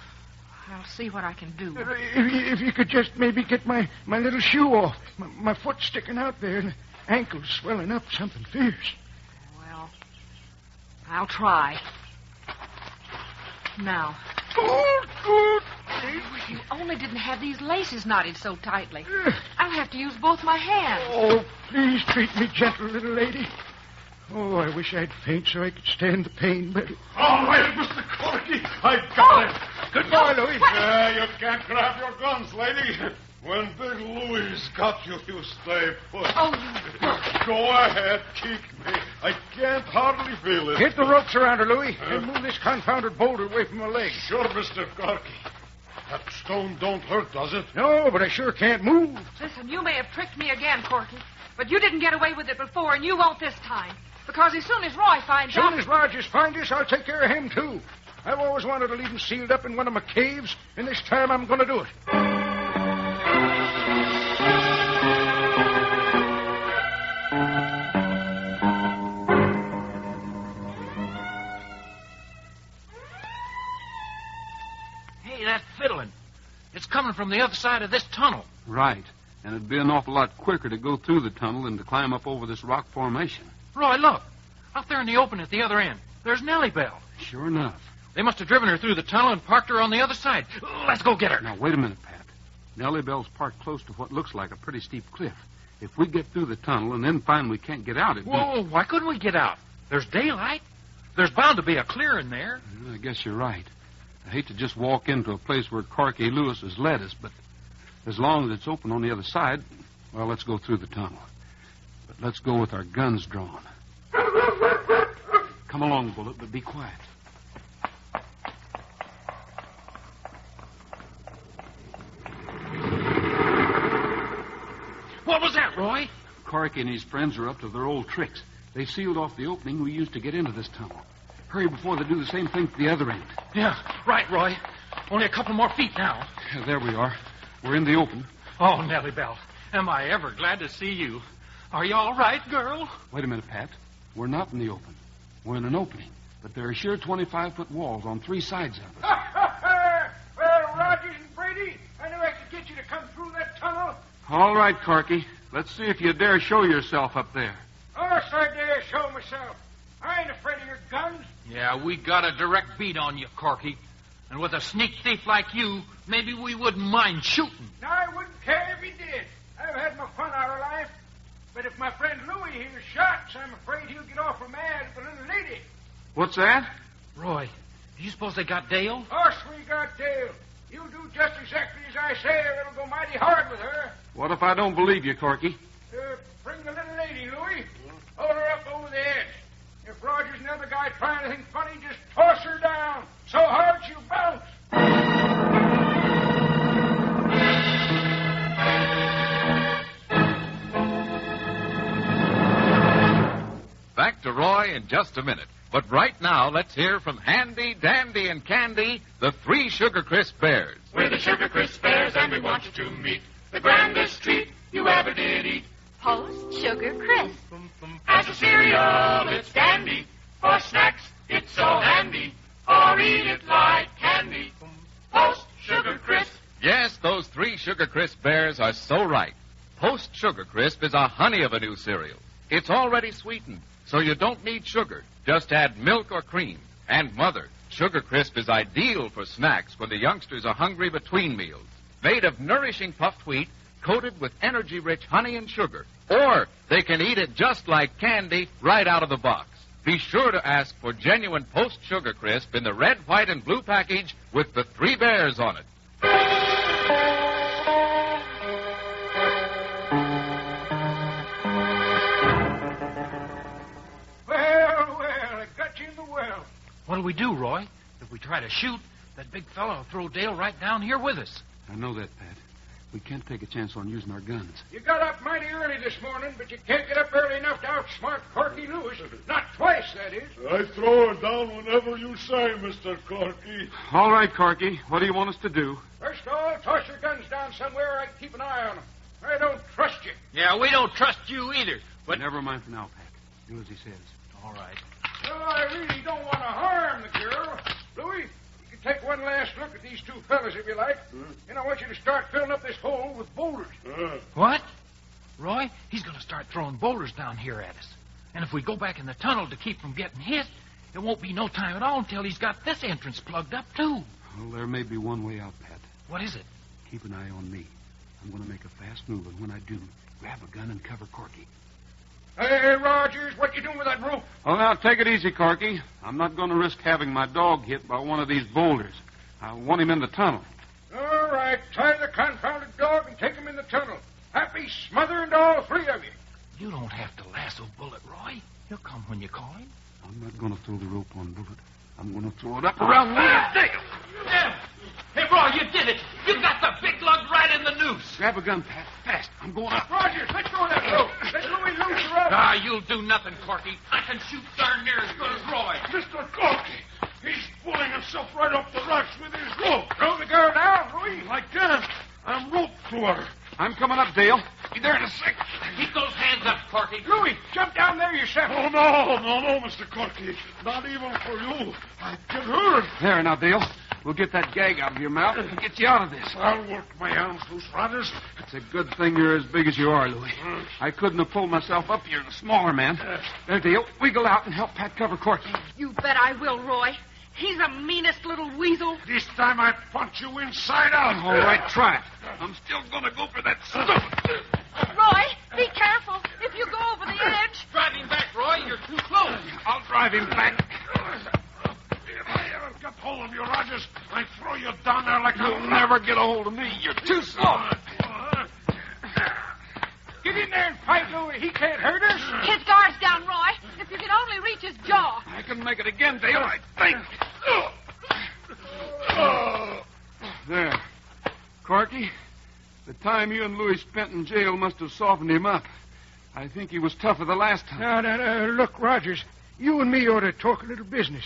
I'll see what I can do. If you could just maybe get my little shoe off. My foot's sticking out there and the ankle's swelling up something fierce. Well, I'll try. Now. If you only didn't have these laces knotted so tightly. I'll have to use both my hands. Oh, please treat me gentle, little lady. Oh, I wish I'd faint so I could stand the pain better. All right, Mr. Corky. I got it. Goodbye, Louis. You can't grab your guns, lady. When Big Louis got you, you stay put. Oh, you jerk. Go ahead, kick me. I can't hardly feel it. Get the ropes around her, Louis, and move this confounded boulder away from my leg. Sure, Mr. Corky. That stone don't hurt, does it? No, but I sure can't move. Listen, you may have tricked me again, Corky, but you didn't get away with it before, and you won't this time. Because as soon as Roy finds Soon out... as Rogers finds us, I'll take care of him, too. I've always wanted to leave him sealed up in one of my caves, and this time I'm going to do it. Hey, that fiddling. It's coming from the other side of this tunnel. Right. And it'd be an awful lot quicker to go through the tunnel than to climb up over this rock formation. Roy, look. Out there in the open at the other end. There's Nellie Bell. Sure enough. They must have driven her through the tunnel and parked her on the other side. Let's go get her. Now, wait a minute, Pat. Nellie Bell's parked close to what looks like a pretty steep cliff. If we get through the tunnel and then find we can't get out, Whoa, why couldn't we get out? There's daylight. There's bound to be a clearing there. I guess you're right. I hate to just walk into a place where Corky Lewis has led us, but as long as it's open on the other side, well, let's go through the tunnel. But let's go with our guns drawn. Come along, Bullet, but be quiet. What was that, Roy? Corky and his friends are up to their old tricks. They sealed off the opening we used to get into this tunnel. Hurry before they do the same thing to the other end. Yeah, right, Roy. Only a couple more feet now. Yeah, there we are. We're in the open. Oh, Nellie Bell, am I ever glad to see you. Are you all right, girl? Wait a minute, Pat. We're not in the open. We're in an opening. But there are sure 25-foot walls on 3 sides of it. Well, Rogers and Brady, I knew I could get you to come through that tunnel. All right, Corky. Let's see if you dare show yourself up there. Of course I dare show myself. I ain't afraid of your guns. Yeah, we got a direct beat on you, Corky. And with a sneak thief like you, maybe we wouldn't mind shooting. Now, I wouldn't care if he did. I've had my fun out of life. But if my friend Louie hears shots, I'm afraid he'll get awful mad at the little lady. What's that? Roy, do you suppose they got Dale? Of course we got Dale. You do just exactly as I say, or it'll go mighty hard with her. What if I don't believe you, Corky? Bring the little lady, Louie. Hold her up over the edge. If Rogers and the other guy try anything funny, just toss her down so hard she'll bounce. Back to Roy in just a minute. But right now, let's hear from Handy, Dandy, and Candy, the 3 Sugar Crisp Bears. We're the Sugar Crisp Bears, and we want you to meet the grandest treat you ever did eat. Post Sugar Crisp. As a cereal, it's dandy. For snacks, it's so handy. Or eat it like candy. Post Sugar Crisp. Yes, those 3 Sugar Crisp Bears are so right. Post Sugar Crisp is a honey of a new cereal. It's already sweetened, so you don't need sugar. Just add milk or cream. And, Mother, Sugar Crisp is ideal for snacks when the youngsters are hungry between meals. Made of nourishing puffed wheat, coated with energy-rich honey and sugar. Or they can eat it just like candy right out of the box. Be sure to ask for genuine Post Sugar Crisp in the red, white, and blue package with the 3 bears on it. Well, I got you in the well. What'll we do, Roy? If we try to shoot, that big fellow will throw Dale right down here with us. I know that, Pat. We can't take a chance on using our guns. You got up mighty early this morning, but you can't get up early enough to outsmart Corky Lewis. Not twice, that is. I throw her down whenever you say, Mr. Corky. All right, Corky. What do you want us to do? First of all, toss your guns down somewhere I can keep an eye on them. I don't trust you. Yeah, we don't trust you either. But never mind for now, Pat. Do as he says. All right. Well, I really don't want to harm the girl. Louie, you can take one last look at these 2 fellas if you like. And I want you to start filling up this hole with boulders. What? Roy, he's going to start throwing boulders down here at us. And if we go back in the tunnel to keep from getting hit, it won't be no time at all until he's got this entrance plugged up, too. Well, there may be one way out, Pat. What is it? Keep an eye on me. I'm going to make a fast move, and when I do, grab a gun and cover Corky. Hey, Rogers, what you doing with that rope? Oh, now, take it easy, Corky. I'm not going to risk having my dog hit by one of these boulders. I want him in the tunnel. All right, tie the confounded dog and take him in the tunnel. Happy smothering to all 3 of you. You don't have to lasso Bullet, Roy. He'll come when you call him. I'm not going to throw the rope on Bullet. I'm going to throw it up around me. Yeah. Hey, Roy, you did it. You got the big lug right in the noose. Grab a gun, Pat. Fast. I'm going up. Rogers, let go of that rope. Let Louie loose the rope. You'll do nothing, Corky. I can shoot darn near as good as Roy. Mr. Corky, he's pulling himself right up the rocks with his rope. Throw the girl down, Roy. I can't. I'm rope through her. I'm coming up, Dale. Be there in a sec. Keep those hands up, Corky. Louie, jump down there yourself. Oh, no, Mr. Corky. Not even for you. I get hurt. There now, Dale. We'll get that gag out of your mouth and get you out of this. I'll work my arms loose, Rogers. It's a good thing you're as big as you are, Louie. I couldn't have pulled myself up. You're the smaller man. There, Dale. Wiggle out and help Pat cover Corky. You bet I will, Roy. He's the meanest little weasel. This time I punch you inside out. All right, try it. I'm still going to go for that stuff. Roy, be careful. If you go over the edge. Drive him back, Roy. You're too close. I'll drive him back. If I ever get hold of you, Rogers, I throw you down there like You'll never get a hold of me. You're too slow. Get in there and fight, Louie. He can't hurt us. His guard's down, Roy. If you could only reach his jaw. I can make it again, Dale, I think. There. Corky, the time you and Louie spent in jail must have softened him up. I think he was tougher the last time. Now, look, Rogers, you and me ought to talk a little business.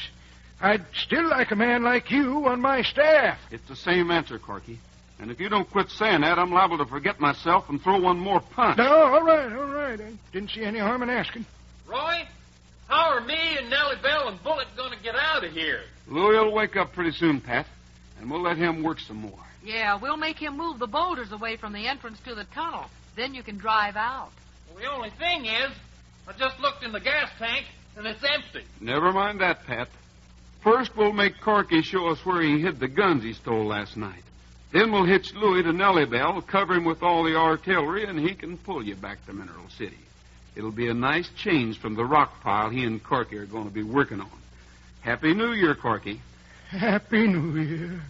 I'd still like a man like you on my staff. It's the same answer, Corky. And if you don't quit saying that, I'm liable to forget myself and throw one more punch. No, all right. I didn't see any harm in asking. Roy, how are me and Nellie Bell and Bullet going to get out of here? Louie will wake up pretty soon, Pat, and we'll let him work some more. Yeah, we'll make him move the boulders away from the entrance to the tunnel. Then you can drive out. Well, the only thing is, I just looked in the gas tank, and it's empty. Never mind that, Pat. First, we'll make Corky show us where he hid the guns he stole last night. Then we'll hitch Louie to Nellie Bell, cover him with all the artillery, and he can pull you back to Mineral City. It'll be a nice change from the rock pile he and Corky are going to be working on. Happy New Year, Corky. Happy New Year.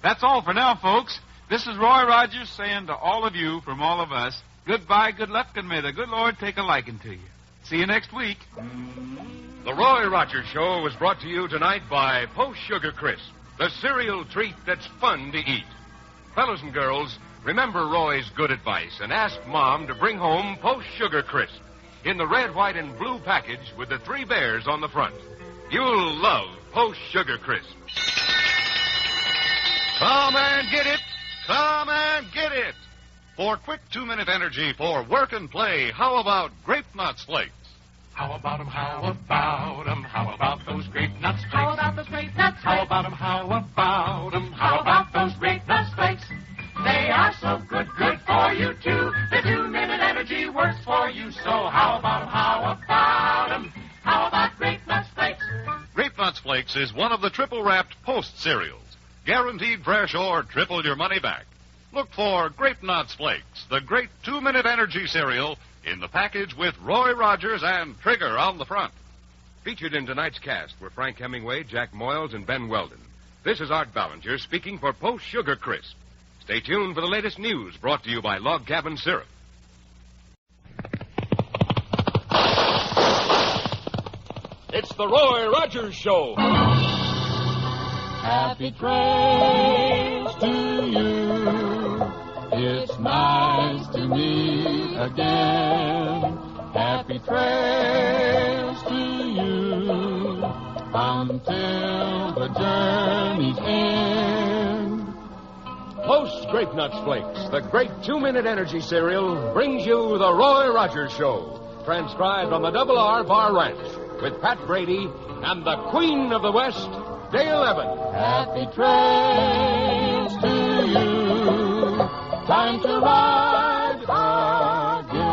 That's all for now, folks. This is Roy Rogers saying to all of you from all of us, goodbye, good luck, and may the good Lord take a liking to you. See you next week. The Roy Rogers Show was brought to you tonight by Post Sugar Crisp, the cereal treat that's fun to eat. Fellows and girls, remember Roy's good advice and ask Mom to bring home Post Sugar Crisp in the red, white, and blue package with the 3 bears on the front. You'll love Post Sugar Crisp. Come and get it. Come and get it. For quick 2-minute energy for work and play, how about Grape Nuts Flakes? How about 'em, how about 'em, how about those Grape Nuts Flakes? How about those Grape Nuts Flakes? How about 'em, how about 'em, how about those Grape Nuts Flakes? They are so good, good for you too. The 2-minute energy works for you, so how about 'em, how about 'em, how about Grape Nuts Flakes? Grape Nuts Flakes is one of the triple-wrapped Post cereals. Guaranteed fresh or triple your money back. Look for Grape Nuts Flakes, the great 2-minute energy cereal, in the package with Roy Rogers and Trigger on the front. Featured in tonight's cast were Frank Hemingway, Jack Moyles, and Ben Weldon. This is Art Ballinger speaking for Post Sugar Crisp. Stay tuned for the latest news brought to you by Log Cabin Syrup. It's the Roy Rogers Show. Happy trails to you. It's nice to meet again. Happy trails to you until the journey's end. Post Grape Nuts Flakes, the great 2-minute energy cereal, brings you the Roy Rogers Show, transcribed on the R Bar Ranch, with Pat Brady and the Queen of the West, Dale Evans. Happy trails to you. Time to ride again.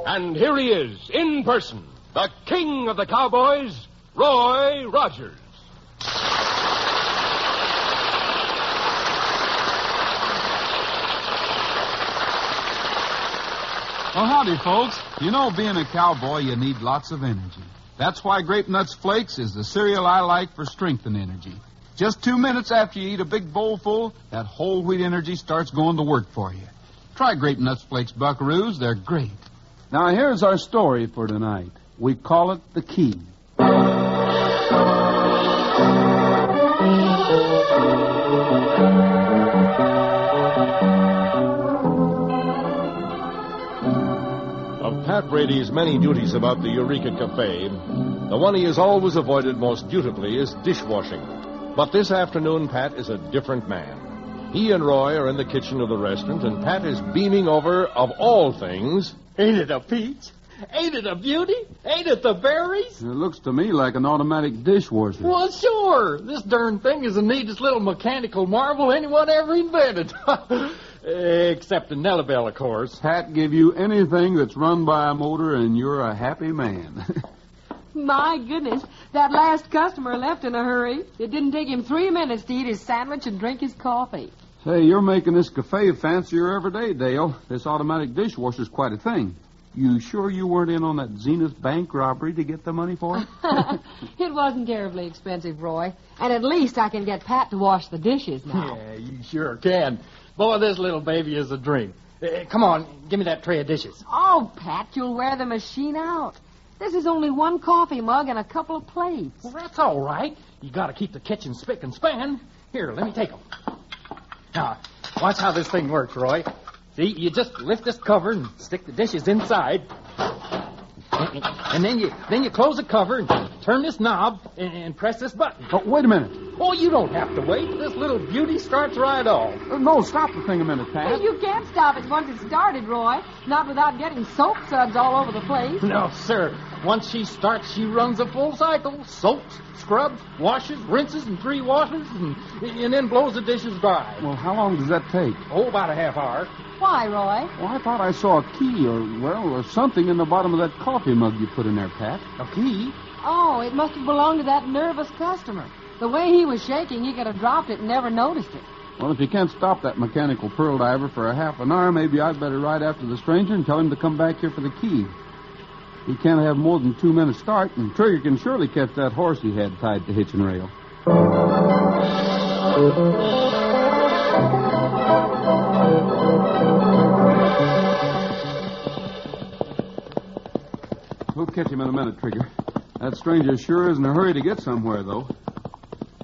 And here he is, in person, the King of the Cowboys, Roy Rogers. Well, howdy, folks. You know, being a cowboy, you need lots of energy. That's why Grape Nuts Flakes is the cereal I like for strength and energy. Just 2 minutes after you eat a big bowl full, that whole wheat energy starts going to work for you. Try Grape Nuts Flakes, buckaroos. They're great. Now, here's our story for tonight. We call it The Key. Of Pat Brady's many duties about the Eureka Cafe, the one he has always avoided most dutifully is dishwashing. But this afternoon, Pat is a different man. He and Roy are in the kitchen of the restaurant, and Pat is beaming over, of all things... Ain't it a peach? Ain't it a beauty? Ain't it the berries? It looks to me like an automatic dishwasher. Well, sure. This darn thing is the neatest little mechanical marvel anyone ever invented. Except the Nellabelle, of course. Pat give you anything that's run by a motor, and you're a happy man. My goodness, that last customer left in a hurry. It didn't take him 3 minutes to eat his sandwich and drink his coffee. Say, you're making this cafe fancier every day, Dale. This automatic dishwasher's quite a thing. You sure you weren't in on that Zenith bank robbery to get the money for it? It wasn't terribly expensive, Roy. And at least I can get Pat to wash the dishes now. Yeah, you sure can. Boy, this little baby is a dream. Come on, give me that tray of dishes. Oh, Pat, you'll wear the machine out. This is only one coffee mug and a couple of plates. Well, that's all right. You got to keep the kitchen spick and span. Here, let me take them. Now, watch how this thing works, Roy. See, you just lift this cover and stick the dishes inside. And then you close the cover and turn this knob and press this button. Oh, wait a minute. Oh, you don't have to wait. This little beauty starts right off. No, stop the thing a minute, Pat. Well, you can't stop it once it's started, Roy. Not without getting soap suds all over the place. No, sir. Once she starts, she runs a full cycle. Soaps, scrubs, washes, rinses, and 3 washers, and then blows the dishes dry. Well, how long does that take? Oh, about a half hour. Why, Roy? Well, I thought I saw a key or something in the bottom of that coffee mug you put in there, Pat. A key? Oh, it must have belonged to that nervous customer. The way he was shaking, he could have dropped it and never noticed it. Well, if you can't stop that mechanical pearl diver for a half an hour, maybe I'd better ride after the stranger and tell him to come back here for the key. He can't have more than 2 minutes start, and Trigger can surely catch that horse he had tied to hitching rail. We'll catch him in a minute, Trigger. That stranger sure is in a hurry to get somewhere, though.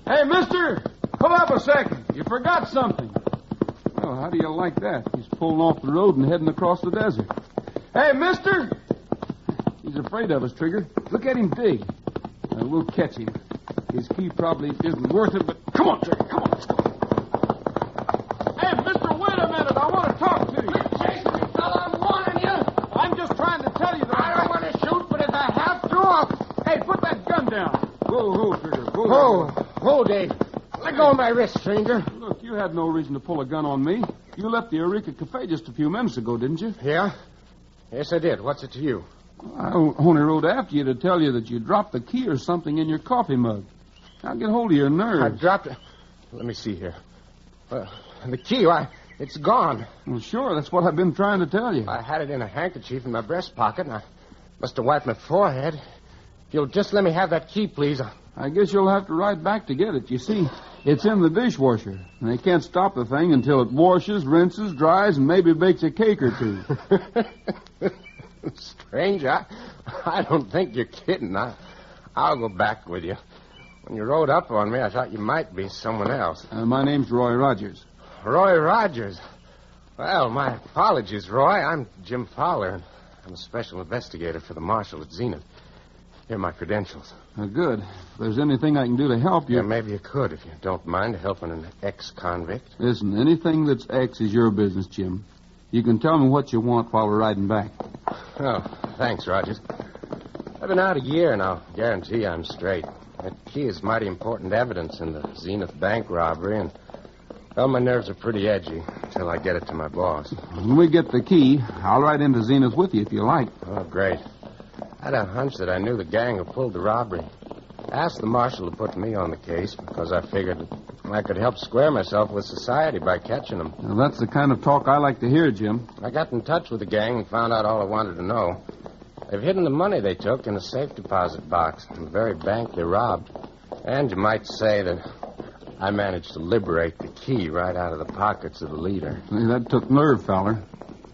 Hey, mister! Pull up a second. You forgot something. Well, how do you like that? He's pulling off the road and heading across the desert. Hey, mister! He's afraid of us, Trigger. Look at him dig. We'll catch him. His key probably isn't worth it, but come on, Trigger, come on, let's go. Hey, mister, wait a minute. I want to talk to you. Quit chasing me, fella. I'm warning you. I'm just trying to tell you that I don't want to shoot, but if I have to, Hey, put that gun down. Whoa, Trigger. Whoa, Dave. Let go of my wrist, stranger. Look, you had no reason to pull a gun on me. You left the Eureka Cafe just a few minutes ago, didn't you? Yeah? Yes, I did. What's it to you? I only rode after you to tell you that you dropped the key or something in your coffee mug. Now get hold of your nerves. I dropped it. Let me see here. The key, it's gone. Well, sure, that's what I've been trying to tell you. I had it in a handkerchief in my breast pocket, and I must have wiped my forehead. If you'll just let me have that key, please. I guess you'll have to ride back to get it. You see, it's in the dishwasher, and they can't stop the thing until it washes, rinses, dries, and maybe bakes a cake or two. Stranger, I don't think you're kidding. I'll go back with you. When you rode up on me, I thought you might be someone else. My name's Roy Rogers. Roy Rogers? Well, my apologies, Roy. I'm Jim Fowler, and I'm a special investigator for the marshal at Zenith. Here are my credentials. Good. If there's anything I can do to help you... Yeah, maybe you could, if you don't mind, helping an ex-convict. Listen, anything that's ex is your business, Jim. You can tell me what you want while we're riding back. Oh, thanks, Rogers. I've been out a year, and I'll guarantee I'm straight. That key is mighty important evidence in the Zenith bank robbery, and, well, my nerves are pretty edgy until I get it to my boss. When we get the key, I'll ride into Zenith with you if you like. Oh, great. I had a hunch that I knew the gang who pulled the robbery. I asked the marshal to put me on the case because I figured I could help square myself with society by catching them. Now, that's the kind of talk I like to hear, Jim. I got in touch with the gang and found out all I wanted to know. They've hidden the money they took in a safe deposit box in the very bank they robbed. And you might say that I managed to liberate the key right out of the pockets of the leader. That took nerve, feller.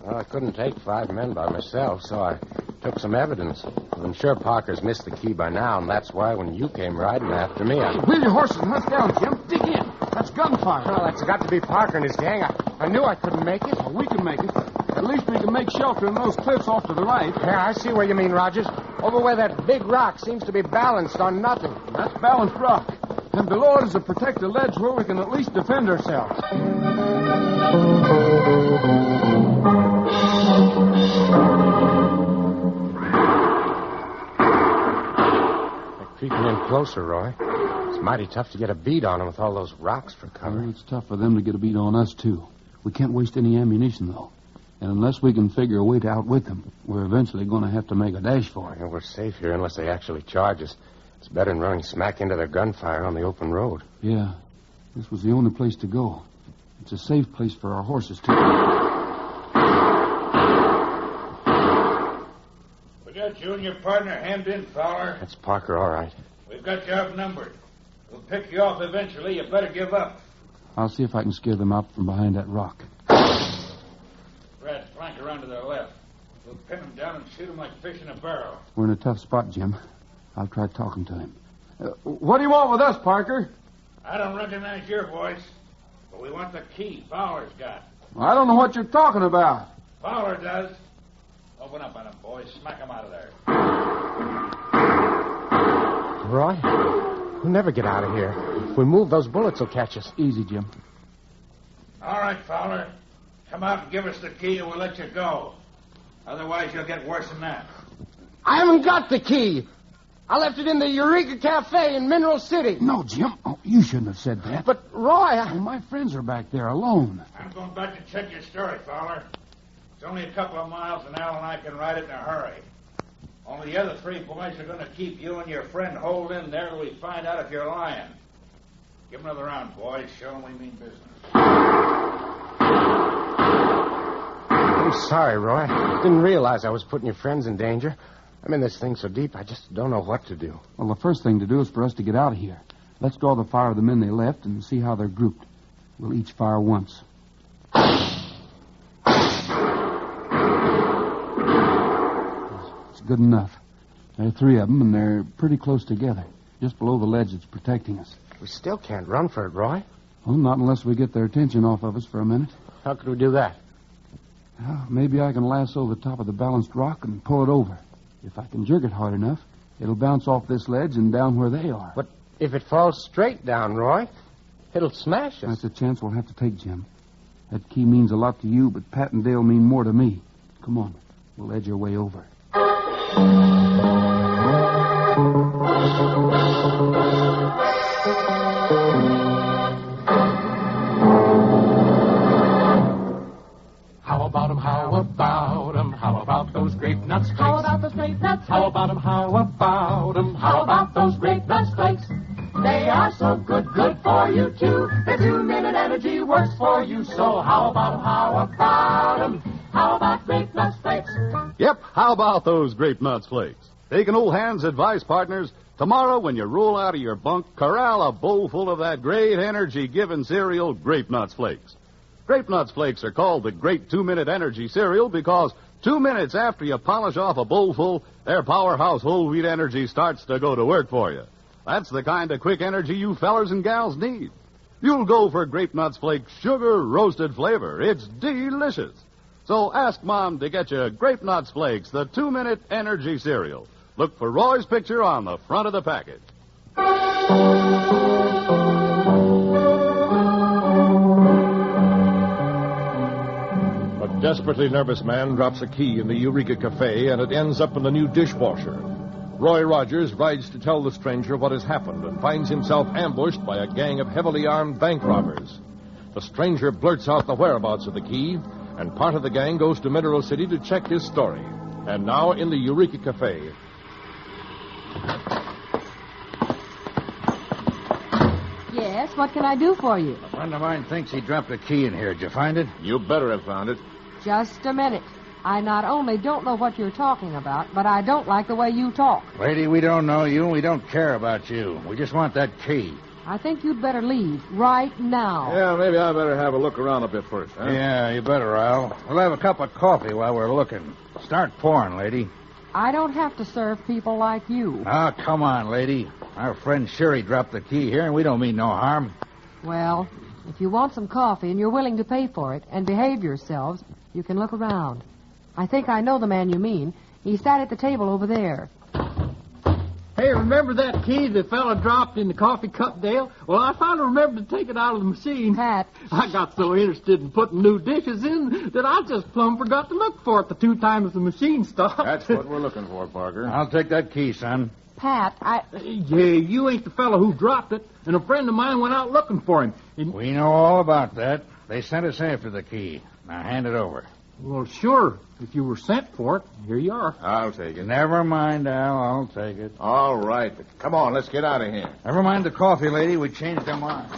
Well, I couldn't take 5 men by myself, so I took some evidence. I'm sure Parker's missed the key by now, and that's why when you came riding after me, Wheel your horses and hunt down, Jim. Dig in. That's gunfire. Well, that's got to be Parker and his gang. I knew I couldn't make it. Well, we can make it. At least we can make shelter in those cliffs off to the right. Yeah, I see where you mean, Rogers. Over where that big rock seems to be balanced on nothing. That's balanced rock. And below it is a protected ledge where we can at least defend ourselves. They're creeping in closer, Roy. It's mighty tough to get a bead on them with all those rocks for cover. Well, it's tough for them to get a beat on us, too. We can't waste any ammunition, though. And unless we can figure a way to outwit them, we're eventually going to have to make a dash for it. Yeah, we're safe here unless they actually charge us. It's better than running smack into their gunfire on the open road. Yeah, this was the only place to go. It's a safe place for our horses, too. We got you and your partner hemmed in, Fowler. That's Parker, all right. We've got you outnumbered. We'll pick you off eventually. You better give up. I'll see if I can scare them out from behind that rock. Rats flank around to their left. We'll pin them down and shoot them like fish in a barrel. We're in a tough spot, Jim. I'll try talking to him. What do you want with us, Parker? I don't recognize your voice, but we want the key Fowler's got. I don't know what you're talking about. Fowler does. Open up on them, boys. Smack them out of there. Roy, we'll never get out of here. If we move, those bullets will catch us. Easy, Jim. All right, Fowler. Come out and give us the key and we'll let you go. Otherwise, you'll get worse than that. I haven't got the key. I left it in the Eureka Cafe in Mineral City. No, Jim. Oh, you shouldn't have said that. But, Roy, Well, my friends are back there alone. I'm going back to check your story, Fowler. It's only a couple of miles, and Al and I can ride it in a hurry. Only the other three boys are going to keep you and your friend holed in there till we find out if you're lying. Give them another round, boys. Show them we mean business. I'm sorry, Roy. I didn't realize I was putting your friends in danger. I'm in this thing so deep, I just don't know what to do. Well, the first thing to do is for us to get out of here. Let's draw the fire of the men they left and see how they're grouped. We'll each fire once. It's good enough. There are three of them, and they're pretty close together, just below the ledge that's protecting us. We still can't run for it, Roy. Well, not unless we get their attention off of us for a minute. How could we do that? Well, maybe I can lasso the top of the balanced rock and pull it over. If I can jerk it hard enough, it'll bounce off this ledge and down where they are. But if it falls straight down, Roy, it'll smash us. That's a chance we'll have to take, Jim. That key means a lot to you, but Pat and Dale mean more to me. Come on, we'll edge our way over. How about 'em, how about 'em, how about those grape nuts flakes? How about those grape nuts? How about 'em, how about 'em, how about those grape nuts flakes? They are so good, good for you too. Their 2-minute energy works for you. So how about 'em, how about 'em, how about grape nuts flakes? Yep, how about those grape nuts flakes? Take an old hand's advice, partners. Tomorrow, when you roll out of your bunk, corral a bowl full of that great energy-giving cereal, Grape Nuts Flakes. Grape Nuts Flakes are called the Great 2-Minute Energy Cereal because 2 minutes after you polish off a bowlful, their powerhouse whole wheat energy starts to go to work for you. That's the kind of quick energy you fellers and gals need. You'll go for Grape Nuts Flakes sugar roasted flavor. It's delicious. So ask Mom to get you Grape Nuts Flakes, the 2-Minute Energy Cereal. Look for Roy's picture on the front of the package. A desperately nervous man drops a key in the Eureka Cafe, and it ends up in the new dishwasher. Roy Rogers rides to tell the stranger what has happened and finds himself ambushed by a gang of heavily armed bank robbers. The stranger blurts out the whereabouts of the key, and part of the gang goes to Mineral City to check his story. And now in the Eureka Cafe. Yes, what can I do for you? A friend of mine thinks he dropped a key in here. Did you find it? You better have found it. Just a minute. I not only don't know what you're talking about, but I don't like the way you talk. Lady, we don't know you, and we don't care about you. We just want that key. I think you'd better leave right now. Yeah, maybe I better have a look around a bit first, huh? Yeah, you better, Al. We'll have a cup of coffee while we're looking. Start pouring, lady. I don't have to serve people like you. Oh, come on, lady. Our friend Sherry dropped the key here, and we don't mean no harm. Well, if you want some coffee and you're willing to pay for it and behave yourselves, you can look around. I think I know the man you mean. He sat at the table over there. Hey, remember that key the fella dropped in the coffee cup, Dale? Well, I finally remembered to take it out of the machine. Pat. I got so interested in putting new dishes in that I just plumb forgot to look for it the 2 times the machine stopped. That's what we're looking for, Parker. I'll take that key, son. Pat, Yeah, you ain't the fellow who dropped it, and a friend of mine went out looking for him. We know all about that. They sent us after the key. Now hand it over. Well, sure. If you were sent for it, here you are. I'll take it. Never mind, Al. I'll take it. All right, but come on, let's get out of here. Never mind the coffee, lady. We changed our mind.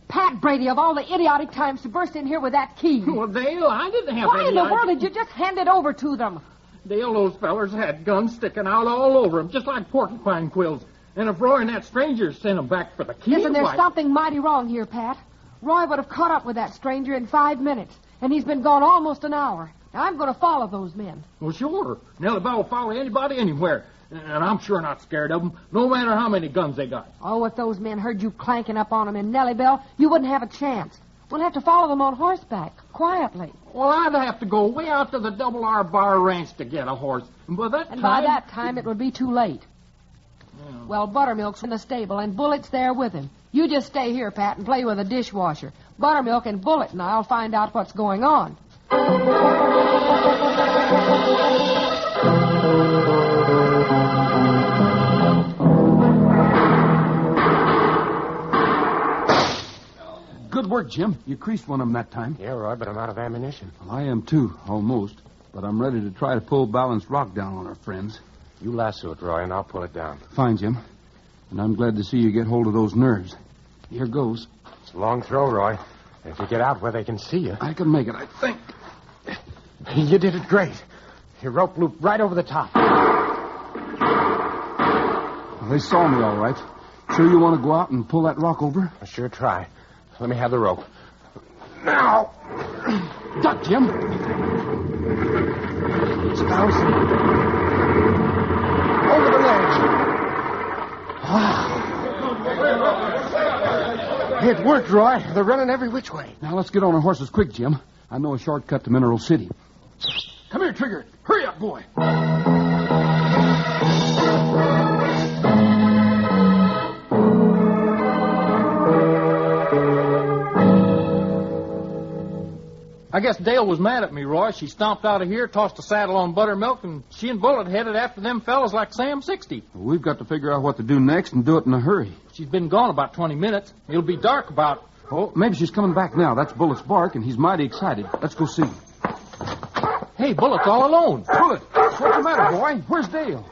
Pat Brady, of all the idiotic times to burst in here with that key. Well, Dale, I didn't have Why any in the idea. world did you just hand it over to them? Dale, those fellers had guns sticking out all over them, just like porcupine quills. And if Roy and that stranger sent them back for the key... Listen, there's why- something mighty wrong here, Pat. Roy would have caught up with that stranger in 5 minutes, and he's been gone almost an hour. Now, I'm going to follow those men. Well, sure. Nellie Bell will follow anybody anywhere. And I'm sure not scared of them, no matter how many guns they got. Oh, if those men heard you clanking up on them in Nellybell, you wouldn't have a chance. We'll have to follow them on horseback, quietly. Well, I'd have to go way out to the Double R Bar Ranch to get a horse. And by that By that time, it would be too late. Yeah. Well, Buttermilk's in the stable, and Bullet's there with him. You just stay here, Pat, and play with the dishwasher. Buttermilk and Bullet and I'll find out what's going on. Good work, Jim. You creased one of them that time. Yeah, Roy, but I'm out of ammunition. Well, I am too, almost. But I'm ready to try to pull Balanced Rock down on our friends. You lasso it, Roy, and I'll pull it down. Fine, Jim. And I'm glad to see you get hold of those nerves. Here goes. It's a long throw, Roy. If you get out where they can see you. I can make it, I think. You did it great. Your rope looped right over the top. Well, they saw me all right. Sure you want to go out and pull that rock over? I'll sure try. Let me have the rope. Now! Duck, Jim. It's bouncing. Over the ledge. It worked, Roy. They're running every which way. Now let's get on our horses quick, Jim. I know a shortcut to Mineral City. Come here, Trigger. Hurry up, boy. I guess Dale was mad at me, Roy. She stomped out of here, tossed a saddle on Buttermilk, and she and Bullet headed after them fellas like Sam 60. Well, we've got to figure out what to do next and do it in a hurry. She's been gone about 20 minutes. It'll be dark about... Oh, maybe she's coming back now. That's Bullet's bark, and he's mighty excited. Let's go see. Hey, Bullet's all alone. Bullet, what's the matter, boy? Where's Dale?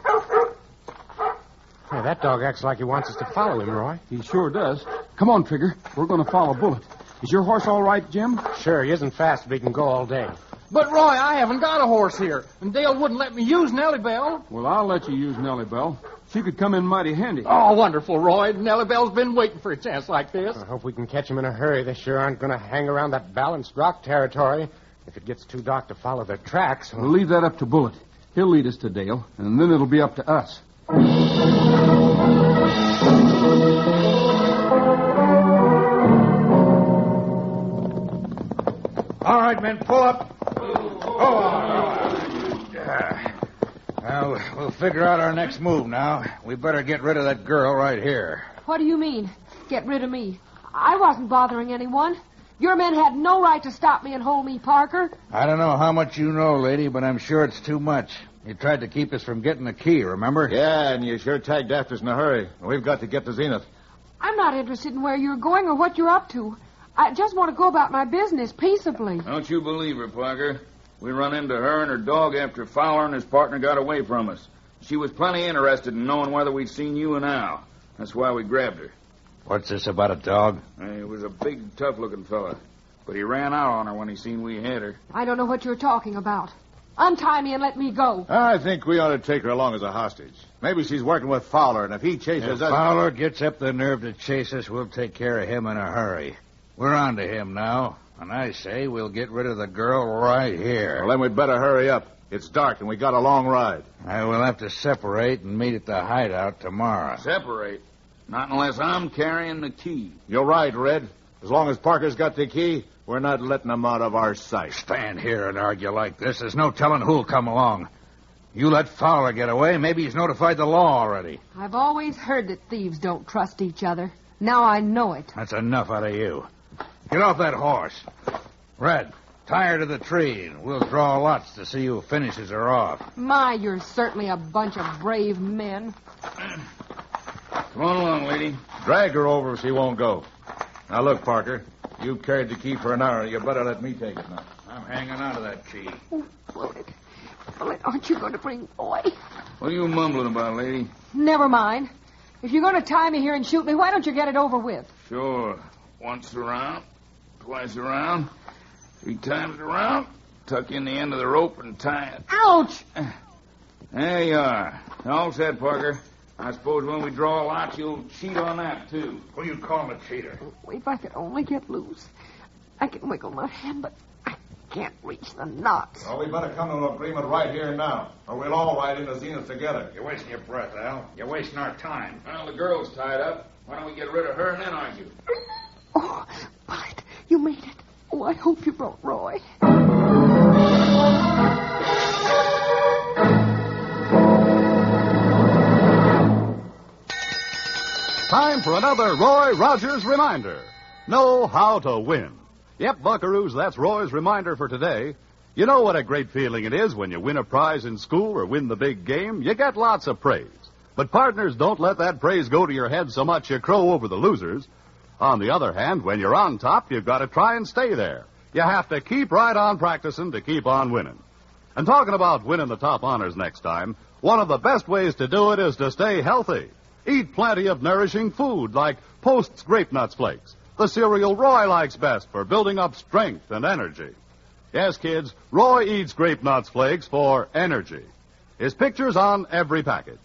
Hey, that dog acts like he wants us to follow him, Roy. He sure does. Come on, Trigger. We're going to follow Bullet. Is your horse all right, Jim? Sure, he isn't fast, but he can go all day. But, Roy, I haven't got a horse here, and Dale wouldn't let me use Nellie Bell. Well, I'll let you use Nellie Bell. She could come in mighty handy. Oh, wonderful, Roy. Nellie Bell's been waiting for a chance like this. I hope we can catch him in a hurry. They sure aren't going to hang around that Balanced Rock territory. If it gets too dark to follow their tracks... We'll leave that up to Bullet. He'll lead us to Dale, and then it'll be up to us. All right, men, pull up. Well, we'll figure out our next move now. We better get rid of that girl right here. What do you mean, get rid of me? I wasn't bothering anyone. Your men had no right to stop me and hold me, Parker. I don't know how much you know, lady, but I'm sure it's too much. You tried to keep us from getting the key, remember? Yeah, and you sure tagged after us in a hurry. We've got to get to Zenith. I'm not interested in where you're going or what you're up to. I just want to go about my business peaceably. Don't you believe her, Parker. We run into her and her dog after Fowler and his partner got away from us. She was plenty interested in knowing whether we'd seen you and Al. That's why we grabbed her. What's this about a dog? He was a big, tough-looking fella. But he ran out on her when he seen we had her. I don't know what you're talking about. Untie me and let me go. I think we ought to take her along as a hostage. Maybe she's working with Fowler, and if he chases us... If Fowler gets up the nerve to chase us, we'll take care of him in a hurry. We're on to him now, and I say we'll get rid of the girl right here. Well, then we'd better hurry up. It's dark, and we got a long ride. I will have to separate and meet at the hideout tomorrow. Separate? Not unless I'm carrying the key. You're right, Red. As long as Parker's got the key, we're not letting him out of our sight. Stand here and argue like this. There's no telling who'll come along. You let Fowler get away, maybe he's notified the law already. I've always heard that thieves don't trust each other. Now I know it. That's enough out of you. Get off that horse. Red, tie her to the tree, and we'll draw lots to see who finishes her off. My, you're certainly a bunch of brave men. Come on along, lady. Drag her over if she won't go. Now, look, Parker. You've carried the key for an hour. You better let me take it now. I'm hanging on to that key. Oh, Floated. Floated, aren't you going to bring Boy? What are you mumbling about, lady? Never mind. If you're going to tie me here and shoot me, why don't you get it over with? Sure. Once around, twice around, 3 times around, tuck in the end of the rope and tie it. Ouch! There you are. All set, Parker. I suppose when we draw lots, you'll cheat on that, too. Who you calling a cheater? If I could only get loose. I can wiggle my hand, but I can't reach the knots. Well, we better come to an agreement right here and now, or we'll all ride into Zenith together. You're wasting your breath, Al. You're wasting our time. Well, the girl's tied up. Why don't we get rid of her and then argue? Oh, Bullet, you made it. Oh, I hope you brought Roy. Time for another Roy Rogers reminder. Know how to win. Yep, buckaroos, that's Roy's reminder for today. You know what a great feeling it is when you win a prize in school or win the big game. You get lots of praise. But partners, don't let that praise go to your head so much you crow over the losers. On the other hand, when you're on top, you've got to try and stay there. You have to keep right on practicing to keep on winning. And talking about winning the top honors next time, one of the best ways to do it is to stay healthy. Eat plenty of nourishing food like Post's Grape Nuts Flakes, the cereal Roy likes best for building up strength and energy. Yes, kids, Roy eats Grape Nuts Flakes for energy. His picture's on every package.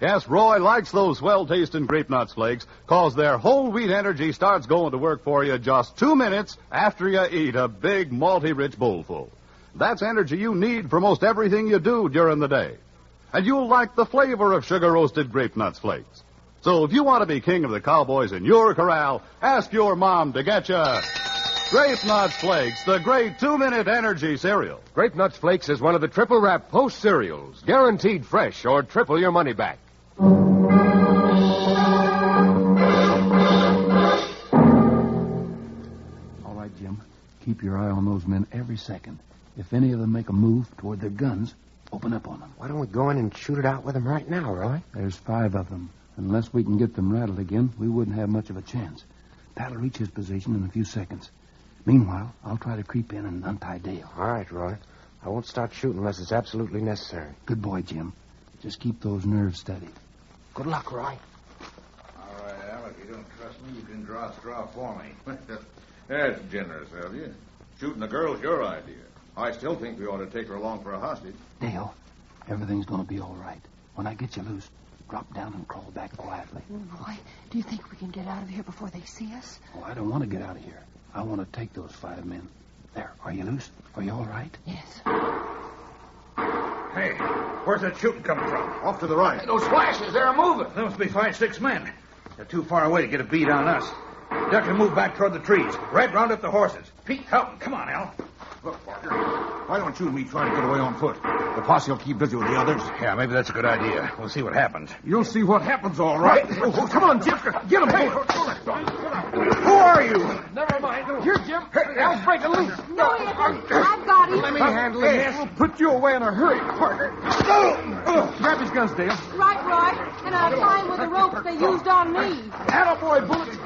Yes, Roy likes those swell-tasting Grape Nuts Flakes because their whole wheat energy starts going to work for you just 2 minutes after you eat a big, malty-rich bowlful. That's energy you need for most everything you do during the day. And you'll like the flavor of sugar-roasted Grape Nuts Flakes. So if you want to be king of the cowboys in your corral, ask your mom to get you Grape Nuts Flakes, the great 2-minute energy cereal. Grape Nuts Flakes is one of the triple wrap Post cereals, guaranteed fresh or triple your money back. All right, Jim. Keep your eye on those men every second. If any of them make a move toward their guns, open up on them. Why don't we go in and shoot it out with them right now, Roy? There's 5 of them. Unless we can get them rattled again, we wouldn't have much of a chance. Pat'll reach his position in a few seconds. Meanwhile, I'll try to creep in and untie Dale. All right, Roy. I won't start shooting unless it's absolutely necessary. Good boy, Jim. Just keep those nerves steady. Good luck, Roy. All right, Al, if you don't trust me, you can draw a straw for me. That's generous of you. Shooting the girl's your idea. I still think we ought to take her along for a hostage. Dale, everything's going to be all right. When I get you loose, drop down and crawl back quietly. Roy, do you think we can get out of here before they see us? Oh, I don't want to get out of here. I want to take those 5 men. There, are you loose? Are you all right? Yes. Hey, where's that shooting coming from? Off to the right. Hey, those flashes, they're moving. There must be 5, 6 men. They're too far away to get a bead on us. Duck and move back toward the trees. Red, round up the horses. Pete, help them. Come on, Al. Look, Parker, why don't you and me try to get away on foot? The posse will keep busy with the others. Yeah, maybe that's a good idea. We'll see what happens. You'll see what happens, all right. Oh, come on, Jim. Get him. Hey, who are you? Never mind. Here, Jim. Al's breaking loose. No, he isn't. I've got him. Let me handle it. We'll put you away in a hurry, Parker. Grab his guns, Dale. Right, Roy. And I'll tie him with the ropes they used on me. Attaboy, Bullet.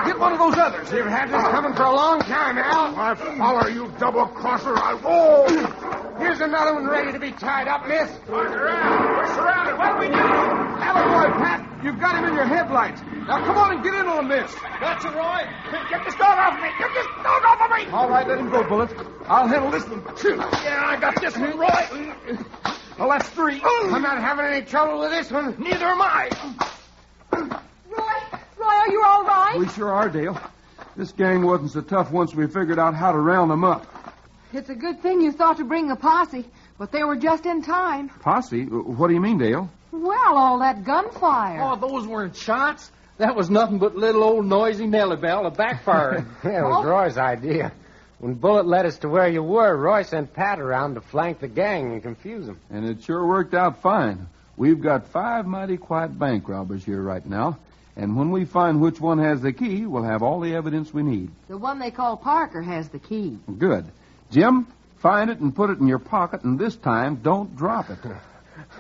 Get one of those others. You've had this coming for a long time, Al. I follow you, double-crosser. Oh! Here's another one ready to be tied up, miss. Parker, Al, we're surrounded. What do we do? Attaboy, Pat. You've got him in your headlights. Now, come on and get in on this. That's it, Roy. Get this dog off me. Get this dog off of me. All right, let him go, Bullet. I'll handle this one, too. Yeah, I got this one, Roy. Well, that's 3. I'm not having any trouble with this one. Neither am I. Roy, are you all right? We sure are, Dale. This gang wasn't so tough once we figured out how to round them up. It's a good thing you thought to bring the posse, but they were just in time. Posse? What do you mean, Dale? Well, all that gunfire. Oh, those weren't shots. That was nothing but little old noisy Nellie Bell backfiring. Yeah, it was Roy's idea. When Bullet led us to where you were, Roy sent Pat around to flank the gang and confuse them. And it sure worked out fine. We've got 5 mighty quiet bank robbers here right now. And when we find which one has the key, we'll have all the evidence we need. The one they call Parker has the key. Good. Jim, find it and put it in your pocket, and this time, don't drop it.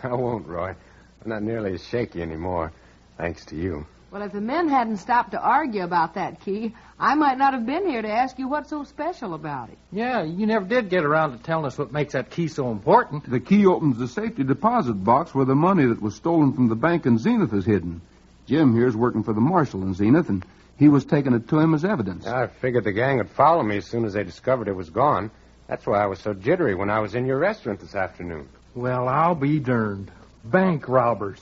I won't, Roy. I'm not nearly as shaky anymore, thanks to you. Well, if the men hadn't stopped to argue about that key, I might not have been here to ask you what's so special about it. Yeah, you never did get around to telling us what makes that key so important. The key opens the safety deposit box where the money that was stolen from the bank in Zenith is hidden. Jim here's working for the marshal in Zenith, and he was taking it to him as evidence. I figured the gang would follow me as soon as they discovered it was gone. That's why I was so jittery when I was in your restaurant this afternoon. Well, I'll be darned. Bank robbers.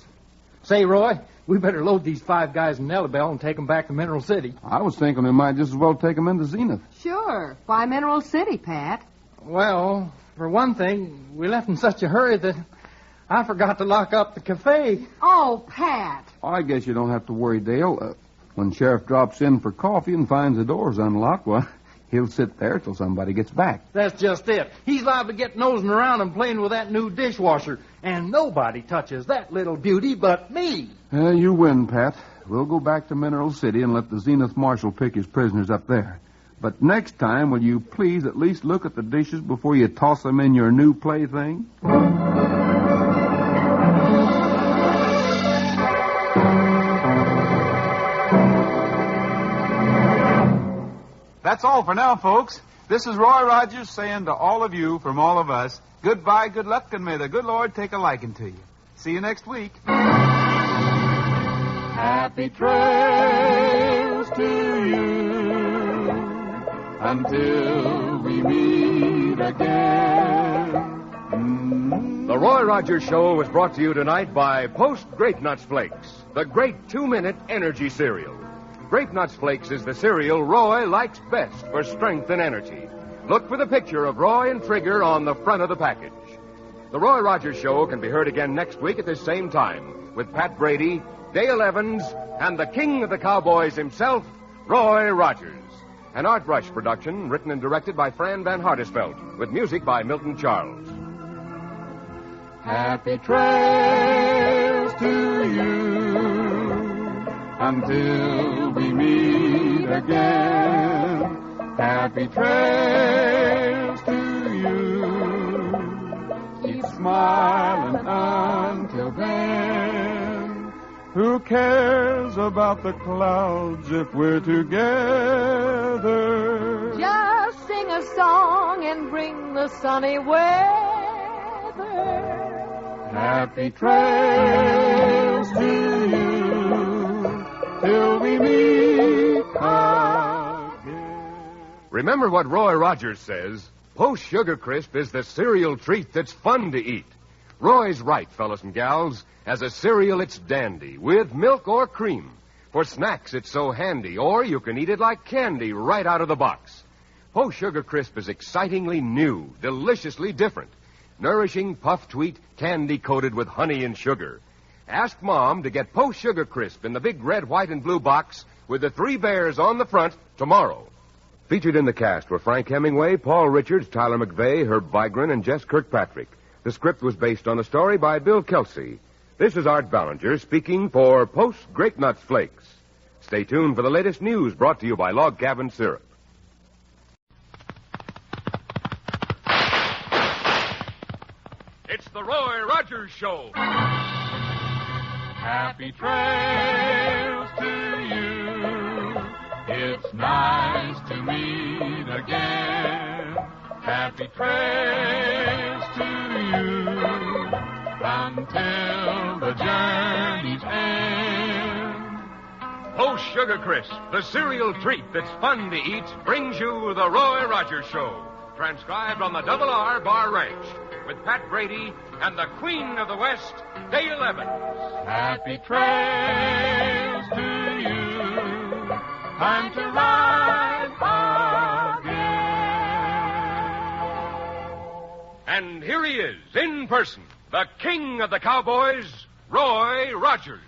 Say, Roy, we better load these 5 guys in Nellie Bell and take them back to Mineral City. I was thinking we might just as well take them into Zenith. Sure. Why Mineral City, Pat? Well, for one thing, we left in such a hurry that I forgot to lock up the cafe. Oh, Pat. I guess you don't have to worry, Dale. When Sheriff drops in for coffee and finds the door's unlocked, well, he'll sit there till somebody gets back. That's just it. He's liable to get nosing around and playing with that new dishwasher, and nobody touches that little beauty but me. You win, Pat. We'll go back to Mineral City and let the Zenith Marshal pick his prisoners up there. But next time, will you please at least look at the dishes before you toss them in your new plaything? That's all for now, folks. This is Roy Rogers saying to all of you from all of us, goodbye, good luck, and may the good Lord take a liking to you. See you next week. Happy trails to you until we meet again. The Roy Rogers Show was brought to you tonight by Post Grape Nuts Flakes, the great 2-minute energy cereal. Grape Nuts Flakes is the cereal Roy likes best for strength and energy. Look for the picture of Roy and Trigger on the front of the package. The Roy Rogers Show can be heard again next week at this same time with Pat Brady, Dale Evans, and the king of the cowboys himself, Roy Rogers. An Art Rush production written and directed by Fran Van Hartesveld with music by Milton Charles. Happy trails to you until we meet again. Happy trails to you. Keep smiling until then. Who cares about the clouds if we're together? Just sing a song and bring the sunny weather. Happy trails to you till we meet again. Remember what Roy Rogers says. Post Sugar Crisp is the cereal treat that's fun to eat. Roy's right, fellas and gals. As a cereal, it's dandy, with milk or cream. For snacks, it's so handy, or you can eat it like candy right out of the box. Post Sugar Crisp is excitingly new, deliciously different. Nourishing puffed wheat, candy coated with honey and sugar. Ask Mom to get Post Sugar Crisp in the big red, white, and blue box with the 3 bears on the front tomorrow. Featured in the cast were Frank Hemingway, Paul Richards, Tyler McVeigh, Herb Vigran, and Jess Kirkpatrick. The script was based on a story by Bill Kelsey. This is Art Ballinger speaking for Post Grape Nuts Flakes. Stay tuned for the latest news brought to you by Log Cabin Syrup. It's the Roy Rogers Show. Happy trails to you. It's nice to meet again. Happy trails to you until the journey's end. Post Sugar Crisp, the cereal treat that's fun to eat, brings you the Roy Rogers Show. Transcribed on the Double R Bar Ranch with Pat Brady and the Queen of the West, Dale Evans. Happy trails to you. Time to ride. And here he is, in person, the king of the cowboys, Roy Rogers.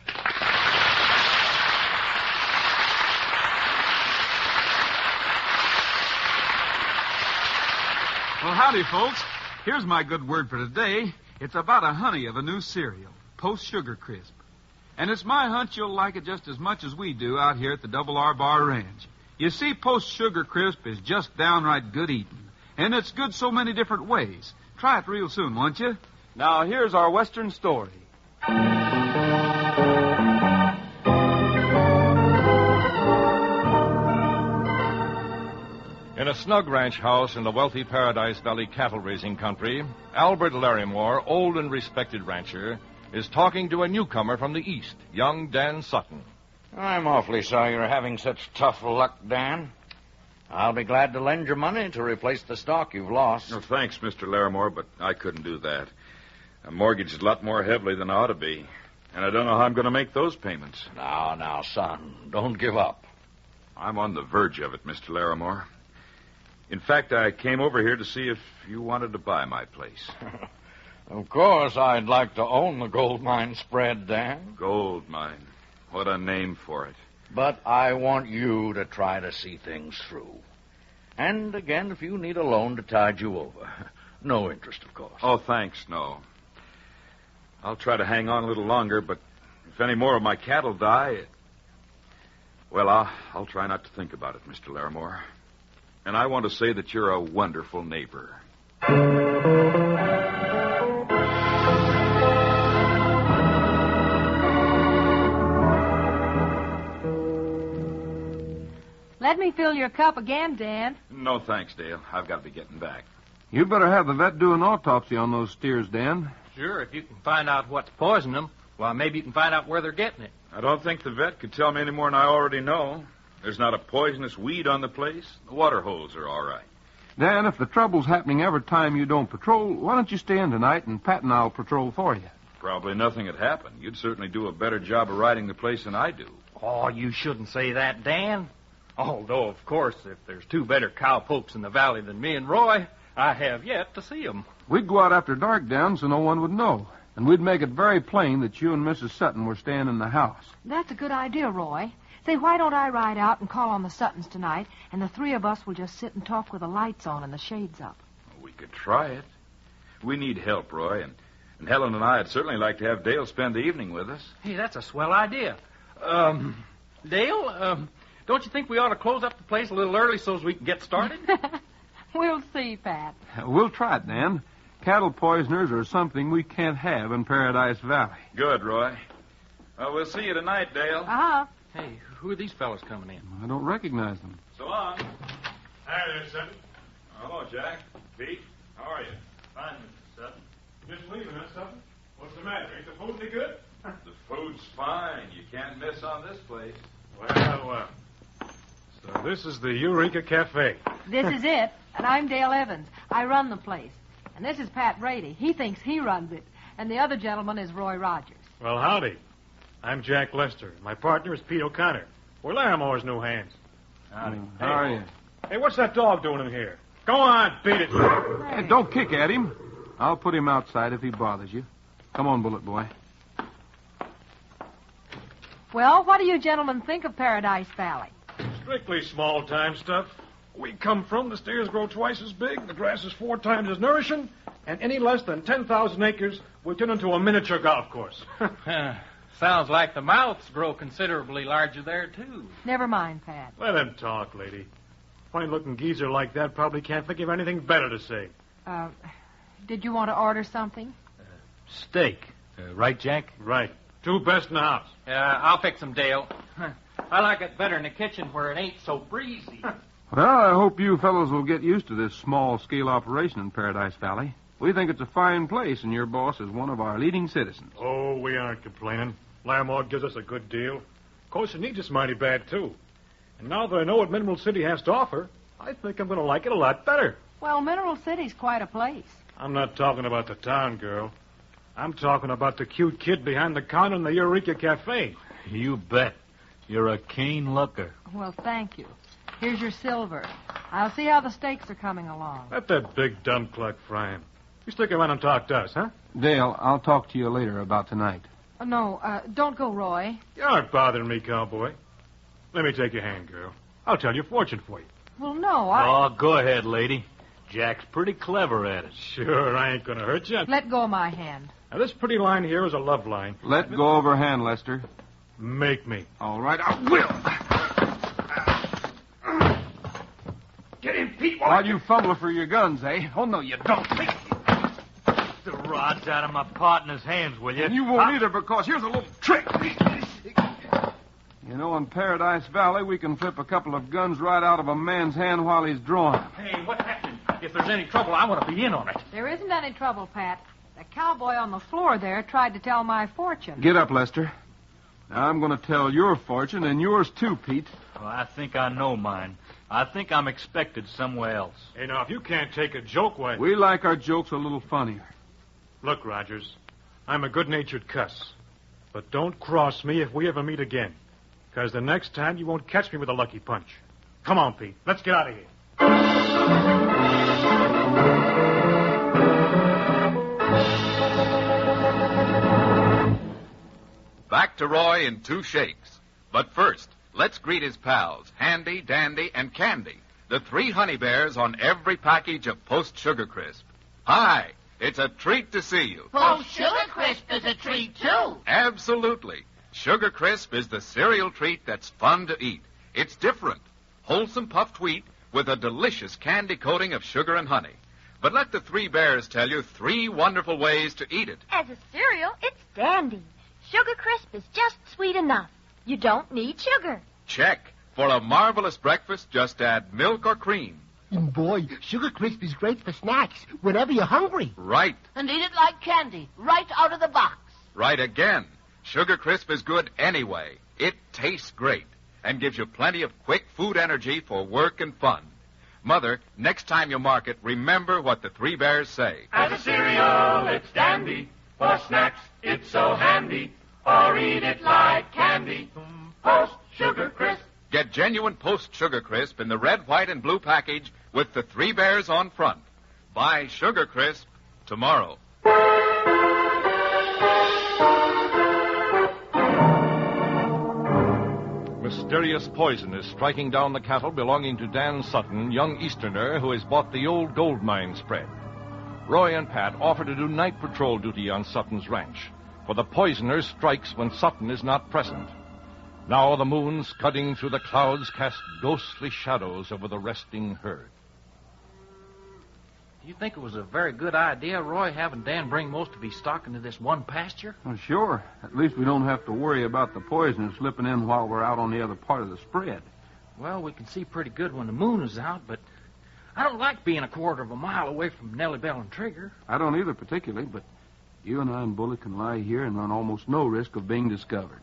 Well, howdy, folks. Here's my good word for today. It's about a honey of a new cereal, Post Sugar Crisp. And it's my hunch you'll like it just as much as we do out here at the Double R Bar Ranch. You see, Post Sugar Crisp is just downright good eating. And it's good so many different ways. Try it real soon, won't you? Now, here's our Western story. In a snug ranch house in the wealthy Paradise Valley cattle-raising country, Albert Larrymore, old and respected rancher, is talking to a newcomer from the east, young Dan Sutton. I'm awfully sorry you're having such tough luck, Dan. I'll be glad to lend your money to replace the stock you've lost. Oh, thanks, Mr. Larrymore, but I couldn't do that. A mortgage is a lot more heavily than it ought to be, and I don't know how I'm going to make those payments. Now, son, don't give up. I'm on the verge of it, Mr. Larrymore. In fact, I came over here to see if you wanted to buy my place. Of course, I'd like to own the gold mine spread, Dan. Gold mine. What a name for it. But I want you to try to see things through. And again, if you need a loan to tide you over. No interest, of course. Oh, thanks, no. I'll try to hang on a little longer, but if any more of my cattle die, well, I'll try not to think about it, Mr. Larrymore. And I want to say that you're a wonderful neighbor. Let me fill your cup again, Dan. No, thanks, Dale. I've got to be getting back. You better have the vet do an autopsy on those steers, Dan. Sure, if you can find out what's poisoning them, well, maybe you can find out where they're getting it. I don't think the vet could tell me any more than I already know. There's not a poisonous weed on the place. The water holes are all right. Dan, if the trouble's happening every time you don't patrol, why don't you stay in tonight and Pat and I'll patrol for you? Probably nothing would happen. You'd certainly do a better job of riding the place than I do. Oh, you shouldn't say that, Dan. Although, of course, if there's two better cowpokes in the valley than me and Roy, I have yet to see them. We'd go out after dark, Dan, so no one would know. And we'd make it very plain that you and Mrs. Sutton were staying in the house. That's a good idea, Roy. Say, why don't I ride out and call on the Suttons tonight, and the three of us will just sit and talk with the lights on and the shades up. We could try it. We need help, Roy, and Helen and I would certainly like to have Dale spend the evening with us. Hey, that's a swell idea. Dale, don't you think we ought to close up the place a little early so as we can get started? We'll see, Pat. We'll try it, Dan. Cattle poisoners are something we can't have in Paradise Valley. Good, Roy. Well, we'll see you tonight, Dale. Uh-huh. Hey, who are these fellas coming in? I don't recognize them. So long. Hi there, Sutton. Hello, Jack. Pete, how are you? Fine, Mr. Sutton. Just leaving us, Sutton. What's the matter? Ain't the food any good? The food's fine. You can't miss on this place. Well. So this is the Eureka Cafe. This is it, and I'm Dale Evans. I run the place. And this is Pat Brady. He thinks he runs it. And the other gentleman is Roy Rogers. Well, howdy. I'm Jack Lester. My partner is Pete O'Connor. We're Larrymore's new hands. Howdy. How are you? Hey, what's that dog doing in here? Go on, beat it. Hey, don't kick at him. I'll put him outside if he bothers you. Come on, Bullet Boy. Well, what do you gentlemen think of Paradise Valley? Strictly small-time stuff. We come from, the steers grow twice as big, the grass is 4 times as nourishing, and any less than 10,000 acres will turn into a miniature golf course. Sounds like the mouths grow considerably larger there, too. Never mind, Pat. Let him talk, lady. Fine-looking geezer like that probably can't think of anything better to say. Did you want to order something? Steak. Right, Jack? Right. 2 best in the house. I'll fix them, Dale. I like it better in the kitchen where it ain't so breezy. Well, I hope you fellows will get used to this small-scale operation in Paradise Valley. We think it's a fine place, and your boss is one of our leading citizens. Oh, we aren't complaining. Larrimore gives us a good deal. Of course, he needs us mighty bad, too. And now that I know what Mineral City has to offer, I think I'm going to like it a lot better. Well, Mineral City's quite a place. I'm not talking about the town, girl. I'm talking about the cute kid behind the counter in the Eureka Cafe. You bet. You're a keen looker. Well, thank you. Here's your silver. I'll see how the steaks are coming along. Let that big dumb cluck fry him. You stick around and talk to us, huh? Dale, I'll talk to you later about tonight. No, don't go, Roy. You aren't bothering me, cowboy. Let me take your hand, girl. I'll tell your fortune for you. Well, no, Oh, go ahead, lady. Jack's pretty clever at it. Sure, I ain't going to hurt you. Let go of my hand. Now, this pretty line here is a love line. Let go of her hand, Lester. Make me. All right, I will. Get in, Pete. While you fumble for your guns, eh? Oh, no, you don't. The rod's out of my partner's hands, will you? And you won't either, because here's a little trick. You know, in Paradise Valley, we can flip a couple of guns right out of a man's hand while he's drawing. Hey, what happened? If there's any trouble, I want to be in on it. There isn't any trouble, Pat. The cowboy on the floor there tried to tell my fortune. Get up, Lester. Now, I'm going to tell your fortune, and yours too, Pete. Well, I think I know mine. I think I'm expected somewhere else. Hey, now, if you can't take a joke, why... We like our jokes a little funnier. Look, Rogers, I'm a good-natured cuss. But don't cross me if we ever meet again. Because the next time you won't catch me with a lucky punch. Come on, Pete. Let's get out of here. Back to Roy in 2 shakes. But first, let's greet his pals, Handy, Dandy, and Candy, the 3 honey bears on every package of Post Sugar Crisp. Hi, it's a treat to see you. Post Sugar Crisp is a treat, too. Absolutely. Sugar Crisp is the cereal treat that's fun to eat. It's different. Wholesome puffed wheat with a delicious candy coating of sugar and honey. But let the 3 bears tell you 3 wonderful ways to eat it. As a cereal, it's dandy. Sugar Crisp is just sweet enough. You don't need sugar. Check. For a marvelous breakfast, just add milk or cream. Boy, Sugar Crisp is great for snacks whenever you're hungry. Right. And eat it like candy, right out of the box. Right again. Sugar Crisp is good anyway. It tastes great and gives you plenty of quick food energy for work and fun. Mother, next time you mark it, remember what the 3 bears say. As a cereal, it's dandy. For snacks, it's so handy. Or eat it like candy. Post Sugar Crisp. Get genuine Post Sugar Crisp in the red, white, and blue package with the 3 bears on front. Buy Sugar Crisp tomorrow. Mysterious poison is striking down the cattle belonging to Dan Sutton, young Easterner who has bought the old gold mine spread. Roy and Pat offer to do night patrol duty on Sutton's ranch, for the poisoner strikes when Sutton is not present. Now the moon, scudding through the clouds, casts ghostly shadows over the resting herd. Do you think it was a very good idea, Roy, having Dan bring most of his stock into this one pasture? Well, sure. At least we don't have to worry about the poisoner slipping in while we're out on the other part of the spread. Well, we can see pretty good when the moon is out, but I don't like being a quarter of a mile away from Nellie Bell and Trigger. I don't either particularly, but you and I and Bullet can lie here and run almost no risk of being discovered.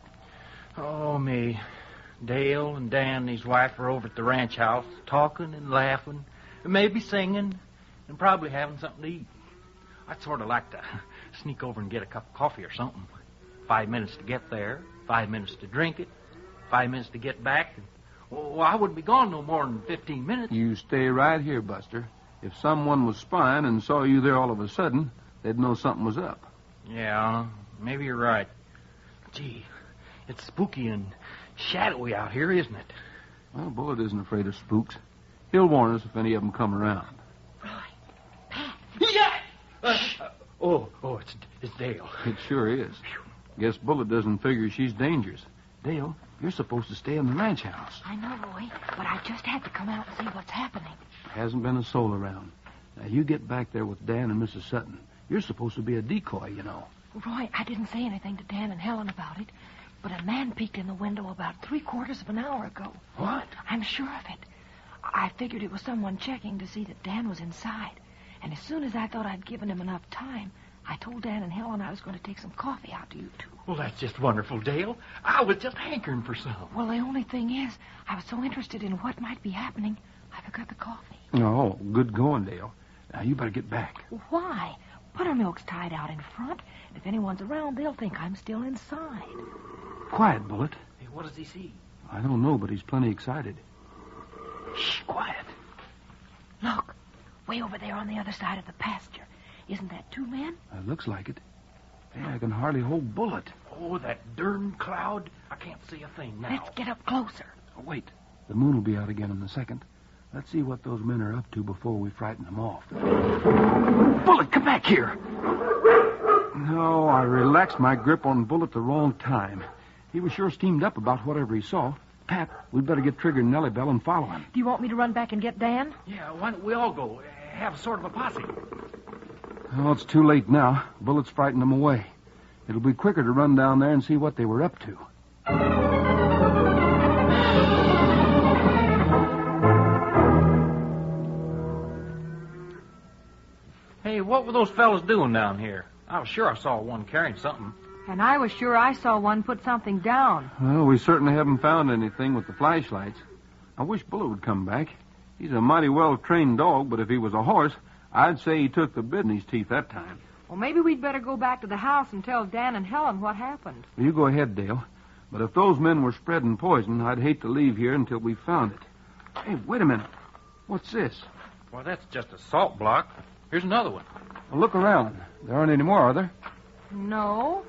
Oh, me. Dale and Dan and his wife are over at the ranch house, talking and laughing, and maybe singing, and probably having something to eat. I'd sort of like to sneak over and get a cup of coffee or something. 5 minutes to get there, 5 minutes to drink it, 5 minutes to get back. And, well, I wouldn't be gone no more than 15 minutes. You stay right here, Buster. If someone was spying and saw you there all of a sudden, they'd know something was up. Yeah, maybe you're right. Gee, it's spooky and shadowy out here, isn't it? Well, Bullet isn't afraid of spooks. He'll warn us if any of them come around. Yeah! It's Dale. It sure is. Guess Bullet doesn't figure she's dangerous. Dale, you're supposed to stay in the ranch house. I know, Roy, but I just had to come out and see what's happening. Hasn't been a soul around. Now, you get back there with Dan and Mrs. Sutton. You're supposed to be a decoy, you know. Roy, I didn't say anything to Dan and Helen about it, but a man peeked in the window about 3/4 of an hour ago. What? I'm sure of it. I figured it was someone checking to see that Dan was inside. And as soon as I thought I'd given him enough time, I told Dan and Helen I was going to take some coffee out to you two. Well, that's just wonderful, Dale. I was just hankering for some. Well, the only thing is, I was so interested in what might be happening, I forgot the coffee. Oh, good going, Dale. Now, you better get back. Why? Buttermilk's tied out in front, and if anyone's around, they'll think I'm still inside. Quiet, Bullet. Hey, what does he see? I don't know, but he's plenty excited. Shh, quiet. Look, way over there on the other side of the pasture. Isn't that 2 men? It looks like it. Hey, I can hardly hold Bullet. Oh, that darn cloud. I can't see a thing now. Let's get up closer. Oh, wait. The moon will be out again in a second. Let's see what those men are up to before we frighten them off. Bullet, come back here. No, I relaxed my grip on Bullet at the wrong time. He was sure steamed up about whatever he saw. Pat, we'd better get Trigger and Nellie Bell and follow him. Do you want me to run back and get Dan? Yeah, why don't we all go? Have sort of a posse. Oh, it's too late now. Bullet's frightened them away. It'll be quicker to run down there and see what they were up to. Hey, what were those fellas doing down here? I was sure I saw one carrying something. And I was sure I saw one put something down. Well, we certainly haven't found anything with the flashlights. I wish Bullet would come back. He's a mighty well-trained dog, but if he was a horse, I'd say he took the bit in his teeth that time. Well, maybe we'd better go back to the house and tell Dan and Helen what happened. Well, you go ahead, Dale. But if those men were spreading poison, I'd hate to leave here until we found it. Hey, wait a minute. What's this? Well, that's just a salt block. Here's another one. Well, look around. There aren't any more, are there? No.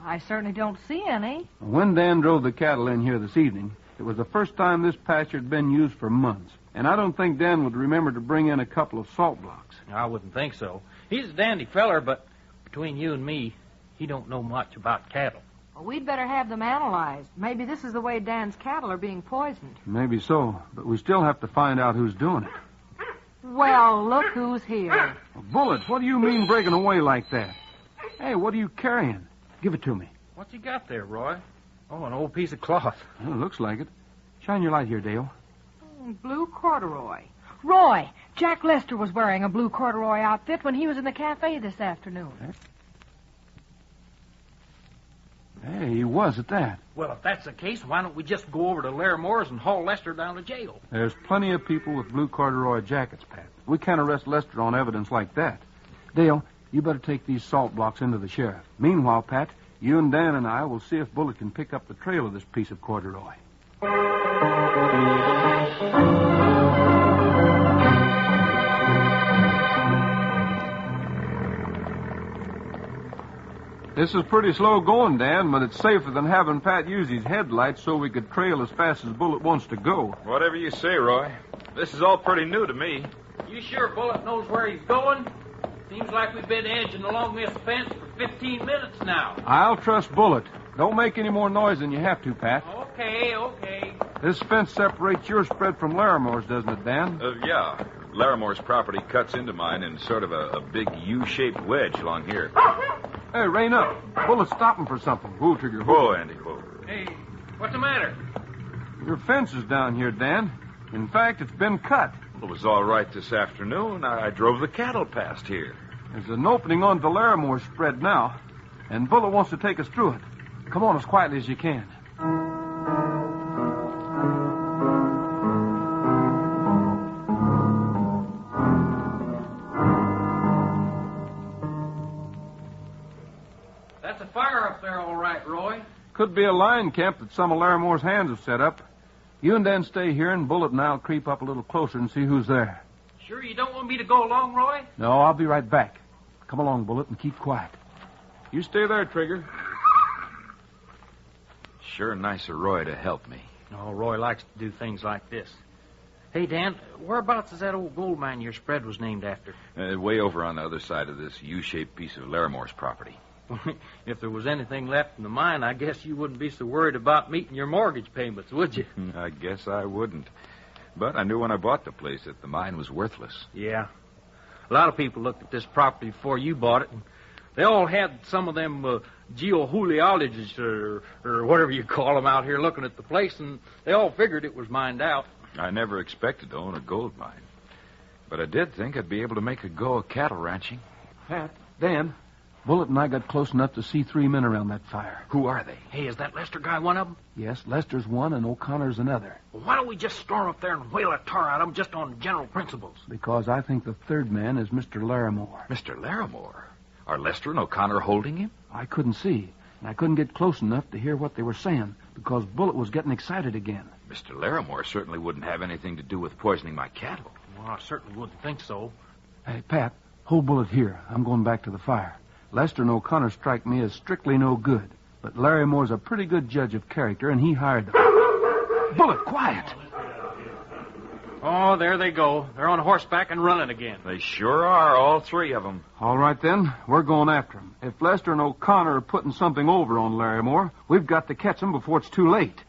I certainly don't see any. When Dan drove the cattle in here this evening, it was the first time this pasture had been used for months. And I don't think Dan would remember to bring in a couple of salt blocks. I wouldn't think so. He's a dandy feller, but between you and me, he don't know much about cattle. Well, we'd better have them analyzed. Maybe this is the way Dan's cattle are being poisoned. Maybe so, but we still have to find out who's doing it. Well, look who's here. Bullet, what do you mean breaking away like that? Hey, what are you carrying? Give it to me. What's he got there, Roy? Oh, an old piece of cloth. Well, it looks like it. Shine your light here, Dale. Blue corduroy. Roy, Jack Lester was wearing a blue corduroy outfit when he was in the cafe this afternoon. Hey, he was at that. Well, if that's the case, why don't we just go over to Laramore's and haul Lester down to jail? There's plenty of people with blue corduroy jackets, Pat. We can't arrest Lester on evidence like that. Dale, you better take these salt blocks into the sheriff. Meanwhile, Pat, you and Dan and I will see if Bullet can pick up the trail of this piece of corduroy. This is pretty slow going, Dan, but it's safer than having Pat use his headlights so we could trail as fast as Bullet wants to go. Whatever you say, Roy. This is all pretty new to me. You sure Bullet knows where he's going? Seems like we've been edging along this fence for 15 minutes now. I'll trust Bullet. Don't make any more noise than you have to, Pat. Okay. This fence separates your spread from Laramore's, doesn't it, Dan? Yeah. Laramore's property cuts into mine in sort of a big U-shaped wedge along here. Hey, rein up. Bullet's stopping for something. Whoa, Trigger. Whoa, Andy, whoa. Hey, what's the matter? Your fence is down here, Dan. In fact, it's been cut. It was all right this afternoon. I drove the cattle past here. There's an opening onto Laramore's spread now, and Bullet wants to take us through it. Come on as quietly as you can. That's a fire up there, all right, Roy. Could be a line camp that some of Laramore's hands have set up. You and Dan stay here, and Bullet and I'll creep up a little closer and see who's there. Sure you don't want me to go along, Roy? No, I'll be right back. Come along, Bullet, and keep quiet. You stay there, Trigger. Sure nice of Roy to help me. Oh, Roy likes to do things like this. Hey, Dan, whereabouts is that old gold mine your spread was named after? Way over on the other side of this U-shaped piece of Laramore's property. If there was anything left in the mine, I guess you wouldn't be so worried about meeting your mortgage payments, would you? I guess I wouldn't. But I knew when I bought the place that the mine was worthless. Yeah. A lot of people looked at this property before you bought it, and they all had some of them geohuliologists or whatever you call them out here looking at the place, and they all figured it was mined out. I never expected to own a gold mine. But I did think I'd be able to make a go of cattle ranching. Pat, Dan, Bullet and I got close enough to see 3 men around that fire. Who are they? Hey, is that Lester guy one of them? Yes, Lester's one and O'Connor's another. Well, why don't we just storm up there and whale a tar out of them just on general principles? Because I think the third man is Mr. Laramore. Mr. Laramore? Are Lester and O'Connor holding him? I couldn't see, and I couldn't get close enough to hear what they were saying because Bullet was getting excited again. Mr. Laramore certainly wouldn't have anything to do with poisoning my cattle. Well, I certainly wouldn't think so. Hey, Pat, Hold Bullet here. I'm going back to the fire. Lester and O'Connor strike me as strictly no good. But Larry Moore's a pretty good judge of character, and he hired them. Bullet, quiet! Oh, there they go. They're on horseback and running again. They sure are, all three of them. All right, then. We're going after them. If Lester and O'Connor are putting something over on Larry Moore, we've got to catch them before it's too late.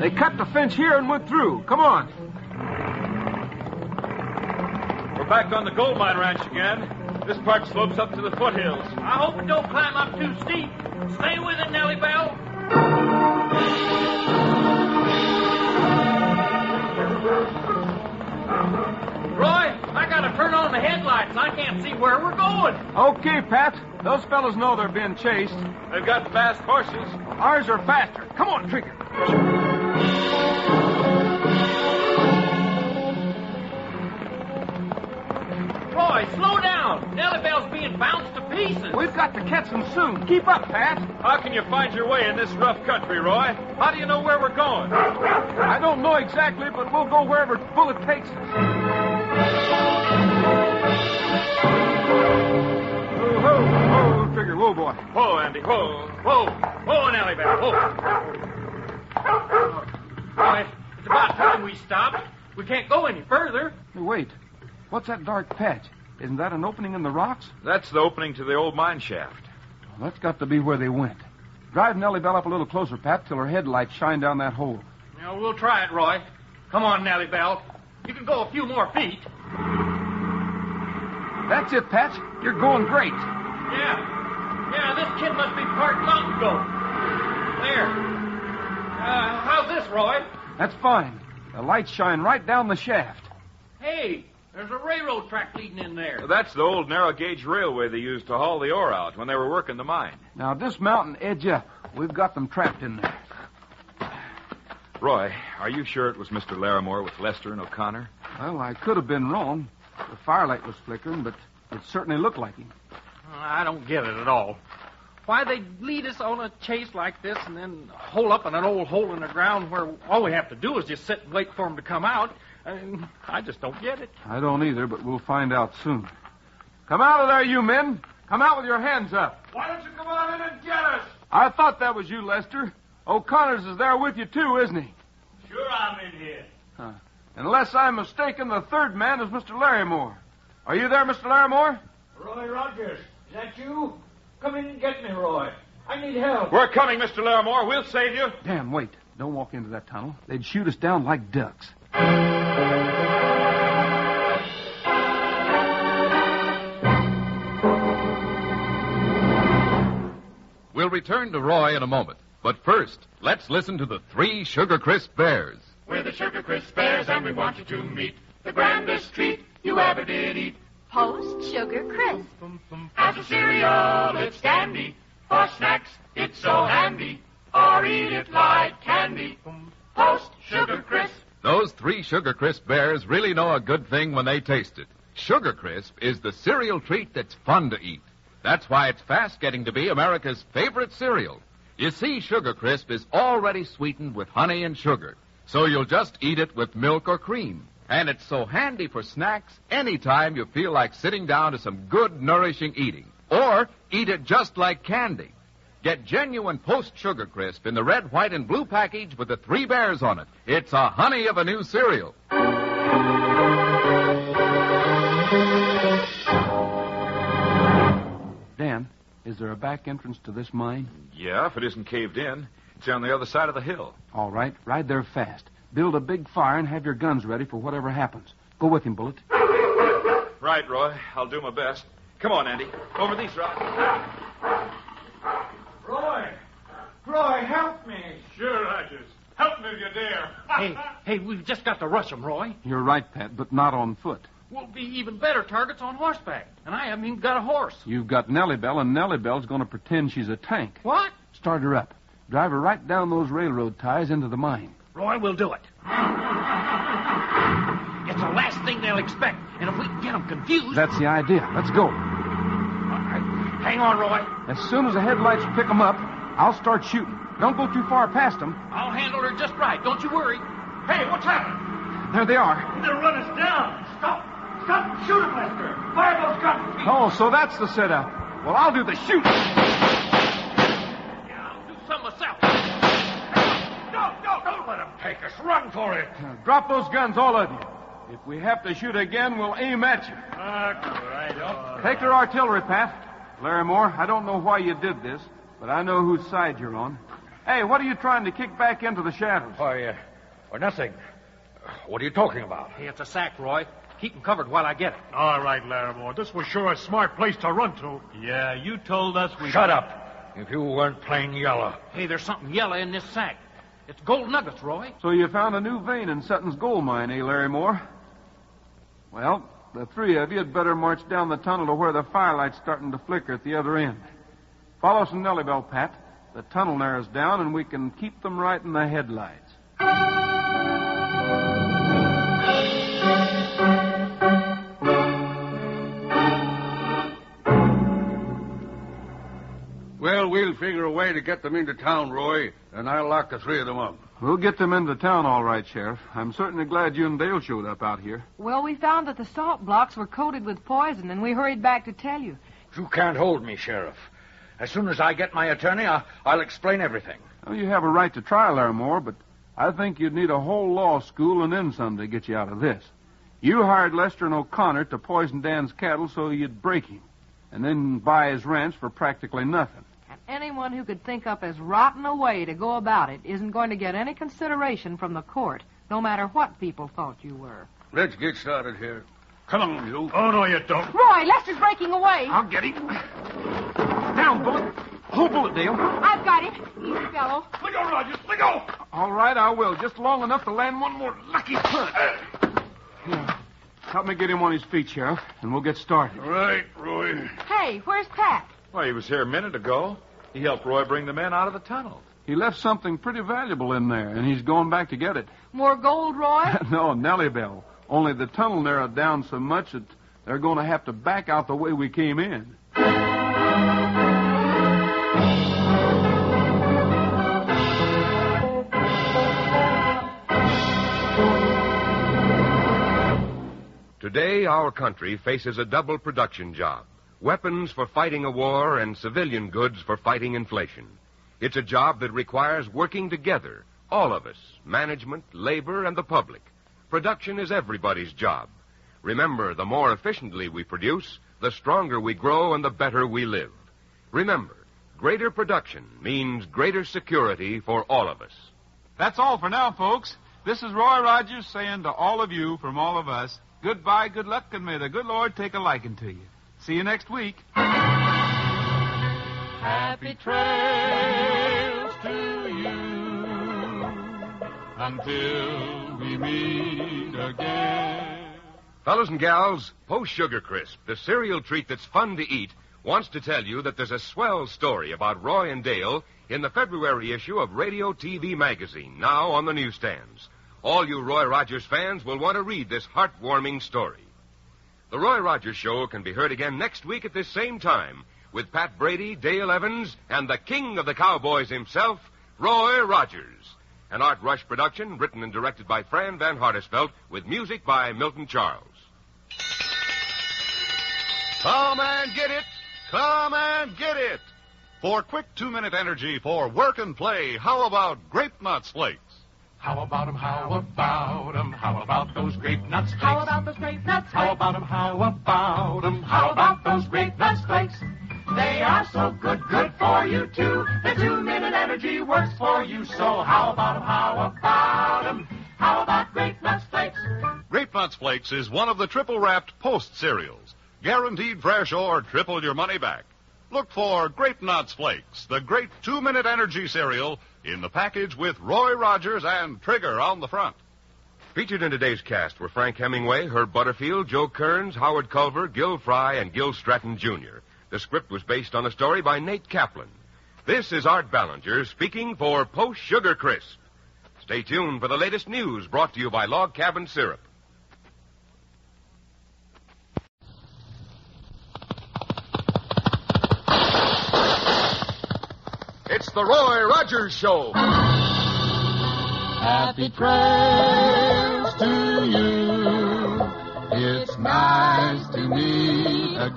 They cut the fence here and went through. Come on. We're back on the gold mine ranch again. This part slopes up to the foothills. I hope it don't climb up too steep. Stay with it, Nellie Bell. Roy, I gotta turn on the headlights. I can't see where we're going. Okay, Pat. Those fellows know they're being chased. They've got fast horses. Ours are faster. Come on, Trigger. Roy, slow down. Nellie Bell's being bounced to pieces. We've got to catch them soon. Keep up, Pat. How can you find your way in this rough country, Roy? How do you know where we're going? I don't know exactly, but we'll go wherever Bullet takes us. Whoa, Trigger. Whoa, boy. Whoa, Andy. Whoa. Whoa, Nellie Bell. Whoa. Roy, it's about time we stopped. We can't go any further. Hey, wait. What's that dark patch? Isn't that an opening in the rocks? That's the opening to the old mine shaft. Well, that's got to be where they went. Drive Nellie Bell up a little closer, Pat, till her headlights shine down that hole. Yeah, we'll try it, Roy. Come on, Nellie Bell. You can go a few more feet. That's it, Pat. You're going great. Yeah, this kid must be part mountain goat. There. How's this, Roy? That's fine. The lights shine right down the shaft. Hey, there's a railroad track leading in there. That's the old narrow-gauge railway they used to haul the ore out when they were working the mine. Now, dismount and edge up. We've got them trapped in there. Roy, are you sure it was Mr. Larimore with Lester and O'Connor? Well, I could have been wrong. The firelight was flickering, but it certainly looked like him. I don't get it at all. Why they lead us on a chase like this and then hole up in an old hole in the ground where all we have to do is just sit and wait for them to come out. I just don't get it. I don't either, but we'll find out soon. Come out of there, you men. Come out with your hands up. Why don't you come on in and get us? I thought that was you, Lester. O'Connor's is there with you, too, isn't he? Sure, I'm in here. Huh. Unless I'm mistaken, the third man is Mr. Larimore. Are you there, Mr. Larimore? Roy Rogers, is that you? Come in and get me, Roy. I need help. We're coming, Mr. Larimore. We'll save you. Dan, wait. Don't walk into that tunnel. They'd shoot us down like ducks. We'll return to Roy in a moment. But first, let's listen to the 3 Sugar Crisp Bears. We're the Sugar Crisp Bears, and we want you to meet the grandest treat you ever did eat. Post Sugar Crisp. As a cereal, it's dandy. For snacks, it's so handy. Or eat it like candy. Post Sugar Crisp. Those 3 Sugar Crisp Bears really know a good thing when they taste it. Sugar Crisp is the cereal treat that's fun to eat. That's why it's fast getting to be America's favorite cereal. You see, Sugar Crisp is already sweetened with honey and sugar, so you'll just eat it with milk or cream. And it's so handy for snacks anytime you feel like sitting down to some good, nourishing eating. Or eat it just like candy. Get genuine Post Sugar Crisp in the red, white, and blue package with the 3 bears on it. It's a honey of a new cereal. Dan, is there a back entrance to this mine? Yeah, if it isn't caved in. It's on the other side of the hill. All right, ride there fast. Build a big fire and have your guns ready for whatever happens. Go with him, Bullet. Right, Roy. I'll do my best. Come on, Andy. Over these rocks. Roy, help me. Sure, Rogers. Help me if you dare. Hey, we've just got to rush them, Roy. You're right, Pat, but not on foot. We'll be even better targets on horseback. And I haven't even got a horse. You've got Nellie Bell, and Nellie Bell's going to pretend she's a tank. What? Start her up. Drive her right down those railroad ties into the mine. Roy, we'll do it. It's the last thing they'll expect. And if we can get them confused... That's the idea. Let's go. All right. Hang on, Roy. As soon as the headlights pick them up, I'll start shooting. Don't go too far past them. I'll handle her just right. Don't you worry. Hey, what's happened? There they are. They'll run us down. Stop. Stop. Shoot him, Lester. Fire those guns. Oh, so that's the setup. Well, I'll do the shooting. I'll do some myself. Don't let him take us. Run for it. Drop those guns, all of you. If we have to shoot again, we'll aim at you. All right. Take their artillery, Pat. Larimore, I don't know why you did this, but I know whose side you're on. Hey, what are you trying to kick back into the shadows? Why, nothing. What are you talking about? Hey, it's a sack, Roy. Keep them covered while I get it. All right, Larimore. This was sure a smart place to run to. Yeah, you told us we... Shut up. If you weren't plain yellow. Hey, there's something yellow in this sack. It's gold nuggets, Roy. So you found a new vein in Sutton's gold mine, eh, Larimore? Well, the three of you had better march down the tunnel to where the firelight's starting to flicker at the other end. Follow some Nellie Bell, Pat. The tunnel narrows down, and we can keep them right in the headlights. Well, we'll figure a way to get them into town, Roy, and I'll lock the three of them up. We'll get them into town all right, Sheriff. I'm certainly glad you and Dale showed up out here. Well, we found that the salt blocks were coated with poison, and we hurried back to tell you. You can't hold me, Sheriff. As soon as I get my attorney, I'll explain everything. Well, you have a right to try, Larimore, but I think you'd need a whole law school and then some to get you out of this. You hired Lester and O'Connor to poison Dan's cattle so you'd break him, and then buy his ranch for practically nothing. And anyone who could think up as rotten a way to go about it isn't going to get any consideration from the court, no matter what people thought you were. Let's get started here. Come on, you. Oh, no, you don't. Roy, Lester's breaking away. I'll get him. Down, Bullet. Hold Bullet, Dale. I've got him. Easy, fellow. Let go, Rogers. Let go. All right, I will. Just long enough to land one more lucky punch. Here. Help me get him on his feet, Sheriff, and we'll get started. Right, Roy. Hey, where's Pat? Well, he was here a minute ago. He helped Roy bring the men out of the tunnel. He left something pretty valuable in there, and he's going back to get it. More gold, Roy? No, Nellie Bell. Only the tunnel narrowed down so much that they're going to have to back out the way we came in. Today, our country faces a double production job. Weapons for fighting a war and civilian goods for fighting inflation. It's a job that requires working together, all of us, management, labor, and the public. Production is everybody's job. Remember, the more efficiently we produce, the stronger we grow and the better we live. Remember, greater production means greater security for all of us. That's all for now, folks. This is Roy Rogers saying to all of you from all of us, goodbye, good luck, and may the good Lord take a liking to you. See you next week. Happy trails to you until we meet again. Fellas and gals, Post Sugar Crisp, the cereal treat that's fun to eat, wants to tell you that there's a swell story about Roy and Dale in the February issue of Radio TV Magazine, now on the newsstands. All you Roy Rogers fans will want to read this heartwarming story. The Roy Rogers Show can be heard again next week at this same time with Pat Brady, Dale Evans, and the king of the cowboys himself, Roy Rogers. An Art Rush production written and directed by Fran Van Hartesvelt with music by Milton Charles. Come and get it! Come and get it! For quick 2-minute energy for work and play, how about Grape Nuts Flakes? How about 'em, how about 'em, how about those grape nuts flakes? How about those grape nuts flakes? How about 'em, how about 'em, how about those grape nuts flakes? They are so good, good for you too. The 2-minute energy works for you, so how about 'em, how about 'em, how about grape nuts flakes? Grape Nuts Flakes is one of the triple-wrapped Post cereals. Guaranteed fresh or triple your money back. Look for Grape Nuts Flakes, the great 2-minute energy cereal, in the package with Roy Rogers and Trigger on the front. Featured in today's cast were Frank Hemingway, Herb Butterfield, Joe Kearns, Howard Culver, Gil Fry, and Gil Stratton, Jr. The script was based on a story by Nate Kaplan. This is Art Ballinger speaking for Post Sugar Crisp. Stay tuned for the latest news brought to you by Log Cabin Syrup. It's the Roy Rogers Show. Happy trails to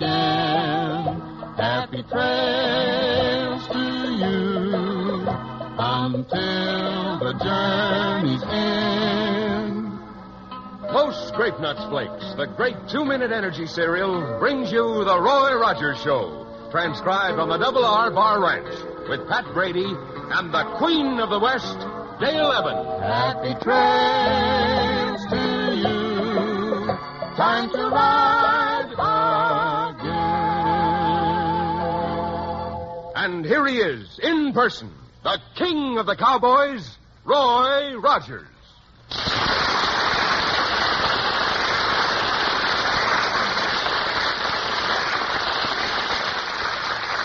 again. Happy trails to you until the journey's end. Post Grape Nuts Flakes, the great 2-minute energy cereal, brings you the Roy Rogers Show, transcribed on the Double R Bar Ranch, with Pat Brady and the Queen of the West, Dale Evans. Happy trails to you. Time to ride again. And here he is, in person, the king of the cowboys, Roy Rogers.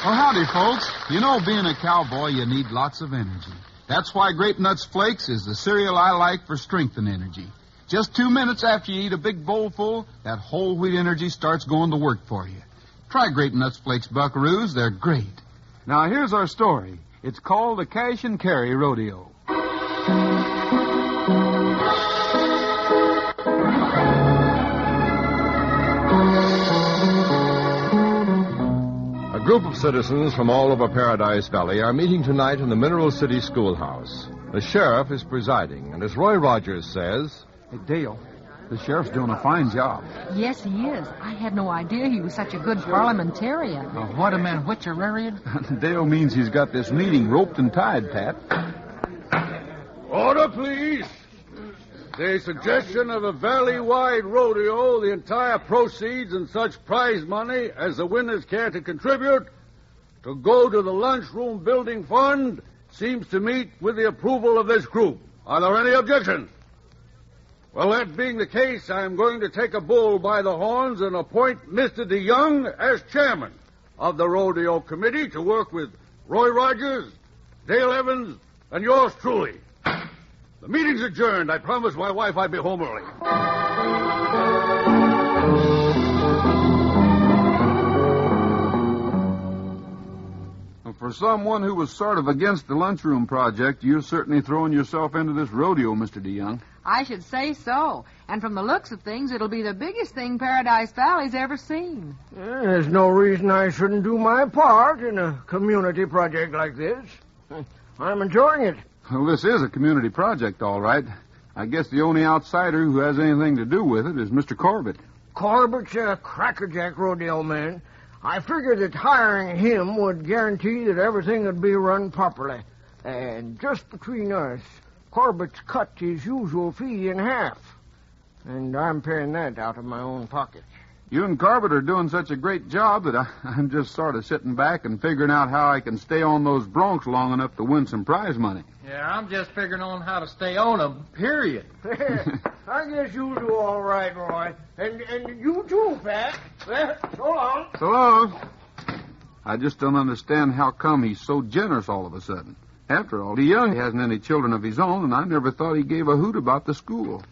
Well, howdy, folks. You know, being a cowboy, you need lots of energy. That's why Grape Nuts Flakes is the cereal I like for strength and energy. Just 2 minutes after you eat a big bowl full, that whole wheat energy starts going to work for you. Try Grape Nuts Flakes, buckaroos. They're great. Now, here's our story. It's called the Cash and Carry Rodeo. A group of citizens from all over Paradise Valley are meeting tonight in the Mineral City Schoolhouse. The sheriff is presiding, and as Roy Rogers says... Hey, Dale, the sheriff's doing a fine job. Yes, he is. I had no idea he was such a good parliamentarian. What a man, which-a-rarian? Dale means he's got this meeting roped and tied, Pat. Order, please. The suggestion of a valley-wide rodeo, the entire proceeds and such prize money as the winners care to contribute to go to the lunchroom building fund seems to meet with the approval of this group. Are there any objections? Well, that being the case, I'm going to take a bull by the horns and appoint Mr. DeYoung as chairman of the rodeo committee to work with Roy Rogers, Dale Evans, and yours truly. The meeting's adjourned. I promised my wife I'd be home early. Well, for someone who was sort of against the lunchroom project, you're certainly throwing yourself into this rodeo, Mr. DeYoung. I should say so. And from the looks of things, it'll be the biggest thing Paradise Valley's ever seen. There's no reason I shouldn't do my part in a community project like this. I'm enjoying it. Well, this is a community project, all right. I guess the only outsider who has anything to do with it is Mr. Corbett. Corbett's a crackerjack rodeo man. I figured that hiring him would guarantee that everything would be run properly. And just between us, Corbett's cut his usual fee in half. And I'm paying that out of my own pocket. You and Corbett are doing such a great job that I'm just sort of sitting back and figuring out how I can stay on those broncs long enough to win some prize money. Yeah, I'm just figuring on how to stay on them, period. I guess you'll do all right, Roy. And you too, Pat. Well, so long. So long. I just don't understand how come he's so generous all of a sudden. After all, DeYoung hasn't any children of his own, and I never thought he gave a hoot about the school.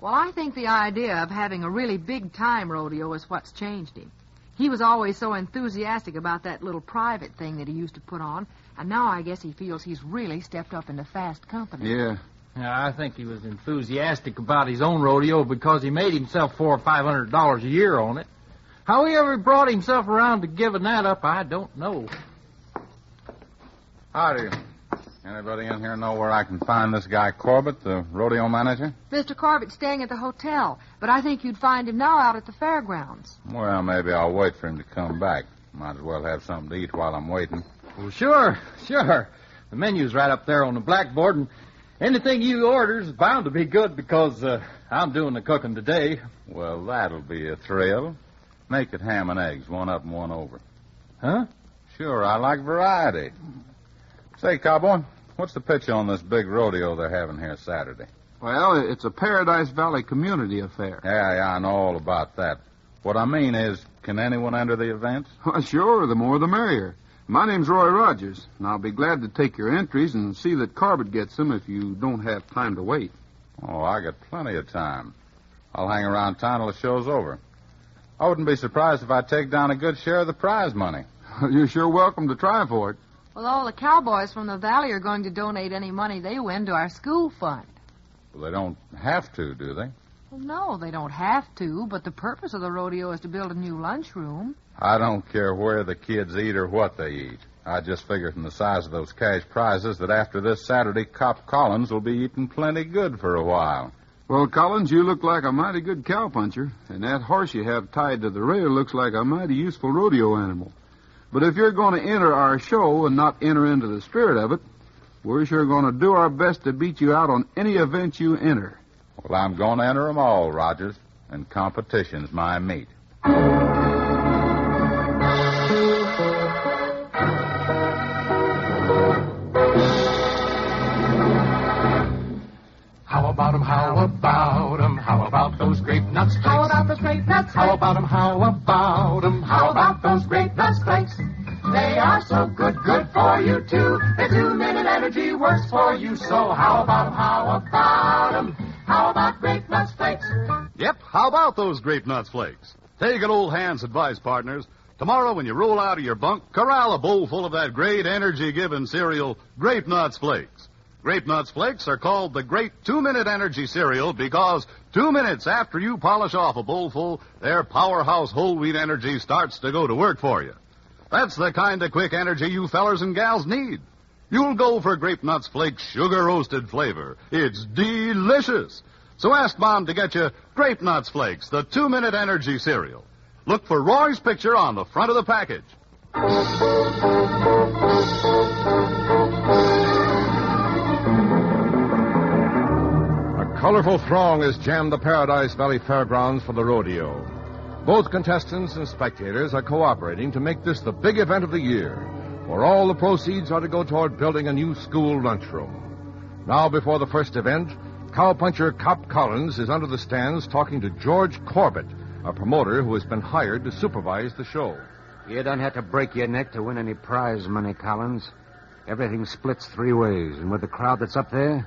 Well, I think the idea of having a really big-time rodeo is what's changed him. He was always so enthusiastic about that little private thing that he used to put on, and now I guess he feels he's really stepped up into fast company. Yeah. Yeah, I think he was enthusiastic about his own rodeo because he made himself $400 or $500 a year on it. How he ever brought himself around to giving that up, I don't know. Howdy. Anybody in here know where I can find this guy Corbett, the rodeo manager? Mr. Corbett's staying at the hotel, but I think you'd find him now out at the fairgrounds. Well, maybe I'll wait for him to come back. Might as well have something to eat while I'm waiting. Well, sure. The menu's right up there on the blackboard, and anything you order's bound to be good because I'm doing the cooking today. Well, that'll be a thrill. Make it ham and eggs, one up and one over. Huh? Sure, I like variety. Say, cowboy, what's the pitch on this big rodeo they're having here Saturday? Well, it's a Paradise Valley community affair. Yeah, I know all about that. What I mean is, can anyone enter the event? Well, sure, the more the merrier. My name's Roy Rogers, and I'll be glad to take your entries and see that Corbett gets them if you don't have time to wait. Oh, I got plenty of time. I'll hang around town till the show's over. I wouldn't be surprised if I take down a good share of the prize money. You're sure welcome to try for it. Well, all the cowboys from the valley are going to donate any money they win to our school fund. Well, they don't have to, do they? Well, no, they don't have to, but the purpose of the rodeo is to build a new lunchroom. I don't care where the kids eat or what they eat. I just figure from the size of those cash prizes that after this Saturday, Cop Collins will be eating plenty good for a while. Well, Collins, you look like a mighty good cowpuncher, and that horse you have tied to the rail looks like a mighty useful rodeo animal. But if you're going to enter our show and not enter into the spirit of it, we're sure going to do our best to beat you out on any event you enter. Well, I'm going to enter 'em all, Rogers, and competition's my meat. How about 'em, how about 'em, how about those grape nuts flakes? How about those grape nuts flakes? How about 'em, how about 'em, how about those grape nuts flakes? They are so good, good for you too. The 2-minute energy works for you, so how about 'em, how about 'em, how about grape nuts flakes? Yep, how about those grape nuts flakes? Take an old hand's advice, partners. Tomorrow when you roll out of your bunk, corral a bowl full of that great energy-giving cereal, Grape Nuts Flakes. Grape Nuts Flakes are called the Great 2-Minute Energy Cereal because 2 minutes after you polish off a bowlful, their powerhouse whole wheat energy starts to go to work for you. That's the kind of quick energy you fellers and gals need. You'll go for Grape Nuts Flakes sugar-roasted flavor. It's delicious. So ask Mom to get you Grape Nuts Flakes, the 2-Minute Energy Cereal. Look for Roy's picture on the front of the package. A colorful throng has jammed the Paradise Valley Fairgrounds for the rodeo. Both contestants and spectators are cooperating to make this the big event of the year, for all the proceeds are to go toward building a new school lunchroom. Now, before the first event, cowpuncher Cop Collins is under the stands talking to George Corbett, a promoter who has been hired to supervise the show. You don't have to break your neck to win any prize money, Collins. Everything splits 3 ways, and with the crowd that's up there,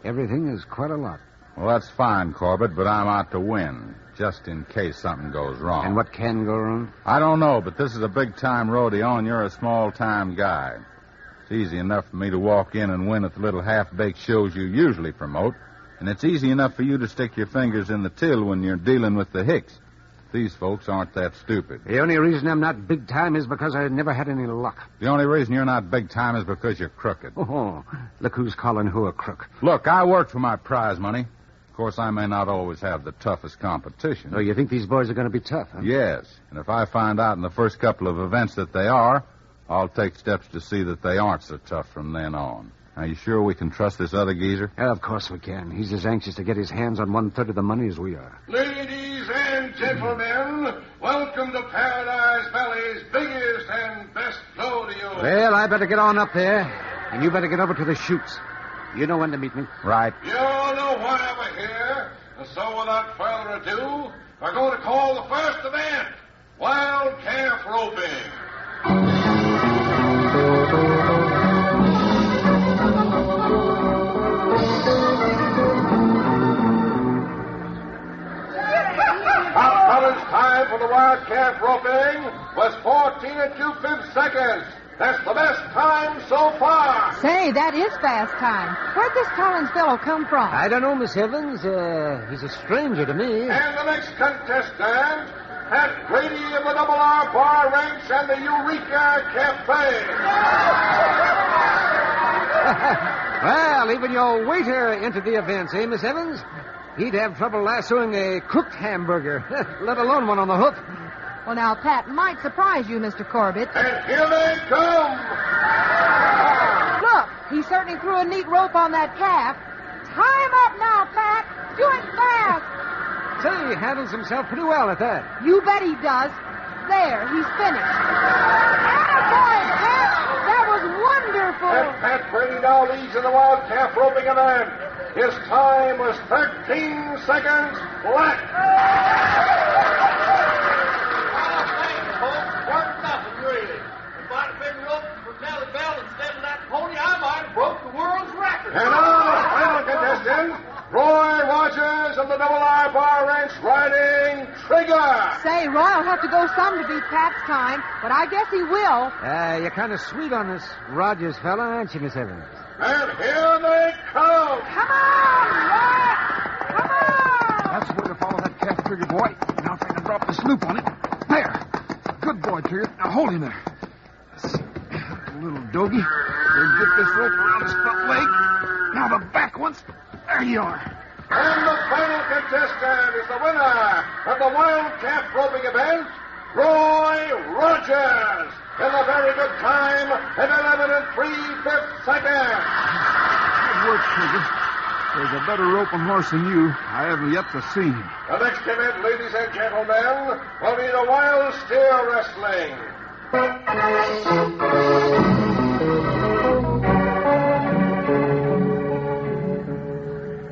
everything is quite a lot. Well, that's fine, Corbett, but I'm out to win, just in case something goes wrong. And what can go wrong? I don't know, but this is a big-time rodeo, and you're a small-time guy. It's easy enough for me to walk in and win at the little half-baked shows you usually promote, and it's easy enough for you to stick your fingers in the till when you're dealing with the hicks. These folks aren't that stupid. The only reason I'm not big time is because I never had any luck. The only reason you're not big time is because you're crooked. Oh, look who's calling who a crook. Look, I work for my prize money. Of course, I may not always have the toughest competition. Oh, you think these boys are going to be tough, huh? Yes, and if I find out in the first couple of events that they are, I'll take steps to see that they aren't so tough from then on. Are you sure we can trust this other geezer? Yeah, of course we can. He's as anxious to get his hands on 1/3 of the money as we are. Ladies and gentlemen, welcome to Paradise Valley's biggest and best rodeo. Well, I better get on up there, and you better get over to the chutes. You know when to meet me. Right. You all know why I'm here, and so without further ado, we're going to call the first event, Wild Calf Roping. Time for the wild calf roping was 14 2/5 seconds. That's the best time so far. Say, that is fast time. Where'd this Collins fellow come from? I don't know, Miss Evans. He's a stranger to me. And the next contestant, Pat Grady of the Double R Bar Ranch and the Eureka Cafe. Well, even your waiter entered the events, eh, Miss Evans? He'd have trouble lassoing a cooked hamburger, let alone one on the hook. Well, now, Pat might surprise you, Mr. Corbett. And here they come. Look, he certainly threw a neat rope on that calf. Tie him up now, Pat. Do it fast. Say, he handles himself pretty well at that. You bet he does. There, he's finished. Attaboy, Pat. That was wonderful. And Pat Grady now leads in the wild calf roping event. His time was 13 seconds flat. Worth nothing, really. If I'd have been roped for Nellie Bell instead of that pony, I might have broke the world's record. And now the final contestant, Roy Rogers of the Double R Bar Ranch riding Trigger. Say, Roy'll have to go some to beat Pat's time, but I guess he will. You're kind of sweet on this Rogers fella, aren't you, Miss Evans? And here they come. Come on, Roy! Come on! That's Hold him there. A little doggy. We'll get this rope around his front leg. Now the back ones. There you are. And the final contestant is the winner of the Wildcat roping event, Roy Rogers, in a very good time in 11 3/5 seconds. Good work, Sugar. There's a better roping horse than you. I haven't yet to see him. The next event, ladies and gentlemen, will be the Wild Steer Wrestling.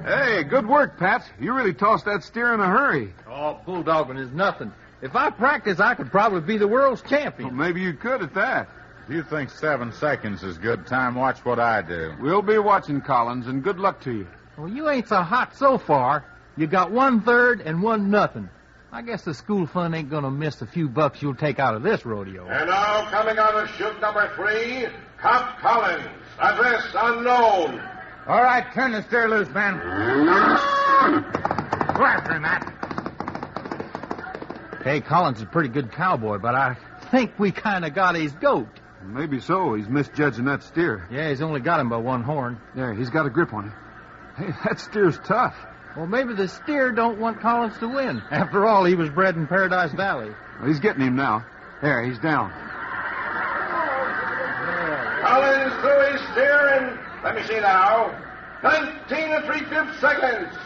Hey, good work, Pat. You really tossed that steer in a hurry. Oh, bulldogging is nothing. If I practice, I could probably be the world's champion. Well, maybe you could at that. If you think 7 seconds is good time, watch what I do. We'll be watching, Collins, and good luck to you. Well, you ain't so hot so far. You got 1/3 and 1-0. I guess the school fund ain't gonna miss the few bucks you'll take out of this rodeo. And now, coming out of chute number 3, Cop Collins. Address unknown. All right, turn the steer loose, man. Go after him, Matt. Hey, Collins is a pretty good cowboy, but I think we kind of got his goat. Maybe so. He's misjudging that steer. Yeah, he's only got him by one horn. There, he's got a grip on him. Hey, that steer's tough. Well, maybe the steer don't want Collins to win. After all, he was bred in Paradise Valley. Well, he's getting him now. There, he's down. Collins threw his steer in, let me see now, 19 3/5 seconds.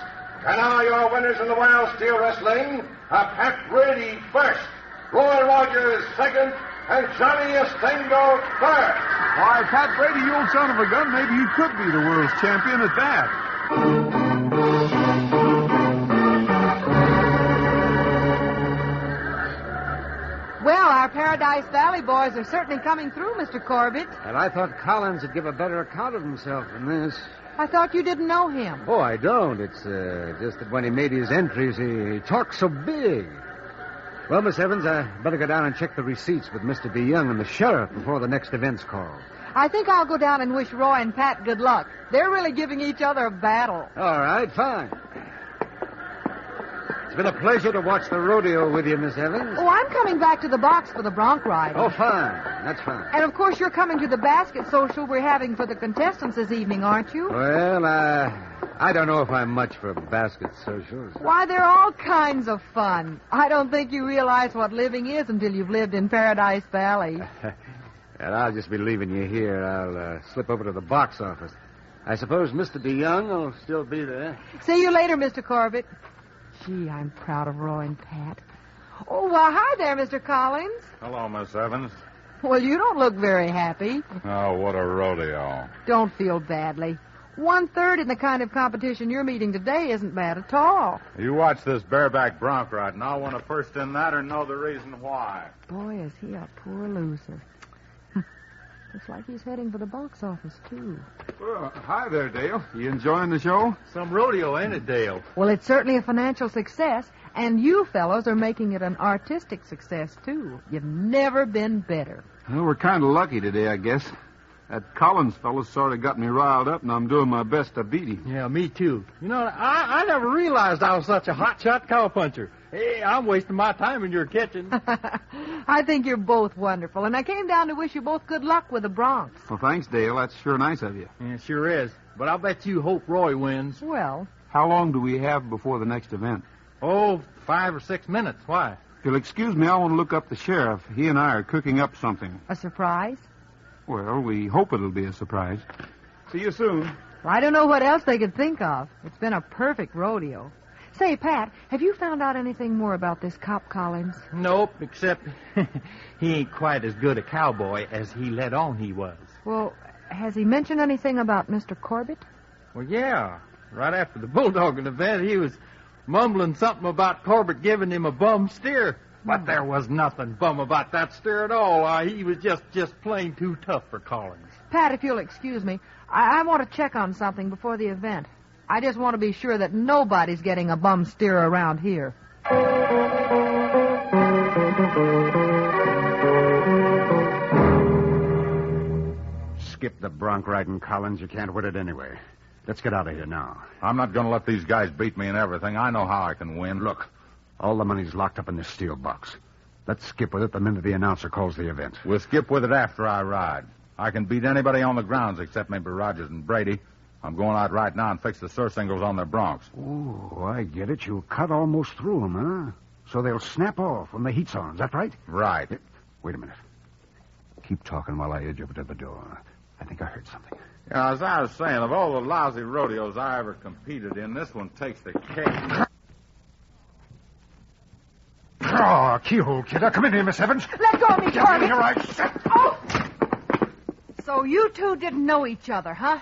And now your winners in the Wild Steer Wrestling are Pat Brady first, Roy Rogers second, and Johnny Estengo third. Why, Pat Brady, you old son of a gun, maybe you could be the world's champion at that. Well, our Paradise Valley boys are certainly coming through, Mr. Corbett. And I thought Collins would give a better account of himself than this. I thought you didn't know him. Oh, I don't. It's just that when he made his entries, he talked so big. Well, Miss Evans, I better go down and check the receipts with Mr. DeYoung and the sheriff before the next event's called. I think I'll go down and wish Roy and Pat good luck. They're really giving each other a battle. All right, fine. It's been a pleasure to watch the rodeo with you, Miss Evans. Oh, I'm coming back to the box for the bronc ride. Oh, fine. That's fine. And, of course, you're coming to the basket social we're having for the contestants this evening, aren't you? Well, I don't know if I'm much for basket socials. Why, they're all kinds of fun. I don't think you realize what living is until you've lived in Paradise Valley. And I'll just be leaving you here. I'll slip over to the box office. I suppose Mr. DeYoung will still be there. See you later, Mr. Corbett. Gee, I'm proud of Roy and Pat. Oh, well, hi there, Mr. Collins. Hello, Miss Evans. Well, you don't look very happy. Oh, what a rodeo. Don't feel badly. 1/3 in the kind of competition you're meeting today isn't bad at all. You watch this bareback bronc ride, and I'll win a first in that or know the reason why. Boy, is he a poor loser. Looks like he's heading for the box office, too. Well, hi there, Dale. You enjoying the show? Some rodeo, ain't it, Dale? Well, it's certainly a financial success, and you fellows are making it an artistic success, too. You've never been better. Well, we're kind of lucky today, I guess. That Collins fellow sort of got me riled up, and I'm doing my best to beat him. Yeah, me too. You know, I never realized I was such a hot-shot cowpuncher. Hey, I'm wasting my time in your kitchen. I think you're both wonderful, and I came down to wish you both good luck with the Bronx. Well, thanks, Dale. That's sure nice of you. Yeah, it sure is. But I'll bet you hope Roy wins. Well. How long do we have before the next event? Oh, 5 or 6 minutes. Why? If you'll excuse me, I want to look up the sheriff. He and I are cooking up something. A surprise? Well, we hope it'll be a surprise. See you soon. Well, I don't know what else they could think of. It's been a perfect rodeo. Say, Pat, have you found out anything more about this cop Collins? Nope, except he ain't quite as good a cowboy as he let on he was. Well, has he mentioned anything about Mr. Corbett? Well, yeah. Right after the bulldogging event, he was mumbling something about Corbett giving him a bum steer. But there was nothing bum about that steer at all. He was just plain too tough for Collins. Pat, if you'll excuse me, I want to check on something before the event. I just want to be sure that nobody's getting a bum steer around here. Skip the bronc riding, Collins. You can't win it anyway. Let's get out of here now. I'm not going to let these guys beat me and everything. I know how I can win. Look, all the money's locked up in this steel box. Let's skip with it the minute the announcer calls the event. We'll skip with it after I ride. I can beat anybody on the grounds except maybe Rogers and Brady. I'm going out right now and fix the surcingles on their broncs. Oh, I get it. You'll cut almost through them, huh? So they'll snap off when the heat's on. Is that right? Right. Wait a minute. Keep talking while I edge over to the door. I think I heard something. Yeah, as I was saying, of all the lousy rodeos I ever competed in, this one takes the cake. Oh, keyhole, kidder. Come in here, Miss Evans. Let go of me, Get Corky. in here, right? Oh! So you two didn't know each other, huh?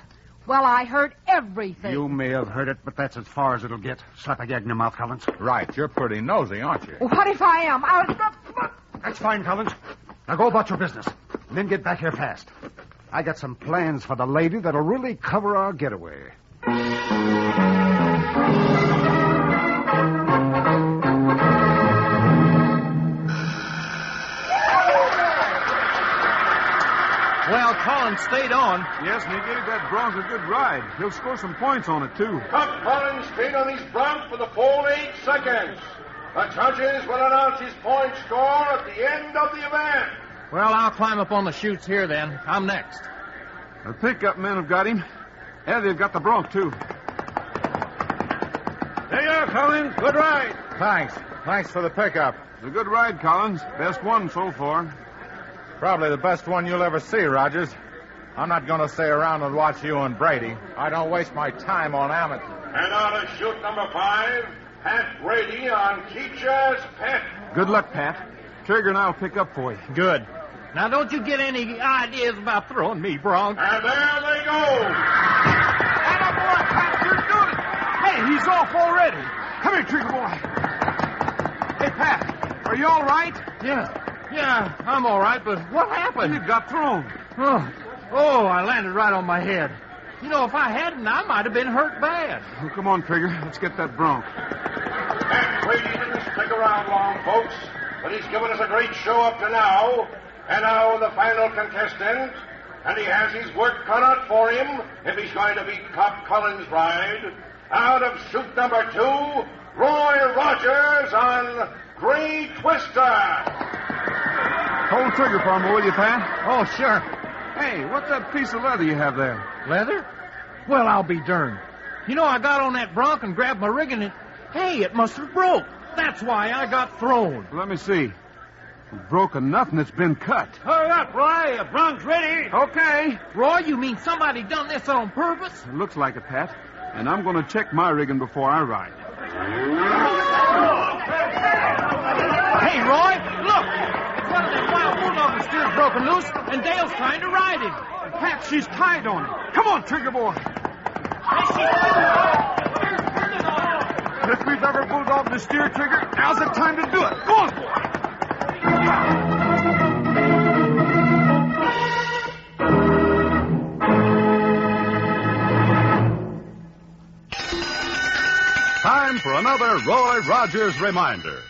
Well, I heard everything. You may have heard it, but that's as far as it'll get. Slap a gag in your mouth, Collins. Right. You're pretty nosy, aren't you? What if I am? That's fine, Collins. Now go about your business. And then get back here fast. I got some plans for the lady that'll really cover our getaway. Well, Collins stayed on. Yes, and he gave that bronc a good ride. He'll score some points on it, too. Cup Collins stayed on his bronc for the full 8 seconds. The judges will announce his point score at the end of the event. Well, I'll climb up on the chutes here, then. I'm next. The pickup men have got him. And they've got the bronc, too. There you are, Collins. Good ride. Thanks. Thanks for the pickup. It's a good ride, Collins. Best one so far. Probably the best one you'll ever see, Rogers. I'm not going to stay around and watch you and Brady. I don't waste my time on amateurs. And on to chute number 5, Pat Brady on Teacher's Pet. Good luck, Pat. Trigger and I'll pick up for you. Good. Now, don't you get any ideas about throwing me, Bronc. And there they go. Attaboy, Pat, you're doing it. Hey, he's off already. Come here, Trigger boy. Hey, Pat, are you all right? Yeah, I'm all right, but what happened? You got thrown. Oh, I landed right on my head. You know, if I hadn't, I might have been hurt bad. Well, come on, Trigger. Let's get that bronc. Pat Brady didn't stick around long, folks, but he's given us a great show up to now. And now the final contestant, and he has his work cut out for him if he's going to beat Cop Collins' ride. Out of chute number 2, Roy Rogers on Gray Twister. Hold trigger for me, will you, Pat? Oh, sure. Hey, what's that piece of leather you have there? Leather? Well, I'll be darned. You know, I got on that bronc and grabbed my rig and it must have broke. That's why I got thrown. Let me see. It broke enough and it's been cut. Hurry up, Roy. The bronc's ready. Okay. Roy, you mean somebody done this on purpose? It looks like it, Pat. And I'm going to check my rigging before I ride. Hey, Roy, look. One of them wild bulldog steers broken loose, and Dale's trying to ride him. Pat, she's tied on him. Come on, Trigger boy. If we've ever bulldogged the steer, Trigger, now's the time to do it. Go on, boy. Time for another Roy Rogers reminder.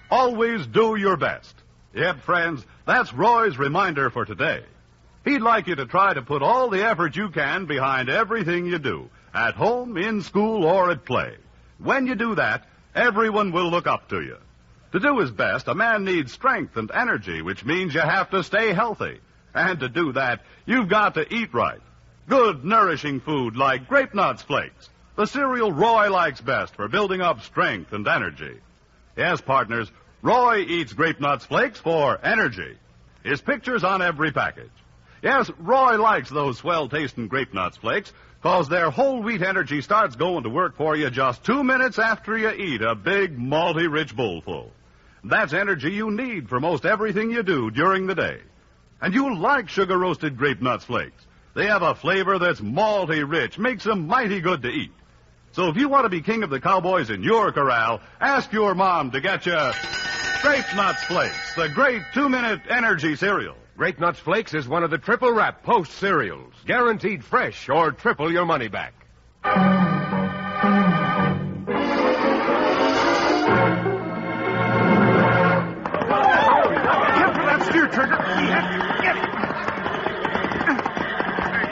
Always do your best. Yep, friends, that's Roy's reminder for today. He'd like you to try to put all the effort you can behind everything you do, at home, in school, or at play. When you do that, everyone will look up to you. To do his best, a man needs strength and energy, which means you have to stay healthy. And to do that, you've got to eat right. Good, nourishing food like Grape Nuts Flakes, the cereal Roy likes best for building up strength and energy. Yes, partners, Roy eats Grape Nuts Flakes for energy. His picture's on every package. Yes, Roy likes those swell-tasting Grape Nuts Flakes because their whole wheat energy starts going to work for you just 2 minutes after you eat a big, malty-rich bowlful. That's energy you need for most everything you do during the day. And you'll like sugar-roasted Grape Nuts Flakes. They have a flavor that's malty-rich, makes them mighty good to eat. So if you want to be king of the cowboys in your corral, ask your mom to get you Grape Nuts Flakes, the great 2-minute energy cereal. Grape Nuts Flakes is one of the triple wrap Post cereals, guaranteed fresh or triple your money back. Get for that steer, Trigger. Get it.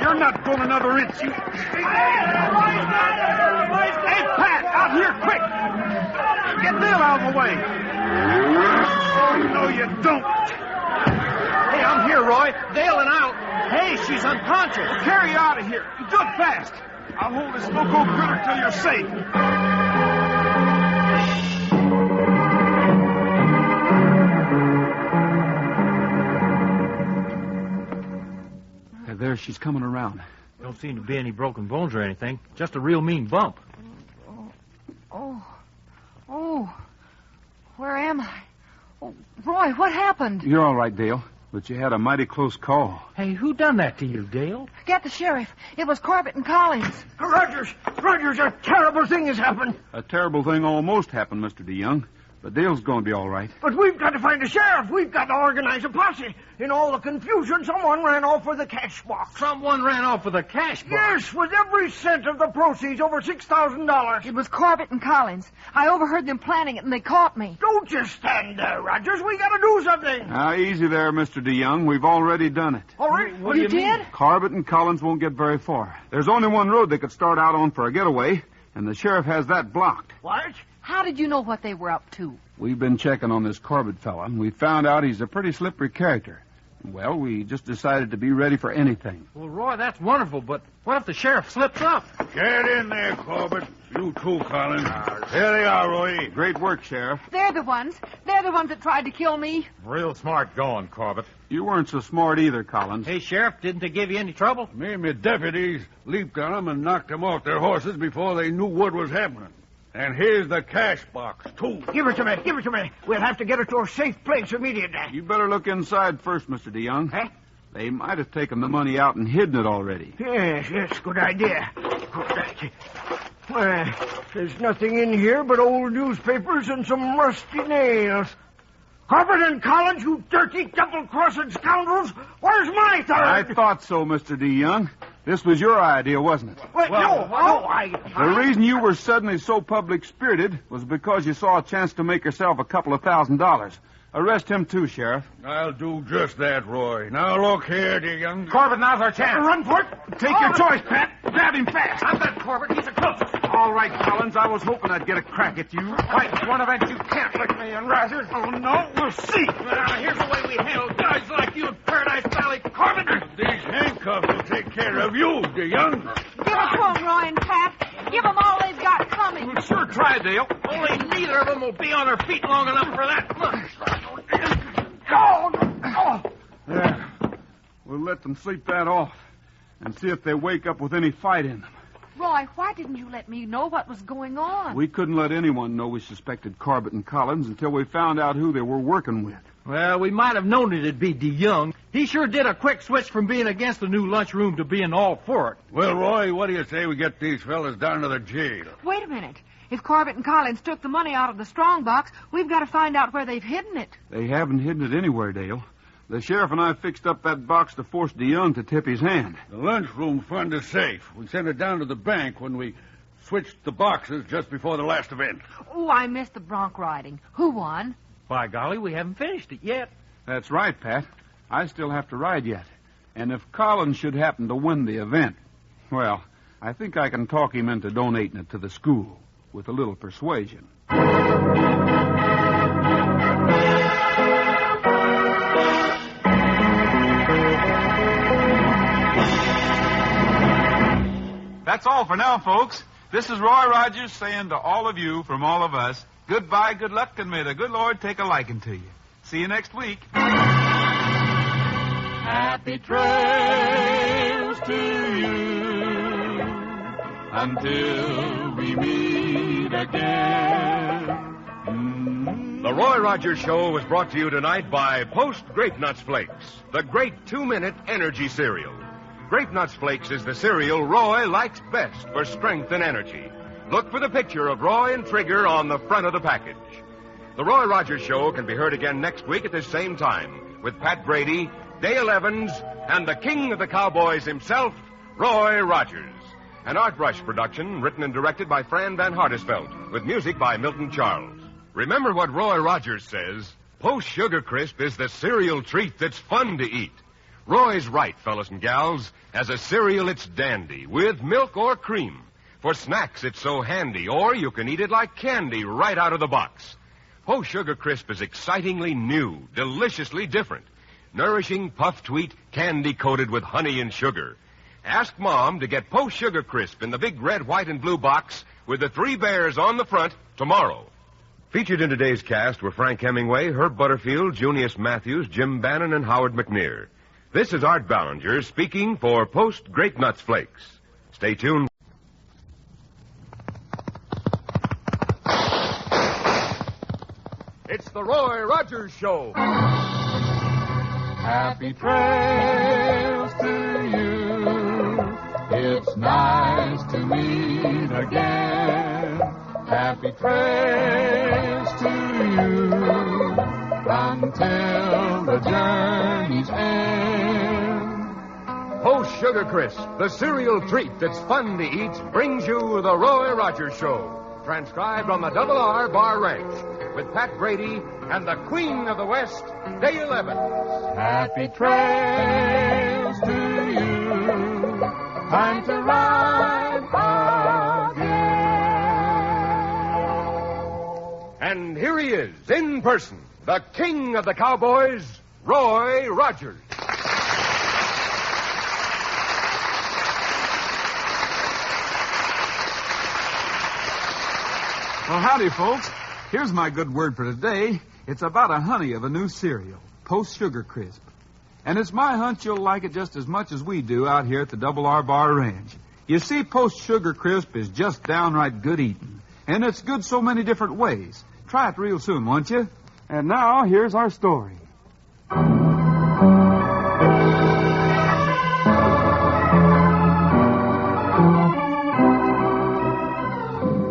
You're not going another inch. You... Hey, Pat, out here, quick. Get Bill out of the way. No, you don't. Hey, I'm here, Roy. Bailing out. Hey, she's unconscious. Carry her out of here. Do it fast. I'll hold this loco critter till you're safe. There, she's coming around. Don't seem to be any broken bones or anything. Just a real mean bump. Oh. Where am I? Oh, Roy, what happened? You're all right, Dale, but you had a mighty close call. Hey, who done that to you, Dale? Get the sheriff. It was Corbett and Collins. Rogers, a terrible thing has happened. A terrible thing almost happened, Mr. DeYoung. But Dale's going to be all right. But we've got to find the sheriff. We've got to organize a posse. In all the confusion, someone ran off with the cash box. Someone ran off with a cash box? Yes, with every cent of the proceeds, over $6,000. It was Corbett and Collins. I overheard them planning it, and they caught me. Don't just stand there, Rogers. We got to do something. Now, easy there, Mr. DeYoung. We've already done it. All right. What do you did? Corbett and Collins won't get very far. There's only one road they could start out on for a getaway, and the sheriff has that blocked. What? How did you know what they were up to? We've been checking on this Corbett fella, and we found out he's a pretty slippery character. Well, we just decided to be ready for anything. Well, Roy, that's wonderful, but what if the sheriff slips up? Get in there, Corbett. You too, Collins. Here they are, Roy. Great work, Sheriff. They're the ones. They're the ones that tried to kill me. Real smart going, Corbett. You weren't so smart either, Collins. Hey, Sheriff, didn't they give you any trouble? Me and my deputies leaped on them and knocked them off their horses before they knew what was happening. And here's the cash box, too. Give it to me. We'll have to get it to a safe place immediately. You better look inside first, Mr. DeYoung. Huh? They might have taken the money out and hidden it already. Yes, good idea. Well, there's nothing in here but old newspapers and some rusty nails. Corbett and Collins, you dirty double-crossing scoundrels! Where's my third? I thought so, Mr. DeYoung. This was your idea, wasn't it? The reason you were suddenly so public-spirited was because you saw a chance to make yourself a couple of $1,000. Arrest him, too, Sheriff. I'll do just that, Roy. Now, look here, dear young... Corbett, now's our chance. Run for it. Take your choice, Pat. Grab him fast. I've got Corbett. He's a crook. All right, Collins. I was hoping I'd get a crack at you. Quite one event you can't lick me in, Rogers. Oh, no. We'll see. Here's the way we handle guys like you in Paradise Valley. Corbett. These handcuffs will take care of you, dear young. Give it to them, Roy and Pat. Give them all they've got coming. We'll sure try, Dale. Only neither of them will be on their feet long enough for that. There. We'll let them sleep that off and see if they wake up with any fight in them. Roy, why didn't you let me know what was going on? We couldn't let anyone know we suspected Corbett and Collins until we found out who they were working with. Well, we might have known it'd be DeYoung. He sure did a quick switch from being against the new lunchroom to being all for it. Well, Roy, what do you say we get these fellas down to the jail? Wait a minute. If Corbett and Collins took the money out of the strong box, we've got to find out where they've hidden it. They haven't hidden it anywhere, Dale. The sheriff and I fixed up that box to force DeYoung to tip his hand. The lunchroom fund is safe. We sent it down to the bank when we switched the boxes just before the last event. Oh, I missed the bronc riding. Who won? By golly, we haven't finished it yet. That's right, Pat. I still have to ride yet. And if Collins should happen to win the event, well, I think I can talk him into donating it to the school with a little persuasion. That's all for now, folks. This is Roy Rogers saying to all of you from all of us, goodbye, good luck, and may the good Lord take a liking to you. See you next week. Happy trails to you until we meet again. The Roy Rogers Show was brought to you tonight by Post Grape Nuts Flakes, the great 2-minute energy cereal. Grape Nuts Flakes is the cereal Roy likes best for strength and energy. Look for the picture of Roy and Trigger on the front of the package. The Roy Rogers Show can be heard again next week at this same time with Pat Brady, Dale Evans, and the king of the cowboys himself, Roy Rogers. An Art Rush production written and directed by Fran Van Hartesveld with music by Milton Charles. Remember what Roy Rogers says, Post Sugar Crisp is the cereal treat that's fun to eat. Roy's right, fellas and gals. As a cereal, it's dandy, with milk or cream. For snacks, it's so handy, or you can eat it like candy right out of the box. Post Sugar Crisp is excitingly new, deliciously different. Nourishing puffed wheat, candy coated with honey and sugar. Ask Mom to get Post Sugar Crisp in the big red, white, and blue box with the 3 bears on the front tomorrow. Featured in today's cast were Frank Hemingway, Herb Butterfield, Junius Matthews, Jim Bannon, and Howard McNear. This is Art Ballinger speaking for Post Grape Nuts Flakes. Stay tuned. It's the Roy Rogers Show. Happy trails to you. It's nice to meet again. Happy trails to you until the journey's end. Post Sugar Crisp, the cereal treat that's fun to eat, brings you the Roy Rogers Show. Transcribed on the Double R Bar Ranch with Pat Brady and the Queen of the West, Dale Evans. Happy trails to you. Time to ride again. And here he is, in person, the king of the cowboys, Roy Rogers. Well, howdy, folks. Here's my good word for today. It's about a honey of a new cereal, Post Sugar Crisp. And it's my hunch you'll like it just as much as we do out here at the Double R Bar Ranch. You see, Post Sugar Crisp is just downright good eating. And it's good so many different ways. Try it real soon, won't you? And now, here's our story.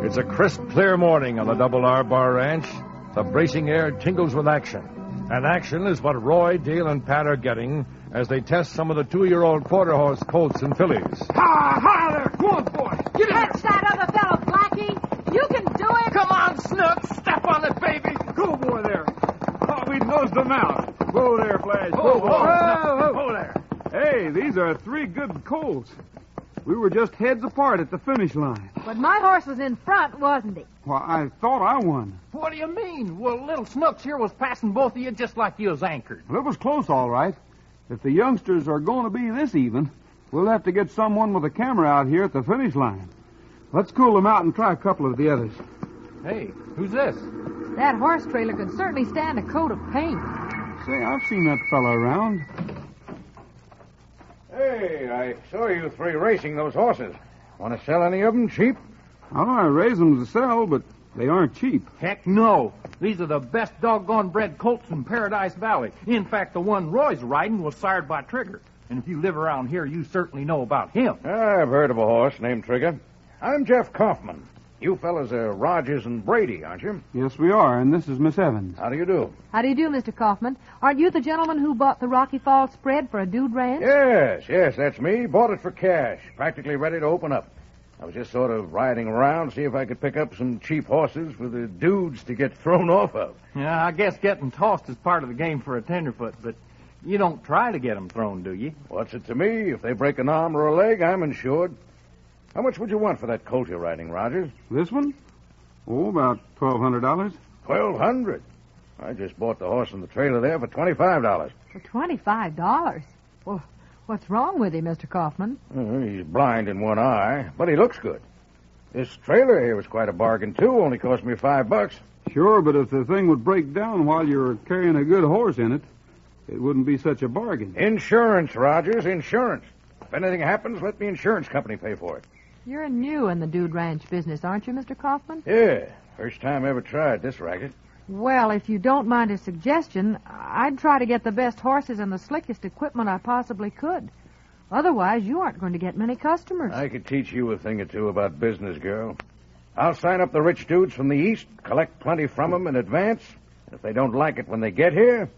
It's a crisp, clear morning on the Double R Bar Ranch. The bracing air tingles with action. And action is what Roy, Dale, and Pat are getting as they test some of the 2-year-old quarter-horse colts and fillies. Hi there. Go on, boy. Get in Catch that other fellow, Blackie. You can do it. Come on, Snook. Step on it, baby. Go, boy, there. Thought we'd nosed them out. Whoa there, Flash. Whoa, Whoa there. Hey, these are 3 good colts. We were just heads apart at the finish line. But my horse was in front, wasn't he? Well, I thought I won. What do you mean? Well, little Snooks here was passing both of you just like you was anchored. Well, it was close, all right. If the youngsters are going to be this even, we'll have to get someone with a camera out here at the finish line. Let's cool them out and try a couple of the others. Hey, who's this? That horse trailer could certainly stand a coat of paint. Say, I've seen that fella around. Hey, I saw you 3 racing those horses. Want to sell any of them cheap? I raise them to sell, but they aren't cheap. Heck no. These are the best doggone bred colts in Paradise Valley. In fact, the one Roy's riding was sired by Trigger. And if you live around here, you certainly know about him. I've heard of a horse named Trigger. I'm Jeff Kaufman. You fellas are Rogers and Brady, aren't you? Yes, we are, and this is Miss Evans. How do you do? How do you do, Mr. Kaufman? Aren't you the gentleman who bought the Rocky Falls spread for a dude ranch? Yes, that's me. Bought it for cash. Practically ready to open up. I was just sort of riding around, see if I could pick up some cheap horses for the dudes to get thrown off of. Yeah, I guess getting tossed is part of the game for a tenderfoot, but you don't try to get them thrown, do you? What's it to me? If they break an arm or a leg, I'm insured. How much would you want for that colt you're riding, Rogers? This one? Oh, about $1,200. $1,200? I just bought the horse and the trailer there for $25. For $25? Well, what's wrong with him, Mr. Kaufman? He's blind in one eye, but he looks good. This trailer here was quite a bargain, too. Only cost me $5. Sure, but if the thing would break down while you're carrying a good horse in it, it wouldn't be such a bargain. Insurance, Rogers, insurance. If anything happens, let the insurance company pay for it. You're new in the dude ranch business, aren't you, Mr. Kaufman? Yeah, first time I ever tried this racket. Well, if you don't mind a suggestion, I'd try to get the best horses and the slickest equipment I possibly could. Otherwise, you aren't going to get many customers. I could teach you a thing or two about business, girl. I'll sign up the rich dudes from the East, collect plenty from them in advance. If they don't like it when they get here,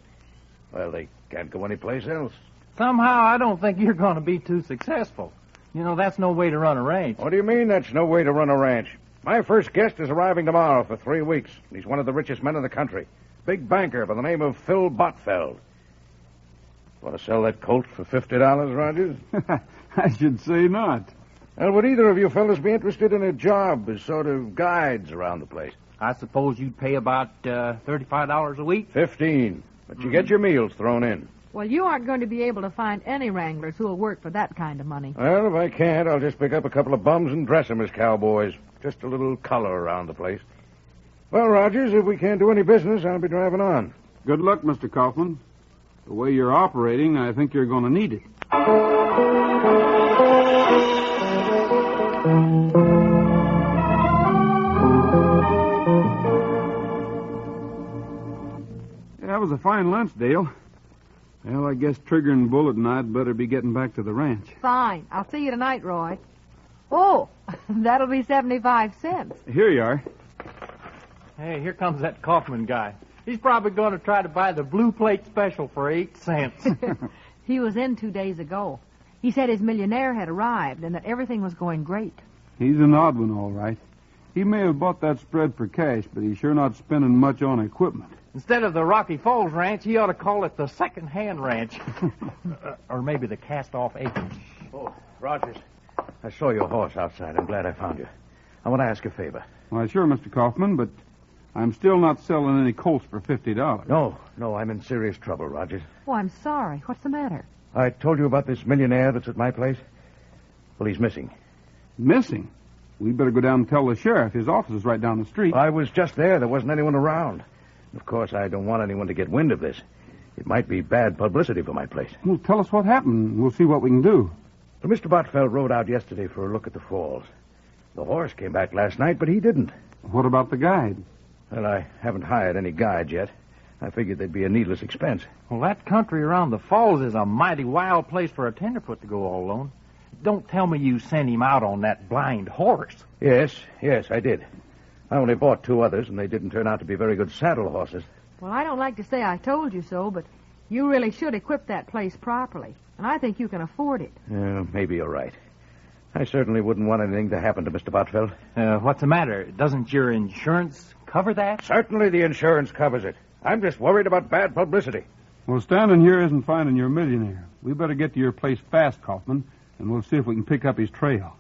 well, they can't go anyplace else. Somehow, I don't think you're going to be too successful. You know, that's no way to run a ranch. What do you mean that's no way to run a ranch? My first guest is arriving tomorrow for 3 weeks. He's one of the richest men in the country. Big banker by the name of Phil Botfeld. Want to sell that colt for $50, Rogers? I should say not. Well, would either of you fellas be interested in a job as sort of guides around the place? I suppose you'd pay about $35 a week? 15. But you get your meals thrown in. Well, you aren't going to be able to find any wranglers who'll work for that kind of money. Well, if I can't, I'll just pick up a couple of bums and dress them as cowboys. Just a little color around the place. Well, Rogers, if we can't do any business, I'll be driving on. Good luck, Mr. Kaufman. The way you're operating, I think you're going to need it. That was a fine lunch, Dale. Well, I guess Trigger and Bullet and I'd better be getting back to the ranch. Fine. I'll see you tonight, Roy. Oh, that'll be 75 cents. Here you are. Hey, here comes that Kaufman guy. He's probably going to try to buy the blue plate special for 8 cents. He was in 2 days ago. He said his millionaire had arrived and that everything was going great. He's an odd one, all right. He may have bought that spread for cash, but he's sure not spending much on equipment. Instead of the Rocky Falls Ranch, he ought to call it the second-hand ranch. Or maybe the cast-off acres. Oh, Rogers, I saw your horse outside. I'm glad I found you. I want to ask a favor. Why, sure, Mr. Kaufman, but I'm still not selling any colts for $50. No, I'm in serious trouble, Rogers. Oh, I'm sorry. What's the matter? I told you about this millionaire that's at my place. Well, he's missing. Missing? We better go down and tell the sheriff. His office is right down the street. I was just there. There wasn't anyone around. Of course, I don't want anyone to get wind of this. It might be bad publicity for my place. Well, tell us what happened. We'll see what we can do. Well, Mr. Botfeld rode out yesterday for a look at the falls. The horse came back last night, but he didn't. What about the guide? Well, I haven't hired any guide yet. I figured there'd be a needless expense. Well, that country around the falls is a mighty wild place for a tenderfoot to go all alone. Don't tell me you sent him out on that blind horse. Yes, I did. I only bought 2 others, and they didn't turn out to be very good saddle horses. Well, I don't like to say I told you so, but you really should equip that place properly. And I think you can afford it. Maybe you're right. I certainly wouldn't want anything to happen to Mr. Botfeld. What's the matter? Doesn't your insurance cover that? Certainly the insurance covers it. I'm just worried about bad publicity. Well, standing here isn't finding your millionaire. We better get to your place fast, Kaufman, and we'll see if we can pick up his trail.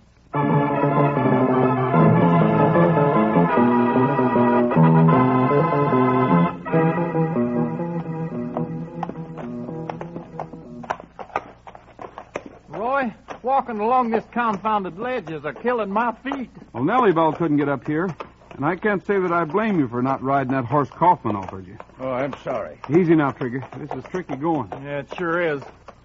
Roy, walking along this confounded ledge is killing my feet. Well, Nellie Bell couldn't get up here, and I can't say that I blame you for not riding that horse Kaufman offered you. Oh, I'm sorry. Easy now, Trigger. This is tricky going. Yeah, it sure is.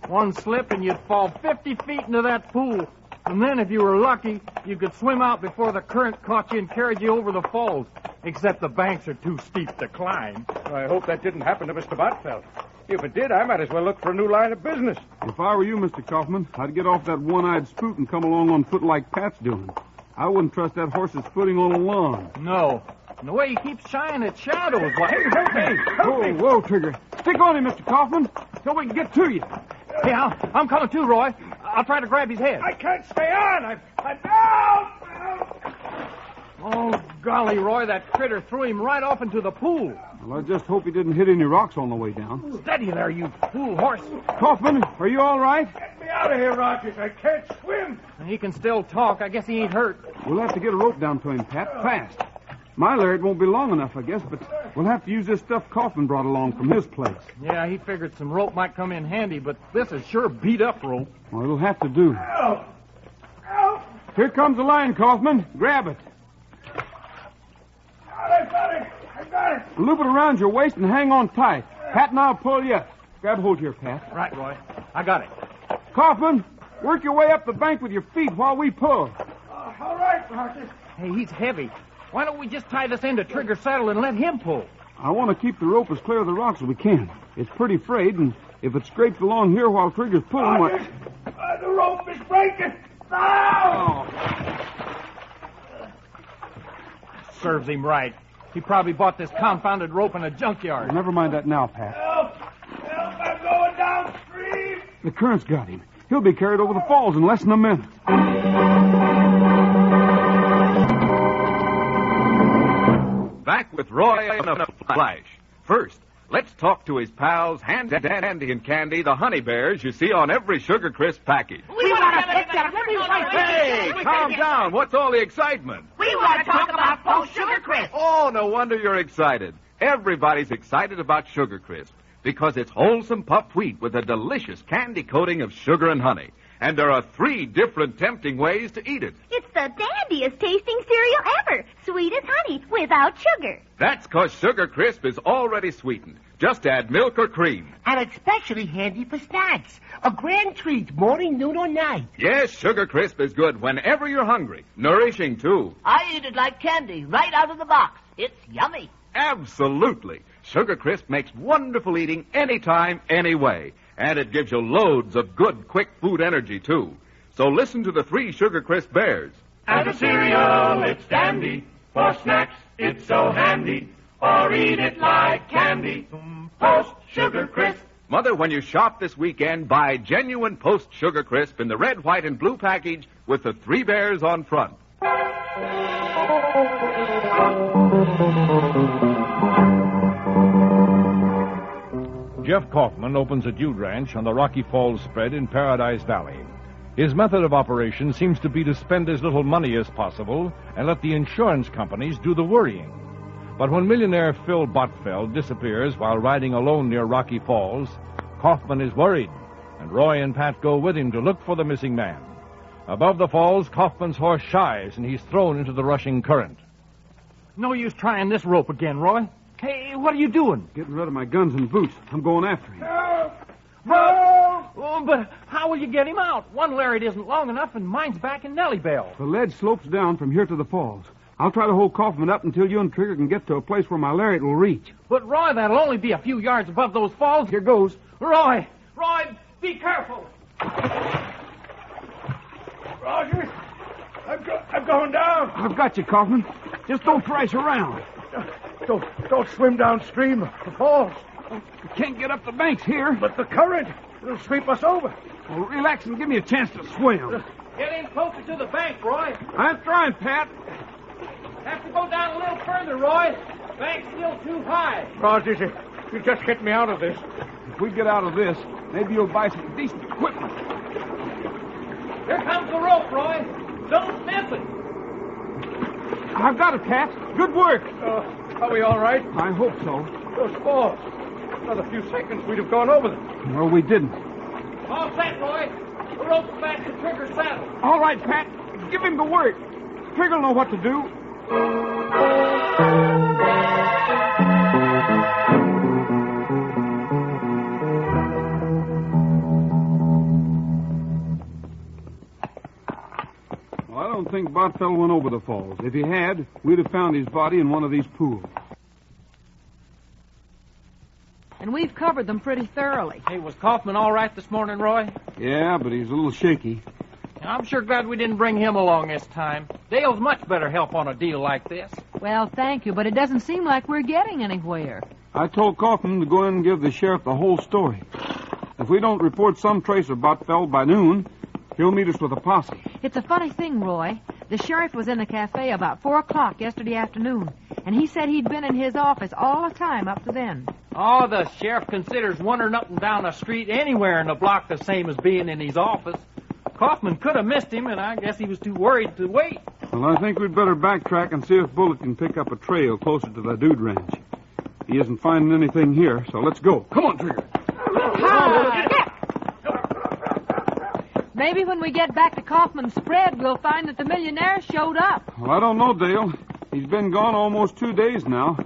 One slip and you'd fall 50 feet into that pool. And then, if you were lucky, you could swim out before the current caught you and carried you over the falls. Except the banks are too steep to climb. I hope that didn't happen to Mr. Botfeld. If it did, I might as well look for a new line of business. If I were you, Mr. Kaufman, I'd get off that one-eyed spook and come along on foot like Pat's doing. I wouldn't trust that horse's footing on a lawn. No. And the way he keeps shying at shadows. Hey, whoa, Trigger. Stick on him, Mr. Kaufman, till we can get to you. Hey, I'm coming too, Roy. I'll try to grab his head. I can't stay on. I'm down. Oh, golly, Roy, that critter threw him right off into the pool. Well, I just hope he didn't hit any rocks on the way down. Steady there, you fool horse. Kaufman, are you all right? Get me out of here, Rogers. I can't swim. He can still talk. I guess he ain't hurt. We'll have to get a rope down to him, Pat, fast. My lariat won't be long enough, I guess, but we'll have to use this stuff Kaufman brought along from his place. Yeah, he figured some rope might come in handy, but this is sure beat-up rope. Well, it'll have to do. Help! Here comes the line, Kaufman. Grab it. I got it. Loop it around your waist and hang on tight. Pat and I'll pull you up. Grab hold here, Pat. Right, Roy. I got it. Kaufman, work your way up the bank with your feet while we pull. All right, Rogers. Hey, he's heavy. Why don't we just tie this end to Trigger's saddle and let him pull? I want to keep the rope as clear of the rocks as we can. It's pretty frayed, and if it scrapes along here while Trigger's pulling... Rogers, the rope is breaking. Now! Serves him right. He probably bought this confounded rope in a junkyard. Well, never mind that now, Pat. Help! I'm going downstream. The current's got him. He'll be carried over the falls in less than a minute. Back with Roy in a flash. First, let's talk to his pals, Dandy and Candy, the honey bears you see on every Sugar Crisp package. We want to pick them. Hey, calm down. What's all the excitement? We want to talk about Post Sugar Crisp. Oh, no wonder you're excited. Everybody's excited about Sugar Crisp because it's wholesome puffed wheat with a delicious candy coating of sugar and honey. And there are 3 different tempting ways to eat it. It's the dandiest tasting cereal ever. Sweet as honey, without sugar. That's because Sugar Crisp is already sweetened. Just add milk or cream. And it's especially handy for snacks. A grand treat, morning, noon, or night. Yes, Sugar Crisp is good whenever you're hungry. Nourishing, too. I eat it like candy, right out of the box. It's yummy. Absolutely. Sugar Crisp makes wonderful eating anytime, anyway. And it gives you loads of good, quick food energy, too. So listen to the 3 Sugar Crisp bears. As a cereal, it's dandy. For snacks, it's so handy. Or eat it like candy. Post Sugar Crisp. Mother, when you shop this weekend, buy genuine Post Sugar Crisp in the red, white, and blue package with the 3 bears on front. Jeff Kaufman opens a dude ranch on the Rocky Falls spread in Paradise Valley. His method of operation seems to be to spend as little money as possible and let the insurance companies do the worrying. But when millionaire Phil Botfeld disappears while riding alone near Rocky Falls, Kaufman is worried, and Roy and Pat go with him to look for the missing man. Above the falls, Kaufman's horse shies, and he's thrown into the rushing current. No use trying this rope again, Roy. Hey, what are you doing? Getting rid of my guns and boots. I'm going after him. Oh, but how will you get him out? One lariat isn't long enough, and mine's back in Nellybell. The ledge slopes down from here to the falls. I'll try to hold Kaufman up until you and Trigger can get to a place where my lariat will reach. But, Roy, that'll only be a few yards above those falls. Here goes. Roy, be careful. Rogers, I'm going down. I've got you, Kaufman. Just don't thrash around. Don't swim downstream. The falls. We can't get up the banks here. But the current, it'll sweep us over. Well, relax and give me a chance to swim. Get in closer to the bank, Roy. I'm trying, Pat. Have to go down a little further, Roy. Bank's still too high. Rogers, you just get me out of this. If we get out of this, maybe you'll buy some decent equipment. Here comes the rope, Roy. Don't miss it. I've got it, Pat. Good work. Are we all right? I hope so. Those falls. Another few seconds, we'd have gone over them. Well, we didn't. All set, Roy. The rope's back to Trigger's saddle. All right, Pat. Give him the work. Trigger'll know what to do. Well, I don't think Botfell went over the falls. If he had, we'd have found his body in one of these pools. And we've covered them pretty thoroughly. Hey, was Kaufman all right this morning, Roy? Yeah, but he's a little shaky. I'm sure glad we didn't bring him along this time. Dale's much better help on a deal like this. Well, thank you, but it doesn't seem like we're getting anywhere. I told Kaufman to go in and give the sheriff the whole story. If we don't report some trace of Botfell by noon, he'll meet us with a posse. It's a funny thing, Roy. The sheriff was in the cafe about 4 o'clock yesterday afternoon, and he said he'd been in his office all the time up to then. Oh, the sheriff considers wandering up and down the street anywhere in the block the same as being in his office. Kaufman could have missed him, and I guess he was too worried to wait. Well, I think we'd better backtrack and see if Bullet can pick up a trail closer to the Dude Ranch. He isn't finding anything here, so let's go. Come on, Trigger. Maybe when we get back to Kaufman's spread, we'll find that the millionaire showed up. Well, I don't know, Dale. He's been gone almost 2 days now.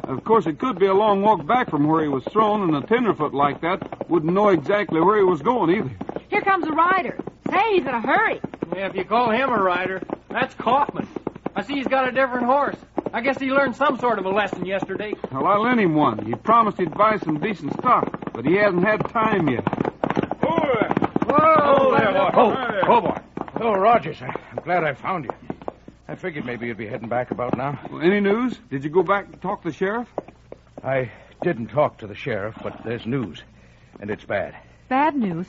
Of course, it could be a long walk back from where he was thrown, and a tenderfoot like that wouldn't know exactly where he was going either. Here comes a rider. Say, he's in a hurry. Yeah, if you call him a rider, that's Kaufman. I see he's got a different horse. I guess he learned some sort of a lesson yesterday. Well, I lent him one. He promised he'd buy some decent stuff, but he hasn't had time yet. Whoa there, boy. Oh, boy. Oh, Rogers, I'm glad I found you. I figured maybe you'd be heading back about now. Well, any news? Did you go back to talk to the sheriff? I didn't talk to the sheriff, but there's news, and it's bad. Bad news?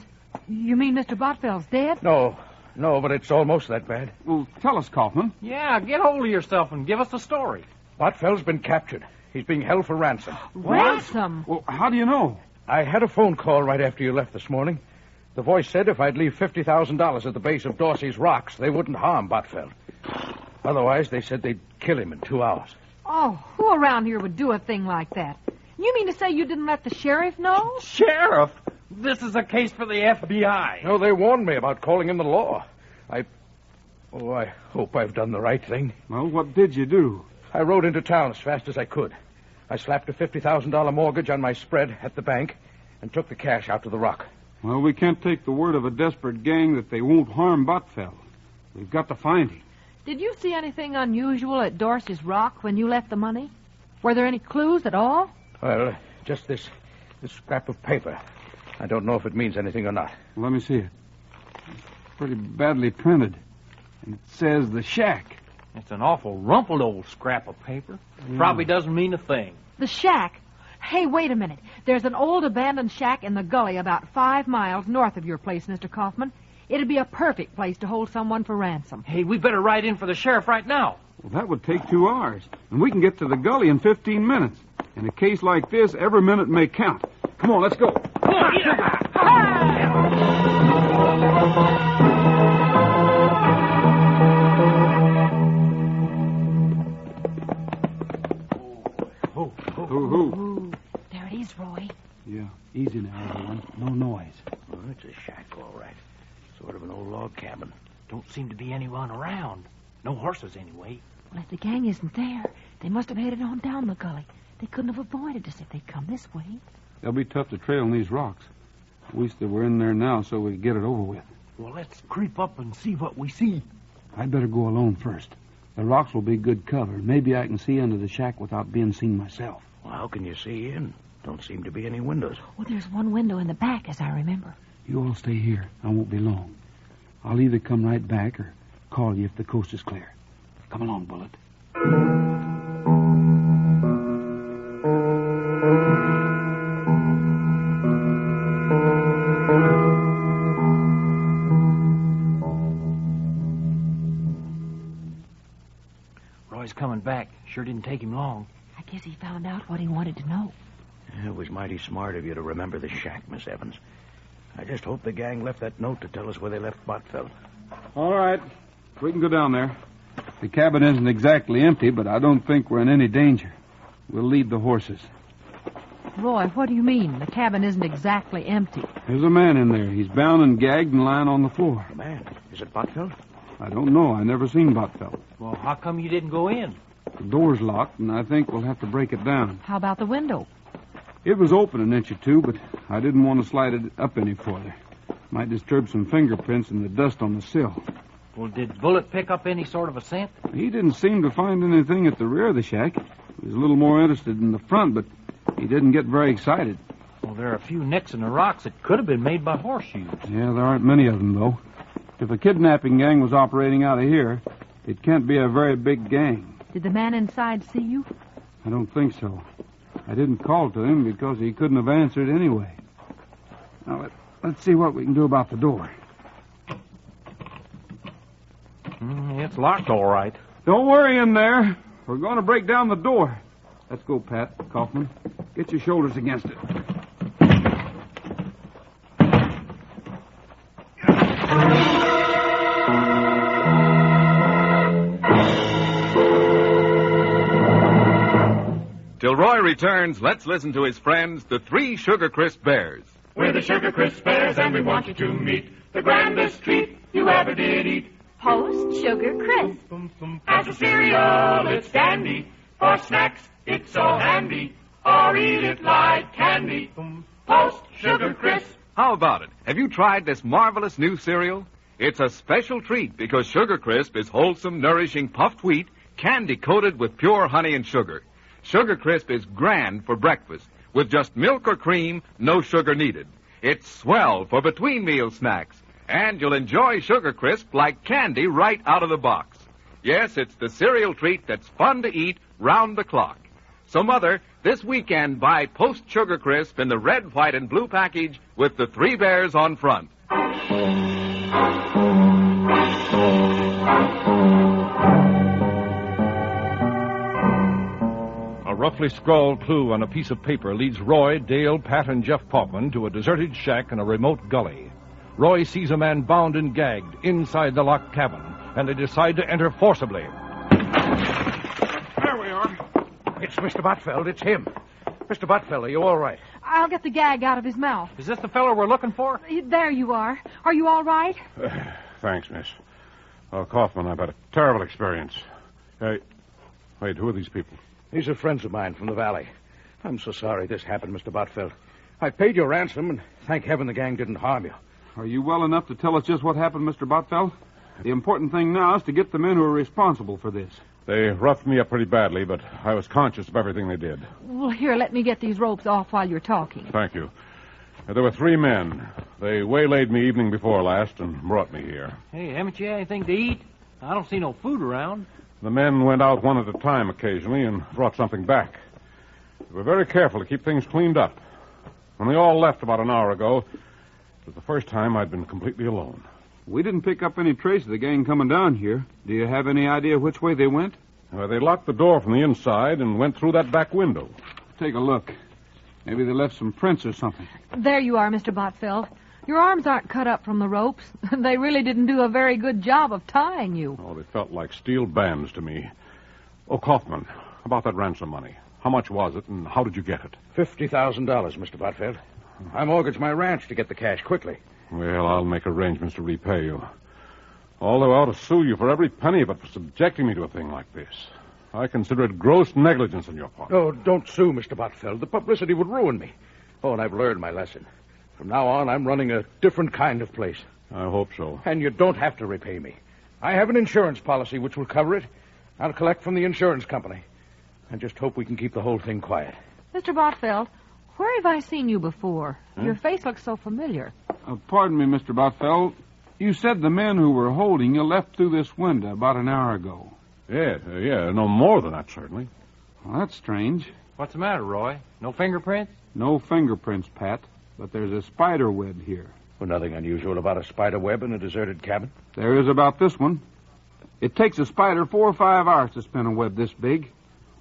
You mean Mr. Botfell's dead? No, but it's almost that bad. Well, tell us, Kaufman. Yeah, get hold of yourself and give us the story. Botfeld's been captured. He's being held for ransom. Ransom? Well, how do you know? I had a phone call right after you left this morning. The voice said if I'd leave $50,000 at the base of Dorsey's rocks, they wouldn't harm Botfeld. Otherwise, they said they'd kill him in 2 hours. Oh, who around here would do a thing like that? You mean to say you didn't let the sheriff know? Sheriff? This is a case for the FBI. No, they warned me about calling in the law. I hope I've done the right thing. Well, what did you do? I rode into town as fast as I could. I slapped a $50,000 mortgage on my spread at the bank and took the cash out to the rock. Well, we can't take the word of a desperate gang that they won't harm Botfeld. We've got to find him. Did you see anything unusual at Dorsey's Rock when you left the money? Were there any clues at all? Well, just this scrap of paper. I don't know if it means anything or not. Let me see it. It's pretty badly printed. And it says the shack. It's an awful rumpled old scrap of paper. Yeah. Probably doesn't mean a thing. The shack? Hey, wait a minute. There's an old abandoned shack in the gully about 5 miles north of your place, Mr. Kaufman. It'd be a perfect place to hold someone for ransom. Hey, we better ride in for the sheriff right now. Well, that would take 2 hours. And we can get to the gully in 15 minutes. In a case like this, every minute may count. Come on, let's go. Come on, There it is, Roy. Yeah, easy now, everyone. No noise. Oh, it's a shack, all right. Sort of an old log cabin. Don't seem to be anyone around. No horses, anyway. Well, if the gang isn't there, they must have headed on down the gully. They couldn't have avoided us if they'd come this way. They'll be tough to trail in these rocks. Wish they were in there now so we could get it over with. Well, let's creep up and see what we see. I'd better go alone first. The rocks will be good cover. Maybe I can see into the shack without being seen myself. Well, how can you see in? Don't seem to be any windows. Well, there's one window in the back, as I remember. You all stay here. I won't be long. I'll either come right back or call you if the coast is clear. Come along, Bullet. Roy's coming back. Sure didn't take him long. I guess he found out what he wanted to know. It was mighty smart of you to remember the shack, Miss Evans. I just hope the gang left that note to tell us where they left Botfeld. All right. We can go down there. The cabin isn't exactly empty, but I don't think we're in any danger. We'll lead the horses. Roy, what do you mean? The cabin isn't exactly empty. There's a man in there. He's bound and gagged and lying on the floor. A man? Is it Botfeld? I don't know. I never seen Botfeld. Well, how come you didn't go in? The door's locked, and I think we'll have to break it down. How about the window? It was open an inch or two, but I didn't want to slide it up any further. Might disturb some fingerprints and the dust on the sill. Well, did Bullet pick up any sort of a scent? He didn't seem to find anything at the rear of the shack. He was a little more interested in the front, but he didn't get very excited. Well, there are a few nicks in the rocks that could have been made by horseshoes. Yeah, there aren't many of them, though. If a kidnapping gang was operating out of here, it can't be a very big gang. Did the man inside see you? I don't think so. I didn't call to him because he couldn't have answered anyway. Now, let's see what we can do about the door. It's locked all right. Don't worry in there. We're going to break down the door. Let's go, Pat, Kaufman. Get your shoulders against it. Till Roy returns, let's listen to his friends, the Three Sugar Crisp Bears. We're the Sugar Crisp Bears, and we want you to meet the grandest treat you ever did eat. Post Sugar Crisp. As a cereal, it's dandy. For snacks, it's so handy. Or eat it like candy. Post Sugar Crisp. How about it? Have you tried this marvelous new cereal? It's a special treat because Sugar Crisp is wholesome, nourishing puffed wheat, candy-coated with pure honey and sugar. Sugar Crisp is grand for breakfast. With just milk or cream, no sugar needed. It's swell for between-meal snacks. And you'll enjoy Sugar Crisp like candy right out of the box. Yes, it's the cereal treat that's fun to eat round the clock. So, Mother, this weekend buy Post Sugar Crisp in the red, white, and blue package with the 3 bears on front. roughly scrawled clue on a piece of paper leads Roy, Dale, Pat, and Jeff Kaufman to a deserted shack in a remote gully. Roy sees a man bound and gagged inside the locked cabin, and they decide to enter forcibly. There we are. It's Mr. Botfeld. It's him. Mr. Botfeld, are you all right? I'll get the gag out of his mouth. Is this the fellow we're looking for? There you are. Are you all right? Thanks, miss. Kaufman, I've had a terrible experience. Wait, who are these people? These are friends of mine from the valley. I'm so sorry this happened, Mr. Botfeld. I paid your ransom, and thank heaven the gang didn't harm you. Are you well enough to tell us just what happened, Mr. Botfeld? The important thing now is to get the men who are responsible for this. They roughed me up pretty badly, but I was conscious of everything they did. Well, here, let me get these ropes off while you're talking. Thank you. There were 3 men. They waylaid me evening before last and brought me here. Hey, haven't you had anything to eat? I don't see no food around. The men went out one at a time occasionally and brought something back. They were very careful to keep things cleaned up. When they all left about an hour ago, it was the first time I'd been completely alone. We didn't pick up any trace of the gang coming down here. Do you have any idea which way they went? They locked the door from the inside and went through that back window. Take a look. Maybe they left some prints or something. There you are, Mr. Botfeld. Your arms aren't cut up from the ropes. They really didn't do a very good job of tying you. Oh, they felt like steel bands to me. Oh, Kaufman, about that ransom money. How much was it, and how did you get it? $50,000, Mr. Botfeld. I mortgaged my ranch to get the cash quickly. Well, I'll make arrangements to repay you. Although I ought to sue you for every penny of it for subjecting me to a thing like this. I consider it gross negligence on your part. Oh, don't sue, Mr. Botfeld. The publicity would ruin me. Oh, and I've learned my lesson. From now on, I'm running a different kind of place. I hope so. And you don't have to repay me. I have an insurance policy which will cover it. I'll collect from the insurance company. I just hope we can keep the whole thing quiet. Mr. Botfeld, where have I seen you before? Your face looks so familiar. Pardon me, Mr. Botfeld. You said the men who were holding you left through this window about an hour ago. Yeah, no more than that, certainly. Well, that's strange. What's the matter, Roy? No fingerprints? No fingerprints, Pat, but there's a spider web here. Well, nothing unusual about a spider web in a deserted cabin? There is about this one. It takes a spider 4 or 5 hours to spin a web this big.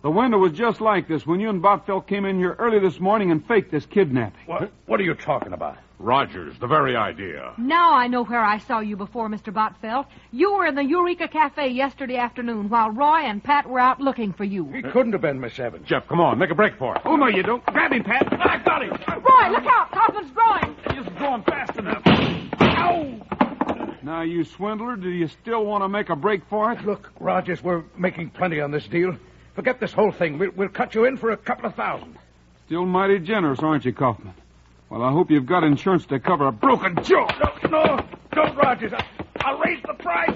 The window was just like this when you and Botfeld came in here early this morning and faked this kidnapping. What are you talking about? Rogers, the very idea. Now I know where I saw you before, Mr. Botfeld. You were in the Eureka Cafe yesterday afternoon while Roy and Pat were out looking for you. He couldn't have been, Miss Evans. Jeff, come on, make a break for it. Oh, no, you don't. Grab him, Pat. I got him. Roy, look out. Kaufman's drawing. He isn't going fast enough. Ow! Now, you swindler, do you still want to make a break for it? Look, Rogers, we're making plenty on this deal. Forget this whole thing. We'll cut you in for a couple of $1,000. Still mighty generous, aren't you, Kaufman? Well, I hope you've got insurance to cover a broken jaw. No, don't, Rogers. I'll raise the price.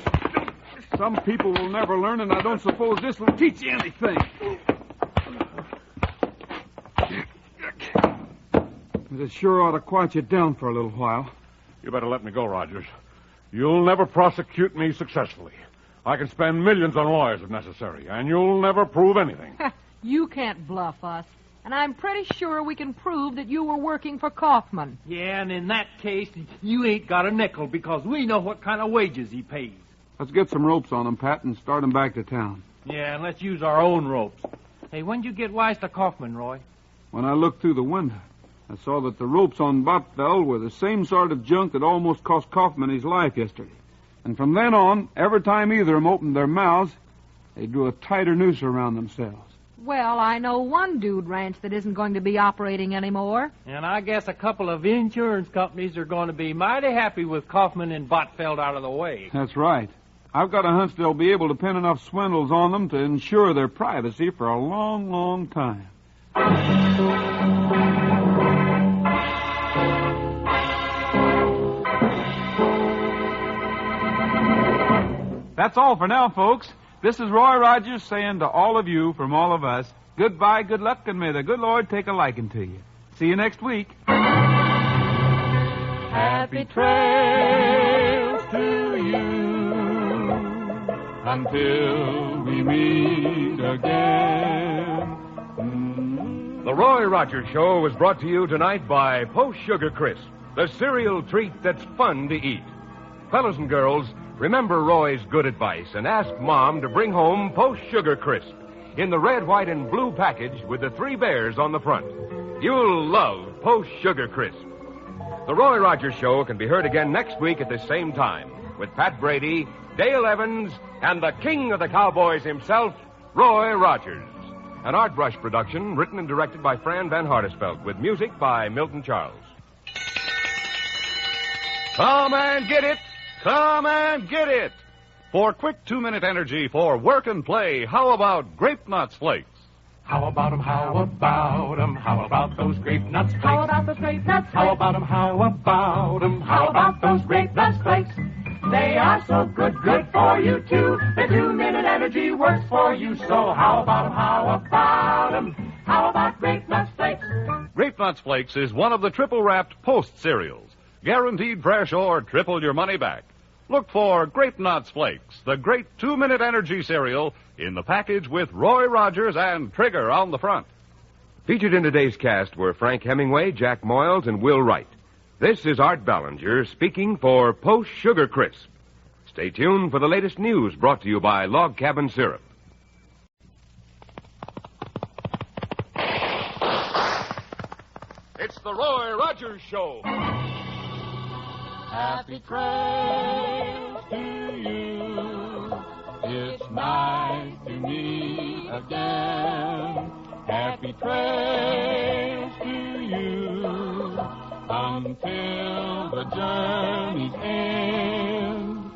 Some people will never learn, and I don't suppose this will teach you anything. It sure ought to quiet you down for a little while. You better let me go, Rogers. You'll never prosecute me successfully. I can spend millions on lawyers if necessary, and you'll never prove anything. You can't bluff us. And I'm pretty sure we can prove that you were working for Kaufman. Yeah, and in that case, you ain't got a nickel because we know what kind of wages he pays. Let's get some ropes on him, Pat, and start him back to town. Yeah, and let's use our own ropes. Hey, when'd you get wise to Kaufman, Roy? When I looked through the window, I saw that the ropes on Botfeld were the same sort of junk that almost cost Kaufman his life yesterday. And from then on, every time either of them opened their mouths, they drew a tighter noose around themselves. Well, I know one dude ranch that isn't going to be operating anymore. And I guess a couple of insurance companies are going to be mighty happy with Kaufman and Botfeld out of the way. That's right. I've got a hunch they'll be able to pin enough swindles on them to ensure their privacy for a long, long time. That's all for now, folks. This is Roy Rogers saying to all of you from all of us, goodbye, good luck, and may the good Lord take a liking to you. See you next week. Happy trails to you until we meet again. The Roy Rogers Show was brought to you tonight by Post Sugar Crisp, the cereal treat that's fun to eat. Fellas and girls, remember Roy's good advice and ask Mom to bring home Post Sugar Crisp. in the red, white, and blue package with the 3 bears on the front. You'll love Post Sugar Crisp. The Roy Rogers Show can be heard again next week at the same time with Pat Brady, Dale Evans, and the king of the cowboys himself, Roy Rogers. An Art Brush production written and directed by Fran Van Hartesveld with music by Milton Charles. Come and get it! Come and get it! For quick 2-minute energy for work and play, how about Grape Nuts Flakes? How about 'em, how about 'em, how about those grape nuts flakes? How about those grape nuts flakes? How about 'em, how about 'em, how about those grape nuts flakes? They are so good, good for you too. The 2-minute energy works for you, so how about 'em, how about 'em, how about grape nuts flakes? Grape Nuts Flakes is one of the triple-wrapped Post cereals. Guaranteed fresh or triple your money back. Look for Grape Nuts Flakes, the great 2-minute energy cereal in the package with Roy Rogers and Trigger on the front. Featured in today's cast were Frank Hemingway, Jack Moyles, and Will Wright. This is Art Ballinger speaking for Post Sugar Crisp. Stay tuned for the latest news brought to you by Log Cabin Syrup. It's the Roy Rogers Show. Happy trails to you. It's nice to meet again. Happy trails to you until the journey's end.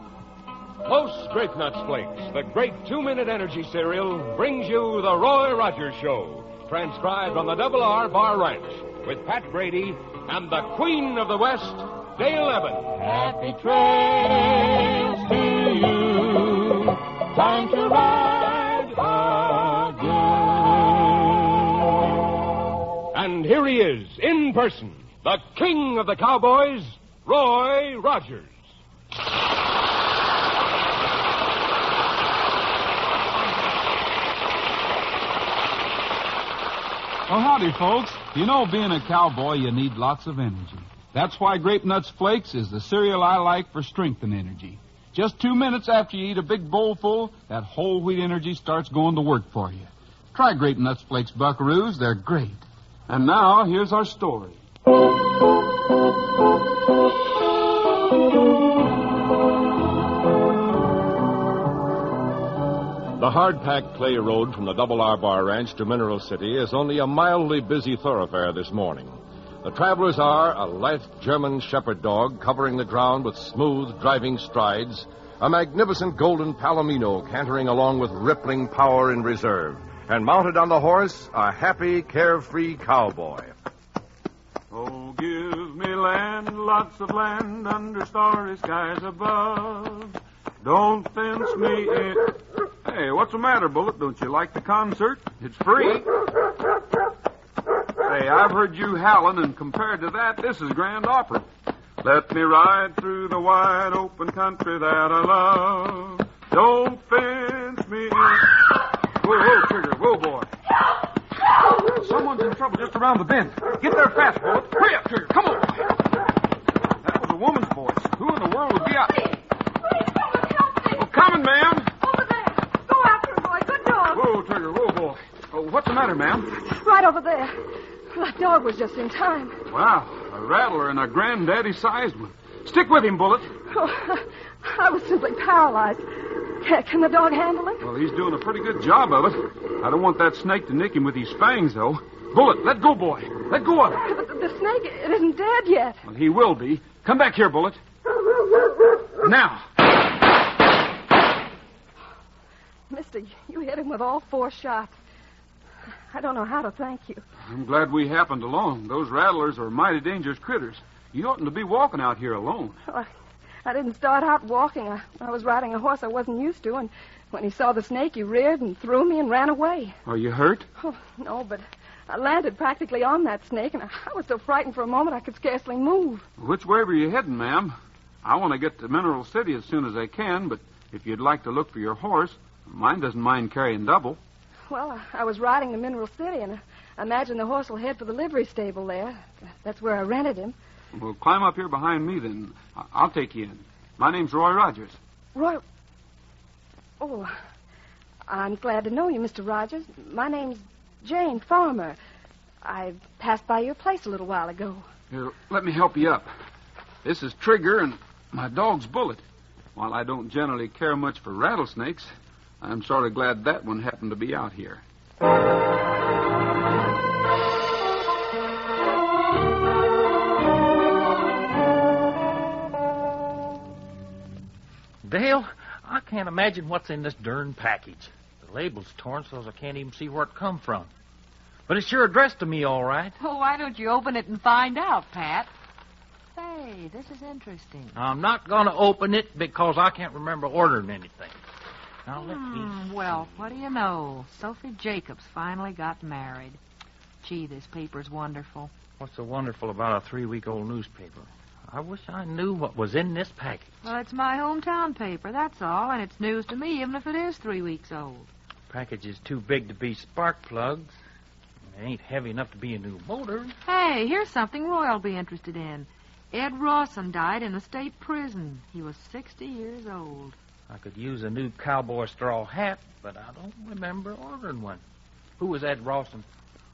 Post Grape Nuts Flakes, the great 2-minute energy cereal, brings you the Roy Rogers Show, transcribed on the Double R Bar Ranch, with Pat Brady and the Queen of the West, Dale Evans. Happy trails to you. Time to ride again. And here he is, in person, the king of the cowboys, Roy Rogers. Well, howdy, folks. You know, being a cowboy, you need lots of energy. That's why Grape Nuts Flakes is the cereal I like for strength and energy. Just 2 minutes after you eat a big bowl full, that whole wheat energy starts going to work for you. Try Grape Nuts Flakes, buckaroos. They're great. And now, here's our story. The hard-packed clay road from the Double R Bar Ranch to Mineral City is only a mildly busy thoroughfare this morning. The travelers are a lithe German shepherd dog covering the ground with smooth, driving strides, a magnificent golden palomino cantering along with rippling power in reserve, and mounted on the horse, a happy, carefree cowboy. Oh, give me land, lots of land under starry skies above. Don't fence me in. Hey, what's the matter, Bullet? Don't you like the concert? It's free. Hey, I've heard you howling, and compared to that, this is grand opera. Let me ride through the wide open country that I love. Don't fence me in. Whoa, whoa, Trigger. Whoa, boy. Someone's in trouble just around the bend. Get there fast, Bullet. Hurry up, Trigger. Come on. That was a woman's voice. Who in the world would be out? Please, someone help me. Oh, coming, ma'am. Over there. Go after him, boy. Good dog. Whoa, Trigger. Whoa, boy. Oh, what's the matter, ma'am? Right over there. That dog was just in time. Wow, a rattler and a granddaddy-sized one. Stick with him, Bullet. Oh, I was simply paralyzed. Can the dog handle it? Well, he's doing a pretty good job of it. I don't want that snake to nick him with his fangs, though. Bullet, let go, boy. Let go of him. But the snake, it isn't dead yet. Well, he will be. Come back here, Bullet. Now. Mister, you hit him with all 4 shots. I don't know how to thank you. I'm glad we happened along. Those rattlers are mighty dangerous critters. You oughtn't to be walking out here alone. Well, I didn't start out walking. I was riding a horse I wasn't used to, and when he saw the snake, he reared and threw me and ran away. Are you hurt? Oh, no, but I landed practically on that snake, and I was so frightened for a moment I could scarcely move. Which way were you heading, ma'am? I want to get to Mineral City as soon as I can, but if you'd like to look for your horse, mine doesn't mind carrying double. Well, I was riding to Mineral City, and I imagine the horse will head for the livery stable there. That's where I rented him. Well, climb up here behind me, then. I'll take you in. My name's Roy Rogers. Roy... Oh, I'm glad to know you, Mr. Rogers. My name's Jane Farmer. I passed by your place a little while ago. Here, let me help you up. This is Trigger and my dog's Bullet. While I don't generally care much for rattlesnakes, I'm sort of glad that one happened to be out here. Dale, I can't imagine what's in this darn package. The label's torn so I can't even see where it come from. But it's sure addressed to me all right. Well, why don't you open it and find out, Pat? Say, this is interesting. I'm not going to open it because I can't remember ordering anything. Now, let me... Well, what do you know? Sophie Jacobs finally got married. Gee, this paper's wonderful. What's so wonderful about a 3-week-old newspaper? I wish I knew what was in this package. Well, it's my hometown paper, that's all, and it's news to me, even if it is 3 weeks old. The package is too big to be spark plugs. It ain't heavy enough to be a new motor. Hey, here's something Roy'll be interested in. Ed Rawson died in the state prison. He was 60 years old. I could use a new cowboy straw hat, but I don't remember ordering one. Who was Ed Rawson?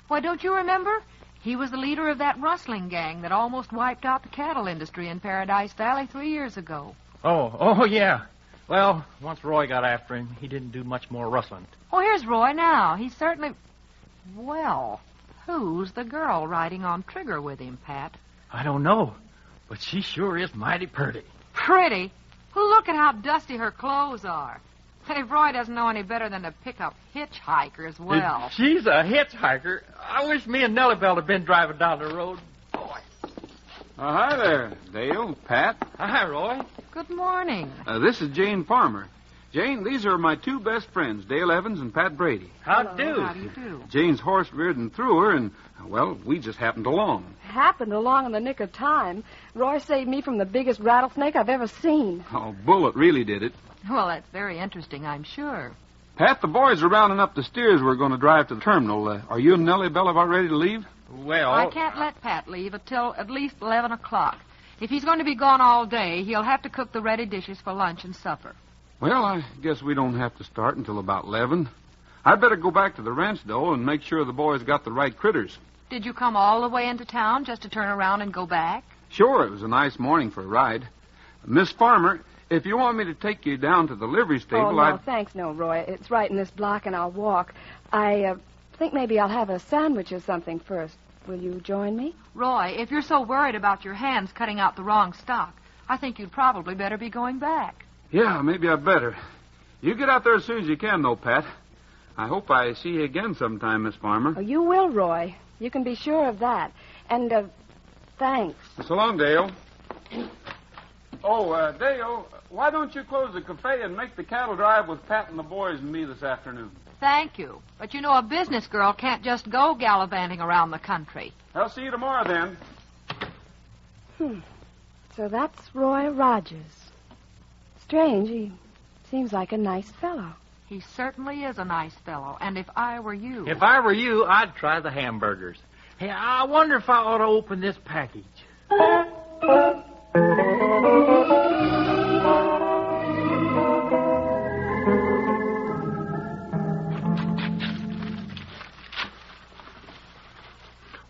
Why, don't you remember? He was the leader of that rustling gang that almost wiped out the cattle industry in Paradise Valley 3 years ago. Oh, yeah. Well, once Roy got after him, he didn't do much more rustling. Oh, here's Roy now. He's certainly... Well, who's the girl riding on Trigger with him, Pat? I don't know, but she sure is mighty pretty. Pretty? Well, look at how dusty her clothes are. And if Roy doesn't know any better than to pick up hitchhikers, well... She's a hitchhiker. I wish me and Nellie Bell had been driving down the road. Boy. Hi there, Dale, Pat. Hi, Roy. Good morning. This is Jane Farmer. Jane, these are my two best friends, Dale Evans and Pat Brady. How do you do? Jane's horse reared and threw her, and, well, we just happened along. Happened along in the nick of time. Roy saved me from the biggest rattlesnake I've ever seen. Oh, Bullet really did it. Well, that's very interesting, I'm sure. Pat, the boys are rounding up the steers we're going to drive to the terminal. Are you and Nellie Bell about ready to leave? Well... I can't let Pat leave until at least 11 o'clock. If he's going to be gone all day, he'll have to cook the ready dishes for lunch and supper. Well, I guess we don't have to start until about 11. I'd better go back to the ranch, though, and make sure the boys got the right critters. Did you come all the way into town just to turn around and go back? Sure, it was a nice morning for a ride. Miss Farmer, if you want me to take you down to the livery stable, Oh, no, thanks, no, Roy. It's right in this block, and I'll walk. I think maybe I'll have a sandwich or something first. Will you join me? Roy, if you're so worried about your hands cutting out the wrong stock, I think you'd probably better be going back. Yeah, maybe I better. You get out there as soon as you can, though, Pat. I hope I see you again sometime, Miss Farmer. Oh, you will, Roy. You can be sure of that. And, thanks. So long, Dale. Oh, Dale, why don't you close the cafe and make the cattle drive with Pat and the boys and me this afternoon? Thank you. But you know a business girl can't just go gallivanting around the country. I'll see you tomorrow, then. So that's Roy Rogers. Strange. He seems like a nice fellow. He certainly is a nice fellow. And if I were you... If I were you, I'd try the hamburgers. Hey, I wonder if I ought to open this package.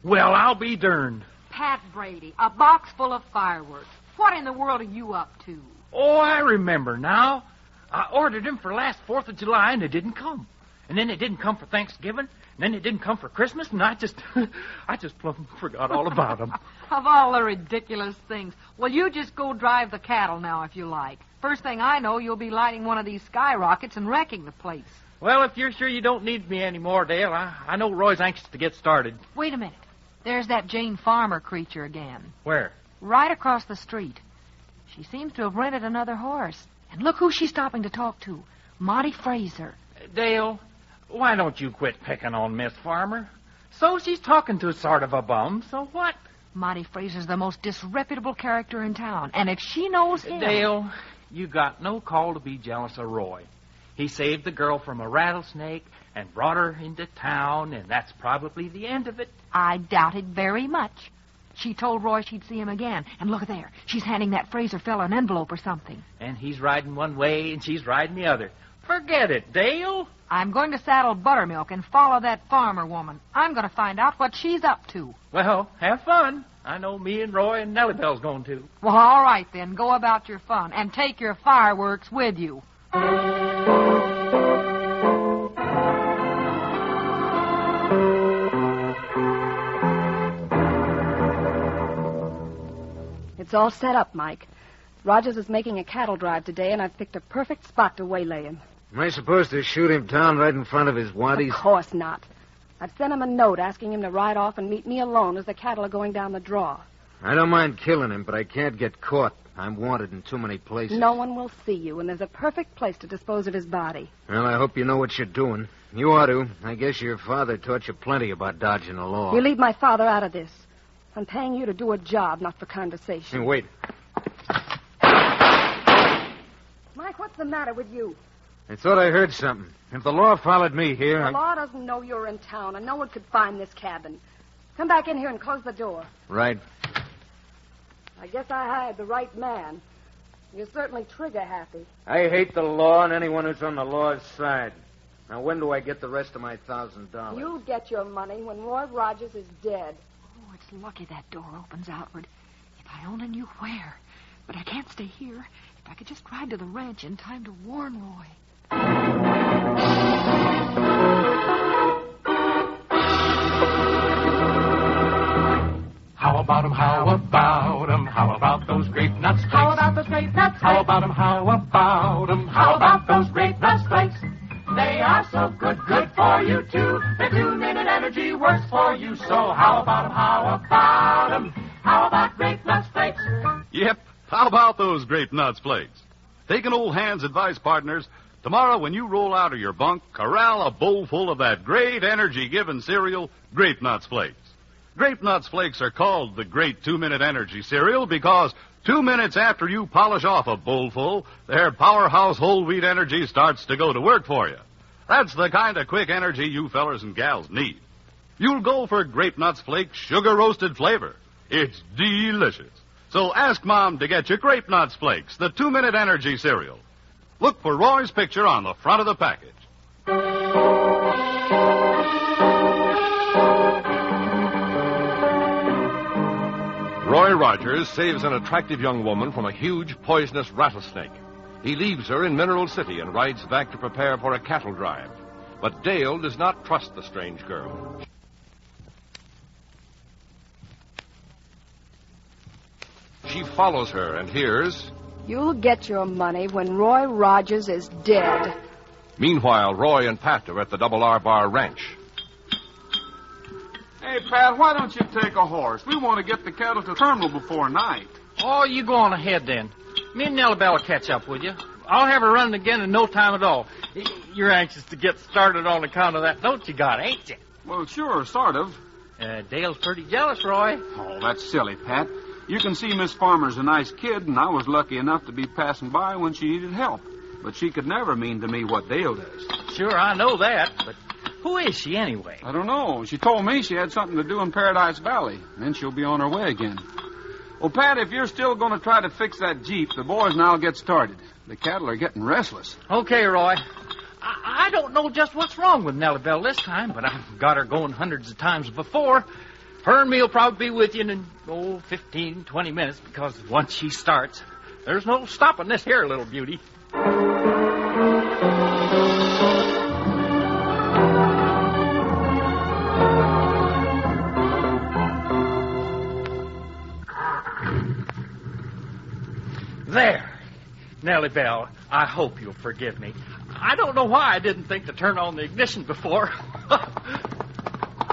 Well, I'll be darned. Pat Brady, a box full of fireworks. What in the world are you up to? Oh, I remember now. I ordered them for last 4th of July, and they didn't come. And then they didn't come for Thanksgiving, and then they didn't come for Christmas, and I just plumb forgot all about them. Of all the ridiculous things. Well, you just go drive the cattle now, if you like. First thing I know, you'll be lighting one of these skyrockets and wrecking the place. Well, if you're sure you don't need me anymore, Dale, I know Roy's anxious to get started. Wait a minute. There's that Jane Farmer creature again. Where? Right across the street. She seems to have rented another horse. And look who she's stopping to talk to. Monty Fraser. Dale, why don't you quit picking on Miss Farmer? So she's talking to sort of a bum, so what? Monty Fraser's the most disreputable character in town. And if she knows him... Dale, you got no call to be jealous of Roy. He saved the girl from a rattlesnake and brought her into town, and that's probably the end of it. I doubt it very much. She told Roy she'd see him again. And look there. She's handing that Fraser fellow an envelope or something. And he's riding one way, and she's riding the other. Forget it, Dale. I'm going to saddle Buttermilk and follow that farmer woman. I'm going to find out what she's up to. Well, have fun. I know me and Roy and Nellie Bell's going to. Well, all right then. Go about your fun and take your fireworks with you. It's all set up, Mike. Rogers is making a cattle drive today, and I've picked a perfect spot to waylay him. Am I supposed to shoot him down right in front of his waddies? Of course not. I've sent him a note asking him to ride off and meet me alone as the cattle are going down the draw. I don't mind killing him, but I can't get caught. I'm wanted in too many places. No one will see you, and there's a perfect place to dispose of his body. Well, I hope you know what you're doing. You ought to. I guess your father taught you plenty about dodging the law. You leave my father out of this. I'm paying you to do a job, not for conversation. Hey, wait. Mike, what's the matter with you? I thought I heard something. If the law followed me here... The law doesn't know you're in town, and no one could find this cabin. Come back in here and close the door. Right. I guess I hired the right man. You're certainly trigger-happy. I hate the law and anyone who's on the law's side. Now, when do I get the rest of my $1,000? You'll get your money when Roy Rogers is dead. Oh, it's lucky that door opens outward. If I only knew where. But I can't stay here. If I could just ride to the ranch in time to warn Roy. How about 'em, how about 'em, how about those grape nuts flakes? How about those grape nuts flakes? How about 'em, how about 'em, how about those grape nuts flakes? They are so good, good for you too. Their 2-minute energy works for you. So how about 'em, how about 'em, how about grape nuts flakes? Yep, how about those grape nuts flakes? Take an old hand's advice, partners. Tomorrow, when you roll out of your bunk, corral a bowl full of that great energy-giving cereal, Grape Nuts Flakes. Grape Nuts Flakes are called the Great 2-Minute Energy Cereal because 2 minutes after you polish off a bowlful, their powerhouse whole wheat energy starts to go to work for you. That's the kind of quick energy you fellers and gals need. You'll go for Grape Nuts Flakes sugar-roasted flavor. It's delicious. So ask Mom to get you Grape Nuts Flakes, the 2-Minute Energy Cereal. Look for Roy's picture on the front of the package. Roy Rogers saves an attractive young woman from a huge, poisonous rattlesnake. He leaves her in Mineral City and rides back to prepare for a cattle drive. But Dale does not trust the strange girl. She follows her and hears... You'll get your money when Roy Rogers is dead. Meanwhile, Roy and Pat are at the Double R Bar Ranch. Hey, Pat, why don't you take a horse? We want to get the cattle to the terminal before night. Oh, you go on ahead then. Me and Nellie Bell will catch up with you. I'll have her running again in no time at all. You're anxious to get started on account of that note you got, ain't you? Well, sure, sort of. Dale's pretty jealous, Roy. Oh, that's silly, Pat. You can see Miss Farmer's a nice kid, and I was lucky enough to be passing by when she needed help. But she could never mean to me what Dale does. Sure, I know that, but who is she anyway? I don't know. She told me she had something to do in Paradise Valley, and then she'll be on her way again. Well, Pat, if you're still going to try to fix that Jeep, the boys and I'll get started. The cattle are getting restless. Okay, Roy. I don't know just what's wrong with Nellie Bell this time, but I've got her going hundreds of times before. Her and me will probably be with you in, 15, 20 minutes, because once she starts, there's no stopping this here little beauty. There. Nellie Bell, I hope you'll forgive me. I don't know why I didn't think to turn on the ignition before.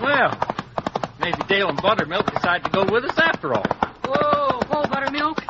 Well, maybe Dale and Buttermilk decide to go with us after all. Whoa, Buttermilk.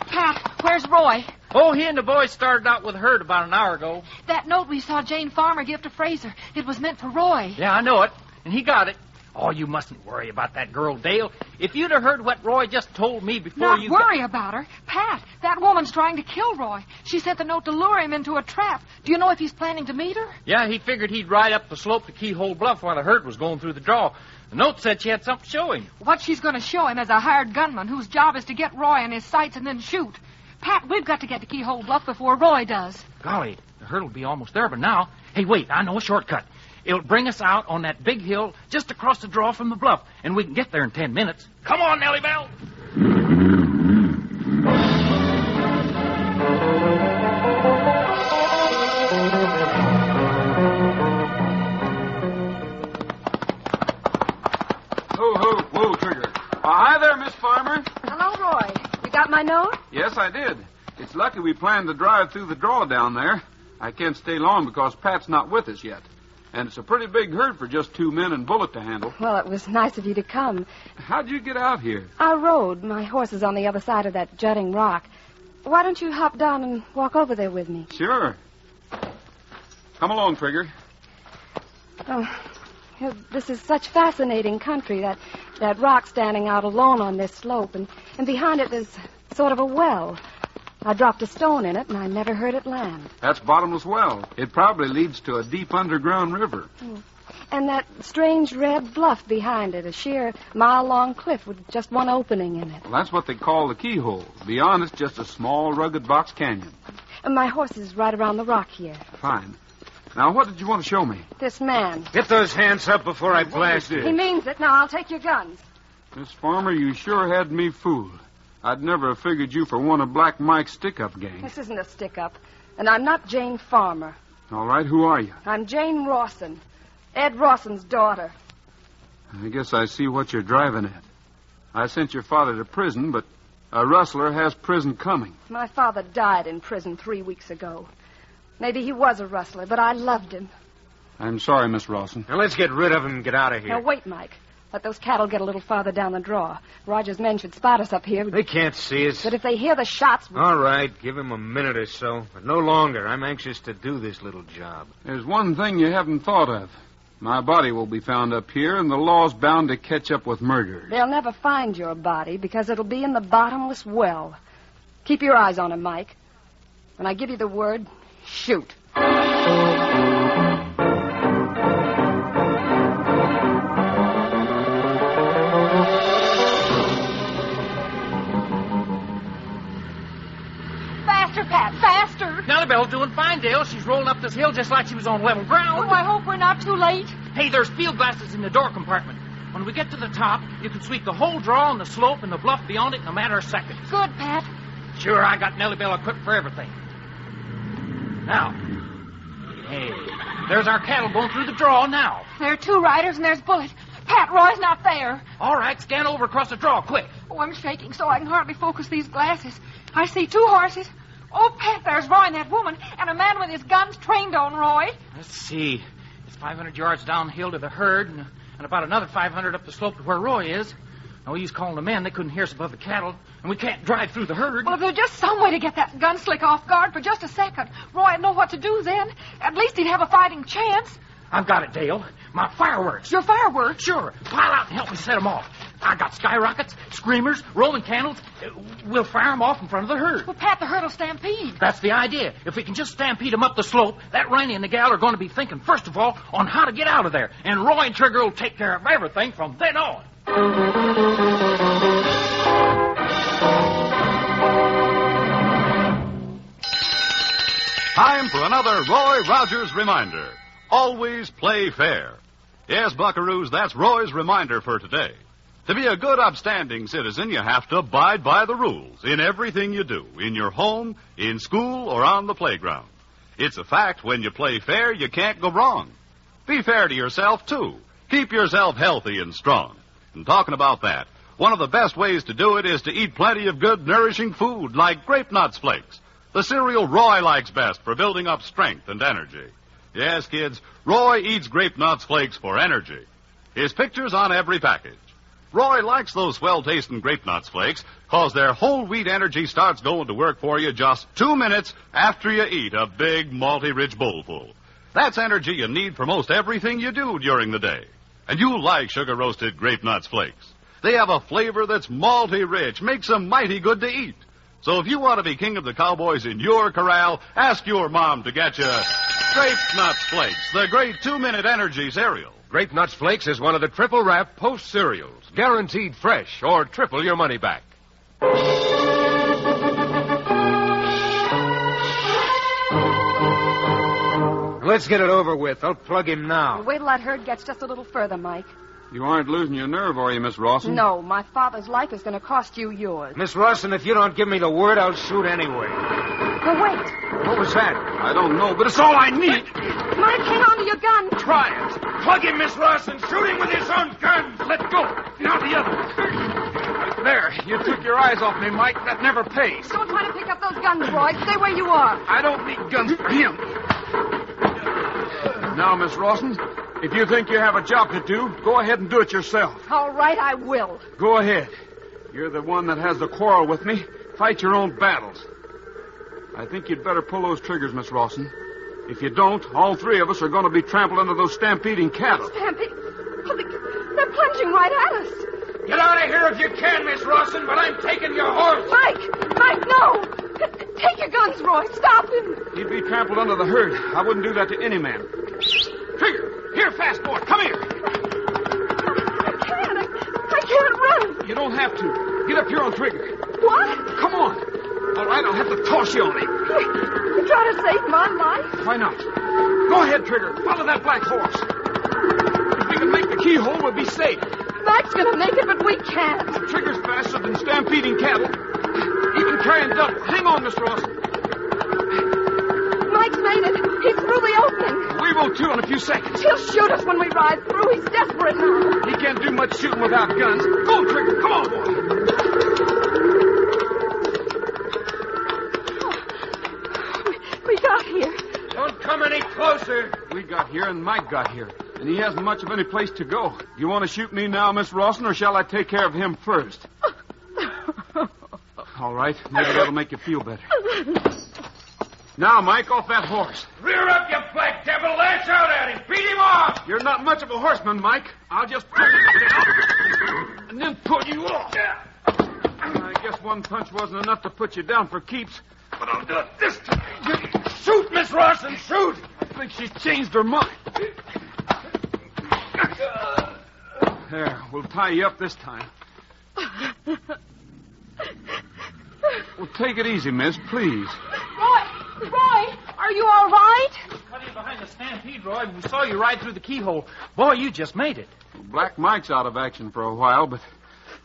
Pat, where's Roy? Oh, he and the boys started out with Herd about an hour ago. That note we saw Jane Farmer give to Fraser, it was meant for Roy. Yeah, I know it, and he got it. Oh, you mustn't worry about that girl, Dale. If you'd have heard what Roy just told me before Not worry about her. Pat, that woman's trying to kill Roy. She sent the note to lure him into a trap. Do you know if he's planning to meet her? Yeah, he figured he'd ride up the slope to Keyhole Bluff while the herd was going through the draw. The note said she had something to show him. What she's going to show him is a hired gunman whose job is to get Roy in his sights and then shoot. Pat, we've got to get to Keyhole Bluff before Roy does. Golly, The herd will be almost there, but now... Hey, wait, I know a shortcut. It'll bring us out on that big hill just across the draw from the bluff, and we can get there in 10 minutes. Come on, Nellie Bell. Whoa, Trigger. Hi there, Miss Farmer. Hello, Roy. You got my note? Yes, I did. It's lucky we planned to drive through the draw down there. I can't stay long because Pat's not with us yet. And it's a pretty big herd for just 2 men and Bullet to handle. Well, it was nice of you to come. How'd you get out here? I rode. My horse is on the other side of that jutting rock. Why don't you hop down and walk over there with me? Sure. Come along, Trigger. Oh, this is such fascinating country, that rock standing out alone on this slope. And behind it there's sort of a well. I dropped a stone in it, and I never heard it land. That's Bottomless Well. It probably leads to a deep underground river. And that strange red bluff behind it, a sheer mile-long cliff with just one opening in it. Well, that's what they call the keyhole. Beyond it's just a small, rugged box canyon. And my horse is right around the rock here. Fine. Now, what did you want to show me? This man. Get those hands up before I blast you. He means it. Now, I'll take your guns. Miss Farmer, you sure had me fooled. I'd never have figured you for one of Black Mike's stick-up gang. This isn't a stick-up. And I'm not Jane Farmer. All right, who are you? I'm Jane Rawson. Ed Rawson's daughter. I guess I see what you're driving at. I sent your father to prison, but a rustler has prison coming. My father died in prison 3 weeks ago. Maybe he was a rustler, but I loved him. I'm sorry, Miss Rawson. Now, let's get rid of him and get out of here. Now, wait, Mike. Let those cattle get a little farther down the draw. Roger's men should spot us up here. They can't see us. But if they hear the shots... All right, give him a minute or so, but no longer. I'm anxious to do this little job. There's one thing you haven't thought of. My body will be found up here, and the law's bound to catch up with murderers. They'll never find your body because it'll be in the bottomless well. Keep your eyes on him, Mike. When I give you the word, shoot. Faster, Pat, faster. Nellie Bell's doing fine, Dale. She's rolling up this hill just like she was on level ground. Oh, I hope we're not too late. Hey, there's field glasses in the door compartment. When we get to the top, you can sweep the whole draw and the slope and the bluff beyond it in a matter of seconds. Good, Pat. Sure, I got Nellie Bell equipped for everything. Now, hey, there's our cattle going through the draw now. There are 2 riders and there's Bullet. Pat, Roy's not there. All right, scan over across the draw, quick. Oh, I'm shaking so I can hardly focus these glasses. I see 2 horses. Oh, Pat, there's Roy and that woman, and a man with his guns trained on Roy. Let's see. It's 500 yards downhill to the herd, and about another 500 up the slope to where Roy is. Now, he's calling the men. They couldn't hear us above the cattle, and we can't drive through the herd. Well, if there was just some way to get that gun slick off guard for just a second, Roy'd know what to do then. At least he'd have a fighting chance. I've got it, Dale. My fireworks. Your fireworks? Sure. Pile out and help me set them off. I got skyrockets, screamers, Roman candles. We'll fire them off in front of the herd. Well, Pat, the herd will stampede. That's the idea. If we can just stampede them up the slope, that Rainey and the gal are going to be thinking, first of all, on how to get out of there. And Roy and Trigger will take care of everything from then on. Time for another Roy Rogers reminder. Always play fair. Yes, buckaroos, that's Roy's reminder for today. To be a good, upstanding citizen, you have to abide by the rules in everything you do, in your home, in school, or on the playground. It's a fact when you play fair, you can't go wrong. Be fair to yourself, too. Keep yourself healthy and strong. And talking about that, one of the best ways to do it is to eat plenty of good, nourishing food like Grape Nuts Flakes, the cereal Roy likes best for building up strength and energy. Yes, kids, Roy eats Grape Nuts Flakes for energy. His picture's on every package. Roy likes those swell-tasting Grape Nuts Flakes because their whole wheat energy starts going to work for you just 2 minutes after you eat a big, malty-rich bowlful. That's energy you need for most everything you do during the day. And you like sugar-roasted Grape Nuts Flakes. They have a flavor that's malty-rich, makes them mighty good to eat. So if you want to be king of the cowboys in your corral, ask your mom to get you Grape Nuts Flakes, the great 2-minute energy cereal. Grape Nuts Flakes is one of the triple wrap Post cereals, guaranteed fresh or triple your money back. let's get it over with. I'll plug him now. Wait till that herd gets just a little further, Mike. You aren't losing your nerve, are you, Miss Rawson? No, my father's life is going to cost you yours. Miss Rawson, if you don't give me the word, I'll shoot anyway. But wait. What was that? I don't know, but it's all I need. Mike, hang on to your gun. Try it. Plug him, Miss Rawson. Shoot him with his own gun. Let go. Now the other. There. You took your eyes off me, Mike. That never pays. Don't try to pick up those guns, Roy. Stay where you are. I don't need guns for him. Now, Miss Rawson, if you think you have a job to do, go ahead and do it yourself. All right, I will. Go ahead. You're the one that has the quarrel with me. Fight your own battles. I think you'd better pull those triggers, Miss Rawson. If you don't, all three of us are going to be trampled under those stampeding cattle. Stampede? Oh, they're plunging right at us. Get out of here if you can, Miss Rawson, but I'm taking your horse. Mike, no. Take your guns, Roy. Stop him. He'd be trampled under the herd. I wouldn't do that to any man. Trigger, here, fast boy, come here. I can't run. You don't have to. Get up here on Trigger. What? Come on. All right, I'll have to toss you on him. You're trying to save my life? Why not? Go ahead, Trigger. Follow that black horse. If we can make the keyhole, we'll be safe. Mike's going to make it, but we can't. Trigger's faster than stampeding cattle. Even carrying double. Hang on, Miss Rawson. Mike's made it. He's through the opening. We will, too, in a few seconds. He'll shoot us when we ride through. He's desperate now. He can't do much shooting without guns. Go, Trigger. Come on, boy. We got here. Don't come any closer. We got here and Mike got here. And he hasn't much of any place to go. Do you want to shoot me now, Miss Rawson, or shall I take care of him first? All right. Maybe that'll make you feel better. Now, Mike, off that horse. Rear up, you black devil. Lash out at him. Beat him off. You're not much of a horseman, Mike. I'll just pull you down and then pull you off. I guess one punch wasn't enough to put you down for keeps, but I'll do it this time. Shoot, Miss Rawson, shoot. I think she's changed her mind. There, we'll tie you up this time. Well, take it easy, miss, please. Roy, are you all right? We cut in behind the stampede, Roy, and we saw you ride through the keyhole. Boy, you just made it. Black Mike's out of action for a while, but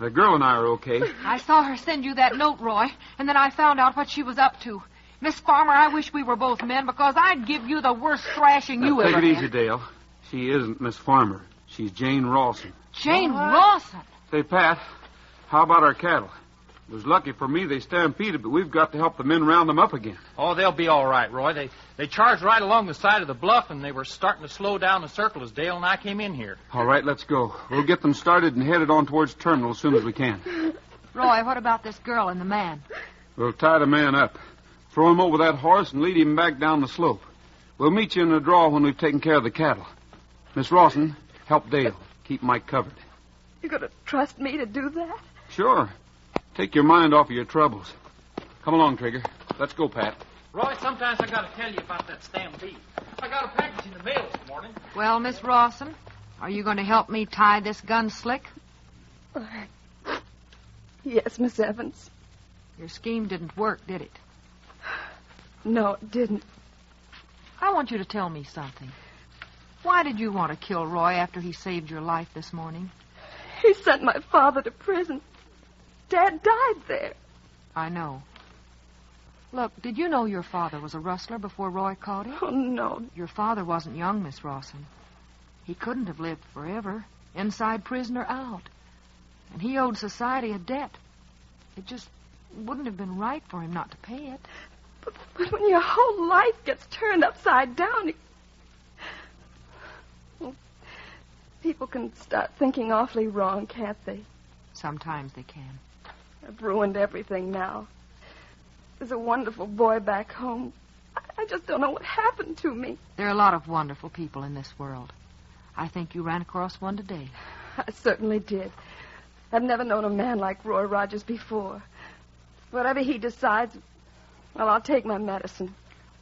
the girl and I are okay. I saw her send you that note, Roy, and then I found out what she was up to. Miss Farmer, I wish we were both men, because I'd give you the worst thrashing you ever had. Take it easy, Dale. She isn't Miss Farmer. She's Jane Rawson. Jane Rawson? Say, Pat, how about our cattle? It was lucky for me they stampeded, but we've got to help the men round them up again. Oh, they'll be all right, Roy. They charged right along the side of the bluff, and they were starting to slow down the circle as Dale and I came in here. All right, let's go. We'll get them started and headed on towards the terminal as soon as we can. Roy, what about this girl and the man? We'll tie the man up, throw him over that horse, and lead him back down the slope. We'll meet you in the draw when we've taken care of the cattle. Miss Rawson, help Dale. Keep Mike covered. You're going to trust me to do that? Sure. Take your mind off of your troubles. Come along, Trigger. Let's go, Pat. Roy, sometimes I got to tell you about that stampede. I got a package in the mail this morning. Well, Miss Rawson, are you going to help me tie this gun slick? Yes, Miss Evans. Your scheme didn't work, did it? No, it didn't. I want you to tell me something. Why did you want to kill Roy after he saved your life this morning? He sent my father to prison. Dad died there. I know. Look, did you know your father was a rustler before Roy caught him? Oh, no. Your father wasn't young, Miss Rawson. He couldn't have lived forever, inside prison or out. And he owed society a debt. It just wouldn't have been right for him not to pay it. But when your whole life gets turned upside down, well, people can start thinking awfully wrong, can't they? Sometimes they can. I've ruined everything now. There's a wonderful boy back home. I just don't know what happened to me. There are a lot of wonderful people in this world. I think you ran across one today. I certainly did. I've never known a man like Roy Rogers before. Whatever he decides, well, I'll take my medicine.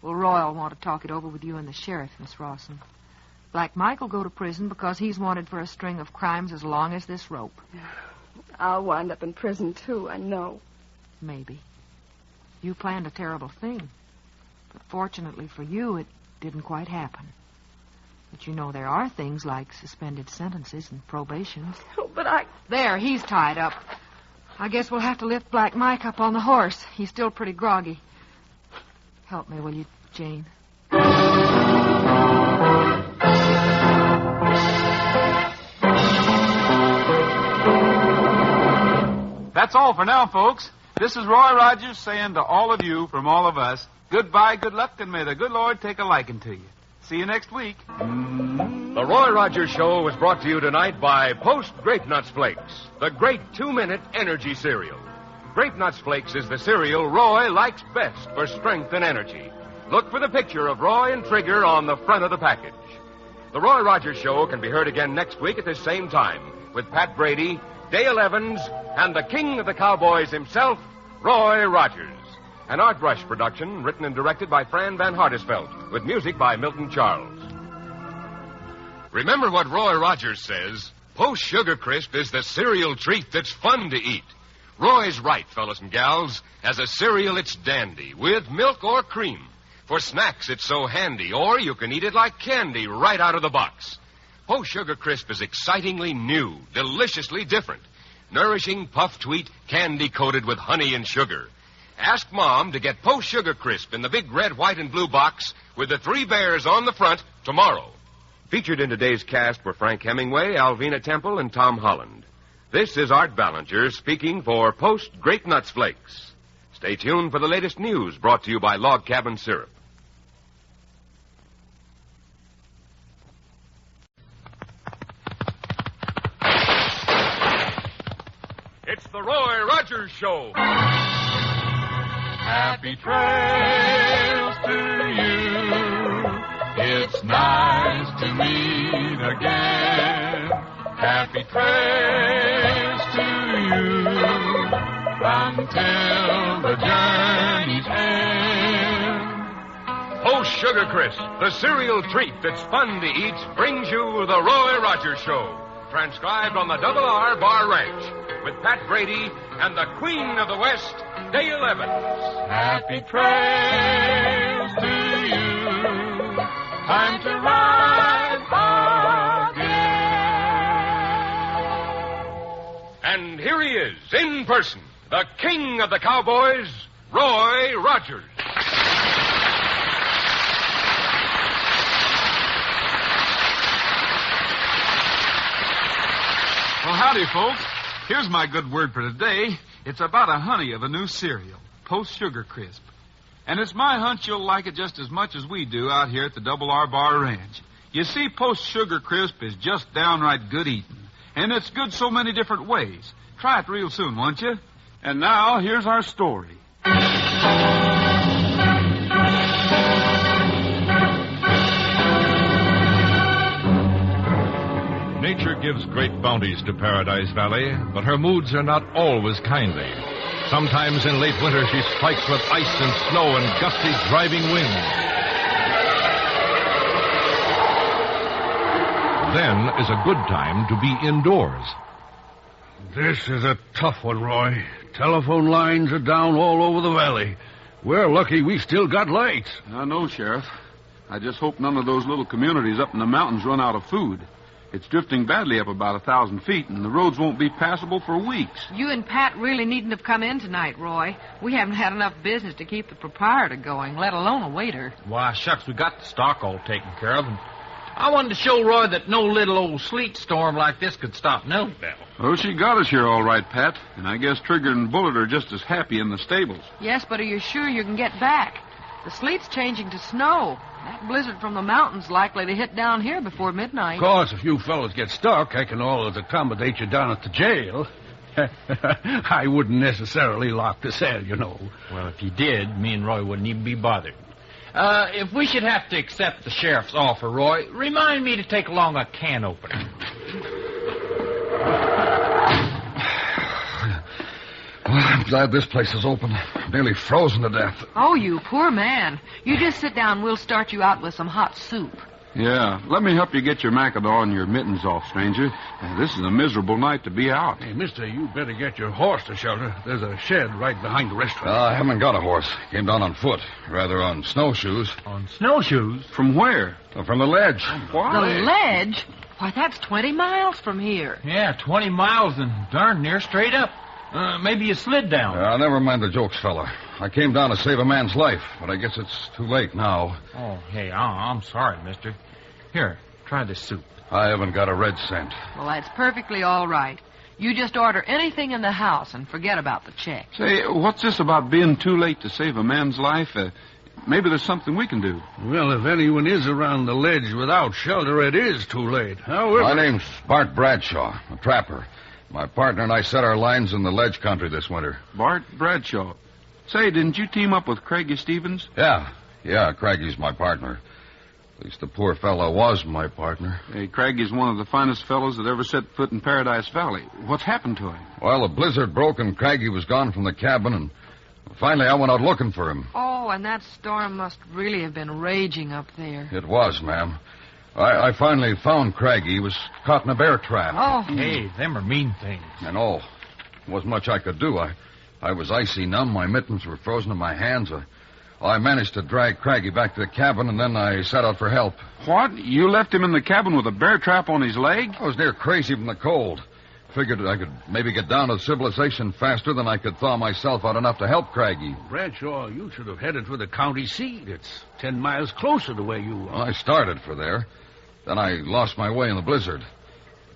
Well, Roy will want to talk it over with you and the sheriff, Miss Rawson. Black Mike will go to prison because he's wanted for a string of crimes as long as this rope. I'll wind up in prison, too, I know. Maybe. You planned a terrible thing. But fortunately for you, didn't quite happen. But you know there are things like suspended sentences and probations. Oh, but There, he's tied up. I guess we'll have to lift Black Mike up on the horse. He's still pretty groggy. Help me, will you, Jane? That's all for now, folks. This is Roy Rogers saying to all of you from all of us, goodbye, good luck, and may the good Lord take a liking to you. See you next week. The Roy Rogers Show was brought to you tonight by Post Grape Nuts Flakes, the great 2-minute energy cereal. Grape Nuts Flakes is the cereal Roy likes best for strength and energy. Look for the picture of Roy and Trigger on the front of the package. The Roy Rogers Show can be heard again next week at this same time with Pat Brady, Dale Evans, and the king of the cowboys himself, Roy Rogers. An Art Rush production written and directed by Fran Van Hartesveld with music by Milton Charles. Remember what Roy Rogers says. Post Sugar Crisp is the cereal treat that's fun to eat. Roy's right, fellas and gals. As a cereal, it's dandy, with milk or cream. For snacks, it's so handy, or you can eat it like candy right out of the box. Post Sugar Crisp is excitingly new, deliciously different. Nourishing puffed wheat, candy coated with honey and sugar. Ask Mom to get Post Sugar Crisp in the big red, white, and blue box with the 3 bears on the front tomorrow. Featured in today's cast were Frank Hemingway, Alvina Temple, and Tom Holland. This is Art Ballinger speaking for Post Grape Nuts Flakes. Stay tuned for the latest news brought to you by Log Cabin Syrup. It's the Roy Rogers Show. Happy trails to you. It's nice to meet again. Happy trails to you until the journey's end. Post Sugar Crisp, the cereal treat that's fun to eat, brings you the Roy Rogers Show. Transcribed on the R Bar Ranch with Pat Brady and the Queen of the West, Dale Evans. Happy trails to you. Time to ride again. And here he is, in person, the king of the cowboys, Roy Rogers. Well, howdy, folks. Here's my good word for today. It's about a honey of a new cereal, Post Sugar Crisp. And it's my hunch you'll like it just as much as we do out here at the R Bar Ranch. You see, Post Sugar Crisp is just downright good eating. And it's good so many different ways. Try it real soon, won't you? And now, here's our story. Nature gives great bounties to Paradise Valley, but her moods are not always kindly. Sometimes in late winter she strikes with ice and snow and gusty driving winds. Then is a good time to be indoors. This is a tough one, Roy. Telephone lines are down all over the valley. We're lucky we still got lights. I know, Sheriff. I just hope none of those little communities up in the mountains run out of food. It's drifting badly up about 1,000 feet, and the roads won't be passable for weeks. You and Pat really needn't have come in tonight, Roy. We haven't had enough business to keep the proprietor going, let alone a waiter. Why, shucks, we got the stock all taken care of. And I wanted to show Roy that no little old sleet storm like this could stop no bell. Oh, she got us here all right, Pat. And I guess Trigger and Bullet are just as happy in the stables. Yes, but are you sure you can get back? The sleet's changing to snow. That blizzard from the mountain's likely to hit down here before midnight. Of course, if you fellows get stuck, I can always accommodate you down at the jail. I wouldn't necessarily lock the cell, you know. Well, if you did, me and Roy wouldn't even be bothered. If we should have to accept the sheriff's offer, Roy, remind me to take along a can opener. Well, I'm glad this place is open. I'm nearly frozen to death. Oh, you poor man. You just sit down and we'll start you out with some hot soup. Yeah. Let me help you get your mackinaw and your mittens off, stranger. This is a miserable night to be out. Hey, mister, you better get your horse to shelter. There's a shed right behind the restaurant. I haven't got a horse. Came down on foot. Rather, on snowshoes. On snowshoes? From where? From the ledge. What? The ledge? Why, that's 20 miles from here. Yeah, 20 miles and darn near straight up. Maybe you slid down. Never mind the jokes, fella. I came down to save a man's life, but I guess it's too late now. Oh, hey, I'm sorry, mister. Here, try this soup. I haven't got a red cent. Well, that's perfectly all right. You just order anything in the house and forget about the check. Say, what's this about being too late to save a man's life? Maybe there's something we can do. Well, if anyone is around the ledge without shelter, it is too late. However... My name's Bart Bradshaw, a trapper. My partner and I set our lines in the ledge country this winter. Bart Bradshaw. Say, didn't you team up with Craigie Stevens? Yeah, Craigie's my partner. At least the poor fellow was my partner. Hey, Craigie's one of the finest fellows that ever set foot in Paradise Valley. What's happened to him? Well, a blizzard broke and Craigie was gone from the cabin, and finally I went out looking for him. Oh, and that storm must really have been raging up there. It was, ma'am. I finally found Craigie. He was caught in a bear trap. Oh. Hey, them are mean things. I know. There wasn't much I could do. I was icy numb. My mittens were frozen in my hands. I managed to drag Craigie back to the cabin, and then I set out for help. What? You left him in the cabin with a bear trap on his leg? I was near crazy from the cold. Figured I could maybe get down to civilization faster than I could thaw myself out enough to help Craigie. Bradshaw, you should have headed for the county seat. It's 10 miles closer to where you are. I started for there. Then I lost my way in the blizzard.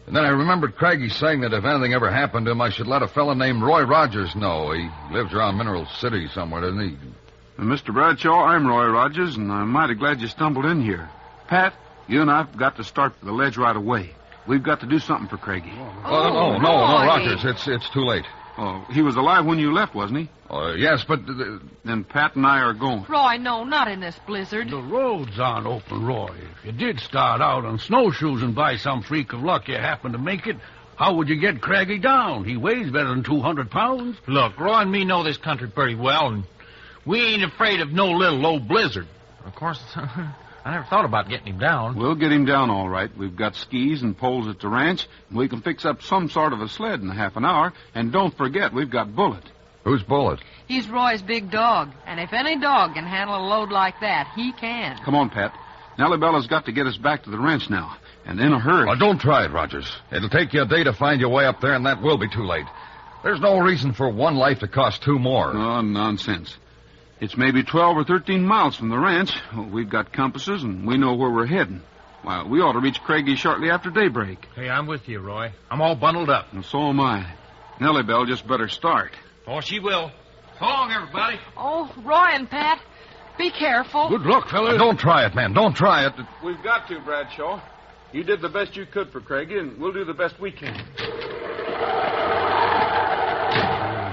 And then I remembered Craigie saying that if anything ever happened to him, I should let a fellow named Roy Rogers know. He lives around Mineral City somewhere, doesn't he? Mr. Bradshaw, I'm Roy Rogers, and I'm mighty glad you stumbled in here. Pat, you and I've got to start for the ledge right away. We've got to do something for Craigie. No, Rogers. It's too late. Oh, he was alive when you left, wasn't he? Yes, but... Then Pat and I are going. Roy, no, not in this blizzard. The roads aren't open, Roy. If you did start out on snowshoes and by some freak of luck you happened to make it, how would you get Craigie down? He weighs better than 200 pounds. Look, Roy and me know this country pretty well, and we ain't afraid of no little old blizzard. Of course, I never thought about getting him down. We'll get him down all right. We've got skis and poles at the ranch, and we can fix up some sort of a sled in a half an hour. And don't forget, we've got Bullet. Who's Bullet? He's Roy's big dog, and if any dog can handle a load like that, he can. Come on, Pat. Nellie Bella's got to get us back to the ranch now, and in a hurry. Well, don't try it, Rogers. It'll take you a day to find your way up there, and that will be too late. There's no reason for one life to cost two more. Oh, nonsense. It's maybe 12 or 13 miles from the ranch. We've got compasses, and we know where we're heading. Well, we ought to reach Craigie shortly after daybreak. Hey, I'm with you, Roy. I'm all bundled up. And so am I. Nellie Bell just better start. Oh, she will. So long, everybody. Oh, Roy and Pat, be careful. Good luck, fellas. Don't try it, man. Don't try it. We've got to, Bradshaw. You did the best you could for Craigie, and we'll do the best we can.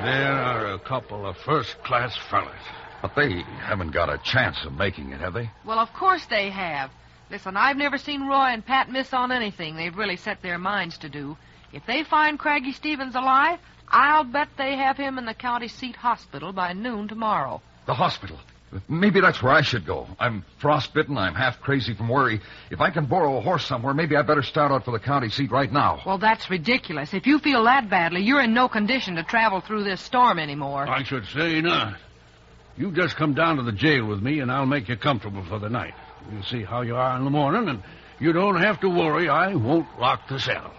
There are a couple of first-class fellas. But they haven't got a chance of making it, have they? Well, of course they have. Listen, I've never seen Roy and Pat miss on anything they've really set their minds to do. If they find Craigie Stevens alive, I'll bet they have him in the county seat hospital by noon tomorrow. The hospital? Maybe that's where I should go. I'm frostbitten. I'm half crazy from worry. If I can borrow a horse somewhere, maybe I better start out for the county seat right now. Well, that's ridiculous. If you feel that badly, you're in no condition to travel through this storm anymore. I should say not. You just come down to the jail with me, and I'll make you comfortable for the night. We'll see how you are in the morning, and you don't have to worry. I won't lock the cell.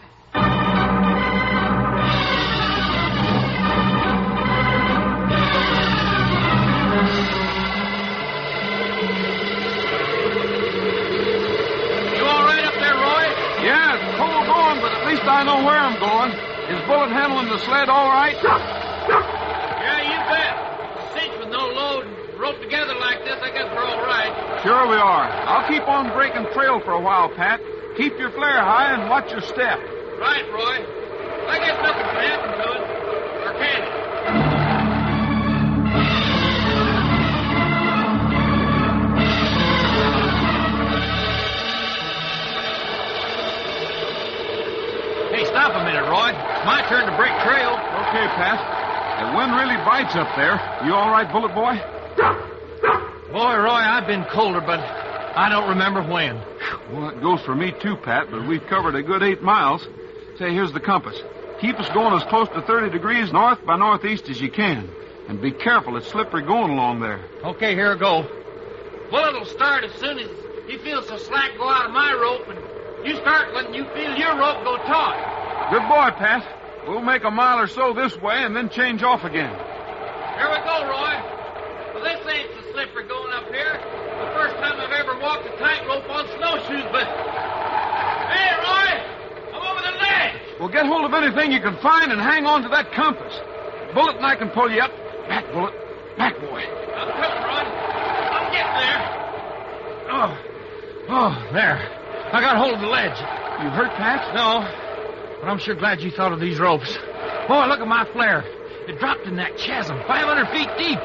I know where I'm going. Is Bullet handling the sled all right? Yeah, you bet. Cinch with no load and roped together like this, I guess we're all right. Sure we are. I'll keep on breaking trail for a while, Pat. Keep your flare high and watch your step. Right, Roy. I guess nothing can happen to it. Or can it? Stop a minute, Roy. It's my turn to break trail. Okay, Pat. The wind really bites up there. You all right, Bullet Boy? Boy, Roy, I've been colder, but I don't remember when. Well, that goes for me too, Pat, but we've covered a good 8 miles. Say, here's the compass. Keep us going as close to 30 degrees north by northeast as you can. And be careful, it's slippery going along there. Okay, here I go. Bullet will start as soon as he feels the slack go out of my rope, and you start when you feel your rope go taut. Good boy, Pat. We'll make a mile or so this way and then change off again. Here we go, Roy. Well, this ain't so slippery going up here. The first time I've ever walked a tightrope on snowshoes, but... Hey, Roy! I'm over the ledge! Well, get hold of anything you can find and hang on to that compass. Bullet and I can pull you up. Back, Bullet. Back, boy. I'm coming, Roy. I'm getting there. Oh, there. I got hold of the ledge. You hurt, Pat? No, but I'm sure glad you thought of these ropes. Boy, look at my flare. It dropped in that chasm, 500 feet deep.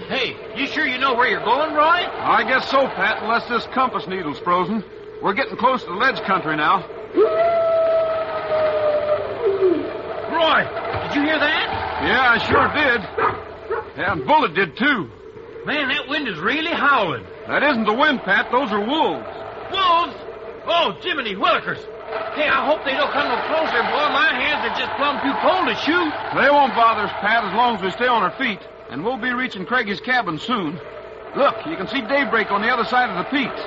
Hey, you sure you know where you're going, Roy? I guess so, Pat, unless this compass needle's frozen. We're getting close to the ledge country now. Roy, did you hear that? Yeah, I sure did. Yeah, and Bullet did, too. Man, that wind is really howling. That isn't the wind, Pat. Those are wolves. Wolves? Oh, Jiminy Willikers. Hey, I hope they don't come no closer, boy. My hands are just plumb too cold to shoot. They won't bother us, Pat, as long as we stay on our feet. And we'll be reaching Craigie's cabin soon. Look, you can see daybreak on the other side of the peaks.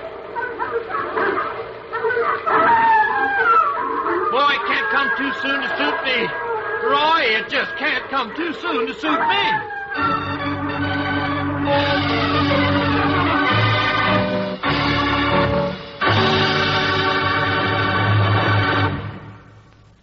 Boy, it can't come too soon to suit me. Roy, it just can't come too soon to suit me.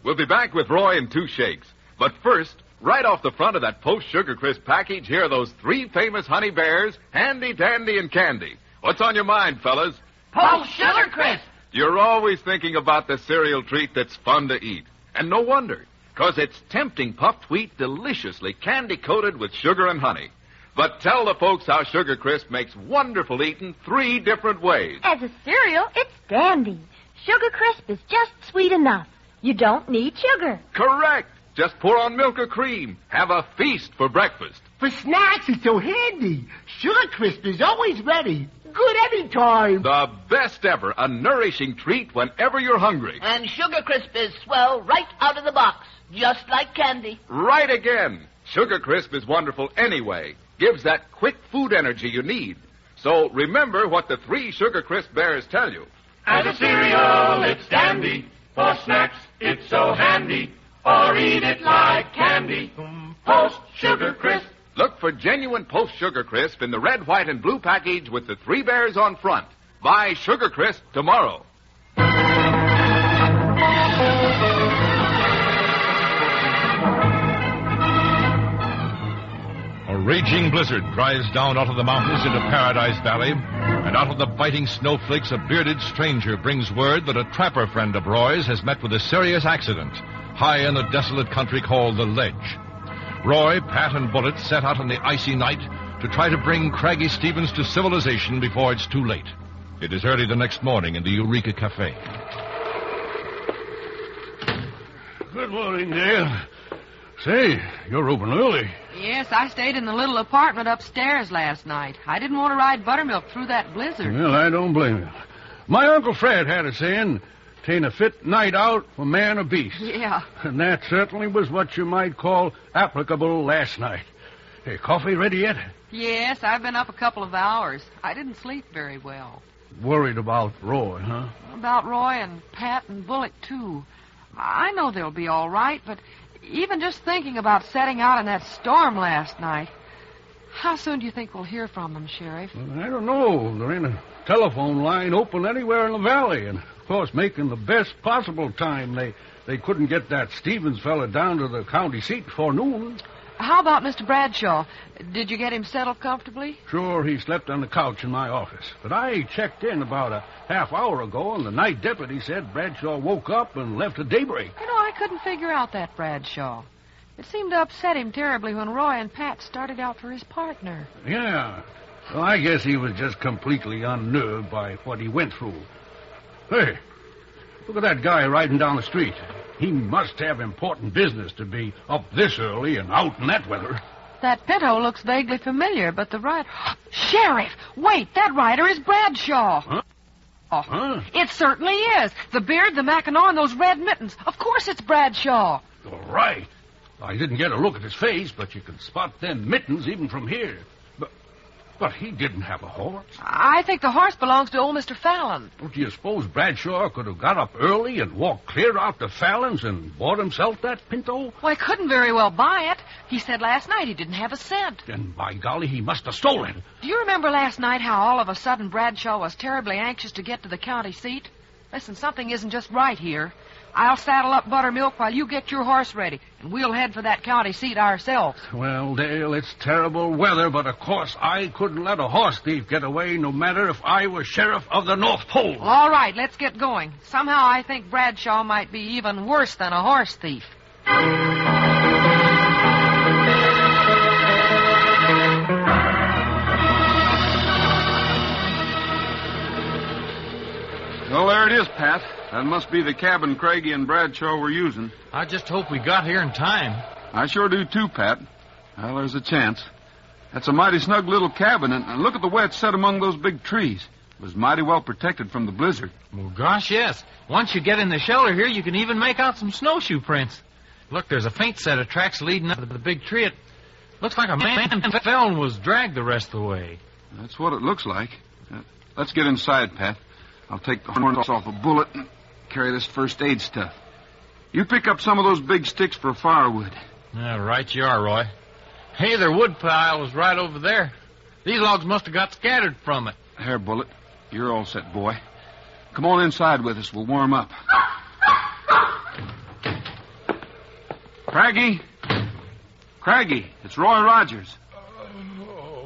We'll be back with Roy in 2 shakes. But first, right off the front of that Post Sugar Crisp package, here are those 3 famous honey bears, Handy, Dandy, and Candy. What's on your mind, fellas? Post Sugar Crisp! You're always thinking about the cereal treat that's fun to eat. And no wonder, because it's tempting puffed wheat deliciously candy-coated with sugar and honey. But tell the folks how Sugar Crisp makes wonderful eating 3 different ways. As a cereal, it's dandy. Sugar Crisp is just sweet enough. You don't need sugar. Correct. Just pour on milk or cream. Have a feast for breakfast. For snacks, it's so handy. Sugar Crisp is always ready. Good any time. The best ever, a nourishing treat whenever you're hungry. And Sugar Crisp is swell right out of the box, just like candy. Right again. Sugar Crisp is wonderful anyway. Gives that quick food energy you need. So remember what the 3 Sugar Crisp bears tell you. As a cereal, it's dandy. For snacks, it's so handy. Or eat it like candy. Post Sugar Crisp. Look for genuine Post Sugar Crisp in the red, white, and blue package with the 3 bears on front. Buy Sugar Crisp tomorrow. A raging blizzard drives down out of the mountains into Paradise Valley, and out of the biting snowflakes a bearded stranger brings word that a trapper friend of Roy's has met with a serious accident high in the desolate country called the Ledge. Roy, Pat, and Bullet set out on the icy night to try to bring Craggy Stevens to civilization before it's too late. It is early the next morning in the Eureka Cafe. Good morning, Dale. Say, you're open early. Yes, I stayed in the little apartment upstairs last night. I didn't want to ride buttermilk through that blizzard. Well, I don't blame you. My Uncle Fred had a saying, "'Tain't a fit night out for man or beast." Yeah. And that certainly was what you might call applicable last night. Hey, coffee ready yet? Yes, I've been up a couple of hours. I didn't sleep very well. Worried about Roy, huh? About Roy and Pat and Bullet, too. I know they'll be all right, but even just thinking about setting out in that storm last night. How soon do you think we'll hear from them, Sheriff? Well, I don't know. There ain't a telephone line open anywhere in the valley, and of course making the best possible time. They couldn't get that Stevens fella down to the county seat before noon. How about Mr. Bradshaw? Did you get him settled comfortably? Sure, he slept on the couch in my office. But I checked in about a half hour ago, and the night deputy said Bradshaw woke up and left at daybreak. You know, I couldn't figure out that Bradshaw. It seemed to upset him terribly when Roy and Pat started out for his partner. Yeah. Well, I guess he was just completely unnerved by what he went through. Hey, Look at that guy riding down the street. He must have important business to be up this early and out in that weather. That pinto looks vaguely familiar, but the rider... Sheriff! Wait, that rider is Bradshaw. Huh? Oh, Huh? it certainly is. The beard, the mackinaw, and those red mittens. Of course it's Bradshaw. All right. I didn't get a look at his face, but you can spot them mittens even from here. But he didn't have a horse. I think the horse belongs to old Mr. Fallon. Don't you suppose Bradshaw could have got up early and walked clear out to Fallon's and bought himself that pinto? Well, I couldn't very well buy it. He said last night he didn't have a cent. Then, by golly, he must have stolen it. Do you remember last night how all of a sudden Bradshaw was terribly anxious to get to the county seat? Listen, something isn't just right here. I'll saddle up Buttermilk while you get your horse ready, and we'll head for that county seat ourselves. Well, Dale, it's terrible weather, but of course I couldn't let a horse thief get away, no matter if I was sheriff of the North Pole. All right, let's get going. Somehow I think Bradshaw might be even worse than a horse thief. Well, there it is, Pat. That must be the cabin Craigie and Bradshaw were using. I just hope we got here in time. I sure do, too, Pat. Well, there's a chance. That's a mighty snug little cabin, and look at the way it's set among those big trees. It was mighty well protected from the blizzard. Well, gosh, yes. Once you get in the shelter here, you can even make out some snowshoe prints. Look, there's a faint set of tracks leading up to the big tree. It looks like a man fell and was dragged the rest of the way. That's what it looks like. Let's get inside, Pat. I'll take the horns off a bullet and carry this first aid stuff. You pick up some of those big sticks for firewood. Yeah, right you are, Roy. Hey, their wood pile was right over there. These logs must have got scattered from it. Here, Bullet. You're all set, boy. Come on inside with us. We'll warm up. Craigie? Craigie, it's Roy Rogers.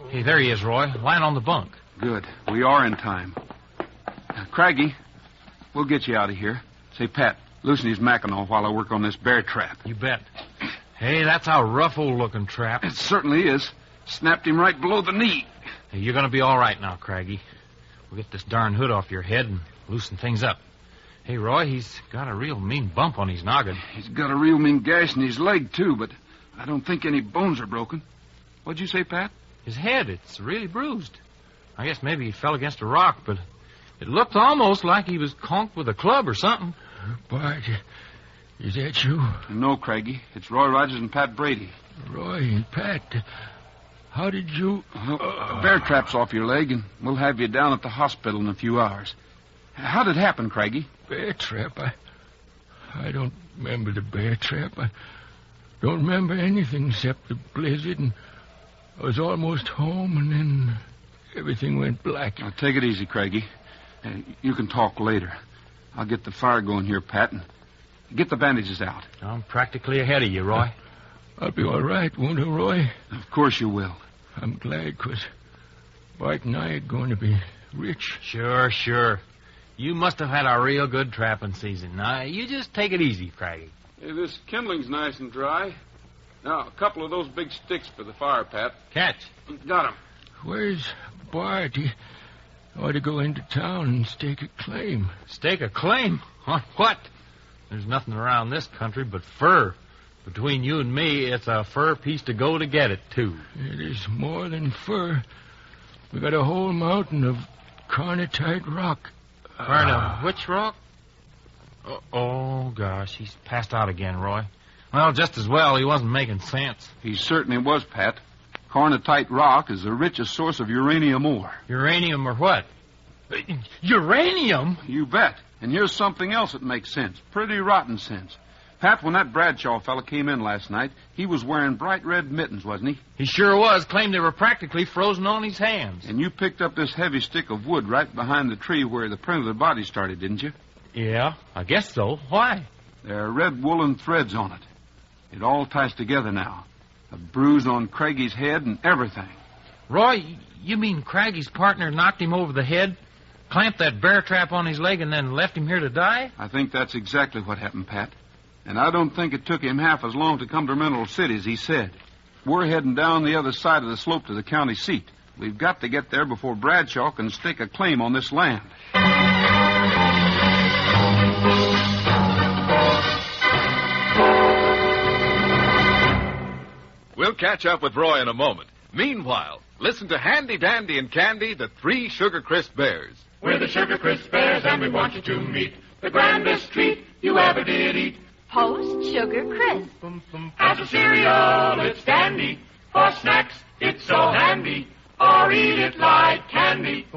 Hey, there he is, Roy, lying on the bunk. Good. We are in time. Craigie, we'll get you out of here. Say, Pat, loosen his mackinaw while I work on this bear trap. You bet. Hey, that's a rough old-looking trap. It certainly is. Snapped him right below the knee. Hey, you're going to be all right now, Craigie. We'll get this darn hood off your head and loosen things up. Hey, Roy, he's got a real mean bump on his noggin. He's got a real mean gash in his leg, too, but I don't think any bones are broken. What'd you say, Pat? His head, it's really bruised. I guess maybe he fell against a rock, but it looked almost like he was conked with a club or something. Bart, is that you? No, Craigie. It's Roy Rogers and Pat Brady. Roy and Pat, how did you... A bear trap's off your leg, and we'll have you down at the hospital in a few hours. How did it happen, Craigie? Bear trap? I don't remember the bear trap. I don't remember anything except the blizzard, and I was almost home, and then everything went black. Now, take it easy, Craigie. You can talk later. I'll get the fire going here, Pat, and get the bandages out. I'm practically ahead of you, Roy. I'll be all right, won't I, Roy? Of course you will. I'm glad, 'cause Bart and I are going to be rich. Sure. You must have had a real good trapping season. Now, you just take it easy, Craigie. Hey, this kindling's nice and dry. Now, a couple of those big sticks for the fire, Pat. Catch. Got 'em. Where's Bart? He ought to go into town and stake a claim. Stake a claim? On what? There's nothing around this country but fur. Between you and me, it's a fur piece to go to get it, too. It is more than fur. We got a whole mountain of carnotite rock. Which rock? Oh, gosh, he's passed out again, Roy. Well, just as well he wasn't making sense. He certainly was, Pat. Carnotite rock is the richest source of uranium ore. Uranium or what? Uranium? You bet. And here's something else that makes sense. Pretty rotten sense. Pat, when that Bradshaw fella came in last night, he was wearing bright red mittens, wasn't he? He sure was. Claimed they were practically frozen on his hands. And you picked up this heavy stick of wood right behind the tree where the print of the body started, didn't you? Yeah, I guess so. Why? There are red woolen threads on it. It all ties together now. A bruise on Craigie's head and everything. Roy, you mean Craigie's partner knocked him over the head, clamped that bear trap on his leg, and then left him here to die? I think that's exactly what happened, Pat. And I don't think it took him half as long to come to Mineral City as he said. We're heading down the other side of the slope to the county seat. We've got to get there before Bradshaw can stake a claim on this land. We'll catch up with Roy in a moment. Meanwhile, listen to Handy Dandy and Candy, the 3 Sugar Crisp Bears. We're the Sugar Crisp Bears, and we want you to meet the grandest treat you ever did eat. Post Sugar Crisp. As a cereal, it's dandy. For snacks, it's so handy. Or eat it like candy.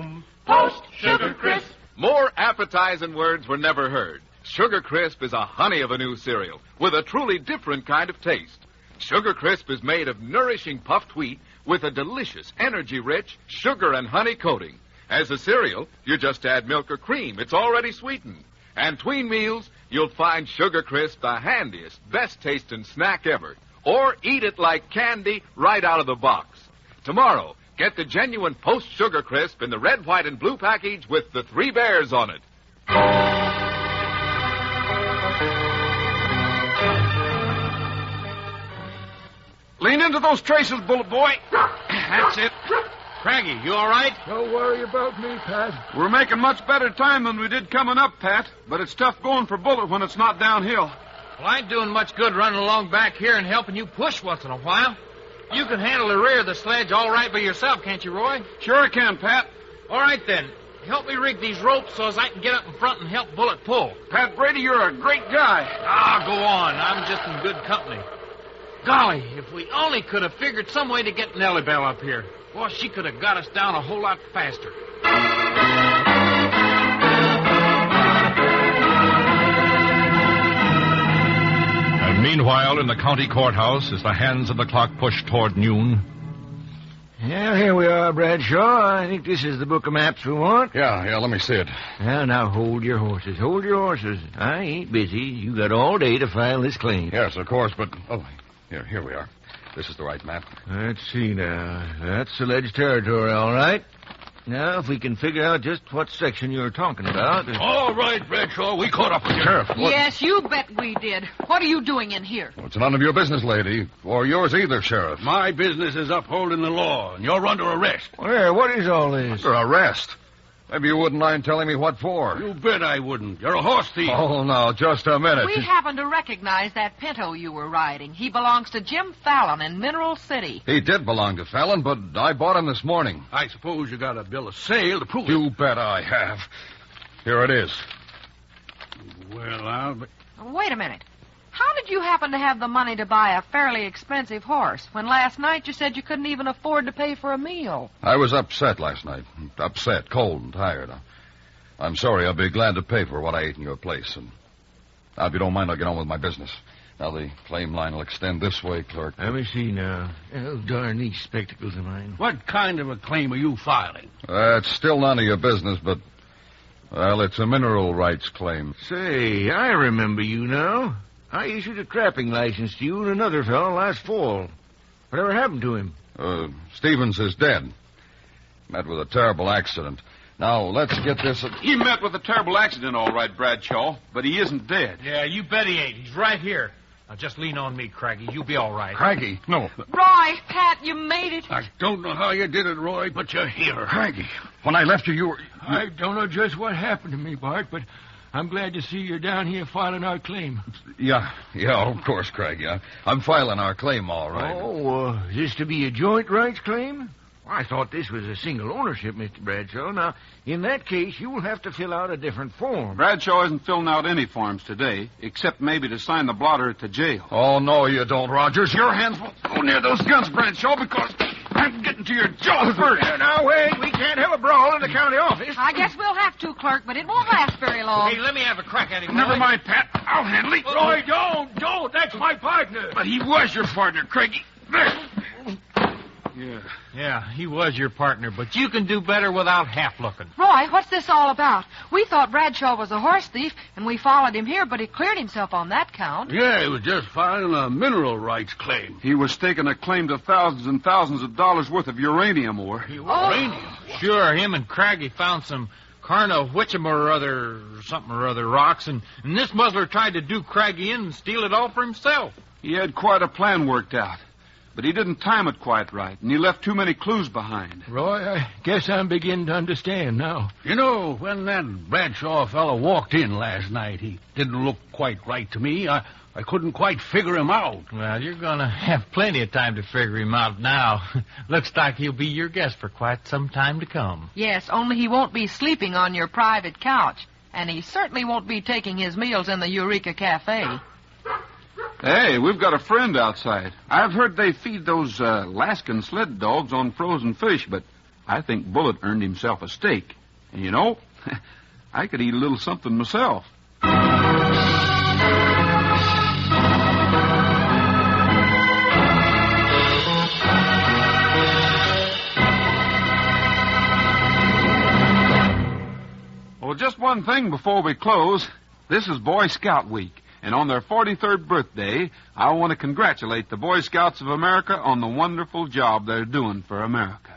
Post Sugar Crisp. More appetizing words were never heard. Sugar Crisp is a honey of a new cereal with a truly different kind of taste. Sugar Crisp is made of nourishing puffed wheat with a delicious, energy-rich sugar and honey coating. As a cereal, you just add milk or cream. It's already sweetened. And tween meals, you'll find Sugar Crisp the handiest, best-tasting snack ever. Or eat it like candy right out of the box. Tomorrow, get the genuine Post Sugar Crisp in the red, white, and blue package with the 3 bears on it. Lean into those traces, Bullet Boy. That's it. Craggy, you all right? Don't worry about me, Pat. We're making much better time than we did coming up, Pat. But it's tough going for Bullet when it's not downhill. Well, I ain't doing much good running along back here and helping you push once in a while. You can handle the rear of the sledge all right by yourself, can't you, Roy? Sure I can, Pat. All right, then. Help me rig these ropes so as I can get up in front and help Bullet pull. Pat Brady, you're a great guy. Ah, go on. I'm just in good company. Golly, if we only could have figured some way to get Nellie Bell up here. Well, she could have got us down a whole lot faster. And meanwhile, in the county courthouse, as the hands of the clock push toward noon. Yeah, here we are, Bradshaw. I think this is the book of maps we want. Yeah, let me see it. Well, now hold your horses. Hold your horses. I ain't busy. You got all day to file this claim. Yes, of course, but... Oh, here we are. This is the right map. Let's see now. That's alleged territory, all right. Now, if we can figure out just what section you're talking about... All right, Bradshaw, we caught up with you. Sheriff, what... Yes, you bet we did. What are you doing in here? Well, it's none of your business, lady. Or yours either, Sheriff. My business is upholding the law, and you're under arrest. Where? What is all this? Under arrest? Maybe you wouldn't mind telling me what for. You bet I wouldn't. You're a horse thief. Oh, now, just a minute. We happen to recognize that pinto you were riding. He belongs to Jim Fallon in Mineral City. He did belong to Fallon, but I bought him this morning. I suppose you got a bill of sale to prove it. You bet I have. Here it is. Well, I'll be... Wait a minute. How did you happen to have the money to buy a fairly expensive horse when last night you said you couldn't even afford to pay for a meal? I was upset last night. Upset, cold, and tired. I'm sorry. I'll be glad to pay for what I ate in your place. And now, if you don't mind, I'll get on with my business. Now, the claim line will extend this way, clerk. Let me see now. Oh, darn these spectacles of mine. What kind of a claim are you filing? It's still none of your business, but, well, it's a mineral rights claim. Say, I remember you now. I issued a trapping license to you and another fellow last fall. Whatever happened to him? Stevens is dead. Met with a terrible accident. Now, let's get this... He met with a terrible accident, all right, Bradshaw, but he isn't dead. Yeah, you bet he ain't. He's right here. Now, just lean on me, Craggy. You'll be all right. Craggy? No. Roy, Pat, you made it. I don't know how you did it, Roy, but you're here. Craggy, when I left you, you were... I don't know just what happened to me, Bart, but... I'm glad to see you're down here filing our claim. Yeah, of course, Craig. Yeah, I'm filing our claim, all right. Oh, is this to be a joint rights claim? Well, I thought this was a single ownership, Mr. Bradshaw. Now, in that case, you will have to fill out a different form. Bradshaw isn't filling out any forms today, except maybe to sign the blotter to jail. Oh, no, you don't, Rogers. Your hands won't go near those guns, Bradshaw, because I'm getting to your jaw first. Now, wait. We can't have a brawl in the county office. I guess we'll have to, clerk, but it won't last very long. Hey, let me have a crack at him, Roy. Never mind, Pat. I'll handle it. Roy, don't. That's my partner. But he was your partner, Craigie. There. Yeah, he was your partner, but you can do better without half looking. Roy, what's this all about? We thought Bradshaw was a horse thief, and we followed him here, but he cleared himself on that count. Yeah, he was just filing a mineral rights claim. He was staking a claim to thousands and thousands of dollars worth of uranium ore. Uranium? Sure, him and Craggy found some something or other rocks, and this muzzler tried to do Craggy in and steal it all for himself. He had quite a plan worked out. But he didn't time it quite right, and he left too many clues behind. Roy, I guess I'm beginning to understand now. You know, when that Bradshaw fellow walked in last night, he didn't look quite right to me. I I couldn't quite figure him out. Well, you're going to have plenty of time to figure him out now. Looks like he'll be your guest for quite some time to come. Yes, only he won't be sleeping on your private couch. And he certainly won't be taking his meals in the Eureka Cafe. Hey, we've got a friend outside. I've heard they feed those Alaskan sled dogs on frozen fish, but I think Bullet earned himself a steak. And you know, I could eat a little something myself. Well, just one thing before we close. This is Boy Scout Week, and on their 43rd birthday, I want to congratulate the Boy Scouts of America on the wonderful job they're doing for America.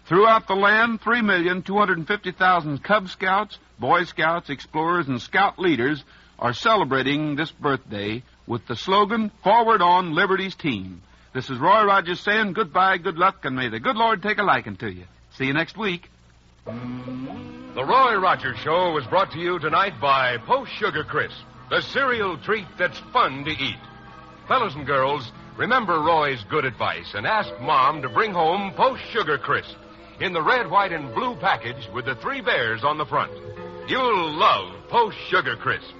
Throughout the land, 3,250,000 Cub Scouts, Boy Scouts, explorers, and scout leaders are celebrating this birthday with the slogan, Forward on Liberty's Team. This is Roy Rogers saying goodbye, good luck, and may the good Lord take a liking to you. See you next week. The Roy Rogers Show was brought to you tonight by Post Sugar Crisp, the cereal treat that's fun to eat. Fellas and girls, remember Roy's good advice and ask Mom to bring home Post Sugar Crisp in the red, white, and blue package with the 3 bears on the front. You'll love Post Sugar Crisp.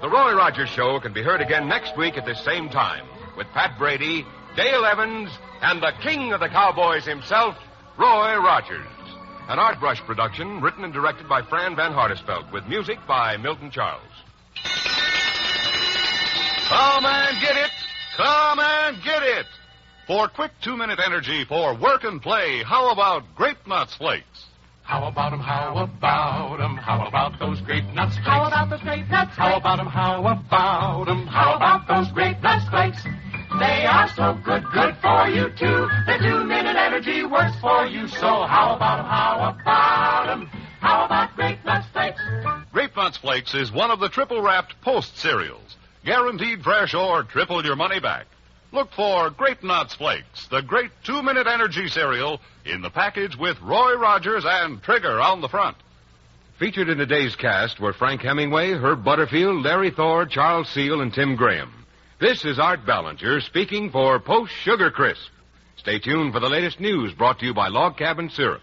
The Roy Rogers Show can be heard again next week at this same time with Pat Brady, Dale Evans, and the king of the cowboys himself, Roy Rogers. An Art Brush production written and directed by Fran Van Hartesveld with music by Milton Charles. Come and get it! Come and get it! For quick 2-minute energy for work and play, how about Grape Nuts Flakes? How about 'em, how about 'em, how about those Grape Nuts Flakes? How about those Grape Nuts Flakes? How about 'em, how about 'em, how about those Grape Nuts Flakes? They are so good, good for you too. The 2-minute energy works for you. So how about 'em, how about 'em, how about Grape Nuts Flakes? Grape Nuts Flakes is one of the triple-wrapped Post cereals. Guaranteed fresh or triple your money back. Look for Grape Nuts Flakes, the great 2-minute energy cereal, in the package with Roy Rogers and Trigger on the front. Featured in today's cast were Frank Hemingway, Herb Butterfield, Larry Thor, Charles Seal, and Tim Graham. This is Art Ballinger speaking for Post Sugar Crisp. Stay tuned for the latest news brought to you by Log Cabin Syrup.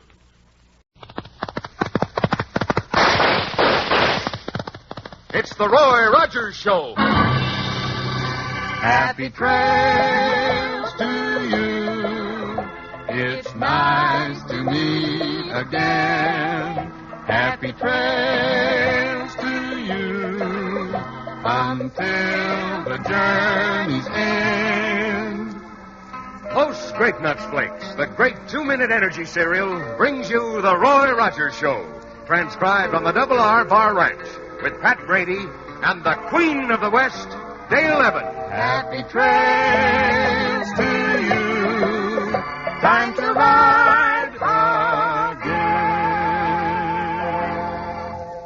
It's the Roy Rogers Show. Happy trails to you. It's nice to meet again. Happy trails to you until the journey's end. Post Grape Nuts Flakes, the great 2-minute energy cereal, brings you the Roy Rogers Show, transcribed on the Double R Bar Ranch, with Pat Brady and the Queen of the West, Dale Evans. Happy trails to you. Time to ride again.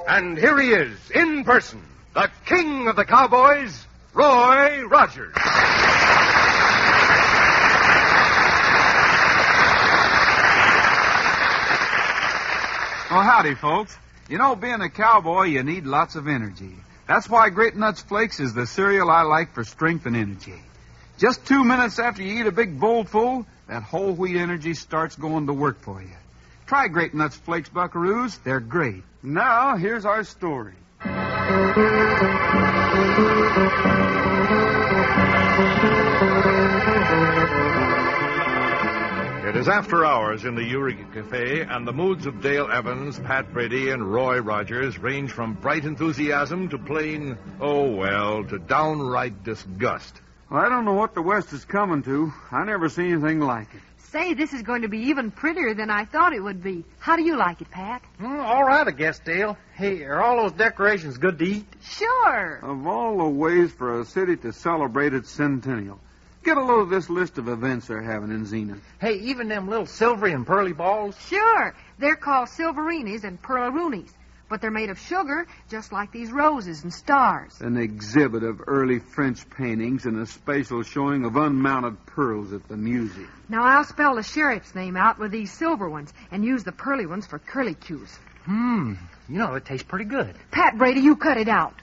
And here he is, in person, the king of the cowboys, Roy Rogers. Well, howdy, folks. You know, being a cowboy, you need lots of energy. That's why Grape Nuts Flakes is the cereal I like for strength and energy. Just 2 minutes after you eat a big bowl full, that whole wheat energy starts going to work for you. Try Grape Nuts Flakes, buckaroos. They're great. Now, here's our story. It is after hours in the Eureka Cafe, and the moods of Dale Evans, Pat Brady, and Roy Rogers range from bright enthusiasm to plain, to downright disgust. Well, I don't know what the West is coming to. I never seen anything like it. Say, this is going to be even prettier than I thought it would be. How do you like it, Pat? All right, I guess, Dale. Hey, are all those decorations good to eat? Sure. Of all the ways for a city to celebrate its centennial, get a load of this list of events they're having in Zenith. Hey, even them little silvery and pearly balls? Sure. They're called silverinis and pearlaroonies. But they're made of sugar, just like these roses and stars. An exhibit of early French paintings and a special showing of unmounted pearls at the museum. Now, I'll spell the sheriff's name out with these silver ones and use the pearly ones for curlicues. You know, it tastes pretty good. Pat Brady, you cut it out.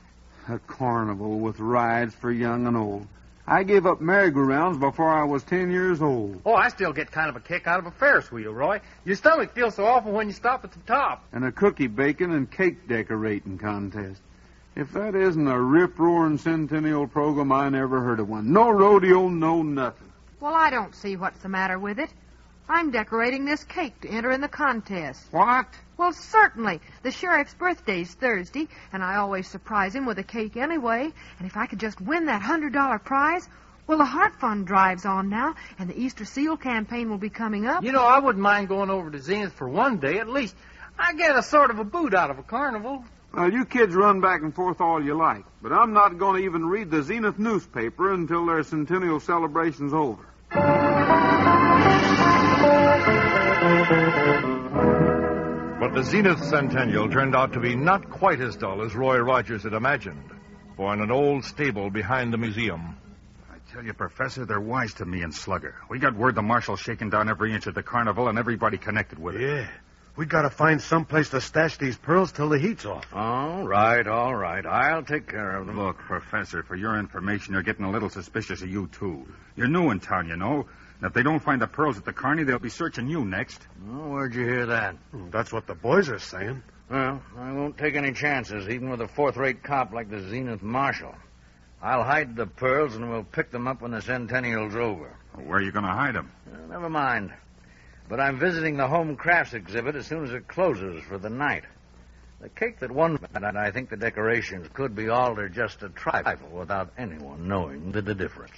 A carnival with rides for young and old. I gave up merry-go-rounds before I was 10 years old. Oh, I still get kind of a kick out of a Ferris wheel, Roy. Your stomach feels so awful when you stop at the top. And a cookie baking and cake decorating contest. If that isn't a rip-roaring centennial program, I never heard of one. No rodeo, no nothing. Well, I don't see what's the matter with it. I'm decorating this cake to enter in the contest. What? Well, certainly. The sheriff's birthday's Thursday, and I always surprise him with a cake anyway. And if I could just win that $100 prize, well, the Heart Fund drive's on now, and the Easter Seal campaign will be coming up. You know, I wouldn't mind going over to Zenith for one day at least. I get a sort of a boot out of a carnival. Well, you kids run back and forth all you like, but I'm not going to even read the Zenith newspaper until their centennial celebration's over. But the Zenith Centennial turned out to be not quite as dull as Roy Rogers had imagined. For in an old stable behind the museum... I tell you, Professor, they're wise to me and Slugger. We got word the marshal's shaking down every inch of the carnival and everybody connected with it. Yeah. We gotta find some place to stash these pearls till the heat's off. All right. I'll take care of them. Look, Professor, for your information, they're getting a little suspicious of you, too. You're new in town, you know. And if they don't find the pearls at the carny, they'll be searching you next. Oh, where'd you hear that? That's what the boys are saying. Well, I won't take any chances, even with a fourth-rate cop like the Zenith Marshal. I'll hide the pearls, and we'll pick them up when the centennial's over. Where are you going to hide them? Never mind. But I'm visiting the home crafts exhibit as soon as it closes for the night. The cake that won, and I think the decorations could be altered just a trifle without anyone knowing the difference.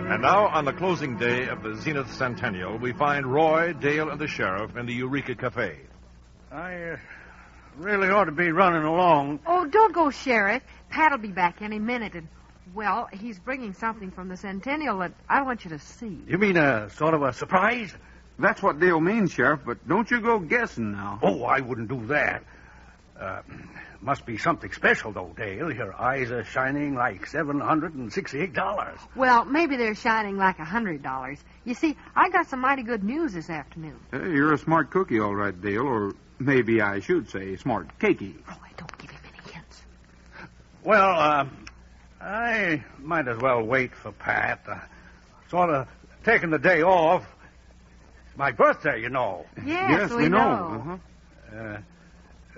And now, on the closing day of the Zenith Centennial, we find Roy, Dale, and the sheriff in the Eureka Cafe. I really ought to be running along. Oh, don't go, Sheriff. Pat'll be back any minute, and, well, he's bringing something from the Centennial that I want you to see. You mean a sort of a surprise? That's what Dale means, Sheriff, but don't you go guessing now. Oh, I wouldn't do that. Must be something special, though, Dale. Your eyes are shining like $768. Well, maybe they're shining like $100. You see, I got some mighty good news this afternoon. Hey, you're a smart cookie, all right, Dale, or maybe I should say smart cakey. Roy, don't give him any hints. Well, I might as well wait for Pat. Sort of taking the day off. It's my birthday, you know. Yes, we know. Uh-huh.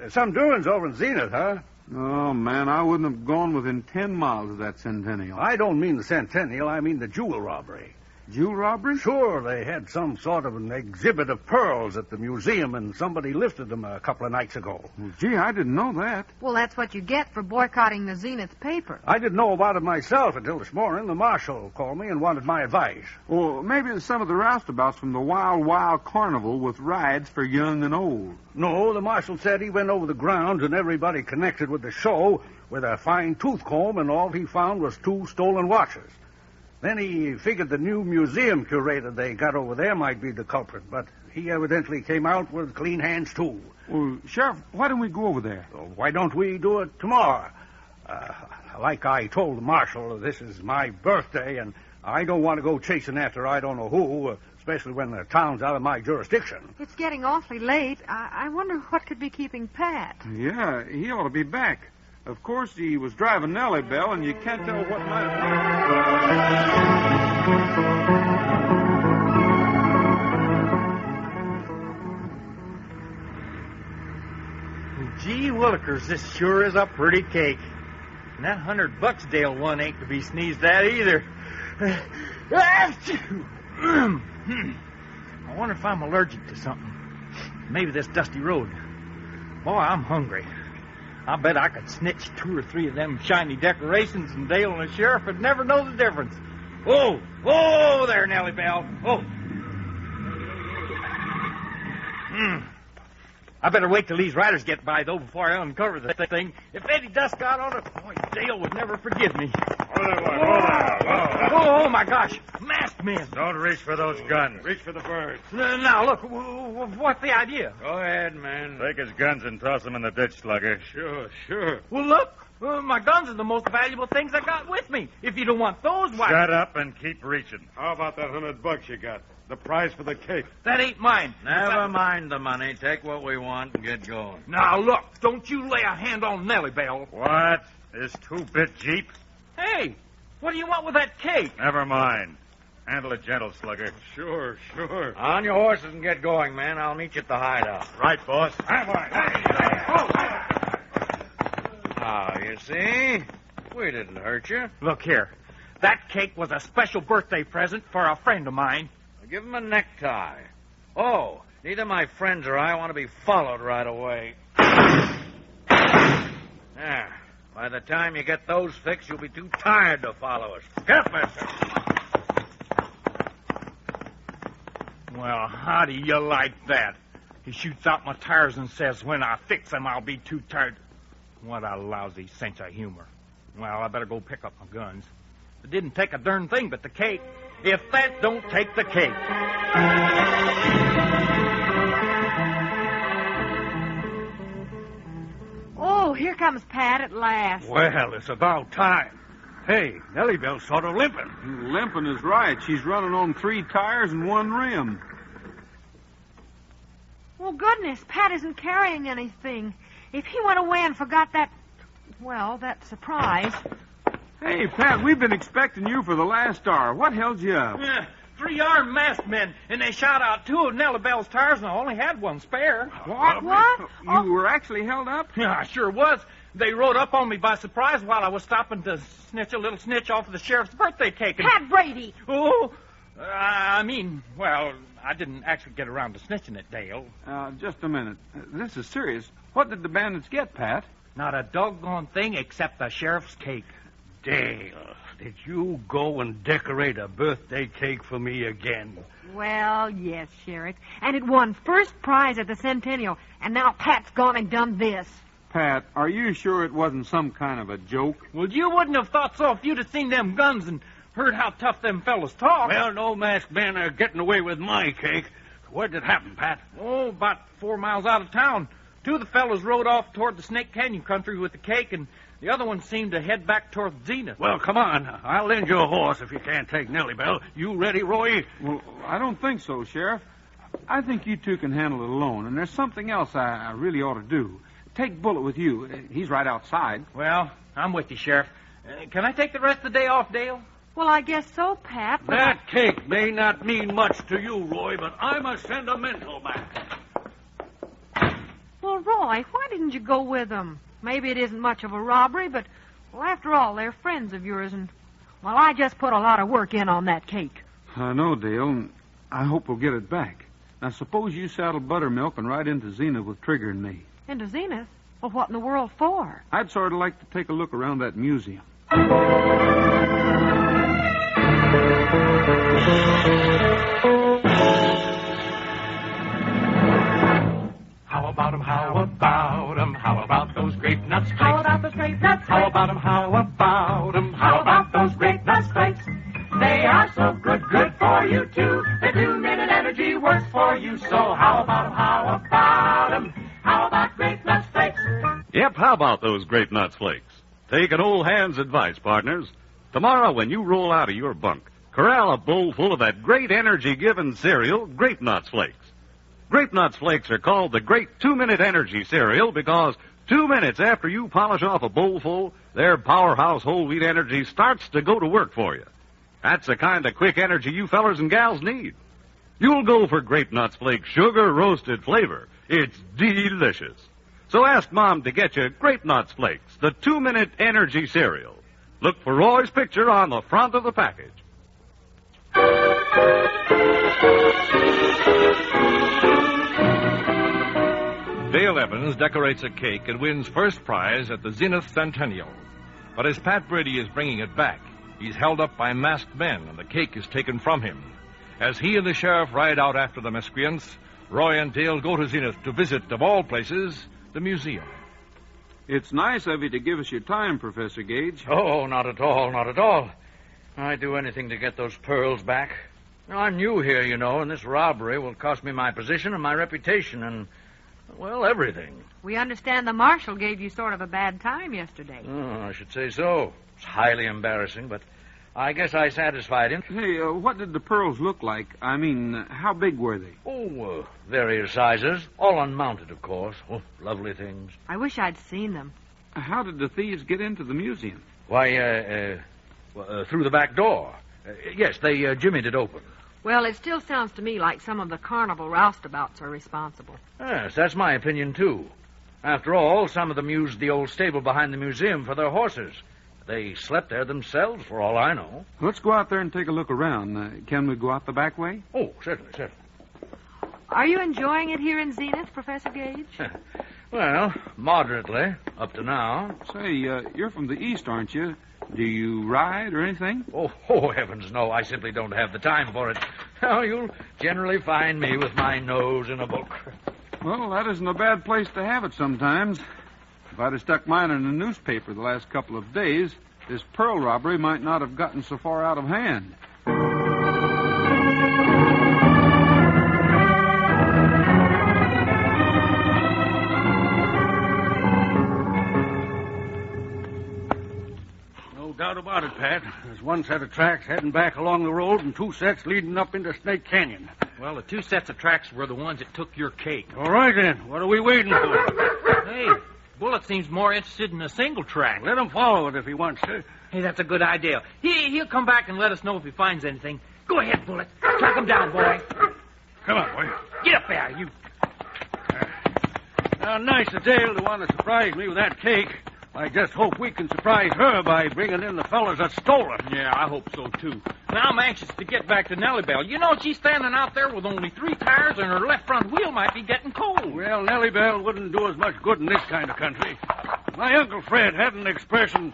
Some doings over in Zenith, huh? Oh, man, I wouldn't have gone within 10 miles of that Centennial. I don't mean the Centennial, I mean the jewel robbery. Jewel robbery? Sure, they had some sort of an exhibit of pearls at the museum, and somebody lifted them a couple of nights ago. Well, gee, I didn't know that. Well, that's what you get for boycotting the Zenith paper. I didn't know about it myself until this morning. The marshal called me and wanted my advice. Well, maybe it's some of the roustabouts from the Wild Wild Carnival with rides for young and old. No, the marshal said he went over the grounds and everybody connected with the show with a fine tooth comb, and all he found was 2 stolen watches. Then he figured the new museum curator they got over there might be the culprit, but he evidently came out with clean hands, too. Well, Sheriff, why don't we go over there? Why don't we do it tomorrow? Like I told the marshal, this is my birthday, and I don't want to go chasing after I don't know who, especially when the town's out of my jurisdiction. It's getting awfully late. I wonder what could be keeping Pat. Yeah, he ought to be back. Of course, he was driving Nellie Bell, and you can't tell what might have... Gee willikers, this sure is a pretty cake. And that $100 Dale won ain't to be sneezed at either. I wonder if I'm allergic to something. Maybe this dusty road. Boy, I'm hungry. I bet I could snitch 2 or 3 of them shiny decorations, and Dale and the sheriff would never know the difference. Whoa! Whoa there, Nellie Bell. Whoa. I better wait till these riders get by, though, before I uncover the thing. If any dust got on it, boy, Dale would never forgive me. Oh, my gosh. Masked men. Don't reach for those guns. Reach for the birds. Now, look, what's the idea? Go ahead, man. Take his guns and toss them in the ditch, Slugger. Sure. Well, look. My guns are the most valuable things I got with me. If you don't want those, why... Shut up and keep reaching. How about that $100 you got? The prize for the cake. That ain't mine. Never mind the money. Take what we want and get going. Now, look, don't you lay a hand on Nellie Bell. What? This 2-bit Jeep? Hey, what do you want with that cake? Never mind. Handle it gentle, Slugger. Sure. On your horses and get going, man. I'll meet you at the hideout. Right, boss. You see? We didn't hurt you. Look here. That cake was a special birthday present for a friend of mine. Give him a necktie. Oh, neither my friends or I want to be followed right away. By the time you get those fixed, you'll be too tired to follow us. Get up, mister. Well, how do you like that? He shoots out my tires and says when I fix them, I'll be too tired. What a lousy sense of humor. Well, I better go pick up my guns. It didn't take a darn thing but the cake. If that don't take the cake. Oh, here comes Pat at last. Well, it's about time. Hey, Nellie Bell's sort of limping. Limping is right. She's running on 3 tires and 1 rim. Well, goodness, Pat isn't carrying anything. If he went away and forgot that surprise. Hey, Pat, we've been expecting you for the last hour. What held you up? 3 armed masked men, and they shot out 2 of Nellie Bell's tires, and I only had 1 spare. What? You were actually held up? Yeah, I sure was. They rode up on me by surprise while I was stopping to snitch a little snitch off of the sheriff's birthday cake. Pat Brady! Oh, I didn't actually get around to snitching it, Dale. Just a minute. This is serious. What did the bandits get, Pat? Not a doggone thing except the sheriff's cake. Dale, did you go and decorate a birthday cake for me again? Well, yes, Sheriff. And it won first prize at the Centennial. And now Pat's gone and done this. Pat, are you sure it wasn't some kind of a joke? Well, you wouldn't have thought so if you'd have seen them guns and heard how tough them fellas talk. Well, no masked men are getting away with my cake. Where'd it happen, Pat? Oh, about 4 miles out of town. 2 of the fellas rode off toward the Snake Canyon country with the cake, and the other one seemed to head back toward Zenith. Well, come on. I'll lend you a horse if you can't take Nellie Bell. You ready, Roy? Well, I don't think so, Sheriff. I think you 2 can handle it alone, and there's something else I really ought to do. Take Bullet with you. He's right outside. Well, I'm with you, Sheriff. Can I take the rest of the day off, Dale? Well, I guess so, Pat. But that cake may not mean much to you, Roy, but I'm a sentimental man. Well, Roy, why didn't you go with them? Maybe it isn't much of a robbery, but, well, after all, they're friends of yours, and, well, I just put a lot of work in on that cake. I know, Dale, and I hope we'll get it back. Now, suppose you saddle Buttermilk and ride into Zenith with Trigger and me. Into Zenith? Well, what in the world for? I'd sort of like to take a look around that museum. How about 'em, how about 'em, how about those grape nuts flakes? How about those grape nuts flakes? How about 'em, how about 'em, how about those grape nuts flakes? They are so good, good for you too. The 2-minute energy works for you, so how about 'em, how about 'em, how about grape nuts flakes? Yep, how about those grape nuts flakes? Take an old hand's advice, partners. Tomorrow when you roll out of your bunk, corral a bowl full of that great energy-giving cereal, Grape Nuts Flakes. Grape Nuts Flakes are called the Great 2-Minute Energy Cereal because 2 minutes after you polish off a bowlful, their powerhouse whole wheat energy starts to go to work for you. That's the kind of quick energy you fellers and gals need. You'll go for Grape Nuts Flakes sugar roasted flavor. It's delicious. So ask Mom to get you Grape Nuts Flakes, the 2-minute energy cereal. Look for Roy's picture on the front of the package. Dale Evans decorates a cake and wins first prize at the Zenith Centennial. But as Pat Brady is bringing it back, he's held up by masked men and the cake is taken from him. As he and the sheriff ride out after the miscreants, Roy and Dale go to Zenith to visit, of all places, the museum. It's nice of you to give us your time, Professor Gage. Oh, not at all, not at all. I'd do anything to get those pearls back. I'm new here, you know, and this robbery will cost me my position and my reputation and, well, everything. We understand the marshal gave you sort of a bad time yesterday. Oh, I should say so. It's highly embarrassing, but I guess I satisfied him. Hey, what did the pearls look like? I mean, how big were they? Oh, various sizes, all unmounted, of course. Oh, lovely things. I wish I'd seen them. How did the thieves get into the museum? Why, through the back door. Yes, they jimmied it open. Well, it still sounds to me like some of the carnival roustabouts are responsible. Yes, that's my opinion, too. After all, some of them used the old stable behind the museum for their horses. They slept there themselves, for all I know. Let's go out there and take a look around. Can we go out the back way? Oh, certainly, certainly. Are you enjoying it here in Zenith, Professor Gage? Well, moderately, up to now. Say, you're from the East, aren't you? Do you ride or anything? Oh, heavens, no. I simply don't have the time for it. Now, you'll generally find me with my nose in a book. Well, that isn't a bad place to have it sometimes. If I'd have stuck mine in a newspaper the last couple of days, this pearl robbery might not have gotten so far out of hand. Doubt about it, Pat. There's one set of tracks heading back along the road and two sets leading up into Snake Canyon. Well, the two sets of tracks were the ones that took your cake. All right, then. What are we waiting for? Hey, Bullet seems more interested in a single track. Let him follow it if he wants to. Hey, that's a good idea. He'll come back and let us know if he finds anything. Go ahead, Bullet. Track him down, boy. Come on, boy. Get up there, you. Now, nice of Dale to want to surprise me with that cake. I just hope we can surprise her by bringing in the fellas that stole it. Yeah, I hope so, too. Now I'm anxious to get back to Nellie Bell. You know, she's standing out there with only 3 tires, and her left front wheel might be getting cold. Well, Nellie Bell wouldn't do as much good in this kind of country. My Uncle Fred had an expression,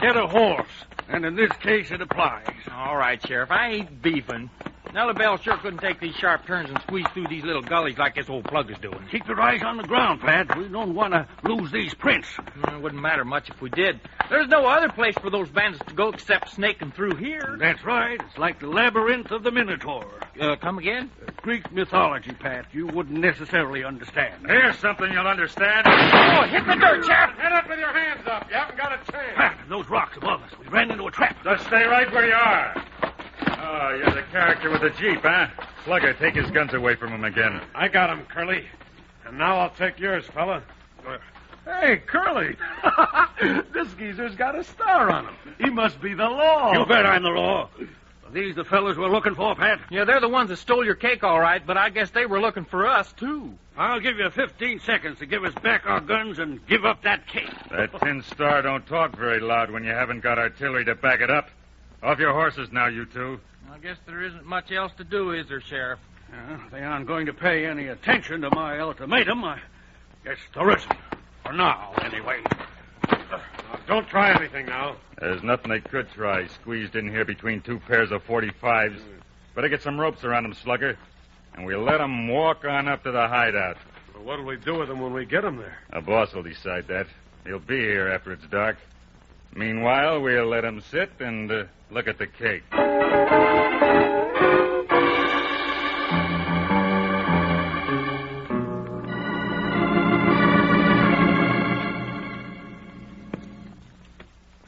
get a horse, and in this case it applies. All right, Sheriff, I ain't beefing. Nellie Bell sure couldn't take these sharp turns and squeeze through these little gullies like this old plug is doing. Keep your eyes on the ground, Pat. We don't want to lose these prints. It wouldn't matter much if we did. There's no other place for those bandits to go except snaking through here. That's right. It's like the labyrinth of the Minotaur. Come again? Greek mythology, Pat. You wouldn't necessarily understand. Here's something you'll understand. Oh, hit the dirt, Sheriff. Head up with your hands up. You haven't got a chance. Pat, those rocks above us. We ran into a trap. Just stay right where you are. Oh, you're the character with the Jeep, huh? Slugger, take his guns away from him again. I got him, Curly. And now I'll take yours, fella. Hey, Curly. This geezer's got a star on him. He must be the law. You bet I'm the law. Are these the fellas we're looking for, Pat? Yeah, they're the ones that stole your cake, all right, but I guess they were looking for us, too. I'll give you 15 seconds to give us back our guns and give up that cake. That tin star don't talk very loud when you haven't got artillery to back it up. Off your horses now, you two. I guess there isn't much else to do, is there, Sheriff? They aren't going to pay any attention to my ultimatum. I guess there isn't. For now, anyway. Now, don't try anything now. There's nothing they could try, squeezed in here between 2 pairs of 45s. Better get some ropes around them, Slugger, and we'll let them walk on up to the hideout. Well, what'll we do with them when we get them there? The boss will decide that. He'll be here after it's dark. Meanwhile, we'll let him sit and look at the cake.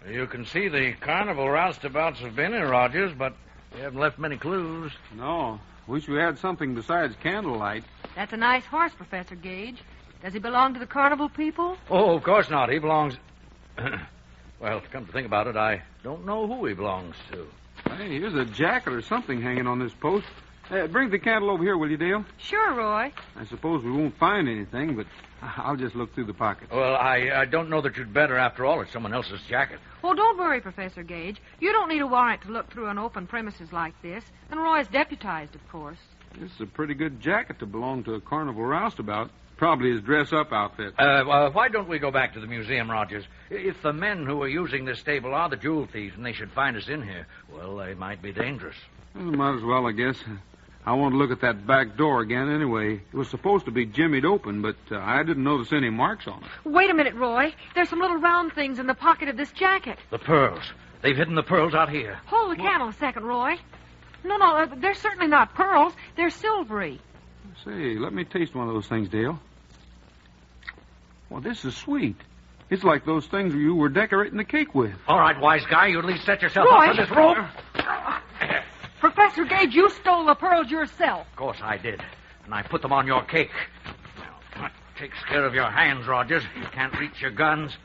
You can see the carnival roustabouts have been here, Rogers, but we haven't left many clues. No. Wish we had something besides candlelight. That's a nice horse, Professor Gage. Does he belong to the carnival people? Oh, of course not. He belongs... Well, to come to think about it, I don't know who he belongs to. Hey, here's a jacket or something hanging on this post. Bring the candle over here, will you, Dale? Sure, Roy. I suppose we won't find anything, but I'll just look through the pockets. Well, I don't know that you'd better. After all, it's someone else's jacket. Oh, don't worry, Professor Gage. You don't need a warrant to look through an open premises like this. And Roy's deputized, of course. This is a pretty good jacket to belong to a carnival roustabout. Probably his dress-up outfit. Why don't we go back to the museum, Rogers? If the men who are using this stable are the jewel thieves and they should find us in here, well, they might be dangerous. Well, might as well, I guess. I want to look at that back door again anyway. It was supposed to be jimmied open, but I didn't notice any marks on it. Wait a minute, Roy. There's some little round things in the pocket of this jacket. The pearls. They've hidden the pearls out here. Hold the candle a second, Roy. No, they're certainly not pearls. They're silvery. Say, let me taste one of those things, Dale. Well, this is sweet. It's like those things you were decorating the cake with. All right, wise guy, you at least set yourself Roy! up for this rope. Professor Gage, you stole the pearls yourself. Of course I did. And I put them on your cake. Now, that takes care of your hands, Rogers. You can't reach your guns.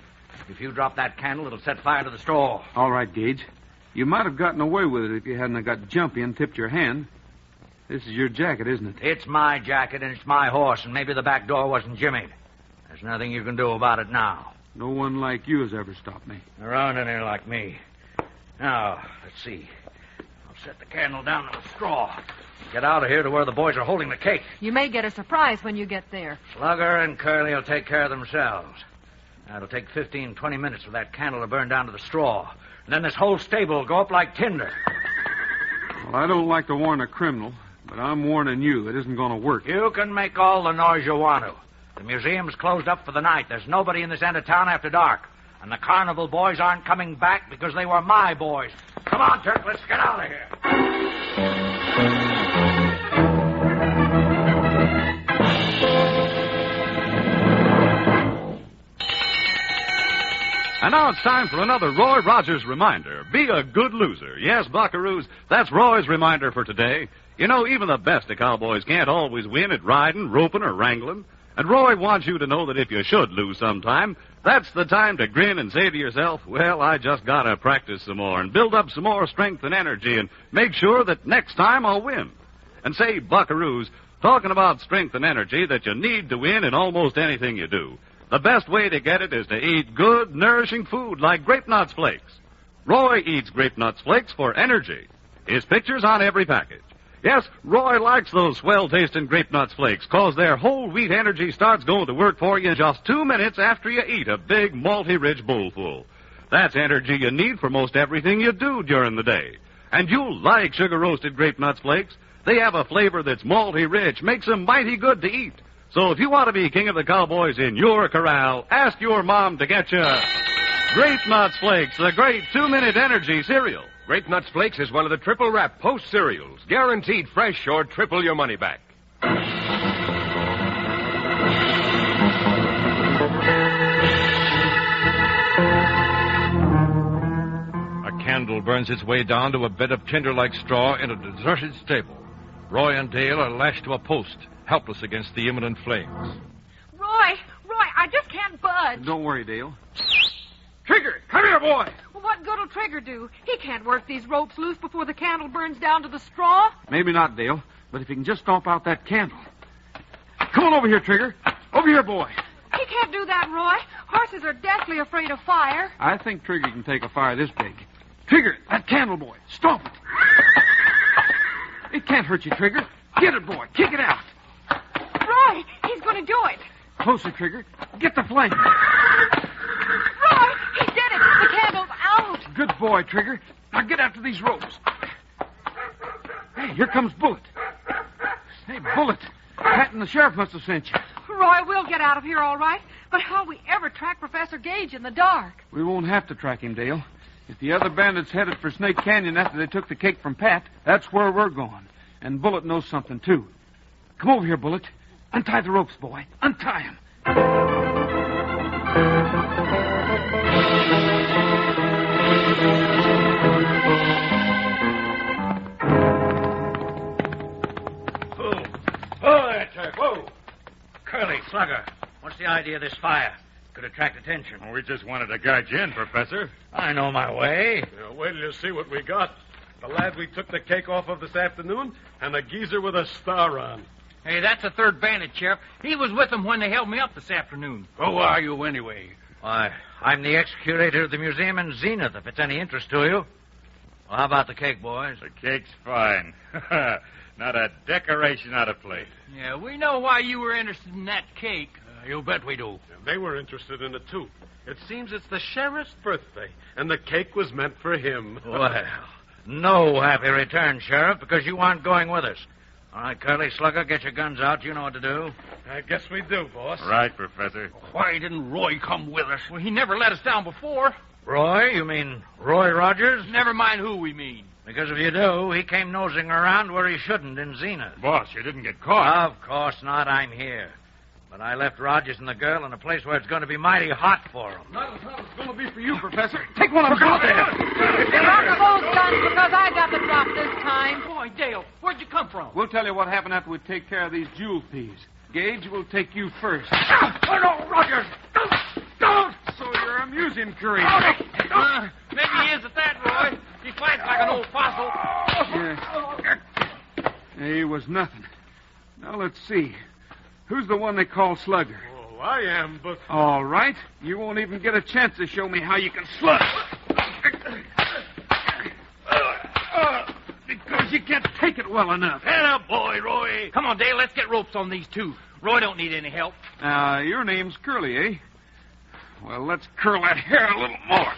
If you drop that candle, it'll set fire to the straw. All right, Gage. You might have gotten away with it if you hadn't got jumpy and tipped your hand. This is your jacket, isn't it? It's my jacket and it's my horse, and maybe the back door wasn't jimmied. There's nothing you can do about it now. No one like you has ever stopped me. Around in here like me. Now, let's see. I'll set the candle down to the straw. Get out of here to where the boys are holding the cake. You may get a surprise when you get there. Slugger and Curly will take care of themselves. Now, it'll take 15, 20 minutes for that candle to burn down to the straw. And then this whole stable will go up like tinder. Well, I don't like to warn a criminal, but I'm warning you. It isn't going to work. You can make all the noise you want to. The museum's closed up for the night. There's nobody in this end of town after dark. And the carnival boys aren't coming back because they were my boys. Come on, Turk, let's get out of here. And now it's time for another Roy Rogers reminder. Be a good loser. Yes, buckaroos, that's Roy's reminder for today. You know, even the best of cowboys can't always win at riding, roping, or wrangling. And Roy wants you to know that if you should lose sometime, that's the time to grin and say to yourself, well, I just gotta practice some more and build up some more strength and energy and make sure that next time I'll win. And say, buckaroos, talking about strength and energy that you need to win in almost anything you do. The best way to get it is to eat good, nourishing food like Grape Nuts Flakes. Roy eats Grape Nuts Flakes for energy. His picture's on every package. Yes, Roy likes those swell-tasting Grape Nuts Flakes, 'cause their whole wheat energy starts going to work for you in just 2 minutes after you eat a big, malty-rich bowlful. That's energy you need for most everything you do during the day. And you'll like sugar-roasted Grape Nuts Flakes. They have a flavor that's malty-rich, makes them mighty good to eat. So if you want to be king of the cowboys in your corral, ask your mom to get you Grape Nuts Flakes, the great 2-minute energy cereal. Grape Nuts Flakes is one of the triple wrap Post cereals, guaranteed fresh or triple your money back. A candle burns its way down to a bed of tinder like straw in a deserted stable. Roy and Dale are lashed to a post, helpless against the imminent flames. Roy, I just can't budge. Don't worry, Dale. Trigger, come here, boy. Well, what good'll Trigger do? He can't work these ropes loose before the candle burns down to the straw. Maybe not, Dale, but if you can just stomp out that candle. Come on over here, Trigger. Over here, boy. He can't do that, Roy. Horses are deathly afraid of fire. I think Trigger can take a fire this big. Trigger, that candle, boy. Stomp it. It can't hurt you, Trigger. Get it, boy. Kick it out. Roy, he's going to do it. Closer, Trigger. Get the flame. Roy, he did it. The candle's out. Good boy, Trigger. Now get after these ropes. Hey, here comes Bullet. Hey, Bullet. Pat and the sheriff must have sent you. Roy, we'll get out of here all right. But how'll we ever track Professor Gage in the dark? We won't have to track him, Dale. If the other bandits headed for Snake Canyon after they took the cake from Pat, that's where we're going. And Bullet knows something, too. Come over here, Bullet. Untie the ropes, boy. Untie them. Oh, there, Turk. Whoa. Curly, Slugger, what's the idea of this fire? Could attract attention. Well, we just wanted to guide you in, Professor. I know my way. Wait till you see what we got. The lad we took the cake off of this afternoon, and a geezer with a star on. Hey, that's the third bandit, Sheriff. He was with them when they held me up this afternoon. Who are you, anyway? Why, I'm the ex-curator of the museum in Zenith, if it's any interest to you. Well, how about the cake, boys? The cake's fine. Not a decoration out of place. Yeah, we know why you were interested in that cake. You bet we do. They were interested in it, too. It seems it's the sheriff's birthday, and the cake was meant for him. Well, no happy return, Sheriff, because you aren't going with us. All right, Curly, Slugger, get your guns out. You know what to do. I guess we do, boss. Right, Professor. Why didn't Roy come with us? Well, he never let us down before. Roy? You mean Roy Rogers? Never mind who we mean. Because if you do, he came nosing around where he shouldn't in Zenith. Boss, you didn't get caught. Of course not. I'm here. But I left Rogers and the girl in a place where it's going to be mighty hot for them. Not as hot as it's going to be for you, Professor. Take one of them out there. Drop those guns because I got the drop this time. Boy, Dale, where'd you come from? We'll tell you what happened after we take care of these jewel thieves. Gage, we'll take you first. Oh, no, Rogers! Don't! So you're a museum curator. Maybe he is at that, Roy. He fights like an old fossil. Yeah. He was nothing. Now, let's see. Who's the one they call Slugger? Oh, I am, but... All right. You won't even get a chance to show me how you can slug. Because you can't take it well enough. Boy, Roy. Come on, Dale, let's get ropes on these two. Roy don't need any help. Your name's Curly, eh? Well, let's curl that hair a little more.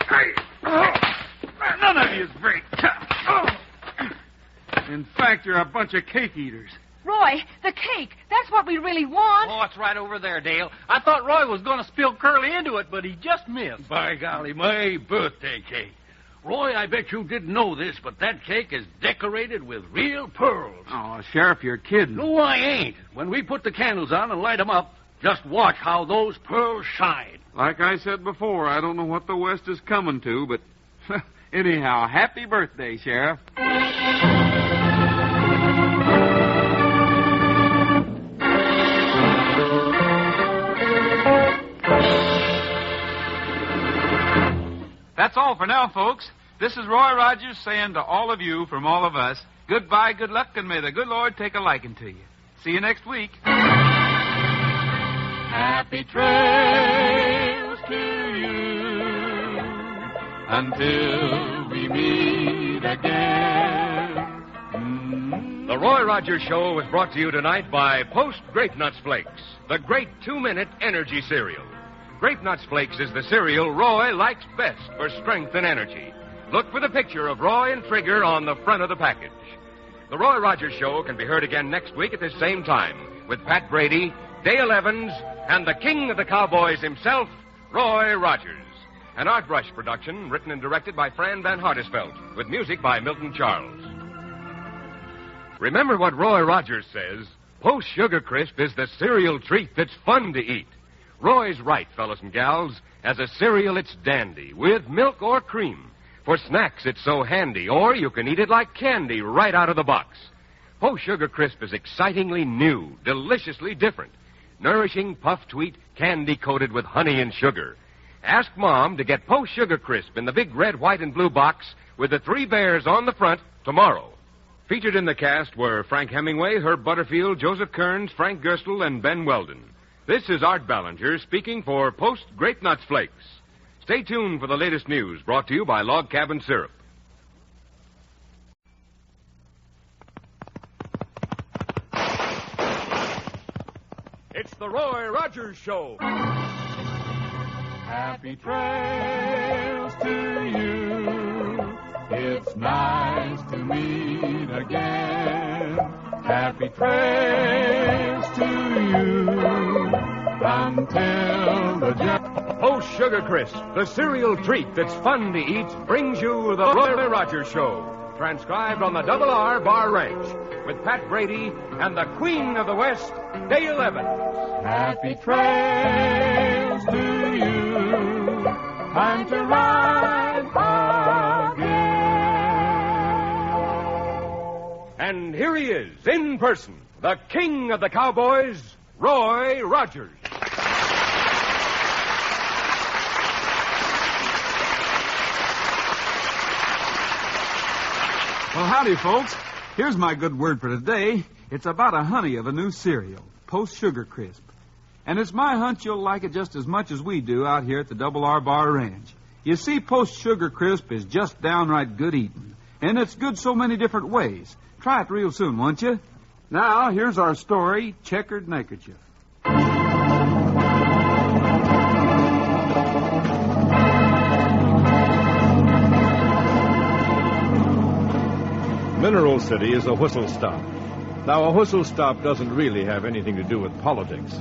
None of you is very tough. In fact, you're a bunch of cake eaters. Roy, the cake. That's what we really want. Oh, it's right over there, Dale. I thought Roy was going to spill Curly into it, but he just missed. By golly, my birthday cake. Roy, I bet you didn't know this, but that cake is decorated with real pearls. Oh, Sheriff, you're kidding. No, I ain't. When we put the candles on and light 'em up, just watch how those pearls shine. Like I said before, I don't know what the West is coming to, but anyhow, happy birthday, Sheriff. That's all for now, folks. This is Roy Rogers saying to all of you from all of us, goodbye, good luck, and may the good Lord take a liking to you. See you next week. Happy trails to you until we meet again. The Roy Rogers Show was brought to you tonight by Post Grape Nuts Flakes, the great 2-minute energy cereal. Grape Nuts Flakes is the cereal Roy likes best for strength and energy. Look for the picture of Roy and Trigger on the front of the package. The Roy Rogers Show can be heard again next week at this same time with Pat Brady, Dale Evans, and the king of the cowboys himself, Roy Rogers. An Art Rush production written and directed by Fran Van Hartesveld with music by Milton Charles. Remember what Roy Rogers says, Post Sugar Crisp is the cereal treat that's fun to eat. Roy's right, fellas and gals. As a cereal, it's dandy, with milk or cream. For snacks, it's so handy, or you can eat it like candy right out of the box. Post Sugar Crisp is excitingly new, deliciously different. Nourishing puffed wheat, candy coated with honey and sugar. Ask Mom to get Post Sugar Crisp in the big red, white, and blue box with the 3 bears on the front tomorrow. Featured in the cast were Frank Hemingway, Herb Butterfield, Joseph Kearns, Frank Gerstle, and Ben Weldon. This is Art Ballinger speaking for Post Grape Nuts Flakes. Stay tuned for the latest news brought to you by Log Cabin Syrup. It's the Roy Rogers Show. Happy trails to you. It's nice to meet again. Happy trails to you until the Post Sugar Crisp, the cereal treat that's fun to eat, brings you the Roy Rogers Show. Transcribed on the Double R Bar Ranch with Pat Brady and the Queen of the West, Dale Evans. Happy trails to you. Time to ride again. And here he is, in person, the king of the cowboys, Roy Rogers. Well, howdy, folks. Here's my good word for today. It's about a honey of a new cereal, Post Sugar Crisp. And it's my hunch you'll like it just as much as we do out here at the Double R Bar Ranch. You see, Post Sugar Crisp is just downright good eating. And it's good so many different ways. Try it real soon, won't you? Now, here's our story, Checkered Neckerchief. Mineral City is a whistle stop. Now, a whistle stop doesn't really have anything to do with politics.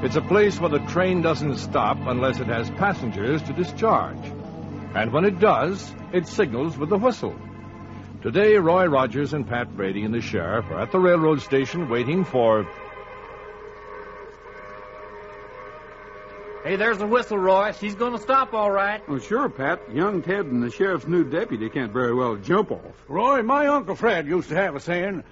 It's a place where the train doesn't stop unless it has passengers to discharge. And when it does, it signals with the whistle. Today, Roy Rogers and Pat Brady and the sheriff are at the railroad station waiting for... Hey, there's the whistle, Roy. She's going to stop all right. Well, sure, Pat. Young Ted and the sheriff's new deputy can't very well jump off. Roy, my Uncle Fred used to have a saying,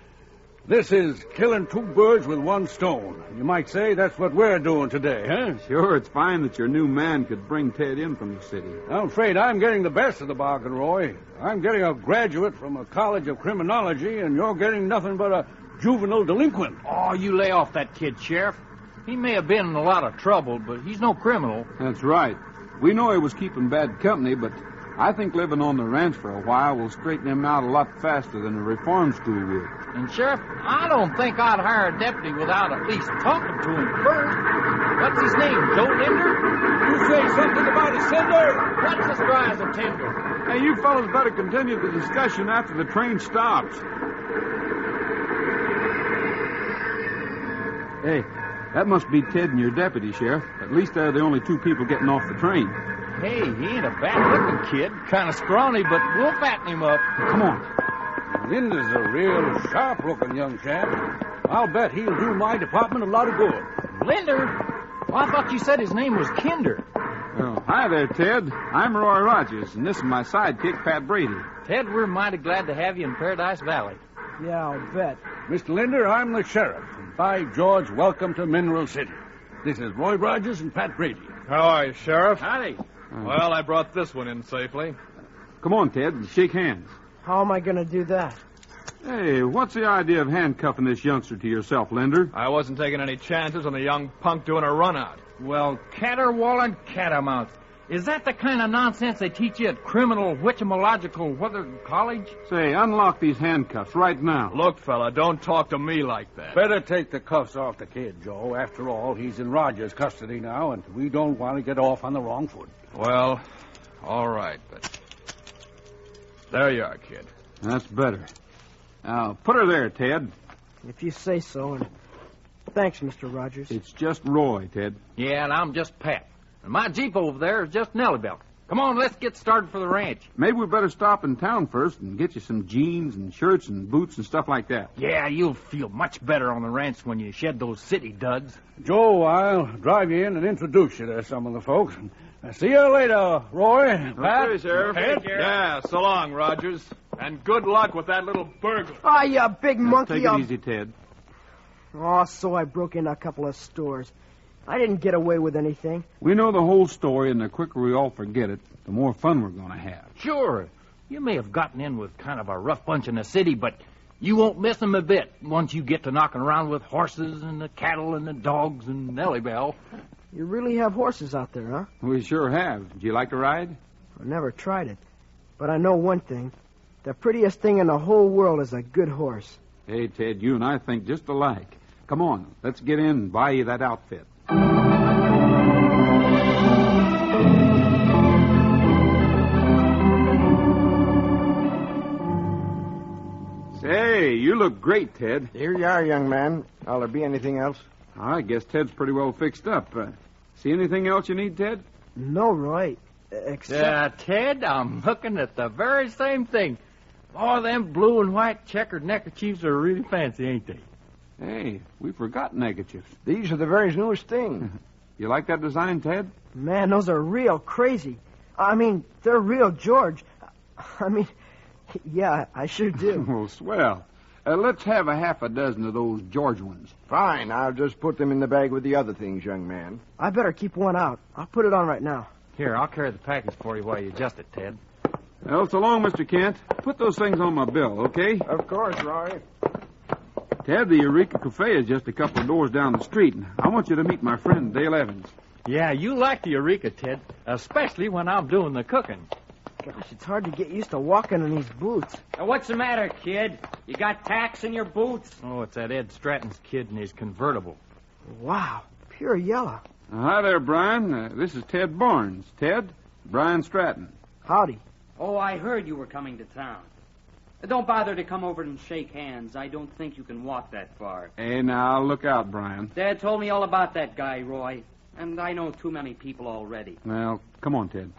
this is killing two birds with one stone. You might say that's what we're doing today, huh? Sure, it's fine that your new man could bring Ted in from the city. I'm afraid I'm getting the best of the bargain, Roy. I'm getting a graduate from a college of criminology, and you're getting nothing but a juvenile delinquent. Oh, you lay off that kid, Sheriff. He may have been in a lot of trouble, but he's no criminal. That's right. We know he was keeping bad company, but I think living on the ranch for a while will straighten him out a lot faster than a reform school would. And, Sheriff, I don't think I'd hire a deputy without at least talking to him first. What's his name, Joe Linder? You say something about a cinder? What's as dry as a tinder? Hey, you fellas better continue the discussion after the train stops. Hey, that must be Ted and your deputy, Sheriff. At least they're the only two people getting off the train. Hey, he ain't a bad-looking kid. Kind of scrawny, but we'll fatten him up. Come on. Linda's a real sharp-looking young chap. I'll bet he'll do my department a lot of good. Linder? Well, I thought you said his name was Kinder. Oh, hi there, Ted. I'm Roy Rogers, and this is my sidekick, Pat Brady. Ted, we're mighty glad to have you in Paradise Valley. Yeah, I'll bet. Mr. Linder, I'm the sheriff. And by George, welcome to Mineral City. This is Roy Rogers and Pat Brady. How are you, Sheriff? Howdy. Well, I brought this one in safely. Come on, Ted, and shake hands. How am I going to do that? Hey, what's the idea of handcuffing this youngster to yourself, Linder? I wasn't taking any chances on the young punk doing a run-out. Well, caterwauling catamounts. Is that the kind of nonsense they teach you at criminal whatchamalogical weather college? Say, unlock these handcuffs right now. Look, fella, don't talk to me like that. Better take the cuffs off the kid, Joe. After all, he's in Rogers' custody now, and we don't want to get off on the wrong foot. Well, all right, but... There you are, kid. That's better. Now, put her there, Ted. If you say so, and thanks, Mr. Rogers. It's just Roy, Ted. Yeah, and I'm just Pat. And my Jeep over there is just Nellie Belt. Come on, let's get started for the ranch. Maybe we better stop in town first and get you some jeans and shirts and boots and stuff like that. Yeah, you'll feel much better on the ranch when you shed those city duds. Joe, I'll drive you in and introduce you to some of the folks. See you later, Roy. Pat. Okay, Sheriff. Yeah, so long, Rogers. And good luck with that little burglar. Ah, you big monkey. Take it easy, Ted. Oh, so I broke into a couple of stores. I didn't get away with anything. We know the whole story, and the quicker we all forget it, the more fun we're going to have. Sure. You may have gotten in with kind of a rough bunch in the city, but you won't miss them a bit once you get to knocking around with horses and the cattle and the dogs and Nellie Bell. You really have horses out there, huh? We sure have. Do you like to ride? I never tried it. But I know one thing. The prettiest thing in the whole world is a good horse. Hey, Ted, you and I think just alike. Come on, let's get in and buy you that outfit. Say, you look great, Ted. Here you are, young man. Will there be anything else? I guess Ted's pretty well fixed up. See anything else you need, Ted? No, Roy. Except... Yeah, Ted, I'm looking at the very same thing. Oh, them blue and white checkered neckerchiefs are really fancy, ain't they? Hey, we forgot neckerchiefs. These are the very newest thing. You like that design, Ted? Man, those are real crazy. I mean, they're real George. I mean, yeah, I sure do. Well, swell. Let's have a half a dozen of those George ones. Fine. I'll just put them in the bag with the other things, young man. I better keep one out. I'll put it on right now. Here, I'll carry the package for you while you adjust it, Ted. Well, so long, Mr. Kent. Put those things on my bill, okay? Of course, Roy. Ted, the Eureka Cafe is just a couple of doors down the street, and I want you to meet my friend, Dale Evans. Yeah, you like the Eureka, Ted, especially when I'm doing the cooking. Gosh, it's hard to get used to walking in these boots. What's the matter, kid? You got tacks in your boots? Oh, it's that Ed Stratton's kid in his convertible. Wow, pure yellow. Hi there, Brian. This is Ted Barnes. Ted, Brian Stratton. Howdy. Oh, I heard you were coming to town. Don't bother to come over and shake hands. I don't think you can walk that far. Hey, now, look out, Brian. Dad told me all about that guy, Roy. And I know too many people already. Well, come on, Ted.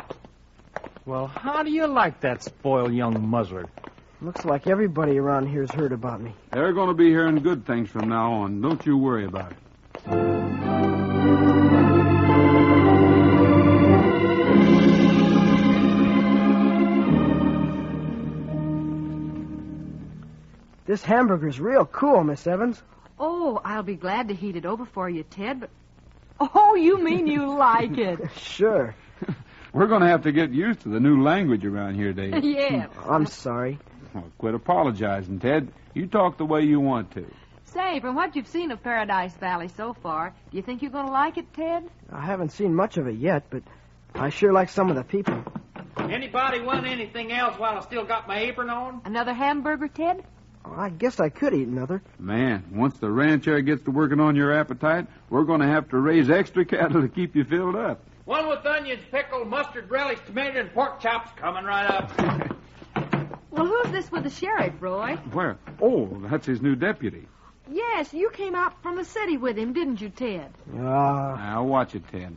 Well, how do you like that spoiled young muzzler? Looks like everybody around here's heard about me. They're going to be hearing good things from now on. Don't you worry about it. This hamburger's real cool, Miss Evans. Oh, I'll be glad to heat it over for you, Ted, but... Oh, you mean you like it? Sure. We're going to have to get used to the new language around here, Dave. Yeah. I'm sorry. Well, quit apologizing, Ted. You talk the way you want to. Say, from what you've seen of Paradise Valley so far, do you think you're going to like it, Ted? I haven't seen much of it yet, but I sure like some of the people. Anybody want anything else while I still got my apron on? Another hamburger, Ted? I guess I could eat another. Man, once the ranch here gets to working on your appetite, we're going to have to raise extra cattle to keep you filled up. One with onions, pickle, mustard, relish, tomato, and pork chops coming right up. Well, who's this with the sheriff, Roy? Where? Oh, that's his new deputy. Yes, you came out from the city with him, didn't you, Ted? Now, watch it, Ted.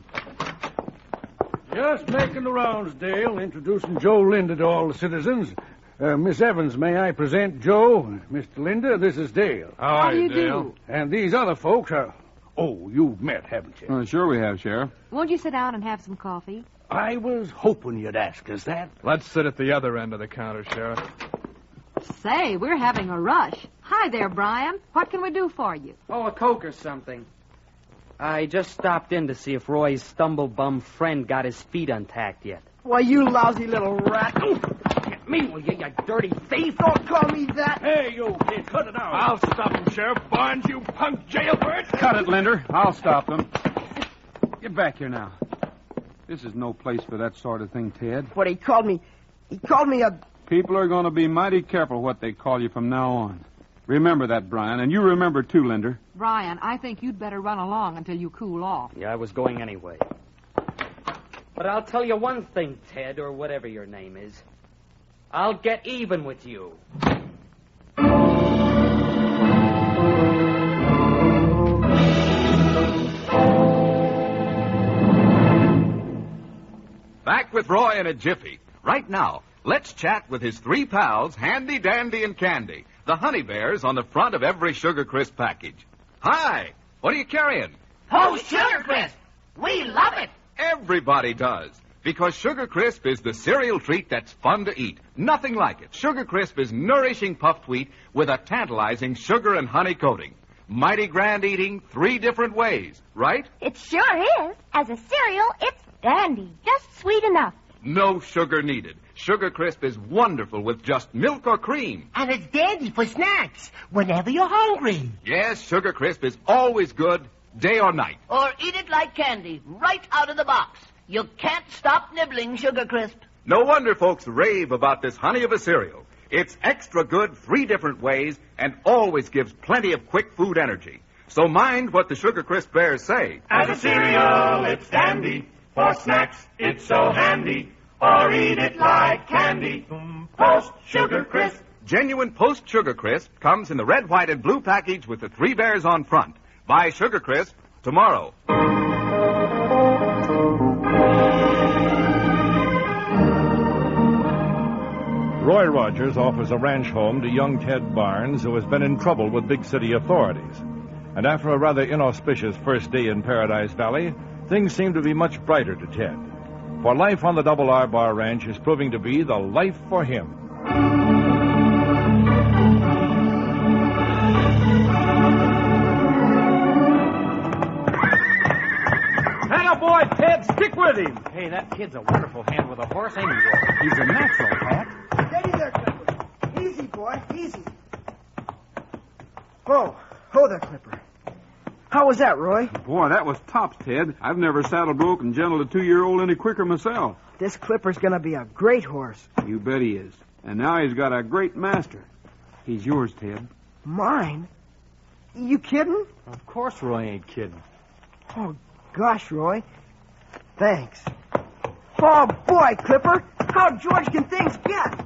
Just making the rounds, Dale. Introducing Joe Linda to all the citizens. Miss Evans, may I present Joe? Mr. Linda, this is Dale. How do you do? And these other folks are... Oh, you've met, haven't you? Sure we have, Sheriff. Won't you sit down and have some coffee? I was hoping you'd ask us that. Let's sit at the other end of the counter, Sheriff. Say, we're having a rush. Hi there, Brian. What can we do for you? Oh, a Coke or something. I just stopped in to see if Roy's stumble-bum friend got his feet untacked yet. Why, you lousy little rat. Get me, will you dirty thief? Don't call me that. Hey, you kid, cut it out. I'll stop him, Sheriff Barnes, you punk jailbird. Cut it, Linder. I'll stop them. Get back here now. This is no place for that sort of thing, Ted. But he called me a... People are going to be mighty careful what they call you from now on. Remember that, Brian, and you remember too, Linder. Brian, I think you'd better run along until you cool off. Yeah, I was going anyway. But I'll tell you one thing, Ted, or whatever your name is. I'll get even with you. Back with Roy in a jiffy. Right now, let's chat with his three pals, Handy, Dandy, and Candy, the honey bears on the front of every Sugar Crisp package. Hi! What are you carrying? Post Sugar Crisp! We love it! Everybody does. Because Sugar Crisp is the cereal treat that's fun to eat. Nothing like it. Sugar Crisp is nourishing puffed wheat with a tantalizing sugar and honey coating. Mighty grand eating 3 different ways, right? It sure is. As a cereal, it's dandy. Just sweet enough. No sugar needed. Sugar Crisp is wonderful with just milk or cream. And it's dandy for snacks whenever you're hungry. Yes, Sugar Crisp is always good, day or night. Or eat it like candy, right out of the box. You can't stop nibbling Sugar Crisp. No wonder folks rave about this honey of a cereal. It's extra good 3 different ways and always gives plenty of quick food energy. So mind what the Sugar Crisp bears say. As a cereal, it's dandy. For snacks, it's so handy. Or eat it like candy. Post Sugar Crisp. Genuine Post Sugar Crisp comes in the red, white, and blue package with the 3 bears on front. Buy Sugar Crisp tomorrow. Roy Rogers offers a ranch home to young Ted Barnes, who has been in trouble with big city authorities. And after a rather inauspicious first day in Paradise Valley, things seem to be much brighter to Ted. For life on the Double R Bar Ranch is proving to be the life for him. Boy, Ted, stick with him. Hey, that kid's a wonderful hand with a horse, ain't he, Roy? He's a natural, Pat. Steady there, Clipper. Easy, boy, easy. Oh there, Clipper. How was that, Roy? Boy, that was tops, Ted. I've never saddled, broke, and gentled a 2-year-old any quicker myself. This Clipper's gonna be a great horse. You bet he is. And now he's got a great master. He's yours, Ted. Mine? You kidding? Of course Roy ain't kidding. Oh, gosh, Roy. Thanks. Oh, boy, Clipper. How George can things get?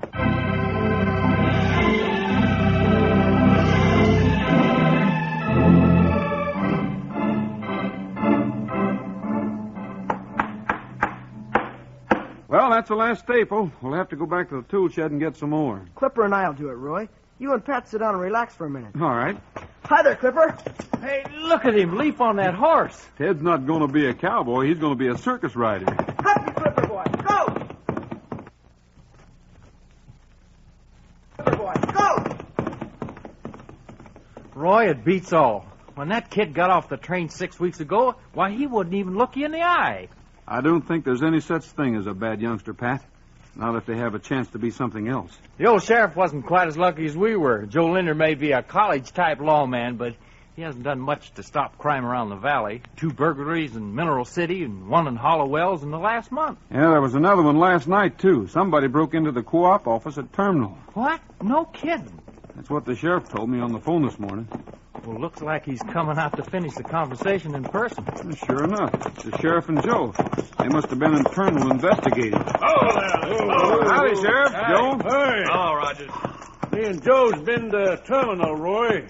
that's the last staple. We'll have to go back to the tool shed and get some more. Clipper and I'll do it, Roy. You and Pat sit down and relax for a minute. All right. Hi there, Clipper. Hey, look at him leap on that horse. Ted's not going to be a cowboy. He's going to be a circus rider. Happy Clipper boy. Go! Clipper boy, go! Roy, it beats all. When that kid got off the train 6 weeks ago, why, he wouldn't even look you in the eye. I don't think there's any such thing as a bad youngster, Pat. Not if they have a chance to be something else. The old sheriff wasn't quite as lucky as we were. Joe Linder may be a college-type lawman, but he hasn't done much to stop crime around the valley. 2 burglaries in Mineral City and 1 in Hollow Wells in the last month. Yeah, there was another one last night, too. Somebody broke into the co-op office at Terminal. What? No kidding. That's what the sheriff told me on the phone this morning. Well, looks like he's coming out to finish the conversation in person. Sure enough. It's the sheriff and Joe. They must have been in Terminal investigating. Howdy, Sheriff. Joe. Hey. Oh, Rogers. Me and Joe's been to Terminal, Roy.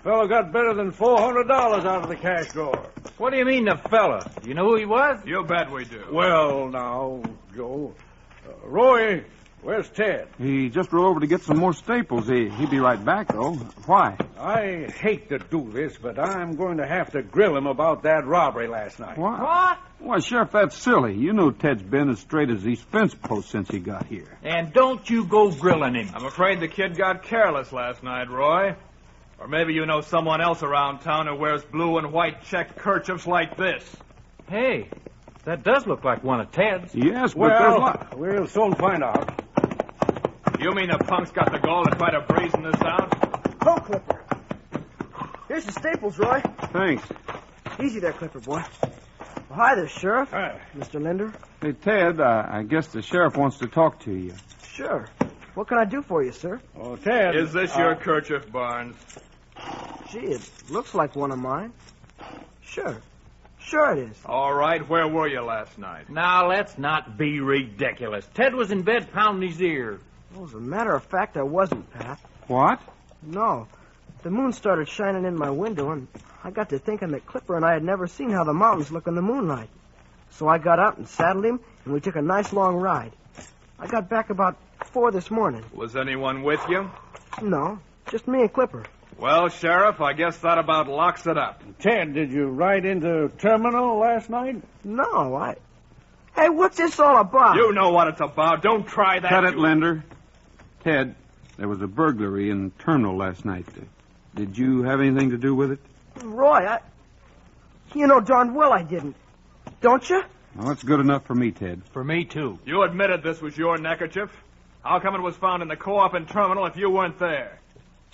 Fellow got better than $400 out of the cash drawer. What do you mean, the fella? You know who he was? You bet we do. Well, now, Joe. Roy, where's Ted? He just rode over to get some more staples. He'll be right back, though. Why? I hate to do this, but I'm going to have to grill him about that robbery last night. What? Why, Sheriff, that's silly. You know Ted's been as straight as these fence posts since he got here. And don't you go grilling him. I'm afraid the kid got careless last night, Roy. Or maybe you know someone else around town who wears blue and white checked kerchiefs like this. Hey, that does look like one of Ted's. Yes, but well, we'll soon find out. You mean the punk's got the gall to try to brazen this out? Go, Clipper. Here's the staples, Roy. Thanks. Easy there, Clipper boy. Well, hi there, Sheriff. Hi. Mr. Linder. Hey, Ted, I guess the sheriff wants to talk to you. Sure. What can I do for you, sir? Oh, Ted. Is this your kerchief, Barnes? Gee, it looks like one of mine. Sure. Sure it is. All right, where were you last night? Now, let's not be ridiculous. Ted was in bed pounding his ear. Well, as a matter of fact, I wasn't, Pat. What? No. The moon started shining in my window, and I got to thinking that Clipper and I had never seen how the mountains look in the moonlight. So I got out and saddled him, and we took a nice long ride. I got back about 4 this morning. Was anyone with you? No, just me and Clipper. Well, Sheriff, I guess that about locks it up. Ted, did you ride into Terminal last night? No, Hey, what's this all about? You know what it's about. Don't try that. Cut it, Linder. Ted, there was a burglary in Terminal last night. Did you have anything to do with it? Roy, You know darn well I didn't. Don't you? Well, that's good enough for me, Ted. For me, too. You admitted this was your neckerchief. How come it was found in the co-op in Terminal if you weren't there?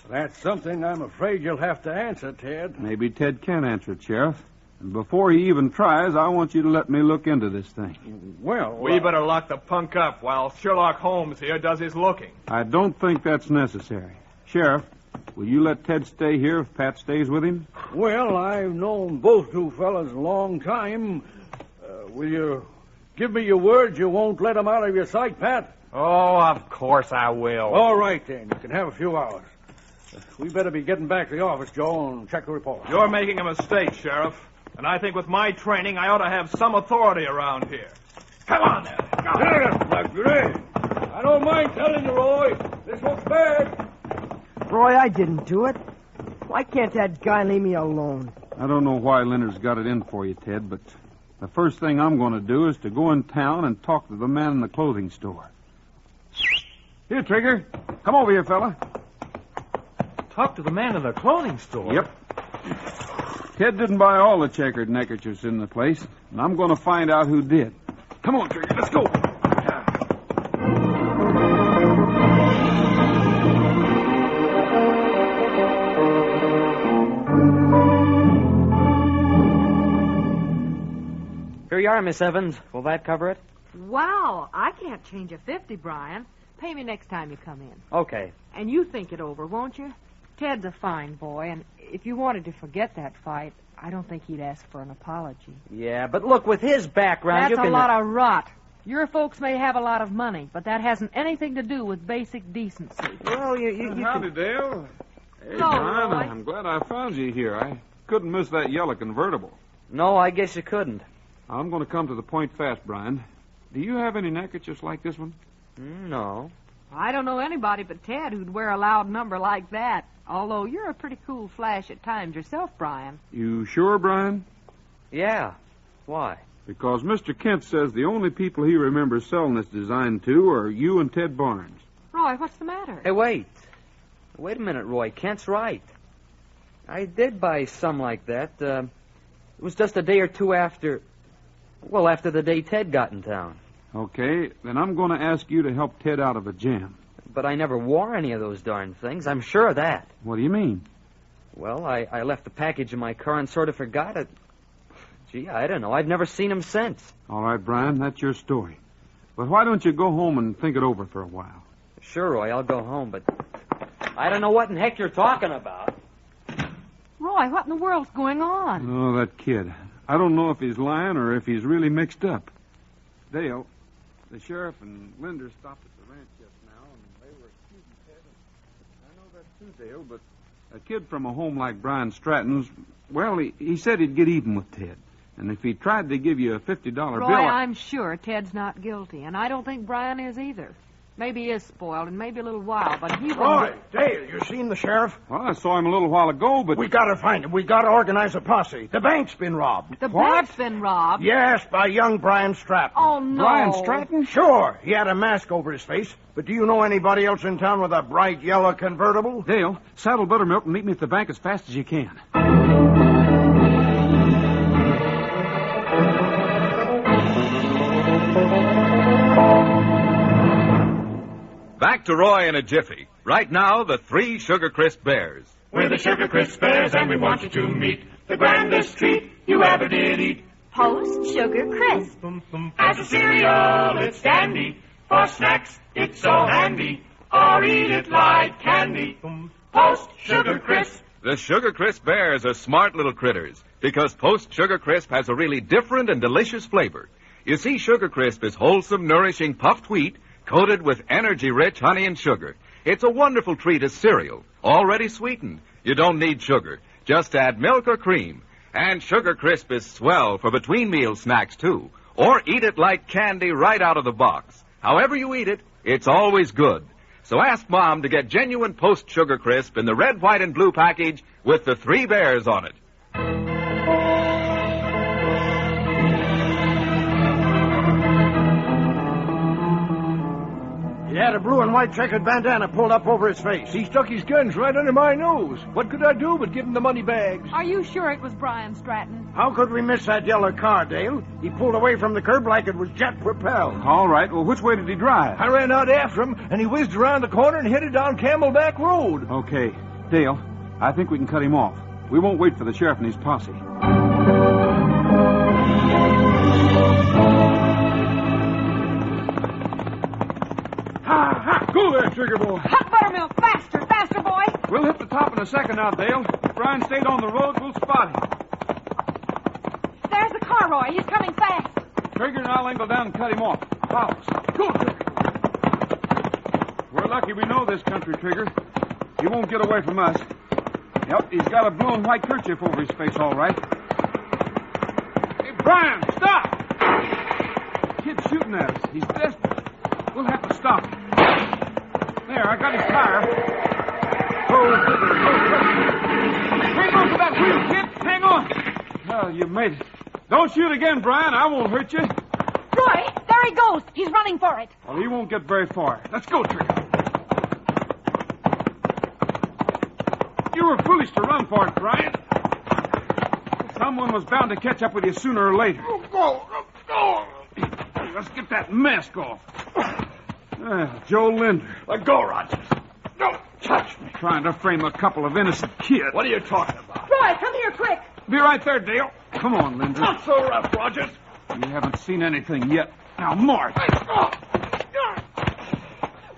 That's something I'm afraid you'll have to answer, Ted. Maybe Ted can answer it, Sheriff. And before he even tries, I want you to let me look into this thing. Well, we better lock the punk up while Sherlock Holmes here does his looking. I don't think that's necessary. Sheriff, will you let Ted stay here if Pat stays with him? Well, I've known both you fellas a long time. Will you give me your word you won't let them out of your sight, Pat? Oh, of course I will. All right, then. You can have a few hours. We better be getting back to the office, Joe, and check the report. You're making a mistake, Sheriff. And I think with my training, I ought to have some authority around here. Come on, there. I don't mind telling you, Roy. This looks bad. Roy, I didn't do it. Why can't that guy leave me alone? I don't know why Leonard's got it in for you, Ted, but the first thing I'm going to do is to go in town and talk to the man in the clothing store. Here, Trigger. Come over here, fella. Talk to the man in the clothing store? Yep. Ted didn't buy all the checkered neckerchiefs in the place, and I'm going to find out who did. Come on, Trigger, let's go. Here you are, Miss Evans. Will that cover it? Wow, I can't change a 50, Brian. Pay me next time you come in. Okay. And you think it over, won't you? Ted's a fine boy, and if you wanted to forget that fight, I don't think he'd ask for an apology. Yeah, but look, with his background, That's you can... a lot of rot. Your folks may have a lot of money, but that hasn't anything to do with basic decency. Well, you Howdy, Dale. Hey, Hello, Brian, Roy. I'm glad I found you here. I couldn't miss that yellow convertible. No, I guess you couldn't. I'm going to come to the point fast, Brian. do you have any neckerchiefs like this one? No. I don't know anybody but Ted who'd wear a loud number like that. Although you're a pretty cool flash at times yourself, Brian. You sure, Brian? Yeah. Why? Because Mr. Kent says the only people he remembers selling this design to are you and Ted Barnes. Roy, what's the matter? Hey, wait. Wait a minute, Roy. Kent's right. I did buy some like that. It was just a day or two after... Well, after the day Ted got in town. Okay, then I'm going to ask you to help Ted out of a jam. But I never wore any of those darn things. I'm sure of that. What do you mean? Well, I left the package in my car and sort of forgot it. Gee, I don't know. I've never seen him since. All right, Brian, that's your story. But why don't you go home and think it over for a while? Sure, Roy, I'll go home, but I don't know what in heck you're talking about. Roy, what in the world's going on? Oh, that kid. I don't know if he's lying or if he's really mixed up. Dale, the sheriff and Linder stopped at the ranch just now, and they were accusing Ted. I know that too, Dale, but a kid from a home like Brian Stratton's, well, he said he'd get even with Ted. And if he tried to give you a $50 Roy, bill... I'm sure Ted's not guilty, and I don't think Brian is either. Maybe he is spoiled, and maybe a little wild, but he won't... Roy, Dale, you seen the sheriff? Well, I saw him a little while ago, but... We gotta find him. We gotta organize a posse. The bank's been robbed. The bank's been robbed? Yes, by young Brian Stratton. Oh, no. Brian Stratton? Sure. He had a mask over his face. But do you know anybody else in town with a bright yellow convertible? Dale, saddle Buttermilk and meet me at the bank as fast as you can. Back to Roy in a jiffy. Right now, the 3 Sugar Crisp Bears. We're the Sugar Crisp Bears, and we want you to meet the grandest treat you ever did eat. Post Sugar Crisp. As a cereal, it's dandy. For snacks, it's so handy. Or eat it like candy. Post Sugar Crisp. The Sugar Crisp Bears are smart little critters because Post Sugar Crisp has a really different and delicious flavor. You see, Sugar Crisp is wholesome, nourishing puffed wheat coated with energy-rich honey and sugar. It's a wonderful treat as cereal, already sweetened. You don't need sugar. Just add milk or cream. And Sugar Crisp is swell for between-meal snacks, too. Or eat it like candy right out of the box. However you eat it, it's always good. So ask Mom to get genuine Post Sugar Crisp in the red, white, and blue package with the 3 bears on it. He had a blue and white checkered bandana pulled up over his face. He stuck his guns right under my nose. What could I do but give him the money bags? Are you sure it was Brian Stratton? How could we miss that yellow car, Dale? He pulled away from the curb like it was jet propelled. All right, well, which way did he drive? I ran out after him, and he whizzed around the corner and headed down Camelback Road. Okay. Dale, I think we can cut him off. We won't wait for the sheriff and his posse. Go there, Trigger boy. Hot buttermilk, faster, faster, boy. We'll hit the top in a second now, Dale. If Brian stayed on the road, we'll spot him. There's the car, Roy. He's coming fast. Trigger and I'll angle down and cut him off. Follow us. Go, Trigger. We're lucky we know this country, Trigger. He won't get away from us. Yep, he's got a blue and white kerchief over his face, all right. Hey, Brian, stop! The kid's shooting at us. He's desperate. We'll have to stop him. There, I got his tire. Hang on to that wheel, kid. Hang on. Oh, you made it. Don't shoot again, Brian. I won't hurt you. Roy, there he goes. He's running for it. Well, he won't get very far. Let's go, Trigger. You were foolish to run for it, Brian. Someone was bound to catch up with you sooner or later. Let's get that mask off. Joe Linder. Let go, Rogers. Don't touch me. Trying to frame a couple of innocent kids. What are you talking about? Roy, come here quick. Be right there, Dale. Come on, Linder. Not so rough, Rogers. You haven't seen anything yet. Now, march.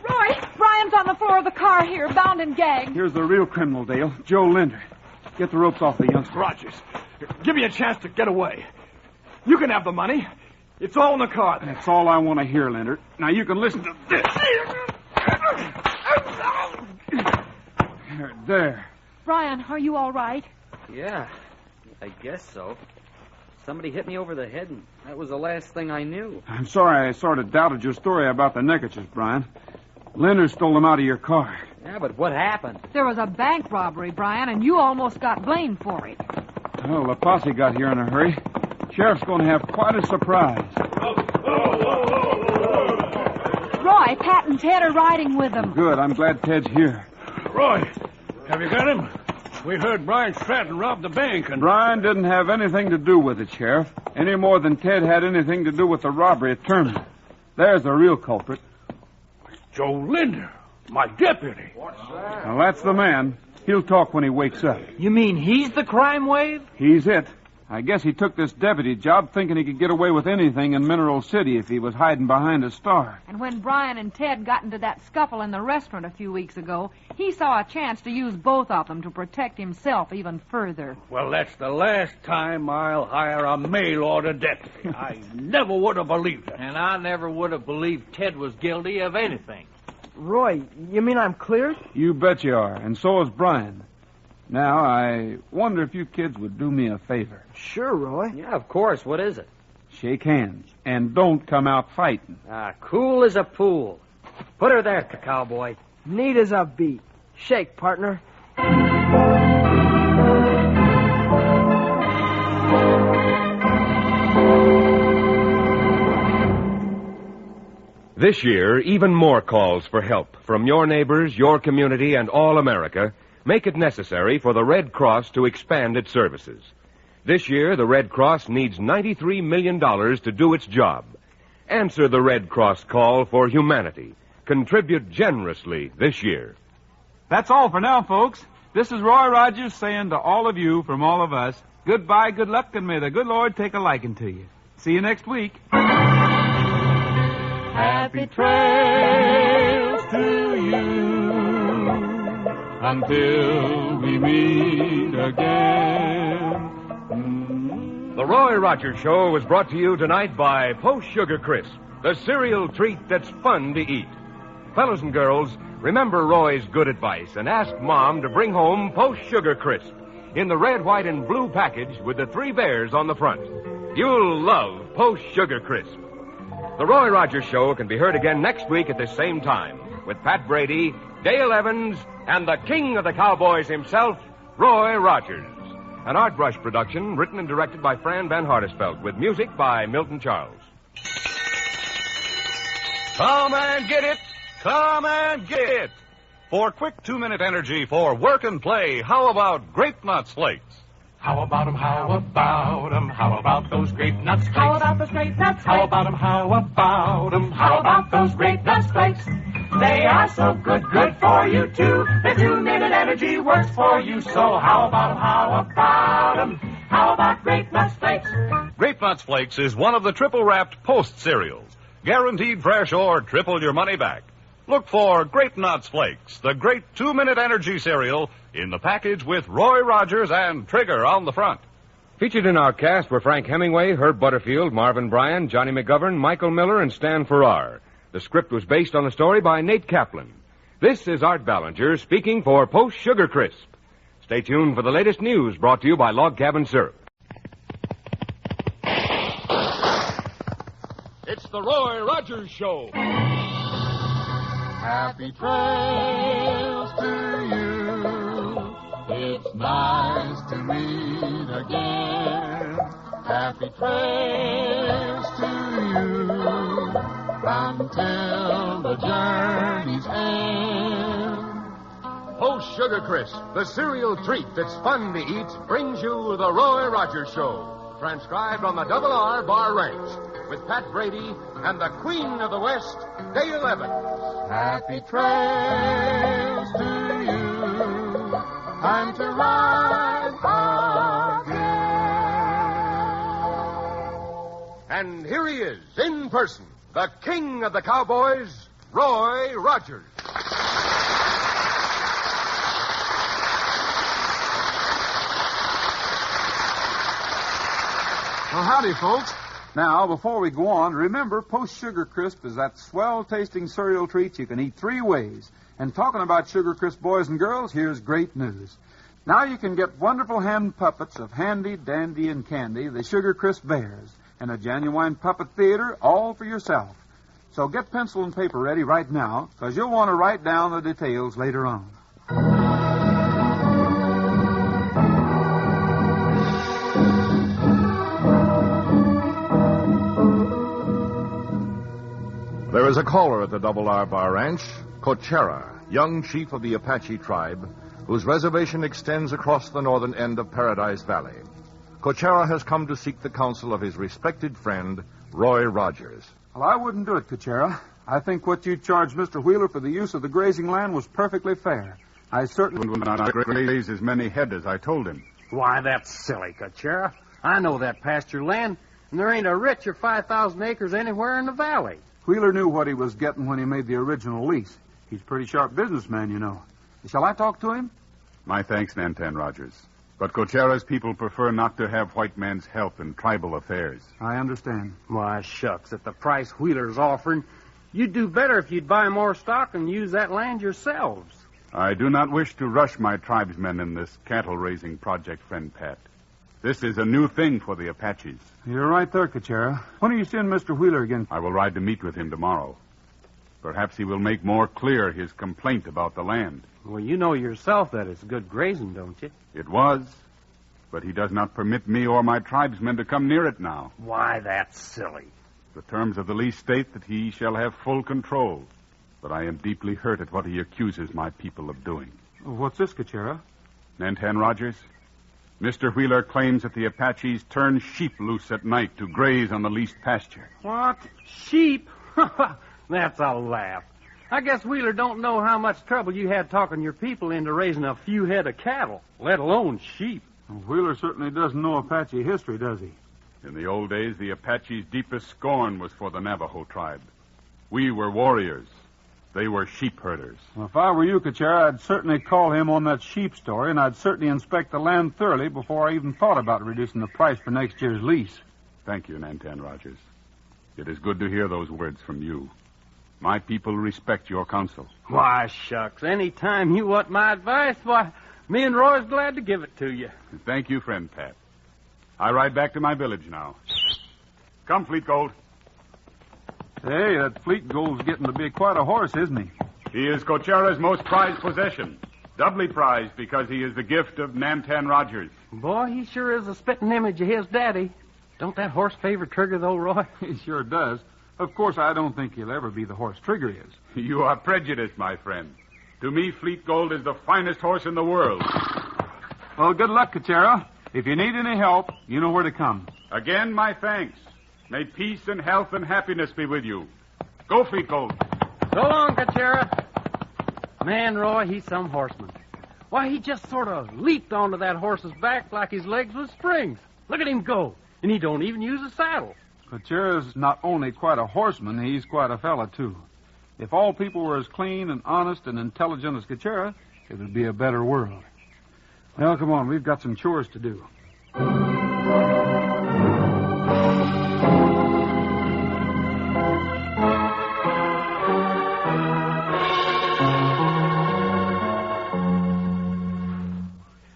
Roy, Brian's on the floor of the car here, bound and gagged. Here's the real criminal, Dale. Joe Linder. Get the ropes off the youngster. Rogers, give me a chance to get away. You can have the money. It's all in the car. That's all I want to hear, Linder. Now, you can listen to this. There. Brian, are you all right? Yeah, I guess so. Somebody hit me over the head, and that was the last thing I knew. I'm sorry I sort of doubted your story about the neckerchiefs, Brian. Leonard stole them out of your car. Yeah, but what happened? There was a bank robbery, Brian, and you almost got blamed for it. Well, the posse got here in a hurry. Sheriff's going to have quite a surprise. Roy, Pat and Ted are riding with them. Good. I'm glad Ted's here. Roy, have you got him? We heard Brian Stratton robbed the bank and... Brian didn't have anything to do with it, Sheriff. Any more than Ted had anything to do with the robbery at Terminal. There's the real culprit. Joe Linder, my deputy. Well, that's the man. He'll talk when he wakes up. You mean he's the crime wave? He's it. I guess he took this deputy job thinking he could get away with anything in Mineral City if he was hiding behind a star. And when Brian and Ted got into that scuffle in the restaurant a few weeks ago, he saw a chance to use both of them to protect himself even further. Well, that's the last time I'll hire a mail-order deputy. I never would have believed it. And I never would have believed Ted was guilty of anything. Roy, you mean I'm cleared? You bet you are, and so is Brian. Now, I wonder if you kids would do me a favor. Sure, Roy. Yeah, of course. What is it? Shake hands, and don't come out fighting. Cool as a pool. Put her there, cowboy. Neat as a beat. Shake, partner. This year, even more calls for help from your neighbors, your community, and all America make it necessary for the Red Cross to expand its services. This year, the Red Cross needs $93 million to do its job. Answer the Red Cross call for humanity. Contribute generously this year. That's all for now, folks. This is Roy Rogers saying to all of you from all of us, goodbye, good luck, and may the good Lord take a liking to you. See you next week. Happy trails to you until we meet again. The Roy Rogers Show was brought to you tonight by Post Sugar Crisp, the cereal treat that's fun to eat. Fellas and girls, remember Roy's good advice and ask Mom to bring home Post Sugar Crisp in the red, white, and blue package with the 3 bears on the front. You'll love Post Sugar Crisp. The Roy Rogers Show can be heard again next week at this same time with Pat Brady, Dale Evans, and the king of the cowboys himself, Roy Rogers. An Art Brush production written and directed by Fran Van Hartesveld with music by Milton Charles. Come and get it! Come and get it! For quick 2-minute energy for work and play, how about Grape Nuts Flakes? How about 'em, how about 'em, how about those grape nuts flakes? How about those grape nuts flakes? How about 'em, how about 'em, how about those grape nuts flakes? They are so good, good for you too. The 2-minute energy works for you, so how about 'em, how about 'em, how about grape nuts flakes? Grape Nuts Flakes is one of the triple-wrapped Post cereals. Guaranteed fresh or triple your money back. Look for Grape Nuts Flakes, the great 2-minute energy cereal, in the package with Roy Rogers and Trigger on the front. Featured in our cast were Frank Hemingway, Herb Butterfield, Marvin Bryan, Johnny McGovern, Michael Miller, and Stan Farrar. The script was based on a story by Nate Kaplan. This is Art Ballinger speaking for Post Sugar Crisp. Stay tuned for the latest news brought to you by Log Cabin Syrup. It's the Roy Rogers Show. Happy trails to you. It's nice to meet again. Happy trails to you until the journey's end. Post Sugar Crisp, the cereal treat that's fun to eat, brings you the Roy Rogers Show. Transcribed on the Double R Bar Ranch with Pat Brady and the Queen of the West, Dale Evans. Happy trails to you. Time to ride again. And here he is, in person, the king of the cowboys, Roy Rogers. Well, howdy, folks. Now, before we go on, remember, Post Sugar Crisp is that swell-tasting cereal treat you can eat 3 ways. And talking about Sugar Crisp, boys and girls, here's great news. Now you can get wonderful hand puppets of Handy, Dandy, and Candy, the Sugar Crisp Bears, and a genuine puppet theater all for yourself. So get pencil and paper ready right now, because you'll want to write down the details later on. There is a caller at the Double R Bar Ranch, Cochera, young chief of the Apache tribe, whose reservation extends across the northern end of Paradise Valley. Cochera has come to seek the counsel of his respected friend, Roy Rogers. Well, I wouldn't do it, Cochera. I think what you charged Mr. Wheeler for the use of the grazing land was perfectly fair. I certainly will not graze as many head as I told him. Why, that's silly, Cochera. I know that pasture land, and there ain't a richer 5,000 acres anywhere in the valley. Wheeler knew what he was getting when he made the original lease. He's a pretty sharp businessman, you know. Shall I talk to him? My thanks, Nantan Rogers. But Cochera's people prefer not to have white man's help in tribal affairs. I understand. Why, shucks, at the price Wheeler's offering, you'd do better if you'd buy more stock and use that land yourselves. I do not wish to rush my tribesmen in this cattle-raising project, friend Pat. This is a new thing for the Apaches. You're right there, Cochera. When are you seeing Mr. Wheeler again? I will ride to meet with him tomorrow. Perhaps he will make more clear his complaint about the land. Well, you know yourself that it's good grazing, don't you? It was, but he does not permit me or my tribesmen to come near it now. Why, that's silly. The terms of the lease state that he shall have full control, but I am deeply hurt at what he accuses my people of doing. What's this, Cochera? Nantan Rogers, Mr. Wheeler claims that the Apaches turn sheep loose at night to graze on the leased pasture. What? Sheep? That's a laugh. I guess Wheeler don't know how much trouble you had talking your people into raising a few head of cattle, let alone sheep. Well, Wheeler certainly doesn't know Apache history, does he? In the old days, the Apaches' deepest scorn was for the Navajo tribe. We were warriors. They were sheep herders. Well, if I were you, Cochera, I'd certainly call him on that sheep story, and I'd certainly inspect the land thoroughly before I even thought about reducing the price for next year's lease. Thank you, Nantan Rogers. It is good to hear those words from you. My people respect your counsel. Why, shucks, any time you want my advice, why, me and Roy's glad to give it to you. Thank you, friend Pat. I ride back to my village now. Come, Fleet Gold. Hey, that Fleet Gold's getting to be quite a horse, isn't he? He is Cochera's most prized possession. Doubly prized because he is the gift of Nantan Rogers. Boy, he sure is a spitting image of his daddy. Don't that horse favor Trigger, though, Roy? He sure does. Of course, I don't think he'll ever be the horse Trigger is. You are prejudiced, my friend. To me, Fleet Gold is the finest horse in the world. Well, good luck, Cochera. If you need any help, you know where to come. Again, my thanks. May peace and health and happiness be with you. Go, Fleet Gold. So long, Cochera. Man, Roy, he's some horseman. Why, he just sort of leaped onto that horse's back like his legs was springs. Look at him go. And he don't even use a saddle. Cochera's not only quite a horseman, he's quite a fella, too. If all people were as clean and honest and intelligent as Cochera, it would be a better world. Well, come on, we've got some chores to do.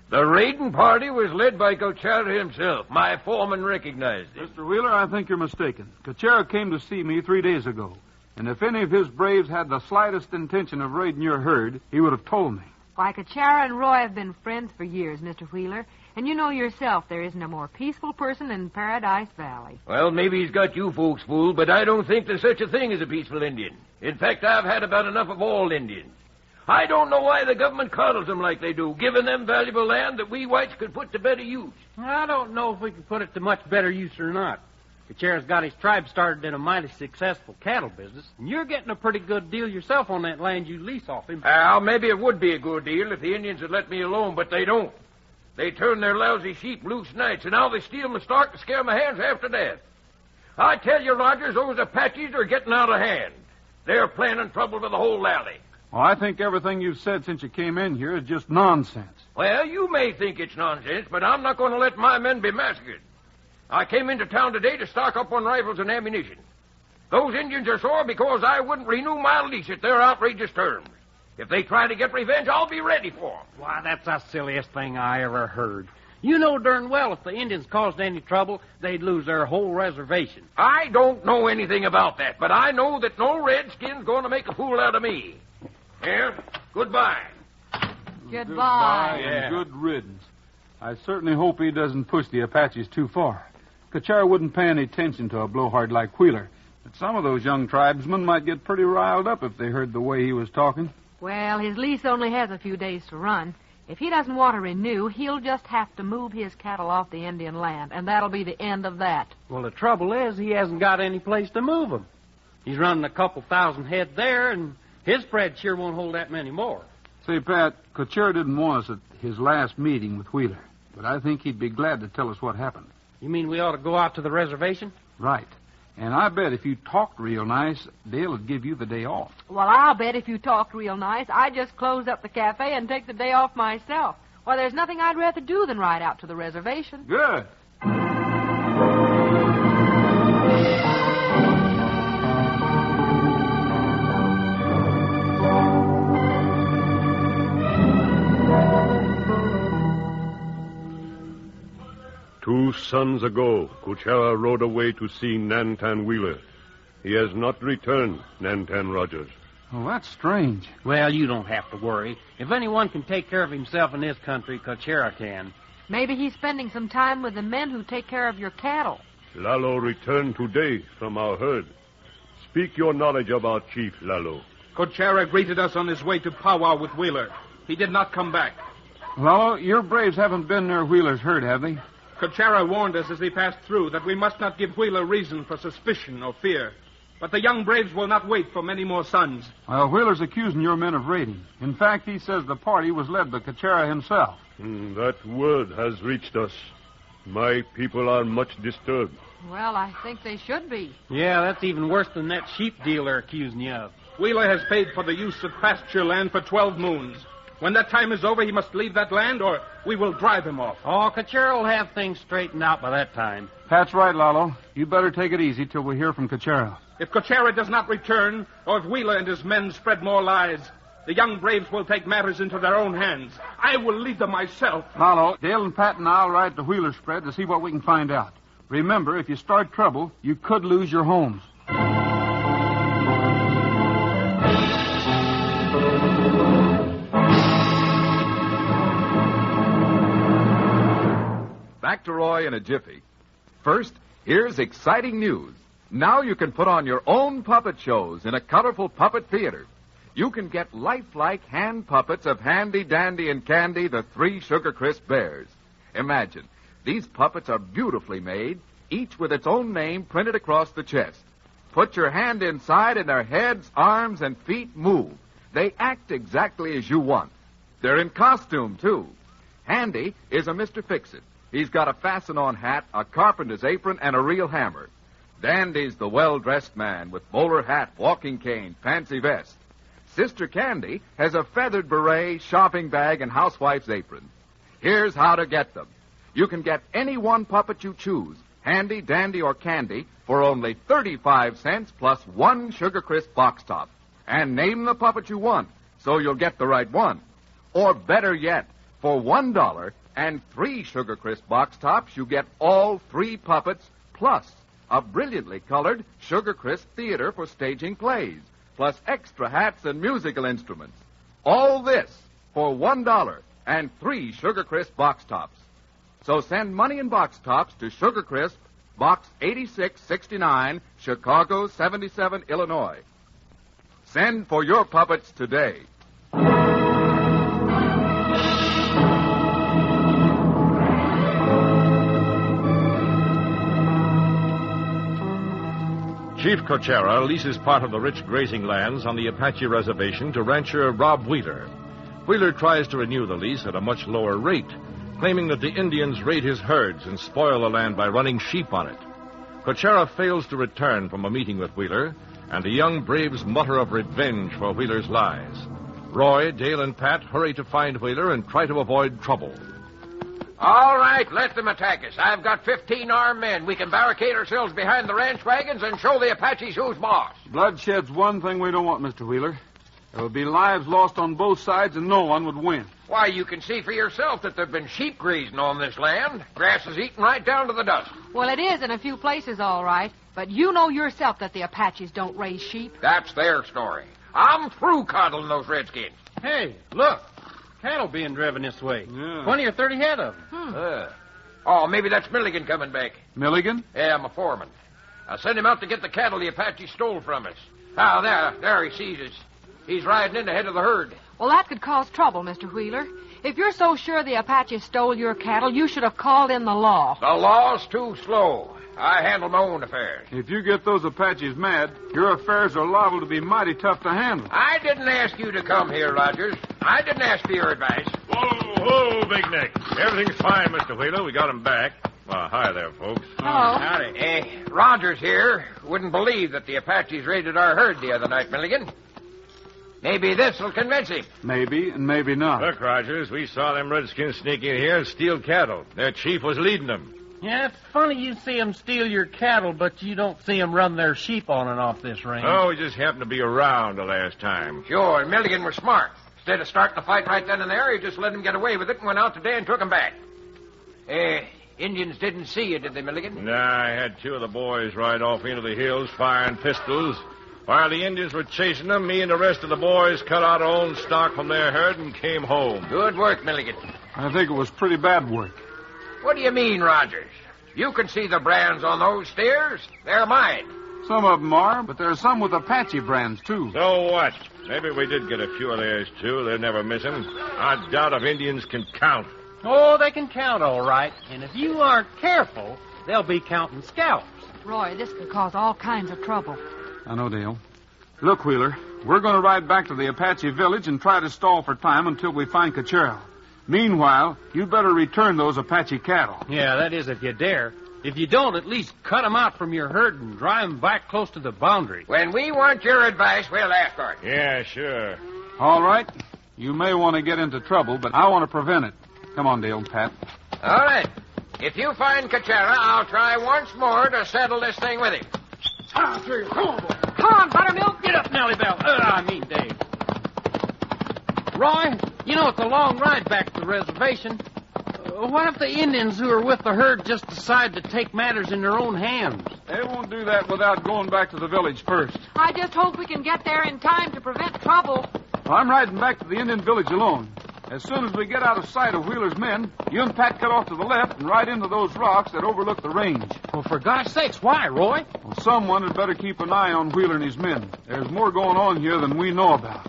The raiding party was led by Cochera himself. My foreman recognized him. Mr. Wheeler, I think you're mistaken. Cochera came to see me 3 days ago. And if any of his braves had the slightest intention of raiding your herd, he would have told me. Why, Cochera and Roy have been friends for years, Mr. Wheeler. And you know yourself there isn't a more peaceful person in Paradise Valley. Well, maybe he's got you folks fooled, but I don't think there's such a thing as a peaceful Indian. In fact, I've had about enough of all Indians. I don't know why the government coddles them like they do, giving them valuable land that we whites could put to better use. I don't know if we could put it to much better use or not. Cochera's got his tribe started in a mighty successful cattle business, and you're getting a pretty good deal yourself on that land you lease off him. Maybe it would be a good deal if the Indians would let me alone, but they don't. They turn their lousy sheep loose nights, and now they steal my stock to scare my hands after death. I tell you, Rogers, those Apaches are getting out of hand. They're planning trouble for the whole valley. Well, I think everything you've said since you came in here is just nonsense. Well, you may think it's nonsense, but I'm not going to let my men be massacred. I came into town today to stock up on rifles and ammunition. Those Indians are sore because I wouldn't renew my lease at their outrageous terms. If they try to get revenge, I'll be ready for them. Why, that's the silliest thing I ever heard. You know darn well if the Indians caused any trouble, they'd lose their whole reservation. I don't know anything about that, but I know that no redskin's going to make a fool out of me. Here, goodbye. Goodbye. And good riddance. I certainly hope he doesn't push the Apaches too far. Cachara wouldn't pay any attention to a blowhard like Wheeler, but some of those young tribesmen might get pretty riled up if they heard the way he was talking. Well, his lease only has a few days to run. If he doesn't want to renew, he'll just have to move his cattle off the Indian land, and that'll be the end of that. Well, the trouble is he hasn't got any place to move them. He's running a couple thousand head there, and his spread sure won't hold that many more. Say, Pat, Cachara didn't want us at his last meeting with Wheeler, but I think he'd be glad to tell us what happened. You mean we ought to go out to the reservation? Right. And I bet if you talked real nice, Dale would give you the day off. Well, I'll bet if you talked real nice, I'd just close up the cafe and take the day off myself. Why, there's nothing I'd rather do than ride out to the reservation. Good. Two suns ago, Cachara rode away to see Nantan Wheeler. He has not returned, Nantan Rogers. Oh, that's strange. Well, you don't have to worry. If anyone can take care of himself in this country, Cachara can. Maybe he's spending some time with the men who take care of your cattle. Lalo returned today from our herd. Speak your knowledge of our chief, Lalo. Cachara greeted us on his way to powwow with Wheeler. He did not come back. Lalo, your braves haven't been near Wheeler's herd, have they? Cachara warned us as they passed through that we must not give Wheeler reason for suspicion or fear. But the young braves will not wait for many more suns. Well, Wheeler's accusing your men of raiding. In fact, he says the party was led by Cachara himself. That word has reached us. My people are much disturbed. Well, I think they should be. Yeah, that's even worse than that sheep deal they're accusing you of. Wheeler has paid for the use of pasture land for 12 moons. When that time is over, he must leave that land, or we will drive him off. Oh, Cachara will have things straightened out by that time. That's right, Lalo. You better take it easy till we hear from Cachara. If Cachara does not return, or if Wheeler and his men spread more lies, the young braves will take matters into their own hands. I will lead them myself. Lalo, Dale and Pat and I'll ride to Wheeler spread to see what we can find out. Remember, if you start trouble, you could lose your homes. Back to Roy in a jiffy. First, here's exciting news. Now you can put on your own puppet shows in a colorful puppet theater. You can get lifelike hand puppets of Handy, Dandy, and Candy, the three Sugar Crisp bears. Imagine, these puppets are beautifully made, each with its own name printed across the chest. Put your hand inside and their heads, arms, and feet move. They act exactly as you want. They're in costume, too. Handy is a Mr. Fix-It. He's got a fasten-on hat, a carpenter's apron, and a real hammer. Dandy's the well-dressed man with bowler hat, walking cane, fancy vest. Sister Candy has a feathered beret, shopping bag, and housewife's apron. Here's how to get them. You can get any one puppet you choose, Handy, Dandy, or Candy, for only 35 cents plus one Sugar Crisp box top. And name the puppet you want, so you'll get the right one. Or better yet, for $1 and 3 Sugar Crisp box tops, you get all 3 puppets plus a brilliantly colored Sugar Crisp theater for staging plays, plus extra hats and musical instruments. All this for $1 and 3 Sugar Crisp box tops. So send money in box tops to Sugar Crisp, Box 8669, Chicago 77, Illinois. Send for your puppets today. Chief Cachara leases part of the rich grazing lands on the Apache reservation to rancher Rob Wheeler. Wheeler tries to renew the lease at a much lower rate, claiming that the Indians raid his herds and spoil the land by running sheep on it. Cachara fails to return from a meeting with Wheeler, and the young braves mutter of revenge for Wheeler's lies. Roy, Dale, and Pat hurry to find Wheeler and try to avoid trouble. All right, let them attack us. I've got 15 armed men. We can barricade ourselves behind the ranch wagons and show the Apaches who's boss. Bloodshed's one thing we don't want, Mr. Wheeler. There would be lives lost on both sides, and no one would win. Why, you can see for yourself that there have been sheep grazing on this land. Grass is eaten right down to the dust. Well, it is in a few places, all right. But you know yourself that the Apaches don't raise sheep. That's their story. I'm through coddling those redskins. Hey, look. Cattle being driven this way. Yeah. 20 or 30 head of them. Oh, maybe that's Milligan coming back. Milligan? Yeah, I'm a foreman. I sent him out to get the cattle the Apache stole from us. Ah, there he sees us. He's riding in ahead of the herd. Well, that could cause trouble, Mr. Wheeler. If you're so sure the Apaches stole your cattle, you should have called in the law. The law's too slow. I handle my own affairs. If you get those Apaches mad, your affairs are liable to be mighty tough to handle. I didn't ask you to come here, Rogers. I didn't ask for your advice. Whoa, Big Neck. Everything's fine, Mr. Wheeler. We got him back. Well, hi there, folks. Hello. Howdy. Rogers here wouldn't believe that the Apaches raided our herd the other night, Milligan. Maybe this'll convince him. Maybe and maybe not. Look, Rogers, we saw them redskins sneak in here and steal cattle. Their chief was leading them. Yeah, it's funny you see them steal your cattle, but you don't see them run their sheep on and off this range. Oh, we just happened to be around the last time. Sure, and Milligan was smart. Instead of starting the fight right then and there, he just let him get away with it and went out today and took him back. Indians didn't see you, did they, Milligan? Nah, I had two of the boys ride off into the hills firing pistols. While the Indians were chasing them, me and the rest of the boys cut out our own stock from their herd and came home. Good work, Milligan. I think it was pretty bad work. What do you mean, Rogers? You can see the brands on those steers. They're mine. Some of them are, but there's some with Apache brands, too. So what? Maybe we did get a few of theirs, too. They're never missing. I doubt if Indians can count. Oh, they can count all right. And if you aren't careful, they'll be counting scalps. Roy, this could cause all kinds of trouble. I know, Dale. Look, Wheeler, we're going to ride back to the Apache village and try to stall for time until we find Cachero. Meanwhile, you better return those Apache cattle. Yeah, that is if you dare. If you don't, at least cut them out from your herd and drive them back close to the boundary. When we want your advice, we'll ask for it. Yeah, sure. All right. You may want to get into trouble, but I want to prevent it. Come on, Dale and Pat. All right. If you find Cachera, I'll try once more to settle this thing with him. Come on, boy. Come on, Buttermilk. Get up, Nellie Bell. Dave. Roy, you know it's a long ride back to the reservation. What if the Indians who are with the herd just decide to take matters in their own hands? They won't do that without going back to the village first. I just hope we can get there in time to prevent trouble. Well, I'm riding back to the Indian village alone. As soon as we get out of sight of Wheeler's men, you and Pat cut off to the left and ride into those rocks that overlook the range. Well, for God's sakes, why, Roy? Well, someone had better keep an eye on Wheeler and his men. There's more going on here than we know about.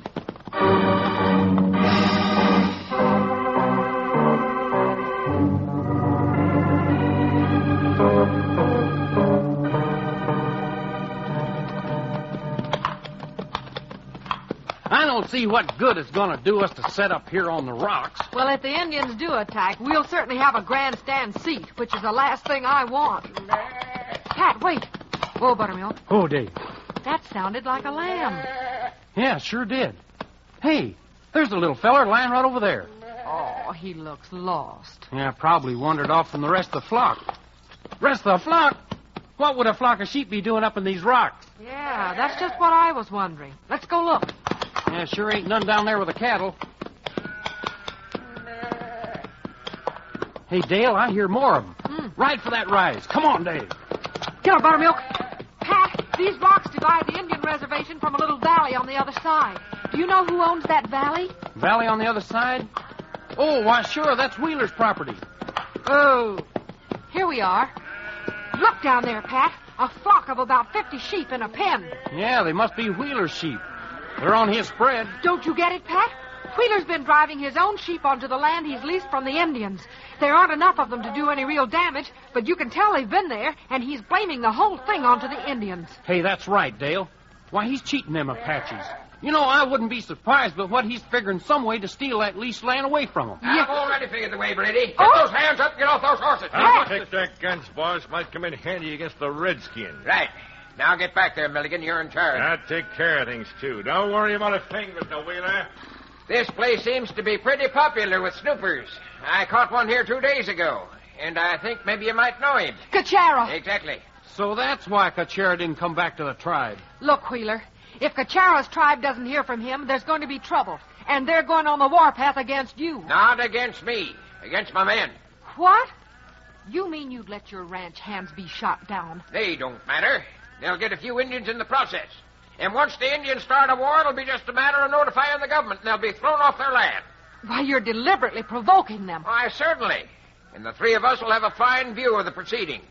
I don't see what good it's going to do us to set up here on the rocks. Well, if the Indians do attack, we'll certainly have a grandstand seat, which is the last thing I want. Pat, wait. Whoa, Buttermilk. Oh, Dave. That sounded like a lamb. Yeah, sure did. Hey, there's a little feller lying right over there. Oh, he looks lost. Yeah, probably wandered off from the rest of the flock. Rest of the flock? What would a flock of sheep be doing up in these rocks? Yeah, that's just what I was wondering. Let's go look. Yeah, sure ain't none down there with the cattle. Hey, Dale, I hear more of them. Ride for that rise. Come on, Dave. Get up, Buttermilk. Pat, these rocks divide the Indian reservation from a little valley on the other side. Do you know who owns that valley? Valley on the other side? Oh, why, sure, that's Wheeler's property. Oh, here we are. Look down there, Pat. A flock of about 50 sheep in a pen. Yeah, they must be Wheeler's sheep. They're on his spread. Don't you get it, Pat? Wheeler's been driving his own sheep onto the land he's leased from the Indians. There aren't enough of them to do any real damage, but you can tell they've been there, and he's blaming the whole thing onto the Indians. Hey, that's right, Dale. Why, he's cheating them Apaches. You know, I wouldn't be surprised but what he's figuring some way to steal that leased land away from them. I've already figured the way, Brady. Get those hands up and get off those horses. I'll take that guns, boss. Might come in handy against the redskins. Right. Now get back there, Milligan. You're in charge. I'll take care of things, too. Don't worry about a thing, Mr. Wheeler. This place seems to be pretty popular with snoopers. I caught one here 2 days ago, and I think maybe you might know him. Cachero. Exactly. So that's why Cachero didn't come back to the tribe. Look, Wheeler, If Cachara's tribe doesn't hear from him, there's going to be trouble. And they're going on the warpath against you. Not against me. Against my men. What? You mean you'd let your ranch hands be shot down? They don't matter. They'll get a few Indians in the process. And once the Indians start a war, it'll be just a matter of notifying the government, and they'll be thrown off their land. Why, you're deliberately provoking them. Why, certainly. And the three of us will have a fine view of the proceedings.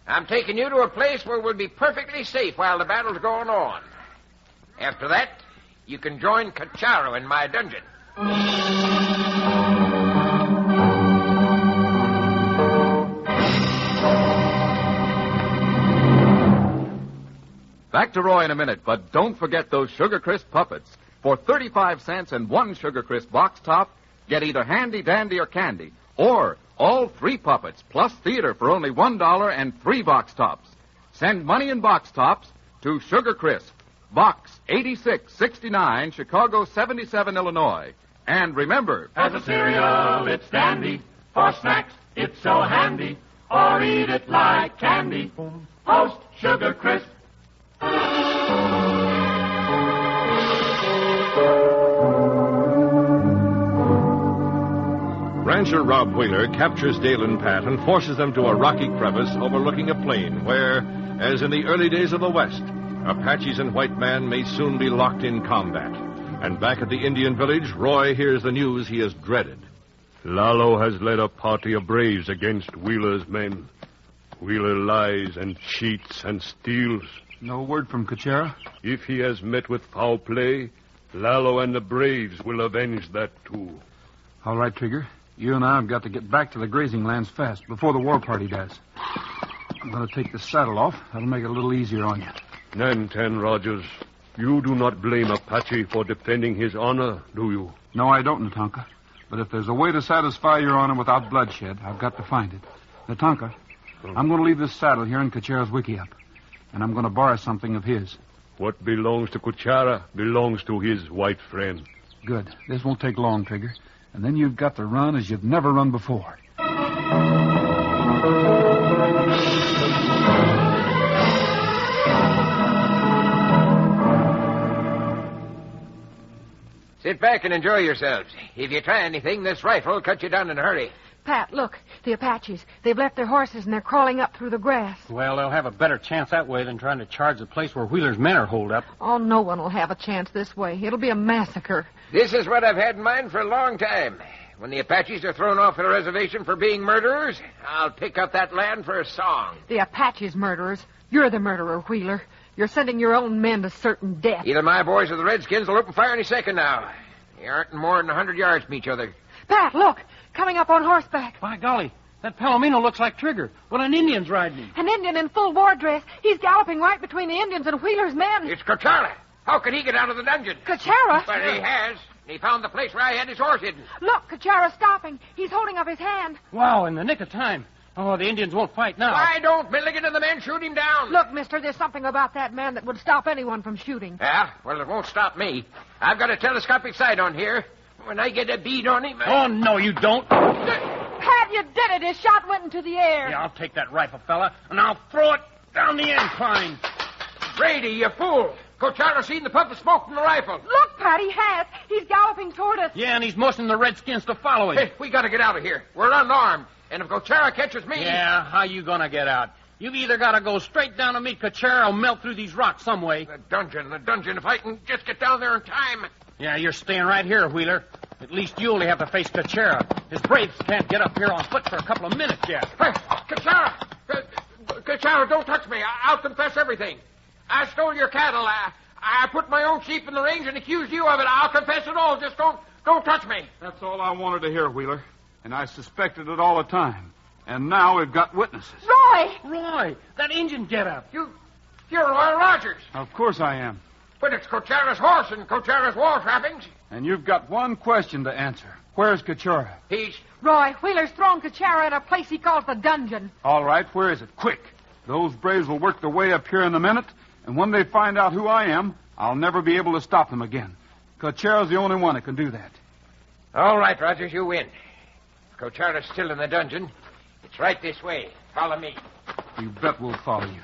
I'm taking you to a place where we'll be perfectly safe while the battle's going on. After that, you can join Cachara in my dungeon. Back to Roy in a minute, but don't forget those Sugar Crisp puppets. For 35 cents and one Sugar Crisp box top, get either Handy, Dandy, or Candy, or all 3 puppets plus theater for only $1 and 3 box tops. Send money in box tops to Sugar Crisp, Box 8669, Chicago 77, Illinois. And remember, as a cereal, it's dandy. For snacks, it's so handy. Or eat it like candy. Post Sugar Crisp. Rancher Rob Wheeler captures Dale and Pat and forces them to a rocky crevice overlooking a plain where, as in the early days of the West, Apaches and white men may soon be locked in combat. And back at the Indian village, Roy hears the news he has dreaded. Lalo has led a party of braves against Wheeler's men. Wheeler lies and cheats and steals. No word from Cachara? If he has met with foul play, Lalo and the braves will avenge that too. All right, Trigger. You and I have got to get back to the grazing lands fast, before the war party does. I'm going to take the saddle off. That'll make it a little easier on you. Nantan Rogers, you do not blame Apache for defending his honor, do you? No, I don't, Natanka. But if there's a way to satisfy your honor without bloodshed, I've got to find it. Natanka, I'm going to leave this saddle here in Cachara's wickiup. And I'm going to borrow something of his. What belongs to Cachara belongs to his white friend. Good. This won't take long, Trigger. And then you've got to run as you've never run before. Sit back and enjoy yourselves. If you try anything, this rifle will cut you down in a hurry. Pat, look. The Apaches. They've left their horses and they're crawling up through the grass. Well, they'll have a better chance that way than trying to charge the place where Wheeler's men are holed up. Oh, no one will have a chance this way. It'll be a massacre. This is what I've had in mind for a long time. When the Apaches are thrown off the reservation for being murderers, I'll pick up that land for a song. The Apaches murderers. You're the murderer, Wheeler. You're sending your own men to certain death. Either my boys or the Redskins will open fire any second now. They aren't more than 100 yards from each other. Pat, look. Coming up on horseback. By golly, that Palomino looks like Trigger. Well, an Indian's riding him. An Indian in full war dress. He's galloping right between the Indians and Wheeler's men. It's Cachara. How could he get out of the dungeon? Cachara? But he has. He found the place where I had his horse hidden. Look, Cachara's stopping. He's holding up his hand. Wow, in the nick of time. Oh, the Indians won't fight now. Why don't Milligan and the men shoot him down? Look, mister, there's something about that man that would stop anyone from shooting. Yeah? Well, it won't stop me. I've got a telescopic sight on here. When I get a bead on him... Oh, no, you don't. Pat, you did it. His shot went into the air. Yeah, I'll take that rifle, fella, and I'll throw it down the incline. Brady, you fool. Cachara's seen the puff of smoke from the rifle. Look, Pat, he has. He's galloping toward us. Yeah, and he's motioning the Redskins to follow him. Hey, we got to get out of here. We're unarmed. And if Cachara catches me... Yeah, how you gonna get out? You've either got to go straight down to meet Cachara or melt through these rocks some way. The dungeon. If I can just get down there in time... Yeah, you're staying right here, Wheeler. At least you only have to face Cachara. His braves can't get up here on foot for a couple of minutes yet. Hey, Cachara! Cachara, don't touch me. I'll confess everything. I stole your cattle. I put my own sheep in the range and accused you of it. I'll confess it all. Just don't touch me. That's all I wanted to hear, Wheeler. And I suspected it all the time. And now we've got witnesses. Roy, that Indian get-up. You're Roy Rogers. Of course I am. But it's Cachara's horse and Cachara's war trappings. And you've got one question to answer. Where's Cachara? Roy, Wheeler's thrown Cachara in a place he calls the dungeon. All right, where is it? Quick. Those braves will work their way up here in a minute, and when they find out who I am, I'll never be able to stop them again. Cachara's the only one that can do that. All right, Rogers, you win. Cachara's still in the dungeon. It's right this way. Follow me. You bet we'll follow you.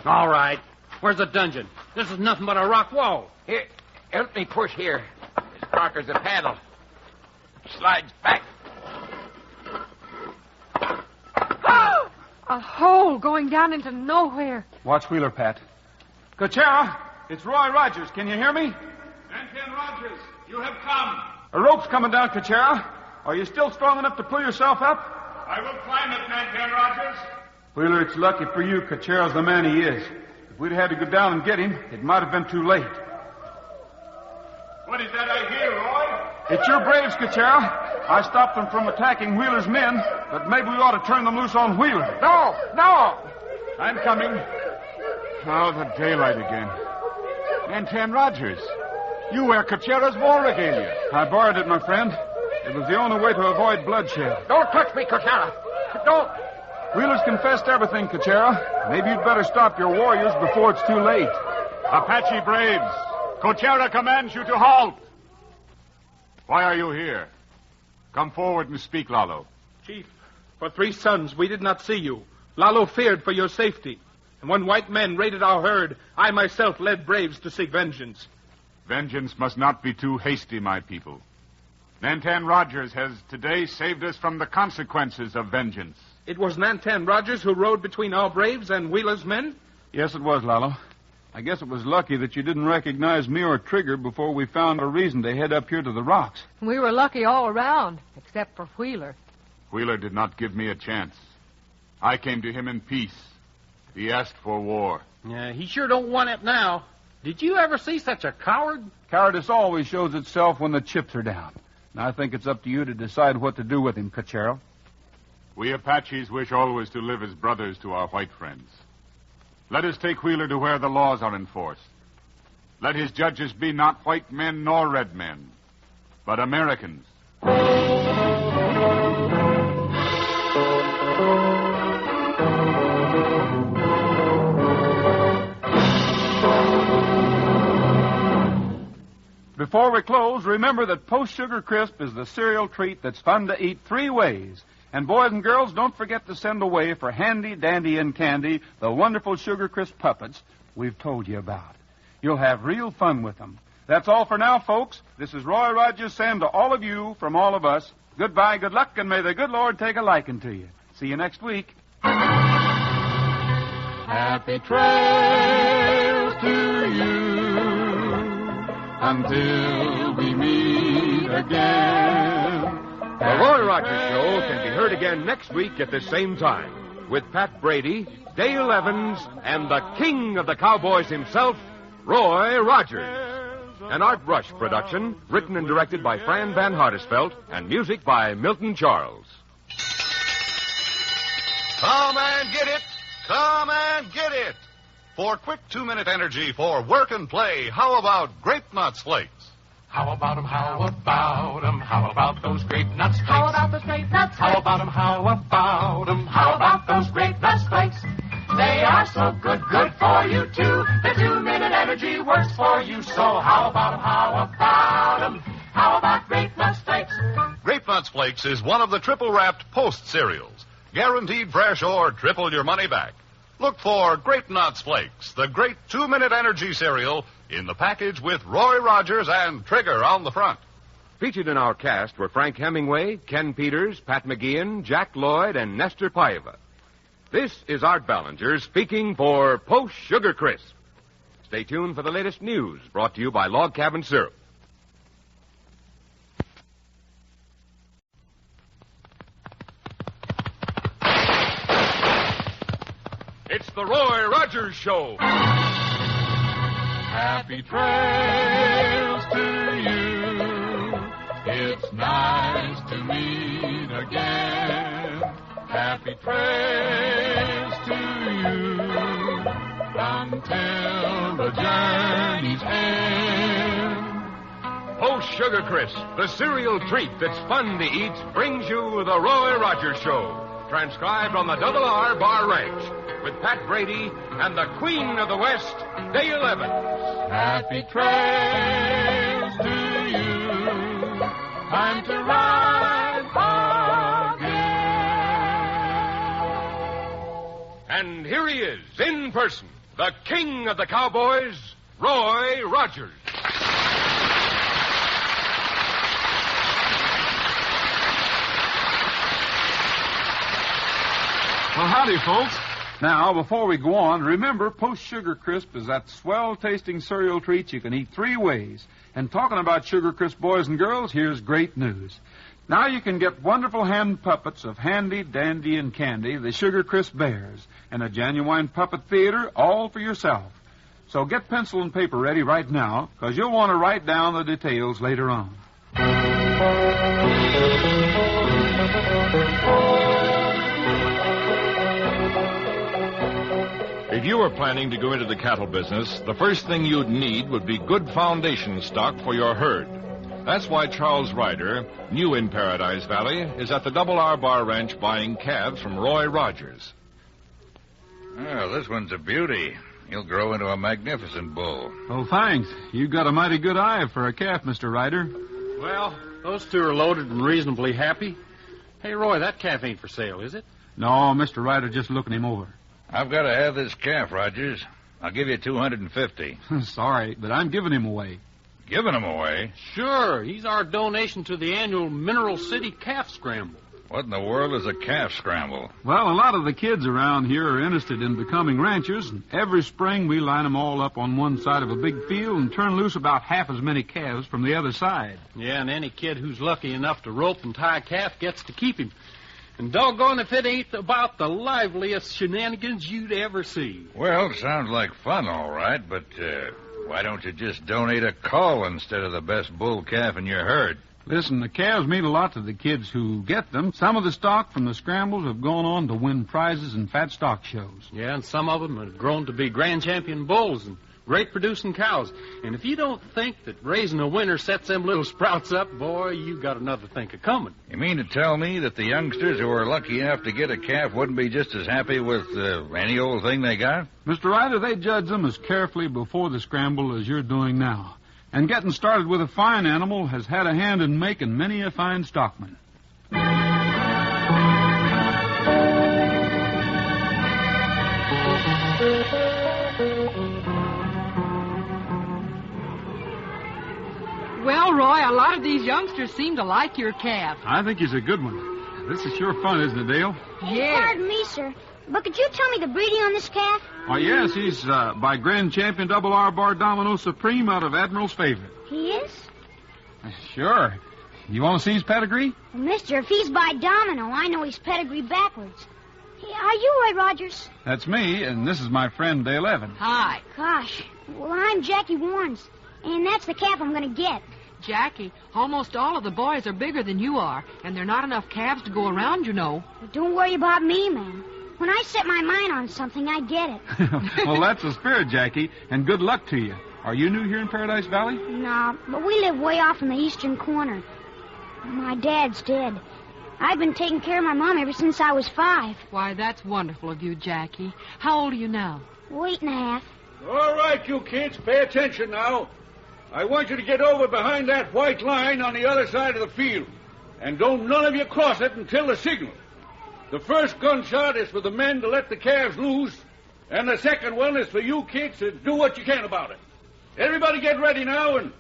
All right. Where's the dungeon? This is nothing but a rock wall. Here, help me push here. This crocker's a paddle. Slides back. A hole going down into nowhere. Watch Wheeler, Pat. Cochera, it's Roy Rogers. Can you hear me? Nantan Rogers, you have come. A rope's coming down, Cochera. Are you still strong enough to pull yourself up? I will climb it, Nantan Rogers. Wheeler, it's lucky for you Cochera's the man he is. If we'd had to go down and get him, it might have been too late. What is that I hear, Roy? It's your braves, Cochera. I stopped them from attacking Wheeler's men, but maybe we ought to turn them loose on Wheeler. No! I'm coming. Oh, the daylight again. Nantan Rogers, you wear Cochera's war regalia. I borrowed it, my friend. It was the only way to avoid bloodshed. Don't touch me, Cochera. Don't. Wheeler's confessed everything, Cochera. Maybe you'd better stop your warriors before it's too late. Apache braves, Cochera commands you to halt. Why are you here? Come forward and speak, Lalo. Chief, for 3 suns we did not see you. Lalo feared for your safety. And when white men raided our herd, I myself led braves to seek vengeance. Vengeance must not be too hasty, my people. Nantan Rogers has today saved us from the consequences of vengeance. It was Nantan Rogers who rode between our braves and Wheeler's men? Yes, it was, Lalo. I guess it was lucky that you didn't recognize me or Trigger before we found a reason to head up here to the rocks. We were lucky all around, except for Wheeler. Wheeler did not give me a chance. I came to him in peace. He asked for war. Yeah, he sure don't want it now. Did you ever see such a coward? Cowardice always shows itself when the chips are down. And I think it's up to you to decide what to do with him, Cochera. We Apaches wish always to live as brothers to our white friends. Let us take Wheeler to where the laws are enforced. Let his judges be not white men nor red men, but Americans. Before we close, remember that Post Sugar Crisp is the cereal treat that's fun to eat 3 ways. And boys and girls, don't forget to send away for Handy, Dandy, and Candy the wonderful Sugar Crisp puppets we've told you about. You'll have real fun with them. That's all for now, folks. This is Roy Rogers saying to all of you, from all of us, goodbye, good luck, and may the good Lord take a liking to you. See you next week. Happy trails to you until we meet again. The Roy Rogers Show can be heard again next week at the same time with Pat Brady, Dale Evans, and the king of the cowboys himself, Roy Rogers. An Art Rush production, written and directed by Fran Van Hartesveld, and music by Milton Charles. Come and get it! Come and get it! For quick 2-minute energy for work and play, how about Grape Nuts Flakes? How about 'em, how about 'em, how about those grape nuts flakes? How about those grape nuts flakes? How about 'em, how about 'em, how about those grape nuts flakes? They are so good, good for you too. The 2-minute energy works for you, so how about 'em, how about 'em, how about grape nuts flakes? Grape Nuts Flakes is one of the triple-wrapped Post cereals. Guaranteed fresh or triple your money back. Look for Grape Nuts Flakes, the great 2-minute energy cereal, in the package with Roy Rogers and Trigger on the front. Featured in our cast were Frank Hemingway, Ken Peters, Pat McGeehan, Jack Lloyd, and Nestor Paiva. This is Art Ballinger speaking for Post Sugar Crisp. Stay tuned for the latest news brought to you by Log Cabin Syrup. It's the Roy Rogers Show. Happy trails to you. It's nice to meet again. Happy trails to you until the journey's end. Post Sugar Crisp, the cereal treat that's fun to eat, brings you the Roy Rogers Show. Transcribed on the Double R Bar Ranch with Pat Brady and the Queen of the West, Dale Evans. Happy trails to you. Time to ride again. And here he is, in person, the king of the cowboys, Roy Rogers. Well, howdy, folks. Now, before we go on, remember, Post Sugar Crisp is that swell-tasting cereal treat you can eat 3 ways. And talking about Sugar Crisp, boys and girls, here's great news. Now you can get wonderful hand puppets of Handy, Dandy, and Candy, the Sugar Crisp Bears, and a genuine puppet theater all for yourself. So get pencil and paper ready right now, because you'll want to write down the details later on. If you were planning to go into the cattle business, the first thing you'd need would be good foundation stock for your herd. That's why Charles Ryder, new in Paradise Valley, is at the Double R Bar Ranch buying calves from Roy Rogers. Oh, this one's a beauty. He'll grow into a magnificent bull. Oh, thanks. You've got a mighty good eye for a calf, Mr. Ryder. Well, those two are loaded and reasonably happy. Hey, Roy, that calf ain't for sale, is it? No, Mr. Ryder just looking him over. I've got to have this calf, Rogers. I'll give you $250. Sorry, but I'm giving him away. Giving him away? Sure. He's our donation to the annual Mineral City Calf Scramble. What in the world is a calf scramble? Well, a lot of the kids around here are interested in becoming ranchers, and every spring we line them all up on one side of a big field and turn loose about half as many calves from the other side. Yeah, and any kid who's lucky enough to rope and tie a calf gets to keep him. And doggone if it ain't about the liveliest shenanigans you'd ever see. Well, it sounds like fun, all right, but why don't you just donate a cull instead of the best bull calf in your herd? Listen, the calves mean a lot to the kids who get them. Some of the stock from the scrambles have gone on to win prizes in fat stock shows. Yeah, and some of them have grown to be grand champion bulls and great producing cows. And if you don't think that raising a winner sets them little sprouts up, boy, you got another think of coming. You mean to tell me that the youngsters who are lucky enough to get a calf wouldn't be just as happy with any old thing they got? Mr. Ryder, they judge them as carefully before the scramble as you're doing now. And getting started with a fine animal has had a hand in making many a fine stockman. Well, Roy, a lot of these youngsters seem to like your calf. I think he's a good one. This is sure fun, isn't it, Dale? Yeah. Pardon me, sir, but could you tell me the breeding on this calf? Oh, yes, he's by Grand Champion Double R Bar Domino Supreme out of Admiral's Favorite. He is? Sure. You want to see his pedigree? Well, mister, if he's by Domino, I know his pedigree backwards. Hey, are you Roy Rogers? That's me, and this is my friend Dale Evans. Hi. Gosh, well, I'm Jackie Warnes, and that's the calf I'm going to get. Jackie, almost all of the boys are bigger than you are, and there are not enough calves to go around, you know. Well, don't worry about me, man. When I set my mind on something, I get it. Well, that's the spirit, Jackie, and good luck to you. Are you new here in Paradise Valley? No, but we live way off in the eastern corner. My dad's dead. I've been taking care of my mom ever since I was 5. Why, that's wonderful of you, Jackie. How old are you now? 8.5. All right, you kids, pay attention now. I want you to get over behind that white line on the other side of the field. And don't none of you cross it until the signal. The first gunshot is for the men to let the calves loose, and the second one is for you kids to do what you can about it. Everybody get ready now, and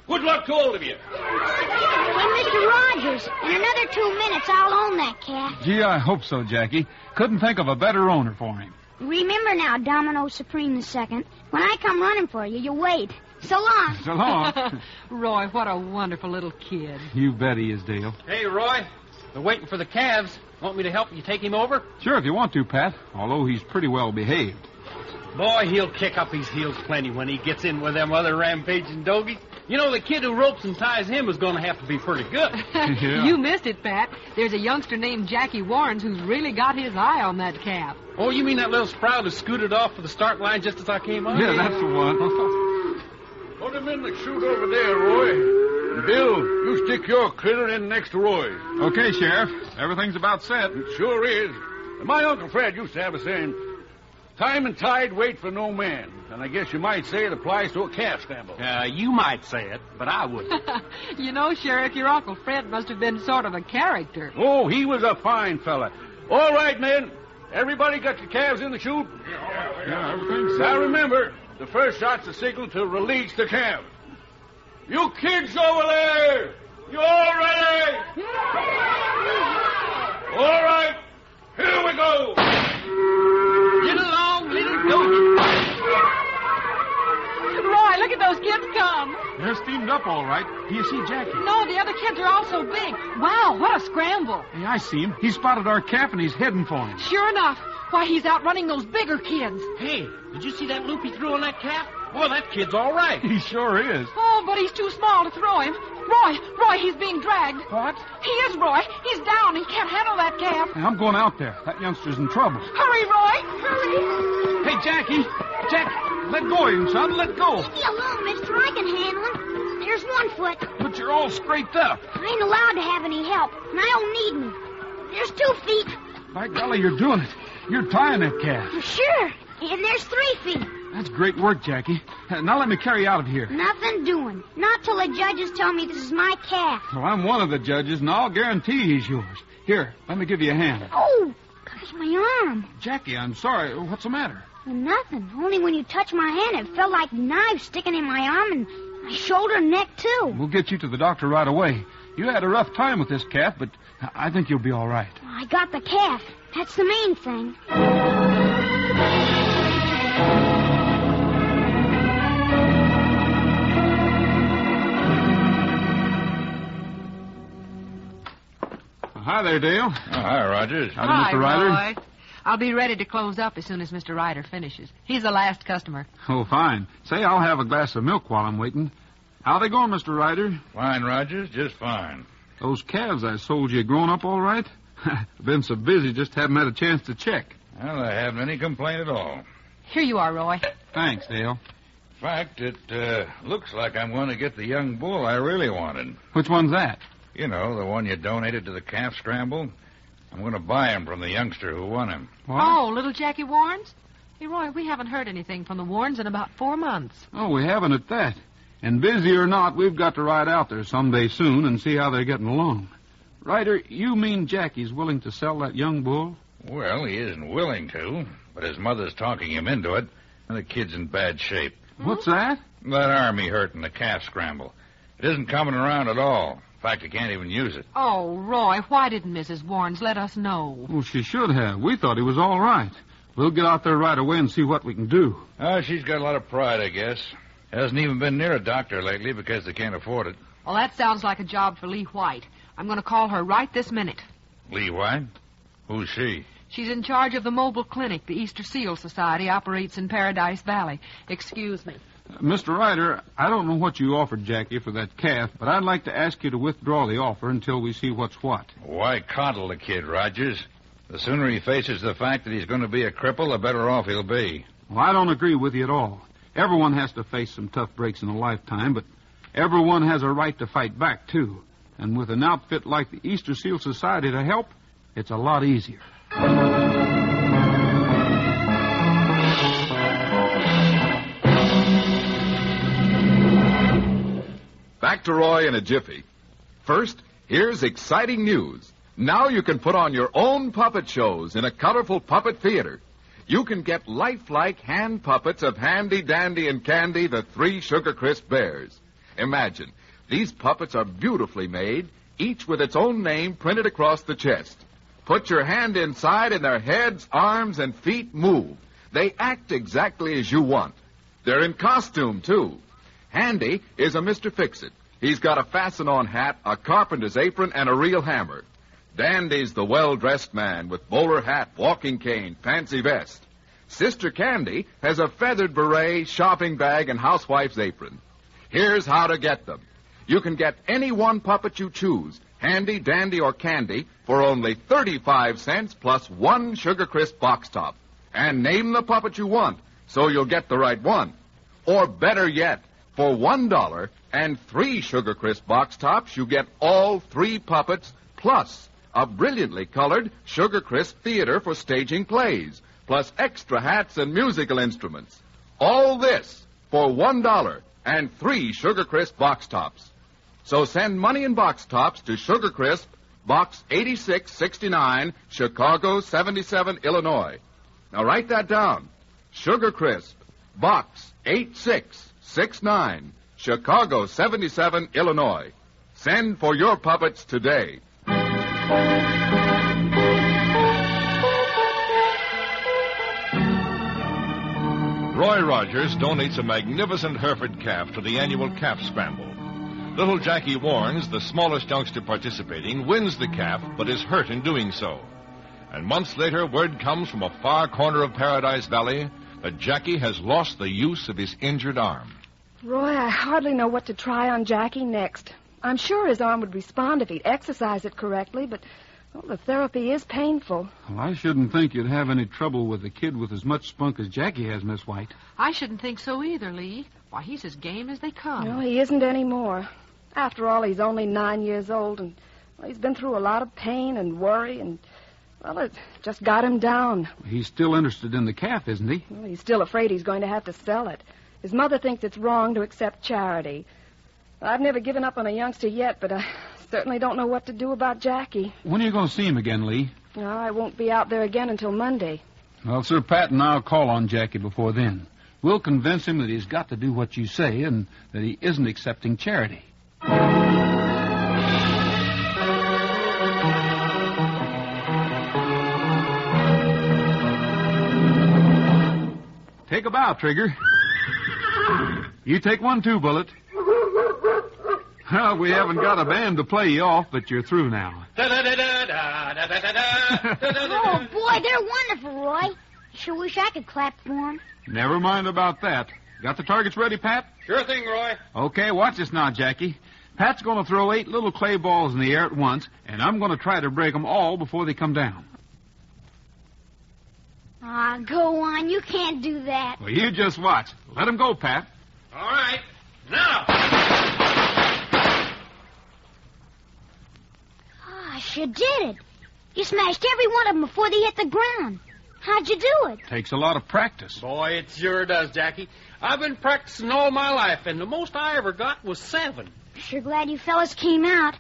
good luck to all of you. Hey, Mr. Rogers, in another 2 minutes, I'll own that calf. Gee, I hope so, Jackie. Couldn't think of a better owner for him. Remember now, Domino Supreme II, when I come running for you, you wait. So long. So long. Roy, what a wonderful little kid. You bet he is, Dale. Hey, Roy, they're waiting for the calves. Want me to help you take him over? Sure, if you want to, Pat, although he's pretty well behaved. Boy, he'll kick up his heels plenty when he gets in with them other rampaging dogies. You know, the kid who ropes and ties him is going to have to be pretty good. Yeah. You missed it, Pat. There's a youngster named Jackie Warnes who's really got his eye on that calf. Oh, you mean that little sprout who scooted off for the start line just as I came up? Yeah, that's the one. Put him in the chute over there, Roy. And Bill, you stick your critter in next to Roy. Okay, Sheriff. Everything's about set. It sure is. And my Uncle Fred used to have a saying, time and tide wait for no man. And I guess you might say it applies to a calf scramble. You might say it, but I wouldn't. You know, Sheriff, your Uncle Fred must have been sort of a character. Oh, he was a fine fella. All right, men. Everybody got your calves in the chute? Yeah, everything. Now remember, the first shot's the signal to release the calves. You kids over there, you all ready? All right, here we go. Get along, little donkey. Roy, look at those kids come. They're steamed up all right. Do you see Jackie? No, the other kids are all so big. Wow, what a scramble. Hey, I see him. He spotted our calf and he's heading for him. Sure enough. Why, he's outrunning those bigger kids. Hey, did you see that loop he threw on that calf? Boy, that kid's all right. He sure is. Oh, but he's too small to throw him. Roy, he's being dragged. What? He is, Roy. He's down. He can't handle that calf. Hey, I'm going out there. That youngster's in trouble. Hurry, Roy. Hurry. Hey, Jackie. Let go of him, son. Let go. Leave me alone, mister. I can handle him. There's one foot. But you're all scraped up. I ain't allowed to have any help, and I don't need me. There's 2 feet. By golly, you're doing it. You're tying that calf. Sure. And there's 3 feet. That's great work, Jackie. Now let me carry you out of here. Nothing doing. Not till the judges tell me this is my calf. Well, I'm one of the judges, and I'll guarantee he's yours. Here, let me give you a hand. Oh, gosh, my arm. Jackie, I'm sorry. What's the matter? Well, nothing. Only when you touched my hand, it felt like knives sticking in my arm and my shoulder and neck, too. We'll get you to the doctor right away. You had a rough time with this calf, but I think you'll be all right. Well, I got the calf. That's the main thing. Hi there, Dale. Oh, hi, Rogers. Hi, Mr. Ryder. Roy. I'll be ready to close up as soon as Mr. Ryder finishes. He's the last customer. Oh, fine. Say, I'll have a glass of milk while I'm waiting. How they going, Mr. Ryder? Fine, Rogers, just fine. Those calves I sold you grown up all right? I've been so busy, just haven't had a chance to check. Well, I haven't any complaint at all. Here you are, Roy. Thanks, Dale. In fact, it looks like I'm going to get the young bull I really wanted. Which one's that? You know, the one you donated to the calf scramble. I'm going to buy him from the youngster who won him. What? Oh, little Jackie Warrens? Hey, Roy, we haven't heard anything from the Warrens in about 4 months. Oh, we haven't at that. And busy or not, we've got to ride out there someday soon and see how they're getting along. Ryder, you mean Jackie's willing to sell that young bull? Well, he isn't willing to, but his mother's talking him into it. And the kid's in bad shape. What's that? That arm he hurt in the calf scramble. It isn't coming around at all. In fact, he can't even use it. Oh, Roy, why didn't Mrs. Warrens let us know? Well, she should have. We thought he was all right. We'll get out there right away and see what we can do. She's got a lot of pride, I guess. Hasn't even been near a doctor lately because they can't afford it. Well, that sounds like a job for Lee White. I'm going to call her right this minute. Lee White? Who's she? She's in charge of the mobile clinic the Easter Seal Society operates in Paradise Valley. Excuse me. Mr. Ryder, I don't know what you offered Jackie for that calf, but I'd like to ask you to withdraw the offer until we see what's what. Why coddle the kid, Rogers? The sooner he faces the fact that he's going to be a cripple, the better off he'll be. Well, I don't agree with you at all. Everyone has to face some tough breaks in a lifetime, but everyone has a right to fight back, too. And with an outfit like the Easter Seal Society to help, it's a lot easier. Back to Roy in a jiffy. First, here's exciting news. Now you can put on your own puppet shows in a colorful puppet theater. You can get lifelike hand puppets of Handy, Dandy, and Candy, the 3 Sugar Crisp bears. Imagine, these puppets are beautifully made, each with its own name printed across the chest. Put your hand inside and their heads, arms, and feet move. They act exactly as you want. They're in costume, too. Handy is a Mr. Fix-It. He's got a fasten-on hat, a carpenter's apron, and a real hammer. Dandy's the well-dressed man with bowler hat, walking cane, fancy vest. Sister Candy has a feathered beret, shopping bag, and housewife's apron. Here's how to get them. You can get any one puppet you choose, Handy, Dandy, or Candy, for only 35 cents plus 1 Sugar Crisp box top. And name the puppet you want, so you'll get the right one. Or better yet, for $1 and 3 Sugar Crisp box tops, you get all 3 puppets plus a brilliantly colored Sugar Crisp theater for staging plays, plus extra hats and musical instruments. All this for $1 and 3 Sugar Crisp box tops. So send money in box tops to Sugar Crisp, Box 8669, Chicago 77, Illinois. Now write that down. Sugar Crisp, Box 8669, Chicago 77, Illinois. Send for your puppets today. Roy Rogers donates a magnificent Hereford calf to the annual calf scramble. Little Jackie warns the smallest youngster participating wins the calf, but is hurt in doing so. And months later, word comes from a far corner of Paradise Valley that Jackie has lost the use of his injured arm. Roy, I hardly know what to try on Jackie next. I'm sure his arm would respond if he'd exercise it correctly, but the therapy is painful. Well, I shouldn't think you'd have any trouble with a kid with as much spunk as Jackie has, Miss White. I shouldn't think so either, Lee. Why, he's as game as they come. No, he isn't anymore. After all, he's only 9 years old, and he's been through a lot of pain and worry, and, it just got him down. He's still interested in the calf, isn't he? Well, he's still afraid he's going to have to sell it. His mother thinks it's wrong to accept charity. I've never given up on a youngster yet, but I certainly don't know what to do about Jackie. When are you going to see him again, Lee? No, I won't be out there again until Monday. Well, Sir Pat and I'll call on Jackie before then. We'll convince him that he's got to do what you say and that he isn't accepting charity. Take a bow, Trigger. You take one too, Bullet. Well, we haven't got a band to play you off, but you're through now. Oh, boy, they're wonderful, Roy. Sure wish I could clap for them. Never mind about that. Got the targets ready, Pat? Sure thing, Roy. Okay, watch this now, Jackie. Pat's going to throw 8 little clay balls in the air at once, and I'm going to try to break them all before they come down. Go on. You can't do that. Well, you just watch. Let them go, Pat. All right. Now. I sure did it. You smashed every one of them before they hit the ground. How'd you do it? Takes a lot of practice. Boy, it sure does, Jackie. I've been practicing all my life, and the most I ever got was 7. Sure glad you fellas came out.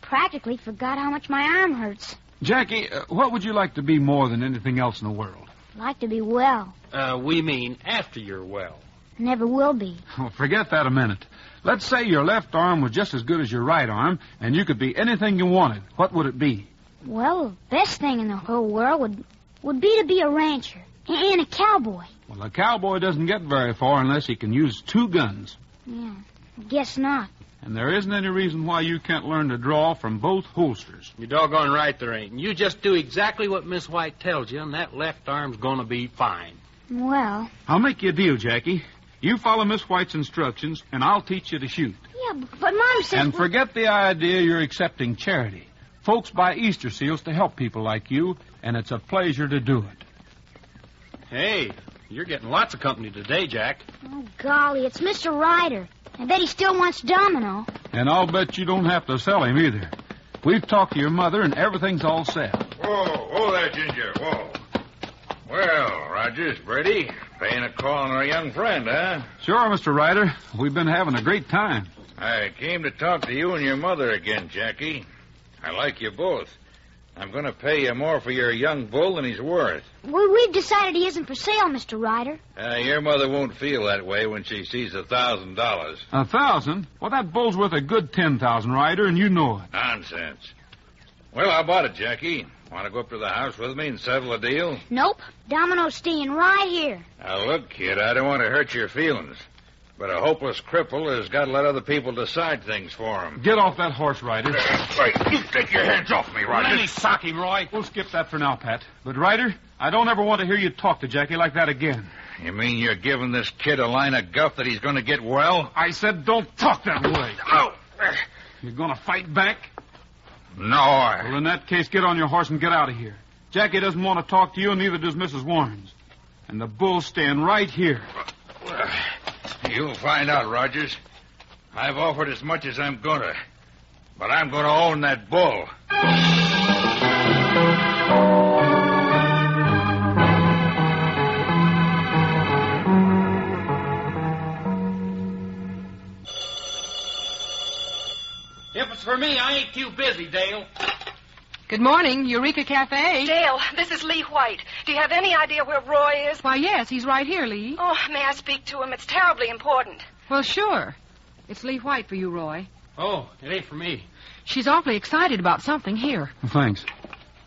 Practically forgot how much my arm hurts. Jackie, what would you like to be more than anything else in the world? Like to be well. We mean after you're well. Never will be. Oh, forget that a minute. Let's say your left arm was just as good as your right arm, and you could be anything you wanted. What would it be? Well, the best thing in the whole world would be to be a rancher and a cowboy. Well, a cowboy doesn't get very far unless he can use 2 guns. Yeah, I guess not. And there isn't any reason why you can't learn to draw from both holsters. You're doggone right there ain't. You just do exactly what Miss White tells you, and that left arm's going to be fine. Well... I'll make you a deal, Jackie. You follow Miss White's instructions, and I'll teach you to shoot. Yeah, but Mom says... And forget the idea you're accepting charity. Folks buy Easter seals to help people like you, and it's a pleasure to do it. Hey, you're getting lots of company today, Jack. Oh, golly, it's Mr. Ryder. I bet he still wants Domino. And I'll bet you don't have to sell him either. We've talked to your mother, and everything's all set. Whoa there, Ginger, whoa. Well, Rogers, Brady, paying a call on our young friend, huh? Sure, Mr. Ryder. We've been having a great time. I came to talk to you and your mother again, Jackie. I like you both. I'm going to pay you more for your young bull than he's worth. We've decided he isn't for sale, Mr. Ryder. Your mother won't feel that way when she sees $1,000. 1,000? Well, that bull's worth a good 10,000, Ryder, and you know it. Nonsense. Well, how about it, Jackie? Want to go up to the house with me and settle a deal? Nope. Domino's staying right here. Now, look, kid, I don't want to hurt your feelings. But a hopeless cripple has got to let other people decide things for him. Get off that horse, Ryder. Wait, you take your hands off me, Roger. Let me sock him, Roy. We'll skip that for now, Pat. But, Ryder, I don't ever want to hear you talk to Jackie like that again. You mean you're giving this kid a line of guff that he's going to get well? I said don't talk that way. Oh! You're going to fight back? No, Well, in that case, get on your horse and get out of here. Jackie doesn't want to talk to you, and neither does Mrs. Warrens. And the bull's staying right here. You'll find out, Rogers. I've offered as much as I'm going to. But I'm going to own that bull. If it's for me, I ain't too busy, Dale. Good morning, Eureka Cafe. Dale, this is Lee White. Do you have any idea where Roy is? Why, yes, he's right here, Lee. Oh, may I speak to him? It's terribly important. Well, sure. It's Lee White for you, Roy. Oh, it ain't for me. She's awfully excited about something here. Thanks.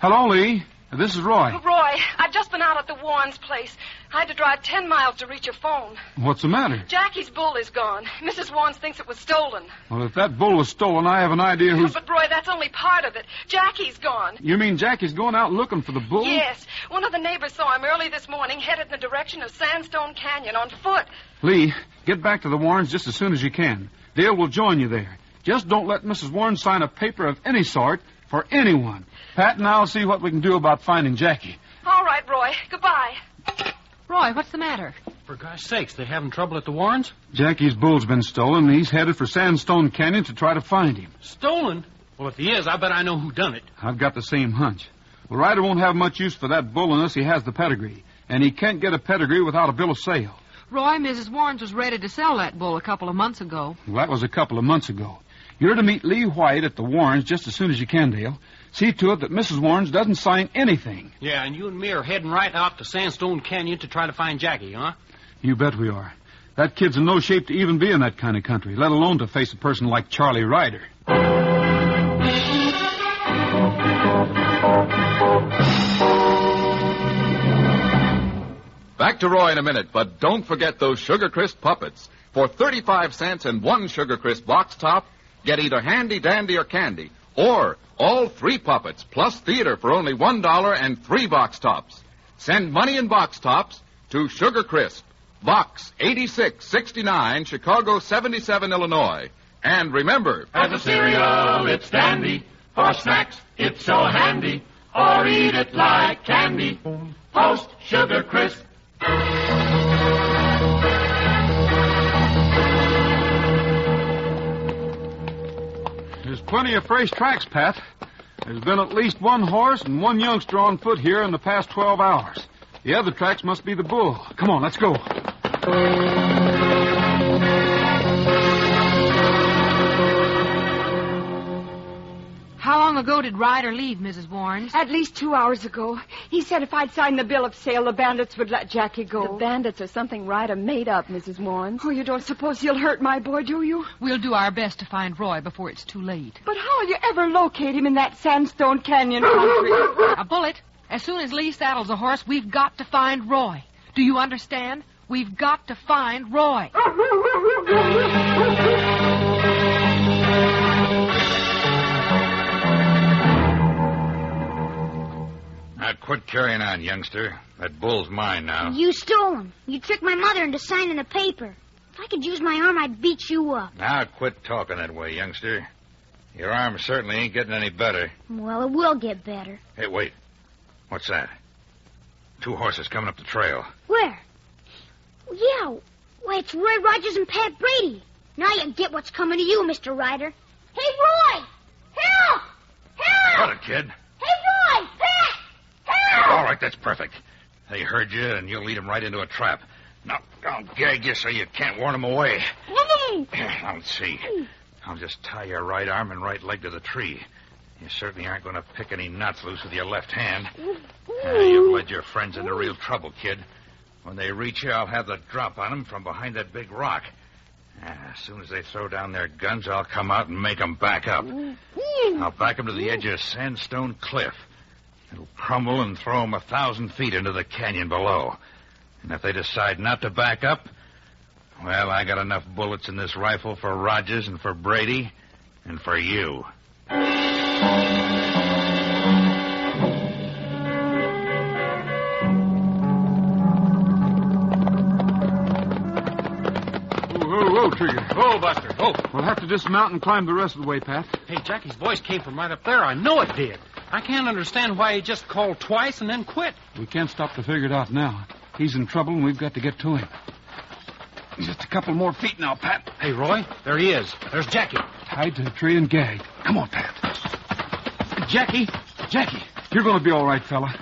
Hello, Lee. This is Roy. Roy, I've just been out at the Warrens' place. I had to drive 10 miles to reach your phone. What's the matter? Jackie's bull is gone. Mrs. Warrens thinks it was stolen. Well, if that bull was stolen, I have an idea who's... But, Roy, that's only part of it. Jackie's gone. You mean Jackie's going out looking for the bull? Yes. One of the neighbors saw him early this morning, headed in the direction of Sandstone Canyon on foot. Lee, get back to the Warrens just as soon as you can. Dale will join you there. Just don't let Mrs. Warren sign a paper of any sort for anyone. Pat and I'll see what we can do about finding Jackie. All right, Roy. Goodbye. Roy, what's the matter? For gosh sakes, they having trouble at the Warrens? Jackie's bull's been stolen, and he's headed for Sandstone Canyon to try to find him. Stolen? Well, if he is, I bet I know who done it. I've got the same hunch. The rider won't have much use for that bull unless he has the pedigree, and he can't get a pedigree without a bill of sale. Roy, Mrs. Warrens was ready to sell that bull a couple of months ago. Well, that was a couple of months ago. You're to meet Lee White at the Warrens just as soon as you can, Dale. See to it that Mrs. Warrens doesn't sign anything. Yeah, and you and me are heading right out to Sandstone Canyon to try to find Jackie, huh? You bet we are. That kid's in no shape to even be in that kind of country, let alone to face a person like Charlie Ryder. Back to Roy in a minute, but don't forget those Sugar Crisp puppets. For 35 cents and one Sugar Crisp box top, get either Handy, Dandy, or Candy, or all 3 puppets plus theater for only $1 and 3 box tops. Send money in box tops to Sugar Crisp, Box 8669, Chicago 77, Illinois. And remember, as a cereal, it's dandy. For snacks, it's so handy. Or eat it like candy. Post Sugar Crisp. There's plenty of fresh tracks, Pat. There's been at least one horse and one youngster on foot here in the past 12 hours. The other tracks must be the bull. Come on, let's go. How long ago did Ryder leave, Mrs. Warrens? At least 2 hours ago. He said if I'd signed the bill of sale, the bandits would let Jackie go. The bandits are something Ryder made up, Mrs. Warrens. Oh, you don't suppose he'll hurt my boy, do you? We'll do our best to find Roy before it's too late. But how'll you ever locate him in that Sandstone Canyon country? A bullet. As soon as Lee saddles a horse, we've got to find Roy. Do you understand? We've got to find Roy. Now, quit carrying on, youngster. That bull's mine now. You stole him. You tricked my mother into signing a paper. If I could use my arm, I'd beat you up. Now, quit talking that way, youngster. Your arm certainly ain't getting any better. Well, it will get better. Hey, wait. What's that? 2 horses coming up the trail. Where? Yeah. Why, it's Roy Rogers and Pat Brady. Now you get what's coming to you, Mr. Ryder. Hey, Roy! Help! Help! Got it, kid. Hey, Roy! Pat! Help! All right, that's perfect. They heard you, and you'll lead them right into a trap. Now, I'll gag you so you can't warn them away. Now, let's see. I'll just tie your right arm and right leg to the tree. You certainly aren't going to pick any knots loose with your left hand. You've led your friends into real trouble, kid. When they reach you, I'll have the drop on them from behind that big rock. As soon as they throw down their guns, I'll come out and make them back up. I'll back them to the edge of Sandstone Cliff. It'll crumble and throw them 1,000 feet into the canyon below. And if they decide not to back up, well, I got enough bullets in this rifle for Rogers and for Brady and for you. Whoa, Trigger. Whoa, Buster. Oh. We'll have to dismount and climb the rest of the way, Pat. Hey, Jackie's voice came from right up there. I know it did. I can't understand why he just called twice and then quit. We can't stop to figure it out now. He's in trouble, and we've got to get to him. Just a couple more feet now, Pat. Hey, Roy, there he is. There's Jackie. Tied to a tree and gagged. Come on, Pat. Jackie, you're going to be all right, fella.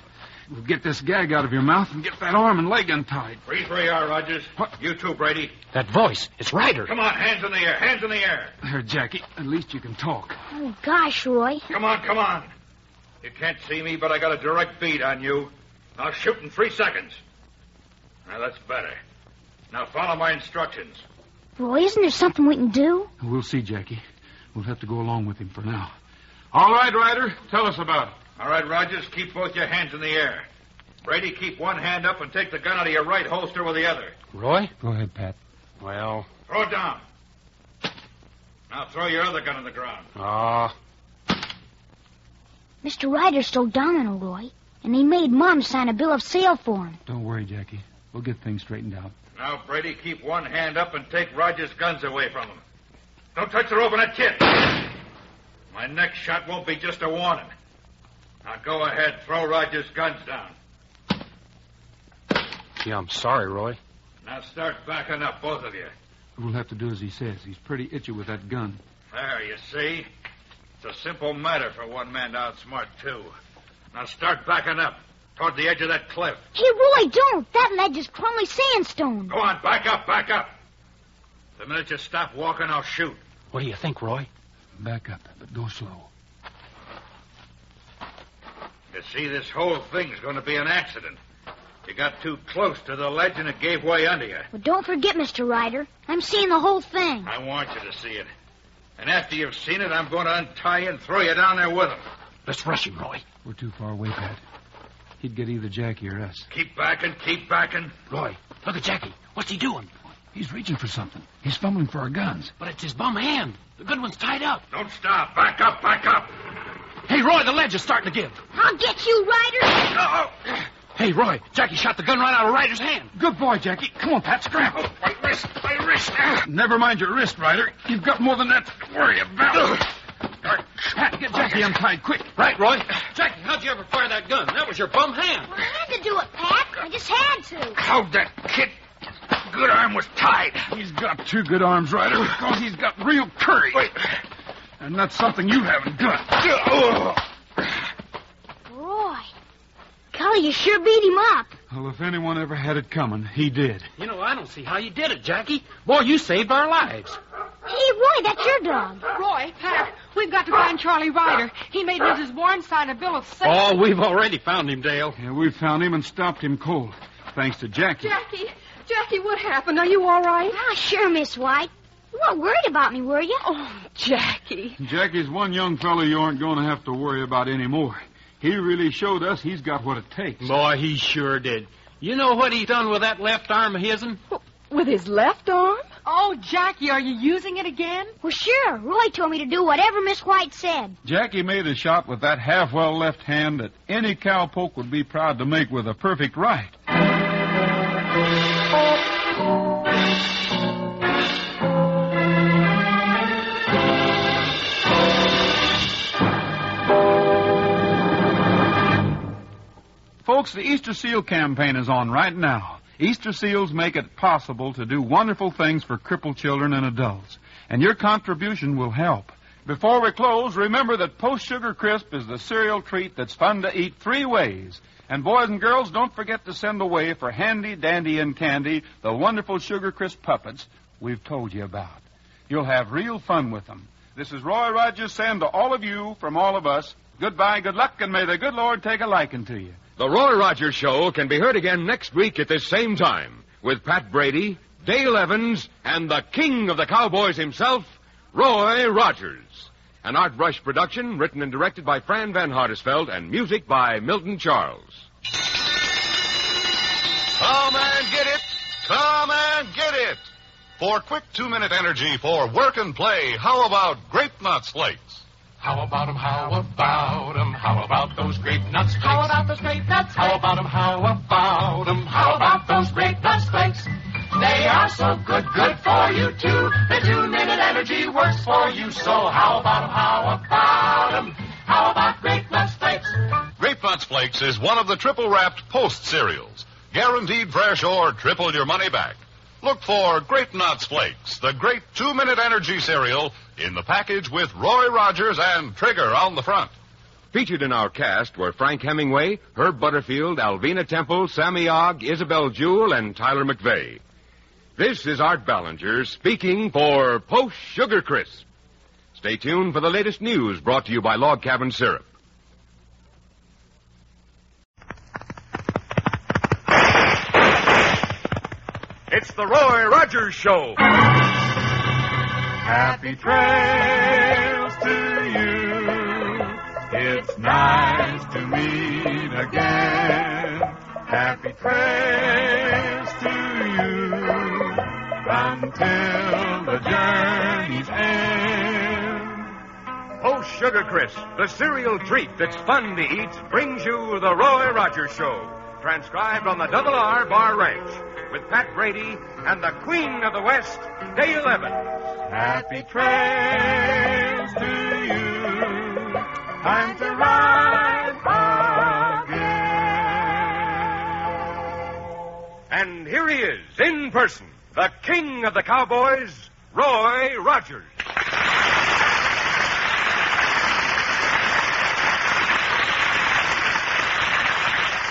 We'll get this gag out of your mouth and get that arm and leg untied. Freeze where you are, Rogers. What? You too, Brady. That voice, it's Ryder. Come on, hands in the air, hands in the air. There, Jackie. At least you can talk. Oh, gosh, Roy. Come on. You can't see me, but I got a direct bead on you. I'll shoot in 3 seconds. Now, that's better. Now, follow my instructions. Roy, isn't there something we can do? We'll see, Jackie. We'll have to go along with him for now. All right, Ryder. Tell us about it. All right, Rogers, keep both your hands in the air. Brady, keep one hand up and take the gun out of your right holster with the other. Roy? Go ahead, Pat. Well... Throw it down. Now throw your other gun on the ground. Mr. Ryder stole Domino, Roy, and he made Mom sign a bill of sale for him. Don't worry, Jackie. We'll get things straightened out. Now, Brady, keep one hand up and take Rogers' guns away from him. Don't touch the rope on that kid. My next shot won't be just a warning. Now, go ahead. Throw Rogers' guns down. Gee, I'm sorry, Roy. Now, start backing up, both of you. We'll have to do as he says. He's pretty itchy with that gun. There, you see? It's a simple matter for one man to outsmart two. Now, start backing up. Toward the edge of that cliff. Hey, Roy, don't. That ledge is crumbly sandstone. Go on, back up, back up. The minute you stop walking, I'll shoot. What do you think, Roy? Back up, but go slow. You see, this whole thing's going to be an accident. You got too close to the ledge and it gave way under you. Well, don't forget, Mr. Ryder. I'm seeing the whole thing. I want you to see it. And after you've seen it, I'm going to untie you and throw you down there with him. Let's rush him, Roy. We're too far away, Pat. He'd get either Jackie or us. Keep backing, keep backing. Roy, look at Jackie. What's he doing? He's reaching for something. He's fumbling for our guns. But it's his bum hand. The good one's tied up. Don't stop. Back up, back up. Hey, Roy, the ledge is starting to give. I'll get you, Ryder. Hey, Roy, Jackie shot the gun right out of Ryder's hand. Good boy, Jackie. Come on, Pat, scramble. My wrist. Never mind your wrist, Ryder. You've got more than that to worry about. Pat, get Jackie untied, quick. Right, Roy. Jackie, how'd you ever fire that gun? That was your bum hand. Well, I had to do it, Pat. I just had to. How'd that kid... good arm was tied? He's got 2 good arms, Ryder, because he's got real courage. Wait. And that's something you haven't got. Roy. Cully, you sure beat him up. Well, if anyone ever had it coming, he did. You know, I don't see how you did it, Jackie. Boy, you saved our lives. Hey, Roy, that's your dog. Roy, Pat, we've got to find Charlie Ryder. He made Mrs. Warren sign a bill of sale. Oh, we've already found him, Dale. Yeah, we found him and stopped him cold, thanks to Jackie. Jackie, what happened? Are you all right? Ah, sure, Miss White. You weren't worried about me, were you? Oh, Jackie. Jackie's one young fellow you aren't going to have to worry about anymore. He really showed us he's got what it takes. Boy, he sure did. You know what he done with that left arm of his'n? With his left arm? Oh, Jackie, are you using it again? Well, sure. Roy told me to do whatever Miss White said. Jackie made a shot with that half-well left hand that any cowpoke would be proud to make with a perfect right. Folks, the Easter Seal campaign is on right now. Easter Seals make it possible to do wonderful things for crippled children and adults, and your contribution will help. Before we close, remember that Post-Sugar Crisp is the cereal treat that's fun to eat 3 ways. And boys and girls, don't forget to send away for Handy, Dandy, and Candy the wonderful Sugar Crisp puppets we've told you about. You'll have real fun with them. This is Roy Rogers saying to all of you, from all of us, goodbye, good luck, and may the good Lord take a liking to you. The Roy Rogers Show can be heard again next week at this same time with Pat Brady, Dale Evans, and the king of the cowboys himself, Roy Rogers. An Art Brush production written and directed by Fran Van Hartesveld and music by Milton Charles. Come and get it. Come and get it. For quick 2-minute energy for work and play, how about Grape Nuts Flakes? How about 'em, how about 'em, how about those grape nuts flakes? How about those grape nuts flakes? How about 'em, how about 'em, how about those grape nuts flakes? They are so good, good for you too. The 2-minute energy works for you, so how about 'em, how about 'em, how about grape nuts flakes? Grape Nuts Flakes is one of the triple-wrapped Post cereals. Guaranteed fresh or triple your money back. Look for Grape Nuts Flakes, the great 2-minute energy cereal, in the package with Roy Rogers and Trigger on the front. Featured in our cast were Frank Hemingway, Herb Butterfield, Alvina Temple, Sammy Ogg, Isabel Jewell, and Tyler McVeigh. This is Art Ballinger speaking for Post Sugar Crisp. Stay tuned for the latest news brought to you by Log Cabin Syrup. It's the Roy Rogers Show. Happy trails to you. It's nice to meet again. Happy trails to you until the journey's end. Post Sugar Crisp, the cereal treat that's fun to eat, brings you the Roy Rogers Show, transcribed on the Double R Bar Ranch, with Pat Brady and the Queen of the West, Dale Evans. Happy trails to you. Time to ride again. And here he is, in person, the King of the Cowboys, Roy Rogers.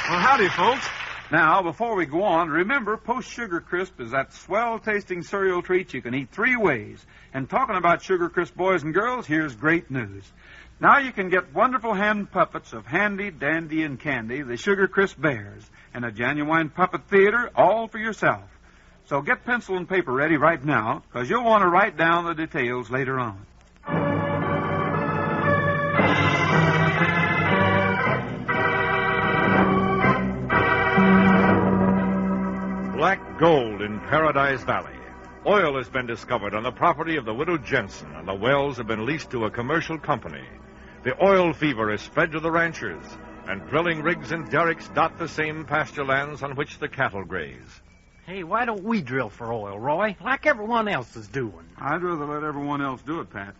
Well, howdy, folks. Now, before we go on, remember, Post Sugar Crisp is that swell-tasting cereal treat you can eat 3 ways. And talking about Sugar Crisp, boys and girls, here's great news. Now you can get wonderful hand puppets of Handy, Dandy, and Candy, the Sugar Crisp Bears, and a genuine puppet theater all for yourself. So get pencil and paper ready right now, because you'll want to write down the details later on. Black gold in Paradise Valley. Oil has been discovered on the property of the widow Jensen, and the wells have been leased to a commercial company. The oil fever is spread to the ranchers, and drilling rigs and derricks dot the same pasture lands on which the cattle graze. Hey, why don't we drill for oil, Roy, like everyone else is doing? I'd rather let everyone else do it, Pat.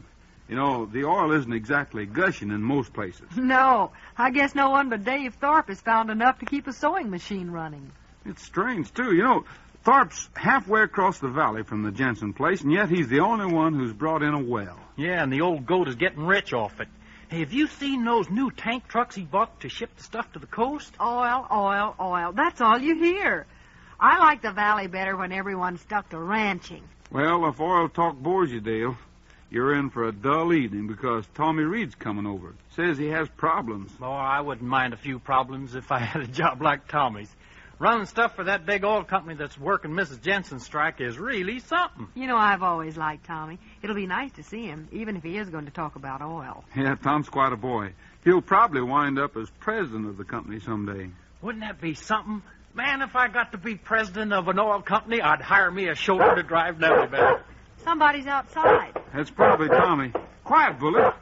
You know, the oil isn't exactly gushing in most places. No, I guess no one but Dave Thorpe has found enough to keep a sewing machine running. It's strange, too. You know, Thorpe's halfway across the valley from the Jensen place, and yet he's the only one who's brought in a well. Yeah, and the old goat is getting rich off it. Hey, have you seen those new tank trucks he bought to ship the stuff to the coast? Oil, oil, oil. That's all you hear. I like the valley better when everyone's stuck to ranching. Well, if oil talk bores you, Dale, you're in for a dull evening because Tommy Reed's coming over. Says he has problems. Oh, I wouldn't mind a few problems if I had a job like Tommy's. Running stuff for that big oil company that's working Mrs. Jensen's strike is really something. You know, I've always liked Tommy. It'll be nice to see him, even if he is going to talk about oil. Yeah, Tom's quite a boy. He'll probably wind up as president of the company someday. Wouldn't that be something? Man, if I got to be president of an oil company, I'd hire me a chauffeur to drive Nellie back. Somebody's outside. That's probably Tommy. Quiet, Bullet.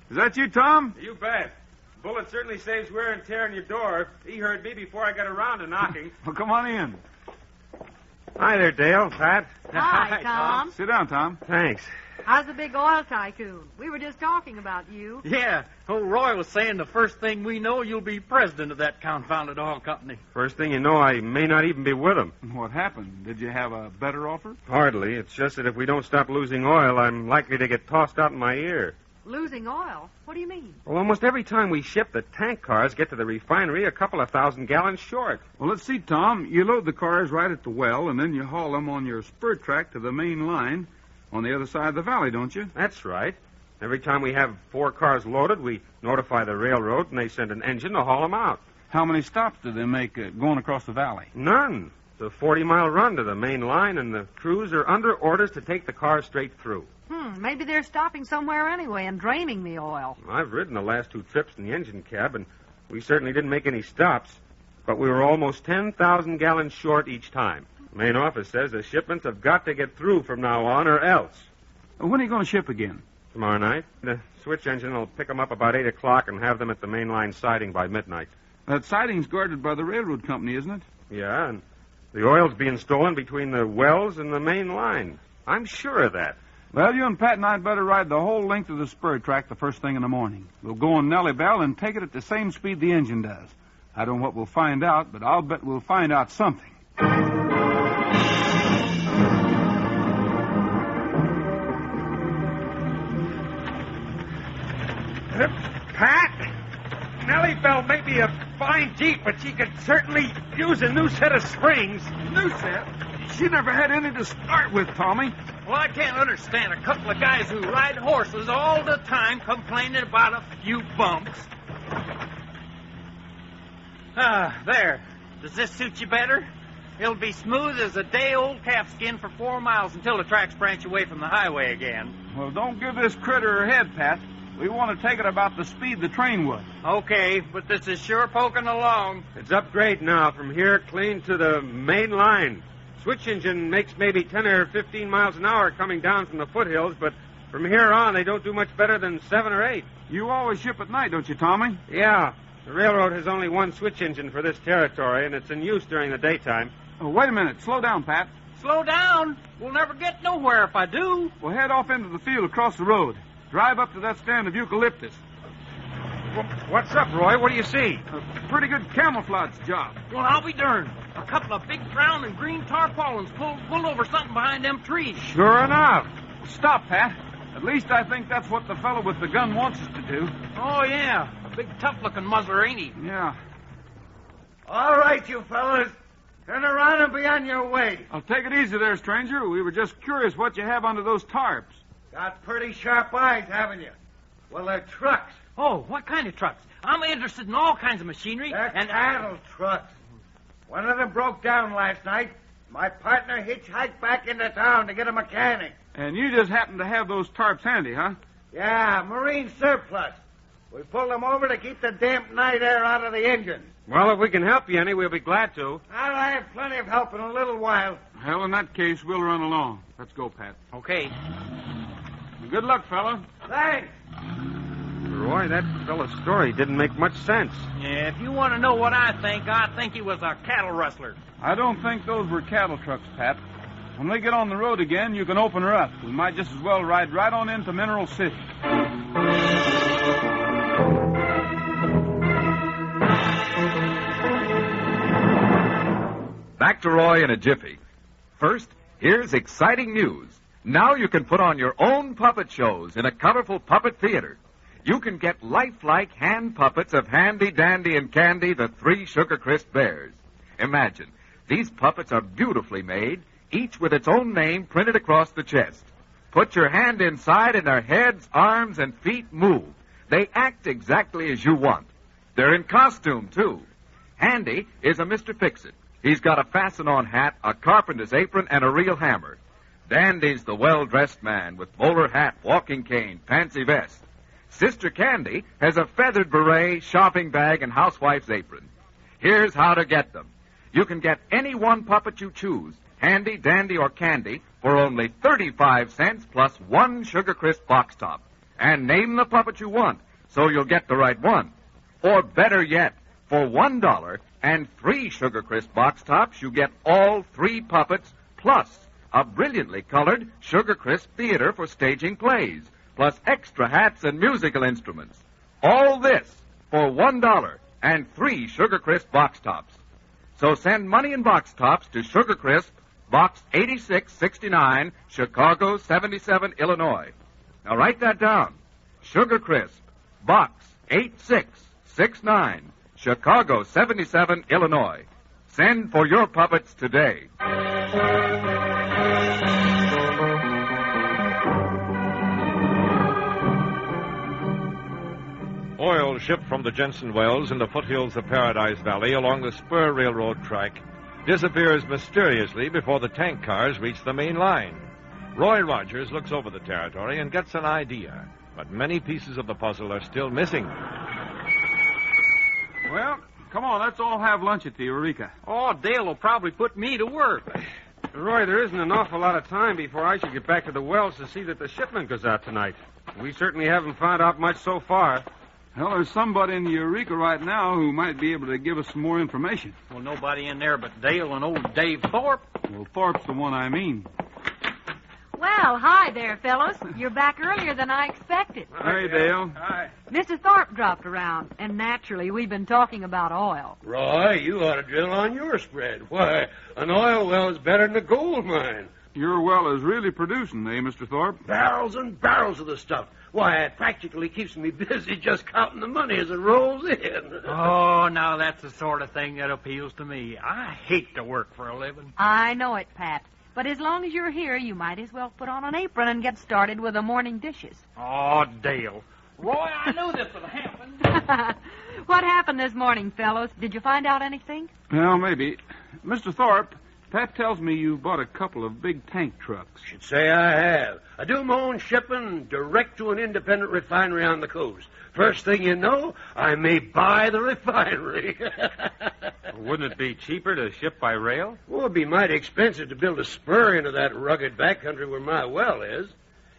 Is that you, Tom? You bet. Bullet certainly saves wear and tear on your door. He heard me before I got around to knocking. Well, come on in. Hi there, Dale, Pat. Hi, Tom. Sit down, Tom. Thanks. How's the big oil tycoon? We were just talking about you. Yeah, old Roy was saying the first thing we know, you'll be president of that confounded oil company. First thing you know, I may not even be with him. What happened? Did you have a better offer? Hardly. It's just that if we don't stop losing oil, I'm likely to get tossed out in my ear. Losing oil? What do you mean? Well, almost every time we ship, the tank cars get to the refinery a couple of 1,000 gallons short. Well, let's see, Tom. You load the cars right at the well, and then you haul them on your spur track to the main line on the other side of the valley, don't you? That's right. Every time we have 4 cars loaded, we notify the railroad, and they send an engine to haul them out. How many stops do they make going across the valley? None. It's a 40-mile run to the main line, and the crews are under orders to take the cars straight through. Maybe they're stopping somewhere anyway and draining the oil. I've ridden the last 2 trips in the engine cab, and we certainly didn't make any stops. But we were almost 10,000 gallons short each time. The main office says the shipments have got to get through from now on or else. When are you going to ship again? Tomorrow night. The switch engine will pick them up about 8 o'clock and have them at the main line siding by midnight. That siding's guarded by the railroad company, isn't it? Yeah, and the oil's being stolen between the wells and the main line. I'm sure of that. Well, you and Pat and I'd better ride the whole length of the spur track the first thing in the morning. We'll go on Nellie Bell and take it at the same speed the engine does. I don't know what we'll find out, but I'll bet we'll find out something. Pat, Nellie Bell may be a fine Jeep, but she could certainly use a new set of springs. New set? She never had any to start with, Tommy. Well, I can't understand a couple of guys who ride horses all the time complaining about a few bumps. There. Does this suit you better? It'll be smooth as a day-old calfskin for 4 miles until the tracks branch away from the highway again. Well, don't give this critter her head, Pat. We want to take it about the speed the train would. Okay, but this is sure poking along. It's upgrade now from here clean to the main line. Switch engine makes maybe 10 or 15 miles an hour coming down from the foothills, but from here on they don't do much better than 7 or 8. You always ship at night, don't you, Tommy? Yeah. The railroad has only one switch engine for this territory, and it's in use during the daytime. Oh, wait a minute. Slow down, Pat. Slow down. We'll never get nowhere if I do. We'll head off into the field across the road. Drive up to that stand of eucalyptus. What's up, Roy? What do you see? A pretty good camouflage job. Well, I'll be darned. A couple of big brown and green tarpaulins pulled over something behind them trees. Sure enough. Stop, Pat. At least I think that's what the fellow with the gun wants us to do. Oh, yeah. A big, tough-looking muzzler, ain't he? Yeah. All right, you fellas. Turn around and be on your way. I'll take it easy there, stranger. We were just curious what you have under those tarps. Got pretty sharp eyes, haven't you? Well, they're trucks. Oh, what kind of trucks? I'm interested in all kinds of machinery. They're cattle trucks. One of them broke down last night. My partner hitchhiked back into town to get a mechanic. And you just happen to have those tarps handy, huh? Yeah, marine surplus. We pulled them over to keep the damp night air out of the engines. Well, if we can help you any, we'll be glad to. I'll have plenty of help in a little while. Well, in that case, we'll run along. Let's go, Pat. Okay. Good luck, fella. Thanks. Roy, that fellow's story didn't make much sense. Yeah, if you want to know what I think he was a cattle rustler. I don't think those were cattle trucks, Pat. When we get on the road again, you can open her up. We might just as well ride right on into Mineral City. Back to Roy in a jiffy. First, here's exciting news. Now you can put on your own puppet shows in a colorful puppet theater. You can get lifelike hand puppets of Handy, Dandy, and Candy, the 3 Sugar Crisp bears. Imagine, these puppets are beautifully made, each with its own name printed across the chest. Put your hand inside and their heads, arms, and feet move. They act exactly as you want. They're in costume, too. Handy is a Mr. Fix-It. He's got a fasten-on hat, a carpenter's apron, and a real hammer. Dandy's the well-dressed man with bowler hat, walking cane, fancy vest. Sister Candy has a feathered beret, shopping bag, and housewife's apron. Here's how to get them. You can get any one puppet you choose, Handy, Dandy, or Candy, for only 35 cents plus 1 Sugar Crisp box top. And name the puppet you want, so you'll get the right one. Or better yet, for $1 and 3 Sugar Crisp box tops, you get all 3 puppets, plus a brilliantly colored Sugar Crisp theater for staging plays, plus extra hats and musical instruments. All this for $1 and 3 Sugar Crisp box tops. So send money in box tops to Sugar Crisp, Box 8669, Chicago 77, Illinois. Now write that down. Sugar Crisp, Box 8669, Chicago 77, Illinois. Send for your puppets today. Oil shipped from the Jensen Wells in the foothills of Paradise Valley along the spur railroad track disappears mysteriously before the tank cars reach the main line. Roy Rogers looks over the territory and gets an idea, but many pieces of the puzzle are still missing. Well, come on, let's all have lunch at the Eureka. Oh, Dale will probably put me to work. Roy, there isn't an awful lot of time before I should get back to the wells to see that the shipment goes out tonight. We certainly haven't found out much so far. Well, there's somebody in the Eureka right now who might be able to give us some more information. Well, nobody in there but Dale and old Dave Thorpe. Well, Thorpe's the one I mean. Well, hi there, fellows. You're back earlier than I expected. Hey, Dale. Hi. Mr. Thorpe dropped around, and naturally, we've been talking about oil. Roy, you ought to drill on your spread. Why, an oil well is better than a gold mine. Your well is really producing, eh, Mr. Thorpe? Barrels and barrels of the stuff. Why, it practically keeps me busy just counting the money as it rolls in. Oh, now that's the sort of thing that appeals to me. I hate to work for a living. I know it, Pat. But as long as you're here, you might as well put on an apron and get started with the morning dishes. Oh, Dale. Roy, I knew this would happen. What happened this morning, fellows? Did you find out anything? Well, maybe. Mr. Thorpe, Pat tells me you bought a couple of big tank trucks. Should say I have. I do my own shipping direct to an independent refinery on the coast. First thing you know, I may buy the refinery. Wouldn't it be cheaper to ship by rail? Well, it'd be mighty expensive to build a spur into that rugged backcountry where my well is.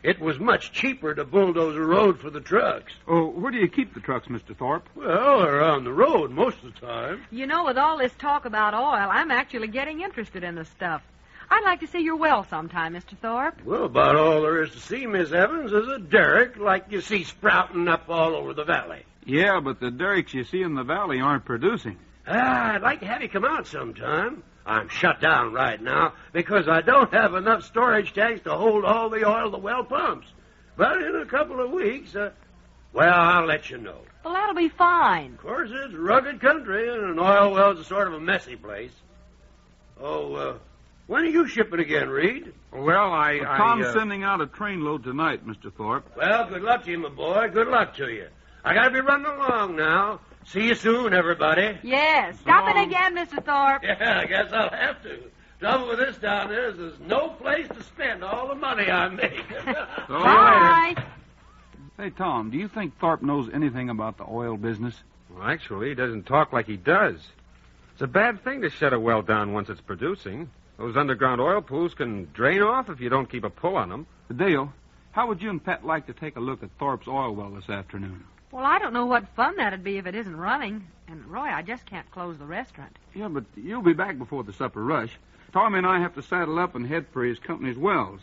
It was much cheaper to bulldoze a road for the trucks. Oh, where do you keep the trucks, Mr. Thorpe? Well, they're on the road most of the time. You know, with all this talk about oil, I'm actually getting interested in the stuff. I'd like to see your well sometime, Mr. Thorpe. Well, about all there is to see, Miss Evans, is a derrick like you see sprouting up all over the valley. Yeah, but the derricks you see in the valley aren't producing. I'd like to have you come out sometime. I'm shut down right now because I don't have enough storage tanks to hold all the oil the well pumps. But in a couple of weeks, I'll let you know. Well, that'll be fine. Of course, it's rugged country, and an oil well's a sort of a messy place. Oh, when are you shipping again, Reed? Well, Tom's sending out a trainload tonight, Mr. Thorpe. Well, good luck to you, my boy. Good luck to you. I gotta be running along now. See you soon, everybody. Yes. Stop it again, Mr. Thorpe. Yeah, I guess I'll have to. Trouble with this down there is there's no place to spend all the money I make. Bye. Hey, Tom, do you think Thorpe knows anything about the oil business? Well, actually, he doesn't talk like he does. It's a bad thing to shut a well down once it's producing. Those underground oil pools can drain off if you don't keep a pull on them. Dale, how would you and Pat like to take a look at Thorpe's oil well this afternoon? Well, I don't know what fun that'd be if it isn't running. And, Roy, I just can't close the restaurant. Yeah, but you'll be back before the supper rush. Tommy and I have to saddle up and head for his company's wells.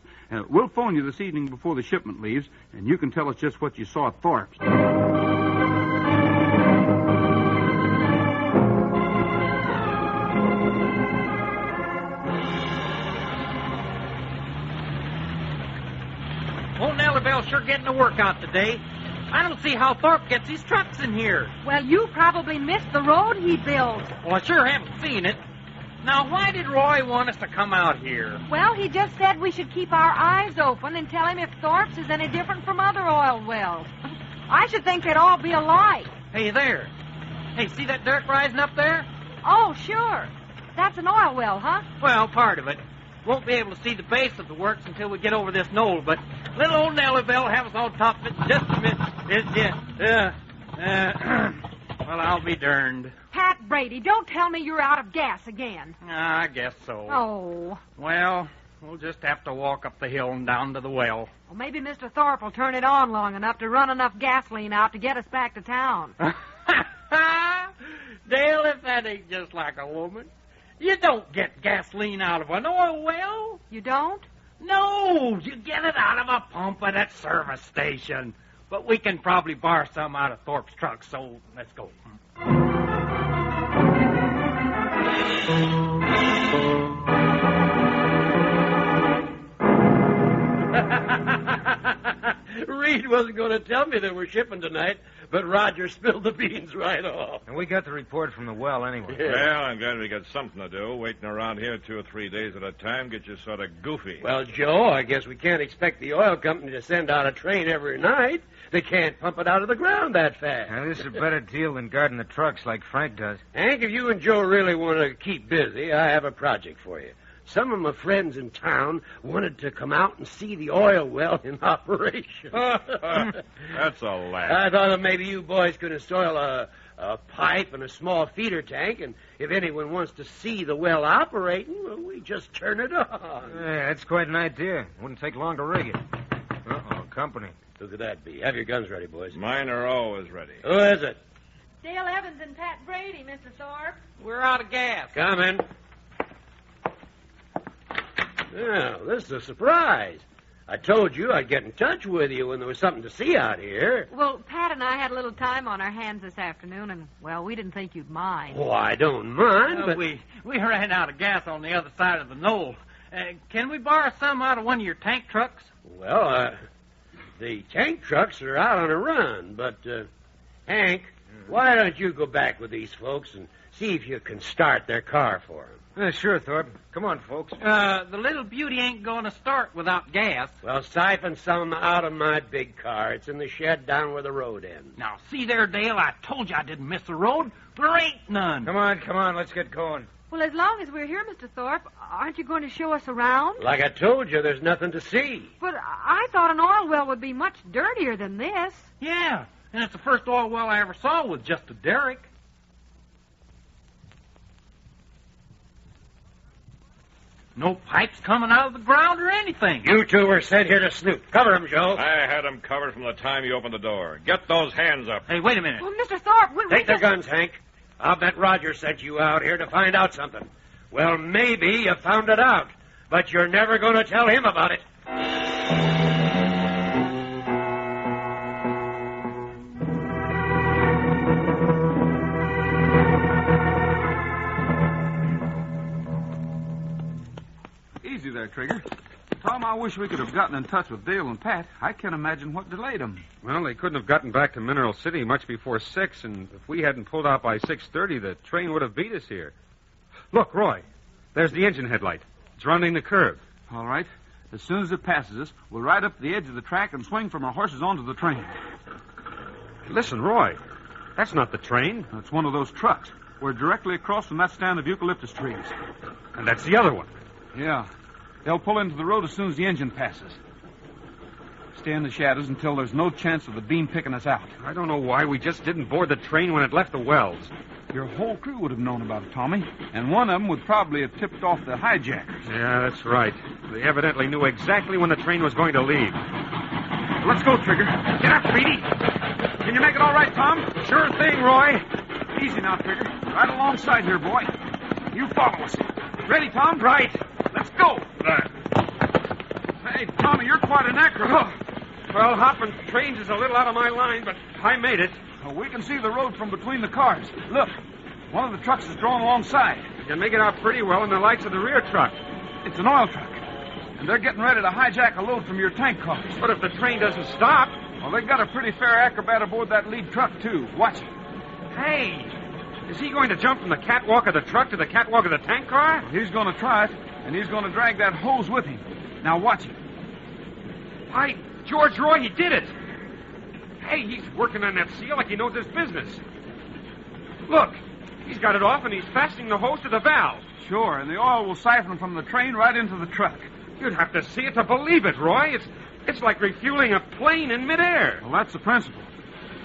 We'll phone you this evening before the shipment leaves, and you can tell us just what you saw at Thorpe's. Old Nellyville's sure getting to work out today. I don't see how Thorpe gets his trucks in here. Well, you probably missed the road he built. Well, I sure haven't seen it. Now, why did Roy want us to come out here? Well, he just said we should keep our eyes open and tell him if Thorpe's is any different from other oil wells. I should think they'd all be alike. Hey, there. Hey, see that dirt rising up there? Oh, sure. That's an oil well, huh? Well, part of it. Won't be able to see the base of the works until we get over this knoll, but little old Nellyville will have us on top of it in just a minute. Well, I'll be darned. Pat Brady, don't tell me you're out of gas again. I guess so. Oh. Well, we'll just have to walk up the hill and down to the well. Well, maybe Mr. Thorpe will turn it on long enough to run enough gasoline out to get us back to town. Dale, if that ain't just like a woman. You don't get gasoline out of an oil well. You don't? No, you get it out of a pump at a service station. But we can probably borrow some out of Thorpe's truck, so let's go. Reed wasn't going to tell me that we're shipping tonight, but Roger spilled the beans right off. And we got the report from the well anyway. Yeah. Well, I'm glad we got something to do. Waiting around here 2 or 3 days at a time gets you sort of goofy. Well, Joe, I guess we can't expect the oil company to send out a train every night. They can't pump it out of the ground that fast. Now, this is a better deal than guarding the trucks like Frank does. Hank, if you and Joe really want to keep busy, I have a project for you. Some of my friends in town wanted to come out and see the oil well in operation. That's a laugh. I thought that maybe you boys could install a pipe and a small feeder tank, and if anyone wants to see the well operating, well, we just turn it on. Yeah, that's quite an idea. Wouldn't take long to rig it. Uh-oh, company. Who could that be? Have your guns ready, boys. Mine are always ready. Who is it? Dale Evans and Pat Brady, Mr. Thorpe. We're out of gas. Come in. Well, this is a surprise. I told you I'd get in touch with you when there was something to see out here. Well, Pat and I had a little time on our hands this afternoon, and, well, we didn't think you'd mind. Oh, I don't mind, but... We ran out of gas on the other side of the knoll. Can we borrow some out of one of your tank trucks? Well, the tank trucks are out on a run, but, Hank, why don't you go back with these folks and see if you can start their car for them? Sure, Thorpe. Come on, folks. The little beauty ain't going to start without gas. Well, siphon some out of my big car. It's in the shed down where the road ends. Now, see there, Dale, I told you I didn't miss the road. There ain't none. Come on, let's get going. Well, as long as we're here, Mr. Thorpe, aren't you going to show us around? Like I told you, there's nothing to see. But I thought an oil well would be much dirtier than this. Yeah, and it's the first oil well I ever saw with just a derrick. No pipes coming out of the ground or anything. You two were sent here to snoop. Cover them, Joe. I had them covered from the time you opened the door. Get those hands up. Hey, wait a minute. Well, Mr. Thorpe, Take the guns, Hank. I'll bet Roger sent you out here to find out something. Well, maybe you found it out, but you're never going to tell him about it. Easy there, Trigger. Tom, I wish we could have gotten in touch with Dale and Pat. I can't imagine what delayed them. Well, they couldn't have gotten back to Mineral City much before 6, and if we hadn't pulled out by 6:30, the train would have beat us here. Look, Roy, there's the engine headlight. It's rounding the curve. All right. As soon as it passes us, we'll ride up the edge of the track and swing from our horses onto the train. Listen, Roy, that's not the train. It's one of those trucks. We're directly across from that stand of eucalyptus trees. And that's the other one. Yeah. They'll pull into the road as soon as the engine passes. Stay in the shadows until there's no chance of the beam picking us out. I don't know why we just didn't board the train when it left the wells. Your whole crew would have known about it, Tommy. And one of them would probably have tipped off the hijackers. Yeah, that's right. They evidently knew exactly when the train was going to leave. Let's go, Trigger. Get up, Speedy. Can you make it all right, Tom? Sure thing, Roy. Easy now, Trigger. Right alongside here, boy. You follow us. Ready, Tom? Right. Let's go. Hey, Tommy, you're quite an acrobat. Oh. Well, hopping trains is a little out of my line, but I made it. Well, we can see the road from between the cars. Look, one of the trucks is drawn alongside. You can make it out pretty well in the lights of the rear truck. It's an oil truck. And they're getting ready to hijack a load from your tank cars. But if the train doesn't stop... Well, they've got a pretty fair acrobat aboard that lead truck, too. Watch it. Hey, is he going to jump from the catwalk of the truck to the catwalk of the tank car? Well, he's going to try it, and he's going to drag that hose with him. Now, watch him. Why, George Roy, he did it. Hey, he's working on that seal like he knows his business. Look, he's got it off, and he's fastening the hose to the valve. Sure, and the oil will siphon from the train right into the truck. You'd have to see it to believe it, Roy. It's like refueling a plane in midair. Well, that's the principle.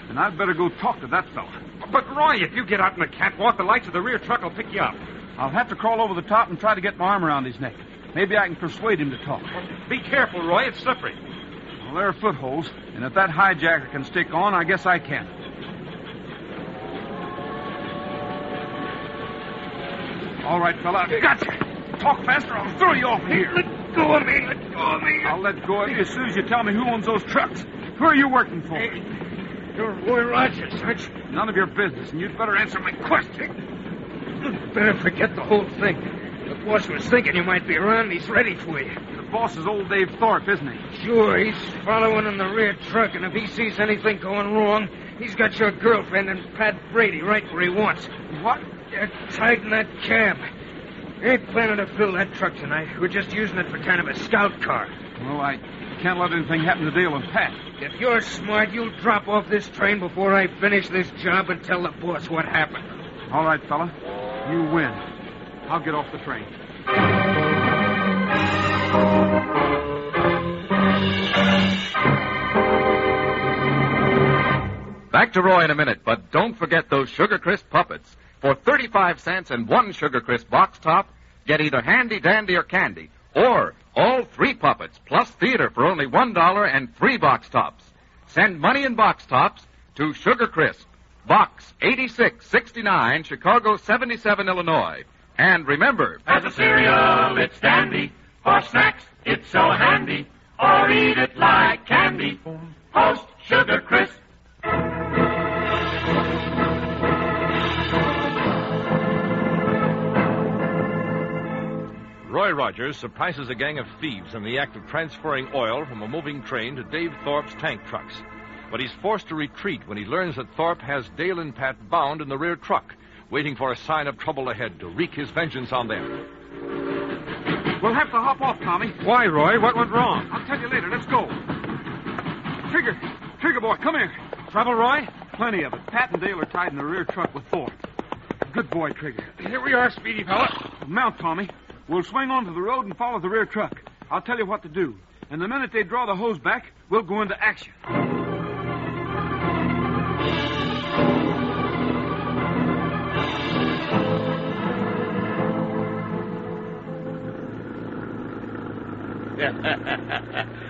And I'd better go talk to that fella. But, Roy, if you get out in the catwalk, the lights of the rear truck will pick you up. I'll have to crawl over the top and try to get my arm around his neck. Maybe I can persuade him to talk. Be careful, Roy. It's slippery. Well, there are footholds, and if that hijacker can stick on, I guess I can. All right, fella. Gotcha. Talk faster, I'll throw you off here. Let go of me. Let go of me. I'll let go of you as soon as you tell me who owns those trucks. Who are you working for? Hey, you're Roy Rogers, aren't you? None of your business, and you'd better answer my question. Better forget the whole thing. The boss was thinking you might be around, and he's ready for you. The boss is old Dave Thorpe, isn't he? Sure, he's following in the rear truck, and if he sees anything going wrong, he's got your girlfriend and Pat Brady right where he wants. What? They're tied in that cab. They ain't planning to fill that truck tonight. We're just using it for kind of a scout car. Well, I can't let anything happen to Dale and Pat. If you're smart, you'll drop off this train before I finish this job and tell the boss what happened. All right, fella. You win. I'll get off the train. Back to Roy in a minute, but don't forget those Sugar Crisp puppets. For 35 cents and one Sugar Crisp box top, get either Handy, Dandy, or Candy, or all 3 puppets plus theater for only $1 and 3 box tops. Send money in box tops to Sugar Crisp, Box 8669, Chicago 77, Illinois. And remember, as a cereal, it's dandy. For snacks, it's so handy. Or eat it like candy. Post Sugar Crisp. Roy Rogers surprises a gang of thieves in the act of transferring oil from a moving train to Dave Thorpe's tank trucks. But he's forced to retreat when he learns that Thorpe has Dale and Pat bound in the rear truck, waiting for a sign of trouble ahead to wreak his vengeance on them. We'll have to hop off, Tommy. Why, Roy? What went wrong? I'll tell you later. Let's go. Trigger boy, come here. Trouble, Roy? Plenty of it. Pat and Dale are tied in the rear truck with Thorpe. Good boy, Trigger. Here we are, Speedy fella. Mount, Tommy. We'll swing onto the road and follow the rear truck. I'll tell you what to do. And the minute they draw the hose back, we'll go into action.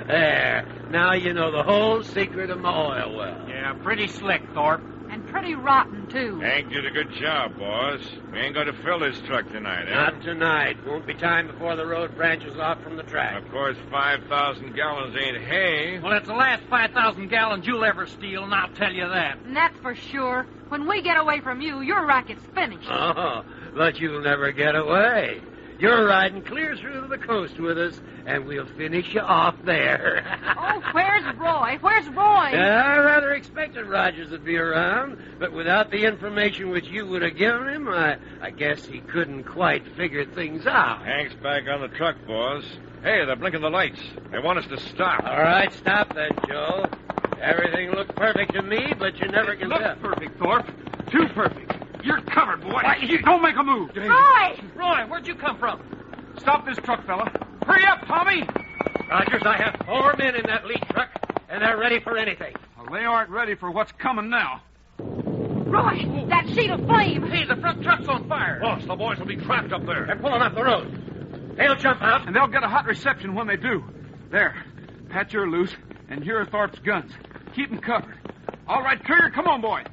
There. Now you know the whole secret of my oil well. Yeah, pretty slick, Thorpe. And pretty rotten, too. Hank did a good job, boss. We ain't going to fill this truck tonight, eh? Not tonight. Won't be time before the road branches off from the track. Of course, 5,000 gallons ain't hay. Well, it's the last 5,000 gallons you'll ever steal, and I'll tell you that. And that's for sure. When we get away from you, your racket's finished. Oh, but you'll never get away. You're riding clear through to the coast with us, and we'll finish you off there. Oh, where's Roy? Where's Roy? I rather expected Rogers would be around, but without the information which you would have given him, I guess he couldn't quite figure things out. Hank's back on the truck, boss. Hey, they're blinking the lights. They want us to stop. All right, stop then, Joe. Everything looked perfect to me, but you never can tell. Looks perfect, Thorpe. Too perfect. You're covered, boy. Don't make a move. Roy, where'd you come from? Stop this truck, fella. Hurry up, Tommy. Rogers, I have 4 men in that lead truck, and they're ready for anything. Well, they aren't ready for what's coming now. Roy, that sheet of flame. Hey, the front truck's on fire. Boss, the boys will be trapped up there. They're pulling off the road. They'll jump out. And they'll get a hot reception when they do. There. Pat, you're loose, and here are Thorpe's guns. Keep them covered. All right, Trigger, come on, boy.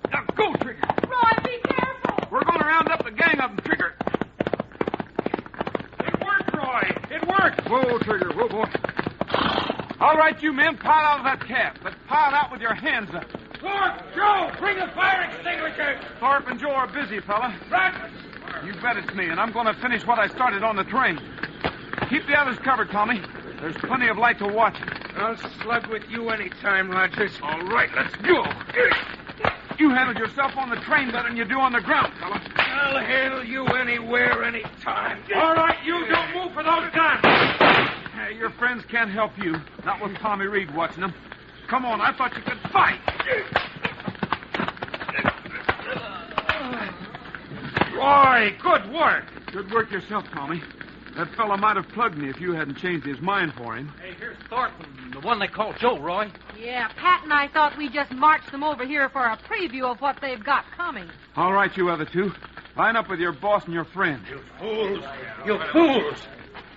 Now, go, Trigger. Roy, be careful. We're going to round up the gang of them, Trigger. It worked, Roy. It worked. Whoa, Trigger, whoa, boy. All right, you men, pile out of that cab, but pile out with your hands up. Thorpe, Joe, bring the fire extinguisher. Thorpe and Joe are busy, fella. Right. You bet it's me, and I'm going to finish what I started on the train. Keep the others covered, Tommy. There's plenty of light to watch. I'll slug with you any time, Rogers. All right, let's go. You handled yourself on the train better than you do on the ground, fella. I'll handle you anywhere, anytime. All right, you don't move for those guns. Hey, your friends can't help you. Not with Tommy Reed watching them. Come on, I thought you could fight. Roy, good work. Good work yourself, Tommy. That fella might have plugged me if you hadn't changed his mind for him. Hey, here's Thorpe, the one they call Joe, Roy. Yeah, Pat and I thought we'd just march them over here for a preview of what they've got coming. All right, you other two. Line up with your boss and your friend. You fools. You fools.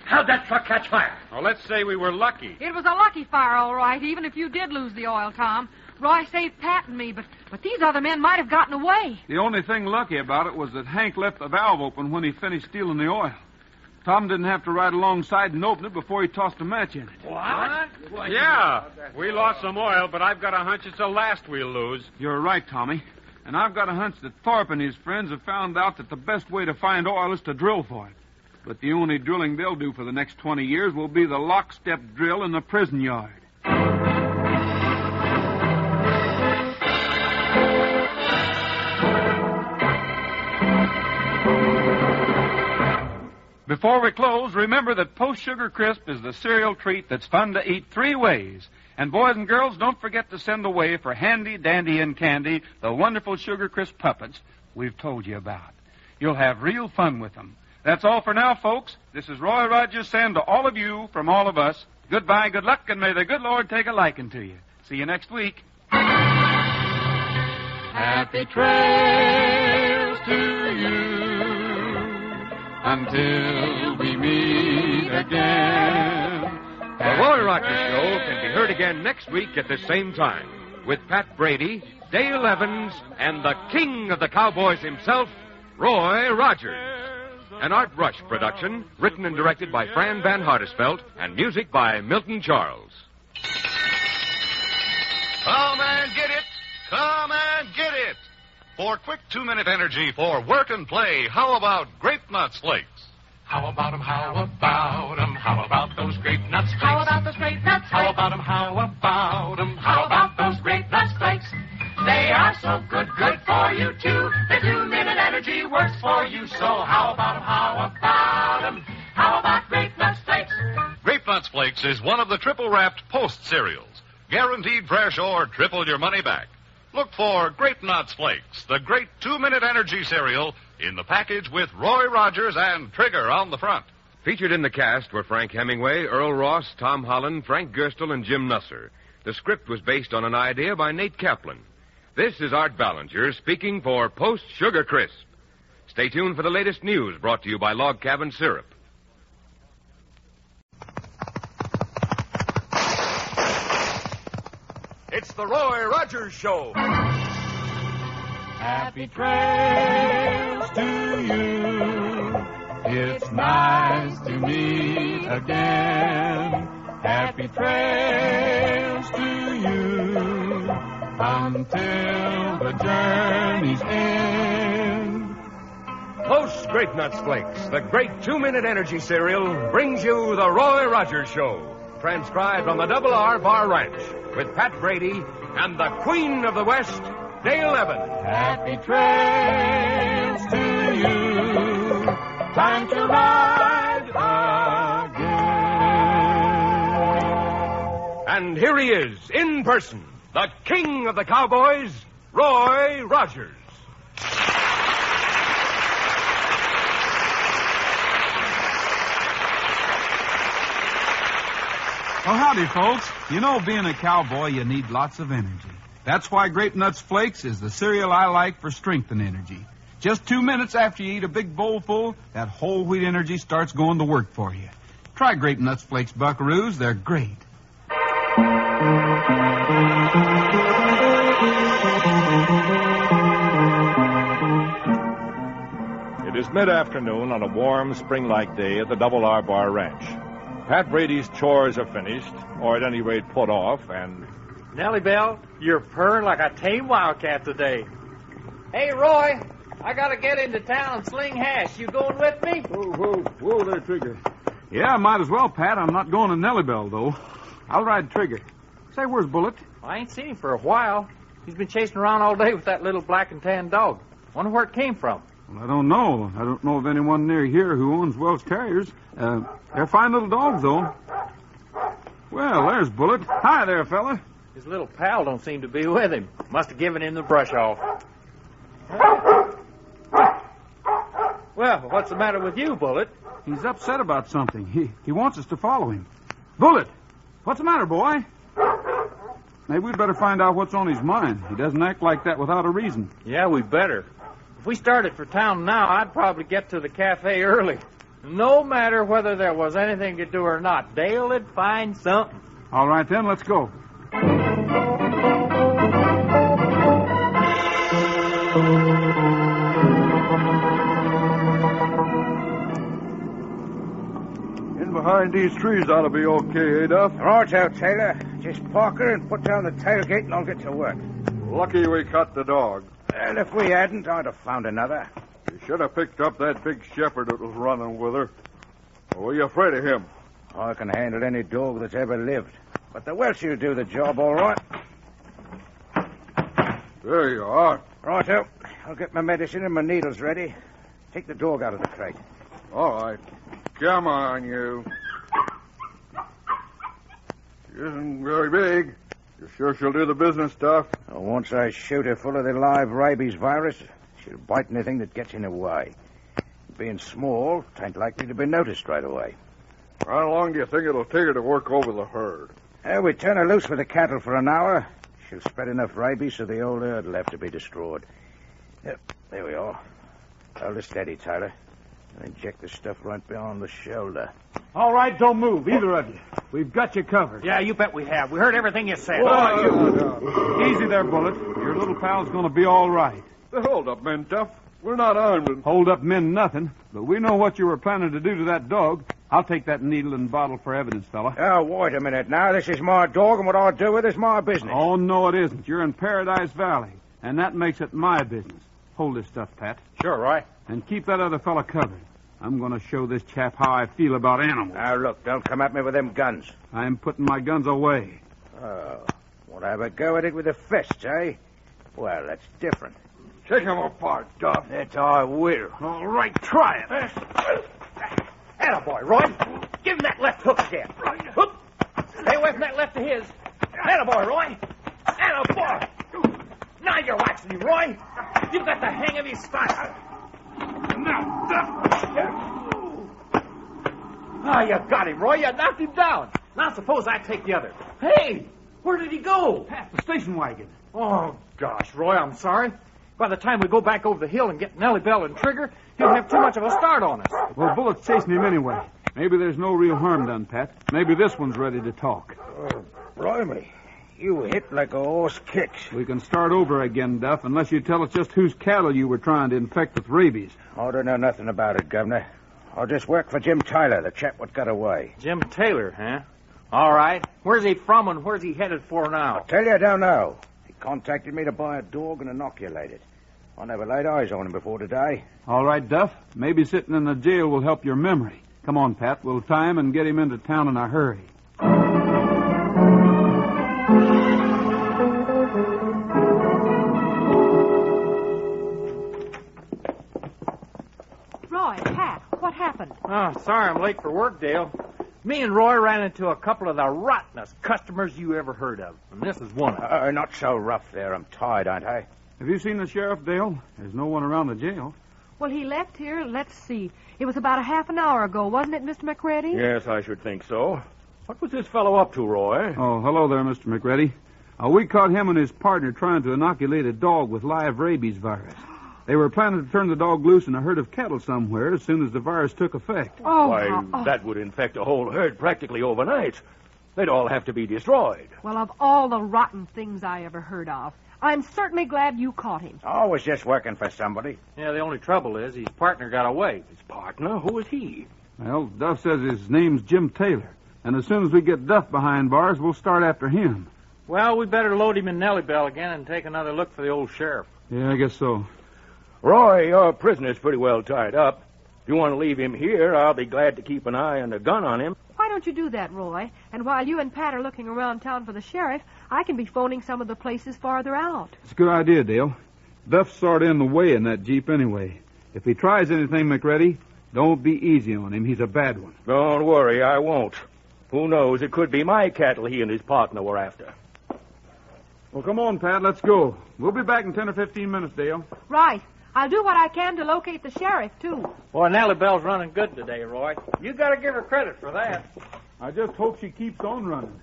How'd that truck catch fire? Well, let's say we were lucky. It was a lucky fire, all right, even if you did lose the oil, Tom. Roy saved Pat and me, but these other men might have gotten away. The only thing lucky about it was that Hank left the valve open when he finished stealing the oil. Tom didn't have to ride alongside and open it before he tossed a match in it. What? Yeah, we lost some oil, but I've got a hunch it's the last we'll lose. You're right, Tommy. And I've got a hunch that Thorpe and his friends have found out that the best way to find oil is to drill for it. But the only drilling they'll do for the next 20 years will be the lockstep drill in the prison yard. Before we close, remember that Post Sugar Crisp is the cereal treat that's fun to eat 3 ways. And boys and girls, don't forget to send away for Handy, Dandy, and Candy the wonderful Sugar Crisp puppets we've told you about. You'll have real fun with them. That's all for now, folks. This is Roy Rogers saying to all of you, from all of us, goodbye, good luck, and may the good Lord take a liking to you. See you next week. Happy trails to you until we meet again. The Roy Rogers Show can be heard again next week at the same time with Pat Brady, Dale Evans, and the king of the cowboys himself, Roy Rogers. An Art Rush production, written and directed by Fran Van Hartesveld, and music by Milton Charles. Come and get it! Come and get it! For quick 2-minute energy for work and play, how about Grape Nuts Flakes? How about 'em, how about 'em, how about those grape nuts flakes? How about those grape nuts flakes? How about 'em, how about 'em, how about those grape nuts flakes? They are so good, good for you too. The 2-minute energy works for you, so how about 'em, how about 'em, how about grape nuts flakes? Grape Nuts Flakes is one of the triple-wrapped Post cereals. Guaranteed fresh or triple your money back. Look for Grape Nuts Flakes, the great 2-minute energy cereal, in the package with Roy Rogers and Trigger on the front. Featured in the cast were Frank Hemingway, Earl Ross, Tom Holland, Frank Gerstle, and Jim Nusser. The script was based on an idea by Nate Kaplan. This is Art Ballinger speaking for Post Sugar Crisp. Stay tuned for the latest news brought to you by Log Cabin Syrup. It's the Roy Rogers Show. Happy trails to you. It's nice to meet again. Happy trails to you until the journey's end. Post Grape Nuts Flakes, the great 2-minute energy cereal, brings you the Roy Rogers Show. Transcribed on the Double R Bar Ranch with Pat Brady and the Queen of the West, Dale Evans. Happy trails to you. Time to ride again. And here he is, in person, the King of the Cowboys, Roy Rogers. Well, howdy, folks. You know, being a cowboy, you need lots of energy. That's why Grape Nuts Flakes is the cereal I like for strength and energy. Just 2 minutes after you eat a big bowl full, that whole wheat energy starts going to work for you. Try Grape Nuts Flakes, buckaroos. They're great. It is mid-afternoon on a warm, spring-like day at the Double R Bar Ranch. Pat Brady's chores are finished, or at any rate put off, and... Nellie Bell, you're purring like a tame wildcat today. Hey, Roy, I gotta get into town and sling hash. You going with me? Whoa there, Trigger. Yeah, might as well, Pat. I'm not going to Nellybell, though. I'll ride Trigger. Say, where's Bullet? I ain't seen him for a while. He's been chasing around all day with that little black and tan dog. Wonder where it came from. Well, I don't know. I don't know of anyone near here who owns Welsh Terriers. They're fine little dogs, though. Well, there's Bullet. Hi there, fella. His little pal don't seem to be with him. Must have given him the brush off. Well, what's the matter with you, Bullet? He's upset about something. He wants us to follow him. Bullet, what's the matter, boy? Maybe we'd better find out what's on his mind. He doesn't act like that without a reason. Yeah, we better. If we started for town now, I'd probably get to the cafe early. No matter whether there was anything to do or not, Dale'd find something. All right, then, let's go. In behind these trees ought to be okay, eh, Duff? Right out, Taylor. Just park her and put down the tailgate and I'll get to work. Lucky we caught the dog. And if we hadn't, I'd have found another. You should have picked up that big shepherd that was running with her. Or were you afraid of him? I can handle any dog that's ever lived. But the Welsh will do the job all right. There you are. Righto. I'll get my medicine and my needles ready. Take the dog out of the crate. All right. Come on, you. She isn't very big. You sure she'll do the business, Duff? Once I shoot her full of the live rabies virus, she'll bite anything that gets in her way. Being small, it ain't likely to be noticed right away. How long do you think it'll take her to work over the herd? We turn her loose with the cattle for an hour. She'll spread enough rabies so the old herd will have to be destroyed. Yep, there we are. Hold her steady, Tyler. And inject the stuff right beyond the shoulder. All right, don't move, either of you. We've got you covered. Yeah, you bet we have. We heard everything you said. Easy there, Bullet. Your little pal's going to be all right. Hold up, men, Duff. We're not armed. Hold up, men, nothing. But we know what you were planning to do to that dog. I'll take that needle and bottle for evidence, fella. Oh, wait a minute now. This is my dog, and what I do with it is my business. Oh, no, it isn't. You're in Paradise Valley, and that makes it my business. Hold this stuff, Pat. Sure, Roy. And keep that other fella covered. I'm going to show this chap how I feel about animals. Now, look, don't come at me with them guns. I'm putting my guns away. Oh, want to have a go at it with a fist, eh? Well, that's different. Take him apart, Duff. That I will. All right, try it. Attaboy, Roy. Give him that left hook again. Hook. Stay away from that left of his. Attaboy, Roy. Attaboy. Ah, you got him, Roy. You knocked him down. Now suppose I take the other. Hey, where did he go? Past the station wagon. Oh, gosh, Roy, I'm sorry. By the time we go back over the hill and get Nellie Bell and Trigger, he'll have too much of a start on us. Well, Bullet's chasing him anyway. Maybe there's no real harm done, Pat. Maybe this one's ready to talk. Oh, blimey. You hit like a horse kicks. We can start over again, Duff, unless you tell us just whose cattle you were trying to infect with rabies. I don't know nothing about it, Governor. I'll just work for Jim Tyler, the chap what got away. Jim Taylor, huh? All right. Where's he from and where's he headed for now? I tell you, I don't know. He contacted me to buy a dog and inoculate it. I never laid eyes on him before today. All right, Duff. Maybe sitting in the jail will help your memory. Come on, Pat. We'll tie him and get him into town in a hurry. Roy, Pat, what happened? Oh, sorry I'm late for work, Dale. Me and Roy ran into a couple of the rottenest customers you ever heard of, and this is one of them. Not so rough there. I'm tired, aren't I? Have you seen the sheriff, Dale? There's no one around the jail. Well, he left here, let's see. It was about a half an hour ago, wasn't it, Mr. McReady? Yes, I should think so. What was this fellow up to, Roy? Oh, hello there, Mr. McReady. We caught him and his partner trying to inoculate a dog with live rabies virus. They were planning to turn the dog loose in a herd of cattle somewhere as soon as the virus took effect. That would infect a whole herd practically overnight. They'd all have to be destroyed. Well, of all the rotten things I ever heard of, I'm certainly glad you caught him. I was just working for somebody. Yeah, the only trouble is his partner got away. His partner? Who is he? Well, Duff says his name's Jim Taylor. And as soon as we get Duff behind bars, we'll start after him. Well, we better load him in Nellie Bell again and take another look for the old sheriff. Yeah, I guess so. Roy, your prisoner's pretty well tied up. If you want to leave him here, I'll be glad to keep an eye and a gun on him. Why don't you do that, Roy? And while you and Pat are looking around town for the sheriff, I can be phoning some of the places farther out. It's a good idea, Dale. Duff's sort of in the way in that Jeep anyway. If he tries anything, McReady, don't be easy on him. He's a bad one. Don't worry, I won't. Who knows, it could be my cattle he and his partner were after. Well, come on, Pat, let's go. We'll be back in 10 or 15 minutes, Dale. Right. I'll do what I can to locate the sheriff, too. Boy, Nellie Bell's running good today, Roy. You got to give her credit for that. I just hope she keeps on running.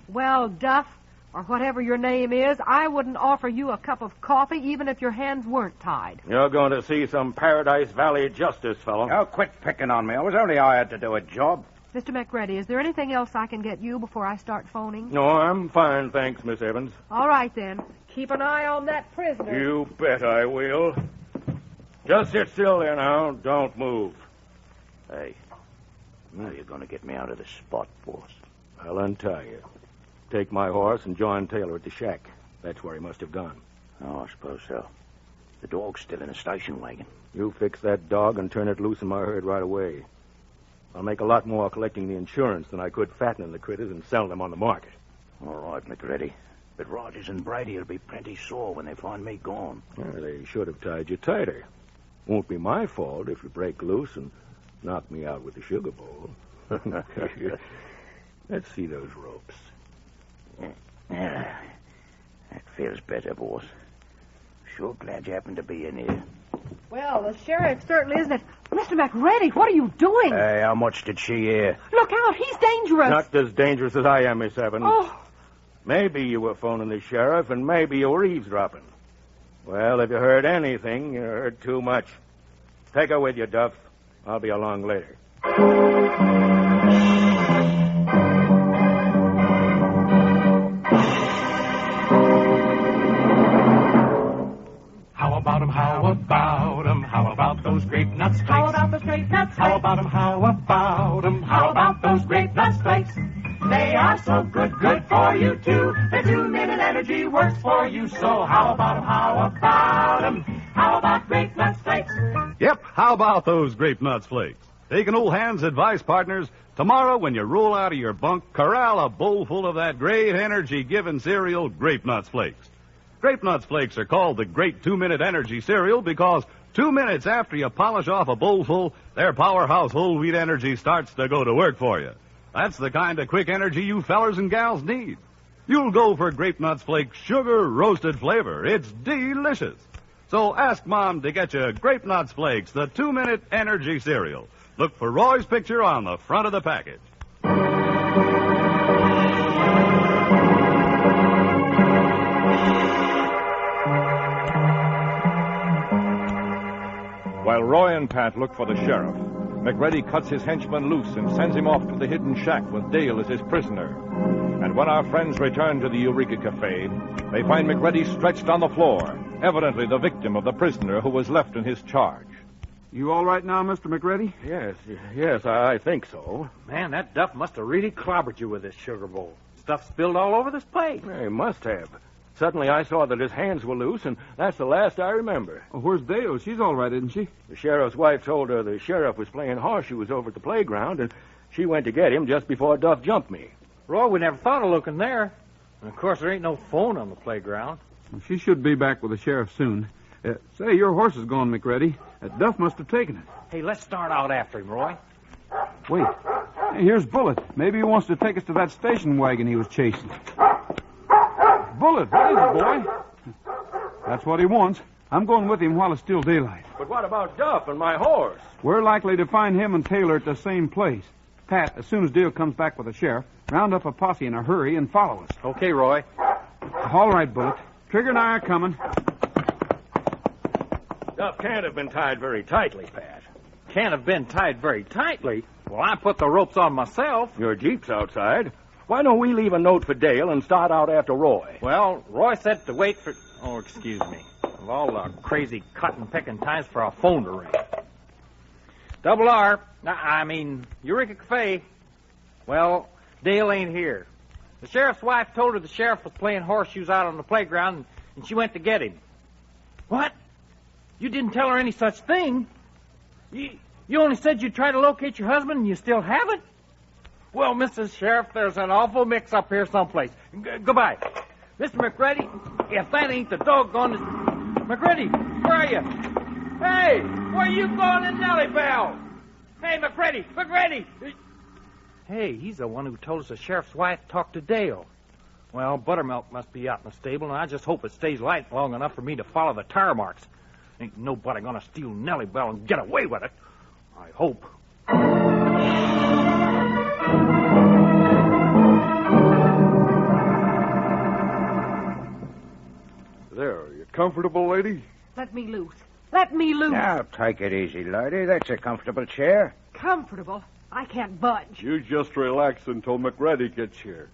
Well, Duff, or whatever your name is, I wouldn't offer you a cup of coffee even if your hands weren't tied. You're going to see some Paradise Valley justice, fellow. Oh, quit picking on me. I was only hired to do a job. Mr. McReady, is there anything else I can get you before I start phoning? No, I'm fine, thanks, Miss Evans. All right, then. Keep an eye on that prisoner. You bet I will. Just sit still there now. Don't move. Hey, now you're going to get me out of this spot, boss. I'll untie you. Take my horse and join Taylor at the shack. That's where he must have gone. Oh, I suppose so. The dog's still in the station wagon. You fix that dog and turn it loose in my herd right away. I'll make a lot more collecting the insurance than I could fattening the critters and selling them on the market. All right, McReady. But Rogers and Brady will be plenty sore when they find me gone. Well, they should have tied you tighter. Won't be my fault if you break loose and knock me out with the sugar bowl. Let's see those ropes. Yeah, that feels better, boss. Sure glad you happened to be in here. Well, the sheriff certainly isn't it. Mr. McReady, what are you doing? Hey, how much did she hear? Look out, he's dangerous. Not as dangerous as I am, Miss Evans. Oh. Maybe you were phoning the sheriff, and maybe you were eavesdropping. Well, if you heard anything, you heard too much. Take her with you, Duff. I'll be along later. How about 'em, how about 'em, how about those grape nuts flakes? How about those grape nuts flakes? How about 'em, how about 'em, how about those grape nuts flakes? They are so good, good for you too. The 2-minute energy works for you. So how about 'em, how about 'em, how about grape nuts flakes? Yep, how about those grape nuts flakes? Take an old hand's advice, partners. Tomorrow, when you roll out of your bunk, corral a bowl full of that great energy-giving cereal, Grape Nuts Flakes. Grape Nuts Flakes are called the Great 2-Minute Energy Cereal because 2 minutes after you polish off a bowlful, their powerhouse whole wheat energy starts to go to work for you. That's the kind of quick energy you fellers and gals need. You'll go for Grape Nuts Flakes sugar roasted flavor. It's delicious. So ask Mom to get you Grape Nuts Flakes, the 2-Minute Energy Cereal. Look for Roy's picture on the front of the package. While Roy and Pat look for the sheriff, McReady cuts his henchman loose and sends him off to the hidden shack with Dale as his prisoner. And when our friends return to the Eureka Cafe, they find McReady stretched on the floor, evidently the victim of the prisoner who was left in his charge. You all right now, Mr. McReady? Yes, I think so. Man, that Duff must have really clobbered you with this sugar bowl. Stuff spilled all over this plate. He must have. Suddenly I saw that his hands were loose, and that's the last I remember. Oh, where's Dale? She's all right, isn't she? The sheriff's wife told her the sheriff was playing horseshoes over at the playground, and she went to get him just before Duff jumped me. Roy, we never thought of looking there. And, of course, there ain't no phone on the playground. Well, she should be back with the sheriff soon. Say, your horse is gone, McReady. Duff must have taken it. Hey, let's start out after him, Roy. Wait. Hey, here's Bullet. Maybe he wants to take us to that station wagon he was chasing. Bullet, what is it, boy? That's what he wants. I'm going with him while it's still daylight. But what about Duff and my horse? We're likely to find him and Taylor at the same place. Pat, as soon as Dale comes back with the sheriff, round up a posse in a hurry and follow us. Okay, Roy. All right, Bullet. Trigger and I are coming. Duff can't have been tied very tightly, Pat. Can't have been tied very tightly? Well, I put the ropes on myself. Your Jeep's outside. Why don't we leave a note for Dale and start out after Roy? Well, Roy said to wait for... Oh, excuse me. Of all the crazy cotton-picking times for a phone to ring. Double R. Eureka Cafe. Well, Dale ain't here. The sheriff's wife told her the sheriff was playing horseshoes out on the playground, and she went to get him. What? You didn't tell her any such thing? You only said you'd try to locate your husband, and you still haven't? Well, Mrs. Sheriff, there's an awful mix-up here someplace. Goodbye. Mr. McReady, if that ain't the doggone... McReady, where are you? Hey, where you going in Nellie Bell? Hey, McReady! Hey, he's the one who told us the sheriff's wife talked to Dale. Well, Buttermilk must be out in the stable, and I just hope it stays light long enough for me to follow the tire marks. Ain't nobody gonna steal Nellie Bell and get away with it. I hope. There, are you comfortable, lady? Let me loose. Let me loose. Now, take it easy, lady. That's a comfortable chair. Comfortable? I can't budge. You just relax until McReady gets here.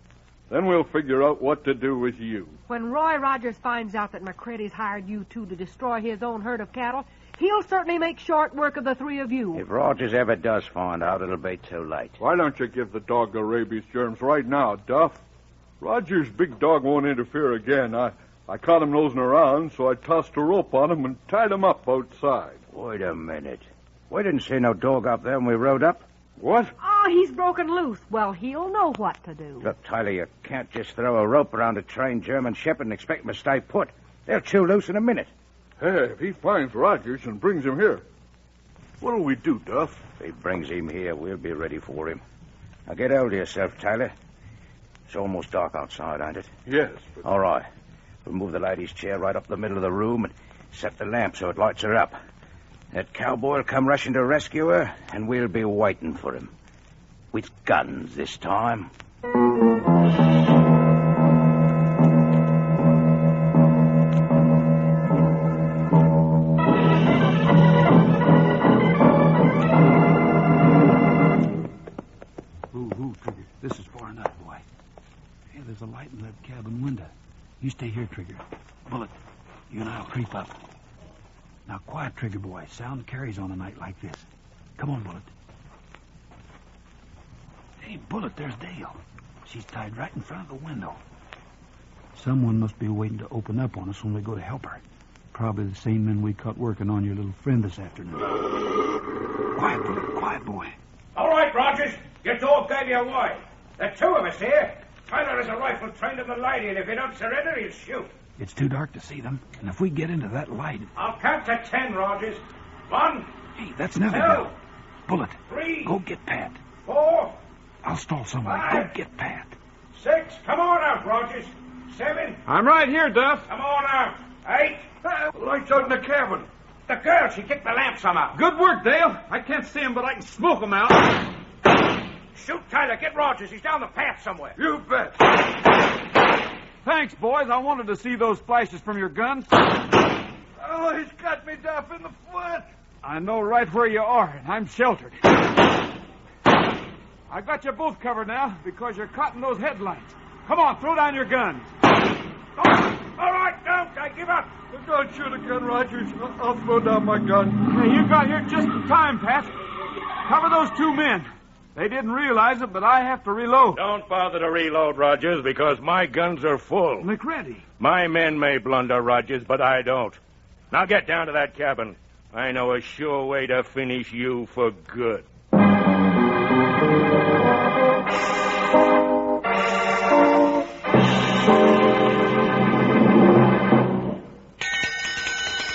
Then we'll figure out what to do with you. When Roy Rogers finds out that McCready's hired you two to destroy his own herd of cattle, he'll certainly make short work of the three of you. If Rogers ever does find out, it'll be too late. Why don't you give the dog the rabies germs right now, Duff? Rogers' big dog won't interfere again. I caught him nosing around, so I tossed a rope on him and tied him up outside. Wait a minute. We didn't see no dog up there when we rode up. What? Oh, he's broken loose. Well, he'll know what to do. Look, Tyler, you can't just throw a rope around a trained German shepherd and expect him to stay put. They'll chew loose in a minute. Hey, if he finds Rogers and brings him here, what'll we do, Duff? If he brings him here, we'll be ready for him. Now get hold of yourself, Tyler. It's almost dark outside, ain't it? Yes, but... All right. We'll move the lady's chair right up the middle of the room and set the lamp so it lights her up. That cowboy will come rushing to rescue her, and we'll be waiting for him. With guns this time. Ooh, Trigger. This is far enough, boy. Hey, there's a light in that cabin window. You stay here, Trigger. Bullet, you and I'll creep up. Now, quiet, Trigger boy. Sound carries on a night like this. Come on, Bullet. Hey, Bullet, there's Dale. She's tied right in front of the window. Someone must be waiting to open up on us when we go to help her. Probably the same men we caught working on your little friend this afternoon. Quiet, Bullet. Quiet, boy. All right, Rogers. Your dog gave you away. There are two of us here. Tyler has a rifle trained on the lady, and if you don't surrender, he'll shoot. It's too dark to see them, and if we get into that light... I'll count to 10, Rogers. 1. Hey, that's Nellie 2. Bell. Bullet. 3. Go get Pat. 4. I'll stall somewhere. 5. Go get Pat. 6. Come on out, Rogers. 7. I'm right here, Duff. Come on out. 8. Lights out in the cabin. The girl, she kicked the lamp somehow. Good work, Dale. I can't see him, but I can smoke him out. Shoot, Tyler. Get Rogers. He's down the path somewhere. You bet. Thanks, boys. I wanted to see those flashes from your guns. Oh, he's got me, Duff, in the foot. I know right where you are, and I'm sheltered. I got you both covered now because you're caught in those headlights. Come on, throw down your guns. All right, don't. I give up. Don't shoot again, Rogers. I'll throw down my gun. Hey, you got here just in time, Pat. Cover those two men. They didn't realize it, but I have to reload. Don't bother to reload, Rogers, because my guns are full. McReady. My men may blunder, Rogers, but I don't. Now get down to that cabin. I know a sure way to finish you for good.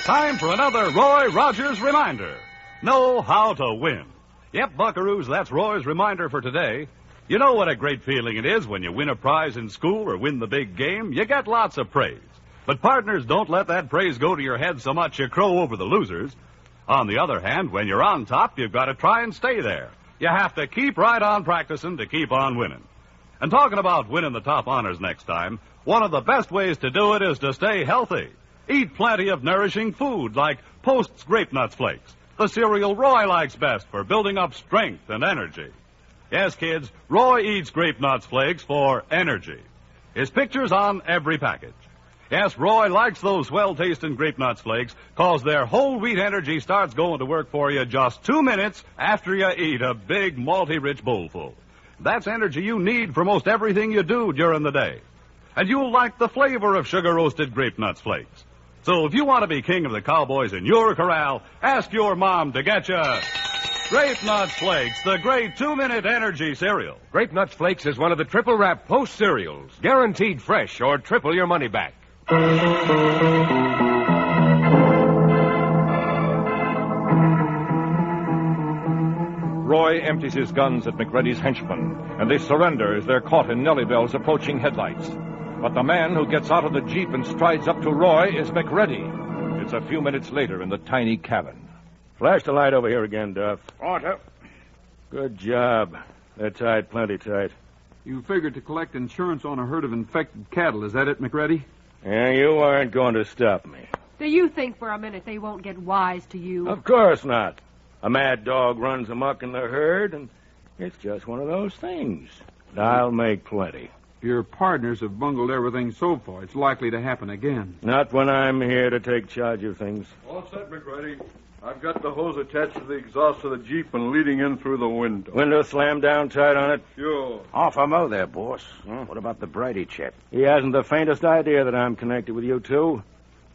Time for another Roy Rogers reminder. Know how to win. Yep, buckaroos, that's Roy's reminder for today. You know what a great feeling it is when you win a prize in school or win the big game. You get lots of praise. But partners, don't let that praise go to your head so much you crow over the losers. On the other hand, when you're on top, you've got to try and stay there. You have to keep right on practicing to keep on winning. And talking about winning the top honors next time, one of the best ways to do it is to stay healthy. Eat plenty of nourishing food like Post's Grape Nuts Flakes, the cereal Roy likes best for building up strength and energy. Yes, kids, Roy eats Grape Nuts Flakes for energy. His picture's on every package. Yes, Roy likes those swell-tasting Grape Nuts Flakes because their whole wheat energy starts going to work for you just 2 minutes after you eat a big, malty-rich bowlful. That's energy you need for most everything you do during the day. And you'll like the flavor of sugar-roasted Grape Nuts Flakes. So if you want to be king of the cowboys in your corral, ask your mom to get you Grape Nuts Flakes, the great 2-minute energy cereal. Grape Nuts Flakes is one of the triple wrap Post cereals, guaranteed fresh or triple your money back. Roy empties his guns at McReady's henchmen, and they surrender as they're caught in Nellie Bell's approaching headlights. But the man who gets out of the Jeep and strides up to Roy is McReady. It's a few minutes later in the tiny cabin. Flash the light over here again, Duff. Order. Good job. They're tied plenty tight. You figured to collect insurance on a herd of infected cattle. Is that it, McReady? Yeah, you aren't going to stop me. Do you think for a minute they won't get wise to you? Of course not. A mad dog runs amok in the herd, and it's just one of those things. I'll make plenty. Your partners have bungled everything so far. It's likely to happen again. Not when I'm here to take charge of things. All set, McReady. I've got the hose attached to the exhaust of the Jeep and leading in through the window. Window slammed down tight on it? Sure. Off a mo there, boss. What about the Brady chap? He hasn't the faintest idea that I'm connected with you two.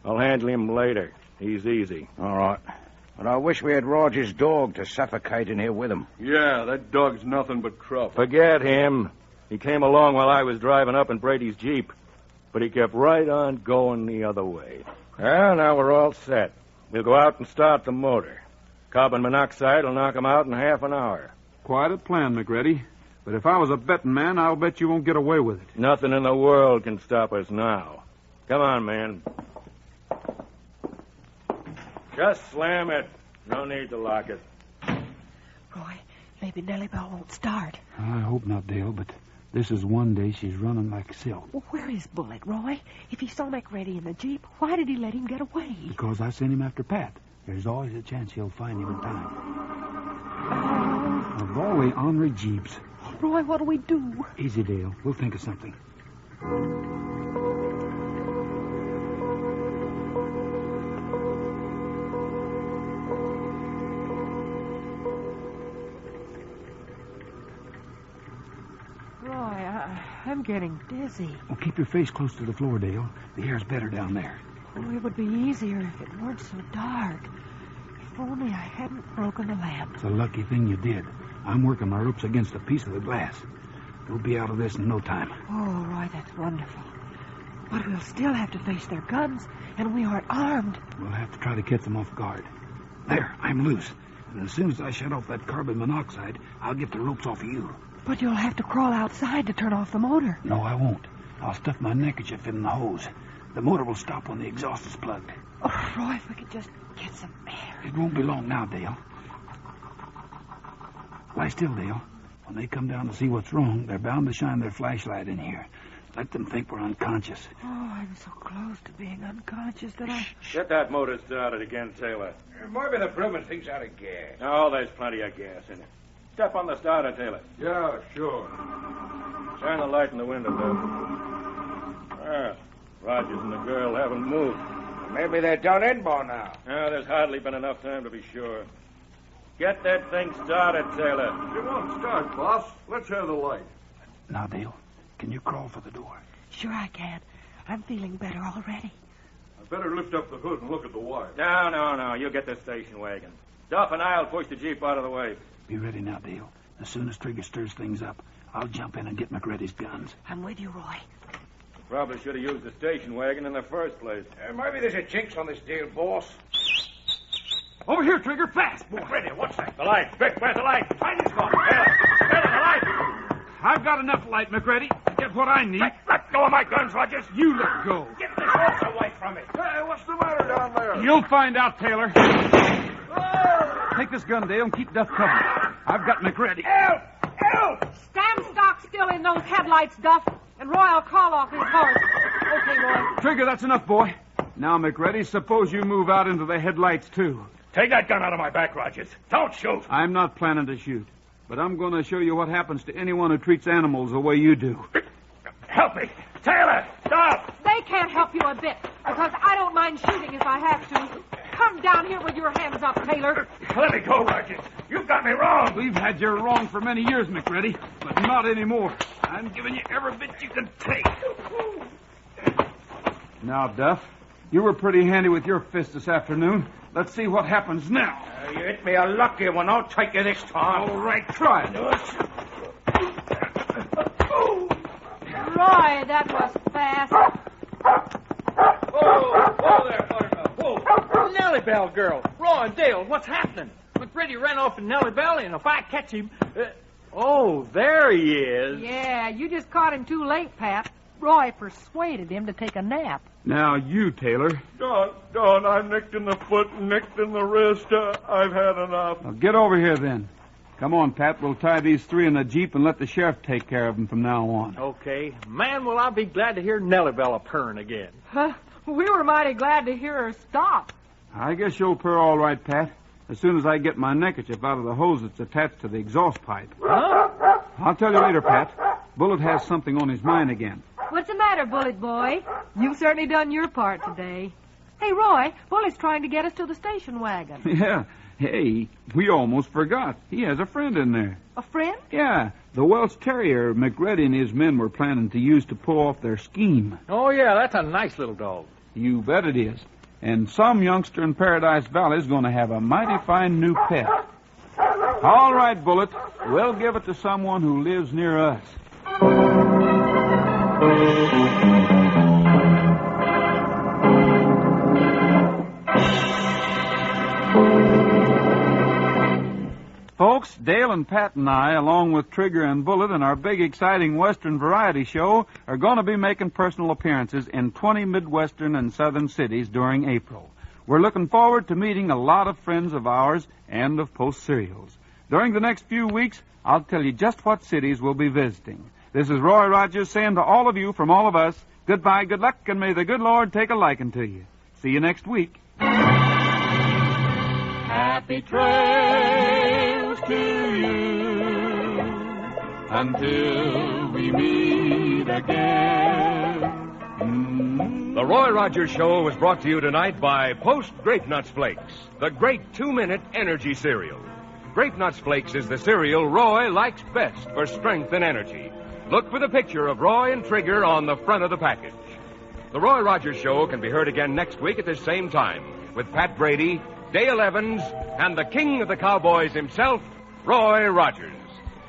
I'll handle him later. He's easy. All right. But I wish we had Roger's dog to suffocate in here with him. Yeah, that dog's nothing but trouble. Forget him. He came along while I was driving up in Brady's Jeep, but he kept right on going the other way. Well, now we're all set. We'll go out and start the motor. Carbon monoxide will knock him out in half an hour. Quite a plan, McReady. But if I was a betting man, I'll bet you won't get away with it. Nothing in the world can stop us now. Come on, man. Just slam it. No need to lock it. Roy, maybe Nellie Bell won't start. I hope not, Dale, but this is one day she's running like silk. Well, where is Bullet, Roy? If he saw McReady in the Jeep, why did he let him get away? Because I sent him after Pat. There's always a chance he'll find him in time. Of all the ornery Jeeps. Roy, what'll we do? Easy, Dale. We'll think of something. I'm getting dizzy. Well, keep your face close to the floor, Dale. The air's better down there. Oh, it would be easier if it weren't so dark. If only I hadn't broken the lamp. It's a lucky thing you did. I'm working my ropes against a piece of the glass. We'll be out of this in no time. Oh, Roy, that's wonderful. But we'll still have to face their guns, and we aren't armed. We'll have to try to catch them off guard. There, I'm loose. And as soon as I shut off that carbon monoxide, I'll get the ropes off of you. But you'll have to crawl outside to turn off the motor. No, I won't. I'll stuff my neckerchief in the hose. The motor will stop when the exhaust is plugged. Oh, Roy, if we could just get some air. It won't be long now, Dale. Lie still, Dale. When they come down to see what's wrong, they're bound to shine their flashlight in here. Let them think we're unconscious. Oh, I'm so close to being unconscious that I... Get that motor started again, Taylor. Maybe the Brewman thinks out of gas. Oh, there's plenty of gas in it. Step on the starter, Taylor. Yeah, sure. Shine the light in the window, Bill. Well, Rogers and the girl haven't moved. Maybe they're done in by now. No, there's hardly been enough time to be sure. Get that thing started, Taylor. It won't start, boss. Let's have the light. Now, Dale, can you crawl for the door? Sure I can. I'm feeling better already. I better lift up the hood and look at the wire. No. You get the station wagon. Duff and I'll push the Jeep out of the way. Be ready now, Dale. As soon as Trigger stirs things up, I'll jump in and get McReady's guns. I'm with you, Roy. Probably should have used the station wagon in the first place. Maybe there's a jinx on this deal, boss. Over here, Trigger, fast, boy. Ready, what's that? The light. Quick, where's the light? Find this one. There's the light. I've got enough light, McReady. Get what I need. Let go of my guns, Rogers. You let go. Get this horse away from me. Hey, what's the matter down there? You'll find out, Taylor. Take this gun, Dale, and keep Duff covered. I've got McReady. Help! Stand stock still in those headlights, Duff, and Roy will call off his horse. Okay, Roy. Trigger, that's enough, boy. Now, McReady, suppose you move out into the headlights, too. Take that gun out of my back, Rogers. Don't shoot. I'm not planning to shoot, but I'm going to show you what happens to anyone who treats animals the way you do. Help me. Taylor, stop. They can't help you a bit, because I don't mind shooting if I have to. Come down here with your hands up, Taylor. Let me go, Rogers. You've got me wrong. We've had you wrong for many years, McReady, but not anymore. I'm giving you every bit you can take. Now, Duff, you were pretty handy with your fist this afternoon. Let's see what happens now. You hit me a lucky one. I'll take you this time. All right, try it. Roy, that was fast. Whoa there, Buttercup. Whoa. Nellie Bell girl. Roy and Dale, what's happening? McReady ran off to Nellie Bell, and if I catch him... Oh, there he is. Yeah, you just caught him too late, Pat. Roy persuaded him to take a nap. Now, you, Taylor. Don, I'm nicked in the foot, nicked in the wrist. I've had enough. Now, get over here, then. Come on, Pat. We'll tie these three in the Jeep and let the sheriff take care of them from now on. Okay. Man, will I be glad to hear Nellie Bell purring again. Huh? We were mighty glad to hear her stop. I guess you'll purr all right, Pat, as soon as I get my neckerchief out of the hose that's attached to the exhaust pipe. Huh? I'll tell you later, Pat. Bullet has something on his mind again. What's the matter, Bullet boy? You've certainly done your part today. Hey, Roy, Bullet's trying to get us to the station wagon. Yeah. Hey, we almost forgot. He has a friend in there. A friend? Yeah, the Welsh Terrier McReady and his men were planning to use to pull off their scheme. Oh, yeah, that's a nice little dog. You bet it is. And some youngster in Paradise Valley is going to have a mighty fine new pet. All right, Bullet. We'll give it to someone who lives near us. Folks, Dale and Pat and I, along with Trigger and Bullet and our big, exciting Western variety show, are going to be making personal appearances in 20 Midwestern and Southern cities during April. We're looking forward to meeting a lot of friends of ours and of Post Serials. During the next few weeks, I'll tell you just what cities we'll be visiting. This is Roy Rogers saying to all of you from all of us, goodbye, good luck, and may the good Lord take a liking to you. See you next week. Happy trails to you until we meet again. The Roy Rogers Show was brought to you tonight by Post Grape Nuts Flakes, the great 2-minute energy cereal. Grape Nuts Flakes is the cereal Roy likes best for strength and energy. Look for the picture of Roy and Trigger on the front of the package. The Roy Rogers Show can be heard again next week at this same time with Pat Brady, Dale Evans, and the king of the cowboys himself, Roy Rogers.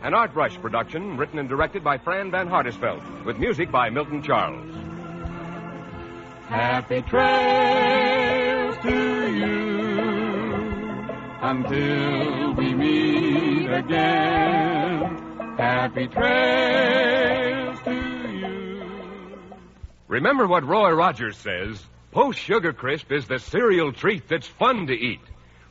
An Art Rush production written and directed by Fran Van Hartesveld, with music by Milton Charles. Happy trails to you until we meet again. Happy trails to you. Remember what Roy Rogers says. Post Sugar Crisp is the cereal treat that's fun to eat.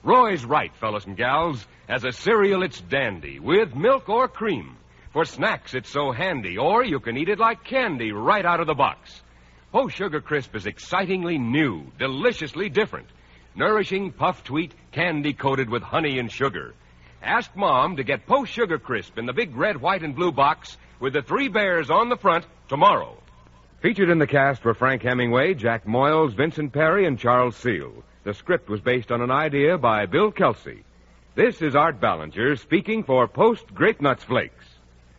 Roy's right, fellas and gals. As a cereal, it's dandy, with milk or cream. For snacks, it's so handy, or you can eat it like candy right out of the box. Post Sugar Crisp is excitingly new, deliciously different. Nourishing puffed wheat, candy coated with honey and sugar. Ask Mom to get Post Sugar Crisp in the big red, white, and blue box with the 3 bears on the front tomorrow. Featured in the cast were Frank Hemingway, Jack Moyles, Vincent Perry, and Charles Seal. The script was based on an idea by Bill Kelsey. This is Art Ballinger speaking for Post Grape Nuts Flakes.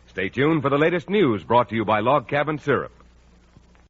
Stay tuned for the latest news brought to you by Log Cabin Syrup.